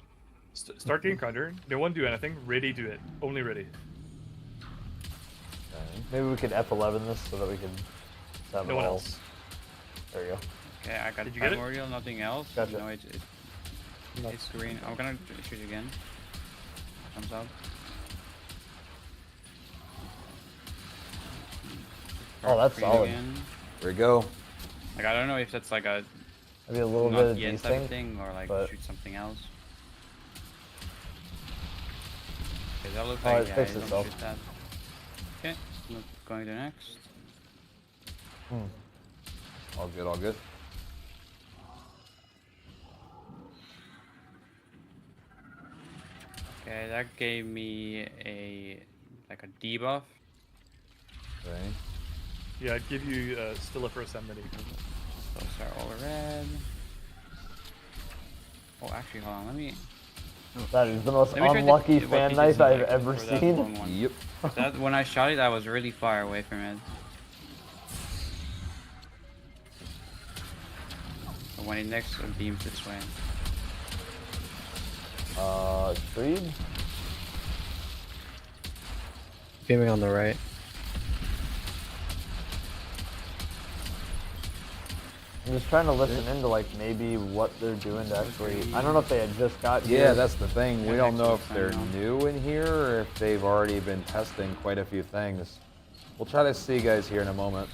Start getting counter. No one do anything. Ready, do it. Only ready. Maybe we could F11 this so that we can have No it one all. else. There you go. Okay, I got Did you get it? primordial, nothing else. Gotcha. No, it's green. I'm gonna shoot again. Comes out. Oh, that's Green solid. again. There we go. Like, I don't know if that's like a Maybe a little not bit of yet type desync, of thing or like but- shoot something else. Okay, that looks Oh, like it yeah, fixed don't itself. shoot that. Okay, going to next. All good, all good. Okay, that gave me a like a debuff. Okay. Yeah, I'd give you still a first enmity. Those are all red. Oh, actually, hold on. Let me. That is the most Let me try to unlucky what fan pieces knife is I've like ever for that seen. long one. Yep. That when I shot it, I was really far away from it. But when it next beams this way. Freed? Beaming on the right. I'm just trying to listen into like maybe what they're doing to actually. I don't know if they had just got Yeah, here. that's the thing. We Yeah, don't know next if they're time new in here or if they've already been testing quite a few things. We'll try to see guys here in a moment.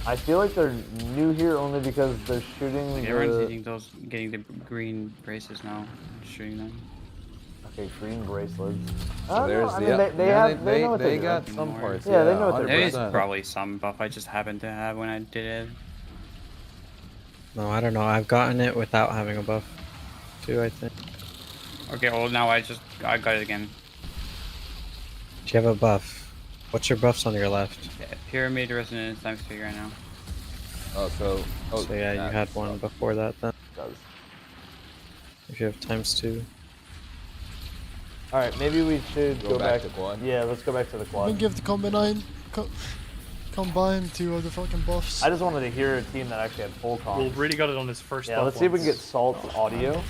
I feel like they're new here only because they're shooting Like the. everyone's getting the green braces now, shooting them. Okay, green bracelets. So there's I the. mean, they yeah, have. They know what they they're got doing. some parts. Yeah, they know what they're There is 100%. probably some buff I just happened to have when I did it. No, I don't know. I've gotten it without having a buff, too, I think. Okay, well now I got it again. Do you have a buff? What's your buffs on your left? Yeah, pyramid resonance times 3 right now. Oh, so. Oh, So yeah, you that had one before that then. Does. If you have ×2. All right, maybe we should Go back to quad. Yeah, let's go back to the I'm quad. gonna give the combine to the fucking buffs. I just wanted to hear a team that actually had full comp. Well, Brady got it on his first. Yeah, let's see if we can get Salt audio.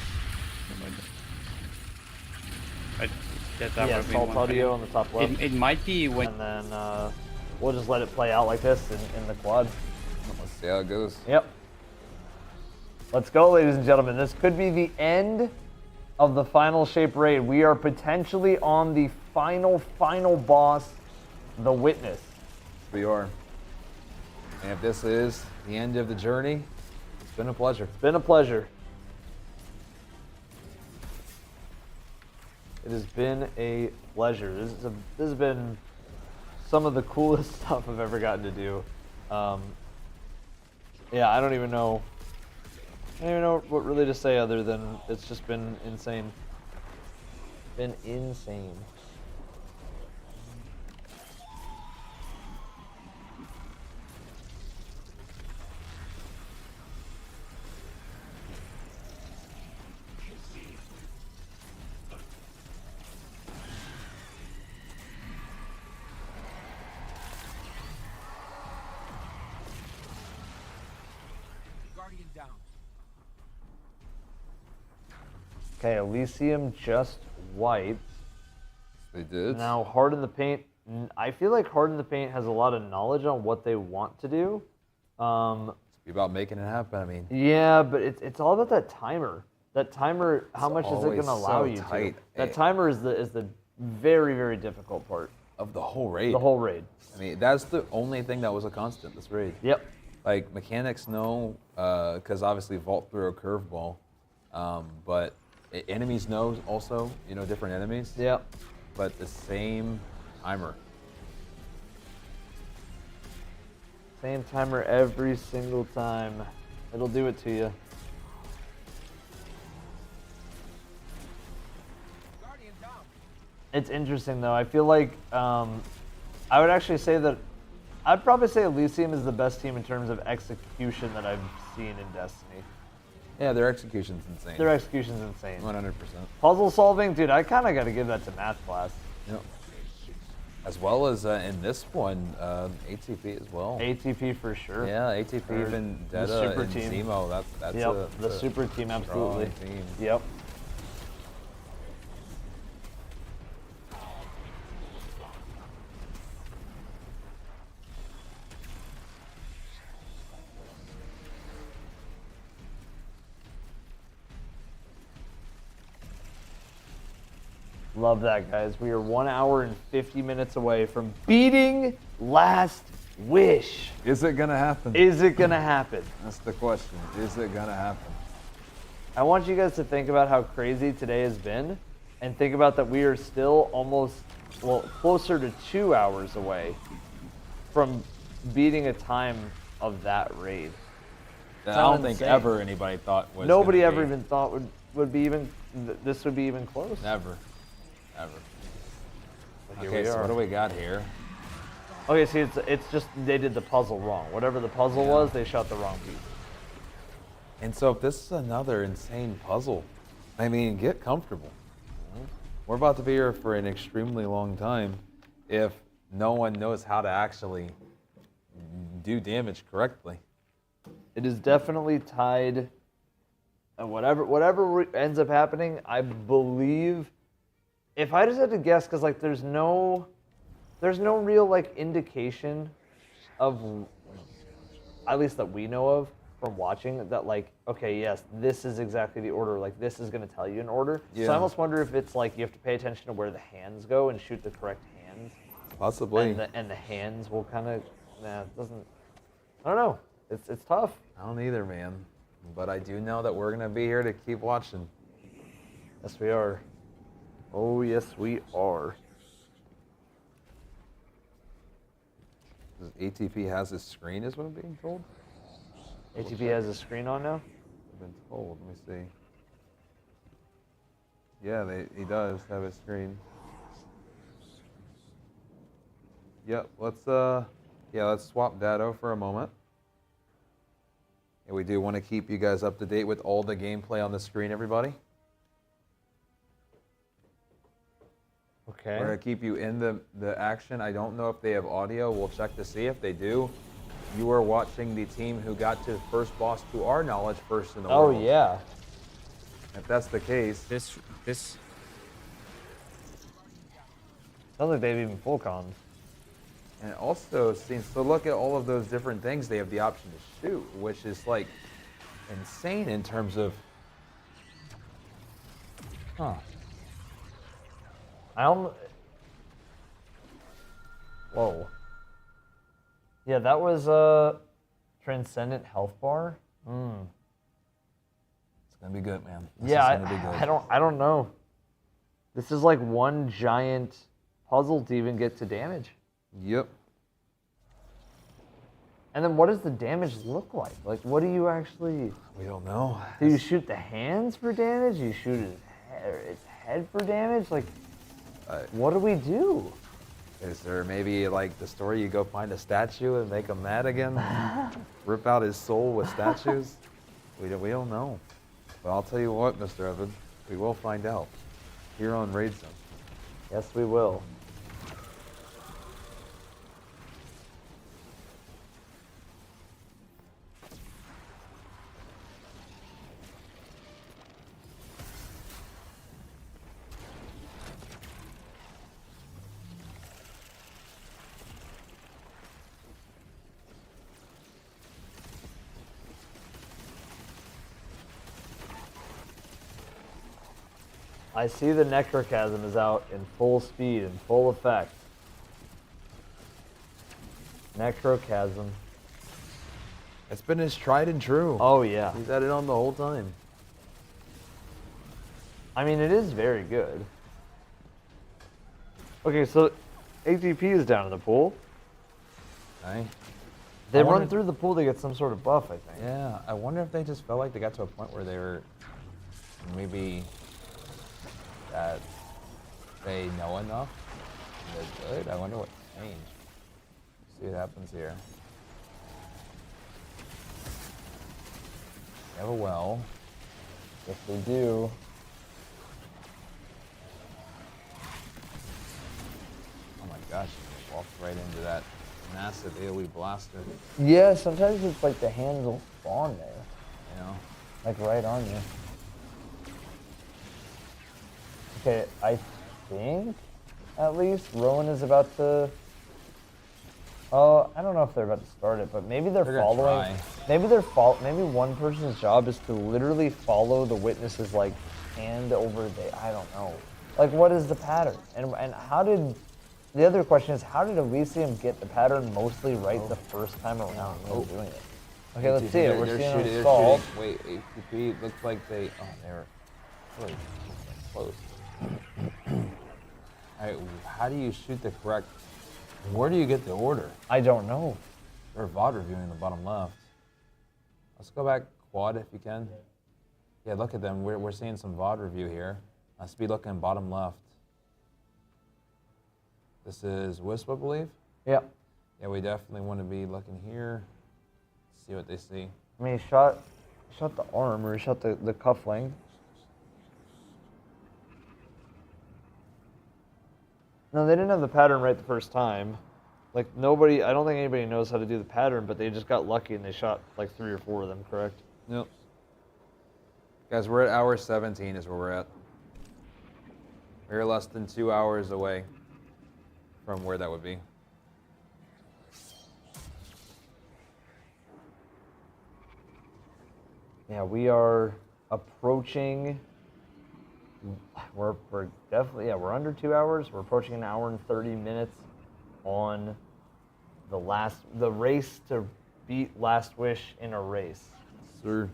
I get that. Yeah, would be Salt one audio thing. on the top left. It might be when. And then we'll just let it play out like this in the quad. Let's see how it goes. Yep. Let's go, ladies and gentlemen. This could be the end of the final shape raid. We are potentially on the final boss, the Witness. We are. And if this is the end of the journey, it's been a pleasure. It's been a pleasure. It has been a pleasure. This has been some of the coolest stuff I've ever gotten to do. Yeah, I don't even know what really to say other than it's just been insane. Been insane. Guardian down. Okay, Elysium just wiped. They did. Now, Harden the Paint. I feel like Harden the Paint has a lot of knowledge on what they want to do. It's about making it happen. I mean, Yeah, but it's all about that timer. That timer, how much is it going always to allow so you tight. to? That timer is the very, very difficult part. of the whole raid. The whole raid. I mean, that's the only thing that was a constant this raid. Yep. Like, mechanics know, because obviously Vault threw a curveball, but enemies know also, different enemies. Yep. But the same timer. Same timer every single time. It'll do it to you. It's interesting though. I feel like I would actually say that I'd probably say Elysium is the best team in terms of execution that I've seen in Destiny. Yeah, their execution's insane. Their execution's insane. 100%. Puzzle solving, dude, I kind of got to give that to math class. Yep. As well as in this one, ATP as well. ATP for sure. Yeah, ATP, Or even the Deta super and team. Zemo. That's Yep, the a super team, strong absolutely. Team. Yep. Love that, guys. We are 1 hour and 50 minutes away from beating Last Wish. Is it going to happen? Is it going to happen? That's the question. Is it going to happen? I want you guys to think about how crazy today has been and think about that we are still almost, well, closer to 2 hours away from beating a time of that raid. I don't think ever anybody thought was. Nobody gonna ever be. even thought would be even, this would be even close. Never. Ever. But here Okay, we so are. what do we got here? Okay, see, it's just they did the puzzle wrong. Whatever the puzzle was, they shot the wrong piece. And so if this is another insane puzzle, I mean, get comfortable. We're about to be here for an extremely long time if no one knows how to actually do damage correctly. It is definitely tied. And whatever ends up happening, I believe. If I just had to guess, because like there's no real like indication of, at least that we know of from watching, that like, okay, yes, this is exactly the order. Like this is going to tell you an order. So Yeah. I almost wonder if it's like you have to pay attention to where the hands go and shoot the correct hands. Possibly. And the hands will kind of, it doesn't. I don't know. It's tough. I don't either, man. But I do know that we're going to be here to keep watching. Yes, we are. Oh, yes, we are. ATP has his screen, is what I'm being told? ATP has a screen on now? I've been told. Let me see. Yeah, he does have a screen. Yep, let's swap data for a moment. And we do want to keep you guys up to date with all the gameplay on the screen, everybody. Okay. We're gonna keep you in the action. I don't know if they have audio. We'll check to see if they do. You are watching the team who got to the first boss, to our knowledge, first in the world. Oh yeah. If that's the case, this sounds like they have even full comms. And it also seems, so look at all of those different things they have the option to shoot, which is like insane in terms of, Whoa. Yeah, that was Transcendent Health Bar. It's gonna be good, man. Yeah, I don't know. This is like one giant puzzle to even get to damage. Yep. And then what does the damage look like? Like, what do you actually... We don't know. Do you shoot the hands for damage? You shoot its head for damage? Like, what do we do? Is there maybe like the story you go find a statue and make him mad again? Rip out his soul with statues? We don't know. But I'll tell you what, Mr. Evan, we will find out here on Raid Zone. Yes, we will. I see the Necrochasm is out in full speed and full effect. Necrochasm. It's been his tried and true. Oh yeah. He's had it on the whole time. I mean, it is very good. Okay, so ATP is down in the pool. Okay. They run through the pool to get some sort of buff, I think. Yeah, I wonder if they just felt like they got to a point where they were maybe that they know enough. They're good. I wonder what changed. See what happens here. They have a well. If they do. Oh my gosh, you walked right into that massive AoE blaster. Yeah, sometimes it's like the hands will spawn there. You know? Like right on you. Okay, I think at least Rowan is about to. Oh, I don't know if they're about to start it, but maybe they're following. Maybe maybe one person's job is to literally follow the witness's like hand over there. I don't know. Like, what is the pattern? And how did? The other question is, how did Elysium get the pattern mostly right the first time around when doing it? Okay, let's see it. We're seeing it installed. Wait, ATP looks like they. Oh, they're really close. Alright, how do you shoot the correct? Where do you get the order? I don't know. There's VOD reviewing in the bottom left. Let's go back quad if you can. Yeah, look at them. We're seeing some VOD review here. Let's be looking bottom left. This is Wisp, I believe. Yeah. Yeah, we definitely want to be looking here. See what they see. I mean, he shot the arm, or he shot the cuff length. No, they didn't have the pattern right the first time. Like, I don't think anybody knows how to do the pattern, but they just got lucky and they shot like 3 or 4 of them, correct? Yep. Guys, we're at hour 17 is where we're at. We're less than 2 hours away from where that would be. Yeah, we are approaching. We're definitely, we're under 2 hours. We're approaching an hour and 30 minutes on the race to beat Last Wish in a race. Sir.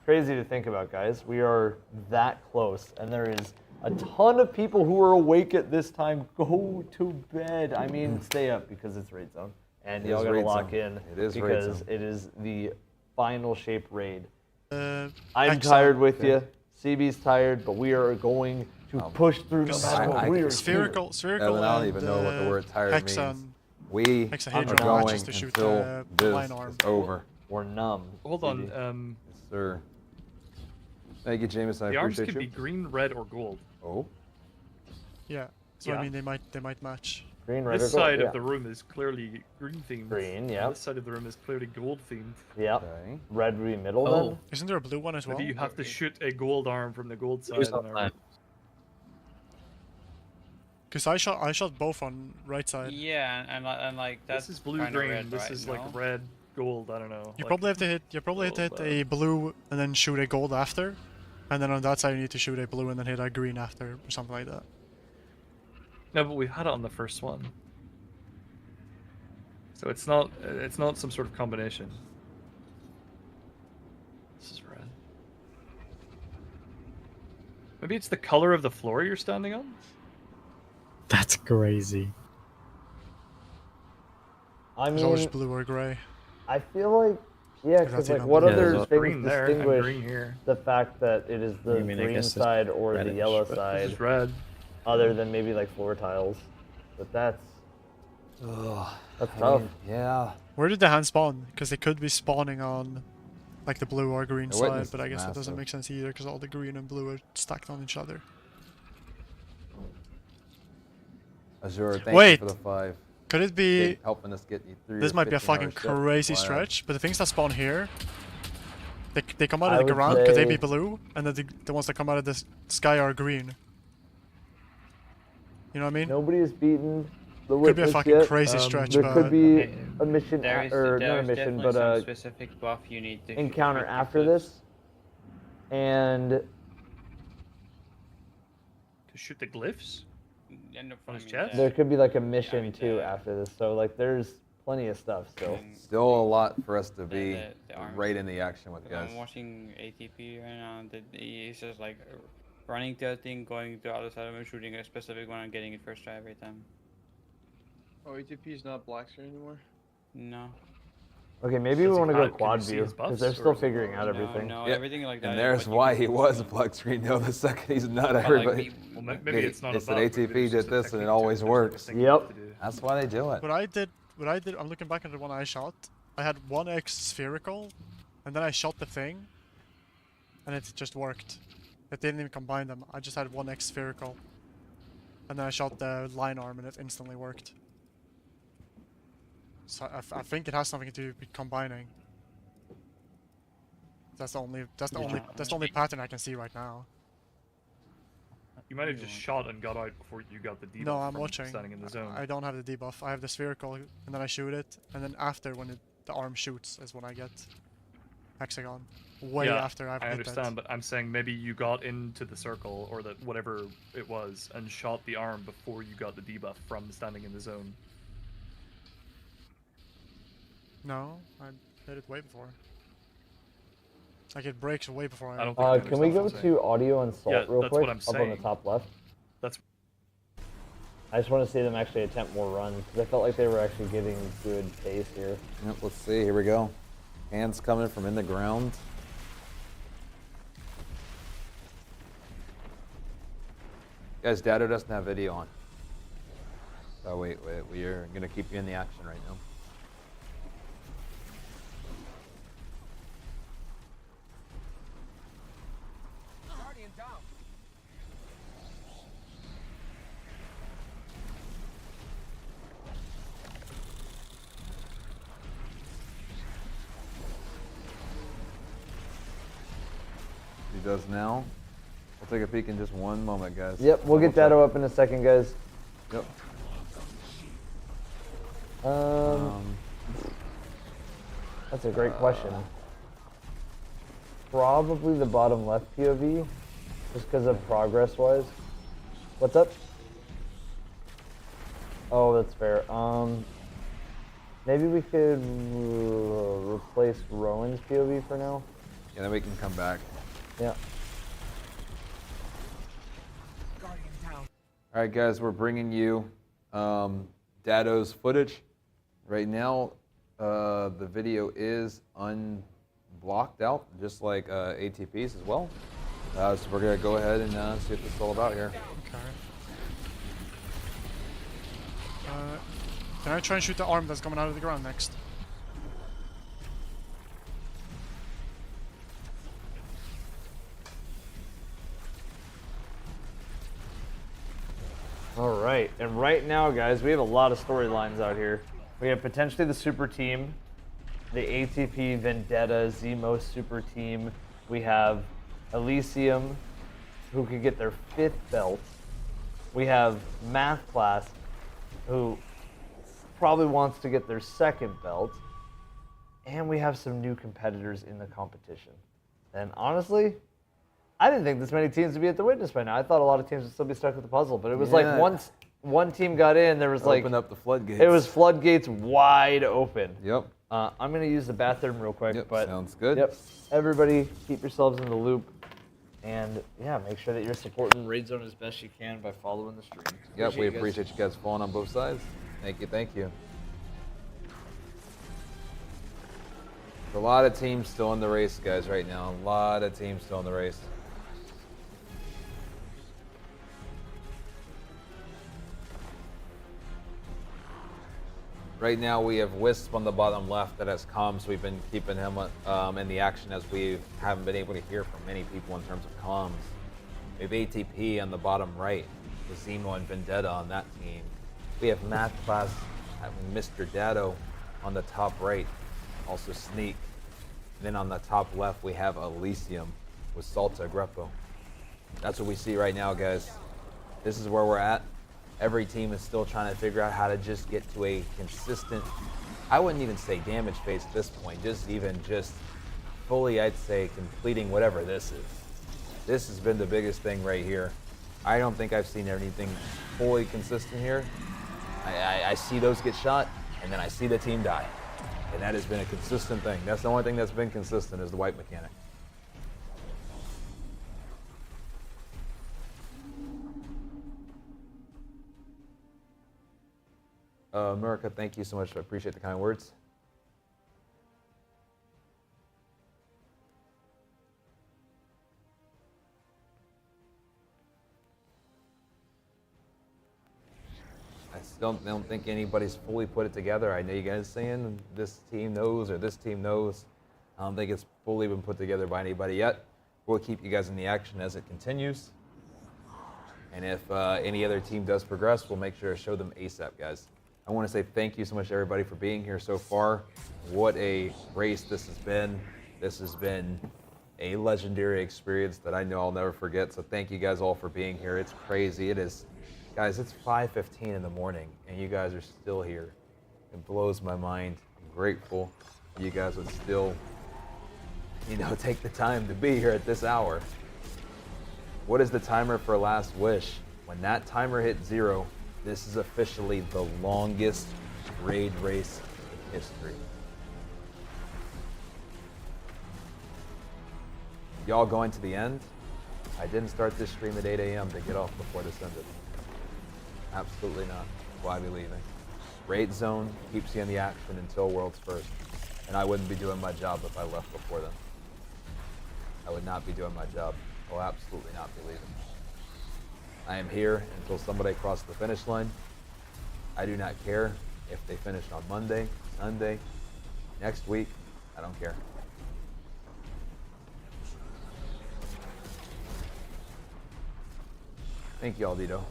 Crazy to think about, guys. We are that close, and there is a ton of people who are awake at this time. Go to bed. I mean, stay up because it's Raid Zone, and y'all gotta lock in because it is the final shape raid. I'm tired with you. CB's tired, but we are going to push through no matter what. We are spherical, Evan, I don't even know what the word tired means. We are going until this is over. We're numb. Hold on. Yes, sir. Thank you, Jameson. I The arms appreciate could you. be green, red, or gold. Oh. Yeah. So Yeah. I mean, they might match. Green, red, This or gold. side Yeah. of the room is clearly green themed. Green, yeah. This side of the room is clearly gold themed. Yep. Red would be middle Oh. then. Isn't there a blue one as well? Maybe you have to shoot a gold arm from the gold side. Blue's and not a- bad. Because I shot both on right side. Yeah, and like that's This is blue kinda green. red, this right? is No? like red, gold. I don't know. You like- probably have to hit. You probably have to hit gold, a blue and then shoot a gold after, and then on that side you need to shoot a blue and then hit a green after or something like that. No, but we had it on the first one. So it's not some sort of combination. This is red. Maybe it's the color of the floor you're standing on? That's crazy. I There's always mean, blue or gray. I feel like, yeah, Because because that's like, even what blue. other there's things green there and distinguish green here. the fact that it is the I mean, I green guess it's side or the reddish, yellow but side, This is red. other than maybe like floor tiles? But that's Ugh, that's I tough. mean, yeah. Where did the hand spawn? Because they could be spawning on, like the blue or green The side, witness but I is guess that doesn't massive. make sense either because all the green and blue are stacked on each other. Azure, thank Wait. you for the 5. Could it be? Kid helping us get you through. This your might be a 15-hour fucking shift. crazy Wow. stretch, but the things that spawn here, they come out I of the would ground because they say- be blue, and then the ones that come out of the sky are green. You know what I mean? Nobody has beaten the Could be a witness fucking yet. crazy stretch, There but could be Okay, a mission, There is, or there not a is mission, definitely but some a specific buff you need to encounter shoot the after clips. this, and To shoot the glyphs? And On his I mean, chest? there could be like a mission too after this. So like, there's plenty of stuff still. Still a lot for us to be the arms. right in the action with, Because guys. I'm watching ATP right now, and he's just like running to a thing, going to the other side of him, shooting a specific one, and getting it first try every time. Oh, ATP is not black screen anymore? No. Okay, maybe we Does he want to go have- can quad you see view his because buffs, they're or still is it- figuring out No, everything. no, Yep. everything like that. And is there's what you why can he do. was black screen. No, the second he's not But, like, everybody. Well, maybe it's not a It's an bug, maybe ATP it's did just a this and technique it to always it. There's like a works. thing you have Yep. to do. That's why they do it. What I did, I'm looking back at the one I shot. I had 1x spherical, and then I shot the thing, and it just worked. It didn't even combine them. I just had 1x spherical, and then I shot the line arm, and it instantly worked. So I think it has something to do with combining. That's the only pattern I can see right now. You might have just shot and got out before you got the debuff No, I'm from watching. standing in the zone. I don't have the debuff. I have the spherical, and then I shoot it, and then after when the arm shoots is when I get hexagon. Way yeah, after I've I hit understand, but I'm saying maybe you got into the circle or that whatever it was and shot the arm before you got the debuff from standing in the zone. that. No, I hit it way before. Like it breaks way before I. I don't think you Can we go understand what I'm to audio and salt Yeah, real that's quick? what I'm Up on the saying. top left. That's I just want to see them actually attempt more runs because I felt like they were actually getting good pace here. Yep, let's see. Here we go. Hands coming from in the ground. Guys, Dado doesn't have video on. Oh, wait. We are going to keep you in the action right now. Guardian down. He does now. We'll take a peek in just one moment, guys. Yep, we'll get Dado up in a second, guys. Yep. That's a great question. Probably the bottom left POV, just because of progress-wise. What's up? Oh, that's fair. Maybe we could replace Rowan's POV for now. Yeah, then we can come back. Yeah. Guardian down. All right, guys, we're bringing you Dado's footage. Right now, the video is unblocked out, just like ATP's as well. So we're gonna go ahead and see what this is all about here. Okay. Can I try and shoot the arm that's coming out of the ground next? All right, and right now, guys, we have a lot of storylines out here. We have potentially the super team, the ATP Vendetta Zemo super team. We have Elysium, who could get their 5th belt. We have Math Class, who probably wants to get their 2nd belt. And we have some new competitors in the competition. And honestly, I didn't think this many teams would be at the Witness by now. I thought a lot of teams would still be stuck with the puzzle, but it was like once one team got in, there was like open up the floodgates. It was floodgates wide open. Yep. I'm gonna use the bathroom real quick. But sounds good. Yep. Everybody, keep yourselves in the loop, and yeah, make sure that you're supporting Raid Zone as best you can by following the stream. Yep, we appreciate you guys following on both sides. Thank you, thank you. A lot of teams still in the race, guys, right now. A lot of teams still in the race. Right now we have Wisp on the bottom left that has comms. We've been keeping him in the action as we haven't been able to hear from many people in terms of comms. We have ATP on the bottom right with Zemo and Vendetta on that team. We have Math Class having Mr. Dado on the top right, also Sneak. And then on the top left we have Elysium with Salta Greppo. That's what we see right now, guys. This is where we're at. Every team is still trying to figure out how to just get to a consistent, I wouldn't even say damage phase at this point, just fully, I'd say, completing whatever this is. This has been the biggest thing right here. I don't think I've seen anything fully consistent here. I see those get shot, and then I see the team die. And that has been a consistent thing. That's the only thing that's been consistent is the wipe mechanic. America, thank you so much. I appreciate the kind words. I still don't think anybody's fully put it together. I know you guys saying this team knows or this team knows. I don't think it's fully been put together by anybody yet. We'll keep you guys in the action as it continues. And if any other team does progress, we'll make sure to show them ASAP, guys. I want to say thank you so much, everybody, for being here so far. What a race this has been. This has been a legendary experience that I know I'll never forget. So thank you guys all for being here. It's crazy. It is, guys, it's 5:15 in the morning, and you guys are still here. It blows my mind. I'm grateful you guys would still, take the time to be here at this hour. What is the timer for Last Wish? When that timer hit 0, this is officially the longest raid race in history. Y'all going to the end? I didn't start this stream at 8 a.m. to get off before this ended. Absolutely not. Why be leaving? Raid Zone keeps you in the action until World's First. And I wouldn't be doing my job if I left before then. I would not be doing my job. I will absolutely not be leaving. I am here until somebody crosses the finish line. I do not care if they finish on Monday, Sunday, next week. I don't care. Thank you, Aldito.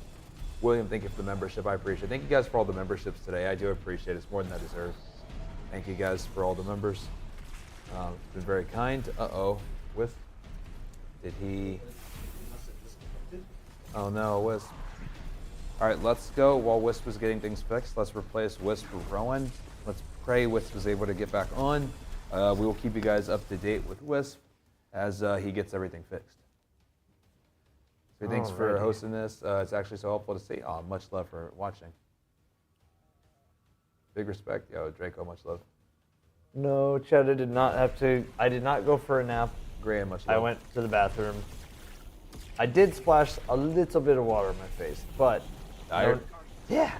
William, thank you for the membership. I appreciate it. Thank you guys for all the memberships today. I do appreciate it. It's more than I deserve. Thank you guys for all the members. It's been very kind. Did he... Oh no, Wisp. Alright, let's go. While Wisp was getting things fixed, let's replace Wisp with Rowan. Let's pray Wisp was able to get back on. We will keep you guys up to date with Wisp as he gets everything fixed. So thanks for hosting this. It's actually so helpful to see. Oh, much love for watching. Big respect. Yo, Draco, much love. No, Cheddar did not have to. I did not go for a nap. Graham, much love. I went to the bathroom. I did splash a little bit of water in my face, but tired. Yeah.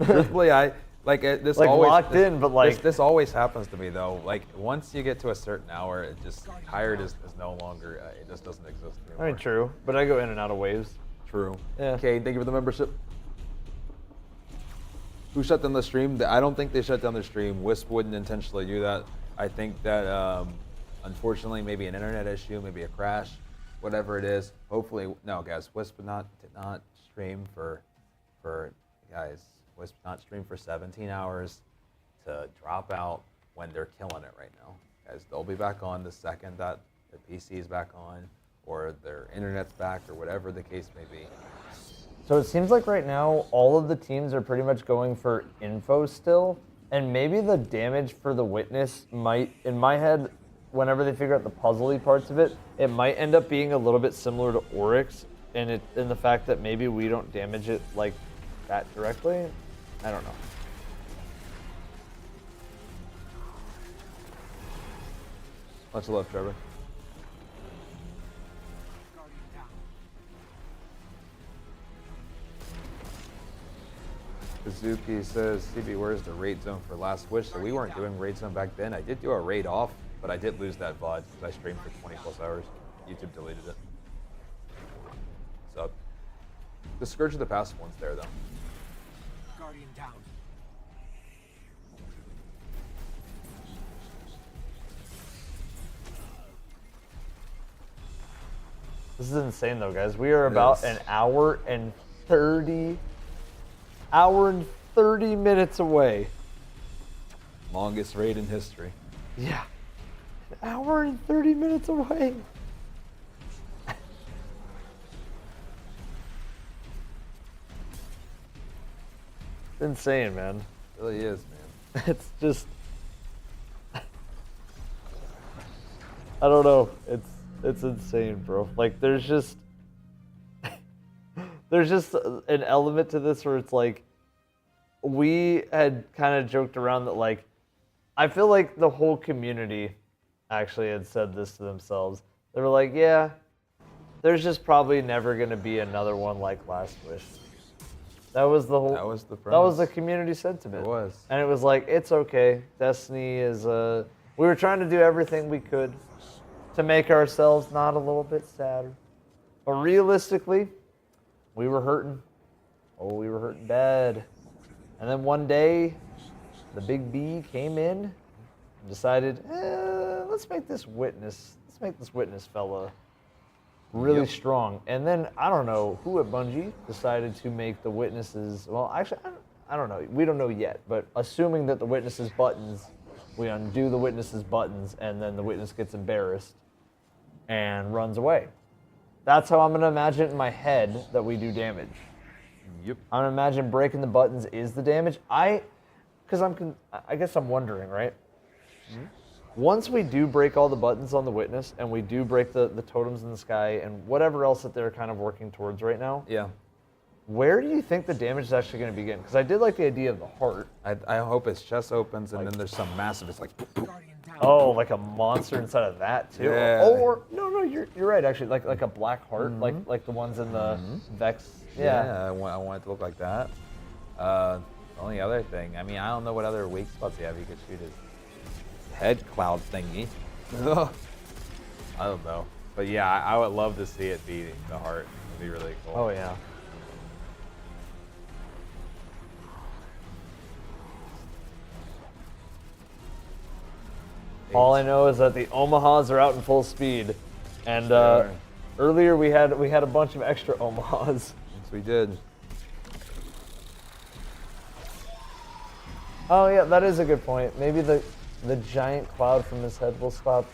Truthfully, this like always locked in, but like this always happens to me though. Like once you get to a certain hour, it just tired is no longer. It just doesn't exist anymore. I mean, true, but I go in and out of waves. True. Yeah. Okay, thank you for the membership. Who shut down the stream? I don't think they shut down the stream. Wisp wouldn't intentionally do that. I think that unfortunately, maybe an internet issue, maybe a crash, whatever it is. Hopefully, no, guys. Wisp did not stream for for guys Wisp not stream for 17 hours to drop out when they're killing it right now. Guys, they'll be back on the second that their PC is back on or their internet's back or whatever the case may be. So it seems like right now all of the teams are pretty much going for info still, and maybe the damage for the Witness might, in my head, whenever they figure out the puzzly parts of it, it might end up being a little bit similar to Oryx, in the fact that maybe we don't damage it like that directly. I don't know. Much love, Trevor. Kazuki says, CB, where's the raid zone for Last Wish? So we weren't doing raid zone back then. I did do a raid off, but I did lose that VOD because I streamed for 20 plus hours. YouTube deleted it. So, the Scourge of the Past one's there though. Guardian down. This is insane though, guys. We are about an hour and 30 minutes away. Longest raid in history. Yeah. An hour and 30 minutes away. It's insane, man. It really is, man. It's just, I don't know. It's insane, bro. Like there's just an element to this where it's like we had kind of joked around that like I feel like the whole community actually had said this to themselves. They were like, yeah, there's just probably never going to be another one like Last Wish. That was the whole. That was the That was the premise. community sentiment. It was. And it was like, it's okay. Destiny is. We were trying to do everything we could to make ourselves not a little bit sadder, but realistically, we were hurting. Oh, we were hurting bad. And then one day, the big B came in and decided, let's make this Witness fella really strong. And then I don't know who at Bungie decided to make the Witnesses. Well, actually, I don't know. We don't know yet. But assuming that the Witnesses buttons, we undo the Witnesses buttons, and then the Witness gets embarrassed and runs away. That's how I'm gonna imagine it in my head that we do damage. Yep. I'm gonna imagine breaking the buttons is the damage. I guess I'm wondering, right? Once we do break all the buttons on the Witness and we do break the totems in the sky and whatever else that they're kind of working towards right now, Yeah. where do you think the damage is actually going to begin? Because I did like the idea of the heart. I hope his chest opens and then there's some massive, it's like, Oh, like a monster inside of that too. Yeah. Or no, you're right actually. Like a black heart, like the ones in the Vex. Yeah, I want it to look like that. The only other thing, I mean, I don't know what other weak spots you have. You could shoot his head cloud thingy. I don't know. But yeah, I would love to see it be the heart. It'd be really cool. Oh yeah. All I know is that the Omahas are out in full speed, and earlier we had a bunch of extra Omahas. Yes, we did. Oh yeah, that is a good point. Maybe the giant cloud from his head will stop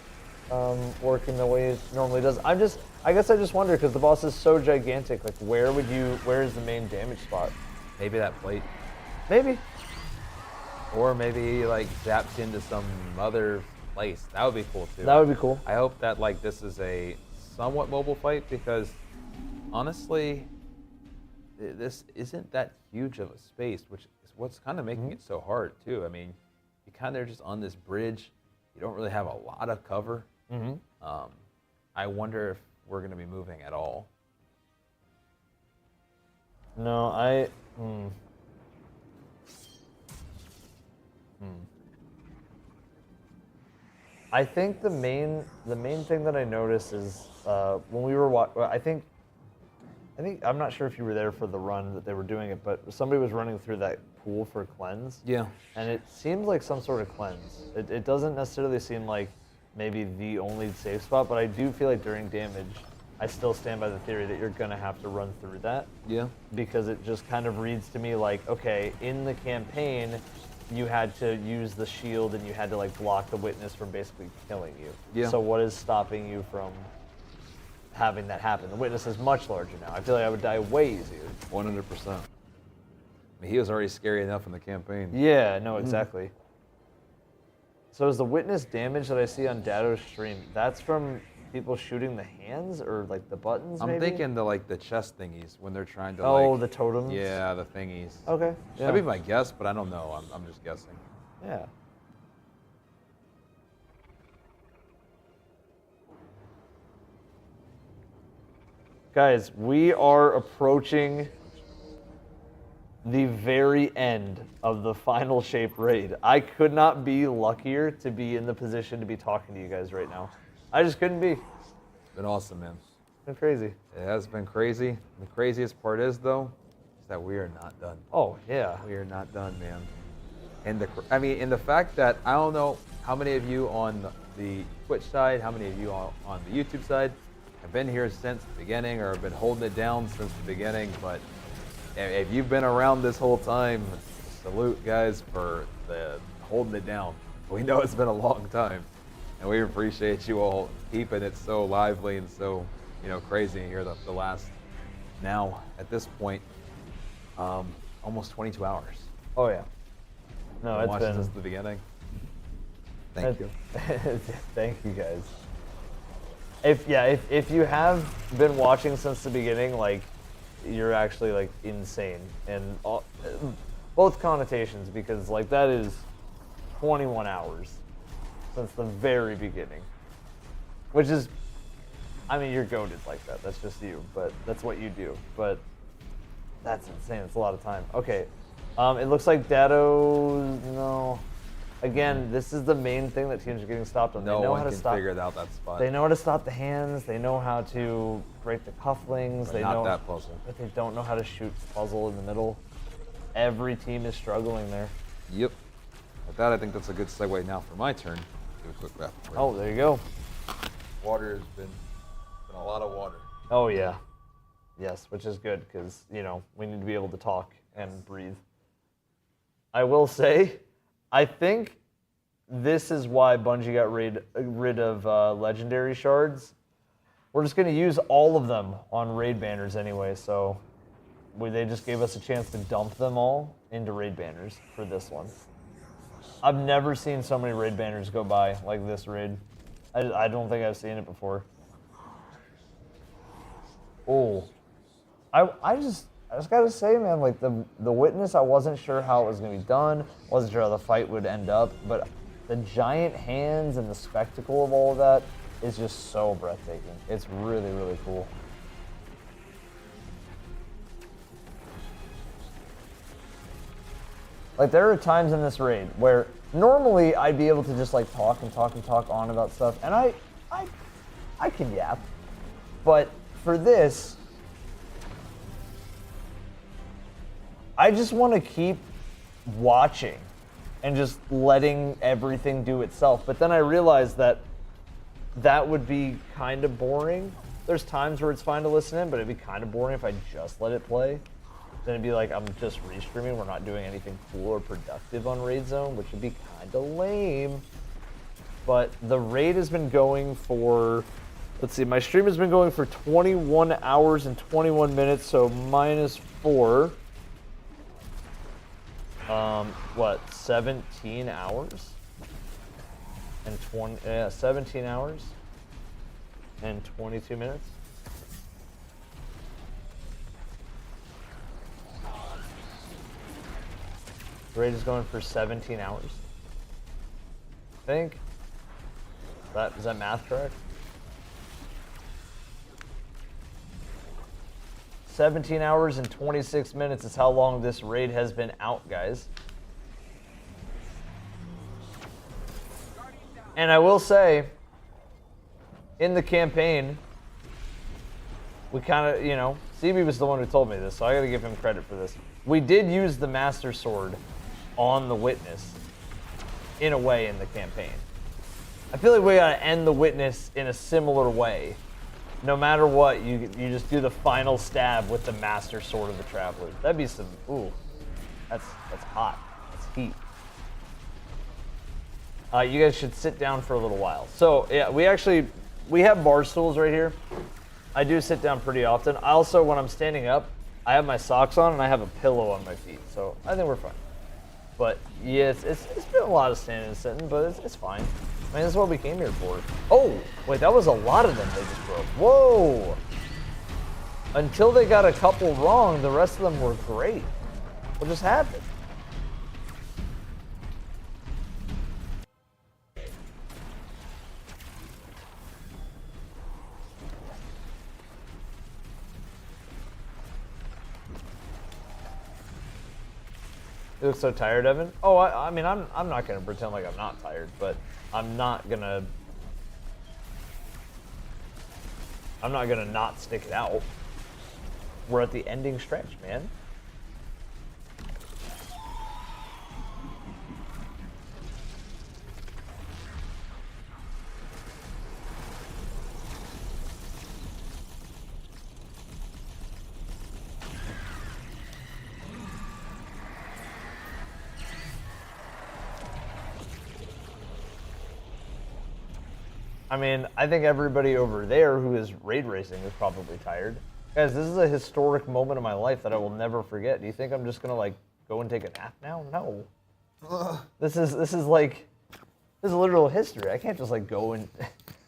working the way it normally does. I guess I just wonder because the boss is so gigantic. Like, where is the main damage spot? Maybe that plate. Maybe. Or maybe he, like, zaps into some other place. That would be cool too. That would be cool. I hope that like this is a somewhat mobile fight because honestly, this isn't that huge of a space, which is what's kind of making it so hard too. I mean, you kind of just on this bridge. You don't really have a lot of cover. I wonder if we're going to be moving at all. No, I think the main thing that I noticed is when we were I think I'm not sure if you were there for the run that they were doing it, but somebody was running through that pool for cleanse. Yeah. And it seemed like some sort of cleanse. It doesn't necessarily seem like maybe the only safe spot, but I do feel like during damage, I still stand by the theory that you're gonna have to run through that. Yeah. Because it just kind of reads to me like, okay, in the campaign, you had to use the shield and you had to like block the witness from basically killing you. Yeah. So what is stopping you from having that happen? The witness is much larger now. I feel like I would die way easier. 100%. I mean, he was already scary enough in the campaign. Yeah, no, exactly. So is the witness damage that I see on Dado's stream, that's from people shooting the hands or like the buttons I'm maybe? thinking the like the chest thingies when they're trying to Oh, like, the totems? Yeah, the thingies. Okay, yeah. That'd be my guess, but I don't know. I'm just guessing. Yeah. Guys, we are approaching the very end of the final shape raid. I could not be luckier to be in the position to be talking to you guys right now. I just couldn't be. It's been awesome, man. It's been crazy. It has been crazy. The craziest part is though, is that we are not done. Oh yeah. We are not done, man. And the fact that I don't know how many of you on the Twitch side, how many of you on the YouTube side have been here since the beginning or have been holding it down since the beginning, but if you've been around this whole time, salute guys for holding it down. We know it's been a long time, and we appreciate you all keeping it so lively and so crazy here the last, now at this point, almost 22 hours. Oh yeah. No, it's watching been since the beginning. Thank you. Thank you guys. If you have been watching since the beginning, like, you're actually like insane, and both connotations, because like that is 21 hours since the very beginning, which is, I mean, you're goated like that. That's just you, but that's what you do. But that's insane. It's a lot of time. Okay, it looks like Dado. No. Again, this is the main thing that teams are getting stopped on. No they know one how to can stop, figure out that spot. They know how to stop the hands. They know how to break the cufflinks. But they not know that puzzle. But they don't know how to shoot the puzzle in the middle. Every team is struggling there. Yep. With that, I think that's a good segue now for my turn. Do a quick bath break. Oh, there you go. Water has been a lot of water. Oh yeah. Yes, which is good because we need to be able to talk and breathe. I will say, I think this is why Bungie got rid of legendary shards. We're just going to use all of them on raid banners anyway, so they just gave us a chance to dump them all into raid banners for this one. I've never seen so many raid banners go by like this raid. I don't think I've seen it before. Oh, I just gotta say, man, like the witness, I wasn't sure how it was gonna be done. Wasn't sure how the fight would end up, but the giant hands and the spectacle of all of that is just so breathtaking. It's really, really cool. Like, there are times in this raid where normally I'd be able to just like talk on about stuff, and I can yap, but for this, I just want to keep watching and just letting everything do itself. But then I realized that would be kind of boring. There's times where it's fine to listen in, but it'd be kind of boring if I just let it play. Then it'd be like I'm just restreaming. We're not doing anything cool or productive on Raid Zone, which would be kind of lame. But the raid has been going for, let's see, my stream has been going for 21 hours and 21 minutes, so -4. What, 17 hours? And 17 hours and 22 minutes? The raid is going for 17 hours. I think. Is that math correct? 17 hours and 26 minutes is how long this raid has been out, guys. And I will say, in the campaign, we kind of, CB was the one who told me this, so I gotta give him credit for this. We did use the Master Sword on the Witness, in a way, in the campaign. I feel like we gotta end the Witness in a similar way no matter what, you just do the final stab with the Master Sword of the Traveler. That'd be some, ooh, that's hot. That's heat. You guys should sit down for a little while. So yeah, we have bar stools right here. I do sit down pretty often. I also, when I'm standing up, I have my socks on and I have a pillow on my feet. So I think we're fine. But yeah, it's been a lot of standing and sitting, but it's fine. I mean, that's what we came here for. Oh, wait, that was a lot of them they just broke. Whoa! Until they got a couple wrong, the rest of them were great. What just happened? You look so tired, Evan. Oh, I mean, I'm not gonna pretend like I'm not tired, but I'm not gonna not stick it out. We're at the ending stretch, man. I mean, I think everybody over there who is raid racing is probably tired. Guys, this is a historic moment of my life that I will never forget. Do you think I'm just gonna like go and take a nap now? No. This is literal history. I can't just like go and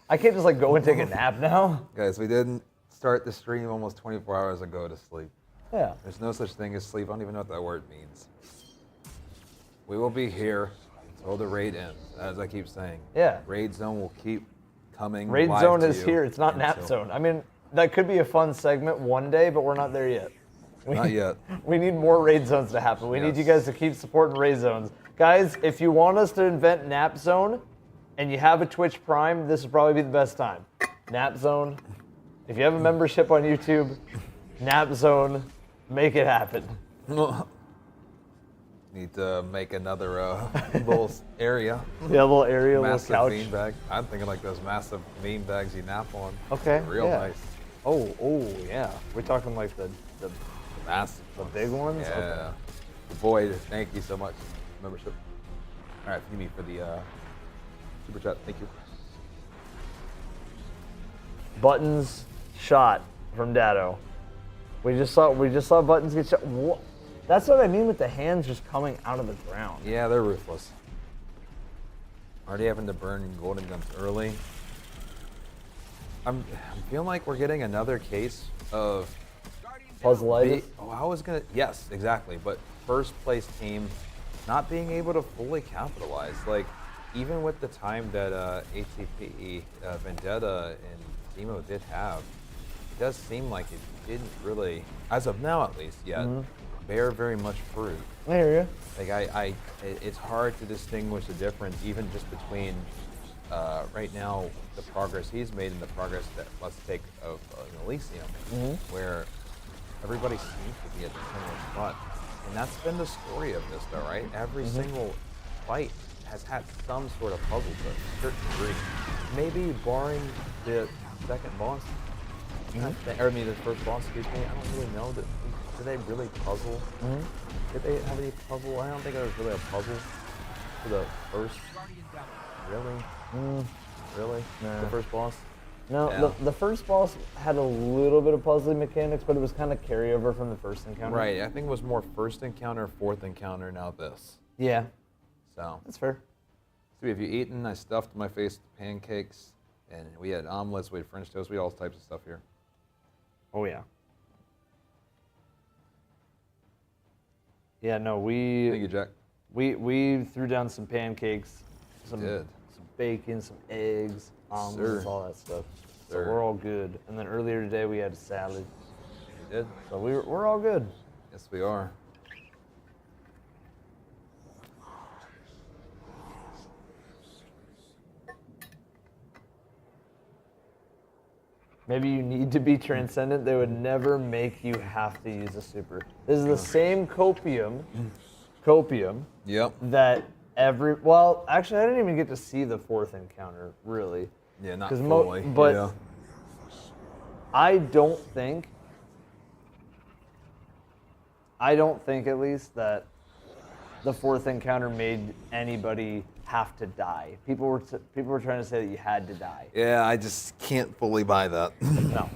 take a nap now. Guys, we didn't start the stream almost 24 hours ago to sleep. Yeah. There's no such thing as sleep. I don't even know what that word means. We will be here until the raid ends, as I keep saying. Yeah. Raid zone will keep coming. Raid live zone to is you here. It's not nap until- zone. I mean, that could be a fun segment one day, but we're not there yet. Not yet. We need more raid zones to happen. We need you Yes. guys to keep supporting raid zones. Guys, if you want us to invent nap zone and you have a Twitch Prime, this would probably be the best time. Nap zone. If you have a membership on YouTube, nap zone, make it happen. Need to make another little area. Yeah, a little area, a little massive couch. bean bag. I'm thinking like those massive bean bags you nap on. Okay. Real yeah. nice. Oh, yeah. We're talking like the massive, the big ones. Yeah. Okay. Boy, thank you so much. Membership. All right, give me for the super chat. Thank you. Buttons shot from Dado. We just saw buttons get shot. What? That's what I mean with the hands just coming out of the ground. Yeah, they're ruthless. Already having to burn golden guns early. I'm feeling like we're getting another case of puzzleitis. I was gonna. Yes, exactly. But first place team not being able to fully capitalize. Like even with the time that ATP, Vendetta, and Demo did have, it does seem like it didn't really, as of now at least, yet bear very much fruit. I hear you. Like it's hard to distinguish the difference even just between right now the progress he's made and the progress that let's take of Elysium, where everybody seems to be at the similar spot, and that's been the story of this though, right? Every single fight has had some sort of puzzle to a certain degree. Maybe barring the second boss, or I mean the first boss, excuse me. I don't really know. Did they really puzzle? Did they have any puzzle? I don't think there was really a puzzle for the first. Really? Really? Nah. The first boss? No, Yeah. the first boss had a little bit of puzzling mechanics, but it was kind of carryover from the first encounter. Right. I think it was more first encounter, fourth encounter. Now this. Yeah. So that's fair. So have you eaten? I stuffed my face with pancakes, and we had omelets, we had French toast, we had all types of stuff here. Oh yeah. Yeah, no, we. Thank you, Jack. We threw down some pancakes, some did. bacon, some eggs, omelets, Sir. all that stuff. So Sir. we're all good. And then earlier today we had a salad. We did. So we're all good. Yes, we are. Maybe you need to be transcendent. They would never make you have to use a super. This is the same copium. Yep. That well, actually, I didn't even get to see the fourth encounter really. Yeah, not 'Cause fully. but yeah. I don't think at least that the fourth encounter made anybody have to die. People were trying to say that you had to die. Yeah, I just can't fully buy that. No.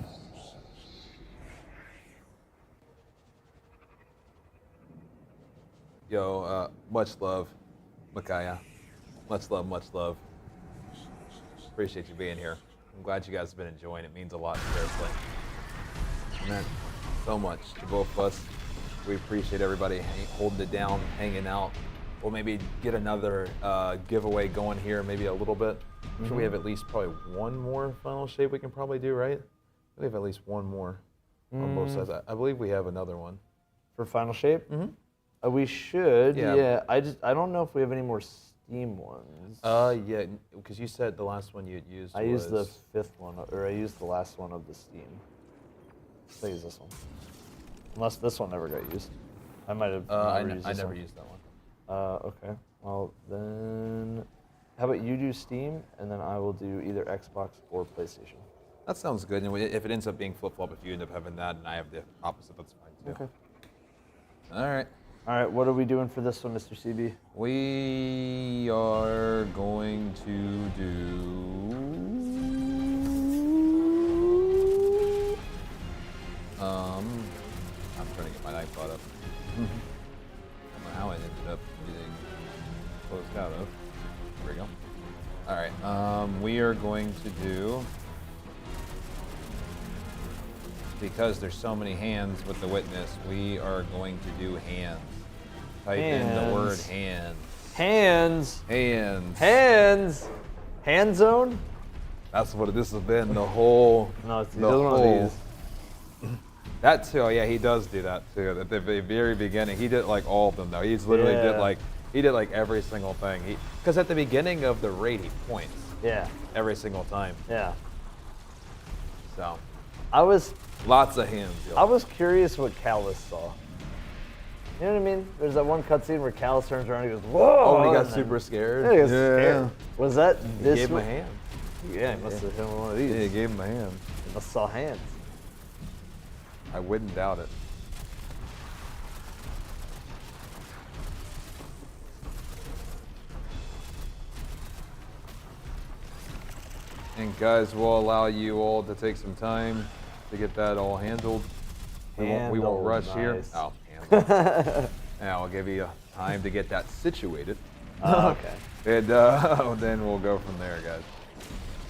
Yo, much love, Micaiah. Much love, much love. Appreciate you being here. I'm glad you guys have been enjoying it. It means a lot, seriously. It meant so much to both of us. We appreciate everybody holding it down, hanging out. We'll maybe get another giveaway going here, maybe a little bit. I'm sure we have at least probably one more final shape we can probably do, right? We have at least one more on both sides. I believe we have another one. For final shape? Mm-hmm. We should. Yeah. I don't know if we have any more Steam ones. Yeah, because you said the last one you'd used. I used the fifth one, or I used the last one of the Steam. I use this one. Unless this one never got used. I might have. I never used that one. Okay. Well then, how about you do Steam, and then I will do either Xbox or PlayStation. That sounds good. And if it ends up being flip-flop, if you end up having that and I have the opposite, that's fine too. Okay. All right. All right. What are we doing for this one, Mr. CB? We are going to do. I'm trying to get my iPod up. I don't know how I ended up getting closed out of. There we go. All right. We are going to do. Because there's so many hands with the witness, we are going to do hands. Type in the word hands. Hands. Hands. Hands. Hand zone? That's what this has been the whole. No, it's the whole. That too. Oh, yeah, he does do that too. At the very beginning, he did like all of them though. He's literally did like every single thing. Because at the beginning of the raid, he points. Yeah. Every single time. Yeah. So. I was. Lots of hands. Yo. I was curious what Callus saw. You know what I mean? There's that one cutscene where Callus turns around and he goes, "Whoa!" Oh, and he got super scared. Yeah, he got scared. Was that this? He gave him a hand. Yeah, he must have hit one of these. Yeah, he gave him a hand. He must have saw hands. I wouldn't doubt it. And guys, we'll allow you all to take some time to get that all handled. We won't rush here. Oh, handled. Yeah, I'll give you time to get that situated. Okay. And then we'll go from there, guys.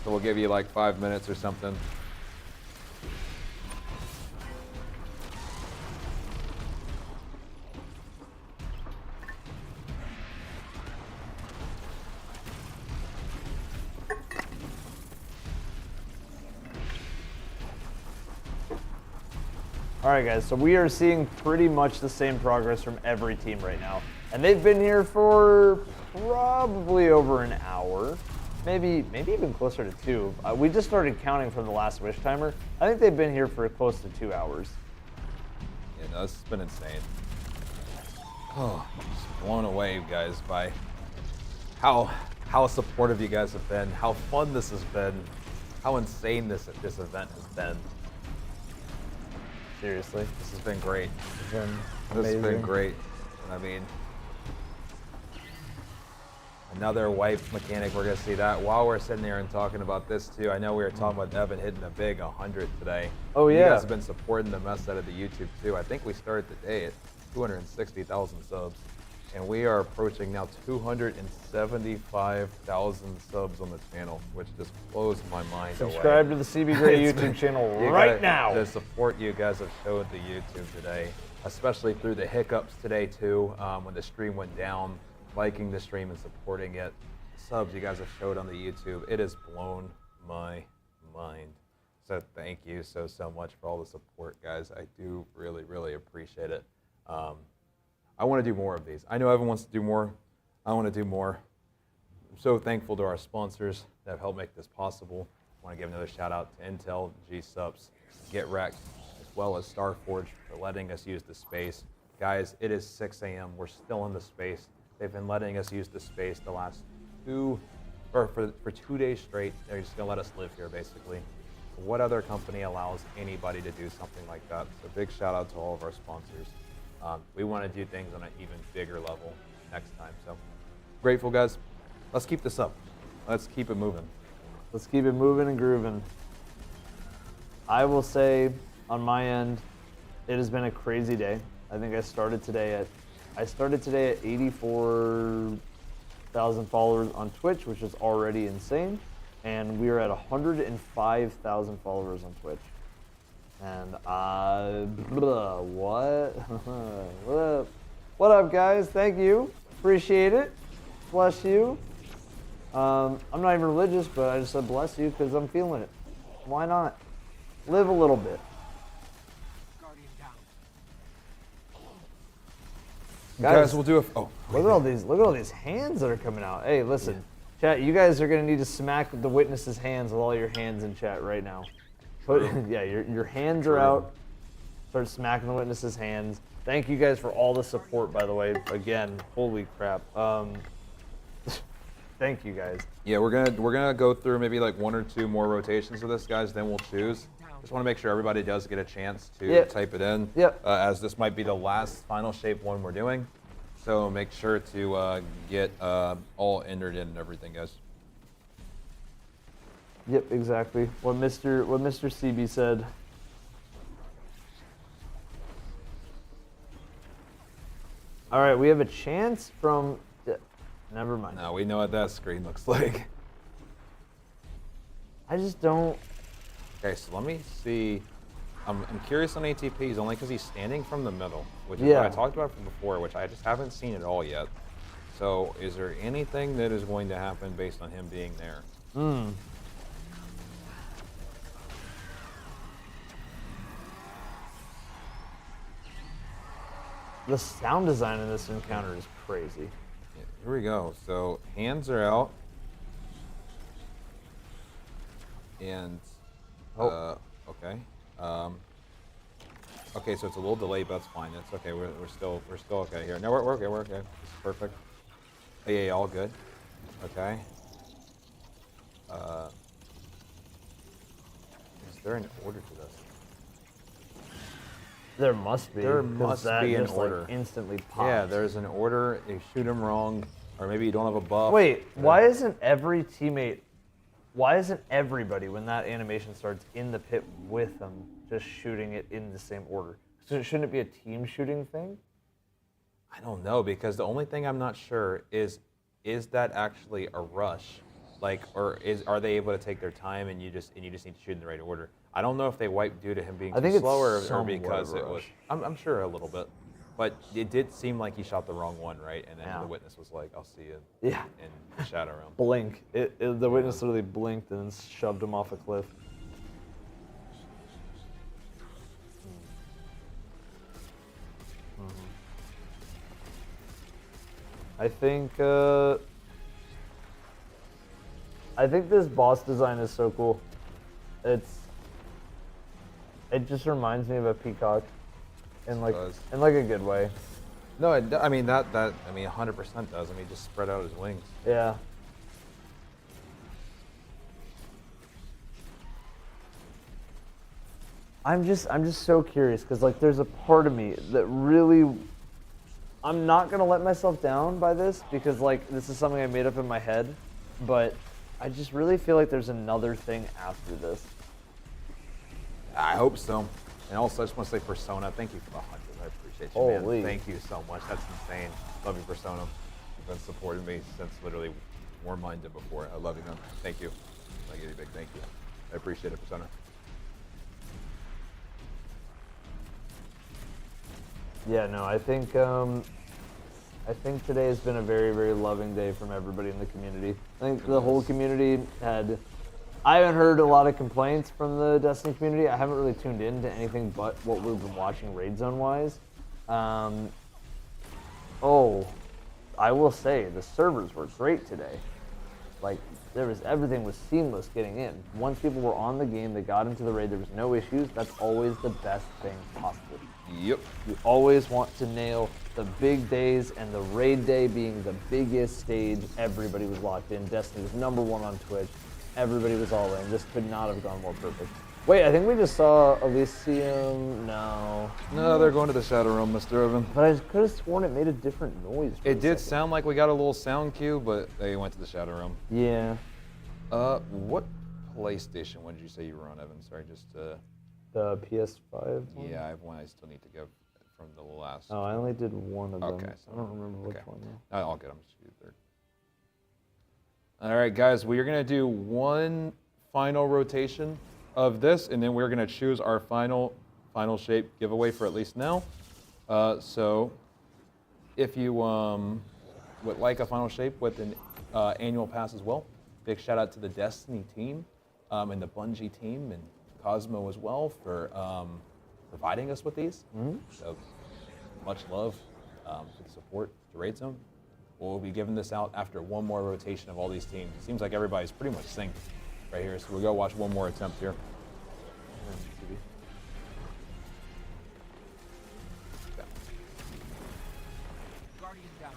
So we'll give you like 5 minutes or something. All right, guys, so we are seeing pretty much the same progress from every team right now. And they've been here for probably over an hour, maybe even closer to 2. We just started counting from the last wish timer. I think they've been here for close to 2 hours. Yeah, no, this has been insane. Oh, just blown away, guys, by how supportive you guys have been, how fun this has been, how insane this event has been. Seriously, this has been great. This has been great. I mean, another wipe mechanic. We're gonna see that while we're sitting there and talking about this too. I know we were talking about Evan hitting a big 100 today. Oh yeah. You guys have been supporting the mess out of the YouTube too. I think we started the day at 260,000 subs, and we are approaching now 275,000 subs on the channel, which just blows my mind away. Subscribe to the CB Gray YouTube channel right now. The support you guys have showed the YouTube today, especially through the hiccups today too, when the stream went down, liking the stream and supporting it. Subs you guys have showed on the YouTube, it has blown my mind. So thank you so much for all the support, guys. I do really appreciate it. I want to do more of these. I know everyone wants to do more. I want to do more. I'm so thankful to our sponsors that have helped make this possible. I want to give another shout out to Intel, G-Subs, Get Wrecked, as well as Starforge for letting us use the space. Guys, it is 6 a.m. We're still in the space. They've been letting us use the space the last for 2 days straight. They're just going to let us live here, basically. what other company allows anybody to do something like that? So big shout out to all of our sponsors. We want to do things on an even bigger level next time. So grateful, guys. Let's keep this up. Let's keep it moving. Let's keep it moving and grooving. I will say, on my end, it has been a crazy day. I think I started today at 84,000 followers on Twitch, which is already insane, and we are at 105,000 followers on Twitch. And what up, guys? Thank you. Appreciate it. Bless you. I'm not even religious, but I just said bless you because I'm feeling it. Why not? Live a little bit. Guys, we'll do a. Oh, look at all these! Look at all these hands that are coming out. Hey, listen, chat. You guys are gonna need to smack the witnesses' hands with all your hands in chat right now. Yeah, your hands are out. Start smacking the witnesses' hands. Thank you guys for all the support, by the way. Again, holy crap. Thank you guys. Yeah, we're gonna go through maybe like 1 or 2 more rotations of this, guys. Then we'll choose. Just want to make sure everybody does get a chance to type it in. Yep. As this might be the last final shape one we're doing, so make sure to get all entered in and everything, guys. Yep, exactly. What Mr. CB said. All right, we have a chance from. Never mind. Now we know what that screen looks like. I just don't. Okay, so let me see. I'm curious on ATPs only because he's standing from the middle, which is Yeah. what I talked about from before, which I just haven't seen at all yet. So is there anything that is going to happen based on him being there? The sound design in this encounter is crazy. Here we go. So hands are out. And okay. Okay, so it's a little delayed, but that's fine. That's okay. We're still okay here. No, we're okay. We're okay. This is perfect. Yeah, all good. Okay. Is there an order to this? There must be. There 'cause must that be an just, order. Like, instantly pops. Yeah, there's an order. You shoot him wrong, or maybe you don't have a buff. Wait, why isn't every teammate? Why isn't everybody, when that animation starts, in the pit with them, just shooting it in the same order? So shouldn't it be a team shooting thing? I don't know, because the only thing I'm not sure is that actually a rush, like, or are they able to take their time and you just need to shoot in the right order? I don't know if they wiped due to him being I think too it's slow or somewhat because it was. rush. I'm sure a little bit, but it did seem like he shot the wrong one, right? And then the witness was like, "I'll see you." Yeah. In the shadow realm. Blink. The witness literally blinked and then shoved him off a cliff. I think this boss design is so cool. It just reminds me of a peacock, in like a good way. No, I mean that 100% does. I mean, just spread out his wings. Yeah. I'm just so curious because like there's a part of me that really I'm not gonna let myself down by this because like this is something I made up in my head, but I just really feel like there's another thing after this. I hope so. And also, I just want to say, Persona, thank you for the 100. I appreciate you, Holy. man. Thank you so much. That's insane. Love you, Persona. You've been supporting me since literally Warm Minded before. I love you, man. Thank you. I give you a big thank you. I appreciate it, Persona. Yeah, no, I think today has been a very, very loving day from everybody in the community. I think the whole community I haven't heard a lot of complaints from the Destiny community. I haven't really tuned in to anything but what we've been watching Raid Zone wise. I will say the servers were great today. Like everything was seamless getting in. Once people were on the game, they got into the raid, there was no issues. That's always the best thing possible. Yep. You always want to nail the big days, and the raid day being the biggest stage. Everybody was locked in. Destiny was #1 on Twitch. Everybody was all in. This could not have gone more perfect. Wait, I think we just saw Elysium. No. No, they're going to the Shadow Realm, Mr. Evan. But I could have sworn it made a different noise. for a It did second. sound like we got a little sound cue, but they went to the Shadow Realm. Yeah. What PlayStation? What did you say you were on, Evan? Sorry, just The PS5 one? Yeah, I have one I still need to go from the last. Oh, I only did one of them. Okay, I don't remember which one though. I'll get them. Third. All right, guys, we are gonna do one final rotation of this, and then we're gonna choose our final shape giveaway for at least now. So, if you would like a final shape with an annual pass as well, big shout out to the Destiny team and the Bungie team and Cosmo as well for providing us with these. So much love for the support to Raid Zone. We'll be giving this out after one more rotation of all these teams. It seems like everybody's pretty much synced right here, so we'll go watch one more attempt here. Guardian down.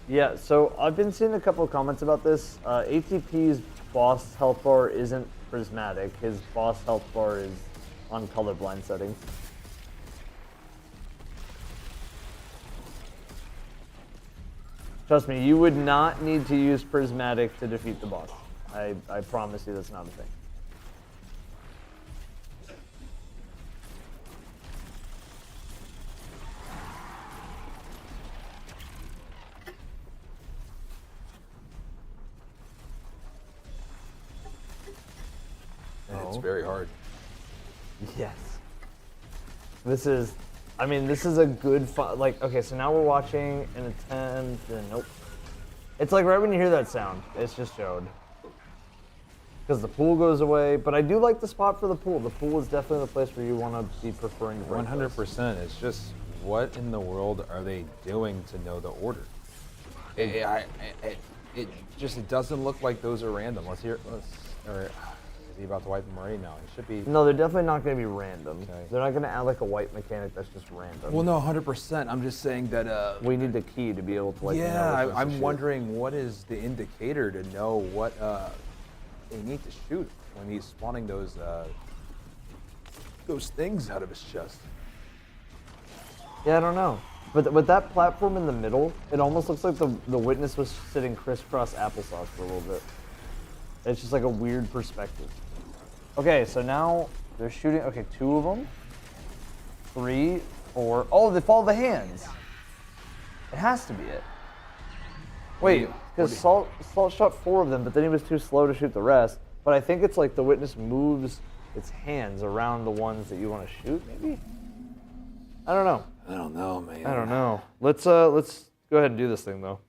Yeah, so I've been seeing a couple of comments about this. ATP's boss health bar isn't prismatic. His boss health bar is on colorblind settings. Trust me, you would not need to use prismatic to defeat the boss. I promise you that's not a thing. And it's very hard. Yes. This is, I mean, this is a good fun, like, okay, so now we're watching an attempt, and nope. It's like right when you hear that sound, it's just showed. Because the pool goes away, but I do like the spot for the pool. The pool is definitely the place where you want to be preferring to break 100%. It's just, what in the world are they doing to know the order? It just, it doesn't look like those are random. Or is he about to wipe them already? No, it should be. No, they're definitely not going to be random. Okay. They're not going to add like a white mechanic that's just random. Well, no, 100%. I'm just saying that. We need the key to be able to like. Yeah, I'm wondering what is the indicator to know what they need to shoot when he's spawning those things out of his chest. Yeah, I don't know. But with that platform in the middle, it almost looks like the witness was sitting crisscross applesauce for a little bit. It's just like a weird perspective. Okay, so now they're shooting. Okay, 2 of them. 3, 4. Oh, they follow the hands. It has to be it. Wait, because Salt shot 4 of them, but then he was too slow to shoot the rest. But I think it's like the witness moves its hands around the ones that you want to shoot. Maybe. I don't know. I don't know, man. I don't know. Let's go ahead and do this thing though,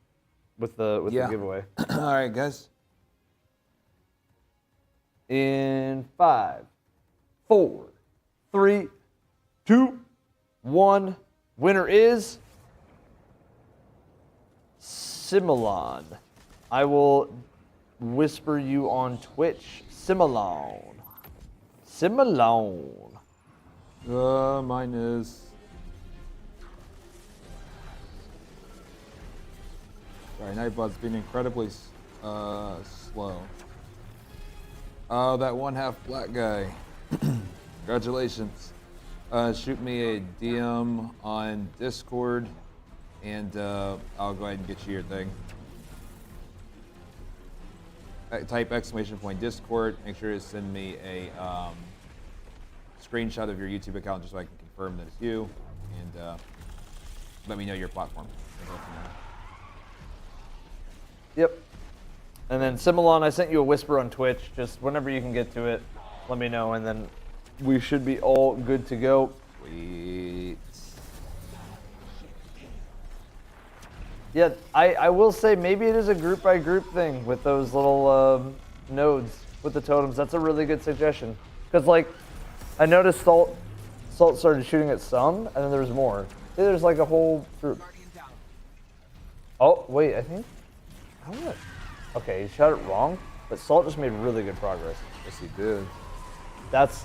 with the giveaway. All right, guys. In 5, 4, 3, 2, 1. Winner is Similon. I will whisper you on Twitch. Similon. Similon. Mine is. Sorry, Nightbot's been incredibly slow. Oh, that one half black guy. Congratulations. Shoot me a DM on Discord, and I'll go ahead and get you your thing. Type ! Discord. Make sure to send me a screenshot of your YouTube account just so I can confirm that it's you, and let me know your platform. Yep. And then Similon, I sent you a whisper on Twitch. Just whenever you can get to it, let me know, and then we should be all good to go. Sweet. Yeah, I will say maybe it is a group by group thing with those little nodes with the totems. That's a really good suggestion. Because like, I noticed Salt started shooting at some, and then there's more. There's like a whole group. Oh wait, I think. How did? Okay, he shot it wrong, but Salt just made really good progress. Yes, he did. That's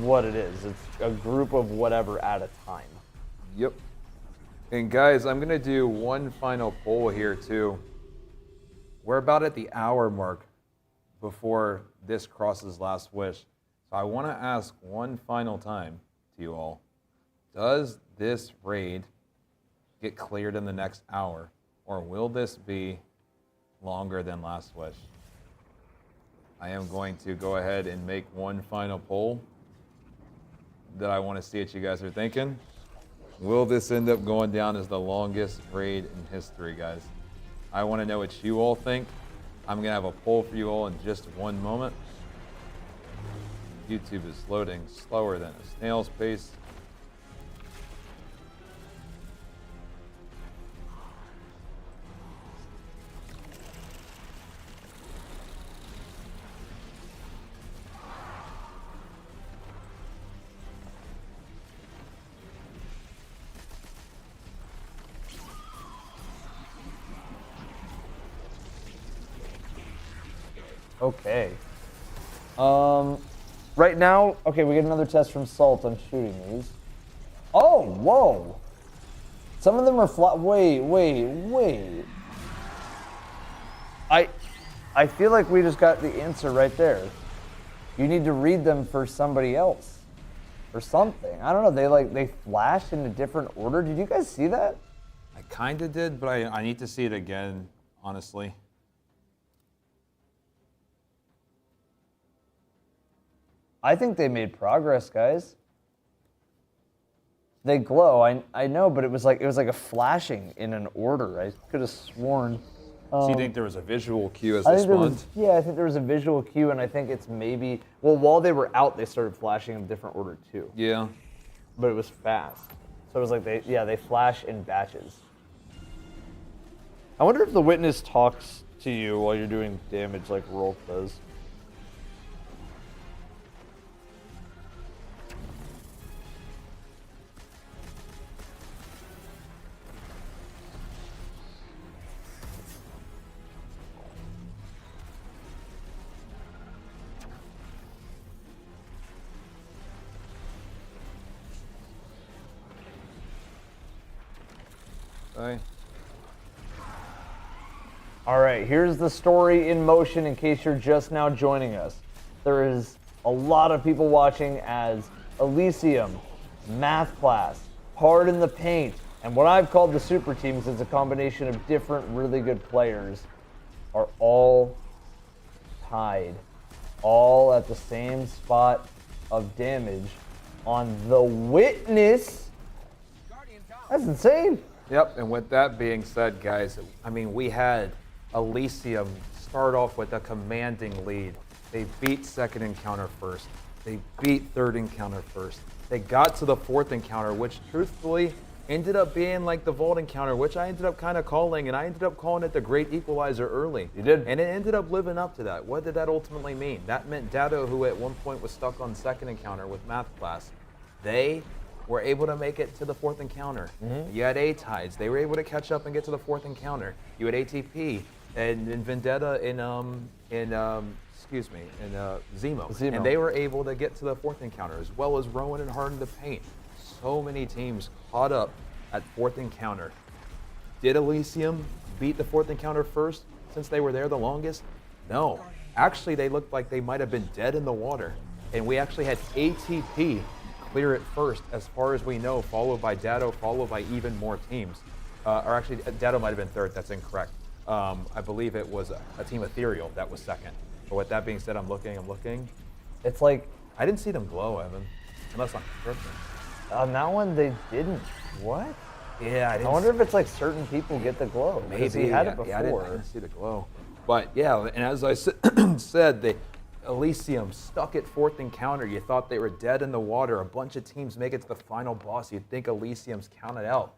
what it is. It's a group of whatever at a time. Yep. And guys, I'm gonna do one final poll here too. we're about at the hour mark before this crosses last wish. So I want to ask one final time to you all. Does this raid get cleared in the next hour, or will this be longer than last wish? I am going to go ahead and make one final poll that I want to see what you guys are thinking. Will this end up going down as the longest raid in history, guys? I want to know what you all think. I'm going to have a poll for you all in just one moment. YouTube is loading slower than a snail's pace. Okay. Right now, okay, we get another test from Salt on shooting these. Oh, whoa. Some of them are wait. I feel like we just got the answer right there. You need to read them for somebody else or something. I don't know. They flash in a different order. Did you guys see that? I kind of did, but I need to see it again, honestly. I think they made progress, guys. They glow. I know, but it was like a flashing in an order. I could have sworn. So you think there was a visual cue as they spawned? Yeah, I think there was a visual cue, and I think it's maybe. Well, while they were out, they started flashing in a different order too. Yeah. But it was fast, so it was like they flash in batches. I wonder if the witness talks to you while you're doing damage like Rolf does. All right, here's the story in motion in case you're just now joining us. There is a lot of people watching as Elysium, Math Class, Hard in the Paint, and what I've called the Super Teams is a combination of different really good players are all tied, all at the same spot of damage on the Witness. That's insane. Yep, and with that being said, guys, I mean, we had Elysium start off with a commanding lead. They beat second encounter first. They beat third encounter first. They got to the fourth encounter, which truthfully ended up being like the Vault encounter, which I ended up kind of calling, and I ended up calling it the Great Equalizer early. You did. And it ended up living up to that. What did that ultimately mean? That meant Dado, who at one point was stuck on second encounter with Math Class, they were able to make it to the fourth encounter. You had A-Tides. They were able to catch up and get to the fourth encounter. You had ATP and Vendetta in Zemo. And they were able to get to the fourth encounter, as well as Rowan and Hard in the Paint. So many teams caught up at fourth encounter. Did Elysium beat the fourth encounter first since they were there the longest? No. Actually, they looked like they might have been dead in the water. And we actually had ATP clear it first, as far as we know, followed by Dado, followed by even more teams. Or actually, Dado might have been third. That's incorrect. I believe it was a team Ethereal that was second. But with that being said, I'm looking. It's like I didn't see them glow, Evan. Unless I'm tripping. On that one, they didn't. What? Yeah, I wonder if it's like certain people get the glow. Because he had it before. Yeah, I didn't see the glow. But yeah, and as I said, the Elysium stuck at fourth encounter. You thought they were dead in the water. A bunch of teams make it to the final boss. You'd think Elysium's counted out.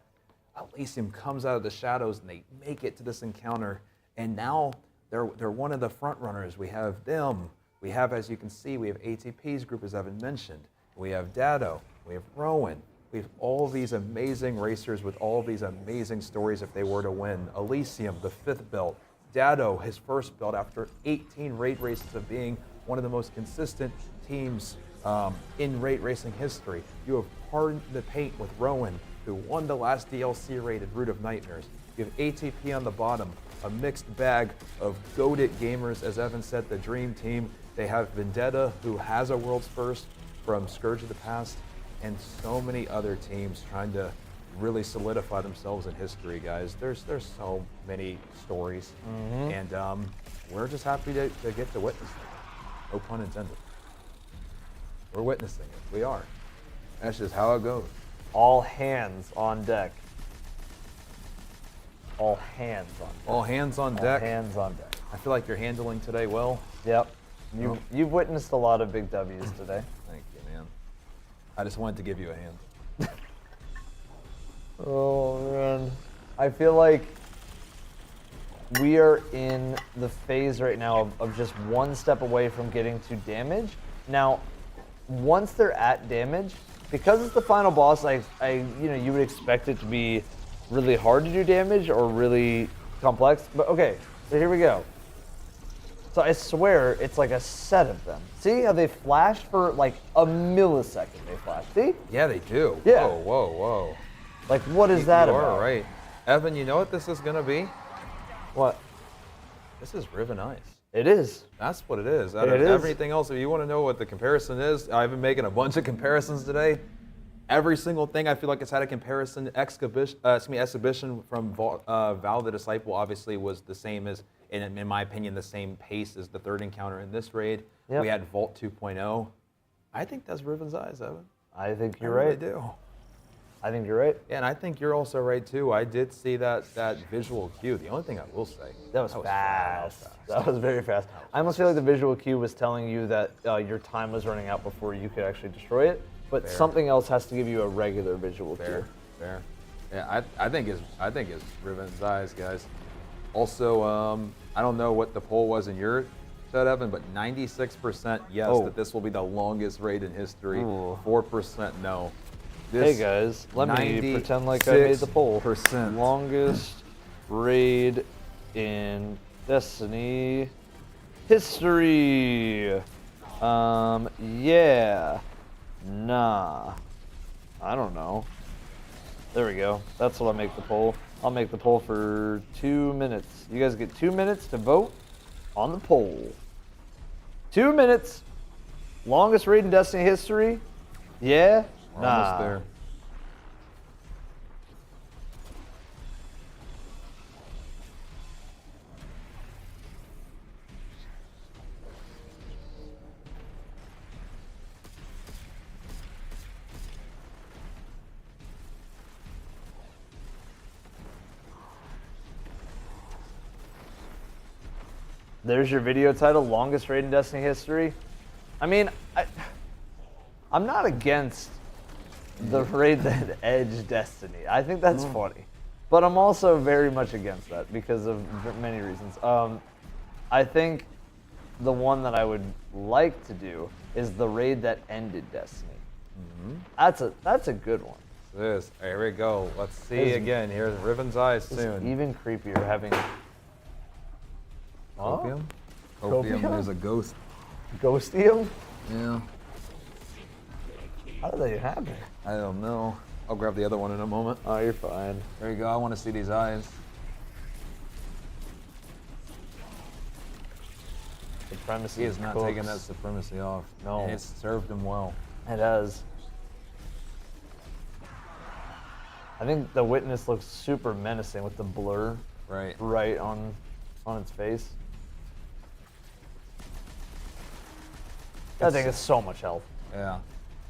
Elysium comes out of the shadows and they make it to this encounter. And now they're one of the front runners. We have them. We have, as you can see, we have ATP's group, as Evan mentioned. We have Dado. We have Rowan. We have all these amazing racers with all these amazing stories if they were to win. Elysium, the 5th belt. Dado, his 1st belt after 18 raid races of being one of the most consistent teams in raid racing history. You have Hard in the Paint with Rowan, who won the last DLC raid at Root of Nightmares. You have ATP on the bottom, a mixed bag of goated gamers, as Evan said, the dream team. They have Vendetta, who has a world's first from Scourge of the Past, and so many other teams trying to really solidify themselves in history, guys. There's so many stories, and we're just happy to get to witness it. No pun intended. We're witnessing it. We are. That's just how it goes. All hands on deck. All hands on deck. All hands on deck. All hands on deck. I feel like you're handling today well. Yep. You've witnessed a lot of big W's today. Thank you, man. I just wanted to give you a hand. Oh, man. I feel like we are in the phase right now of just one step away from getting to damage. Now, once they're at damage, because it's the final boss, you would expect it to be really hard to do damage or really complex. But okay, so here we go. So I swear it's like a set of them. See how they flash for like a millisecond? They flash. See? Yeah, they do. Yeah. Whoa. Like, what is that you about? are right. Evan, you know what this is going to be? What? This is Riven Ice. It is. That's what it is. Out of everything else, if you want to know what the comparison is, I've been making a bunch of comparisons today. Every single thing I feel like it's had a comparison. Exhibition from Val the Disciple obviously was the same as, in my opinion, the same pace as the third encounter in this raid. Yep. We had Vault 2.0. I think that's Riven's Eyes, Evan. I think you're I right. really do. I think you're right. Yeah, and I think you're also right too. I did see that visual cue. The only thing I will say, that was fast. That was very fast. I almost feel like the visual cue was telling you that your time was running out before you could actually destroy it. But something else has to give you a regular visual cue. Fair. Yeah, I think it's Riven's Eyes, guys. Also, I don't know what the poll was in your set, Evan, but 96% yes that this will be the longest raid in history. 4% no. Hey guys, let me pretend like I made the poll. Longest raid in Destiny history. Yeah. Nah. I don't know. There we go. That's what I'll make the poll. I'll make the poll for 2 minutes. You guys get 2 minutes to vote on the poll. 2 minutes. Longest raid in Destiny history. Yeah. We're almost there. There's your video title, longest raid in Destiny history. I mean, I'm not against the raid that edged Destiny. I think that's funny. But I'm also very much against that because of many reasons. I think the one that I would like to do is the raid that ended Destiny. That's a good one. This. Here we go. Let's see again. Here's Riven's Eyes soon. Even creepier having... Copium? Copium, there's a ghost. Ghostium? Yeah. How did that happen? I don't know. I'll grab the other one in a moment. Oh, you're fine. There you go. I want to see these eyes. Supremacy He is not taking that supremacy off. No. And it's served him well. It has. I think the Witness looks super menacing with the blur right on its face. That thing is so much health. Yeah.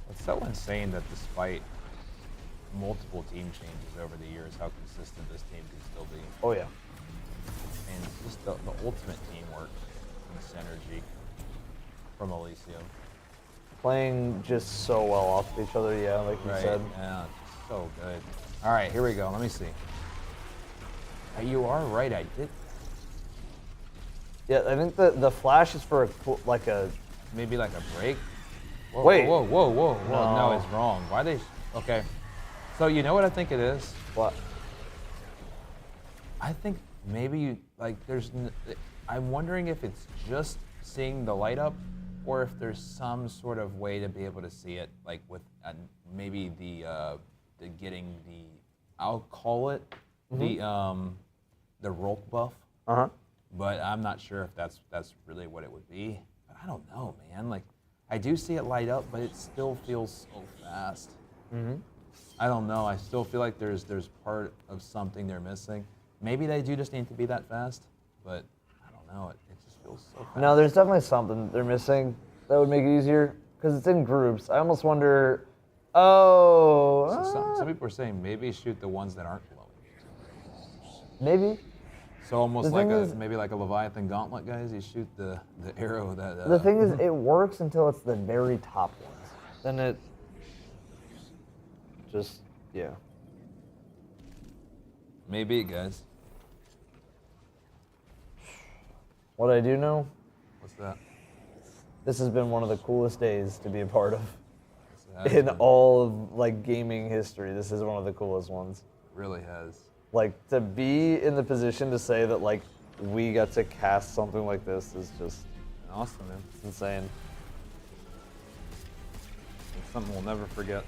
It's so insane that despite multiple team changes over the years, how consistent this team can still be. Oh, yeah. And just the ultimate teamwork and synergy from Elysium. Playing just so well off of each other, yeah, like you said. Yeah, just so good. All right, here we go. Let me see. You are right, I did. Yeah, I think the flash is for maybe like a break. Whoa, Wait. Whoa. No. No, it's wrong. Why they? Okay. So you know what I think it is? What? I think maybe I'm wondering if it's just seeing the light up, or if there's some sort of way to be able to see it, like with maybe the getting the, I'll call it the Rolk buff. Uh-huh. But I'm not sure if that's really what it would be. But I don't know, man. Like, I do see it light up, but it still feels so fast. Mm-hmm. I don't know. I still feel like there's part of something they're missing. Maybe they do just need to be that fast, but I don't know. It just feels so fast. No, there's definitely something they're missing that would make it easier because it's in groups. I almost wonder. Oh. So some people are saying maybe shoot the ones that aren't glowing. Maybe. So almost The like thing a is- maybe like a Leviathan gauntlet, guys. You shoot the arrow that. The thing is, it works until it's the very top ones. Then it just, yeah. Maybe, guys. What I do know, What's that? this has been one of the coolest days to be a part of. Yes, it has In been. all of like gaming history, this is one of the coolest ones. Really has. Like to be in the position to say that like we got to cast something like this is just awesome, man. It's insane. It's something we'll never forget.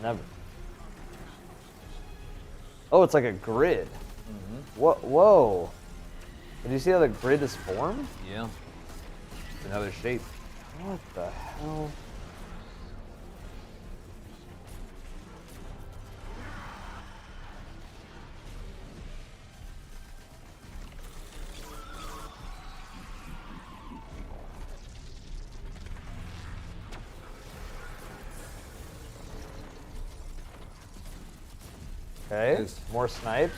Never. Oh, it's like a grid. What? Whoa. Did you see how the grid is formed? Yeah. It's another shape. What the hell? Okay, more snipes.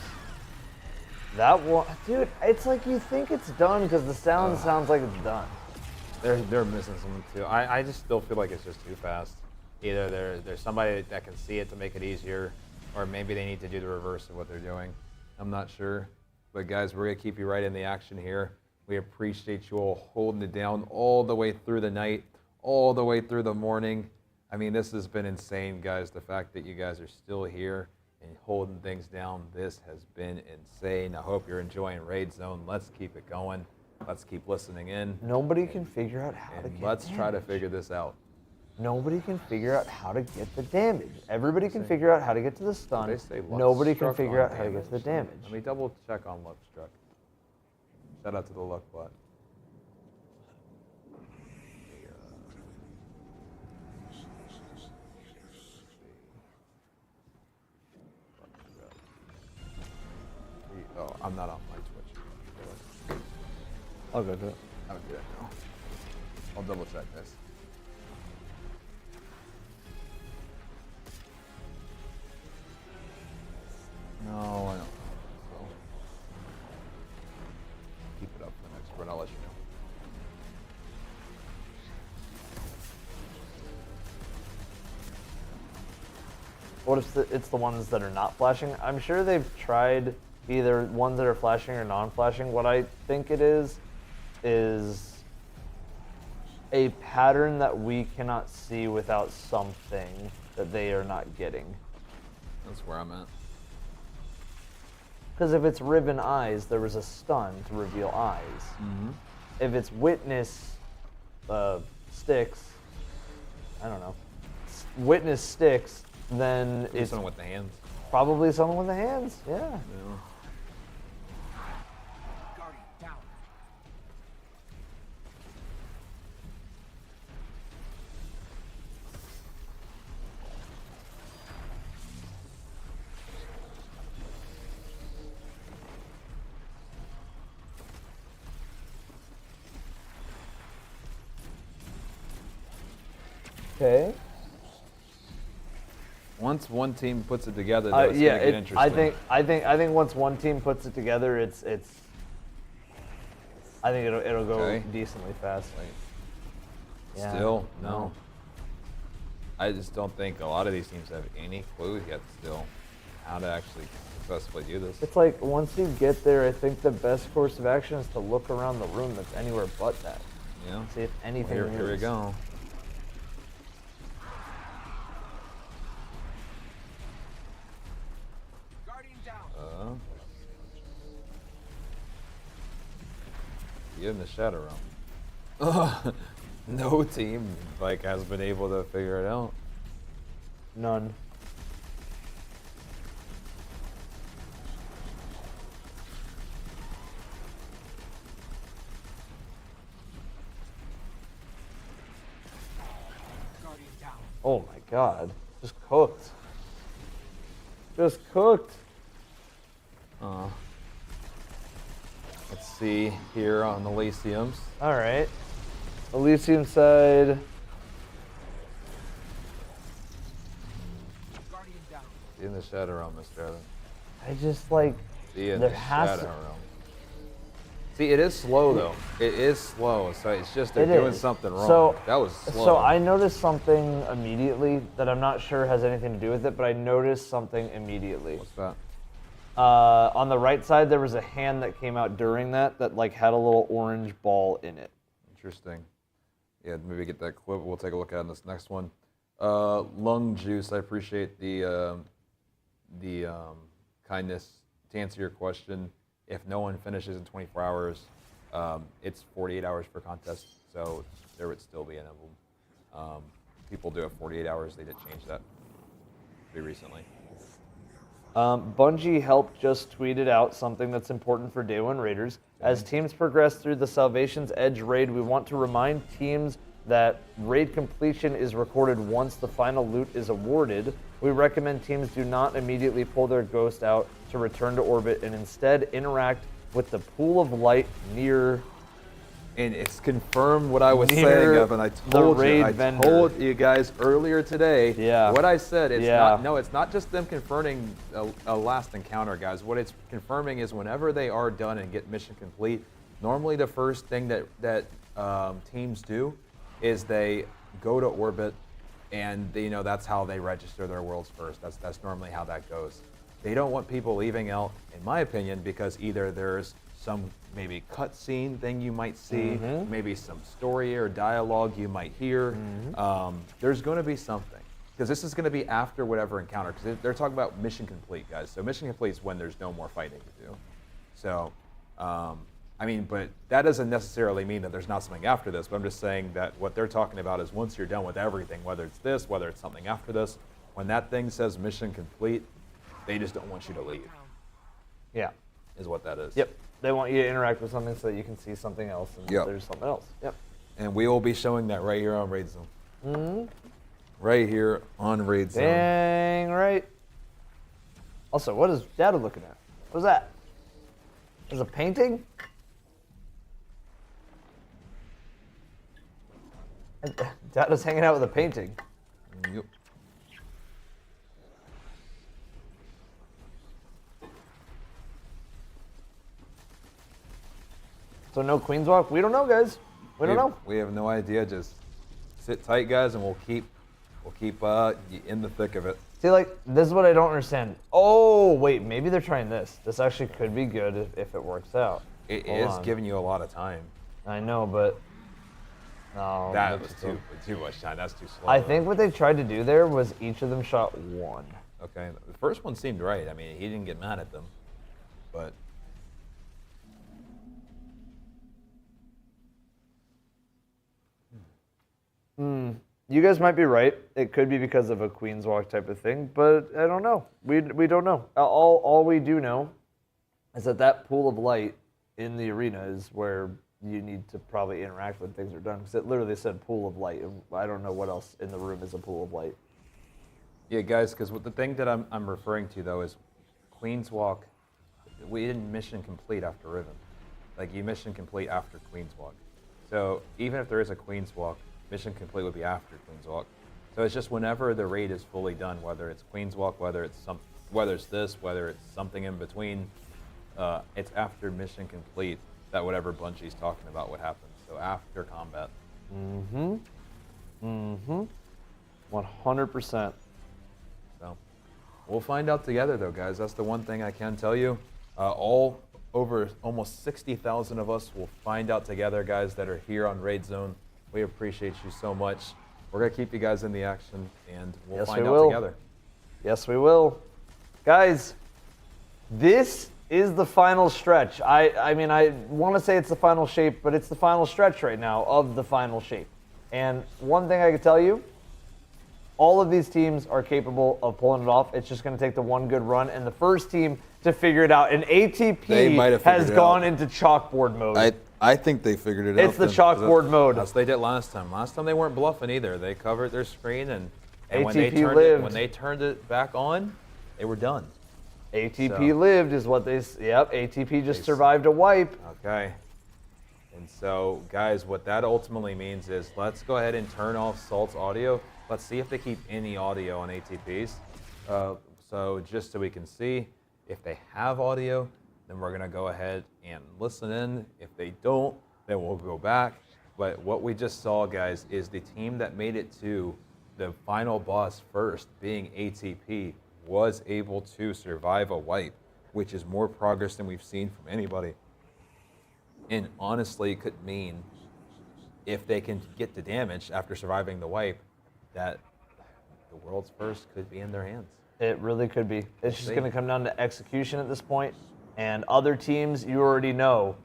That one, dude, it's like you think it's done because the sound sounds like it's done. They're missing something too. I just still feel like it's just too fast. Either there's somebody that can see it to make it easier, or maybe they need to do the reverse of what they're doing. I'm not sure. But guys, we're gonna keep you right in the action here. We appreciate you all holding it down all the way through the night, all the way through the morning. I mean, this has been insane, guys. The fact that you guys are still here and holding things down, this has been insane. I hope you're enjoying Raid Zone. Let's keep it going. Let's keep listening in. Nobody can figure out how to And get let's try to damage. figure this out. Nobody can figure out how to get the damage. Everybody can figure out how to get to the stun. They say luck Nobody can struck figure on out how to get to the damage. Let me double check on luck struck. Shout out to the luck bot. Oh, I'm not on my Twitch. I'll go do it. I'll do that now. I'll double check this. No, I don't know. So keep it up for the next run. I'll let you know. What if it's the ones that are not flashing? I'm sure they've tried either ones that are flashing or non-flashing. What I think it is a pattern that we cannot see without something that they are not getting. That's where I'm at. Because if it's Riven Eyes, there was a stun to reveal eyes. Mm-hmm. If it's Witness sticks, I don't know. Witness sticks, then Maybe it's someone with the hands. probably someone with the hands. Yeah. Okay. Once one team puts it together, though, it's Yeah, gonna get interesting. I think once one team puts it together, it's. I think it'll go Okay. decently fast. Yeah. Still, no. I just don't think a lot of these teams have any clue yet still how to actually successfully do this. It's like once you get there, I think the best course of action is to look around the room that's anywhere but that. Yeah. See if anything. Here we moves. go. Get in the shadow realm. No team like has been able to figure it out. None. Oh my god. Just cooked. Just cooked. Let's see here on the Elysiums. All right. Elysium side. In the Shadow Realm, Mr. Evans. I just like. See in there the has Shadow to. Realm. See, it is slow though. It is slow, so it's just they're doing something wrong. So, that was slow. So I noticed something immediately that I'm not sure has anything to do with it, but I noticed something immediately. What's that? On the right side, there was a hand that came out during that like had a little orange ball in it. Interesting. Yeah, maybe get that clip. We'll take a look at it in this next one. Lung Juice, I appreciate the kindness. To answer your question, if no one finishes in 24 hours, it's 48 hours per contest, so there would still be an emblem. People do it 48 hours. They did change that pretty recently. Bungie Help just tweeted out something that's important for Day 1 Raiders. As teams progress through the Salvation's Edge raid, we want to remind teams that raid completion is recorded once the final loot is awarded. We recommend teams do not immediately pull their ghost out to return to orbit and instead interact with the pool of light near. And it's confirmed what I was Near saying, Evan. I the told raid you. I vendor. told you guys earlier today. Yeah. What I said. It's Yeah. not. No, it's not just them confirming a last encounter, guys. What it's confirming is whenever they are done and get mission complete, normally the first thing that teams do is they go to orbit, and that's how they register their worlds first. That's normally how that goes. They don't want people leaving out, in my opinion, because either there's some maybe cutscene thing you might see, maybe some story or dialogue you might hear. There's going to be something, because this is going to be after whatever encounter. Because they're talking about mission complete, guys. So mission complete is when there's no more fighting to do. So, but that doesn't necessarily mean that there's not something after this. But I'm just saying that what they're talking about is once you're done with everything, whether it's this, whether it's something after this, when that thing says mission complete, they just don't want you to leave. Yeah. Is what that is. Yep. They want you to interact with something so that you can see something else and Yep. there's something else. Yep. And we will be showing that right here on Raid Zone. Right here on Raid Zone. Dang right. Also, what is Data looking at? What's that? There's a painting? Data's hanging out with a painting. Yep. So no Queen's Walk? We don't know, guys. We don't know. We have no idea. Just sit tight, guys, and we'll keep in the thick of it. See, like, this is what I don't understand. Oh, wait, maybe they're trying this. This actually could be good if it works out. It Hold is on. giving you a lot of time. I know, but no, That that's was too much time. That's too slow. I think what they tried to do there was each of them shot one. Okay, the first one seemed right. I mean, he didn't get mad at them, but You guys might be right. It could be because of a Queen's Walk type of thing, but I don't know. We don't know. All we do know is that pool of light in the arena is where you need to probably interact when things are done. Because it literally said pool of light. And I don't know what else in the room is a pool of light. yeah, guys. Because the thing that I'm referring to though is Queen's Walk. We didn't mission complete after Riven. Like you mission complete after Queen's Walk. So even if there is a Queen's Walk, mission complete would be after Queen's Walk. So it's just whenever the raid is fully done, whether it's Queen's Walk, whether it's this, whether it's something in between, it's after mission complete that whatever Bungie's talking about would happen. So after combat. 100%. So we'll find out together though, guys. That's the one thing I can tell you. All over almost 60,000 of us will find out together, guys, that are here on Raid Zone. We appreciate you so much. We're going to keep you guys in the action, and we'll find out together. Yes, we will. Guys, this is the final stretch. I mean, I want to say it's the final shape, but it's the final stretch right now of the final shape. And one thing I can tell you, all of these teams are capable of pulling it off. It's just going to take the one good run, and the first team to figure it out. And ATP has gone into chalkboard mode. I think they figured it out. It's the chalkboard mode. That's what they did last time. Last time they weren't bluffing either. They covered their screen and And ATP when they turned it back on, they were done. ATP lived is what they. Yep. ATP just survived a wipe. Okay. And so, guys, what that ultimately means is let's go ahead and turn off Salt's audio. Let's see if they keep any audio on ATPs. So just so we can see if they have audio, then we're gonna go ahead and listen in. If they don't, then we'll go back. But what we just saw, guys, is the team that made it to the final boss first, being ATP, was able to survive a wipe, which is more progress than we've seen from anybody. And honestly, it could mean if they can get the damage after surviving the wipe, that the world's first could be in their hands. It really could be. It's just going to come down to execution at this point. And other teams, you already know.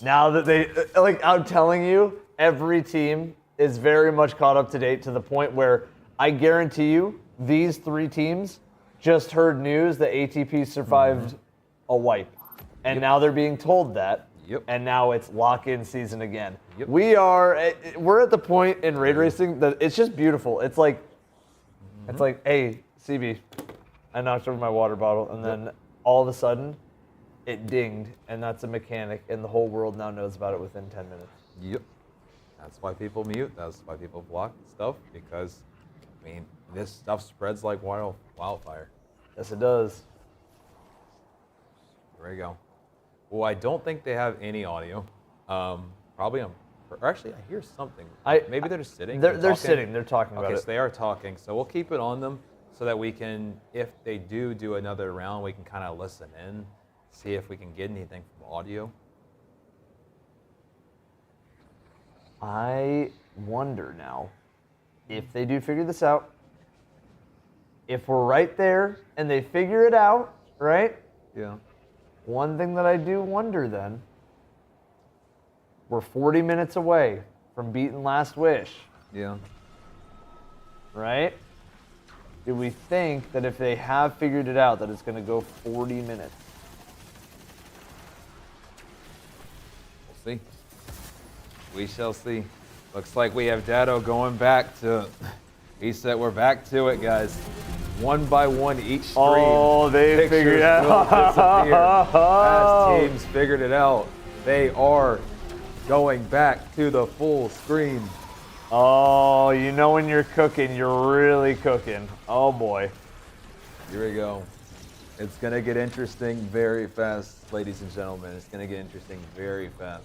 Now that they, like I'm telling you, every team is very much caught up to date to the point where I guarantee you these 3 teams just heard news that ATP survived a wipe. And now they're being told that. Yep. And now it's lock-in season again. Yep. We're at the point in raid racing that it's just beautiful. It's like, hey, CB, I knocked over my water bottle, and then all of a sudden, it dinged, and that's a mechanic, and the whole world now knows about it within 10 minutes. Yep. That's why people mute. That's why people block stuff, because, I mean, this stuff spreads like wildfire. Yes, it does. There we go. Well, I don't think they have any audio. Probably on. Or actually, I hear something. Maybe they're just sitting. They're talking. sitting. They're talking about Okay, it. so they are talking. So we'll keep it on them so that we can, if they do another round, we can kind of listen in, see if we can get anything from audio. I wonder now if they do figure this out. If we're right there and they figure it out, right? Yeah. One thing that I do wonder then, we're 40 minutes away from beating Last Wish. Yeah. Right? Do we think that if they have figured it out that it's going to go 40 minutes? We'll see. We shall see. Looks like we have Dado going back to. He said we're back to it, guys. One by one, each screen. Oh, they figured it out. As teams figured it out, they are going back to the full screen. Oh, you know when you're cooking, you're really cooking. Oh boy. Here we go. It's gonna get interesting very fast, ladies and gentlemen. It's gonna get interesting very fast.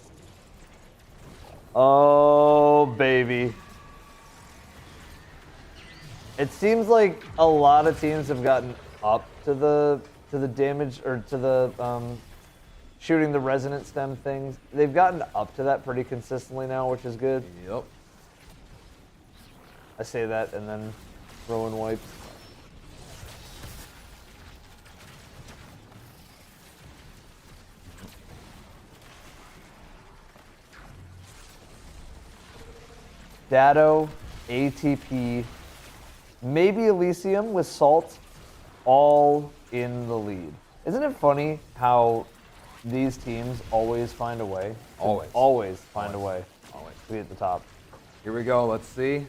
Oh, baby. It seems like a lot of teams have gotten up to the damage or to the shooting the resonant stem things. They've gotten up to that pretty consistently now, which is good. Yep. I say that and then throw in wipes. Dado, ATP, maybe Elysium with Salt, all in the lead. Isn't it funny how these teams always find a way? Always find a way. Always. To be at the top. Here we go. Let's see.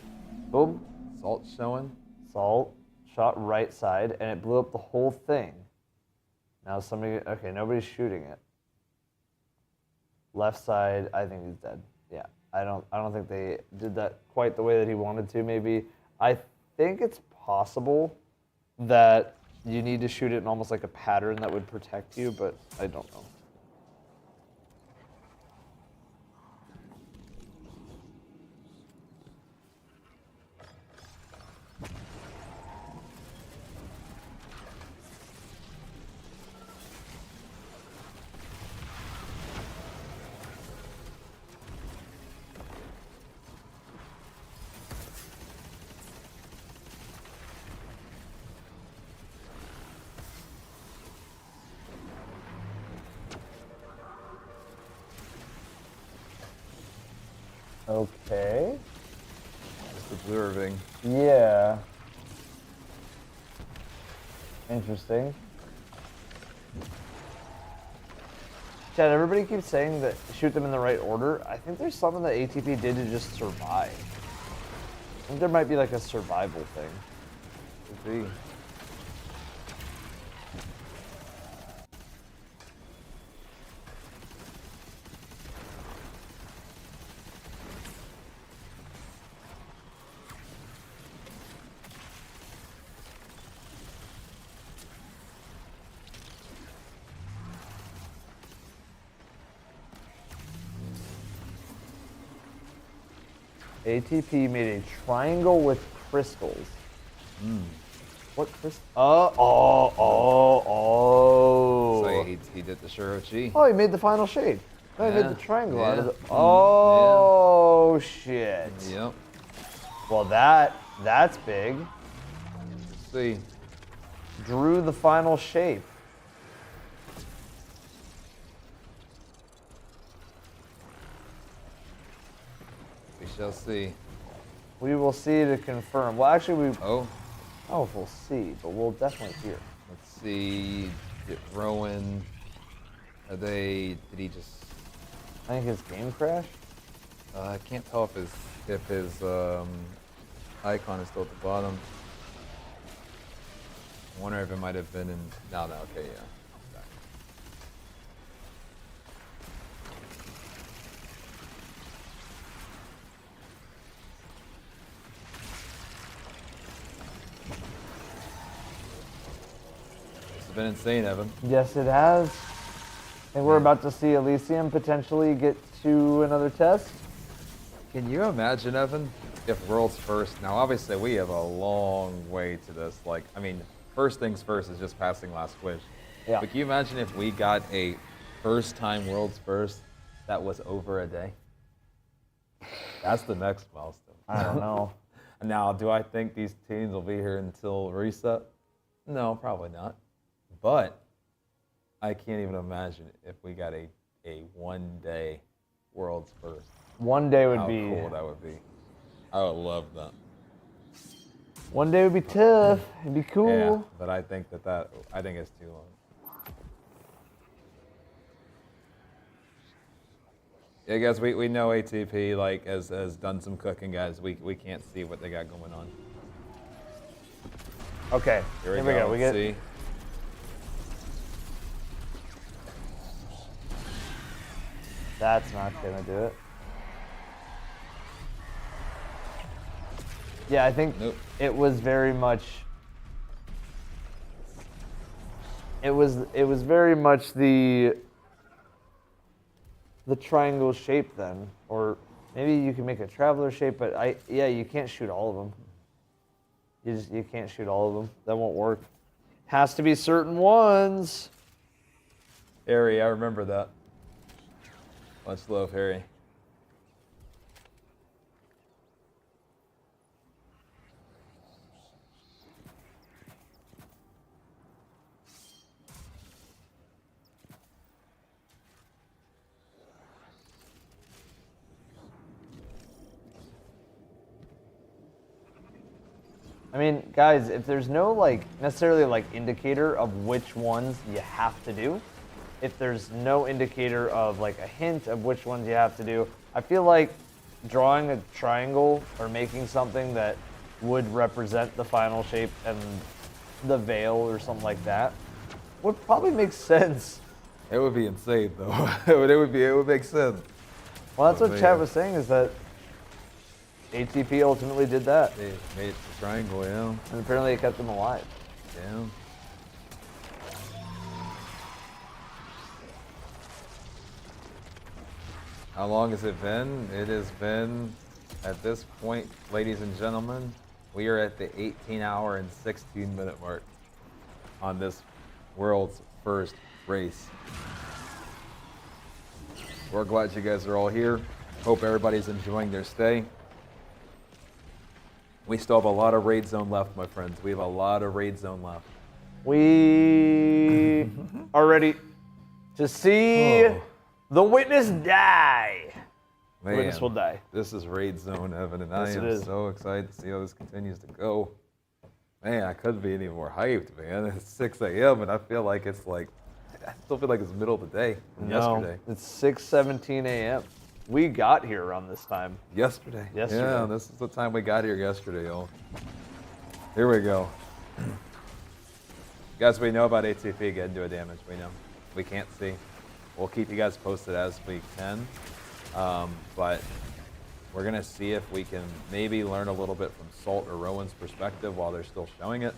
Boom. Salt showing. Salt shot right side, and it blew up the whole thing. Now somebody, okay, nobody's shooting it. Left side, I think he's dead. Yeah, I don't think they did that quite the way that he wanted to. Maybe I think it's possible that you need to shoot it in almost like a pattern that would protect you, but I don't know. Okay. Just the blue ring. Yeah. Interesting. Chad, everybody keeps saying that shoot them in the right order. I think there's something that ATP did to just survive. I think there might be like a survival thing. Could be. ATP made a triangle with crystals. What crystal? Oh. So he did the Shirochi. Oh, he made the final shade. No, he made the triangle out of Yeah. it. Oh, shit. Yep. Well, that's big. Let's see. Drew the final shape. We shall see. We will see to confirm. Well, actually, we. Oh. Oh, we'll see, but we'll definitely hear. Let's see. Did Rowan. Did he just. I think his game crashed. I can't tell if his icon is still at the bottom. I wonder if it might have been in. No, okay, yeah. It's been insane, Evan. Yes, it has. And we're about to see Elysium potentially get to another test. Can you imagine, Evan, if World's First? Now, obviously, we have a long way to this. Like, I mean, first things first is just passing Last Wish. Yeah. But can you imagine if we got a first-time World's First that was over a day? That's the next milestone. I don't know. Now, do I think these teams will be here until reset? No, probably not. But I can't even imagine if we got a one-day World's First. One day would How be. cool that would be. I would love that. One day would be tough. It'd be cool. Yeah, but I think I think it's too long. Yeah, guys, we know ATP like has done some cooking, guys. We can't see what they got going on. Okay, Here we go. We get. See. That's not gonna do it. Yeah, I think it was very much. It was very much the triangle shape then, or maybe you can make a traveler shape, but you can't shoot all of them. You can't shoot all of them. That won't work. Has to be certain ones. Harry, I remember that. Much love, Harry. I mean, guys, if there's no necessarily indicator of which ones you have to do, if there's no indicator of a hint of which ones you have to do, I feel like drawing a triangle or making something that would represent the final shape and the veil or something like that would probably make sense. It would be insane though. it would make sense. Well, that's what Chad was saying, is that ATP ultimately did that. They made it a triangle, yeah. And apparently it kept them alive. Yeah. How long has it been? It has been, at this point, ladies and gentlemen, we are at the 18-hour and 16-minute mark on this world's first race. We're glad you guys are all here. Hope everybody's enjoying their stay. We still have a lot of raid zone left, my friends. We have a lot of raid zone left. We are ready to see the witness die. Man, The witness will die. This is raid zone, Evan, and Yes, I it am is. so excited to see how this continues to go. Man, I couldn't be any more hyped, man. It's 6 a.m. and I feel like I still feel like it's middle of the day from yesterday. It's 6:17 a.m. We got here around this time. Yesterday. Yesterday. Yeah, this is the time we got here yesterday, y'all. Here we go. Guys, we know about ATP getting to a damage. We know. We can't see. We'll keep you guys posted as we can. But we're going to see if we can maybe learn a little bit from Salt or Rowan's perspective while they're still showing it.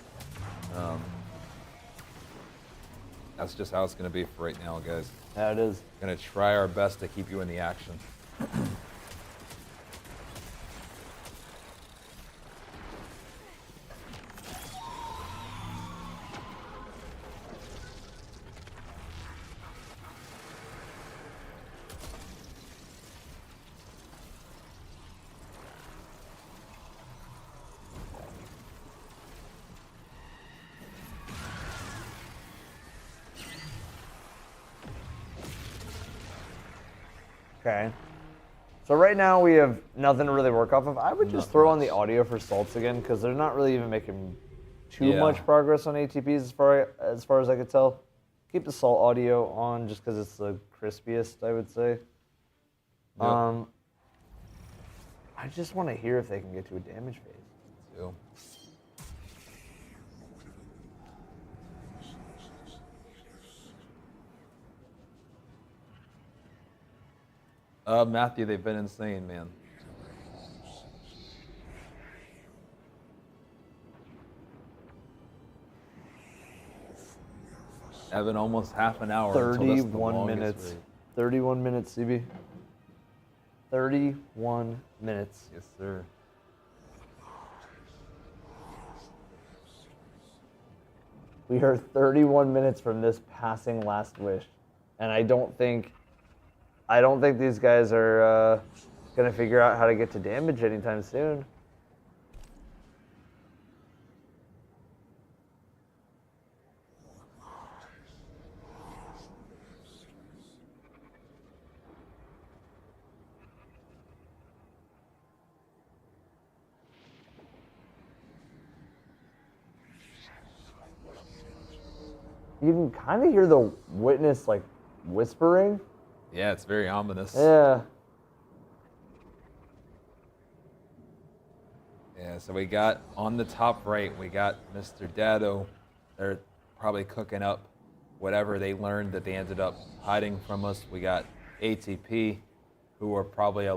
That's just how it's going to be for right now, guys. Yeah, it is. Going to try our best to keep you in the action. Okay. So right now we have nothing to really work off of. I would just throw on the audio for Salts again because they're not really even making too much progress on ATPs as far as I could tell. Keep the Salt audio on just because it's the crispiest, I would say. Yep. I just want to hear if they can get to a damage phase. Too. Matthew, they've been insane, man. Evan, almost half an hour. 31 minutes. Race. 31 minutes, CB. 31 minutes. Yes, sir. We are 31 minutes from this passing Last Wish, and I don't think these guys are gonna figure out how to get to damage anytime soon. You can kind of hear the Witness like whispering. Yeah, it's very ominous. Yeah. Yeah, so we got on the top right, we got Mr. Dado. They're probably cooking up whatever they learned that they ended up hiding from us. We got ATP, who are probably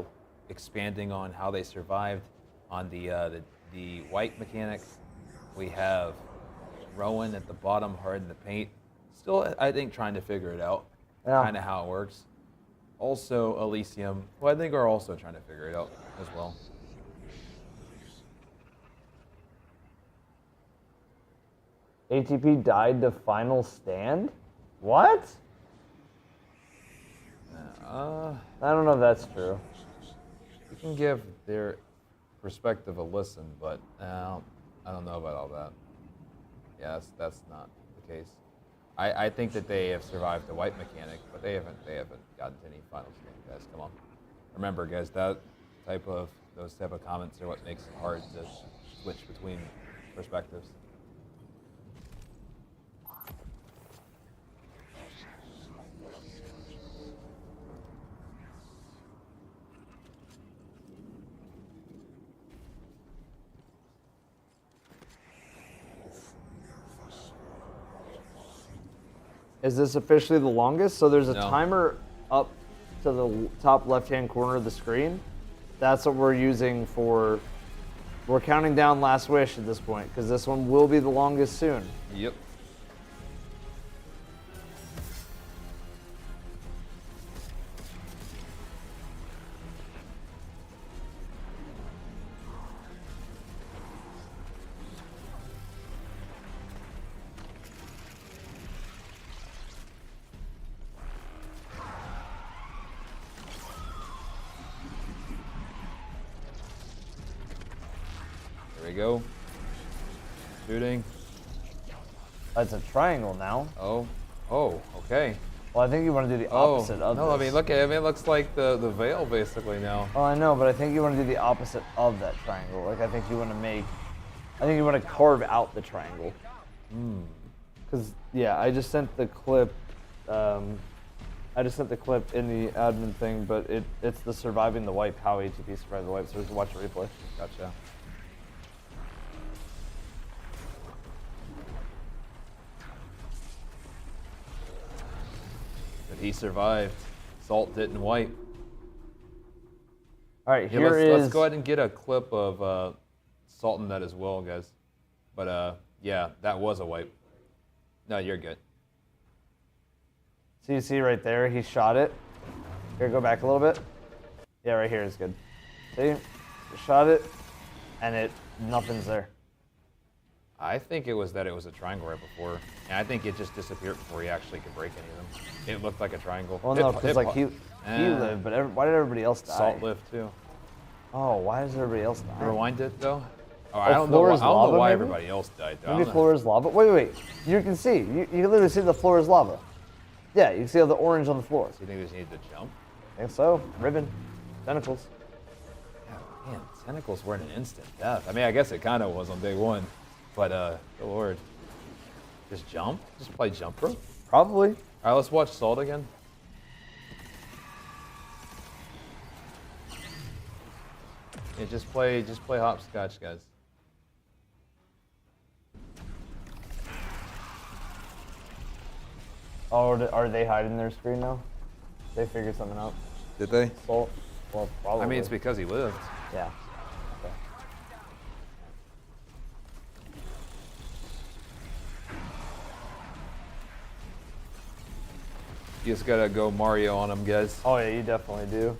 expanding on how they survived on the white mechanic. We have Rowan at the bottom, hard in the paint. Still, I think, trying to figure it out, kind of how it works. Also, Elysium, who I think are also trying to figure it out as well. ATP died to Final Stand? What? I don't know if that's true. You can give their perspective a listen, but I don't know about all that. Yeah, that's not the case. I think that they have survived the white mechanic, but they haven't gotten to any Final Stand, guys. Come on. Remember, guys, those type of comments are what makes it hard to switch between perspectives. Is this officially the longest? So there's a timer up to the top left-hand corner of the screen. That's what we're using for. We're counting down Last Wish at this point because this one will be the longest soon. Yep. There we go. Shooting. That's a triangle now. Oh, okay. Well, I think you want to do the opposite of no, this. I mean, look at it. I mean, it looks like the veil basically now. Oh, I know, but I think you want to do the opposite of that triangle. Like, I think you want to carve out the triangle. Because, yeah, I just sent the clip. I just sent the clip in the admin thing, but it's the surviving the wipe, how ATP survived the wipe, so we can watch a replay. Gotcha. he survived. Salt didn't wipe. All right, Here, let's go ahead and get a clip of Salt in that as well, guys. But yeah, that was a wipe. No, you're good. So you see right there, he shot it. Here, go back a little bit. Yeah, right here is good. See, shot it, and nothing's there. I think it was that it was a triangle right before, and I think it just disappeared before he actually could break any of them. It looked like a triangle. Well, no, because like he lived, but why did everybody else die? Salt lived too. Oh, why does everybody else die? Rewind it though. Oh, Oh, I don't know. floor is I don't lava, know why maybe? everybody else died. Though. I Maybe don't know. floor is lava. Wait. You can see. You can literally see the floor is lava. Yeah, you can see all the orange on the floor. So you think we just need to jump? I think so. Ribbon. Tentacles. Yeah, man, tentacles were an instant death. I mean, I guess it kind of was on day one, but good lord. Just jump? Just play jump rope? Probably. All right, let's watch Salt again. Yeah, just play hopscotch, guys. Oh, are they hiding their screen now? They figured something out. Did they? Well, probably. I mean, it's because he lived. Yeah. Okay. You just gotta go Mario on him, guys. Oh yeah, you definitely do.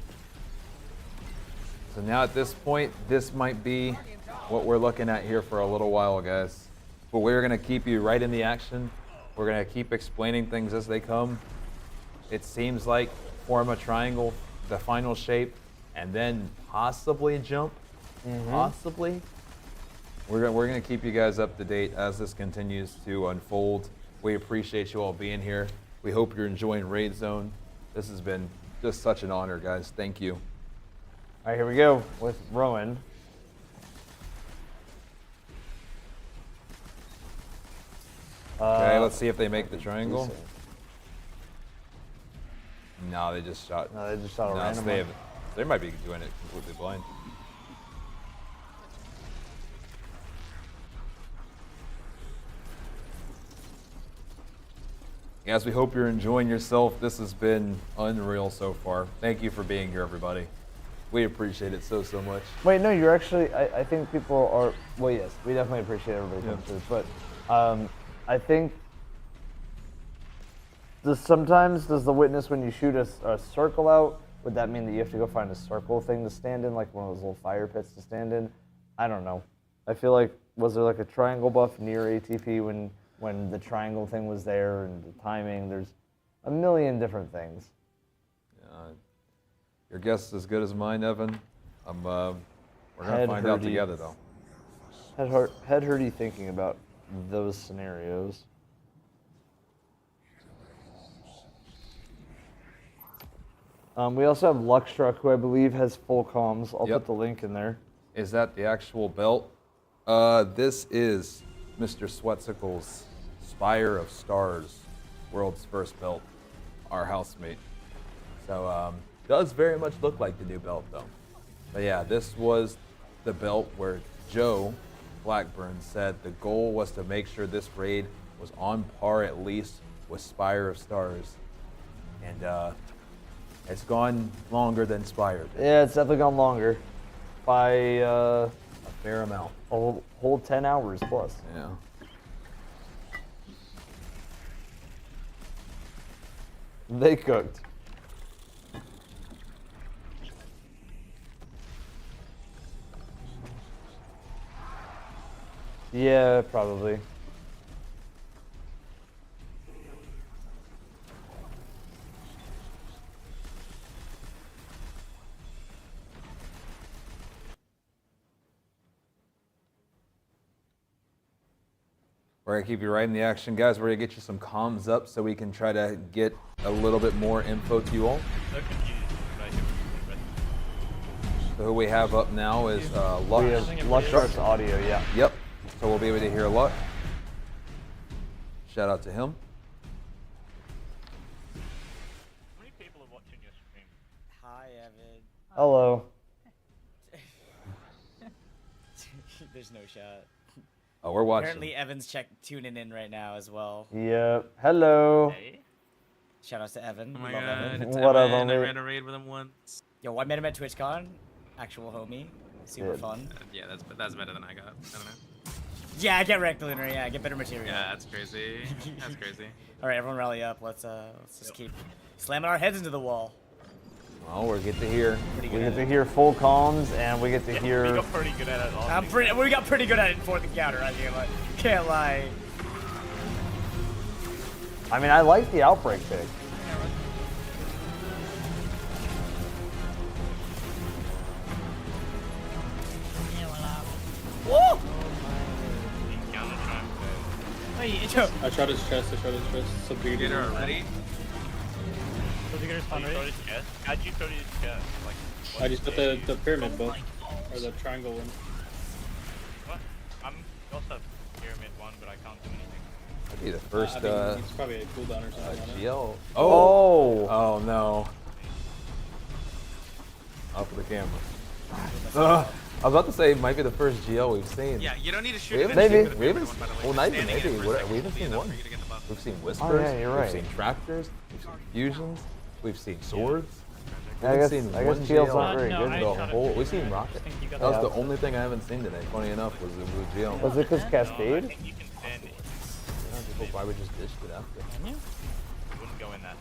So now at this point, this might be what we're looking at here for a little while, guys. But we're gonna keep you right in the action. We're gonna keep explaining things as they come. It seems like form a triangle, the final shape, and then possibly jump. Possibly. We're gonna keep you guys up to date as this continues to unfold. We appreciate you all being here. We hope you're enjoying Raid Zone. This has been just such an honor, guys. Thank you. All right, here we go with Rowan. Okay, let's see if they make the triangle. No, they just shot. No, they just shot a no, random so one. they might be doing it completely blind. Guys, we hope you're enjoying yourself. This has been unreal so far. Thank you for being here, everybody. We appreciate it so much. Wait, no, you're actually. I think people are. Well, yes, we definitely appreciate everybody coming through, but I think. Sometimes does the witness, when you shoot a circle out, would that mean that you have to go find a circle thing to stand in, like one of those little fire pits to stand in? I don't know. I feel like, was there like a triangle buff near ATP when the triangle thing was there, and the timing? There's a million different things. Your guess is as good as mine, Evan. We're gonna find out together, though. Head hurty thinking about those scenarios. We also have Luckstruck, who I believe has full comms. I'll put the link in there. Is that the actual belt? This is Mr. Sweatsicle's Spire of Stars, world's first belt, our housemate. So, does very much look like the new belt, though. But yeah, this was the belt where Joe Blackburn said the goal was to make sure this raid was on par at least with Spire of Stars. And it's gone longer than Spire did. Yeah, it's definitely gone longer by a fair amount. A whole 10 hours plus. Yeah. They cooked. Yeah, probably. We're gonna keep you right in the action, guys. We're gonna get you some comms up so we can try to get a little bit more info to you all. So who we have up now is Luck. We have Luckstruck's audio, yeah. Yep. So we'll be able to hear Luck. Shout out to him. Hi, Evan. Hello. There's no shot. Oh, we're watching. Apparently, Evan's tuning in right now as well. Yep. Hello. Shout outs to Evan. Oh my Love god, Evan. it's What up, Evan. I homie? ran a raid with him once. Yo, I met him at TwitchCon. Actual homie. Super Yeah. fun. Yeah, that's better than I got. I don't know. Yeah, get wrecked, Lunar. Yeah, get better material. Yeah, that's crazy. That's crazy. All right, everyone rally up. Let's just keep slamming our heads into the wall. Oh, we get to hear. We get to hear full comms, and we get to We hear. got pretty good at it. We got pretty good at it in fourth encounter. I can't lie. I mean, I like the outbreak pick. Woo! I shot his chest. Subdued Get her already? How'd you throw his chest? Like, I just got the pyramid book. Or the triangle one. what? I'm also pyramid one, but I can't do anything. That'd be the first. I think it's probably a cooldown or something on it. GL. Oh. Oh no. Off of the camera. I was about to say it might be the first GL we've seen. Yeah, you don't need to shoot We it. haven't, Maybe. we haven't, well, not even Standing maybe. in it for a We haven't second seen will be one. enough for you to get the buff. We've seen whispers. Oh, yeah, you're right. We've seen tractors. We've seen fusions. We've seen swords. I We've guess- seen I guess one GL's GL. not very good. The whole, we've seen rocket. That was the only thing I haven't seen today. Funny enough, was the blue GL. Was it because Cascade? You can stand it. Why we just dished it after? You wouldn't go in that.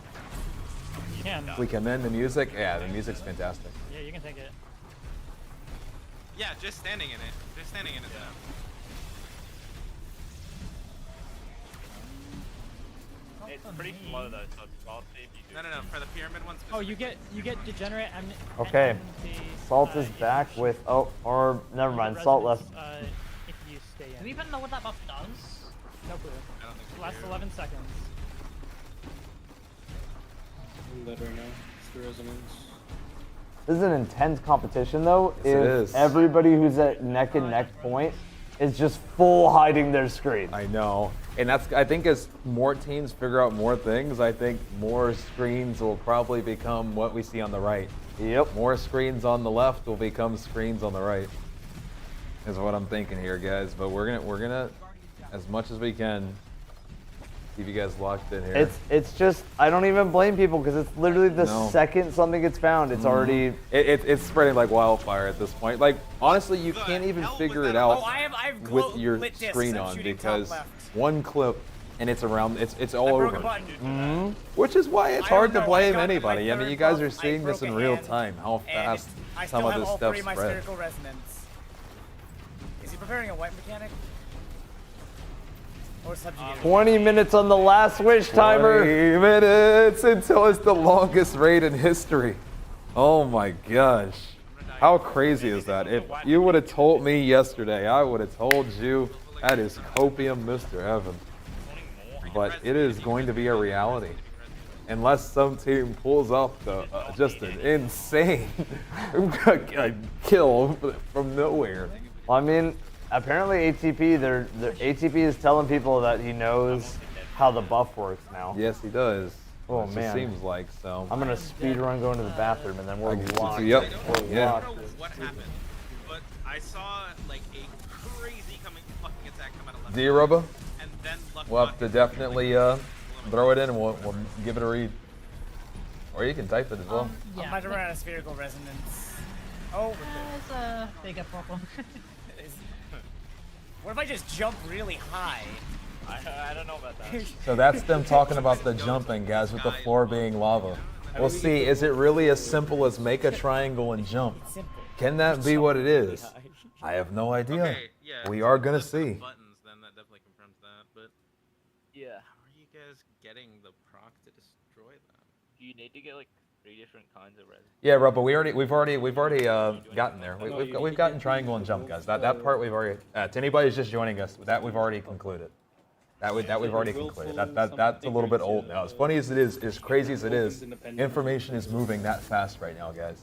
You can. We commend the music. Yeah, the music's fantastic. Yeah, you can take it. Yeah, just standing in it. Just standing in it enough. It's pretty slow though, so I'll see if you do. No. For the pyramid ones. Oh, you get degenerate and. Okay. and Salt is back with. Oh, or never mind. Salt left. If you stay in. Do we even know what that buff does? No clue. I don't think we Last do. 11 seconds. I'm dead right now. It's the resonance. This is an intense competition, though. Yes, it if is. everybody who's at neck and neck point is just full hiding their screen. I know. And that's, I think as more teams figure out more things, I think more screens will probably become what we see on the right. Yep. More screens on the left will become screens on the right. Is what I'm thinking here, guys. But we're gonna, as much as we can, keep you guys locked in here. It's just, I don't even blame people because it's literally the No. second something gets found, it's already. It's spreading like wildfire at this point. Like honestly, you can't even figure it out I've with your lit discs. screen I'm on shooting top because left. one clip and it's around. It's all I over. broke a button. Mhm. Which is why it's I hard to don't know, I blame got anybody. my I mean, third you guys buff, are seeing I this in broke a real hand, time. How and fast I some still of have this all stuff three of my spread. spherical resonance. Is he preparing a white mechanic? Or subjugated? 20 minutes on the last wish timer. 20 minutes until it's the longest raid in history. Oh my gosh. How crazy is that? If you would have told me yesterday, I would have told you that is copium, Mr. Evan. But it is going to be a reality. Unless some team pulls off just an insane kill from nowhere. Well, I mean, apparently ATP, ATP is telling people that he knows how the buff works now. Yes, he does. Oh It man, seems like so. I'm gonna speed run going to the bathroom and then we're locked. Yep. We're Yeah. locked. I don't know what happened, but I saw like a crazy fucking attack come out of left. D-Rubba? And then luck We'll have to definitely throw it in and we'll give it a read. Or you can type it as well. I'm about to run out of spherical resonance. Oh, It's a bigger problem. what if I just jump really high? I don't know about that. So that's them talking about the jumping, guys, with the floor being lava. We'll see, is it really as simple as make a triangle and jump? Can that be what it is? I have no idea. Okay, yeah, We so are if gonna that's the see. Buttons, then that definitely confirms that. But Yeah. how are you guys getting the proc to destroy that? Do you need to get like 3 different kinds of res? Yeah, bro, but we've already gotten there. We've gotten triangle and jump, guys. That part we've already. To anybody who's just joining us, that we've already concluded. That we've already concluded. That's a little bit old now. As funny as it is, as crazy as it is, information is moving that fast right now, guys.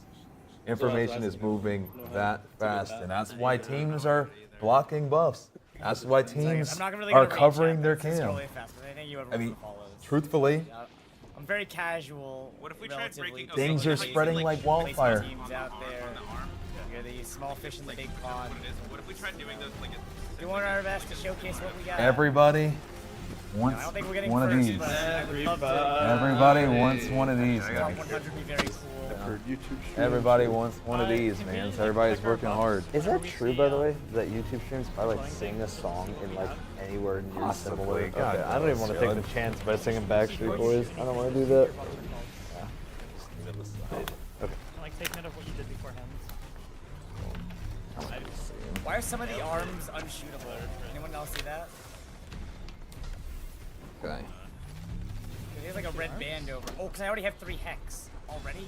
Information is moving that fast, and that's why teams are blocking buffs. That's why teams I'm not really are gonna covering reach their out. This is cam. really fast, but I think you I mean, follows. truthfully, I'm very casual. What if we tried relatively breaking? to things are some spreading like wildfire. teams out there. You're the small fish in the big pond. What if we tried doing those like a Doing our best to showcase what we got. everybody, wants I don't think we're getting one of first, these. but I would love to. Everybody wants one of these, Top guys. 100 would be very cool. Everybody wants one of these, man. So everybody's working hard. Is that true, by the way? That YouTube streams I like sing a song in like anywhere near Possibly. similar? God Okay, I don't even want to take knows, the chance by singing Backstreet Boys. I don't want to do that. Okay. Like, take note of what you did beforehand. Why are some of the arms unshootable? Anyone else see that? Okay. There's like a red band over. Oh, because I already have 3 hex already.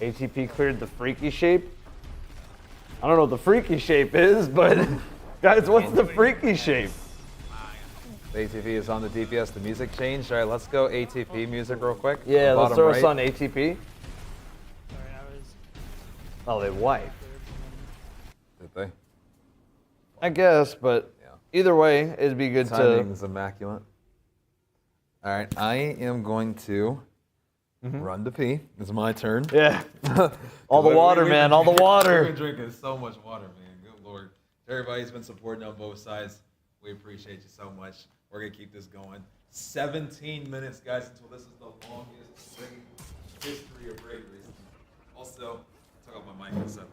ATP cleared the freaky shape. I don't know what the freaky shape is, but guys, what's the freaky shape? ATP is on the DPS. The music changed. All right, let's go ATP music real quick. Yeah, let's throw us right. on ATP. Oh, they wiped. Did they? I guess, but either way, it'd be good Timing is immaculate. All right, I am going to run to pee. It's my turn. Yeah. All the water, man. All the water. We've been drinking so much water, man. Good Lord. Everybody's been supporting on both sides. We appreciate you so much. We're going to keep this going. 17 minutes, guys, until this is the longest raid in history of raid racing. Also, talk about my mic in a second.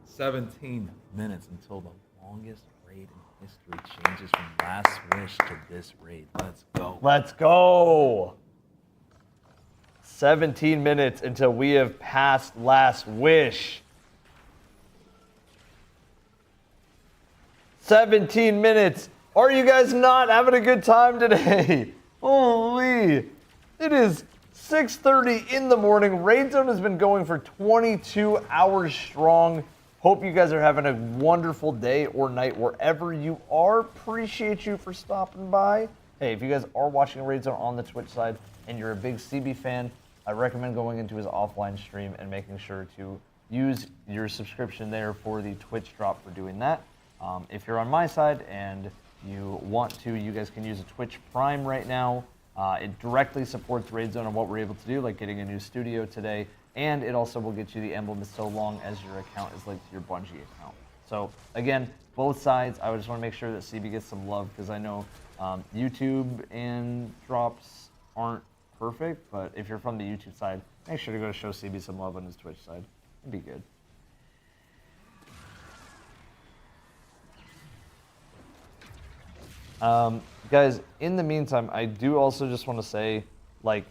17 minutes until the longest raid in history changes from Last Wish to this raid. Let's go. Let's go. 17 minutes until we have passed Last Wish. 17 minutes. Are you guys not having a good time today? Holy. It is 6:30 in the morning. Raid Zone has been going for 22 hours strong. Hope you guys are having a wonderful day or night wherever you are. Appreciate you for stopping by. Hey, if you guys are watching Raid Zone on the Twitch side and you're a big CB fan, I recommend going into his offline stream and making sure to use your subscription there for the Twitch drop for doing that. If you're on my side and you want to, you guys can use a Twitch Prime right now. It directly supports Raid Zone and what we're able to do, like getting a new studio today, and it also will get you the emblem so long as your account is linked to your Bungie account. So again, both sides, I just want to make sure that CB gets some love because I know YouTube and drops aren't perfect, but if you're from the YouTube side, make sure to go show CB some love on his Twitch side. It'd be good. Guys, in the meantime, I do also just want to say, like,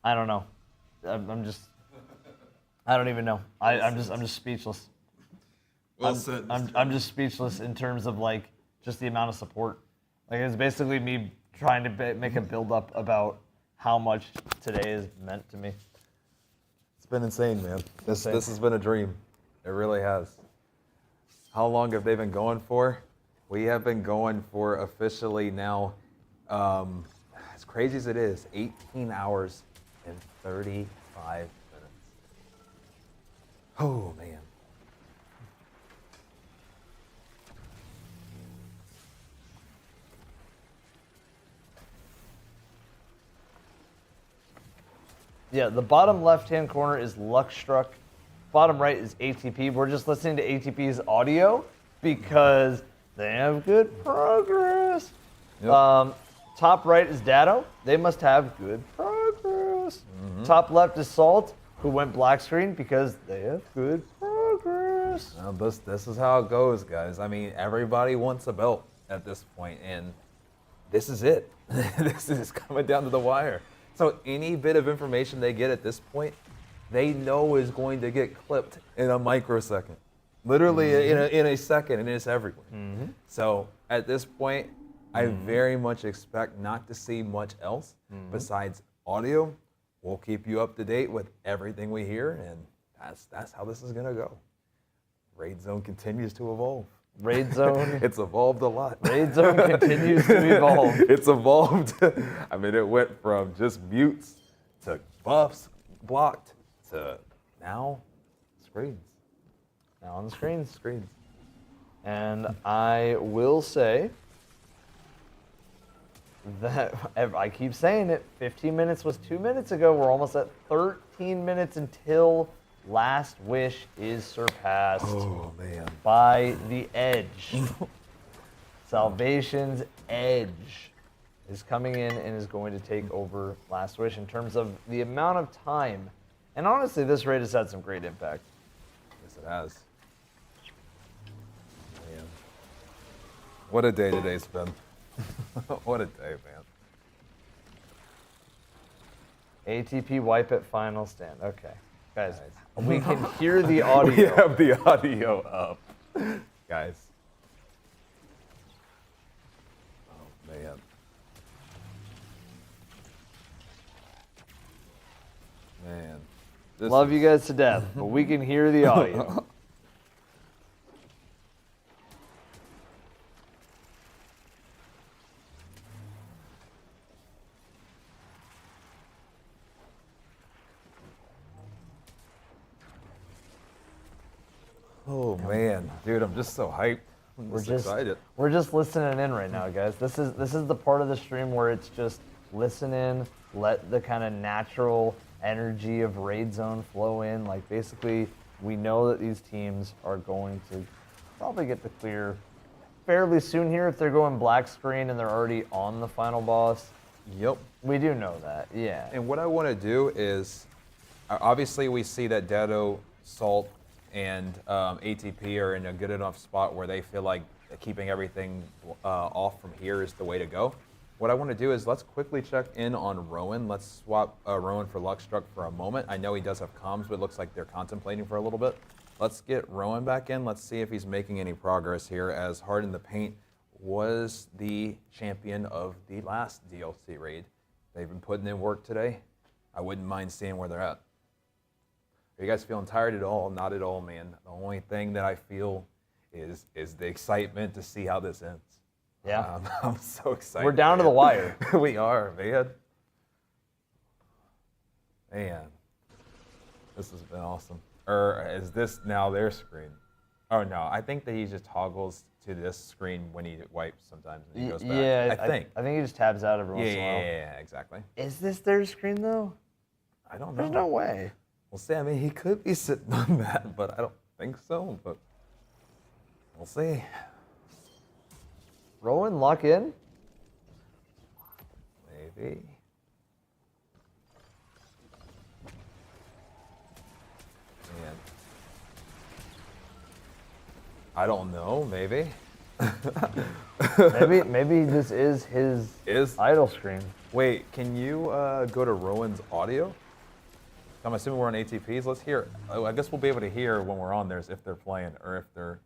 I don't know. I'm just, I don't even know. I'm just speechless. Well said. I'm just speechless in terms of like just the amount of support. Like it's basically me trying to make a build up about how much today is meant to me. It's been insane, man. This has been a dream. It really has. How long have they been going for? We have been going for officially now, as crazy as it is, 18 hours and 35 minutes. Oh, man. Yeah, the bottom left-hand corner is Luckstruck. Bottom right is ATP. We're just listening to ATP's audio because they have good progress. Yep. Top right is Datto. They must have good progress. Top left is Salt, who went black screen because they have good progress. Now this is how it goes, guys. I mean, everybody wants a belt at this point, and this is it. This is coming down to the wire. So any bit of information they get at this point, they know is going to get clipped in a microsecond. Literally in a second, and it's everywhere. So at this point, I very much expect not to see much else besides audio. We'll keep you up to date with everything we hear, and that's how this is gonna go. Raid Zone continues to evolve. Raid Zone. It's evolved a lot. Raid Zone continues to evolve. It's evolved. I mean, it went from just mutes to buffs blocked to now screens. Now on the screens. And I will say that, I keep saying it, 15 minutes was 2 minutes ago. We're almost at 13 minutes until Last Wish is surpassed Oh, man. by the Edge. Salvation's Edge is coming in and is going to take over Last Wish in terms of the amount of time. And honestly, this raid has had some great impact. Yes, it has. Man. What a day today's been. What a day, man. ATP Wipe It Final Stand. Okay. Guys, we can hear the audio. We have the audio up. Guys. Oh, man. Man. Love you guys to death, but we can hear the audio. Oh man, dude, I'm just so hyped. I'm We're just excited. We're just listening in right now, guys. This is the part of the stream where it's just listen in, let the kind of natural energy of Raid Zone flow in. Like basically, we know that these teams are going to probably get the clear fairly soon here if they're going black screen and they're already on the final boss. Yep. We do know that, yeah. And what I want to do is, obviously we see that Dado, Salt, and ATP are in a good enough spot where they feel like keeping everything off from here is the way to go. What I want to do is let's quickly check in on Rowan. Let's swap Rowan for Luckstruck for a moment. I know he does have comms, but it looks like they're contemplating for a little bit. Let's get Rowan back in. Let's see if he's making any progress here, as Hard in the Paint was the champion of the last DLC raid. They've been putting in work today. I wouldn't mind seeing where they're at. Are you guys feeling tired at all? Not at all, man. The only thing that I feel is the excitement to see how this ends. Yeah. I'm so excited. We're down to the wire. We are, man. Man. This has been awesome. Or is this now their screen? Oh, no. I think that he just toggles to this screen when he wipes sometimes and he goes back. Yeah, I think. I think he just tabs out every once in a while. Yeah, exactly. Is this their screen, though? I don't know. There's no way. We'll see. I mean, he could be sitting on that, but I don't think so. But we'll see. Rowan, lock in? Maybe. Man. I don't know. Maybe. maybe this is his idle screen. Wait, can you go to Rowan's audio? I'm assuming we're on ATPs. Let's hear. Oh, I guess we'll be able to hear when we're on theirs if they're playing or if they're.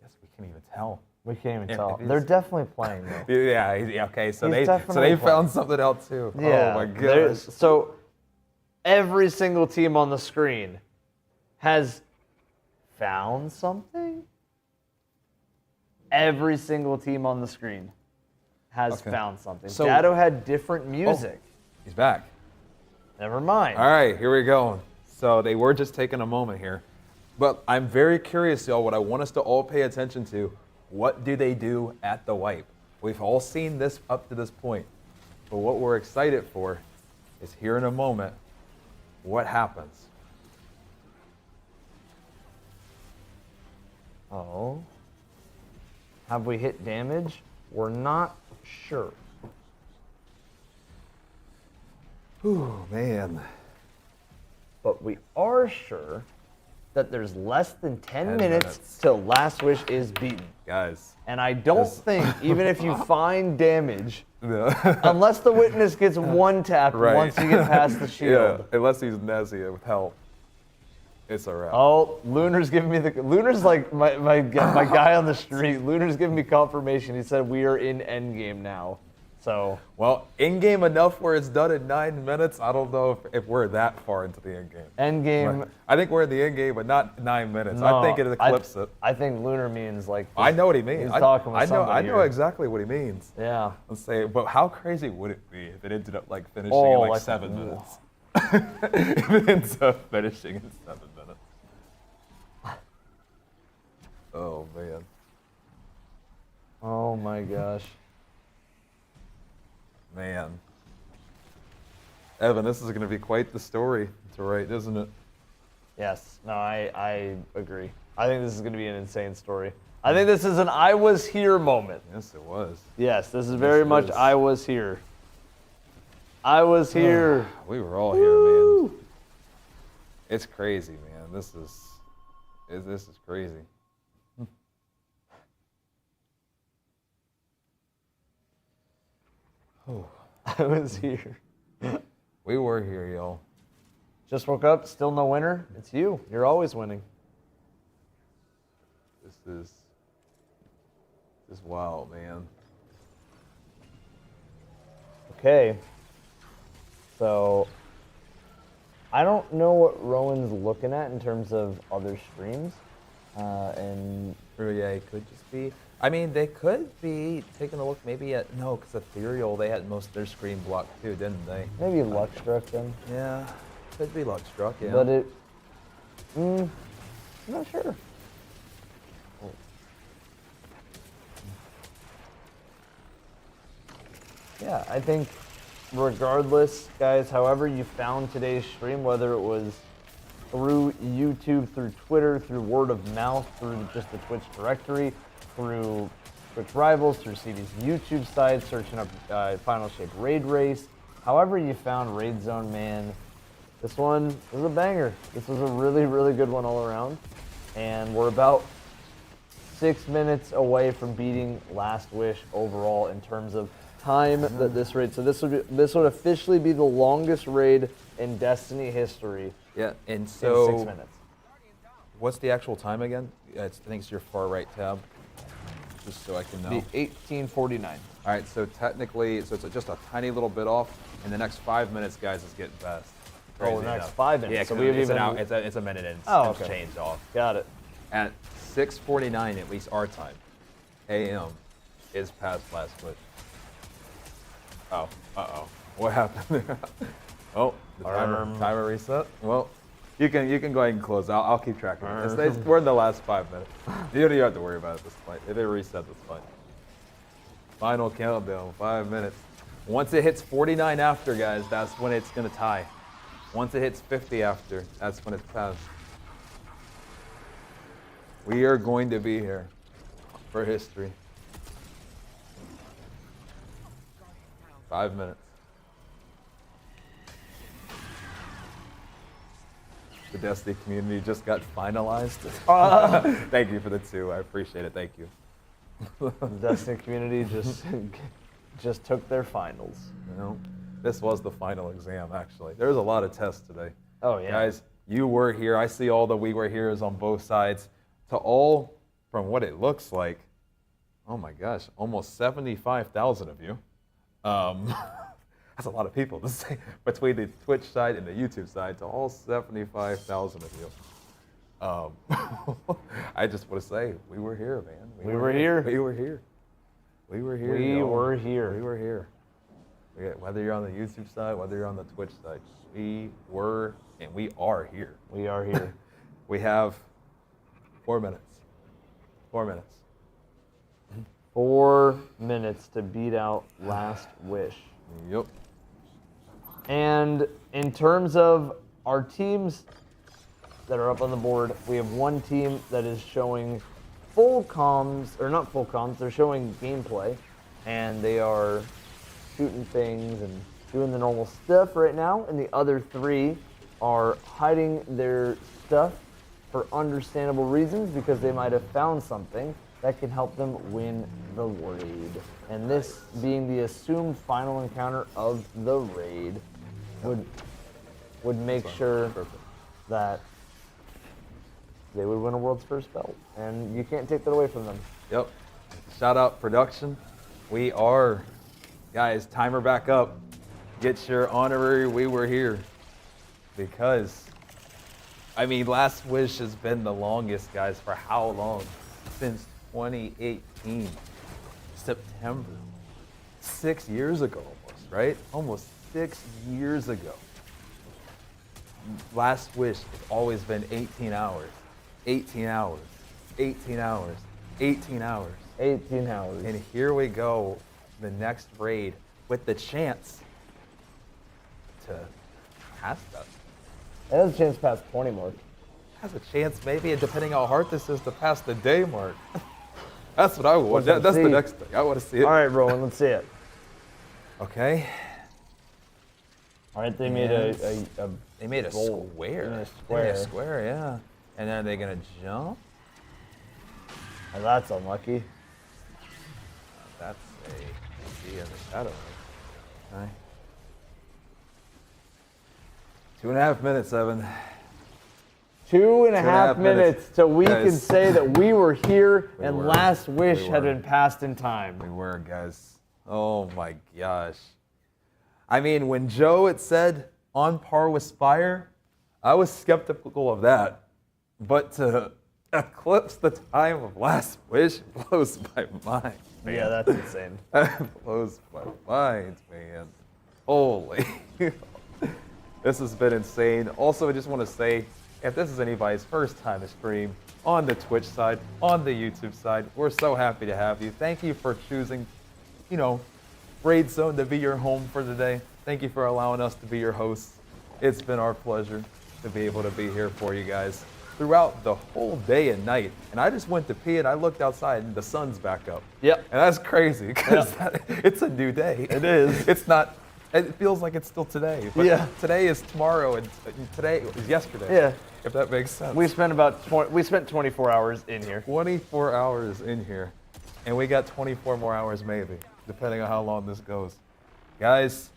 I guess we can't even tell. We can't even If tell. it's- They're definitely playing though. Yeah. Okay. So He's they definitely found playing. something else too. Yeah. Oh my there's- gosh. So every single team on the screen has found something. Every single team on the screen has Okay. found something. So- Dado had different music. He's back. Never mind. All right, here we go. So they were just taking a moment here. But I'm very curious, y'all, what I want us to all pay attention to. What do they do at the wipe? We've all seen this up to this point. But what we're excited for is here in a moment, what happens? Oh. Have we hit damage? We're not sure. Ooh, man. But we are sure that there's less than 10 10 minutes minutes. till Last Wish is beaten. Guys. And I don't this- think, even if you find damage, No. unless the witness gets one tap Right. once you get past the shield. Yeah, unless he's Nezia with help. It's a wrap. Oh, Lunar's giving me Lunar's like my guy on the street. Lunar's giving me confirmation. He said we are in endgame now. So. Well, in-game enough where it's done in 9 minutes. I don't know if we're that far into the in-game. Endgame. I think we're in the in-game, but not 9 minutes. No, I think it eclipses it. I think Lunar means like. I know what he means. He's talking with I know somebody know here. exactly what he means. Yeah. Let's say, but how crazy would it be if it ended up like finishing Oh, in like like 7 minutes? If it ends up finishing in 7 minutes. Oh man. Oh my gosh. Man. Evan, this is going to be quite the story to write, isn't it? Yes. No, I agree. I think this is going to be an insane story. I think this is an I was here moment. Yes, it was. Yes, this is very much I was here. I was here. We were all here, man. It's crazy, man. This is crazy. I was here. We were here, y'all. Just woke up, still no winner. It's you. You're always winning. This is wild, man. Okay. So, I don't know what Rowan's looking at in terms of other streams. And yeah, it could just be. I mean, they could be taking a look maybe at, no, because Ethereal, they had most of their screen blocked too, didn't they? maybe Luckstruck then. Yeah, could be Luckstruck, yeah. But I'm not sure. Yeah, I think regardless, guys, however you found today's stream, whether it was through YouTube, through Twitter, through word of mouth, through just the Twitch directory, through Twitch Rivals, through CD's YouTube site, searching up Final Shape Raid Race, however you found Raid Zone, man, this one was a banger. This was a really, really good one all around. And we're about 6 minutes away from beating Last Wish overall in terms of time that this raid. So this would officially be the longest raid in Destiny history. Yeah, and so in 6 minutes. What's the actual time again? I think it's your far right tab, just so I can know. The 1849. All right, so technically, so it's just a tiny little bit off. In the next 5 minutes, guys, is getting best. Oh, the next 5 minutes. Yeah, so we have even it's a minute in. Oh, it's okay. changed off. Got it. At 6:49, at least our time, a.m. is past Last Wish. Oh, what happened there? Oh, the timer reset. Well, you can go ahead and close. I'll keep track of it. We're in the last 5 minutes. You don't have to worry about it at this point. If it resets, it's fine. Final countdown, 5 minutes. Once it hits 49 after, guys, that's when it's gonna tie. Once it hits 50 after, that's when it's passed. We are going to be here for history. 5 minutes. The Destiny community just got finalized. Thank you for the 2. I appreciate it. Thank you. The Destiny community just took their finals. You know, this was the final exam, actually. There was a lot of tests today. Oh, yeah. Guys, you were here. I see all the we were here's on both sides. To all, from what it looks like, oh my gosh, almost 75,000 of you. That's a lot of people to say between the Twitch side and the YouTube side, to all 75,000 of you. I just want to say, we were here, man. We were here. We were here. We were here. We y'all. were here. We were here. Whether you're on the YouTube side, whether you're on the Twitch side, we were and we are here. We are here. We have 4 minutes. 4 minutes. 4 minutes to beat out Last Wish. Yep. And in terms of our teams that are up on the board, we have one team that is showing full comms, or not full comms, they're showing gameplay, and they are shooting things and doing the normal stuff right now, and the other 3 are hiding their stuff for understandable reasons, because they might have found something that can help them win the raid. And this being the assumed final encounter of the raid would make sure that they would win a world's first belt. And you can't take that away from them. Yep. Shout out production. We are, guys, timer back up. Get your honorary we were here. Because, I mean, Last Wish has been the longest, guys, for how long? Since 2018, September. 6 years ago almost, right? Almost 6 years ago. Last Wish has always been 18 hours. 18 hours. 18 hours. 18 hours. 18 hours. And here we go, the next raid with the chance to pass us. It has a chance past 20 more. has a chance, maybe, and depending how hard this is, to pass the day mark. That's what I want. That's the next thing. I want to see it. All right, Rowan, let's see it. Okay. All right, they made a they made a goal. square. They made a They square. made a square, yeah. And then they're gonna jump. Oh, that's unlucky. That's a C in the shadow. Okay. 2.5 minutes, Evan. 2.5 minutes till we can Guys. say that we were here We and were. last wish We had were. been passed in time. We were, guys. Oh my gosh. I mean, when Joe had said on par with Spire, I was skeptical of that. But to eclipse the time of Last Wish blows my mind. Man. Yeah, that's insane. That blows my mind, man. Holy. This has been insane. Also, I just want to say, if this is anybody's first time to stream on the Twitch side, on the YouTube side, we're so happy to have you. Thank you for choosing, you know, Raid Zone to be your home for today. Thank you for allowing us to be your hosts. It's been our pleasure to be able to be here for you guys throughout the whole day and night. And I just went to pee and I looked outside and the sun's back up. Yep. And that's crazy because it's a new day. It is. It's not, it feels like it's still today. But Yeah. today is tomorrow and today is yesterday. Yeah. If that makes sense. We spent 24 hours in here. 24 hours in here. And we got 24 more hours maybe, depending on how long this goes. Guys,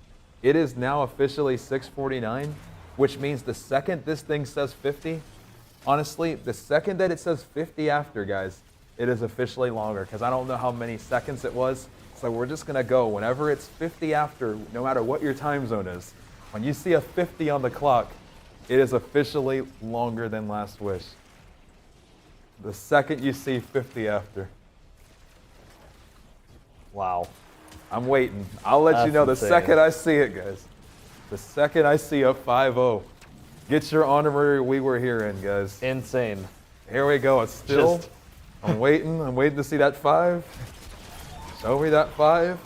it is now officially 6:49, which means the second this thing says 50, honestly, the second that it says 50 after, guys, it is officially longer because I don't know how many seconds it was. So we're just gonna go whenever it's 50 after, no matter what your time zone is. When you see a 50 on the clock, it is officially longer than Last Wish. The second you see 50 after. Wow. I'm waiting. I'll let you That's know the insane. second I see it, guys. The second I see a 5-0. Get your honorary We Were Here in, guys. Insane. Here we go. It's still. Just- I'm waiting. I'm waiting to see that 5. Show me that 5.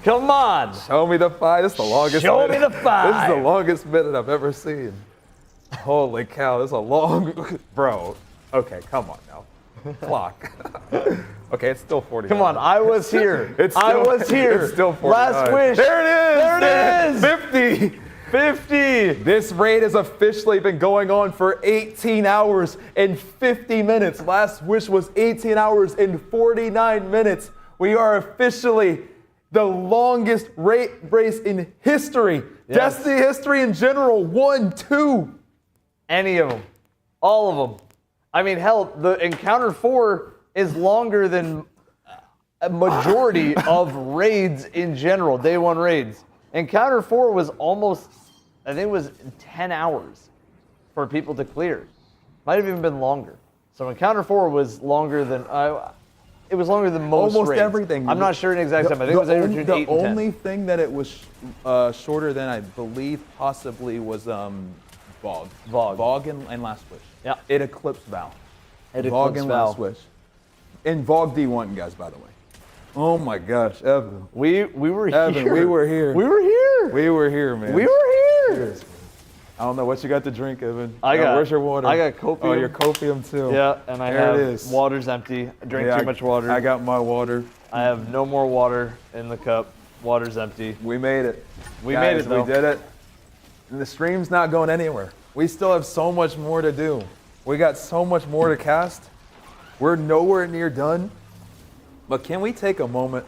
Come on. Show me the 5. This is the longest Show me minute. the 5. This is the longest minute I've ever seen. Holy cow, this is a long. Bro. Okay, come on now. Clock. Okay, it's still 49. Come on, I was here. It's I still- was here. It's still 49. Last wish. There it is. There it is. 50. 50. This raid has officially been going on for 18 hours and 50 minutes. Last Wish was 18 hours and 49 minutes. We are officially the longest raid race in history. Yes. Destiny history in general. 1, 2. Any of them. All of them. I mean, hell, the Encounter 4 is longer than a majority of raids in general, day one raids. Encounter 4 was almost, I think it was 10 hours for people to clear. Might have even been longer. So Encounter 4 was longer than, it was longer than most Almost raids. everything. I'm not sure an exact time. I think it was anywhere between 8 and 10. The only thing that it was shorter than, I believe, possibly was Vogue. Vogue and Last Wish. Yeah. It eclipsed Val. It Vogue eclipsed and Val. Last Wish. And Vogue D1, guys, by the way. Oh my gosh, Evan. We were Evan, here. we were here. We were here. We were here, man. We were here. Cheers. I don't know what you got to drink, Evan. I got. Where's your water? I got copium. Oh, your copium too. Yeah, and I there have it is. water's empty. I drank Yeah, too much water. I got my water. I have no more water in the cup. Water's empty. We made it. We Guys, made it though. We did it. And the stream's not going anywhere. We still have so much more to do. We got so much more to cast. We're nowhere near done. But can we take a moment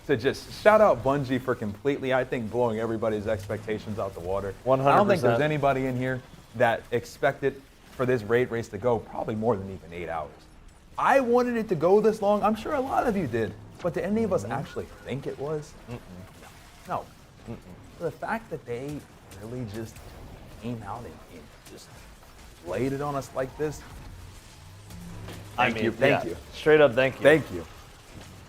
to just shout out Bungie for completely, I think, blowing everybody's expectations out the water. 100%. I don't think there's anybody in here that expected for this raid race to go probably more than even 8 hours. I wanted it to go this long. I'm sure a lot of you did. But did any of us actually think it was? No. The fact that they really just came out and just laid it on us like this. Thank you. Thank you. Straight up, thank you. Thank you.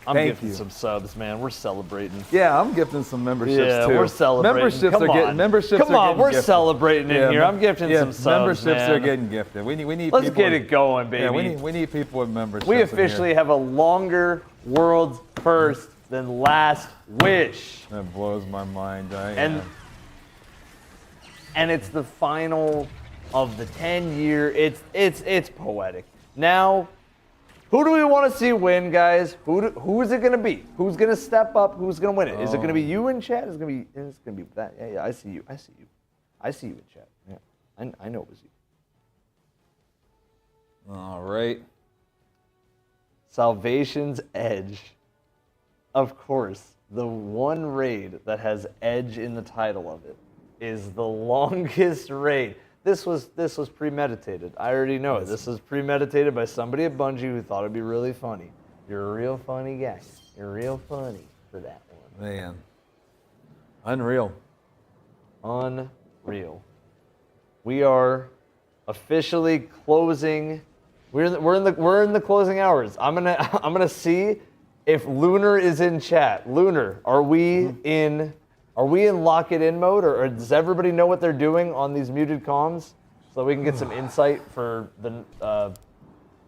I'm Thank gifting you. some subs, man. We're celebrating. Yeah, I'm gifting some memberships Yeah, too. we're celebrating. Memberships Come are getting on. memberships Come are on, getting we're gifted. celebrating in here. I'm gifting some subs, Memberships are man. getting gifted. We need Let's people get it going, Yeah, baby. we need people with memberships. We in officially here. have a longer world's first than Last Wish. That blows my mind. And it's the final of the 10-year. It's poetic. Now, who do we want to see win, guys? Who is it going to be? Who's going to step up? Who's going to win it? Is it going to be you in chat? It's going to be that. Yeah, I see you. I see you in chat. Yeah, I know it was you. All right. Salvation's Edge. Of course, the one raid that has Edge in the title of it is the longest raid. This was premeditated. I already know it. This was premeditated by somebody at Bungie who thought it'd be really funny. You're a real funny guy. You're real funny for that one. Man. Unreal. Unreal. We are officially closing. We're in the closing hours. I'm gonna see if Lunar is in chat. Lunar, are we in lock it in mode, or does everybody know what they're doing on these muted comms, so we can get some insight for the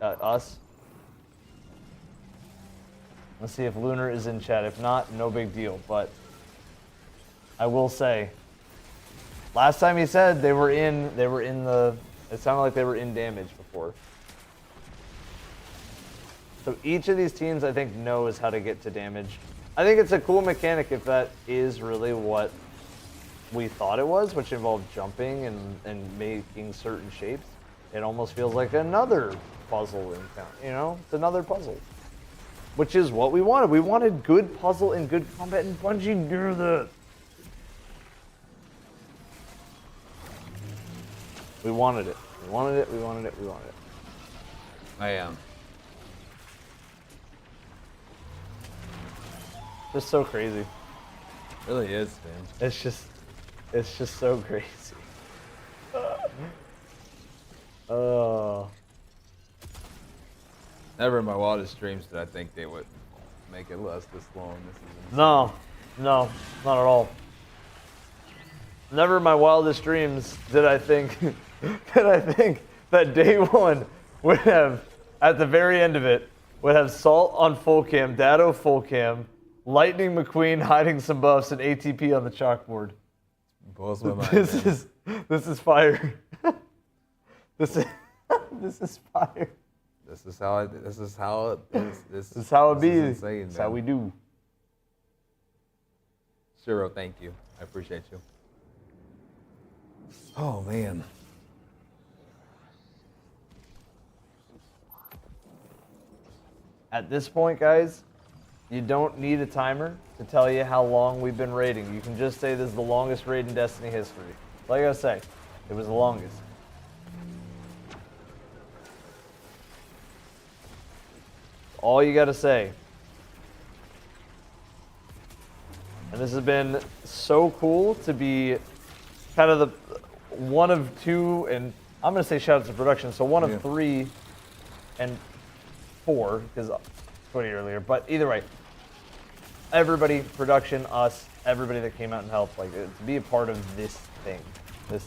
us? Let's see if Lunar is in chat. If not, no big deal. But I will say, last time he said they were in the. It sounded like they were in damage before. So each of these teams, I think, knows how to get to damage. I think it's a cool mechanic if that is really what we thought it was, which involved jumping and making certain shapes. It almost feels like another puzzle encounter, you know? It's another puzzle. Which is what we wanted. We wanted good puzzle and good combat, and Bungie knew that. We wanted it. We wanted it, we wanted it, we wanted it. I am. Just so crazy. It really is, man. It's just so crazy. Oh. Never in my wildest dreams did I think they would make it last this long. This is No, not at all. Never in my wildest dreams did I think that day one would have, at the very end of it, would have Salt on full cam, Dado full cam, Lightning McQueen hiding some buffs, and ATP on the chalkboard. Blows my mind. This is fire. This is fire. This is how it is. This is how it be. Insane, This is how we do. Shiro, thank you. I appreciate you. Oh man. At this point, guys, you don't need a timer to tell you how long we've been raiding. You can just say this is the longest raid in Destiny history. Like I say, it was the longest. All you gotta say. And this has been so cool to be kind of the one of two, and I'm gonna say shout out to production, so one of 3 and 4, because 20 earlier, but either way, everybody, production, us, everybody that came out and helped, like, to be a part of this thing, the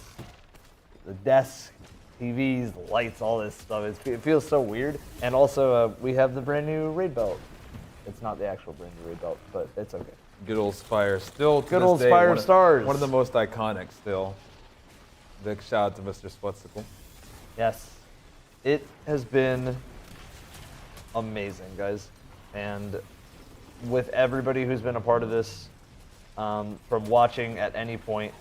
desk, TVs, the lights, all this stuff, it feels so weird. And also, we have the brand new raid belt. It's not the actual brand new raid belt, but it's okay. Good old Spire, still to good this old day, Spire Stars. One of the most iconic still. Big shout out to Mr. Splitzicle. Yes, it has been amazing, guys, and with everybody who's been a part of this, from watching at any point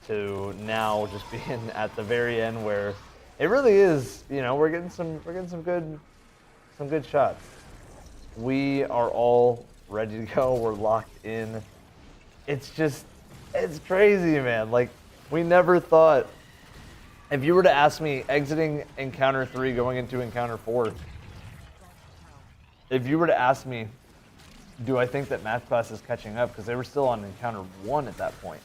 to now just being at the very end, where it really is, you know, we're getting some good shots. We are all ready to go. We're locked in. It's crazy, man. Like, we never thought. If you were to ask me, exiting Encounter 3, going into Encounter 4, if you were to ask me, do I think that Math Class is catching up, because they were still on Encounter 1 at that point,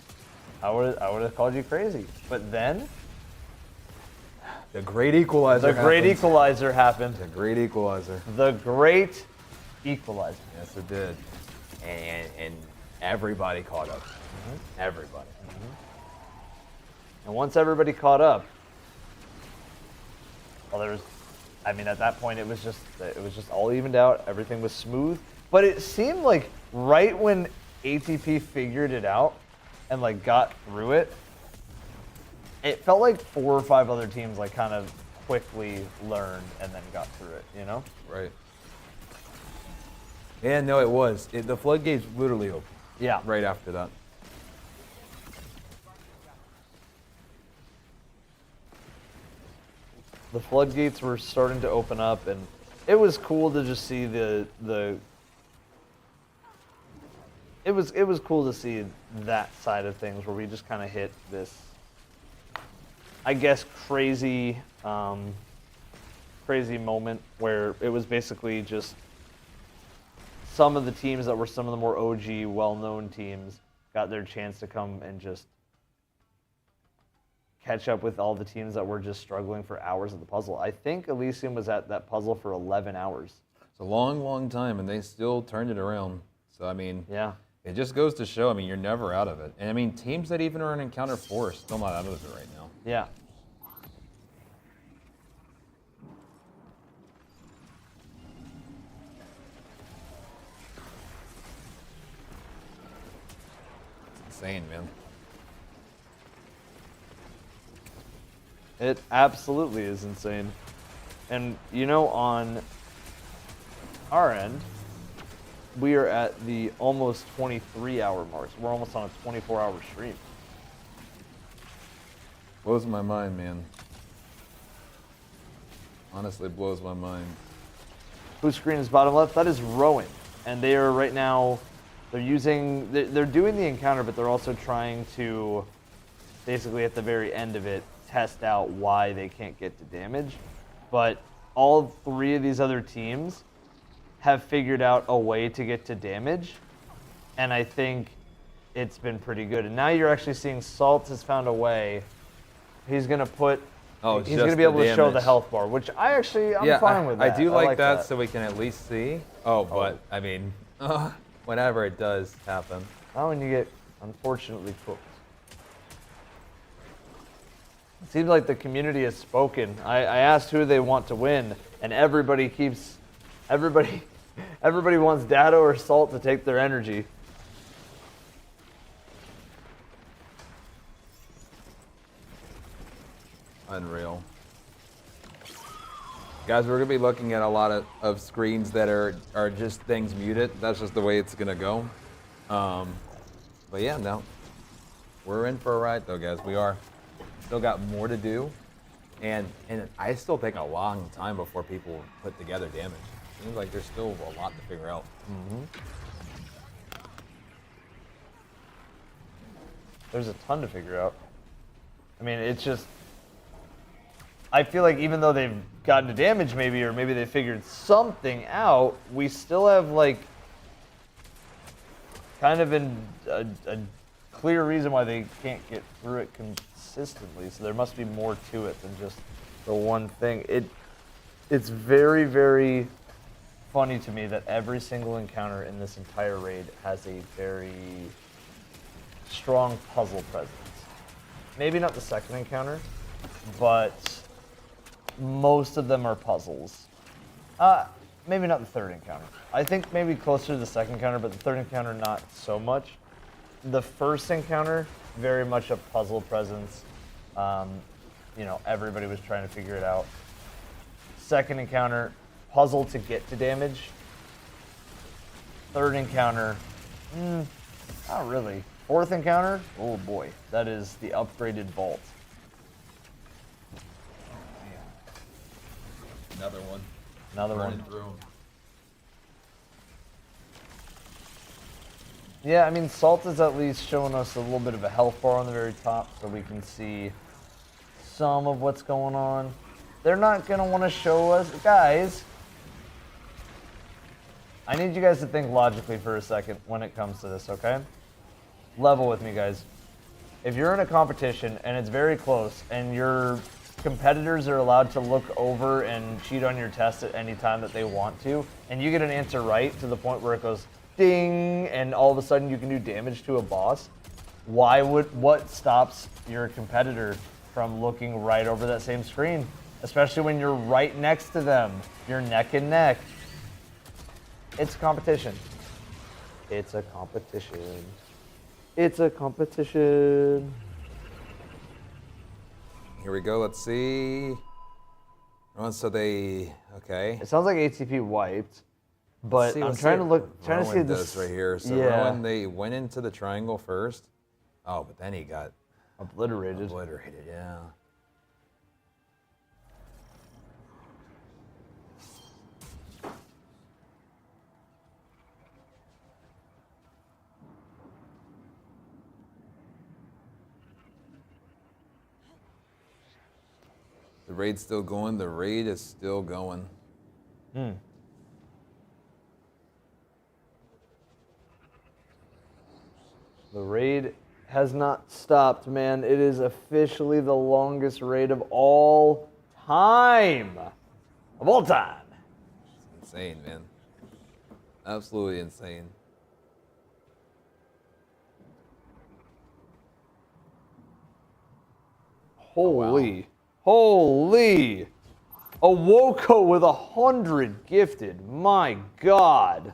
I would have called you crazy. But then, the great equalizer happened. The great equalizer happened. The great equalizer. The great equalizer. Yes, it did. And everybody caught up. Mm-hmm. Everybody. Mm-hmm. And once everybody caught up, well, at that point, it was just all evened out. Everything was smooth. But it seemed like right when ATP figured it out and like got through it, it felt like 4 or 5 other teams like kind of quickly learned and then got through it, you know? Right. Yeah, no, it was. The floodgates literally opened. Yeah. Right after that. The floodgates were starting to open up, and it was cool to just see it was cool to see that side of things where we just kind of hit this, I guess, crazy moment where it was basically just some of the teams that were some of the more OG, well-known teams got their chance to come and just catch up with all the teams that were just struggling for hours of the puzzle. I think Elysium was at that puzzle for 11 hours. It's a long, long time, and they still turned it around. So, I mean, yeah, it just goes to show, I mean, you're never out of it. And, I mean, teams that even are in Encounter 4 are still not out of it right now. Yeah. It's insane, man. It absolutely is insane. And, you know, on our end, we are at the almost 23-hour mark. So we're almost on a 24-hour stream. Blows my mind, man. Honestly, blows my mind. Whose screen is bottom left? That is Rowan. And they are right now, they're doing the encounter, but they're also trying to, basically at the very end of it, test out why they can't get to damage. But all 3 of these other teams have figured out a way to get to damage, and I think it's been pretty good. And now you're actually seeing Salt has found a way. He's gonna put. He's gonna be able to show the health bar, which I'm fine with that. I do like that, so we can at least see. But I mean, whenever it does happen. Not when you get unfortunately cooked. It seems like the community has spoken. I asked who they want to win, and everybody wants Dado or Salt to take their energy. Unreal. Guys, we're going to be looking at a lot of screens that are just things muted. That's just the way it's going to go. But yeah, no. We're in for a ride, though, guys. We are. Still got more to do. And I still take a long time before people put together damage. Seems like there's still a lot to figure out. There's a ton to figure out. I mean, it's just, I feel like even though they've gotten to damage maybe, or maybe they figured something out, we still have like kind of a clear reason why they can't get through it consistently. So there must be more to it than just the one thing. It's very, very funny to me that every single encounter in this entire raid has a very strong puzzle presence. Maybe not the second encounter, but most of them are puzzles. Maybe not the third encounter. I think maybe closer to the second encounter, but the third encounter not so much. The first encounter, very much a puzzle presence. You know, everybody was trying to figure it out. Second encounter, puzzle to get to damage. Third encounter, not really. Fourth encounter, oh boy, that is the upgraded vault. Another one. Another Running one. through 'em. Yeah, I mean, Salt is at least showing us a little bit of a health bar on the very top so we can see some of what's going on. They're not going to want to show us. Guys, I need you guys to think logically for a second when it comes to this, okay? Level with me, guys. If you're in a competition and it's very close and your competitors are allowed to look over and cheat on your test at any time that they want to, and you get an answer right to the point where it goes ding, and all of a sudden you can do damage to a boss, what stops your competitor from looking right over that same screen? Especially when you're right next to them. You're neck and neck. It's a competition. It's a competition. It's a competition. here we go. Let's see. So they, okay. It sounds like ATP wiped, but I'm Let's trying to see look, what trying to see Rowan this does right here. So yeah. Rowan, they went into the triangle first. Oh, but then he got obliterated. Obliterated, yeah. The raid's still going. The raid is still going. Hmm. The raid has not stopped, man. It is officially the longest raid of all time. Of all time. It's insane, man. Absolutely insane. Holy. Holy. A Woko with 100 gifted. My God.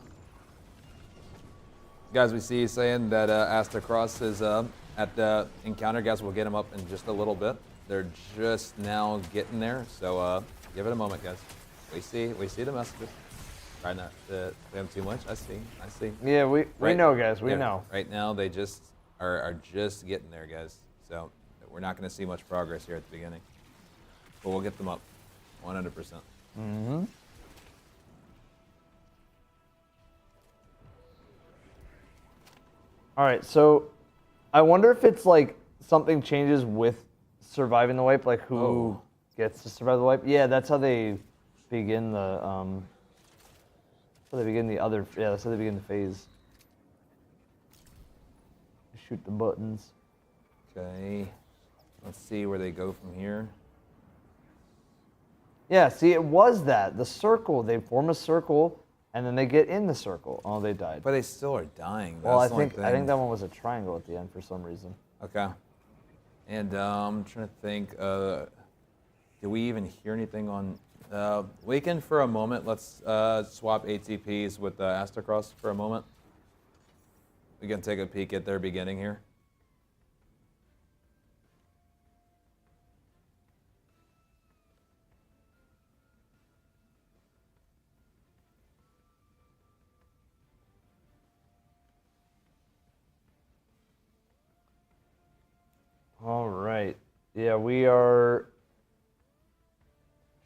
Guys, we see you saying that Asta Cross is at the encounter. Guys, we'll get him up in just a little bit. They're just now getting there, so give it a moment, guys. We see the messages. Try not to them too much. I see. Yeah, we know, guys. We know. Right now, they just are just getting there, guys. So we're not going to see much progress here at the beginning, but we'll get them up, 100%. Mm-hmm. All right, so I wonder if it's like something changes with surviving the wipe, like who gets to survive the wipe. Yeah, that's how they begin the that's how they begin the phase. Shoot the buttons. Okay, let's see where they go from here. Yeah, see, it was the circle. They form a circle, and then they get in the circle. Oh, they died. But they still are dying. Well, I That's the only think thing. that one was a triangle at the end for some reason. Okay. And I'm trying to think, do we even hear anything on... we can, for a moment, let's swap ATPs with Astacross for a moment. We can take a peek at their beginning here. All right. Yeah, we are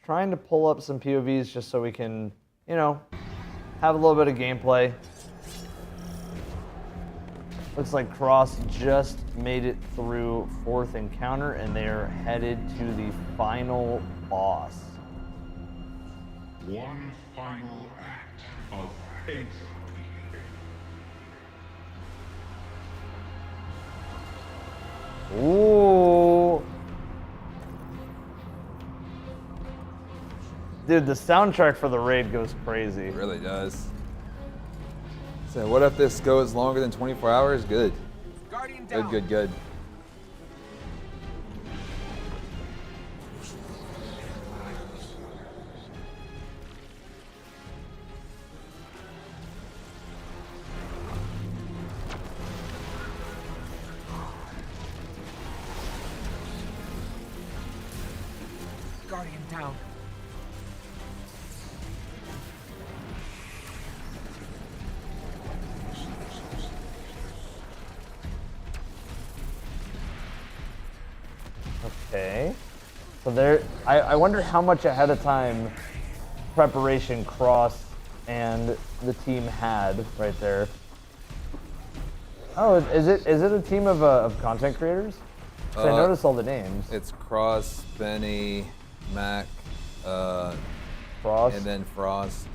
trying to pull up some POVs just so we can, have a little bit of gameplay. Looks like Cross just made it through 4th encounter, and they're headed to the final boss. One final act of fate. Ooh. Dude, the soundtrack for the raid goes crazy. It really does. So what if this goes longer than 24 hours? Good. Guardian down. Good. Guardian down. Okay. So there, I wonder how much ahead of time preparation Cross and the team had right there. Oh, is it a team of content creators? 'Cause I noticed all the names. It's Cross, Benny, Mac, Frost, and then Frost,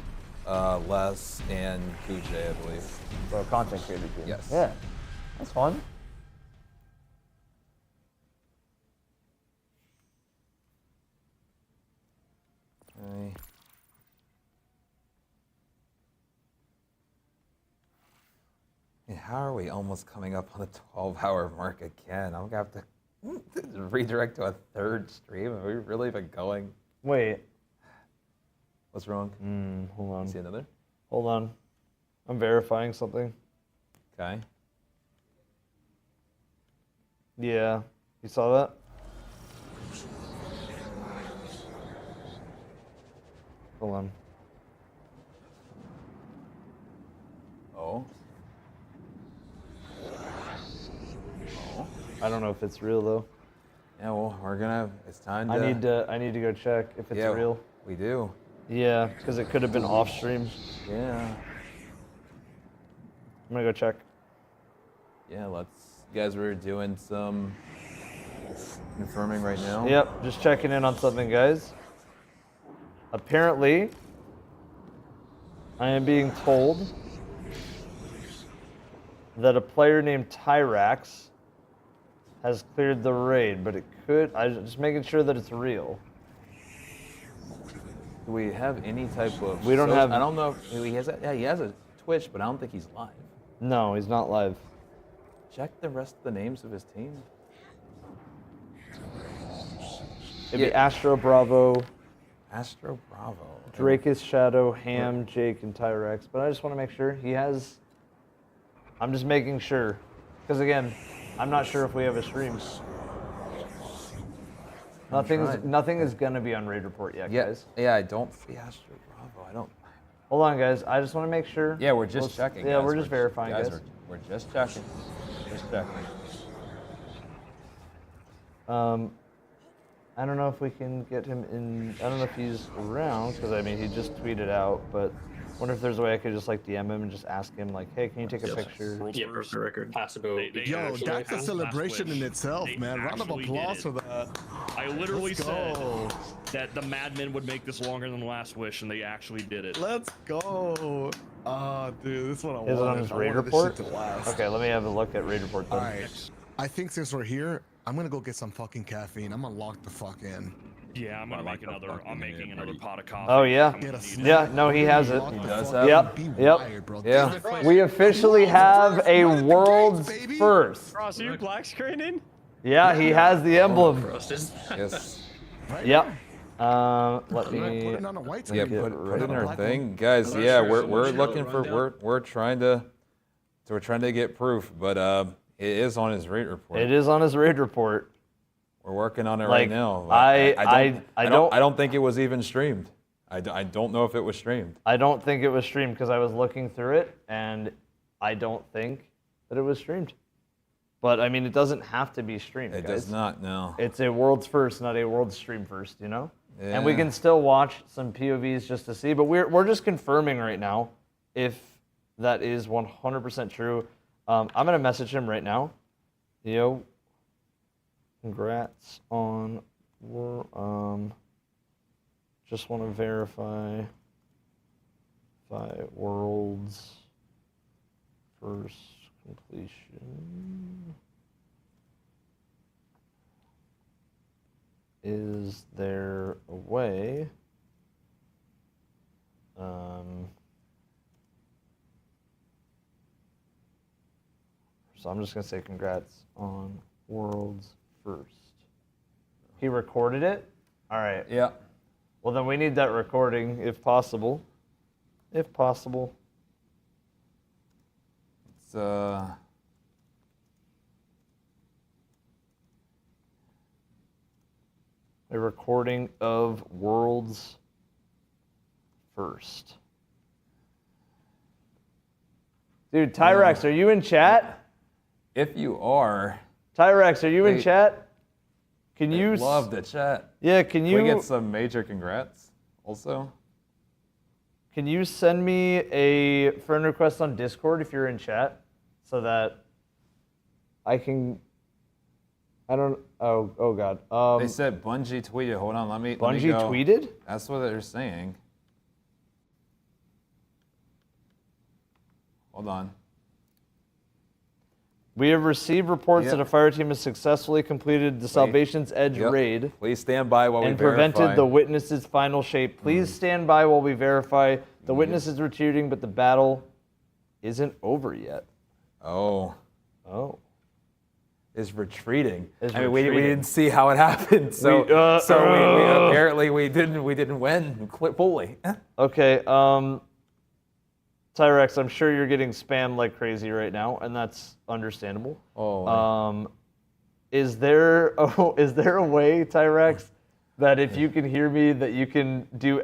Les, and Kuche, I believe. So content creator team. Yes. Yeah, that's fun. Okay. And how are we almost coming up on the 12-hour mark again? I'm gonna have to redirect to a 3rd stream. Have we really been going? Wait. What's wrong? Hold on. See another? Hold on. I'm verifying something. Okay. Yeah. You saw that? Hold on. Oh. I don't know if it's real though. Yeah, well, we're gonna. It's time to. I need to go check if it's real. We do. Yeah, because it could have been off stream. Yeah. I'm gonna go check. Yeah, let's. You guys were doing some confirming right now. Yep, just checking in on something, guys. Apparently, I am being told that a player named Tyrax has cleared the raid, but it could. I'm just making sure that it's real. Do we have any type of? We don't have. I don't know. He has. He has a Twitch, but I don't think he's live. No, he's not live. Check the rest of the names of his team. It'd be Astro Bravo. Astro Bravo. Drakus, Shadow, Ham, Jake, and Tyrex. But I just want to make sure he has. I'm just making sure, because again, I'm not sure if we have a stream. Nothing is gonna be on Raid Report yet, guys. Yeah, I don't see Astro Bravo. I don't. Hold on, guys. I just want to make sure. Yeah, we're just checking. Yeah, guys. we're just verifying, guys. We're just checking. Just checking. I don't know if we can get him in. I don't know if he's around because I mean he just tweeted out, but I wonder if there's a way I could just like DM him and just ask him like, hey, can you take a picture? Yeah, for the record. Possible. Yo, that's a celebration in itself, man. Round of applause for that. I literally Let's said go. that the Madmen would make this longer than the Last Wish, and they actually did it. Let's go. Dude, this one I wanted. Is it on his I Raid wanted this Report? shit to last. Okay, let me have a look at Raid Report then. All right. I think since we're here, I'm gonna go get some fucking caffeine. I'm gonna lock the fuck in. Yeah, I'm gonna make another. I'm making another pot of coffee. Oh yeah, Yeah, no, he has it. He does have Yep, it? yep. Yeah. We officially have a world's first. Ross, are you black screening? Yeah, he has the emblem. Yes. Yep. Let Put me. it on a white Yeah, screen. put it in our thing, guys. Yeah, we're looking for we're trying to get proof, but it is on his Raid Report. It is on his Raid Report. We're working on it Like, right now. I don't think it was even streamed. I don't know if it was streamed. I don't think it was streamed because I was looking through it and I don't think that it was streamed. But I mean, it doesn't have to be streamed. It guys. does not. No. It's a world's first, not a world stream first. You know. Yeah. And we can still watch some POVs just to see, but we're just confirming right now if that is 100% true. I'm gonna message him right now. Yo, congrats on just want to verify world's first completion. Is there a way so I'm just gonna say congrats on world's first. He recorded it? All right. Yeah. Well, then we need that recording if possible. If possible. It's a recording of world's first. Dude, Tyrex, are you in chat? If you are, Tyrex, are you in Hey, chat? Can you love the chat? Yeah, can you we get some major congrats also? Can you send me a friend request on Discord if you're in chat so that I can oh god. They said Bungie tweeted. Hold on, let me Bungie go. tweeted? That's what they're saying. Hold on. We have received reports Yep. that a fire team has successfully completed the Salvation's Edge Yep. raid Please stand by while we and verify. prevented the witness's final shape. Please stand by while we verify. The witness is retreating, but the battle isn't over yet. Oh. Oh. Is retreating. Is I mean, we retreating. didn't see how it happened, so We- we apparently we didn't win fully. Okay, Tyrex, I'm sure you're getting spammed like crazy right now, and that's understandable. Oh. Is there a way, Tyrex, that if you can hear me, that you can do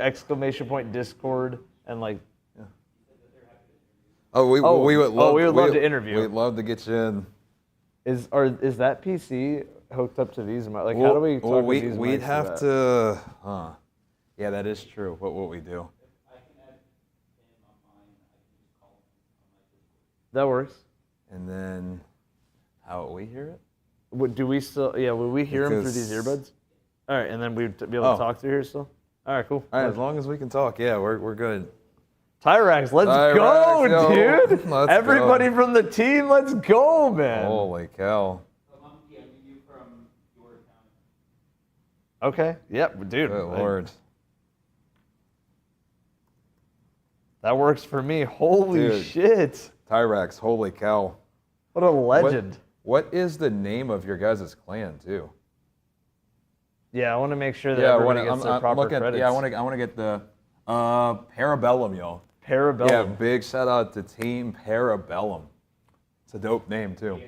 !Discord and like. Oh, we would love. we would love to interview. We'd love to get you in. Is that PC hooked up to these? Like, how do we talk with these We'd mics have that? to. Yeah, that is true. What we do? That works. And then, how will we hear it? Do we still? Yeah, will we hear them through these earbuds? All right, and then we'd be able to talk through here still. All right, cool. All right, as long as we can talk, yeah, we're good. Tyrax, let's go, dude! Everybody from the team, let's go, man! Holy cow! Okay, yep, dude. Good lord. That works for me. Holy Dude. shit! Tyrax, holy cow! What a legend! What is the name of your guys' clan too? Yeah, I want to make sure that everybody gets their proper looking, credits. Yeah, I want to get the Parabellum, yo. Parabellum. Yeah, big shout out to Team Parabellum. It's a dope name too.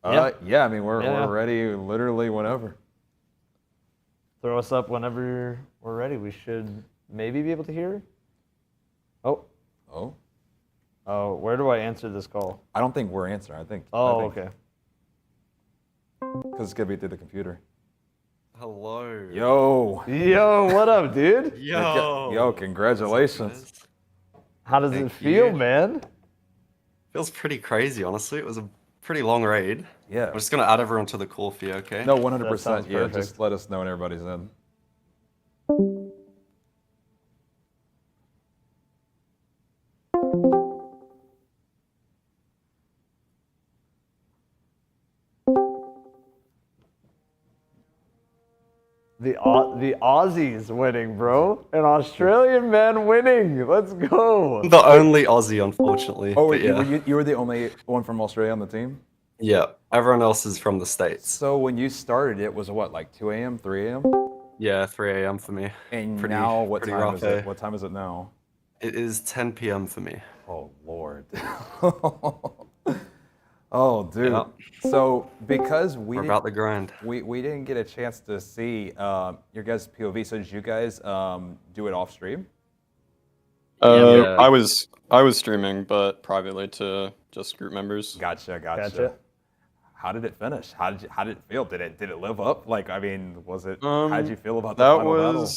Yeah, I mean we're ready literally whenever. Throw us up whenever we're ready. We should maybe be able to hear. Oh, where do I answer this call? I don't think we're answering. Okay. Okay. Because it's gonna be through the computer. Hello. Yo, what up, dude? Yo, congratulations. How does it feel, man? Feels pretty crazy, honestly. It was a pretty long raid. Yeah. We're just gonna add everyone to the call for you, okay? No, 100%. Yeah, just let us know when everybody's in. The Aussies winning, bro. An Australian man winning. Let's go. The only Aussie, unfortunately. Oh, but yeah. you were the only one from Australia on the team? Yeah, everyone else is from the States. So when you started, it was what, like 2 a.m., 3 a.m.? Yeah, 3 a.m. for me. And now, what time is it? What time is it now? It is 10 p.m. for me. Oh, Lord. Oh, dude. Yeah. So because we're about the grind. We didn't get a chance to see your guys' POV. So did you guys do it off stream? Yeah. I was streaming, but privately to just group members. Gotcha. How did it finish? How did it feel? Did it live up? Like, I mean, was it? How did you feel about the final battle?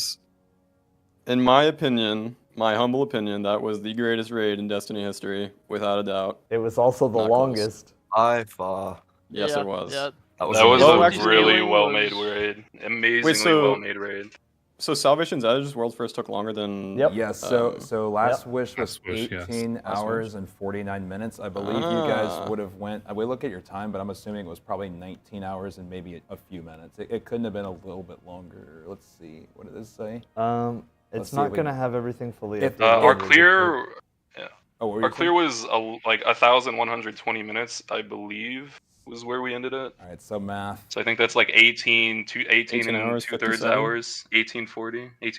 In my opinion, my humble opinion, that was the greatest raid in Destiny history, without a doubt. It was also the longest. By far. Yes, it was. That was a really well-made raid. Amazingly well-made raid. So Salvation's Edge World First took longer than... Yes, so Last Wish was 18 hours and 49 minutes. I believe you guys would have went... We look at your time, but I'm assuming it was probably 19 hours and maybe a few minutes. It couldn't have been a little bit longer. Let's see. What did this say? It's not going to have everything fully updated. Our clear... Yeah. Oh, our clear was like 1,120 minutes, I believe, was where we ended it. All right, so math. So I think that's like 18 and 18 hours, 2/3 57. hours, 18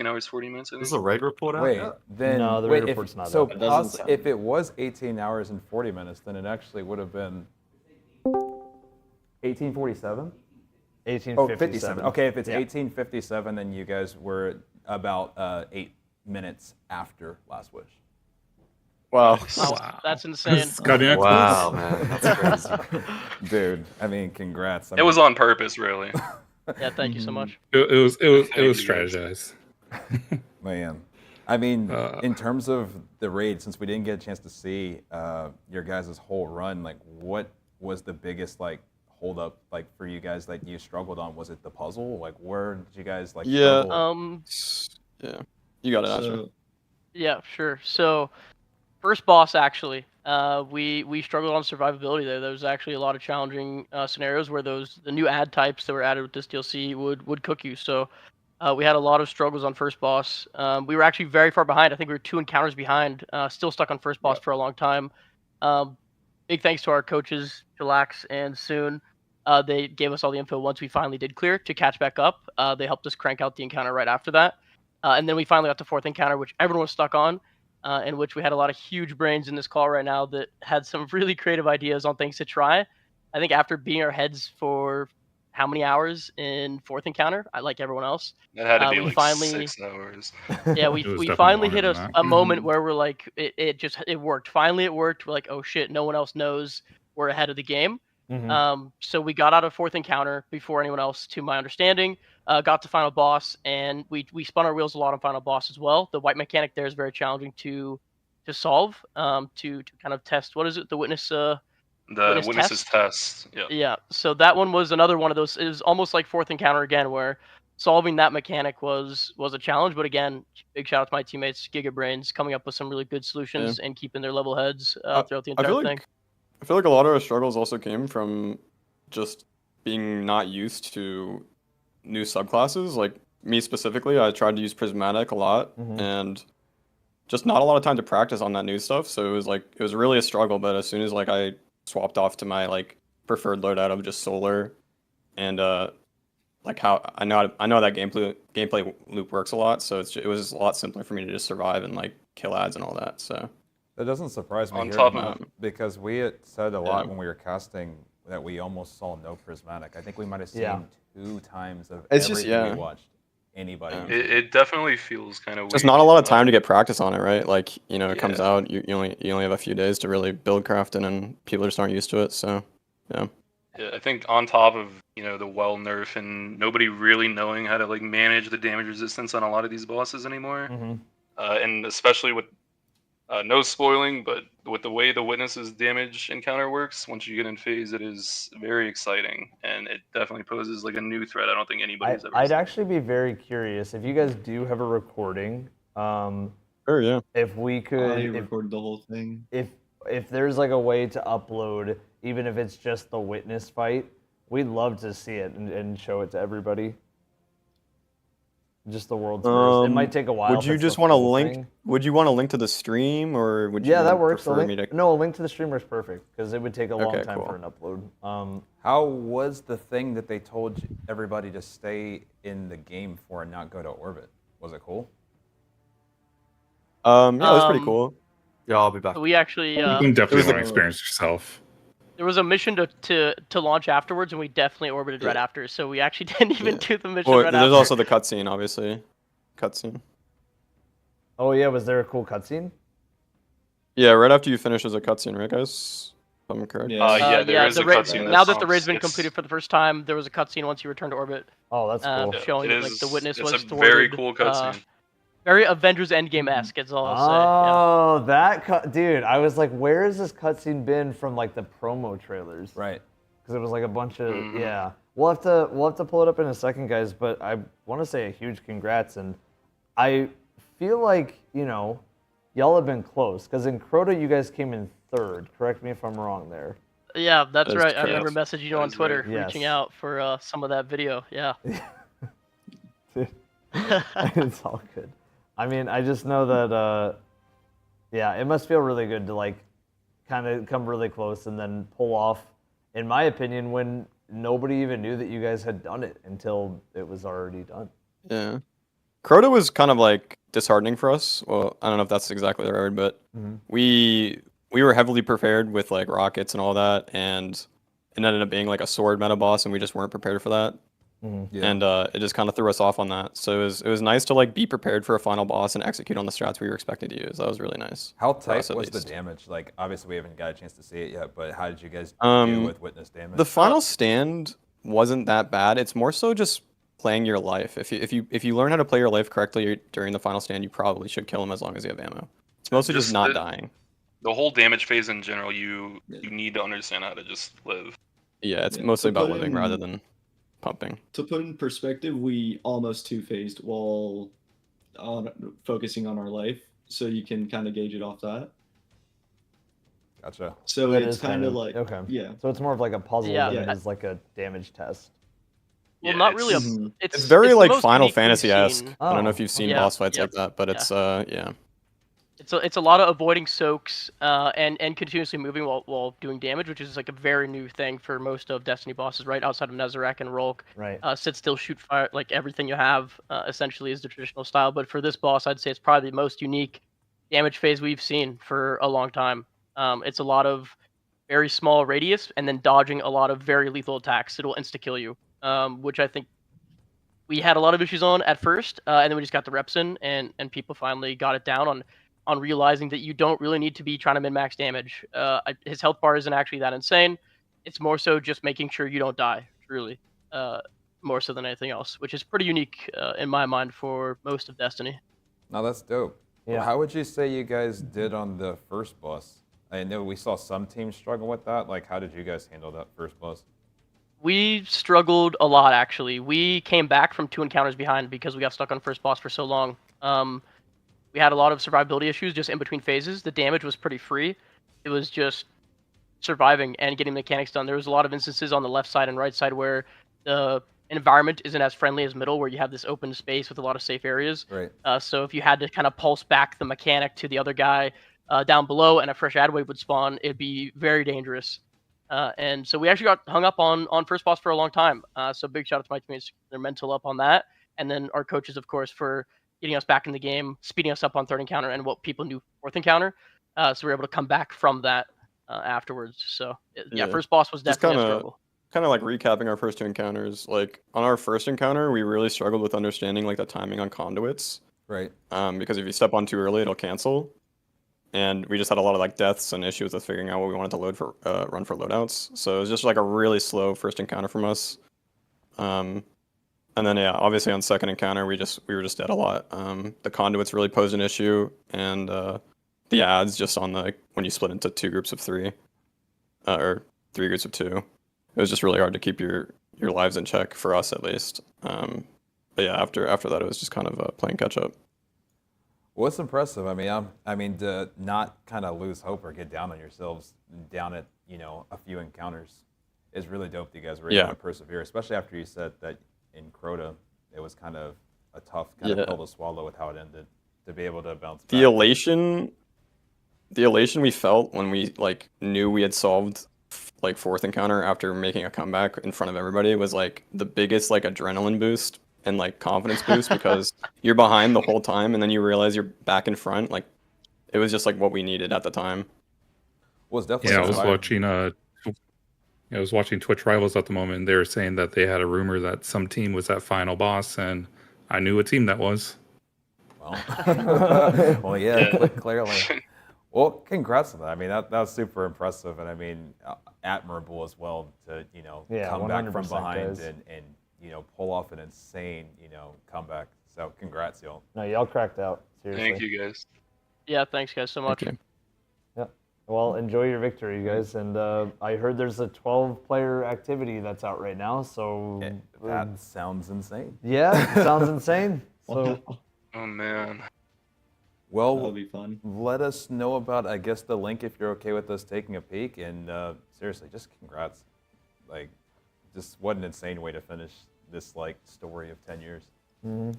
hours, 40 minutes. I think. Is a raid report out Wait, yet? then No, the raid report's not so out. It doesn't sound- if it was 18 hours and 40 minutes, then it actually would have been 1847. 1857. Oh, 57. Okay, if it's Yeah. 1857, then you guys were about 8 minutes after Last Wish. Wow. That's insane. Wow, man, that's crazy. Dude, I mean, congrats. It was on purpose, really. Yeah, thank you so much. It was strategized. Man, I mean, in terms of the raid, since we didn't get a chance to see your guys' whole run, like, what was the biggest like hold up like for you guys that you struggled on? Was it the puzzle? Like, where did you guys like? struggle? Yeah, you got it, Asher. Yeah, sure. So, first boss actually, we struggled on survivability there. There was actually a lot of challenging scenarios where the new ad types that were added with this DLC would cook you. So, we had a lot of struggles on first boss. We were actually very far behind. I think we were 2 encounters behind. Still stuck on first boss for a long time. Big thanks to our coaches, Chillax and Soon. They gave us all the info once we finally did clear to catch back up. They helped us crank out the encounter right after that. And then we finally got to 4th encounter, which everyone was stuck on, in which we had a lot of huge brains in this call right now that had some really creative ideas on things to try. I think after beating our heads for how many hours in fourth encounter, like everyone else. It had to be we like finally, 6 hours. Yeah, It was we definitely finally longer hit than a that. moment where we're like, it worked. Finally, it worked. We're like, oh shit, no one else knows we're ahead of the game. So we got out of fourth encounter before anyone else, to my understanding. Got to final boss, and we spun our wheels a lot on final boss as well. The white mechanic there is very challenging to solve. To kind of test, what is it? The witness. The witness's test. Yeah. Yeah. So that one was another one of those. It was almost like fourth encounter again, where solving that mechanic was a challenge. But again, big shout out to my teammates, GigaBrains, coming up with some really good solutions and keeping their level heads throughout the entire thing. I feel like a lot of our struggles also came from just being not used to new subclasses. Like me specifically, I tried to use Prismatic a lot, and just not a lot of time to practice on that new stuff. So it was really a struggle. But as soon as like I swapped off to my like preferred loadout of just solar, and like how I know that gameplay loop works a lot, so it was a lot simpler for me to just survive and like kill ads and all that. So that doesn't surprise me On hearing top that, of- because we had said a lot when we were casting that we almost saw no prismatic. I think we might have seen 2 times of It's just- everything yeah. we watched. Anybody. It definitely feels kind of weird. Just not a lot of time to get practice on it, right? Like, you know, it comes out, you only have a few days to really build crafting, and people just aren't used to it. So, yeah. Yeah, I think on top of, you know, the well nerf and nobody really knowing how to like manage the damage resistance on a lot of these bosses anymore, and especially with no spoiling, but with the way the witness's damage encounter works, once you get in phase, it is very exciting, and it definitely poses like a new threat. I don't think anybody's ever. I'd actually be very curious if you guys do have a recording. Sure, yeah. If we could record the whole thing. If there's like a way to upload, even if it's just the witness fight, we'd love to see it and show it to everybody. Just the world's first. It might take a while. Would you just want to link? Would you want to link to the stream, or would you? Yeah, that works. prefer me to- No, a link to the stream works perfect because it would take a long Okay, time cool. for an upload. How was the thing that they told everybody to stay in the game for and not go to orbit? Was it cool? Yeah, it was pretty cool. Yeah, I'll be back. We actually. You can definitely want to experience yourself. There was a mission to launch afterwards, and we definitely orbited right after. So we actually didn't even do the mission Well, right there's after. also the cutscene, obviously. Cutscene. Oh yeah, was there a cool cutscene? Yeah, right after you finish, there's a cutscene, right, guys? If I'm correct. Yeah, there is a cutscene. Now that the raid's been completed for the first time, there was a cutscene once you return to orbit. Oh, that's cool. Showing It that, like is- the witness it's was a very thwarted, cool cutscene. Very Avengers Endgame-esque, is all I'll Oh, that dude! I was like, where has this cutscene been from? Like the promo trailers, right? Because it was like a bunch of yeah. We'll have to pull it up in a second, guys. But I want to say a huge congrats, and I feel like y'all have been close because in Crota you guys came in third. Correct me if I'm wrong there. say. Yeah, that's That is right. I correct. remember messaging you on That is Twitter, right. Yes. reaching out for some of that video. Yeah. It's all good. I mean, I just know that, yeah, it must feel really good to like kind of come really close and then pull off, in my opinion, when nobody even knew that you guys had done it until it was already done. Yeah. Crota was kind of like disheartening for us. Well, I don't know if that's exactly the right word, but we were heavily prepared with like rockets and all that, and it ended up being like a sword meta boss, and we just weren't prepared for that. Yeah. And it just kind of threw us off on that. So it was nice to like be prepared for a final boss and execute on the strats we were expecting to use. That was really nice. How for tight us, at was the least. damage? Like, obviously we haven't got a chance to see it yet, but how did you guys Um, deal with witness damage? The final stand wasn't that bad. It's more so just playing your life. If you learn how to play your life correctly during the final stand, you probably should kill him as long as you have ammo. It's mostly just not dying. The whole damage phase in general, you need to understand how to just live. Yeah, it's mostly To about put living in- rather than pumping. To put in perspective, we almost two-phased while focusing on our life, so you can kind of gauge it off that. Gotcha. So That it's is kind of like okay. yeah. So it's more of like a puzzle Yeah. than it Yeah. is like a damage test. Well, not really. It's very the like most Final unique we've Fantasy-esque. seen. I don't know if you've seen Yeah, boss fights yeah, like that, but it's yeah. It's a lot of avoiding soaks and continuously moving while doing damage, which is like a very new thing for most of Destiny bosses, right? Outside of Nezarec and Rolk. Right. Sit still, shoot fire, like everything you have essentially is the traditional style. But for this boss, I'd say it's probably the most unique damage phase we've seen for a long time. It's a lot of very small radius and then dodging a lot of very lethal attacks. It'll insta-kill you. which I think we had a lot of issues on at first, and then we just got the reps in, and people finally got it down on realizing that you don't really need to be trying to min-max damage. His health bar isn't actually that insane. It's more so just making sure you don't die, truly, more so than anything else, which is pretty unique in my mind for most of Destiny. No, that's dope. Yeah. How would you say you guys did on the first boss? I know we saw some teams struggle with that. Like, how did you guys handle that first boss? We struggled a lot, actually. We came back from 2 encounters behind because we got stuck on first boss for so long. We had a lot of survivability issues just in between phases. The damage was pretty free. It was just surviving and getting mechanics done. There was a lot of instances on the left side and right side where the environment isn't as friendly as middle, where you have this open space with a lot of safe areas. Right. So if you had to kind of pulse back the mechanic to the other guy down below and a fresh ad wave would spawn, it'd be very dangerous. And so we actually got hung up on first boss for a long time. So big shout out to my teammates, their mental up on that. And then our coaches, of course, for getting us back in the game, speeding us up on third encounter and what people knew fourth encounter. So we were able to come back from that afterwards. So yeah, first boss was definitely a struggle. Kind of like recapping our first 2 encounters. Like on our first encounter, we really struggled with understanding like the timing on conduits. Right. Because if you step on too early, it'll cancel. And we just had a lot of like deaths and issues with figuring out what we wanted to load for run for loadouts. So it was just like a really slow first encounter from us. And then yeah, obviously on second encounter we were just dead a lot. The conduits really posed an issue, and the ads just on the when you split into 2 groups of 3, or 3 groups of 2, it was just really hard to keep your lives in check for us at least. But yeah, after that it was just kind of playing catch up. What's impressive? I mean, to not kind of lose hope or get down on yourselves down at a few encounters is really dope. That you guys were able to persevere, especially after you said that in Crota it was kind of a tough kind of pill to swallow with how it ended. To be able to bounce back. The elation we felt when we like knew we had solved like fourth encounter after making a comeback in front of everybody was like the biggest like adrenaline boost and like confidence boost, because you're behind the whole time and then you realize you're back in front. Like it was just like what we needed at the time. Was definitely I was watching Twitch Rivals at the moment, and they were saying that they had a rumor that some team was that final boss, and I knew what team that was. Well, yeah, clearly. Well, congrats on that. I mean, that was super impressive, and I mean, admirable as well to come back from behind and pull off an insane comeback. So congrats, y'all. No, y'all cracked out. Seriously. Thank you guys. Yeah, thanks guys so much. Yeah. Well, enjoy your victory, you guys. And I heard there's a 12-player activity that's out right now. So that sounds insane. Yeah, it sounds insane. So. Oh man. Well, that'll be fun. Let us know about, I guess, the link if you're okay with us taking a peek. And seriously, just congrats. Like, just what an insane way to finish this like story of 10 years. Mm-hmm.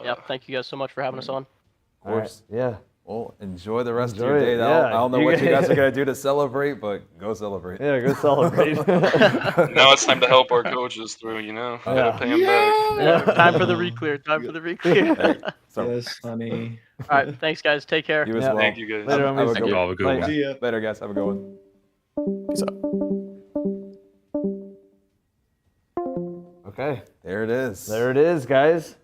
Yep. Thank you guys so much for having us on. Of course. Right. Yeah. Well, enjoy the rest of your day. I don't know what you guys are going to do to celebrate, but go celebrate. Yeah, go celebrate. Now it's time to help our coaches through, Gotta pay them back. Yeah. Time for the reclear. Time for the reclear. Yes, honey. All right. Thanks, guys. Take care. You as well. Thank you, guys. Later, Have a good one. See ya. Later, guys. Have a good one. Peace out. Okay. There it is. There it is, guys.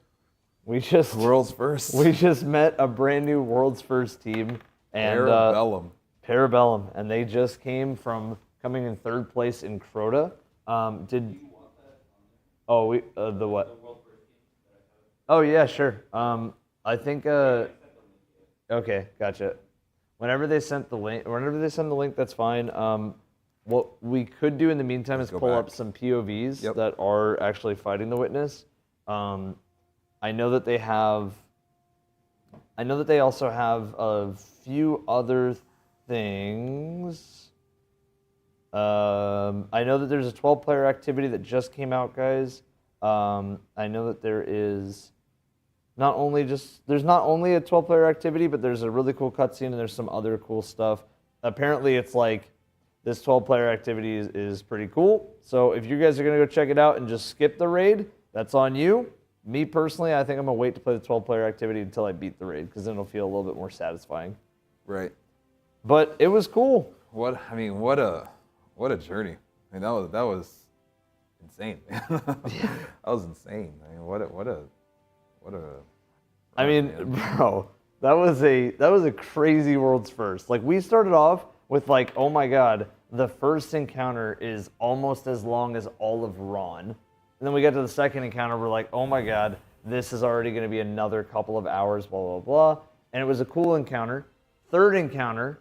World's first. We just met a brand new world's first team, and Parabellum, and they just came from coming in third place in Crota. The what? Oh yeah, sure. I think. Okay, gotcha. Whenever they send the link, that's fine. What we could do in the meantime is pull up some POVs that are actually fighting the Witness. I know that they also have a few other things. I know that there's a 12-player activity that just came out, guys. I know that there's not only a 12-player activity, but there's a really cool cutscene and there's some other cool stuff. Apparently, it's like this 12-player activity is pretty cool. So if you guys are gonna go check it out and just skip the raid, that's on you. Me personally, I think I'm gonna wait to play the 12-player activity until I beat the raid, because then it'll feel a little bit more satisfying. Right. But it was cool. What a journey. I mean, that was insane. That was insane. I mean, what a. I mean, bro, that was a crazy world's first. Like, we started off with like, oh my god, the first encounter is almost as long as all of Ron. And then we get to the second encounter, we're like, oh my god, this is already going to be another couple of hours, blah, blah, blah. And it was a cool encounter. Third encounter,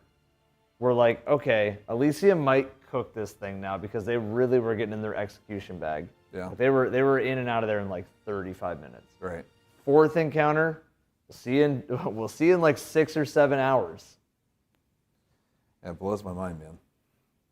we're like, okay, Elysium might cook this thing now because they really were getting in their execution bag. Yeah. Like, they were in and out of there in like 35 minutes. Right. Fourth encounter, we'll see in like 6 or 7 hours. Yeah, it blows my mind, man.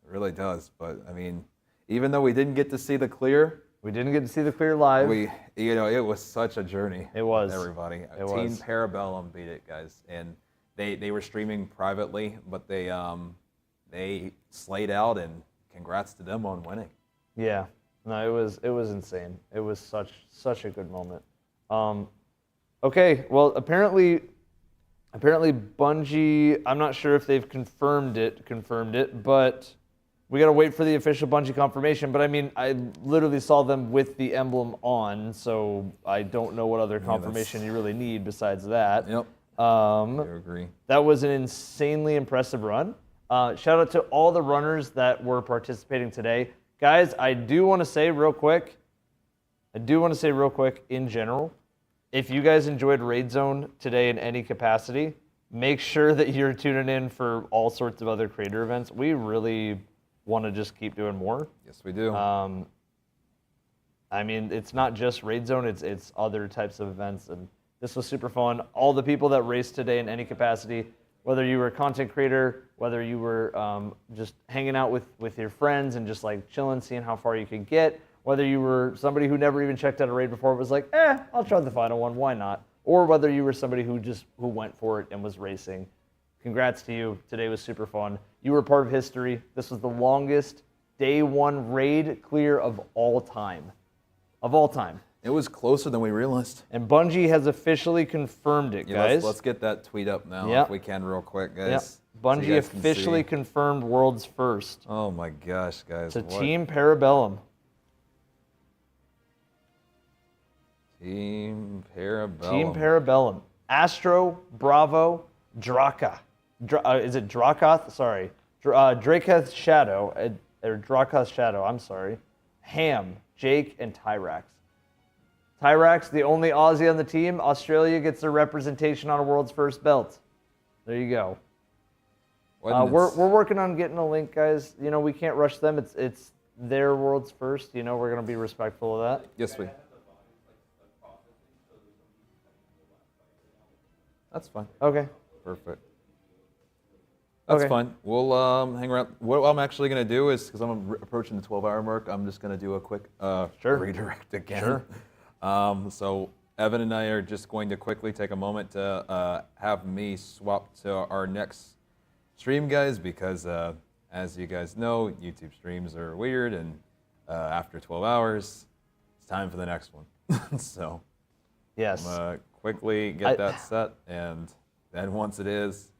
It really does. But I mean, even though we didn't get to see the clear, live. It was such a journey. It was. With everybody. It Team was. Parabellum beat it, guys, and they were streaming privately, but they slayed out, and congrats to them on winning. Yeah. No, it was insane. It was such a good moment. Okay, well, apparently Bungie, I'm not sure if they've confirmed it, but we got to wait for the official Bungie confirmation. But I mean, I literally saw them with the emblem on, so I don't know what other confirmation you really need besides that. Yep. I agree. That was an insanely impressive run. Shout out to all the runners that were participating today. Guys, I do want to say real quick, in general, if you guys enjoyed Raid Zone today in any capacity, make sure that you're tuning in for all sorts of other creator events. We really want to just keep doing more. Yes, we do. I mean, it's not just Raid Zone, it's other types of events, and this was super fun. All the people that raced today in any capacity, whether you were a content creator, whether you were just hanging out with your friends and just like chilling, seeing how far you could get, whether you were somebody who never even checked out a raid before, was like, I'll try the final one, why not? Or whether you were somebody who went for it and was racing. Congrats to you. Today was super fun. You were part of history. This was the longest day one raid clear of all time. It was closer than we realized. And Bungie has officially confirmed it, guys. Let's get that tweet up now if we can real quick, guys. Yep. Bungie officially confirmed world's first. Oh my gosh, guys. It's a Team Parabellum. Team Parabellum. Team Parabellum. Astro, Bravo, Draka. Is it Drakoth? Sorry. Drakoth's Shadow. Or Drakoth's Shadow, I'm sorry. Ham, Jake, and Tyrax. Tyrax, the only Aussie on the team. Australia gets their representation on a world's first belt. There you go. We're working on getting a link, guys. You know, we can't rush them. It's their world's first. You know, we're going to be respectful of that. Yes, we. That's fine. Okay. Perfect. That's Okay. fine. We'll hang around. What I'm actually going to do is, because I'm approaching the 12-hour mark, I'm just going to do a quick redirect again. Sure. So Evan and I are just going to quickly take a moment to have me swap to our next stream, guys, because as you guys know, YouTube streams are weird, and after 12 hours, it's time for the next one. So yes. I'm gonna quickly get that set, and then once it is,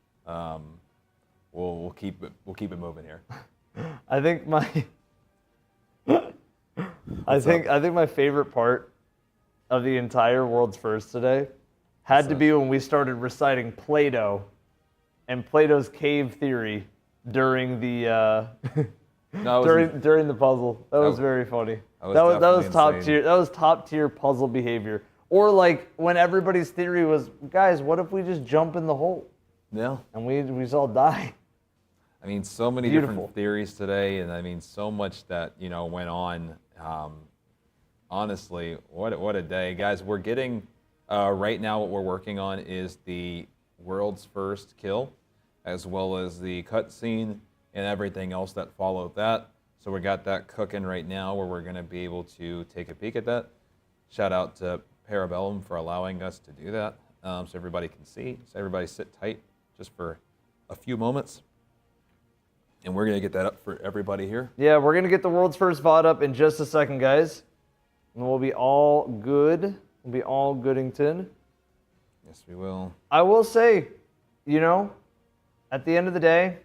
we'll keep it moving here. I think my I think my favorite part of the entire world's first today had to be when we started reciting Plato and Plato's cave theory during the during the puzzle. That was very funny. That was top tier. That was top tier puzzle behavior. Or like when everybody's theory was, guys, what if we just jump in the hole? Yeah. And we just all die. I mean, so many different theories today, and I mean, so much that went on. Honestly, what a day, guys! We're getting right now. What we're working on is the world's first kill, as well as the cutscene and everything else that followed that. So we got that cooking right now, where we're going to be able to take a peek at that. Shout out to Parabellum for allowing us to do that, so everybody can see. So everybody sit tight just for a few moments. And we're going to get that up for everybody here. Yeah, we're going to get the world's first VOD up in just a second, guys. And we'll be all good. We'll be all Goodington. Yes, we will. I will say, at the end of the day,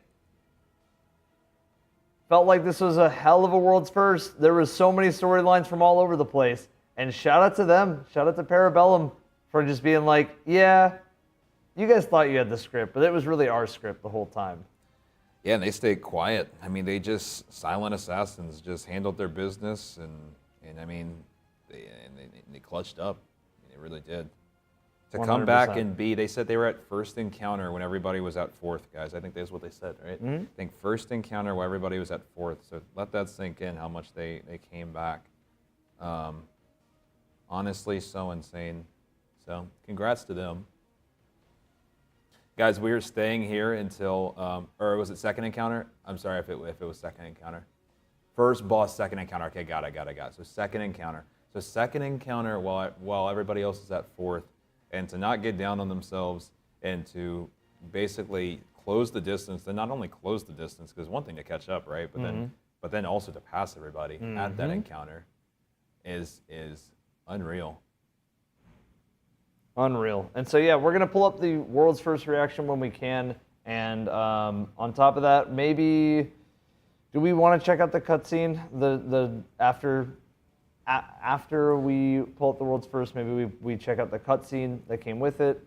Felt like this was a hell of a world's first. There was so many storylines from all over the place. And shout out to them. Shout out to Parabellum for just being like, yeah, you guys thought you had the script, but it was really our script the whole time. Yeah, and they stayed quiet. I mean, they just silent assassins just handled their business, and I mean, they clutched up. I mean, they really did. To come back 100%. and be, they said they were at first encounter when everybody was at fourth, guys. I think that's what they said, right? Mhm. I think first encounter where everybody was at fourth. So let that sink in how much they came back. Honestly, so insane. So congrats to them. Guys, we are staying here until, or was it second encounter? I'm sorry if it was second encounter. First boss, second encounter. Okay, got it. So second encounter. So second encounter while everybody else is at fourth, and to not get down on themselves and to basically close the distance. And not only close the distance, because one thing to catch up, right? But then also to pass everybody at that encounter is unreal. Unreal. And so, yeah, we're going to pull up the world's first reaction when we can. And on top of that, maybe, do we want to check out the cutscene? After we pull up the world's first, maybe we check out the cutscene that came with it.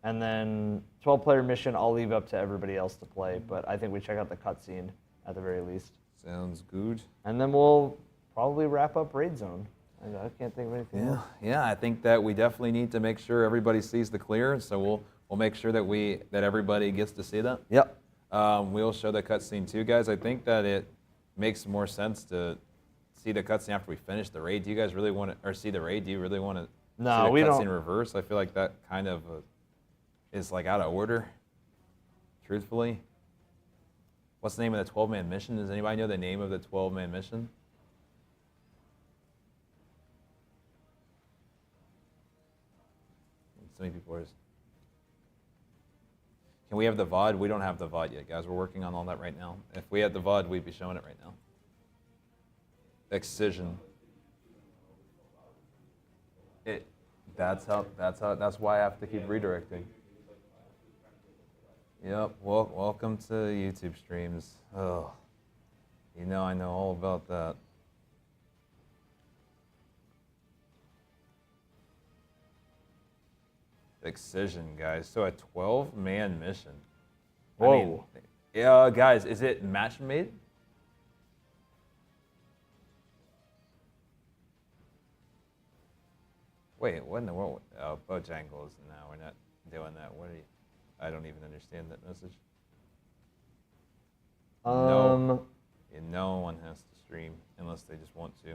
And then 12-player mission, I'll leave up to everybody else to play. But I think we check out the cutscene at the very least. Sounds good. And then we'll probably wrap up Raid Zone. I can't think of anything else. Yeah, I think that we definitely need to make sure everybody sees the clear. So we'll make sure that everybody gets to see that. Yep. We'll show the cutscene too, guys. I think that it makes more sense to see the cutscene after we finish the raid. Do you guys really want to, or see the raid? Do you really want to see the we don't. cutscene reverse? I feel like that kind of is like out of order, truthfully. What's the name of the 12-man mission? Does anybody know the name of the 12-man mission? So many people are. Can we have the VOD? We don't have the VOD yet, guys. We're working on all that right now. If we had the VOD, we'd be showing it right now. Excision. That's why I have to keep redirecting. Yep. Well, welcome to YouTube streams. Oh, I know all about that. Excision, guys. So a 12-man mission. Whoa. I mean, yeah, guys, is it match made? Wait, what in the world? Oh, Bojangles. No, we're not doing that. What are you? I don't even understand that message. No, no one has to stream unless they just want to.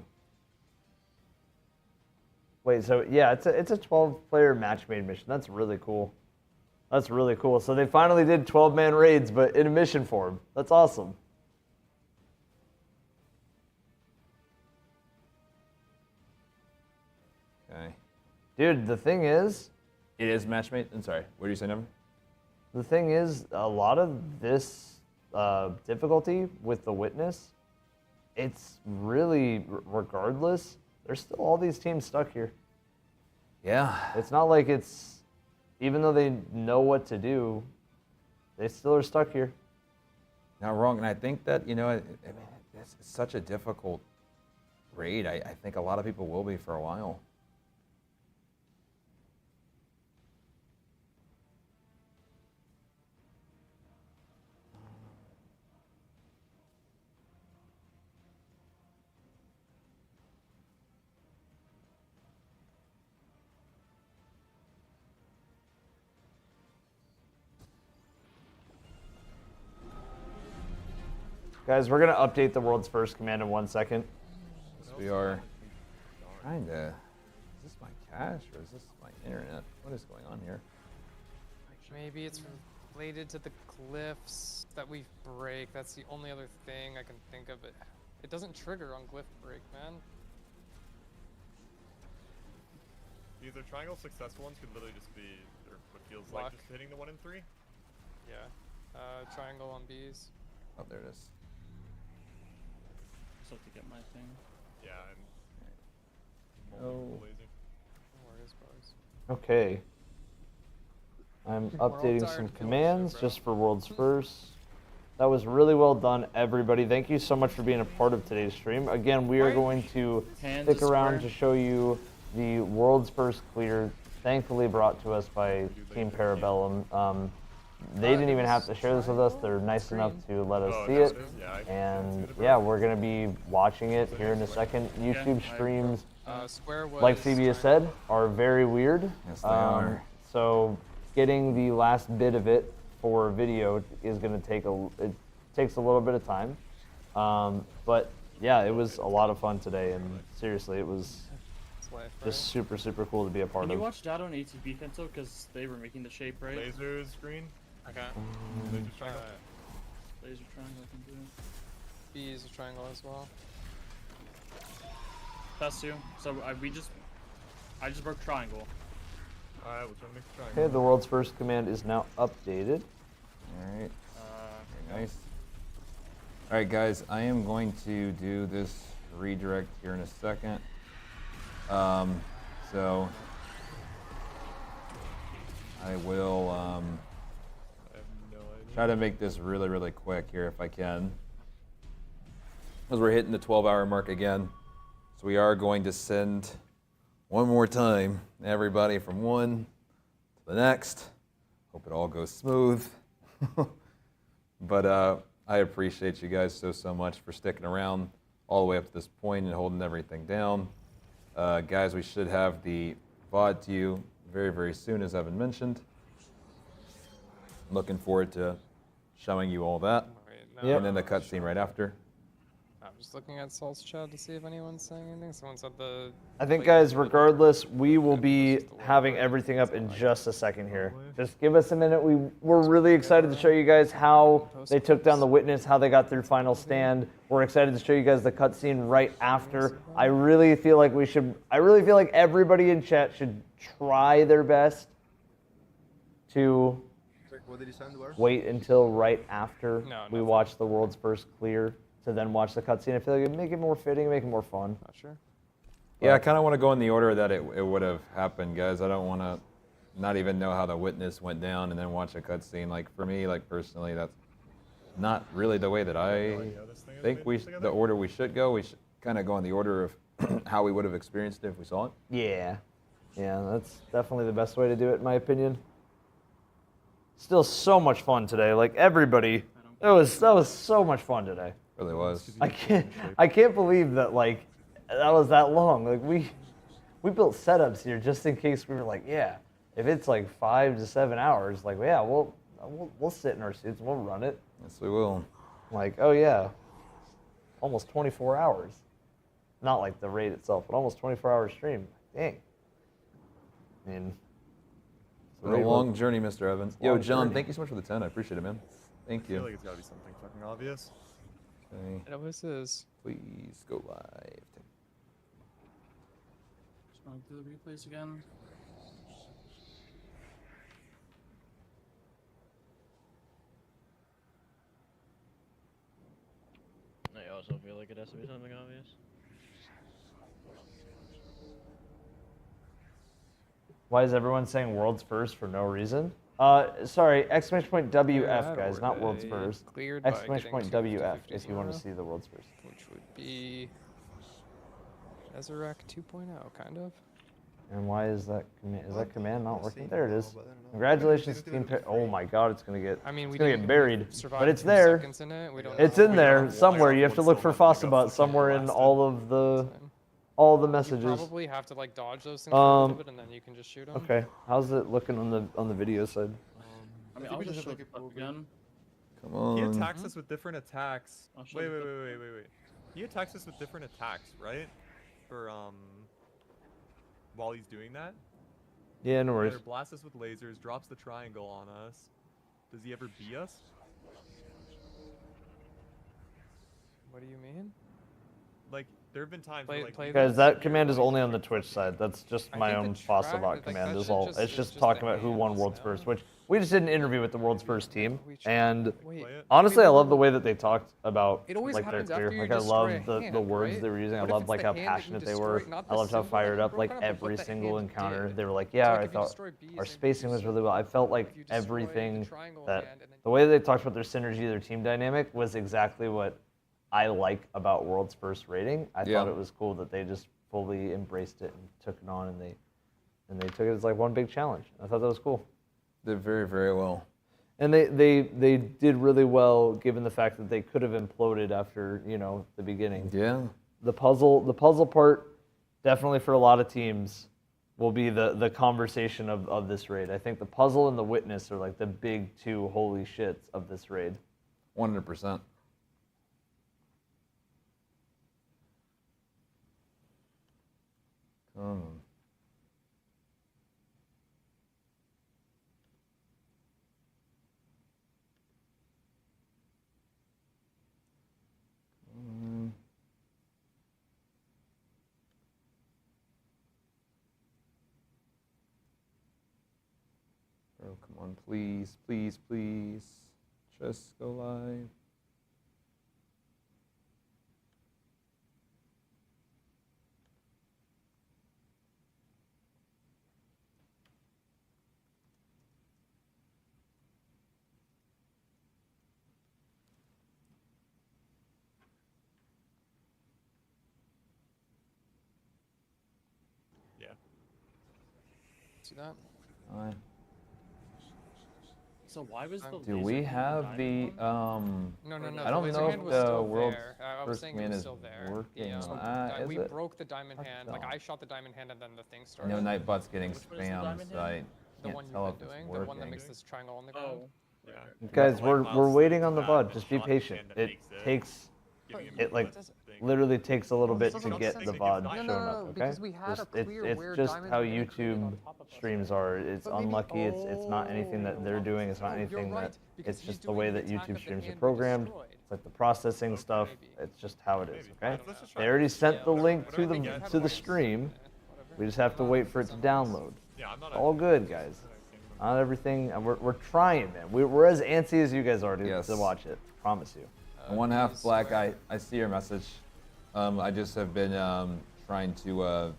Wait, so yeah, it's a 12-player match-made mission. That's really cool. That's really cool. So they finally did 12-man raids, but in a mission form. That's awesome. Okay. Dude, the thing is... It is match-made? I'm sorry, what did you say, number? The thing is, a lot of this difficulty with the Witness, it's really, regardless, there's still all these teams stuck here. Yeah. It's not like it's, even though they know what to do, they still are stuck here. Not wrong, and I think that, I mean, it's such a difficult raid. I think a lot of people will be for a while. Guys, we're going to update the world's first command in 1 second. Yes, we are trying to... Is this my cache or is this my internet? What is going on here? Maybe it's related to the glyphs that we break. That's the only other thing I can think of. It doesn't trigger on glyph break, man. These are triangle successful ones could literally just be, or what feels like just hitting the 1 and 3. Yeah. Triangle on Bs. Oh, there it is. Just have to get my thing. Yeah, I'm Oh. lazy. No worries, boys. Okay. I'm We're all updating tired some of killing commands shit, bro. just for world's first. That was really well done, everybody. Thank you so much for being a part of today's stream. Again, we are going to stick around to show you the world's first clear, thankfully brought to us by Team Parabellum. They didn't even have to share this with us. They're nice enough to let us see it. And yeah, we're going to be watching it here in a second. YouTube streams, like Phoebe has said, are very weird. Yes, they are. So getting the last bit of it for video is going to take it takes a little bit of time. But yeah, it was a lot of fun today, and seriously, it was just super, super cool to be a part Can of. you watch that on ATP, Fento? Because they were making the shape, right? Lasers, green. Okay. Laser triangle. Laser triangle, I can do it. B is a triangle as well. That's two. So I just broke triangle. Alright, we'll try to make the triangle. Okay, the world's first command is now updated. All right. Very nice. All right, guys, I am going to do this redirect here in a second. So I will try to make this really, really quick here if I can, because we're hitting the 12-hour mark again. So we are going to send one more time everybody from one to the next. Hope it all goes smooth. But I appreciate you guys so much for sticking around all the way up to this point and holding everything down. Guys, we should have the VOD to you very, very soon, as Evan mentioned. Looking forward to showing you all that. Yep. And then the cutscene right after. I'm just looking at Salt's chat to see if anyone's saying anything. Someone said the... I think, guys, regardless, we will be having everything up in just a second here. Just give us a minute. We're really excited to show you guys how they took down the Witness, how they got through Final Stand. We're excited to show you guys the cutscene right after. I really feel like everybody in chat should try their best to wait until right after we watch the world's first clear to then watch the cutscene. I feel like it'd make it more fitting, make it more fun. Not sure. Yeah, I kind of want to go in the order that it would have happened, guys. I don't want to not even know how the Witness went down and then watch a cutscene. Like, for me, like, personally, that's not really the way that I think the order we should go. We should kind of go in the order of how we would have experienced it if we saw it. Yeah. Yeah, that's definitely the best way to do it, in my opinion. Still so much fun today. Like, everybody, that was so much fun today. It really was. I can't believe that, like, that was that long. Like, we built setups here just in case we were like, yeah, if it's like 5 to 7 hours, like, yeah, we'll sit in our suits and we'll run it. Yes, we will. Like, oh yeah, almost 24 hours. Not like the raid itself, but almost 24-hour stream. Dang. I mean, it's been a long journey, Mr. Evans. Yo, John, journey. thank you so much for the 10. I appreciate it, man. Thank you. I feel like it's gotta be something fucking obvious. Okay. It always is. Please go live. Just want to do the replays again. I also feel like it has to be something obvious. Why is everyone saying world's first for no reason? Sorry, exclamation point WF, guys, not world's first. Cleared by Exclamation point getting WF 250 if you want to tomorrow, see the world's first. Which would be Ezerac 2.0, kind of. And why is that command? Is that command not working? There it is. Congratulations, Team. Oh my God, it's gonna get. I mean, we it's gonna didn't get buried, survive but it's 2 there. seconds in it. We don't It's know. in there somewhere. You have to look for Fossabot somewhere in all of the messages. You probably have to like dodge those things for a little bit, and then you can just shoot them. Okay, how's it looking on the video side? I mean, I'll just show the clip again. Come on. He attacks us with different attacks. I'll show Wait. the clip. He attacks us with different attacks, right? For while he's doing that. Yeah, no worries. Either blasts us with lasers, drops the triangle on us. Does he ever bee us? What do you mean? Like, there have been times where, like, Guys, that command is only on the Twitch side. That's just I my think own the track- Fossabot like, command. that Is should all. just- It's it's just just talking the about who won hands, world's no? first, which we just did an interview with the world's first team, and honestly, I love the way that they talked about It always like their happens after career. you Like I destroy love a hand, the words right? they were using. I What if loved it's like the how hand that you passionate they destroy, were. not I the loved how symbol fired that up you like broke up, but what every that single hand encounter. did. They were like, So, yeah, like, I if you thought destroy B's, our maybe spacing was really well. I felt like you destroy the everything triangle that hand and then the way they talked about their synergy, their team dynamic was exactly what I like about World's First Rating. I Yeah. thought it was cool that they just fully embraced it and took it on, and they took it as like one big challenge. I thought that was cool. Did very, very well. And they did really well given the fact that they could have imploded after, you know, the beginning. Yeah. The puzzle part definitely for a lot of teams will be the conversation of this raid. I think the puzzle and the witness are like the big two holy shits of this raid. 100%. Come on. Oh, come on, please, please, please. Just go live. Yeah. See that? Aye. So why was the Do we have the No, I don't laser know hand if was the still world's there. I was first saying command it was is still there. working. Is we it? broke the diamond hand. Like so. I shot the diamond hand and then the thing I started. know Nightbot's getting Which one is the spammed, diamond so I hand? The can't one you've tell if been it's doing, working. the one that makes this triangle on the ground. Yeah. Guys, we're mouse waiting on the that VOD. and Just be shot patient. hand that It makes takes giving him it like thing. literally takes a little bit to doesn't get make the sense. VOD No, showing no, up. Okay, because we had a clear it's where just diamonds how were gonna create YouTube on top of us. streams are. It's But maybe- unlucky. It's not anything that they're doing. It's not Oh, you're anything right, that. because It's he's just the doing way the that attack YouTube of the streams are hand we programmed. destroyed. It's like the processing stuff. It's just how it is. Okay. Let's just They try already this. sent the link to Whatever the they to get. the stream. We just have to wait for it to download. Yeah, I'm not It's all good, guys. Not everything. And we're trying, man. We're as antsy as you guys are to watch it. Promise you. One half black. I see your message. I just have been trying to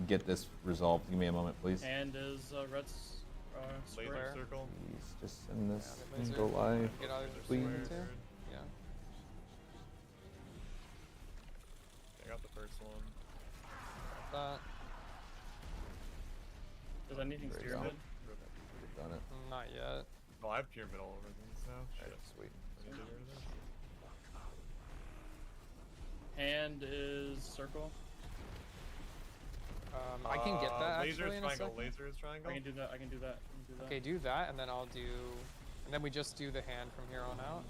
get this resolved. Give me a moment, please. And is red's Laser square? circle. Please just send this Yeah, and laser. go live, Get out of the please. square too. Yeah. I got the first one. That. Does anything There you pyramid? We've done it. Not yet. Oh, I have pyramid all over things now. Shit. Sweet. I need to get rid of this. Hand is circle. I can get that Laser actually is in a triangle. second. Laser is triangle. I can do that. I can do that. I can do that. Okay, do that, and then I'll do, and then we just do the hand from here on out.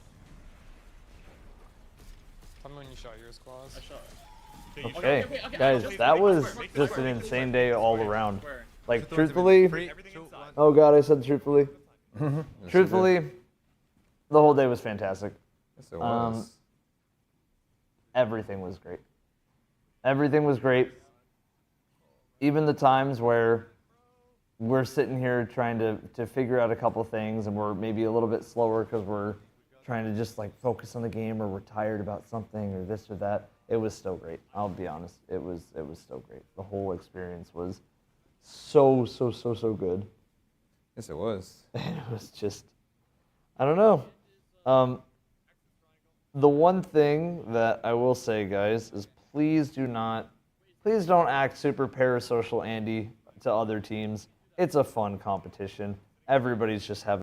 Tell me when you shot yours, Claus. I shot. Okay, okay, guys, okay, that make was it square, just an insane day all around. Square. Like, truthfully, oh god, I said truthfully. Truthfully, the whole day was fantastic. Yes, it was. Everything was great. Everything was great. Even the times where we're sitting here trying to figure out a couple things and we're maybe a little bit slower because we're trying to just like focus on the game or we're tired about something or this or that. It was still great. I'll be honest. It was still great. The whole experience was so good. Yes, it was. And it was just, I don't know. The one thing that I will say, guys, is please don't act super parasocial, Andy, to other teams. It's a fun competition. Everybody's just having